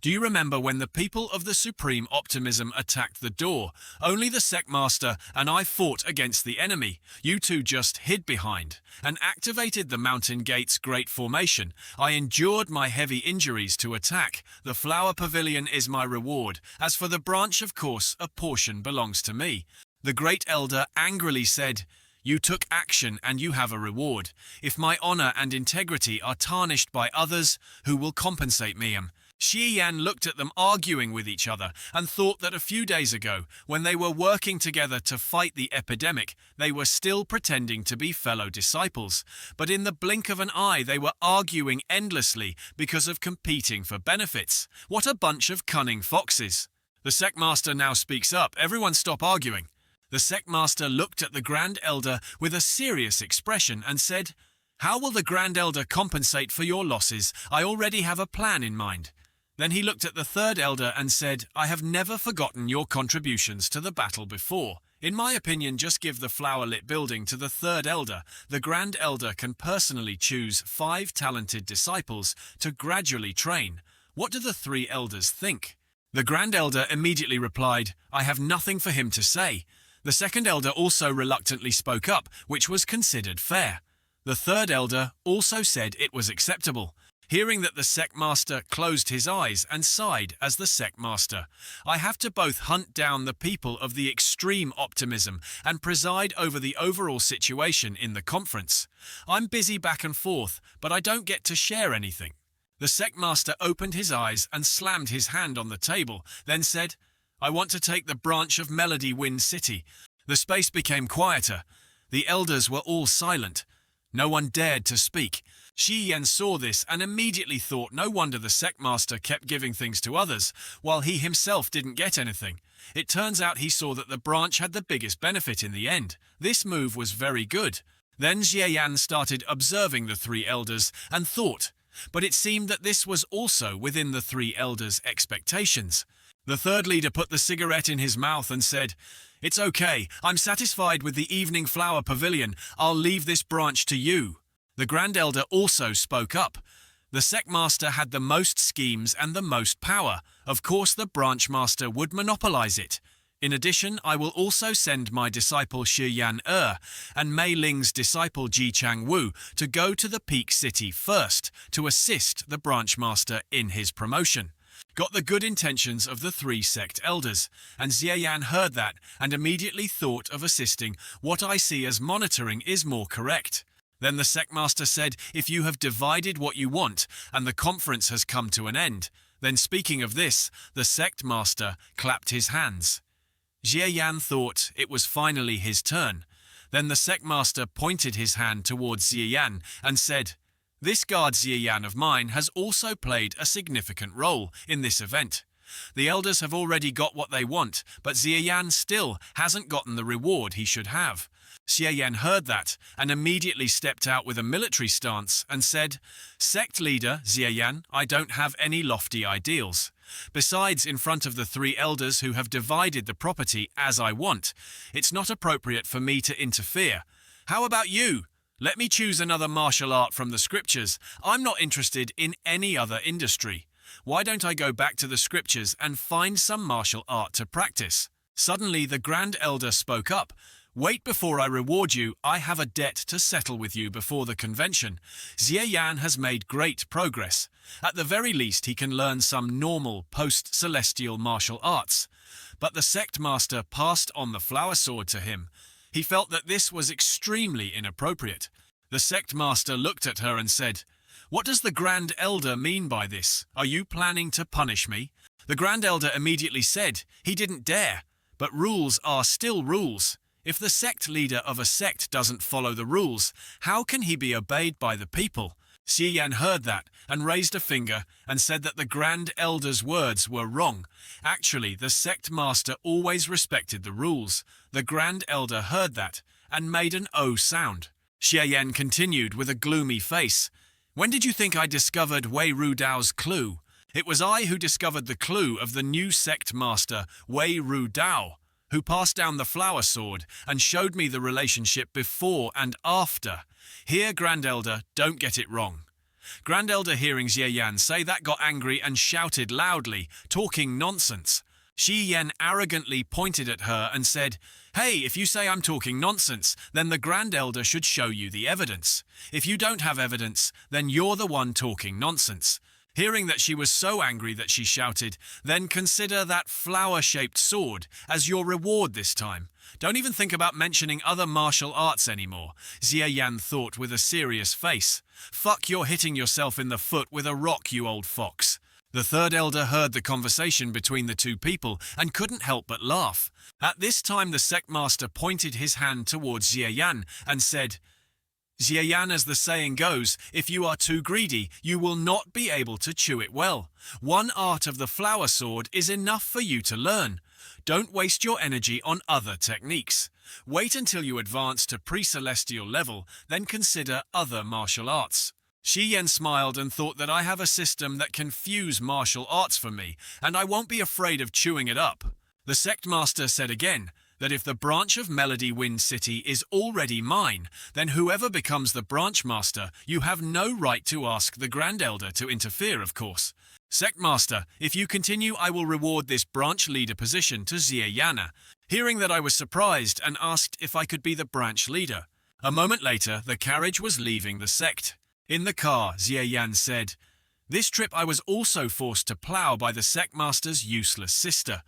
Do you remember when the people of the Supreme Optimism attacked the door? Only the Sectmaster and I fought against the enemy. You two just hid behind and activated the Mountain Gate's Great Formation. I endured my heavy injuries to attack. The Flower Pavilion is my reward. As for the branch, of course, a portion belongs to me." The Great Elder angrily said, "You took action and you have a reward. If my honor and integrity are tarnished by others, who will compensate me?" Xie Yan looked at them arguing with each other and thought that a few days ago, when they were working together to fight the epidemic, they were still pretending to be fellow disciples. But in the blink of an eye, they were arguing endlessly because of competing for benefits. What a bunch of cunning foxes. The Sectmaster now speaks up. Everyone stop arguing. The Sectmaster looked at the Grand Elder with a serious expression and said, "How will the Grand Elder compensate for your losses? I already have a plan in mind." Then he looked at the third elder and said, "I have never forgotten your contributions to the battle before. In my opinion, just give the flower-lit building to the third elder. The grand elder can personally choose 5 talented disciples to gradually train. What do the 3 elders think?" The grand elder immediately replied, "I have nothing for him to say." The second elder also reluctantly spoke up, which was considered fair. The third elder also said it was acceptable. Hearing that, the Sectmaster closed his eyes and sighed as the Sectmaster. "I have to both hunt down the people of the extreme optimism and preside over the overall situation in the conference. I'm busy back and forth, but I don't get to share anything." The Sectmaster opened his eyes and slammed his hand on the table, then said, "I want to take the branch of Melody Wind City." The space became quieter. The elders were all silent. No one dared to speak. Xie Yan saw this and immediately thought no wonder the Sectmaster kept giving things to others, while he himself didn't get anything. It turns out he saw that the branch had the biggest benefit in the end. This move was very good. Then Xie Yan started observing the 3 elders and thought, but it seemed that this was also within the 3 elders' expectations. The third leader put the cigarette in his mouth and said, "It's okay, I'm satisfied with the Evening Flower Pavilion. I'll leave this branch to you." The Grand Elder also spoke up. The Sectmaster had the most schemes and the most power. Of course, the Branch Master would monopolize it. In addition, I will also send my disciple Shi Yan and Mei Ling's disciple Ji Chang Wu to go to the Peak City first to assist the Branch Master in his promotion. Got the good intentions of the 3 sect elders, and Xie Yan heard that and immediately thought of assisting. "What I see as monitoring is more correct." Then the Sectmaster said, "If you have divided what you want, and the conference has come to an end," then speaking of this, the Sectmaster clapped his hands. Xie Yan thought it was finally his turn. Then the Sectmaster pointed his hand towards Xie Yan and said, "This guard Xie Yan of mine has also played a significant role in this event. The elders have already got what they want, but Xie Yan still hasn't gotten the reward he should have." Xie Yan heard that and immediately stepped out with a military stance and said, "Sect leader Xie Yan, I don't have any lofty ideals. Besides, in front of the 3 elders who have divided the property as I want, it's not appropriate for me to interfere. How about you? Let me choose another martial art from the scriptures. I'm not interested in any other industry. Why don't I go back to the scriptures and find some martial art to practice? Suddenly the Grand Elder spoke up. Wait before I reward you. I have a debt to settle with you before the convention. Xie Yan has made great progress. At the very least, he can learn some normal post-celestial martial arts. But the sect master passed on the flower sword to him. He felt that this was extremely inappropriate. The sect master looked at her and said, "What does the Grand Elder mean by this? Are you planning to punish me?" The Grand Elder immediately said he didn't dare. But rules are still rules. If the sect leader of a sect doesn't follow the rules, how can he be obeyed by the people? Xie Yan heard that and raised a finger and said that the Grand Elder's words were wrong. Actually, the sect master always respected the rules. The Grand Elder heard that and made an O sound. Xie Yan continued with a gloomy face. When did you think I discovered Wei Ru Dao's clue? It was I who discovered the clue of the new sect master, Wei Ru Dao, who passed down the flower sword and showed me the relationship before and after. Here, Grand Elder, don't get it wrong. Grand Elder, hearing Xie Yan say that, got angry and shouted loudly, talking nonsense. Xie Yan arrogantly pointed at her and said, "Hey, if you say I'm talking nonsense, then the Grand Elder should show you the evidence. If you don't have evidence, then you're the one talking nonsense." Hearing that she was so angry that she shouted, "Then consider that flower-shaped sword as your reward this time. Don't even think about mentioning other martial arts anymore," Xie Yan thought with a serious face. "Fuck, you're hitting yourself in the foot with a rock, you old fox." The third elder heard the conversation between the two people and couldn't help but laugh. At this time the sect master pointed his hand towards Xie Yan and said, "Xie Yan, as the saying goes, if you are too greedy, you will not be able to chew it well. One art of the flower sword is enough for you to learn. Don't waste your energy on other techniques. Wait until you advance to pre-celestial level, then consider other martial arts." Xie Yan smiled and thought that I have a system that can fuse martial arts for me, and I won't be afraid of chewing it up. The sect master said again, that if the branch of Melody Wind City is already mine, then whoever becomes the branch master, you have no right to ask the Grand Elder to interfere, of course. Sect master, if you continue, I will reward this branch leader position to Xie Yan. Hearing that, I was surprised and asked if I could be the branch leader. A moment later, the carriage was leaving the sect. In the car, Xie Yan said, "This trip I was also forced to plough by the sect master's useless sister.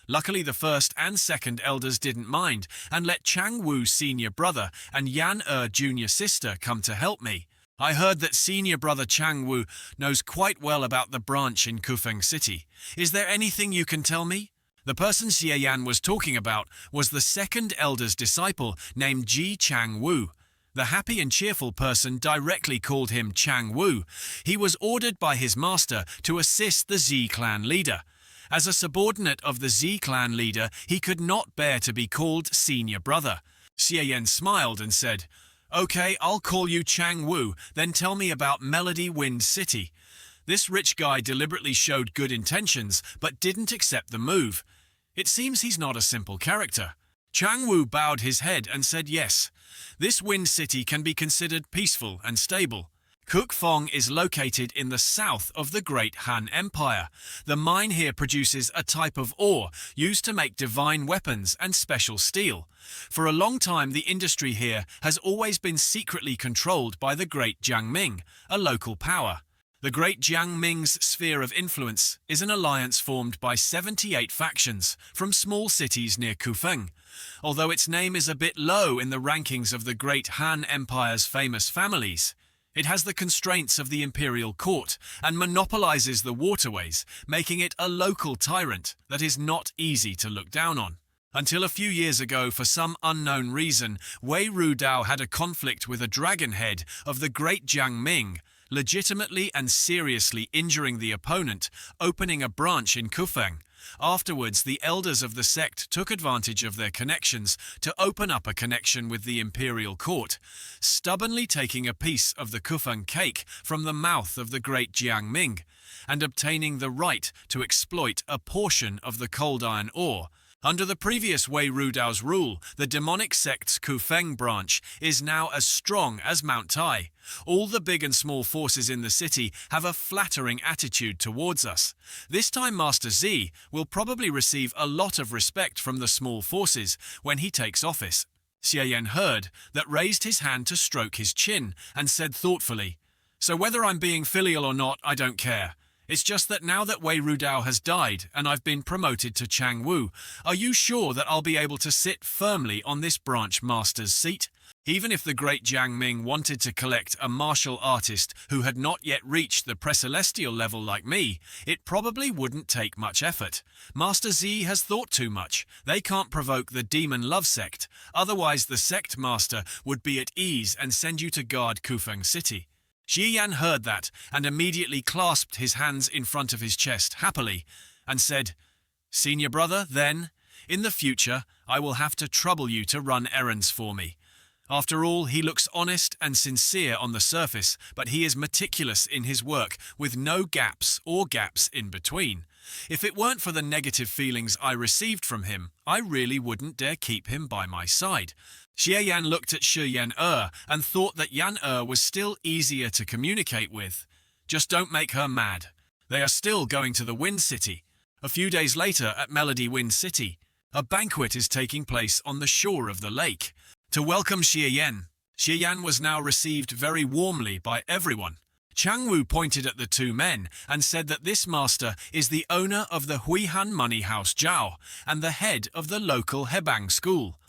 Luckily the first and second elders didn't mind and let Chang Wu's senior brother and Yan junior sister come to help me. I heard that senior brother Chang Wu knows quite well about the branch in Kufeng City. Is there anything you can tell me?" The person Xie Yan was talking about was the second elder's disciple named Ji Chang Wu. The happy and cheerful person directly called him Chang Wu. He was ordered by his master to assist the Z clan leader. As a subordinate of the Z clan leader, he could not bear to be called senior brother. Xie Yan smiled and said, "Okay, I'll call you Chang Wu, then tell me about Melody Wind City." This rich guy deliberately showed good intentions, but didn't accept the move. It seems he's not a simple character. Chang Wu bowed his head and said yes. This Wind City can be considered peaceful and stable. Kukfong is located in the south of the Great Han Empire. The mine here produces a type of ore used to make divine weapons and special steel. For a long time, the industry here has always been secretly controlled by the Great Jiangming, a local power. The Great Jiangming's sphere of influence is an alliance formed by 78 factions from small cities near Kufeng. Although its name is a bit low in the rankings of the Great Han Empire's famous families, it has the constraints of the imperial court and monopolizes the waterways, making it a local tyrant that is not easy to look down on. Until a few years ago, for some unknown reason, Wei Ru Dao had a conflict with a dragonhead of the Great Jiangming, legitimately and seriously injuring the opponent, opening a branch in Kufeng. Afterwards, the elders of the sect took advantage of their connections to open up a connection with the imperial court, stubbornly taking a piece of the Kufeng cake from the mouth of the Great Jiangming, and obtaining the right to exploit a portion of the cold iron ore. Under the previous Wei Rudao's rule, the demonic sect's Kufeng branch is now as strong as Mount Tai. All the big and small forces in the city have a flattering attitude towards us. This time Master Z will probably receive a lot of respect from the small forces when he takes office. Xie Yan heard that, raised his hand to stroke his chin, and said thoughtfully, "So whether I'm being filial or not, I don't care. It's just that now that Wei Rudao has died and I've been promoted to Changwu, are you sure that I'll be able to sit firmly on this branch master's seat? Even if the great Jiang Ming wanted to collect a martial artist who had not yet reached the precelestial level like me, it probably wouldn't take much effort. Master Z has thought too much. They can't provoke the demon love sect. Otherwise the sect master would be at ease and send you to guard Kufeng City." Xie Yan heard that and immediately clasped his hands in front of his chest happily and said, "Senior brother, then, in the future, I will have to trouble you to run errands for me. After all, he looks honest and sincere on the surface, but he is meticulous in his work with no gaps or gaps in between. If it weren't for the negative feelings I received from him, I really wouldn't dare keep him by my side." Xie Yan looked at Shi Yan and thought that Yan was still easier to communicate with. Just don't make her mad. They are still going to the Wind City. A few days later at Melody Wind City, a banquet is taking place on the shore of the lake. To welcome Xie Yan was now received very warmly by everyone. Changwu pointed at the two men and said that this master is the owner of the Huihan Money House Jiao and the head of the local Hebang school.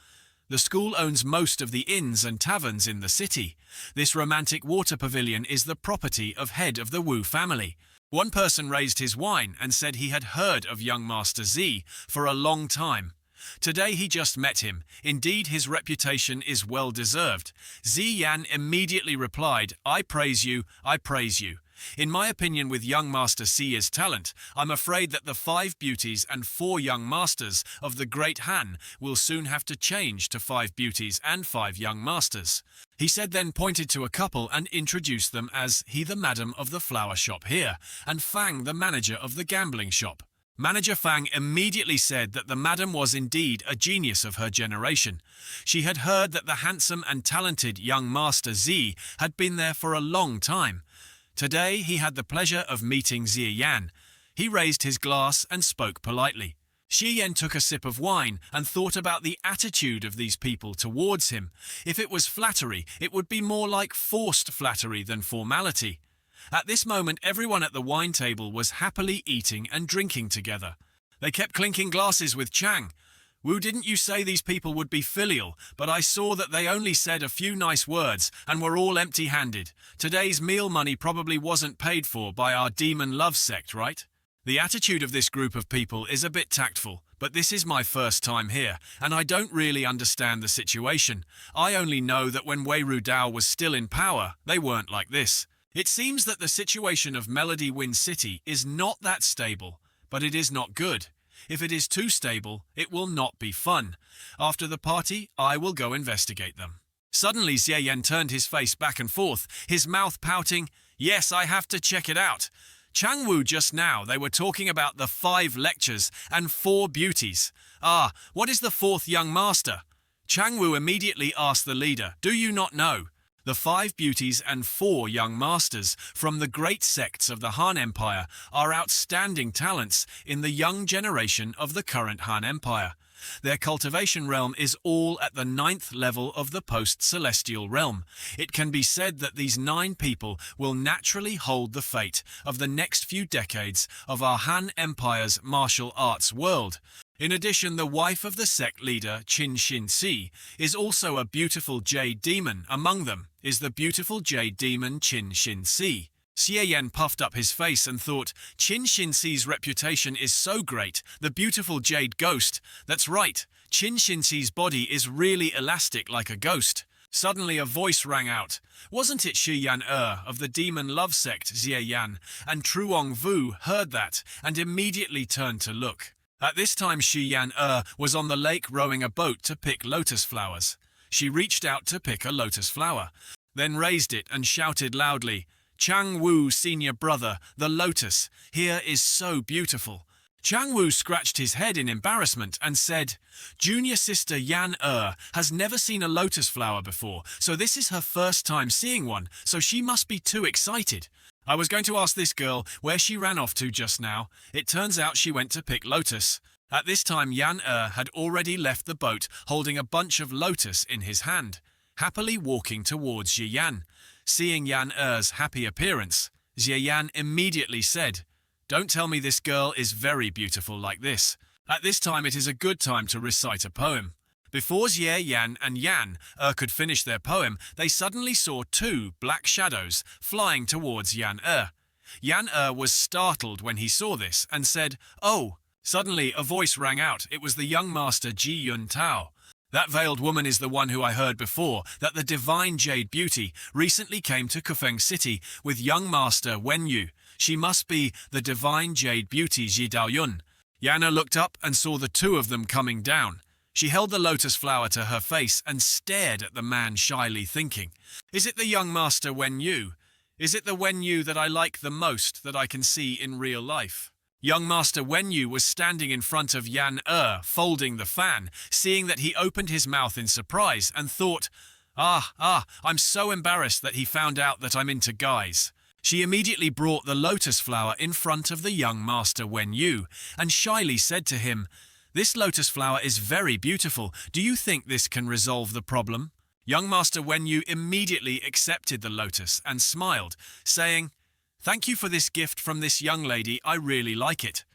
The school owns most of the inns and taverns in the city. This romantic water pavilion is the property of head of the Wu family. One person raised his wine and said he had heard of young Master Z for a long time. Today he just met him. Indeed, his reputation is well deserved. Xie Yan immediately replied, "I praise you, I praise you. In my opinion, with young Master Xi's talent, I'm afraid that the 5 beauties and 4 young masters of the Great Han will soon have to change to 5 beauties and 5 young masters." He said, then pointed to a couple and introduced them as he, the madam of the flower shop here, and Fang, the manager of the gambling shop. Manager Fang immediately said that the madam was indeed a genius of her generation. She had heard that the handsome and talented young Master Z had been there for a long time. Today he had the pleasure of meeting Xie Yan. He raised his glass and spoke politely. Xie Yan took a sip of wine and thought about the attitude of these people towards him. If it was flattery, it would be more like forced flattery than formality. At this moment, everyone at the wine table was happily eating and drinking together. They kept clinking glasses with Chang. "Wu, didn't you say these people would be filial? But I saw that they only said a few nice words and were all empty-handed. Today's meal money probably wasn't paid for by our demon love sect, right?" The attitude of this group of people is a bit tactful, but this is my first time here, and I don't really understand the situation. I only know that when Wei Rudao was still in power, they weren't like this. It seems that the situation of Melody Wind City is not that stable, but it is not good. If it is too stable, it will not be fun. After the party, I will go investigate them. Suddenly Xie Yan turned his face back and forth, his mouth pouting. "Yes, I have to check it out. Changwu just now, they were talking about the 5 lectures and 4 beauties. Ah, what is the 4th young master?" Changwu immediately asked the leader, "Do you not know? The 5 beauties and 4 young masters from the great sects of the Han Empire are outstanding talents in the young generation of the current Han Empire. Their cultivation realm is all at the 9th level of the post-celestial realm. It can be said that these 9 people will naturally hold the fate of the next few decades of our Han Empire's martial arts world. In addition, the wife of the sect leader, Qin Xin-Si, is also a beautiful jade demon. Among them is the beautiful jade demon Qin Xin-Si." Xie Yan puffed up his face and thought, Qin Xin-Si's reputation is so great, the beautiful jade ghost. That's right, Qin Xin-Si's body is really elastic like a ghost. Suddenly a voice rang out. Wasn't it Shi Yan of the demon love sect Xie Yan? And Truong Vu heard that and immediately turned to look. At this time Shi Yan was on the lake rowing a boat to pick lotus flowers. She reached out to pick a lotus flower, then raised it and shouted loudly, "Chang Wu, senior brother, the lotus, here is so beautiful." Chang Wu scratched his head in embarrassment and said, "Junior sister Yan has never seen a lotus flower before, so this is her first time seeing one, so she must be too excited. I was going to ask this girl where she ran off to just now. It turns out she went to pick lotus." At this time Yan had already left the boat holding a bunch of lotus in his hand, happily walking towards Jiyan. Seeing Yan happy appearance, Jiyan immediately said, "Don't tell me this girl is very beautiful like this. At this time it is a good time to recite a poem." Before Jie Yan and Yan could finish their poem, they suddenly saw two black shadows flying towards Yan. Yan was startled when he saw this and said, "Oh!" Suddenly a voice rang out. It was the young master Ji Yun Tao. "That veiled woman is the one who I heard before, that the divine Jade Beauty recently came to Kufeng City with young master Wen Yu. She must be the divine Jade Beauty Ji Daoyun." Yana looked up and saw the two of them coming down. She held the lotus flower to her face and stared at the man shyly, thinking, "Is it the young master Wen Yu? Is it the Wen Yu that I like the most that I can see in real life?" Young master Wen Yu was standing in front of Yan folding the fan, seeing that he opened his mouth in surprise and thought, I'm so embarrassed that he found out that I'm into guys." She immediately brought the lotus flower in front of the young master Wen Yu and shyly said to him, "This lotus flower is very beautiful. Do you think this can resolve the problem?" Young master Wen Yu immediately accepted the lotus and smiled, saying, "Thank you for this gift from this young lady, I really like it."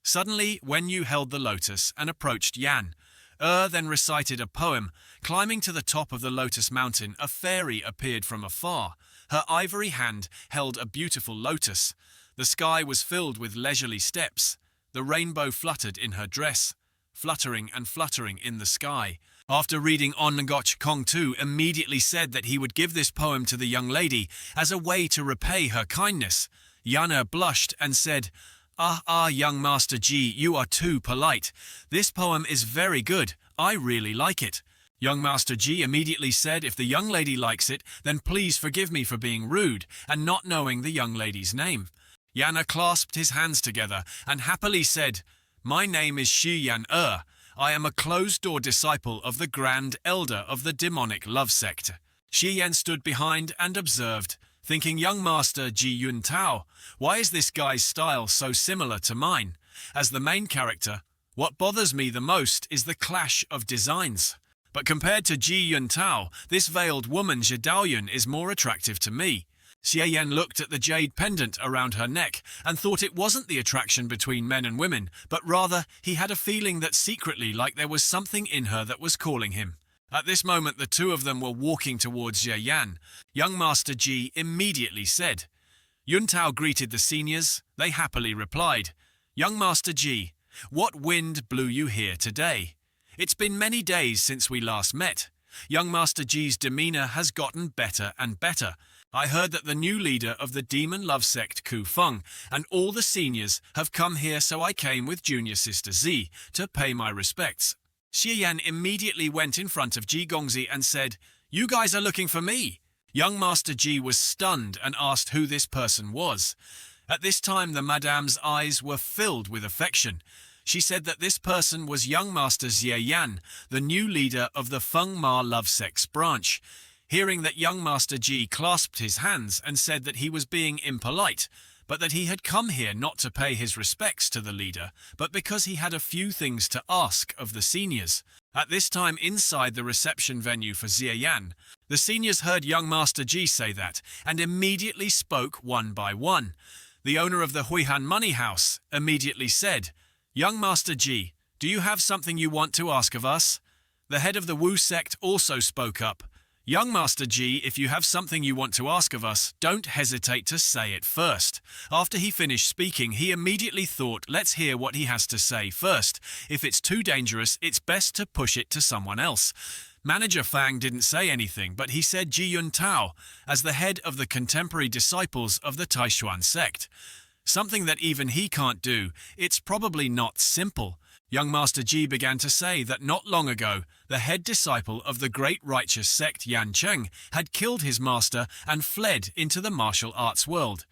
Suddenly, Wen Yu held the lotus and approached Yan. Then recited a poem. Climbing to the top of the lotus mountain, a fairy appeared from afar. Her ivory hand held a beautiful lotus. The sky was filled with leisurely steps. The rainbow fluttered in her dress, fluttering and fluttering in the sky. After reading On Ngoch Kong Tu immediately said that he would give this poem to the young lady as a way to repay her kindness. Yana blushed and said, Young Master Ji, you are too polite. This poem is very good. I really like it." Young Master Ji immediately said, "If the young lady likes it, then please forgive me for being rude and not knowing the young lady's name." Yana clasped his hands together and happily said, "My name is Shi Yan. I am a closed-door disciple of the Grand Elder of the demonic love sect." Shi Yan stood behind and observed, thinking, "Young Master Ji Yun Tao, why is this guy's style so similar to mine?" As the main character, what bothers me the most is the clash of designs. But compared to Ji Yun Tao, this veiled woman Ji Daoyun is more attractive to me. Xie Yan looked at the jade pendant around her neck and thought it wasn't the attraction between men and women, but rather he had a feeling that secretly like there was something in her that was calling him. At this moment the two of them were walking towards Xie Yan. Young Master Ji immediately said. Yun Tao greeted the seniors. They happily replied, "Young Master Ji, what wind blew you here today? It's been many days since we last met." Young Master Ji's demeanor has gotten better and better. "I heard that the new leader of the demon love sect Ku Feng and all the seniors have come here, so I came with junior sister Z to pay my respects." Xie Yan immediately went in front of Ji Gongzi and said, "You guys are looking for me." Young Master Ji was stunned and asked who this person was. At this time the madame's eyes were filled with affection. She said that this person was young Master Xie Yan, the new leader of the Feng Ma love sect's branch. Hearing that young Master Ji clasped his hands and said that he was being impolite, but that he had come here not to pay his respects to the leader, but because he had a few things to ask of the seniors. At this time inside the reception venue for Xie Yan, the seniors heard young Master Ji say that, and immediately spoke one by one. The owner of the Huihan Money House immediately said, "Young Master Ji, do you have something you want to ask of us?" The head of the Wu sect also spoke up. "Young Master Ji, if you have something you want to ask of us, don't hesitate to say it first." After he finished speaking, he immediately thought, let's hear what he has to say first. If it's too dangerous, it's best to push it to someone else. Manager Fang didn't say anything, but he said Ji Yun Tao, as the head of the contemporary disciples of the Taishuan sect. Something that even he can't do. It's probably not simple. Young Master Ji began to say that not long ago, the head disciple of the great righteous sect Yan Cheng had killed his master and fled into the martial arts world.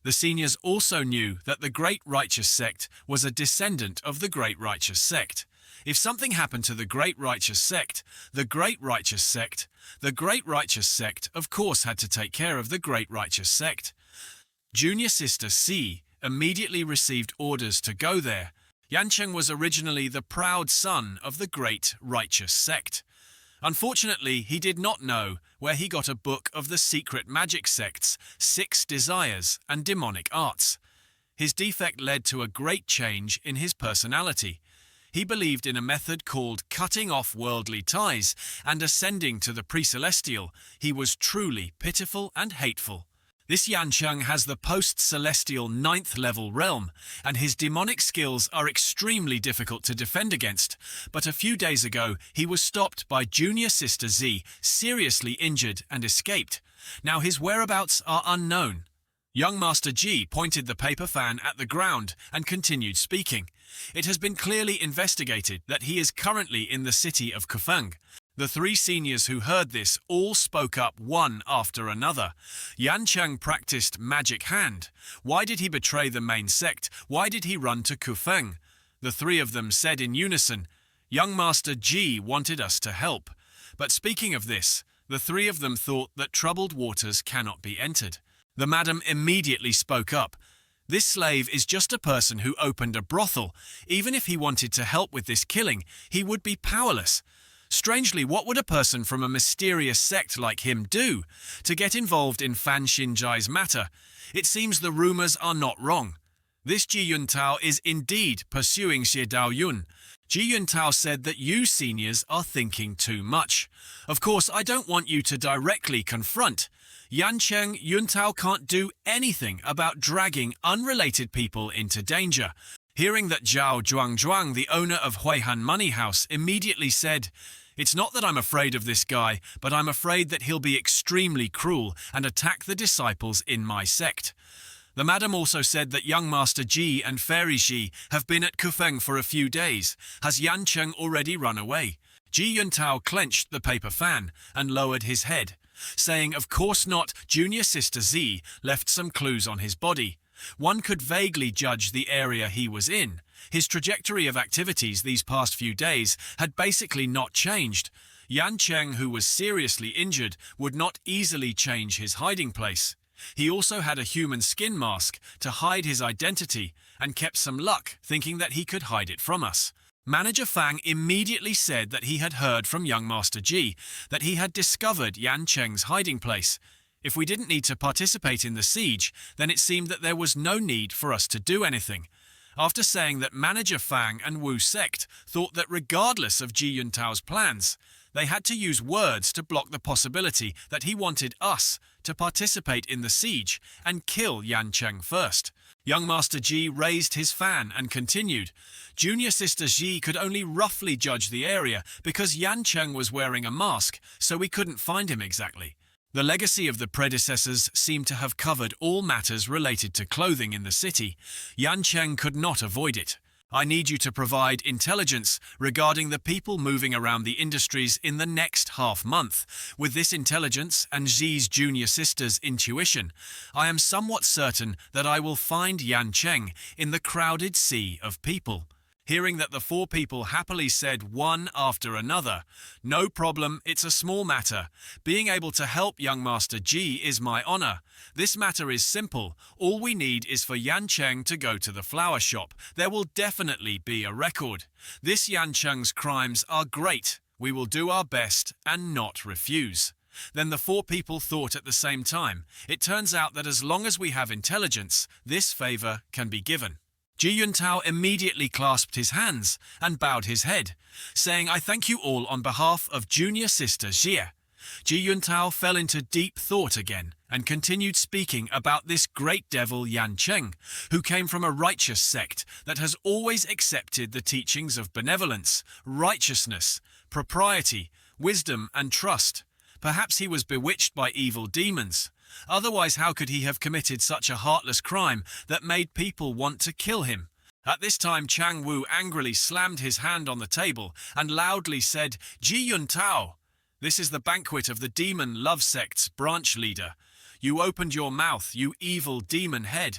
The seniors also knew that the Great Righteous Sect was a descendant of the Great Righteous Sect. If something happened to the Great Righteous Sect, the Great Righteous Sect, the Great Righteous Sect of course had to take care of the Great Righteous Sect. Junior sister C immediately received orders to go there. Yancheng was originally the proud son of the Great Righteous Sect. Unfortunately, he did not know where he got a book of the secret magic sect's 6 desires and demonic arts. His defect led to a great change in his personality. He believed in a method called cutting off worldly ties and ascending to the pre-celestial. He was truly pitiful and hateful. This Yancheng has the post-celestial 9th level realm, and his demonic skills are extremely difficult to defend against. But a few days ago, he was stopped by junior sister Z, seriously injured and escaped. Now his whereabouts are unknown. Young Master G pointed the paper fan at the ground and continued speaking. It has been clearly investigated that he is currently in the city of Kufeng. The 3 seniors who heard this all spoke up one after another. Yancheng practiced magic hand. Why did he betray the main sect? Why did he run to Kufeng? The 3 of them said in unison, Young Master G wanted us to help. But speaking of this, the 3 of them thought that troubled waters cannot be entered. The madam immediately spoke up. This slave is just a person who opened a brothel. Even if he wanted to help with this killing, he would be powerless. Strangely, what would a person from a mysterious sect like him do to get involved in Fan Xinjai's matter? It seems the rumors are not wrong. This Ji Yuntao is indeed pursuing Xie Daoyun. Ji Yuntao said that you seniors are thinking too much. Of course, I don't want you to directly confront. Yancheng Yuntao can't do anything about dragging unrelated people into danger. Hearing that Zhao Zhuangzhuang, the owner of Huihan Money House, immediately said, It's not that I'm afraid of this guy, but I'm afraid that he'll be extremely cruel and attack the disciples in my sect. The madam also said that young Master Ji and Fairy Ji have been at Kufeng for a few days. Has Yancheng already run away? Ji Yuntao clenched the paper fan and lowered his head, saying, Of course not. Junior Sister Z left some clues on his body. One could vaguely judge the area he was in. His trajectory of activities these past few days had basically not changed. Yancheng, who was seriously injured, would not easily change his hiding place. He also had a human skin mask to hide his identity and kept some luck, thinking that he could hide it from us. Manager Fang immediately said that he had heard from young Master Ji that he had discovered Yancheng's hiding place. If we didn't need to participate in the siege, then it seemed that there was no need for us to do anything. After saying that Manager Fang and Wu Sect thought that regardless of Ji Yuntao's plans, they had to use words to block the possibility that he wanted us to participate in the siege and kill Yancheng first. Young Master Ji raised his fan and continued. Junior Sister Ji could only roughly judge the area because Yancheng was wearing a mask, so we couldn't find him exactly. The legacy of the predecessors seemed to have covered all matters related to clothing in the city. Yancheng could not avoid it. I need you to provide intelligence regarding the people moving around the industries in the next half-month. With this intelligence and Xi's junior sister's intuition, I am somewhat certain that I will find Yancheng in the crowded sea of people. Hearing that the 4 people happily said one after another, No problem, it's a small matter. Being able to help young Master Ji is my honor. This matter is simple. All we need is for Yancheng to go to the flower shop. There will definitely be a record. This Yancheng's crimes are great. We will do our best and not refuse. Then the 4 people thought at the same time. It turns out that as long as we have intelligence, this favor can be given. Ji Yuntao immediately clasped his hands and bowed his head, saying, I thank you all on behalf of junior sister Xie. Ji Yuntao fell into deep thought again and continued speaking about this great devil Yancheng, who came from a righteous sect that has always accepted the teachings of benevolence, righteousness, propriety, wisdom and trust. Perhaps he was bewitched by evil demons. Otherwise, how could he have committed such a heartless crime that made people want to kill him? At this time, Chang Wu angrily slammed his hand on the table and loudly said, Ji Yuntao, this is the banquet of the demon love sect's branch leader. You opened your mouth, you evil demon head.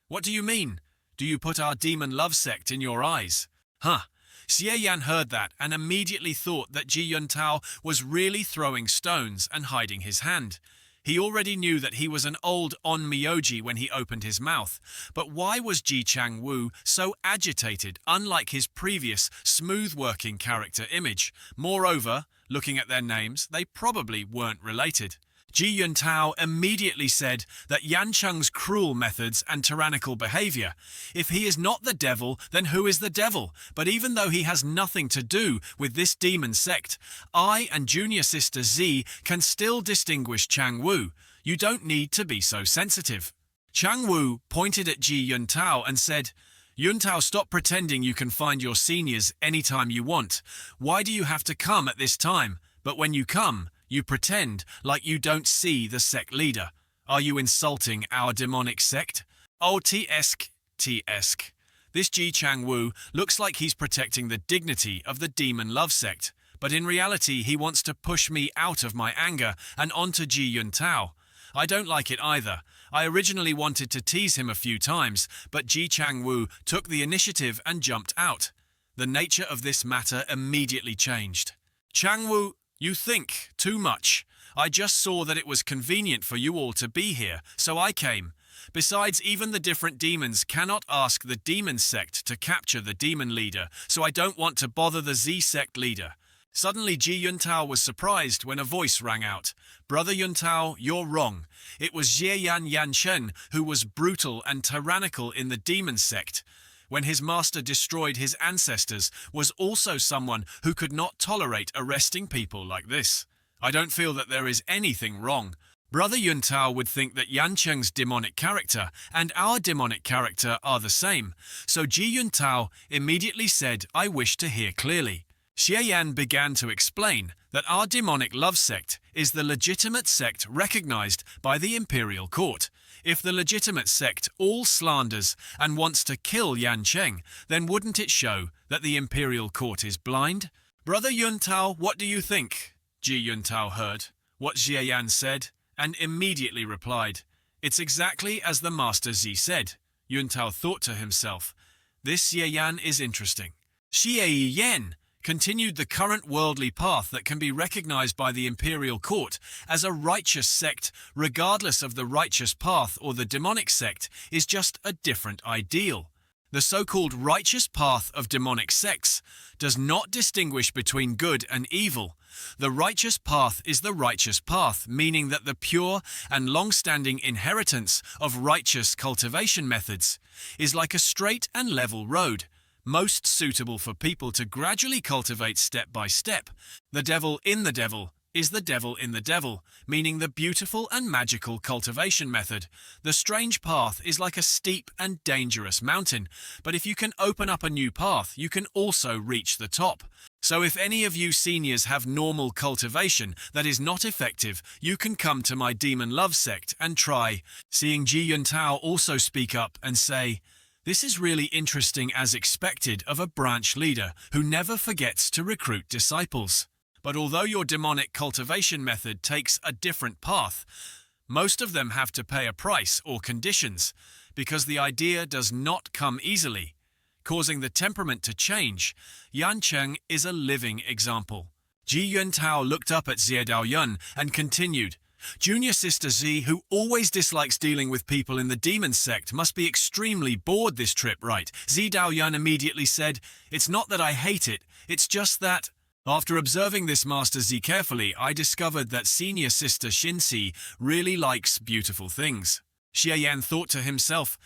What do you mean? Do you put our demon love sect in your eyes? Huh. Xie Yan heard that and immediately thought that Ji Yuntao was really throwing stones and hiding his hand. He already knew that he was an old onmyoji when he opened his mouth, but why was Ji Changwu so agitated, unlike his previous smooth-working character image? Moreover, looking at their names, they probably weren't related. Ji Yuntao immediately said that Yan Cheng's cruel methods and tyrannical behavior. If he is not the devil, then who is the devil? But even though he has nothing to do with this demon sect, I and junior sister Z can still distinguish Chang Wu. You don't need to be so sensitive. Chang Wu pointed at Ji Yuntao and said, Yuntao, stop pretending you can find your seniors anytime you want. Why do you have to come at this time? But when you come, you pretend like you don't see the sect leader. Are you insulting our demonic sect? Oh, T-esque. This Ji Changwu looks like he's protecting the dignity of the demon love sect, but in reality he wants to push me out of my anger and onto Ji Yuntao. I don't like it either. I originally wanted to tease him a few times, but Ji Changwu took the initiative and jumped out. The nature of this matter immediately changed. Changwu, you think too much. I just saw that it was convenient for you all to be here, so I came. Besides, even the different demons cannot ask the demon sect to capture the demon leader, so I don't want to bother the Z sect leader. Suddenly Ji Yuntao was surprised when a voice rang out. Brother Yuntao, you're wrong. It was Xie Yan Shen who was brutal and tyrannical in the demon sect. When his master destroyed his ancestors, was also someone who could not tolerate arresting people like this. I don't feel that there is anything wrong. Brother Yuntao would think that Yan Cheng's demonic character and our demonic character are the same, so Ji Yuntao immediately said, I wish to hear clearly. Xie Yan began to explain that our demonic love sect is the legitimate sect recognized by the imperial court. If the legitimate sect all slanders and wants to kill Yan Cheng, then wouldn't it show that the imperial court is blind? Brother Yuntao, what do you think? Ji Yuntao heard what Xie Yan said and immediately replied, It's exactly as the Master Z said. Yuntao thought to himself, this Xie Yan is interesting. Xie Yan continued the current worldly path that can be recognized by the imperial court as a righteous sect, regardless of the righteous path or the demonic sect, is just a different ideal. The so-called righteous path of demonic sects does not distinguish between good and evil. The righteous path is the righteous path, meaning that the pure and long-standing inheritance of righteous cultivation methods is like a straight and level road, most suitable for people to gradually cultivate step by step. The devil in the devil is the devil in the devil, meaning the beautiful and magical cultivation method. The strange path is like a steep and dangerous mountain, but if you can open up a new path, you can also reach the top. So if any of you seniors have normal cultivation that is not effective, you can come to my demon love sect and try. Seeing Ji Yuntao also speak up and say, this is really interesting as expected of a branch leader who never forgets to recruit disciples. But although your demonic cultivation method takes a different path, most of them have to pay a price or conditions, because the idea does not come easily, causing the temperament to change. Yan Cheng is a living example. Ji Yuntao looked up at Xie Daoyun and continued, Junior Sister Z, who always dislikes dealing with people in the demon sect, must be extremely bored this trip, right? Xie Daoyun immediately said, It's not that I hate it, it's just that... After observing this Master Z carefully, I discovered that Senior Sister Xinxi really likes beautiful things. Xie Yan thought to himself,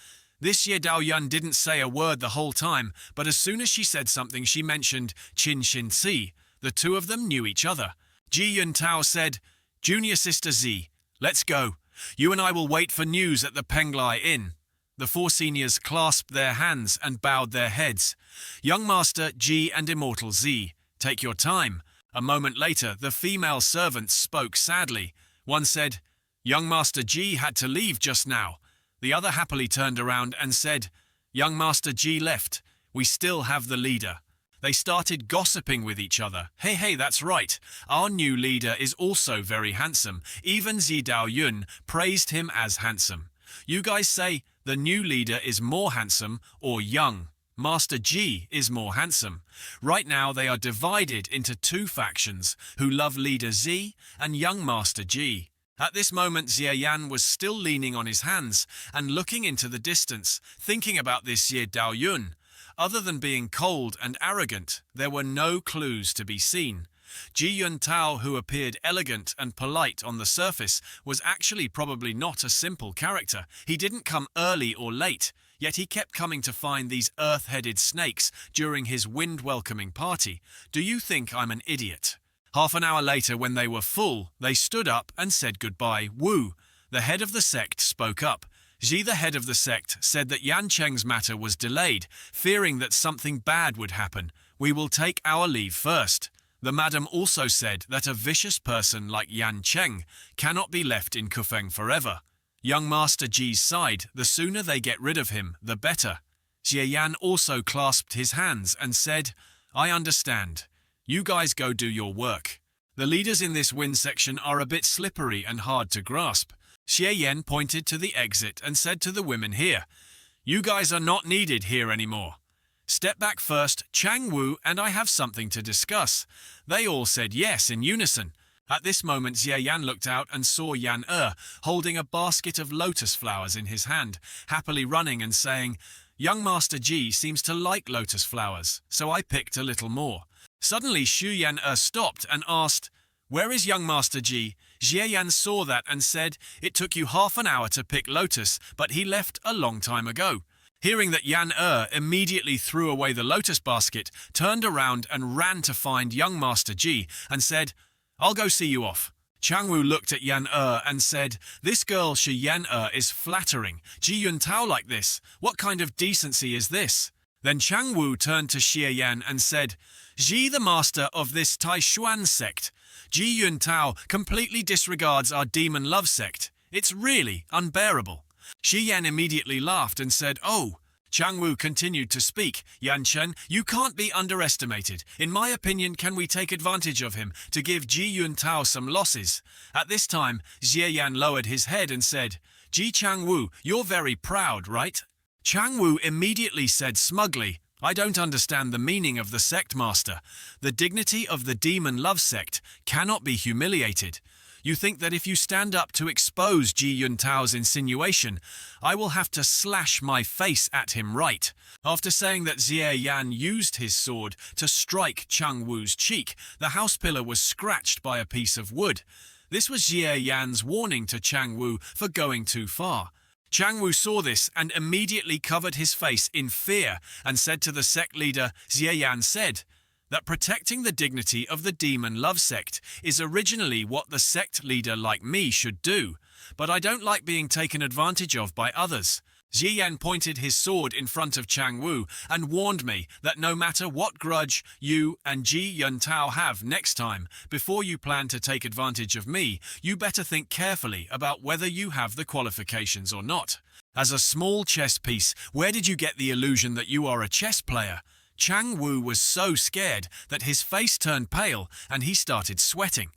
this Xie Daoyun didn't say a word the whole time, but as soon as she said something she mentioned Qin Xinxi. The two of them knew each other. Ji Yuntao said, Junior Sister Z, let's go. You and I will wait for news at the Penglai Inn. The four seniors clasped their hands and bowed their heads. Young Master Ji and Immortal Z, take your time. A moment later, the female servants spoke sadly. One said, Young Master Ji had to leave just now. The other happily turned around and said, Young Master Ji left. We still have the leader. They started gossiping with each other. Hey, that's right. Our new leader is also very handsome. Even Zi Daoyun praised him as handsome. You guys say the new leader is more handsome or young Master Ji is more handsome. Right now they are divided into two factions who love leader Z and young Master Ji. At this moment Xie Yan was still leaning on his hands and looking into the distance, thinking about this Ye Daoyun. Other than being cold and arrogant, there were no clues to be seen. Ji Yuntao, who appeared elegant and polite on the surface, was actually probably not a simple character. He didn't come early or late, yet he kept coming to find these earth-headed snakes during his wind-welcoming party. Do you think I'm an idiot? Half an hour later, when they were full, they stood up and said goodbye. Wu, the head of the sect, spoke up. Ji, the head of the sect, said that Yan Cheng's matter was delayed, fearing that something bad would happen. We will take our leave first. The madam also said that a vicious person like Yan Cheng cannot be left in Kufeng forever. Young Master Ji's side, the sooner they get rid of him, the better. Xie Yan also clasped his hands and said, I understand. You guys go do your work. The leaders in this wind section are a bit slippery and hard to grasp. Xie Yan pointed to the exit and said to the women here, You guys are not needed here anymore. Step back first, Chang Wu and I have something to discuss. They all said yes in unison. At this moment Xie Yan looked out and saw Yan holding a basket of lotus flowers in his hand, happily running and saying, Young Master Ji seems to like lotus flowers, so I picked a little more. Suddenly Xu Yan stopped and asked, Where is young Master Ji? Xie Yan saw that and said, It took you half an hour to pick lotus, but he left a long time ago. Hearing that, Yan immediately threw away the lotus basket, turned around and ran to find young Master Ji and said, I'll go see you off. Chang Wu looked at Yan and said, This girl Shi Yan is flattering Ji Yuntao like this. What kind of decency is this? Then Chang Wu turned to Xie Yan and said, Ji, the master of this Taishuan sect. Ji Yuntao completely disregards our demon love sect. It's really unbearable. Xi Yan immediately laughed and said, Oh. Chang Wu continued to speak. Yan Chen, you can't be underestimated. In my opinion, can we take advantage of him to give Ji Yuntao some losses? At this time, Xie Yan lowered his head and said, Ji Chang Wu, you're very proud, right? Chang Wu immediately said smugly, I don't understand the meaning of the sect master. The dignity of the demon love sect cannot be humiliated. You think that if you stand up to expose Ji Yuntao's insinuation, I will have to slash my face at him, right? After saying that Xie Yan used his sword to strike Chang Wu's cheek, the house pillar was scratched by a piece of wood. This was Xie Yan's warning to Chang Wu for going too far. Chang Wu saw this and immediately covered his face in fear and said to the sect leader, Xie Yan said, that protecting the dignity of the demon love sect is originally what the sect leader like me should do, but I don't like being taken advantage of by others. Xie Yan pointed his sword in front of Chang Wu and warned me that no matter what grudge you and Ji Yuntao have next time, before you plan to take advantage of me, you better think carefully about whether you have the qualifications or not. As a small chess piece, where did you get the illusion that you are a chess player? Chang Wu was so scared that his face turned pale and he started sweating.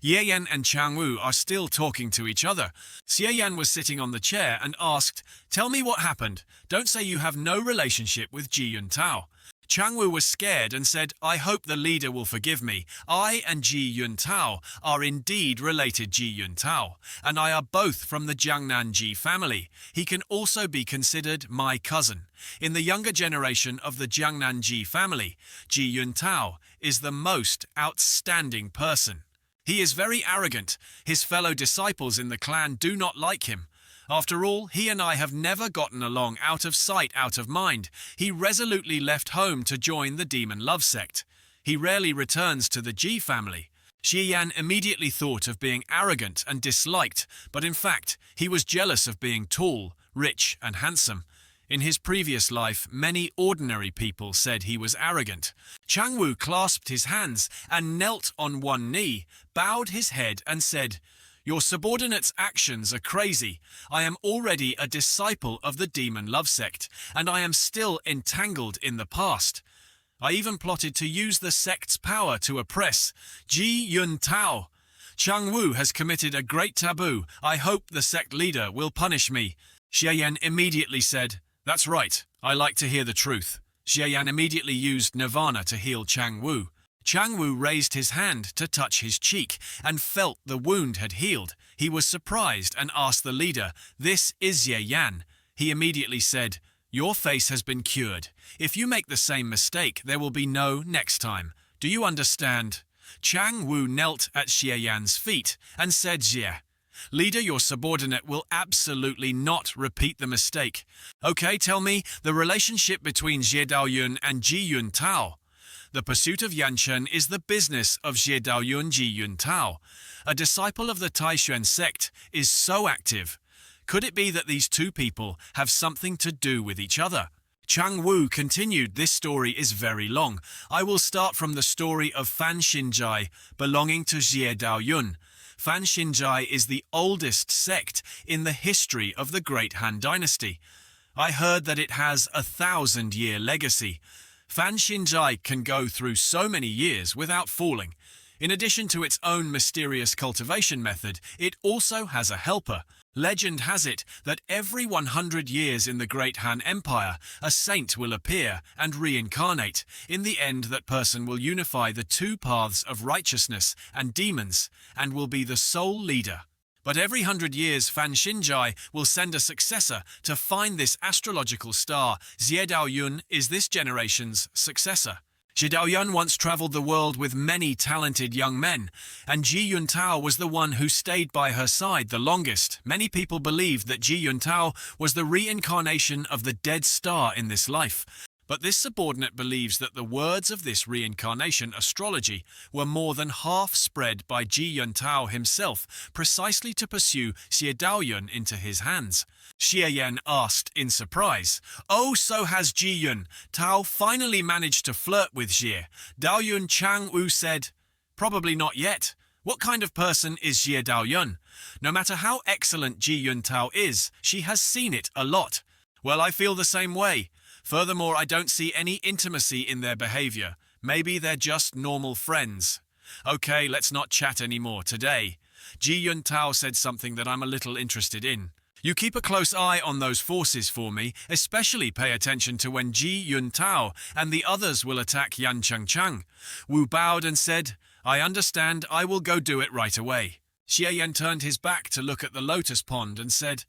Ye Yan and Chang Wu are still talking to each other. Xie Yan was sitting on the chair and asked, Tell me what happened. Don't say you have no relationship with Ji Yuntao. Chang Wu was scared and said, I hope the leader will forgive me. I and Ji Yuntao are indeed related Ji Yuntao, and I are both from the Jiangnanji family. He can also be considered my cousin. In the younger generation of the Jiangnanji family, Ji Yuntao is the most outstanding person. He is very arrogant. His fellow disciples in the clan do not like him. After all, he and I have never gotten along, out of sight, out of mind. He resolutely left home to join the demon love sect. He rarely returns to the Ji family. Xie Yan immediately thought of being arrogant and disliked, but in fact, he was jealous of being tall, rich and handsome. In his previous life, many ordinary people said he was arrogant. Chang Wu clasped his hands and knelt on one knee, bowed his head and said, Your subordinates' actions are crazy. I am already a disciple of the demon love sect, and I am still entangled in the past. I even plotted to use the sect's power to oppress Ji Yun Tao. Chang Wu has committed a great taboo. I hope the sect leader will punish me. Xie Yan immediately said, "That's right. I like to hear the truth." Xie Yan immediately used Nirvana to heal Chang Wu. Chang Wu raised his hand to touch his cheek and felt the wound had healed. He was surprised and asked the leader, "This is Xie Yan." He immediately said, "Your face has been cured. If you make the same mistake, there will be no next time. Do you understand?" Chang Wu knelt at Xie Yan's feet and said, "Xie, leader, your subordinate will absolutely not repeat the mistake. Okay, tell me the relationship between Xie Daoyun and Ji Yun Tao." The pursuit of Yancheng is the business of Xie Daoyun Ji Yun Tao. A disciple of the Taishuan sect is so active. Could it be that these two people have something to do with each other? Chang Wu continued, "This story is very long. I will start from the story of Fan Xinjai belonging to Xie Daoyun. Fan Xinjai is the oldest sect in the history of the Great Han Dynasty. I heard that it has a 1,000-year legacy. Fan Xinjai can go through so many years without falling. In addition to its own mysterious cultivation method, it also has a helper. Legend has it that every 100 years in the Great Han Empire, a saint will appear and reincarnate. In the end, that person will unify the two paths of righteousness and demons and will be the sole leader. But every 100 years, Fan Xinjai will send a successor to find this astrological star. Xie Daoyun is this generation's successor. Xie Daoyun once traveled the world with many talented young men, and Ji Yun Tao was the one who stayed by her side the longest. Many people believed that Ji Yun Tao was the reincarnation of the dead star in this life. But this subordinate believes that the words of this reincarnation astrology were more than half spread by Ji Yun Tao himself, precisely to pursue Xie Daoyun into his hands. Xie Yan asked in surprise, "Oh, so has Ji Yun Tao finally managed to flirt with Xie Daoyun?" Chang Wu said, "Probably not yet. What kind of person is Xie Daoyun? No matter how excellent Ji Yun Tao is, she has seen it a lot." "Well, I feel the same way. Furthermore, I don't see any intimacy in their behavior. Maybe they're just normal friends." "Okay, let's not chat anymore today." Ji Yun Tao said something that I'm a little interested in. "You keep a close eye on those forces for me, especially pay attention to when Ji Yun Tao and the others will attack Yan Cheng. Wu bowed and said, "I understand, I will go do it right away." Xie Yan turned his back to look at the lotus pond and said,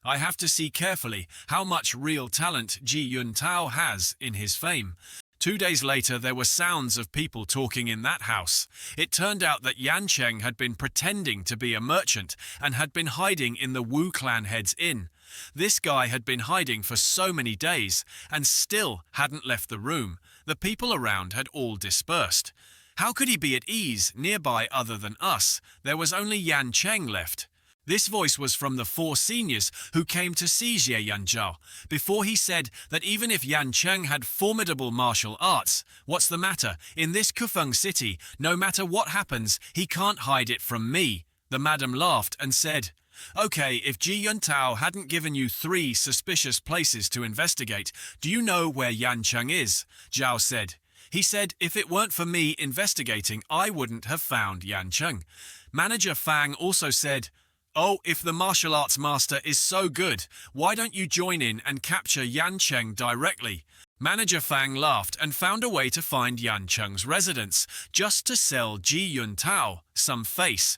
"I have to see carefully how much real talent Ji Yun Tao has in his fame." 2 days later, there were sounds of people talking in that house. It turned out that Yan Cheng had been pretending to be a merchant and had been hiding in the Wu clan head's inn. This guy had been hiding for so many days and still hadn't left the room. The people around had all dispersed. How could he be at ease nearby other than us? There was only Yan Cheng left. This voice was from the 4 seniors who came to see Xie Yanzhao. Before he said that even if Yan Cheng had formidable martial arts, what's the matter? In this Kufeng city, no matter what happens, he can't hide it from me. The madam laughed and said, "Okay, if Ji Yun Tao hadn't given you 3 suspicious places to investigate, do you know where Yan Cheng is?" Zhao said. He said, "If it weren't for me investigating, I wouldn't have found Yan Cheng." Manager Fang also said, "Oh, if the martial arts master is so good, why don't you join in and capture Yan Cheng directly?" Manager Fang laughed and found a way to find Yan Cheng's residence, just to sell Ji Yun Tao some face.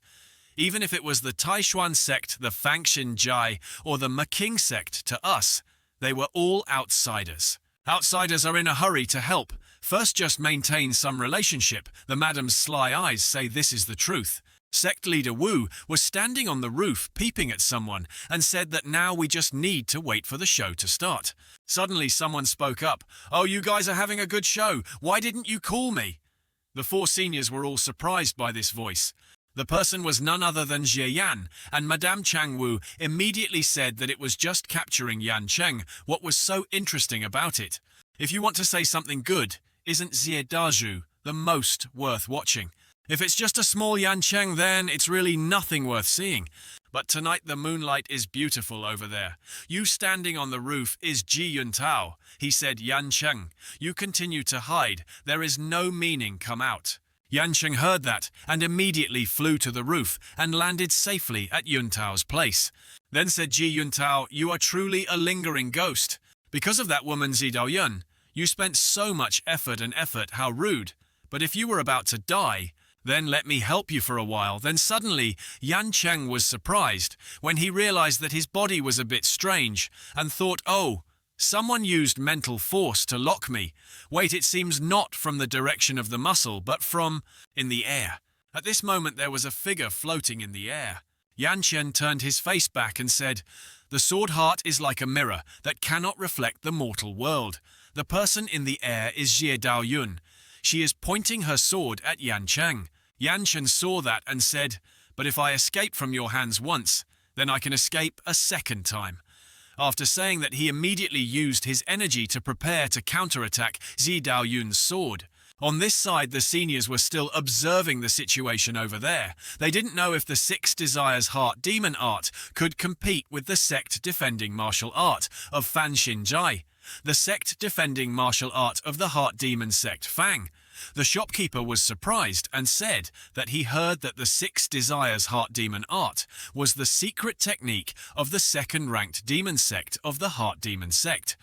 Even if it was the Taishuan sect, the Fangxin Jai, or the Making sect to us, they were all outsiders. Outsiders are in a hurry to help. First, just maintain some relationship. The madam's sly eyes say this is the truth. Sect leader Wu was standing on the roof peeping at someone and said that now we just need to wait for the show to start. Suddenly someone spoke up, "Oh, you guys are having a good show. Why didn't you call me?" The 4 seniors were all surprised by this voice. The person was none other than Xie Yan, and Madame Chang Wu immediately said that it was just capturing Yan Cheng what was so interesting about it. If you want to say something good, isn't Xie Dazhu the most worth watching? If it's just a small Yancheng, then it's really nothing worth seeing. But tonight the moonlight is beautiful over there. You standing on the roof is Ji Yuntao. He said, Yancheng, you continue to hide. There is no meaning come out. Yancheng heard that and immediately flew to the roof and landed safely at Yuntao's place. Then said Ji Yuntao, you are truly a lingering ghost. Because of that woman Zidao Yun, you spent so much effort, how rude. But if you were about to die, then let me help you for a while. Then suddenly, Yancheng was surprised when he realized that his body was a bit strange and thought, oh, someone used mental force to lock me. Wait, it seems not from the direction of the muscle, but from in the air. At this moment, there was a figure floating in the air. Yanchen turned his face back and said, the sword heart is like a mirror that cannot reflect the mortal world. The person in the air is Jie Dao Yun. She is pointing her sword at Yancheng. Yanchen saw that and said, but if I escape from your hands once, then I can escape a second time. After saying that, he immediately used his energy to prepare to counterattack Zi Dao Yun's sword. On this side, the seniors were still observing the situation over there. They didn't know if the Six Desires Heart Demon art could compete with the sect-defending martial art of Fan Xinjai, the sect-defending martial art of the Heart Demon sect Fang. The shopkeeper was surprised and said that he heard that the Six Desires Heart Demon art was the secret technique of the second-ranked demon sect of the Heart Demon sect.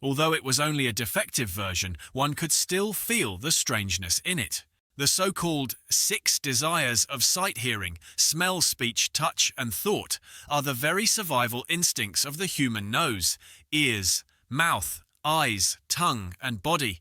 Although it was only a defective version, one could still feel the strangeness in it. The so-called Six Desires of sight, hearing, smell, speech, touch, and thought are the very survival instincts of the human nose, ears, mouth, eyes, tongue, and body.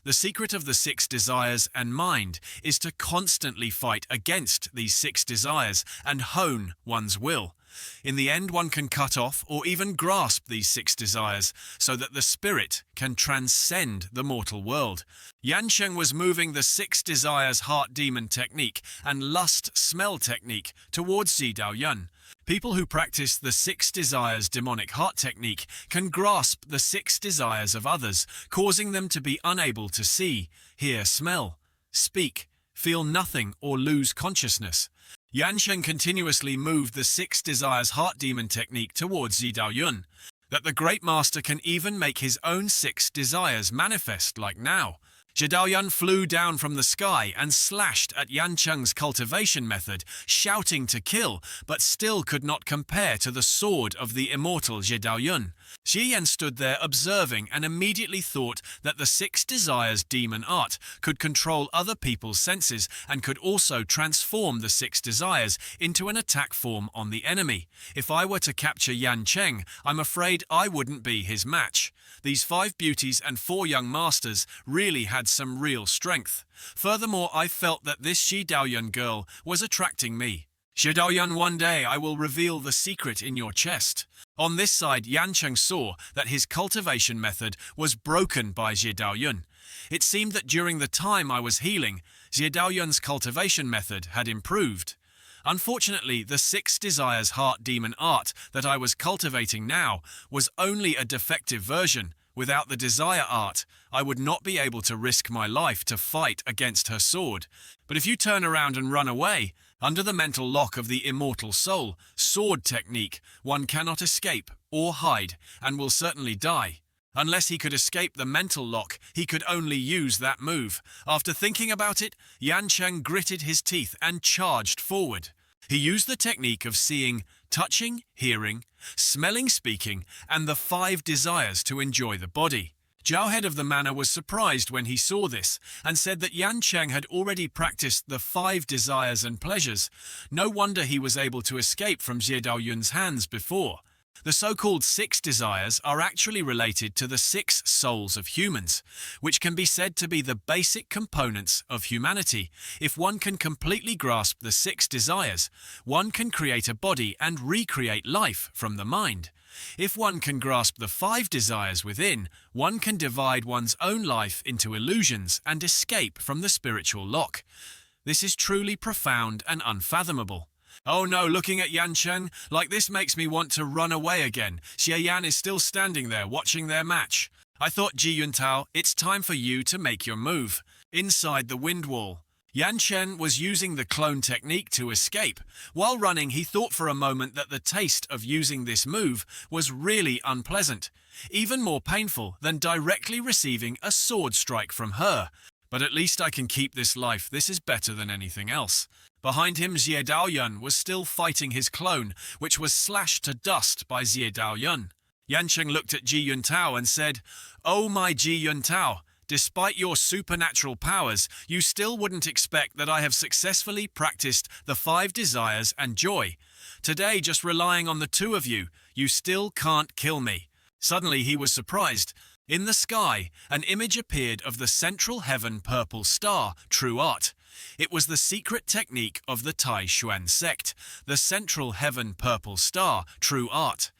The secret of the Six Desires and mind is to constantly fight against these Six Desires and hone one's will. In the end, one can cut off or even grasp these Six Desires so that the spirit can transcend the mortal world. Yancheng was moving the Six Desires Heart Demon technique and Lust Smell technique towards Zidao Yun. People who practice the Six Desires Demonic Heart technique can grasp the Six Desires of others, causing them to be unable to see, hear, smell, speak, feel nothing, or lose consciousness. Yancheng continuously moved the Six Desires Heart Demon technique towards Zidao Yun, that the Great Master can even make his own Six Desires manifest like now. Zidao Yun flew down from the sky and slashed at Yancheng's cultivation method, shouting to kill, but still could not compare to the sword of the immortal Zidao Yun. Xi Yan stood there observing and immediately thought that the Six Desires demon art could control other people's senses and could also transform the Six Desires into an attack form on the enemy. If I were to capture Yancheng, I'm afraid I wouldn't be his match. These 5 beauties and 4 young masters really had some real strength. Furthermore, I felt that this Shi Daoyun girl was attracting me. Shi Daoyun, one day I will reveal the secret in your chest. On this side, Yancheng saw that his cultivation method was broken by Zhi Daoyun. It seemed that during the time I was healing, Zhi Daoyun's cultivation method had improved. Unfortunately, the Six Desires Heart Demon art that I was cultivating now was only a defective version. Without the Desire art, I would not be able to risk my life to fight against her sword. But if you turn around and run away, under the mental lock of the Immortal Soul, sword technique, one cannot escape or hide and will certainly die. Unless he could escape the mental lock, he could only use that move. After thinking about it, Yancheng gritted his teeth and charged forward. He used the technique of seeing, touching, hearing, smelling, speaking, and the 5 desires to enjoy the body. Zhao, head of the manor, was surprised when he saw this and said that Yancheng had already practiced the 5 desires and pleasures. No wonder he was able to escape from Jie Daoyun's hands before. The so-called 6 desires are actually related to the 6 souls of humans, which can be said to be the basic components of humanity. If one can completely grasp the 6 desires, one can create a body and recreate life from the mind. If one can grasp the 5 desires within, one can divide one's own life into illusions and escape from the spiritual lock. This is truly profound and unfathomable. Oh no, looking at Yancheng like this makes me want to run away again. Xie Yan is still standing there watching their match. I thought, Ji Yuntao, it's time for you to make your move. Inside the wind wall, Yan Chen was using the clone technique to escape. While running, he thought for a moment that the taste of using this move was really unpleasant, even more painful than directly receiving a sword strike from her. But at least I can keep this life. This is better than anything else. Behind him, Jie Daoyun was still fighting his clone, which was slashed to dust by Jie Daoyun. Yancheng looked at Ji Yuntao and said, "Oh my Ji Yuntao, despite your supernatural powers, you still wouldn't expect that I have successfully practiced the 5 desires and joy. Today, just relying on the 2 of you, you still can't kill me." Suddenly he was surprised. In the sky, an image appeared of the central heaven purple star, true art. It was the secret technique of the Tai Xuan sect, the central heaven purple star, true art.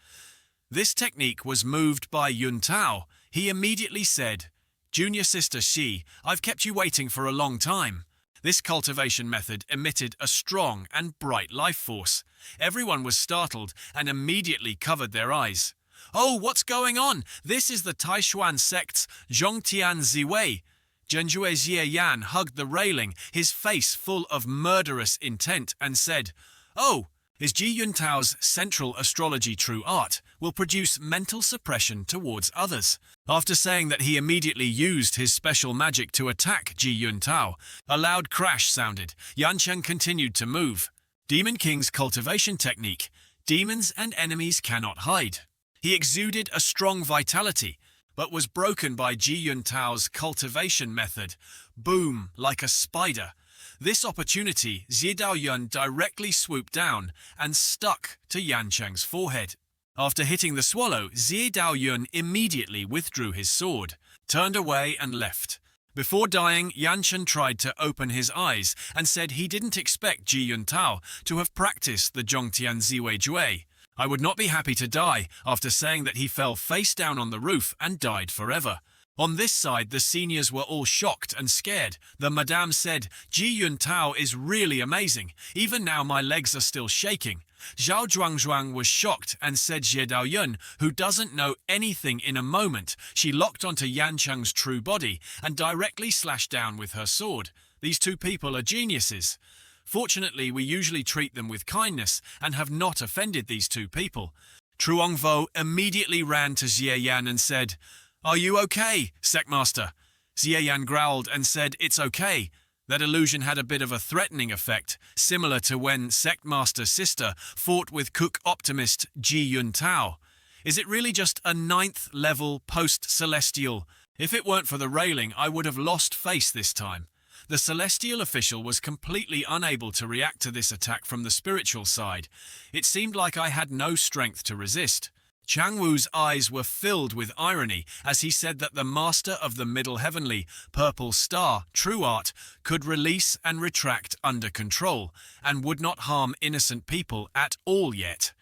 This technique was moved by Yuntao. He immediately said, "Junior sister Xi, I've kept you waiting for a long time." This cultivation method emitted a strong and bright life force. Everyone was startled and immediately covered their eyes. "Oh, what's going on? This is the Taishuan sect's Zhongtian Ziwei." Zhenjue Jieyan hugged the railing, his face full of murderous intent, and said, "Oh, is Ji Yuntao's central astrology true art will produce mental suppression towards others." After saying that, he immediately used his special magic to attack Ji Yuntao. A loud crash sounded. Yancheng continued to move. Demon King's cultivation technique. Demons and enemies cannot hide. He exuded a strong vitality, but was broken by Ji Yuntao's cultivation method. Boom, like a spider. This opportunity, Xie Daoyun directly swooped down and stuck to Yancheng's forehead. After hitting the swallow, Xie Daoyun immediately withdrew his sword, turned away and left. Before dying, Yanchen tried to open his eyes and said he didn't expect Ji Yuntao to have practiced the Zhongtian Ziwei Jue. "I would not be happy to die," after saying that he fell face down on the roof and died forever. On this side, the seniors were all shocked and scared. The madame said, "Ji Yuntao is really amazing. Even now my legs are still shaking." Zhao Zhuangzhuang was shocked and said, "Xie Daoyun, who doesn't know anything." In a moment, she locked onto Yancheng's true body and directly slashed down with her sword. These 2 people are geniuses. Fortunately, we usually treat them with kindness and have not offended these 2 people. Truongvo immediately ran to Xie Yan and said, "Are you okay, Sectmaster?" Xie Yan growled and said, "It's okay." That illusion had a bit of a threatening effect, similar to when Sectmaster's sister fought with Cook Optimist Ji Yuntao. Is it really just a 9th level post-celestial? If it weren't for the railing, I would have lost face this time. The celestial official was completely unable to react to this attack from the spiritual side. It seemed like I had no strength to resist. Chang Wu's eyes were filled with irony as he said that the master of the Middle Heavenly Purple Star, true art, could release and retract under control and would not harm innocent people at all yet.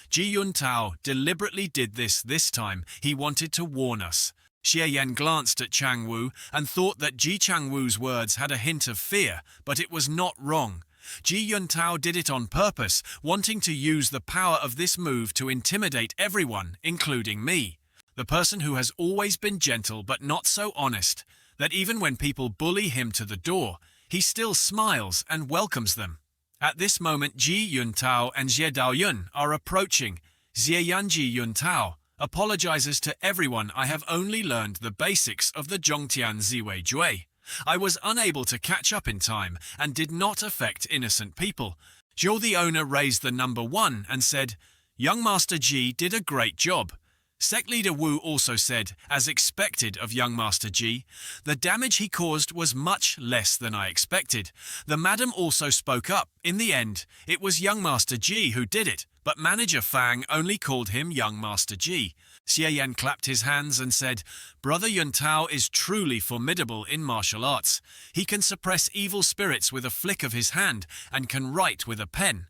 Ji Yuntao deliberately did this time. He wanted to warn us. Xie Yan glanced at Chang Wu and thought that Ji Chang Wu's words had a hint of fear, but it was not wrong. Ji Yuntao did it on purpose, wanting to use the power of this move to intimidate everyone, including me. The person who has always been gentle but not so honest, that even when people bully him to the door, he still smiles and welcomes them. At this moment, Ji Yuntao and Xie Daoyun are approaching. Xie Yan Ji Yuntao apologizes to everyone. "I have only learned the basics of the Zhongtian Ziwei Jue. I was unable to catch up in time and did not affect innocent people." Zhou the owner raised the number 1 and said, "Young Master Ji did a great job." Sect leader Wu also said, as expected of young Master Ji, "The damage he caused was much less than I expected." The madam also spoke up. In the end, it was young Master Ji who did it, but manager Fang only called him young Master Ji. Xie Yan clapped his hands and said, "Brother Yuntao is truly formidable in martial arts. He can suppress evil spirits with a flick of his hand and can write with a pen."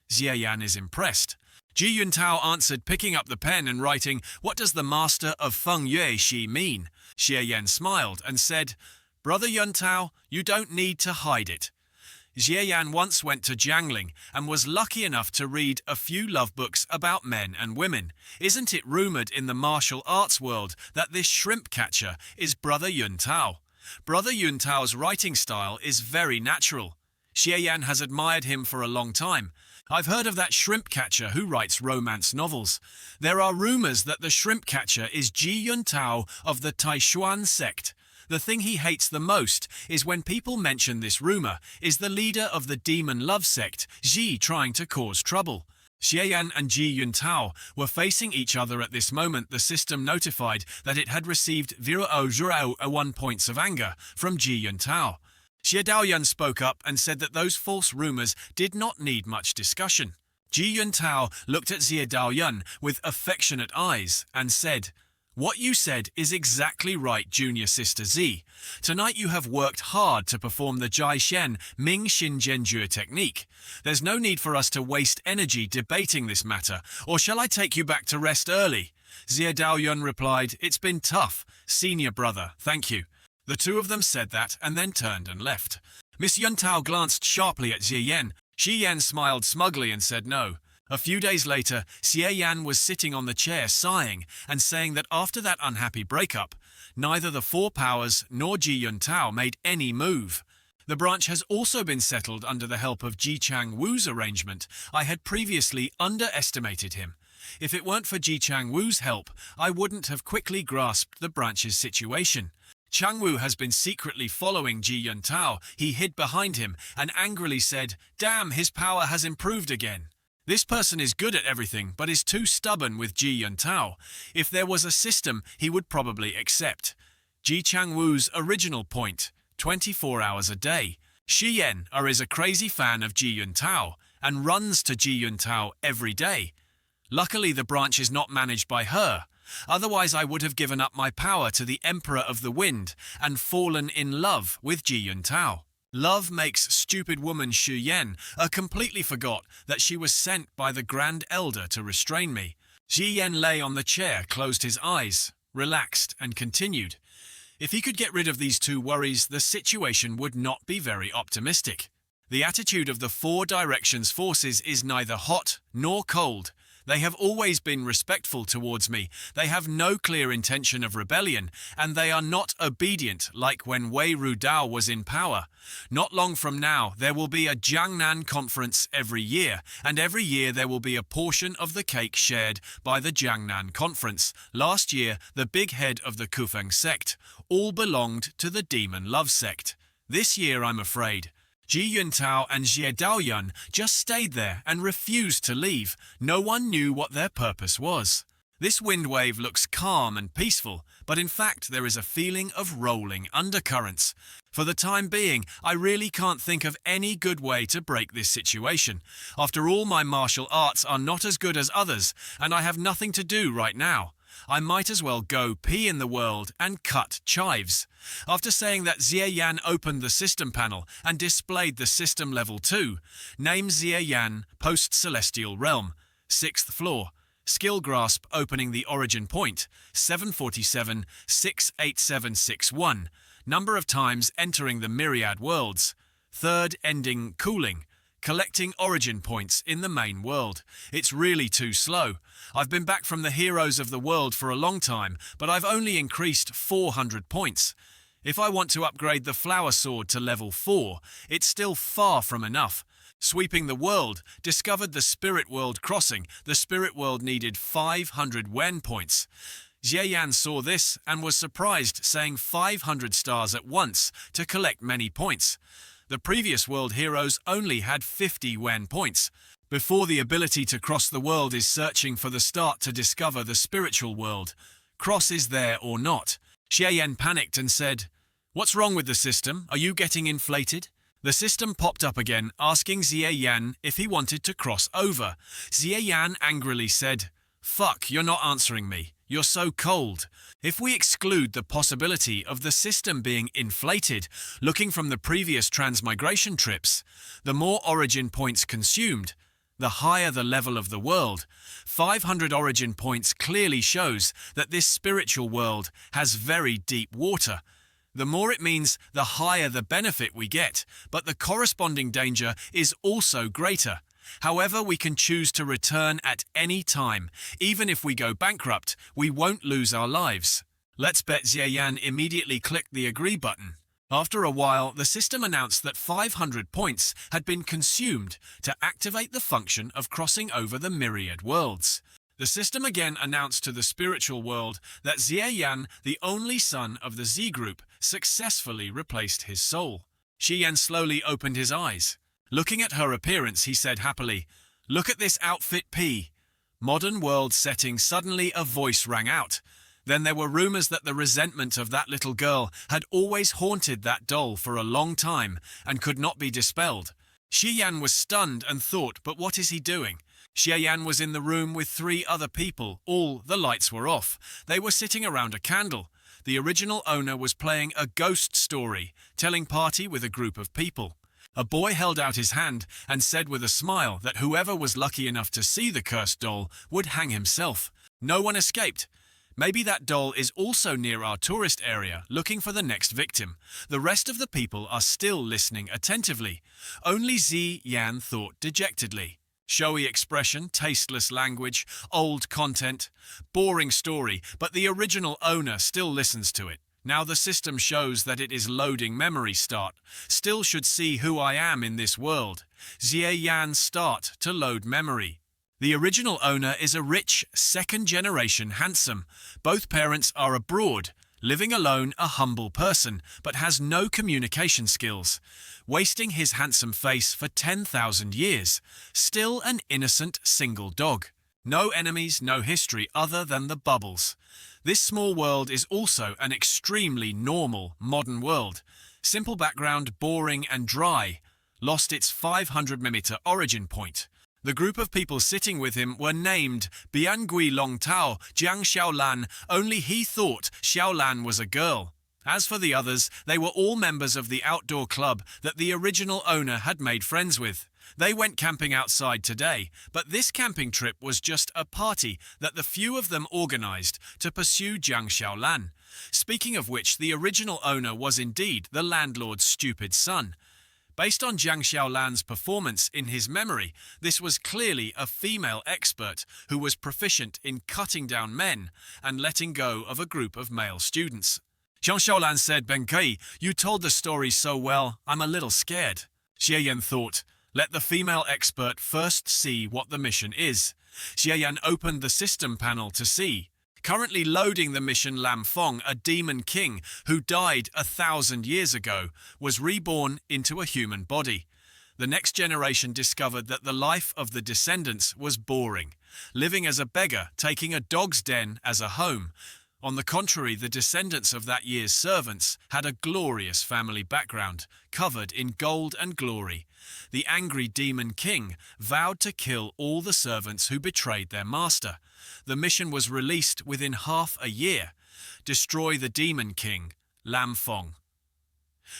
Xie Yan is impressed. Ji Yuntao answered, picking up the pen and writing, "What does the master of Feng Yue Shi mean?" Xie Yan smiled and said, "Brother Yuntao, you don't need to hide it." Xie Yan once went to Jiangling and was lucky enough to read a few love books about men and women. Isn't it rumored in the martial arts world that this shrimp catcher is Brother Yuntao? Brother Yuntao's writing style is very natural. Xie Yan has admired him for a long time. I've heard of that shrimp catcher who writes romance novels. There are rumors that the shrimp catcher is Ji Yuntao of the Taishuan sect. The thing he hates the most is when people mention this rumor is the leader of the demon love sect, Ji, trying to cause trouble. Xie Yan and Ji Yuntao were facing each other at this moment. The system notified that it had received 0.001 points of anger from Ji Yuntao. Xie Daoyun spoke up and said that those false rumors did not need much discussion. Ji Yuntao looked at Xie Daoyun with affectionate eyes and said, "What you said is exactly right, junior sister Z. Tonight you have worked hard to perform the Jai Shen Ming Xin Zhenjue technique. There's no need for us to waste energy debating this matter, or shall I take you back to rest early?" Xie Daoyun replied, "It's been tough, senior brother, thank you." The two of them said that and then turned and left. Miss Yuntao glanced sharply at Xie Yan. Xie Yan smiled smugly and said no. A few days later, Xie Yan was sitting on the chair sighing and saying that after that unhappy breakup, neither the Four Powers nor Ji Yuntao made any move. The branch has also been settled under the help of Ji Chang Wu's arrangement. I had previously underestimated him. If it weren't for Ji Chang Wu's help, I wouldn't have quickly grasped the branch's situation. Chang Wu has been secretly following Ji Yuntao. He hid behind him and angrily said, "Damn, his power has improved again." This person is good at everything, but is too stubborn with Ji Yuntao. If there was a system, he would probably accept. Ji Chang Wu's original point, 24 hours a day. Xi Yan is a crazy fan of Ji Yuntao and runs to Ji Yuntao every day. Luckily, the branch is not managed by her. Otherwise, I would have given up my power to the Emperor of the Wind and fallen in love with Ji Yuntao. Love makes stupid woman Xu Yan completely forgot that she was sent by the Grand Elder to restrain me. Xi Yan lay on the chair, closed his eyes, relaxed, and continued. If he could get rid of these two worries, the situation would not be very optimistic. The attitude of the Four Directions forces is neither hot nor cold. They have always been respectful towards me. They have no clear intention of rebellion, and they are not obedient like when Wei Rudao was in power. Not long from now, there will be a Jiangnan conference every year, and every year there will be a portion of the cake shared by the Jiangnan conference. Last year, the big head of the Kufeng sect all belonged to the Demon Love sect. This year, I'm afraid, Ji Yuntao and Xie Daoyun just stayed there and refused to leave. No one knew what their purpose was. This wind wave looks calm and peaceful, but in fact there is a feeling of rolling undercurrents. For the time being, I really can't think of any good way to break this situation. After all, my martial arts are not as good as others, and I have nothing to do right now. I might as well go pee in the world and cut chives. After saying that, Xie Yan opened the system panel and displayed the system level 2. Name Xie Yan, Post-Celestial Realm, 6th floor. Skill Grasp opening the origin point, 747, 68761. Number of times entering the myriad worlds. Third ending cooling. Collecting origin points in the main world. It's really too slow. I've been back from the heroes of the world for a long time, but I've only increased 400 points. If I want to upgrade the flower sword to level 4, it's still far from enough. Sweeping the world, discovered the spirit world crossing. The spirit world needed 500 Wen points. Xie Yan saw this and was surprised, saying 500 stars at once to collect many points. The previous world heroes only had 50 Wen points. Before the ability to cross the world is searching for the start to discover the spiritual world. Cross is there or not. Xie Yan panicked and said, "What's wrong with the system? Are you getting inflated?" The system popped up again, asking Xie Yan if he wanted to cross over. Xie Yan angrily said, "Fuck, you're not answering me. You're so cold." If we exclude the possibility of the system being inflated, looking from the previous transmigration trips, the more origin points consumed, the higher the level of the world. 500 origin points clearly shows that this spiritual world has very deep water. The more it means, the higher the benefit we get, but the corresponding danger is also greater. However, we can choose to return at any time. Even if we go bankrupt, we won't lose our lives. Let's bet Xie Yan immediately clicked the agree button. After a while, the system announced that 500 points had been consumed to activate the function of crossing over the myriad worlds. The system again announced to the spiritual world that Xie Yan, the only son of the Z group, successfully replaced his soul. Xie Yan slowly opened his eyes. Looking at her appearance, he said happily, "Look at this outfit, P." Modern world setting, suddenly a voice rang out. Then there were rumors that the resentment of that little girl had always haunted that doll for a long time and could not be dispelled. Xie Yan was stunned and thought, but what is he doing? Xie Yan was in the room with 3 other people. All the lights were off. They were sitting around a candle. The original owner was playing a ghost story, telling party with a group of people. A boy held out his hand and said with a smile that whoever was lucky enough to see the cursed doll would hang himself. No one escaped. Maybe that doll is also near our tourist area, looking for the next victim. The rest of the people are still listening attentively. Only Xie Yan thought dejectedly. Showy expression, tasteless language, old content, boring story, but the original owner still listens to it. Now the system shows that it is loading memory start. Still should see who I am in this world. Xie Yan start to load memory. The original owner is a rich, second-generation handsome. Both parents are abroad, living alone, a humble person, but has no communication skills. Wasting his handsome face for 10,000 years. Still an innocent single dog. No enemies, no history other than the bubbles. This small world is also an extremely normal, modern world. Simple background, boring and dry. Lost its 500-meter origin point. The group of people sitting with him were named Biangui Longtao, Jiang Xiaolan. Only he thought Xiaolan was a girl. As for the others, they were all members of the outdoor club that the original owner had made friends with. They went camping outside today, but this camping trip was just a party that the few of them organized to pursue Jiang Xiaolan. Speaking of which, the original owner was indeed the landlord's stupid son. Based on Jiang Xiaolan's performance in his memory, this was clearly a female expert who was proficient in cutting down men and letting go of a group of male students. Jiang Xiaolan said, "Benkei, you told the story so well, I'm a little scared." Xie Yan thought, "Let the female expert first see what the mission is." Xie Yan opened the system panel to see. Currently loading the mission, Lam Fong, a demon king who died 1,000 years ago, was reborn into a human body. The next generation discovered that the life of the descendants was boring, living as a beggar, taking a dog's den as a home. On the contrary, the descendants of that year's servants had a glorious family background, covered in gold and glory. The angry demon king vowed to kill all the servants who betrayed their master. The mission was released within half a year. Destroy the demon king, Lam Fong.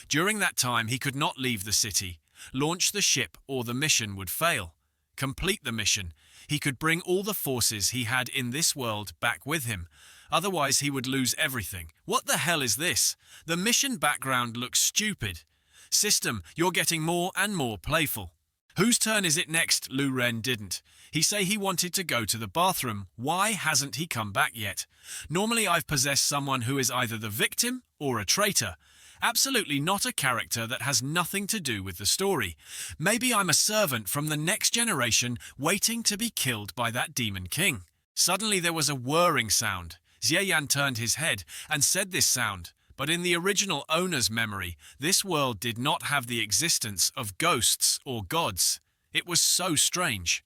During that time, he could not leave the city. Launch the ship or the mission would fail. Complete the mission. He could bring all the forces he had in this world back with him. Otherwise, he would lose everything. What the hell is this? The mission background looks stupid. System, you're getting more and more playful. Whose turn is it next? Lu Ren didn't. He say he wanted to go to the bathroom. Why hasn't he come back yet? Normally I've possessed someone who is either the victim or a traitor. Absolutely not a character that has nothing to do with the story. Maybe I'm a servant from the next generation waiting to be killed by that demon king. Suddenly there was a whirring sound. Xie Yan turned his head and said this sound, but in the original owner's memory, this world did not have the existence of ghosts or gods. It was so strange.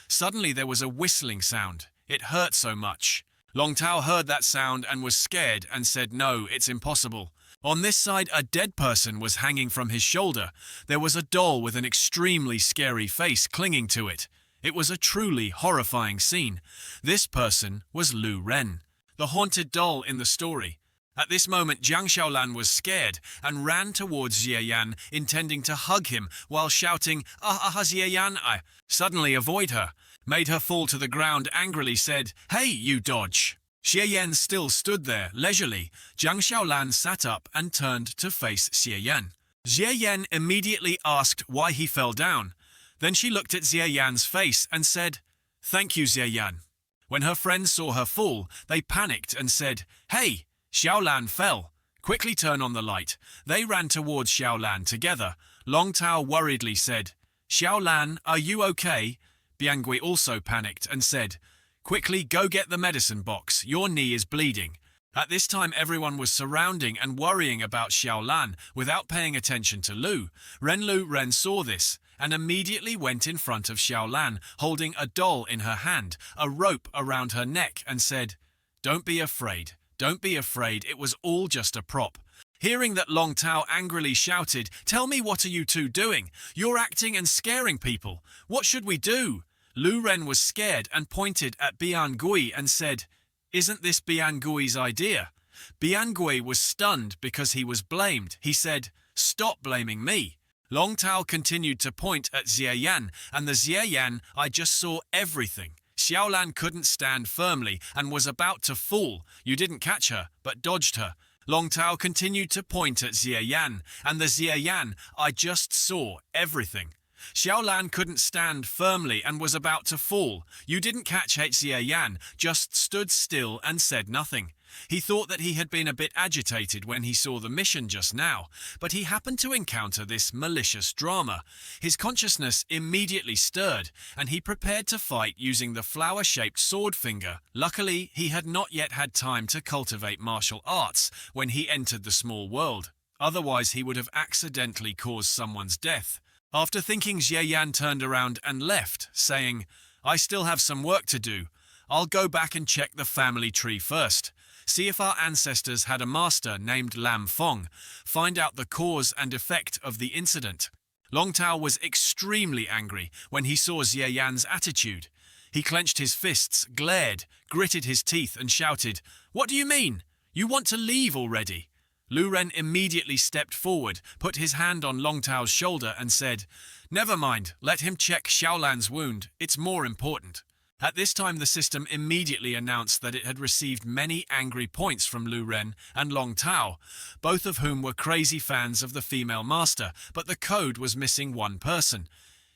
Suddenly there was a whistling sound. It hurt so much. Long Tao heard that sound and was scared and said, "No, it's impossible." On this side, a dead person was hanging from his shoulder. There was a doll with an extremely scary face clinging to it. It was a truly horrifying scene. This person was Lu Ren, the haunted doll in the story. At this moment, Jiang Xiaolan was scared and ran towards Xie Yan, intending to hug him while shouting, Xie Yan, I suddenly avoid her, made her fall to the ground, angrily said, "Hey, you dodge." Xie Yan still stood there, leisurely. Jiang Xiaolan sat up and turned to face Xie Yan. Xie Yan immediately asked why he fell down. Then she looked at Xie Yan's face and said, "Thank you, Xie Yan." When her friends saw her fall, they panicked and said, "Hey, Xiaolan fell. Quickly turn on the light. They ran towards Xiaolan together. Long Tao worriedly said, Xiaolan, are you okay? Biangui also panicked and said, quickly go get the medicine box, your knee is bleeding. At this time everyone was surrounding and worrying about Xiaolan without paying attention to Lu. Ren saw this and immediately went in front of Xiaolan, holding a doll in her hand, a rope around her neck, and said, don't be afraid, it was all just a prop. Hearing that, Long Tao angrily shouted, tell me, what are you two doing? You're acting and scaring people. What should we do? Lu Ren was scared and pointed at Biangui and said, isn't this Biangui's idea? Biangui was stunned because he was blamed. He said, stop blaming me. Long Tao continued to point at Xie Yan, and the Xie Yan, I just saw everything. Xiaolan couldn't stand firmly and was about to fall. You didn't catch her, but dodged her. Long Tao continued to point at Xie Yan, and the Xie Yan, I just saw everything. Xiaolan couldn't stand firmly and was about to fall. You didn't catch Xie Yan, just stood still and said nothing. He thought that he had been a bit agitated when he saw the mission just now, but he happened to encounter this malicious drama. His consciousness immediately stirred, and he prepared to fight using the flower-shaped sword finger. Luckily, he had not yet had time to cultivate martial arts when he entered the small world. Otherwise, he would have accidentally caused someone's death. After thinking, Xie Yan turned around and left, saying, I still have some work to do. I'll go back and check the family tree first. See if our ancestors had a master named Lam Fong. Find out the cause and effect of the incident. Long Tao was extremely angry when he saw Xie Yan's attitude. He clenched his fists, glared, gritted his teeth and shouted, what do you mean? You want to leave already? Lu Ren immediately stepped forward, put his hand on Long Tao's shoulder and said, never mind, let him check Xiaolan's wound, it's more important. At this time the system immediately announced that it had received many angry points from Lu Ren and Long Tao, both of whom were crazy fans of the female master, but the code was missing one person.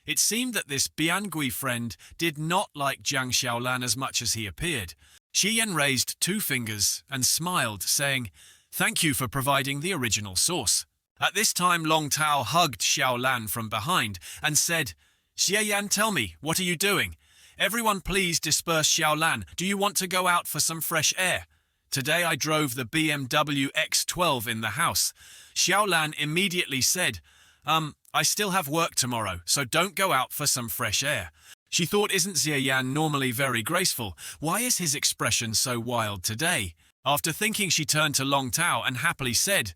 It seemed that this Biangui friend did not like Jiang Xiaolan as much as he appeared. Xi Yan raised 2 fingers and smiled, saying, thank you for providing the original source. At this time Long Tao hugged Xiaolan from behind and said, Xie Yan, tell me, what are you doing? Everyone please disperse. Xiaolan, do you want to go out for some fresh air? Today I drove the BMW X12 in the house. Xiaolan immediately said, I still have work tomorrow, so don't go out for some fresh air. She thought, isn't Xie Yan normally very graceful? Why is his expression so wild today? After thinking, she turned to Long Tao and happily said,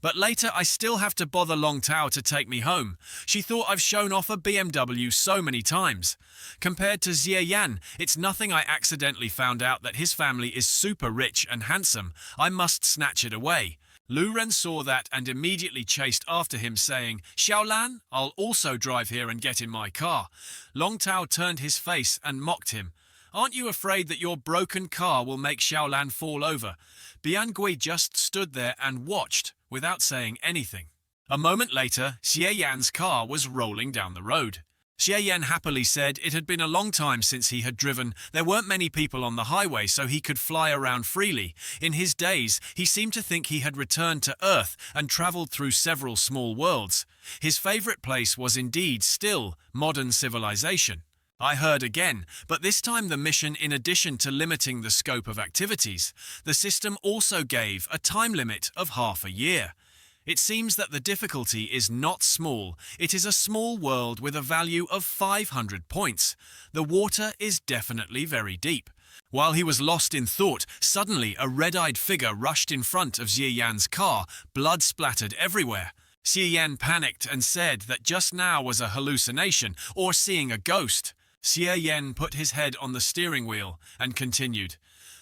but later I still have to bother Long Tao to take me home. She thought, I've shown off a BMW so many times. Compared to Xie Yan, it's nothing. I accidentally found out that his family is super rich and handsome. I must snatch it away. Lu Ren saw that and immediately chased after him, saying, Xiaolan, I'll also drive here and get in my car. Long Tao turned his face and mocked him. Aren't you afraid that your broken car will make Xiaolan fall over? Biangui just stood there and watched, without saying anything. A moment later, Xie Yan's car was rolling down the road. Xie Yan happily said it had been a long time since he had driven. There weren't many people on the highway, so he could fly around freely. In his days, he seemed to think he had returned to Earth and traveled through several small worlds. His favorite place was indeed still modern civilization. I heard again, but this time the mission, in addition to limiting the scope of activities, the system also gave a time limit of half a year. It seems that the difficulty is not small. It is a small world with a value of 500 points. The water is definitely very deep. While he was lost in thought, suddenly a red-eyed figure rushed in front of Xie Yan's car, blood splattered everywhere. Xie Yan panicked and said that just now was a hallucination or seeing a ghost. Xie Yan put his head on the steering wheel and continued,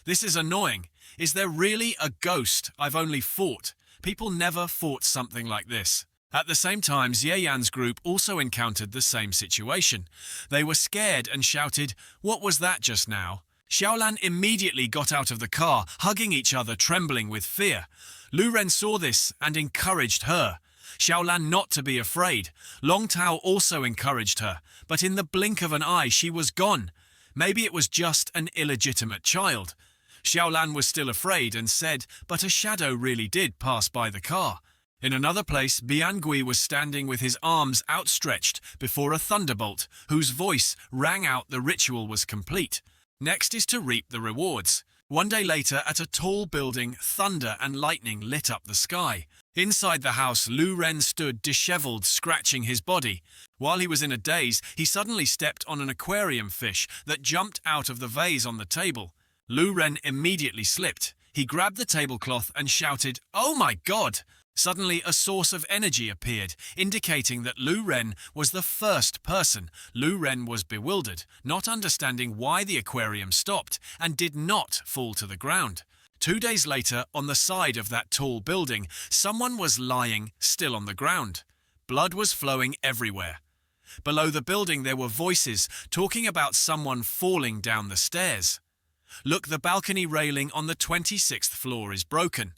"This is annoying. Is there really a ghost? I've only fought. People never fought something like this." At the same time, Xie Yan's group also encountered the same situation. They were scared and shouted, "What was that just now?" Xiaolan immediately got out of the car, hugging each other, trembling with fear. Lu Ren saw this and encouraged her. Xiaolan not to be afraid. Long Tao also encouraged her, but in the blink of an eye she was gone. Maybe it was just an illegitimate child. Xiaolan was still afraid and said, but a shadow really did pass by the car. In another place, Biangui was standing with his arms outstretched before a thunderbolt, whose voice rang out the ritual was complete. Next is to reap the rewards. One day later, at a tall building, thunder and lightning lit up the sky. Inside the house, Lu Ren stood disheveled, scratching his body. While he was in a daze, he suddenly stepped on an aquarium fish that jumped out of the vase on the table. Lu Ren immediately slipped. He grabbed the tablecloth and shouted, "Oh my God!" Suddenly, a source of energy appeared, indicating that Lu Ren was the first person. Lu Ren was bewildered, not understanding why the aquarium stopped, and did not fall to the ground. 2 days later, on the side of that tall building, someone was lying still on the ground. Blood was flowing everywhere. Below the building there were voices talking about someone falling down the stairs. "Look, the balcony railing on the 26th floor is broken."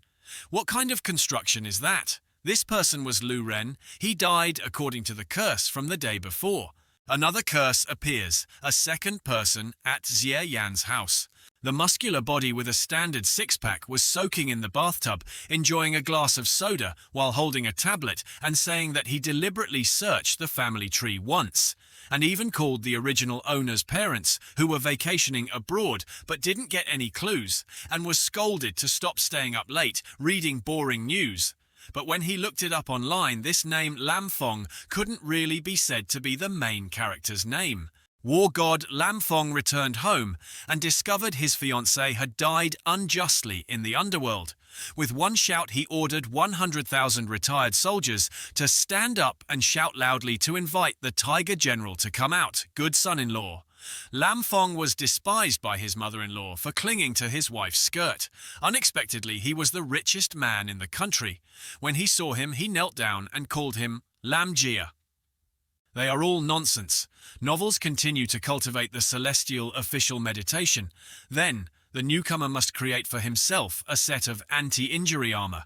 What kind of construction is that? This person was Lu Ren. He died according to the curse from the day before. Another curse appears, a second person at Xie Yan's house. The muscular body with a standard six-pack was soaking in the bathtub, enjoying a glass of soda while holding a tablet and saying that he deliberately searched the family tree once, and even called the original owner's parents, who were vacationing abroad but didn't get any clues, and was scolded to stop staying up late, reading boring news. But when he looked it up online, this name Lam Fong couldn't really be said to be the main character's name. War god Lam Fong returned home and discovered his fiancée had died unjustly in the underworld. With one shout, he ordered 100,000 retired soldiers to stand up and shout loudly to invite the Tiger General to come out, good son-in-law. Lam Fong was despised by his mother-in-law for clinging to his wife's skirt. Unexpectedly, he was the richest man in the country. When he saw him, he knelt down and called him Lam Jia. They are all nonsense. Novels continue to cultivate the celestial official meditation. Then, the newcomer must create for himself a set of anti-injury armor.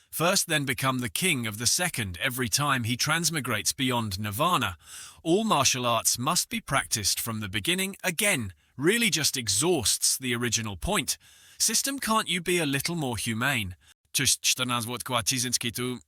First, then become the king of the second every time he transmigrates beyond nirvana. All martial arts must be practiced from the beginning again. Really just exhausts the original point. System, can't you be a little more humane? 14 word kłacizinski tu.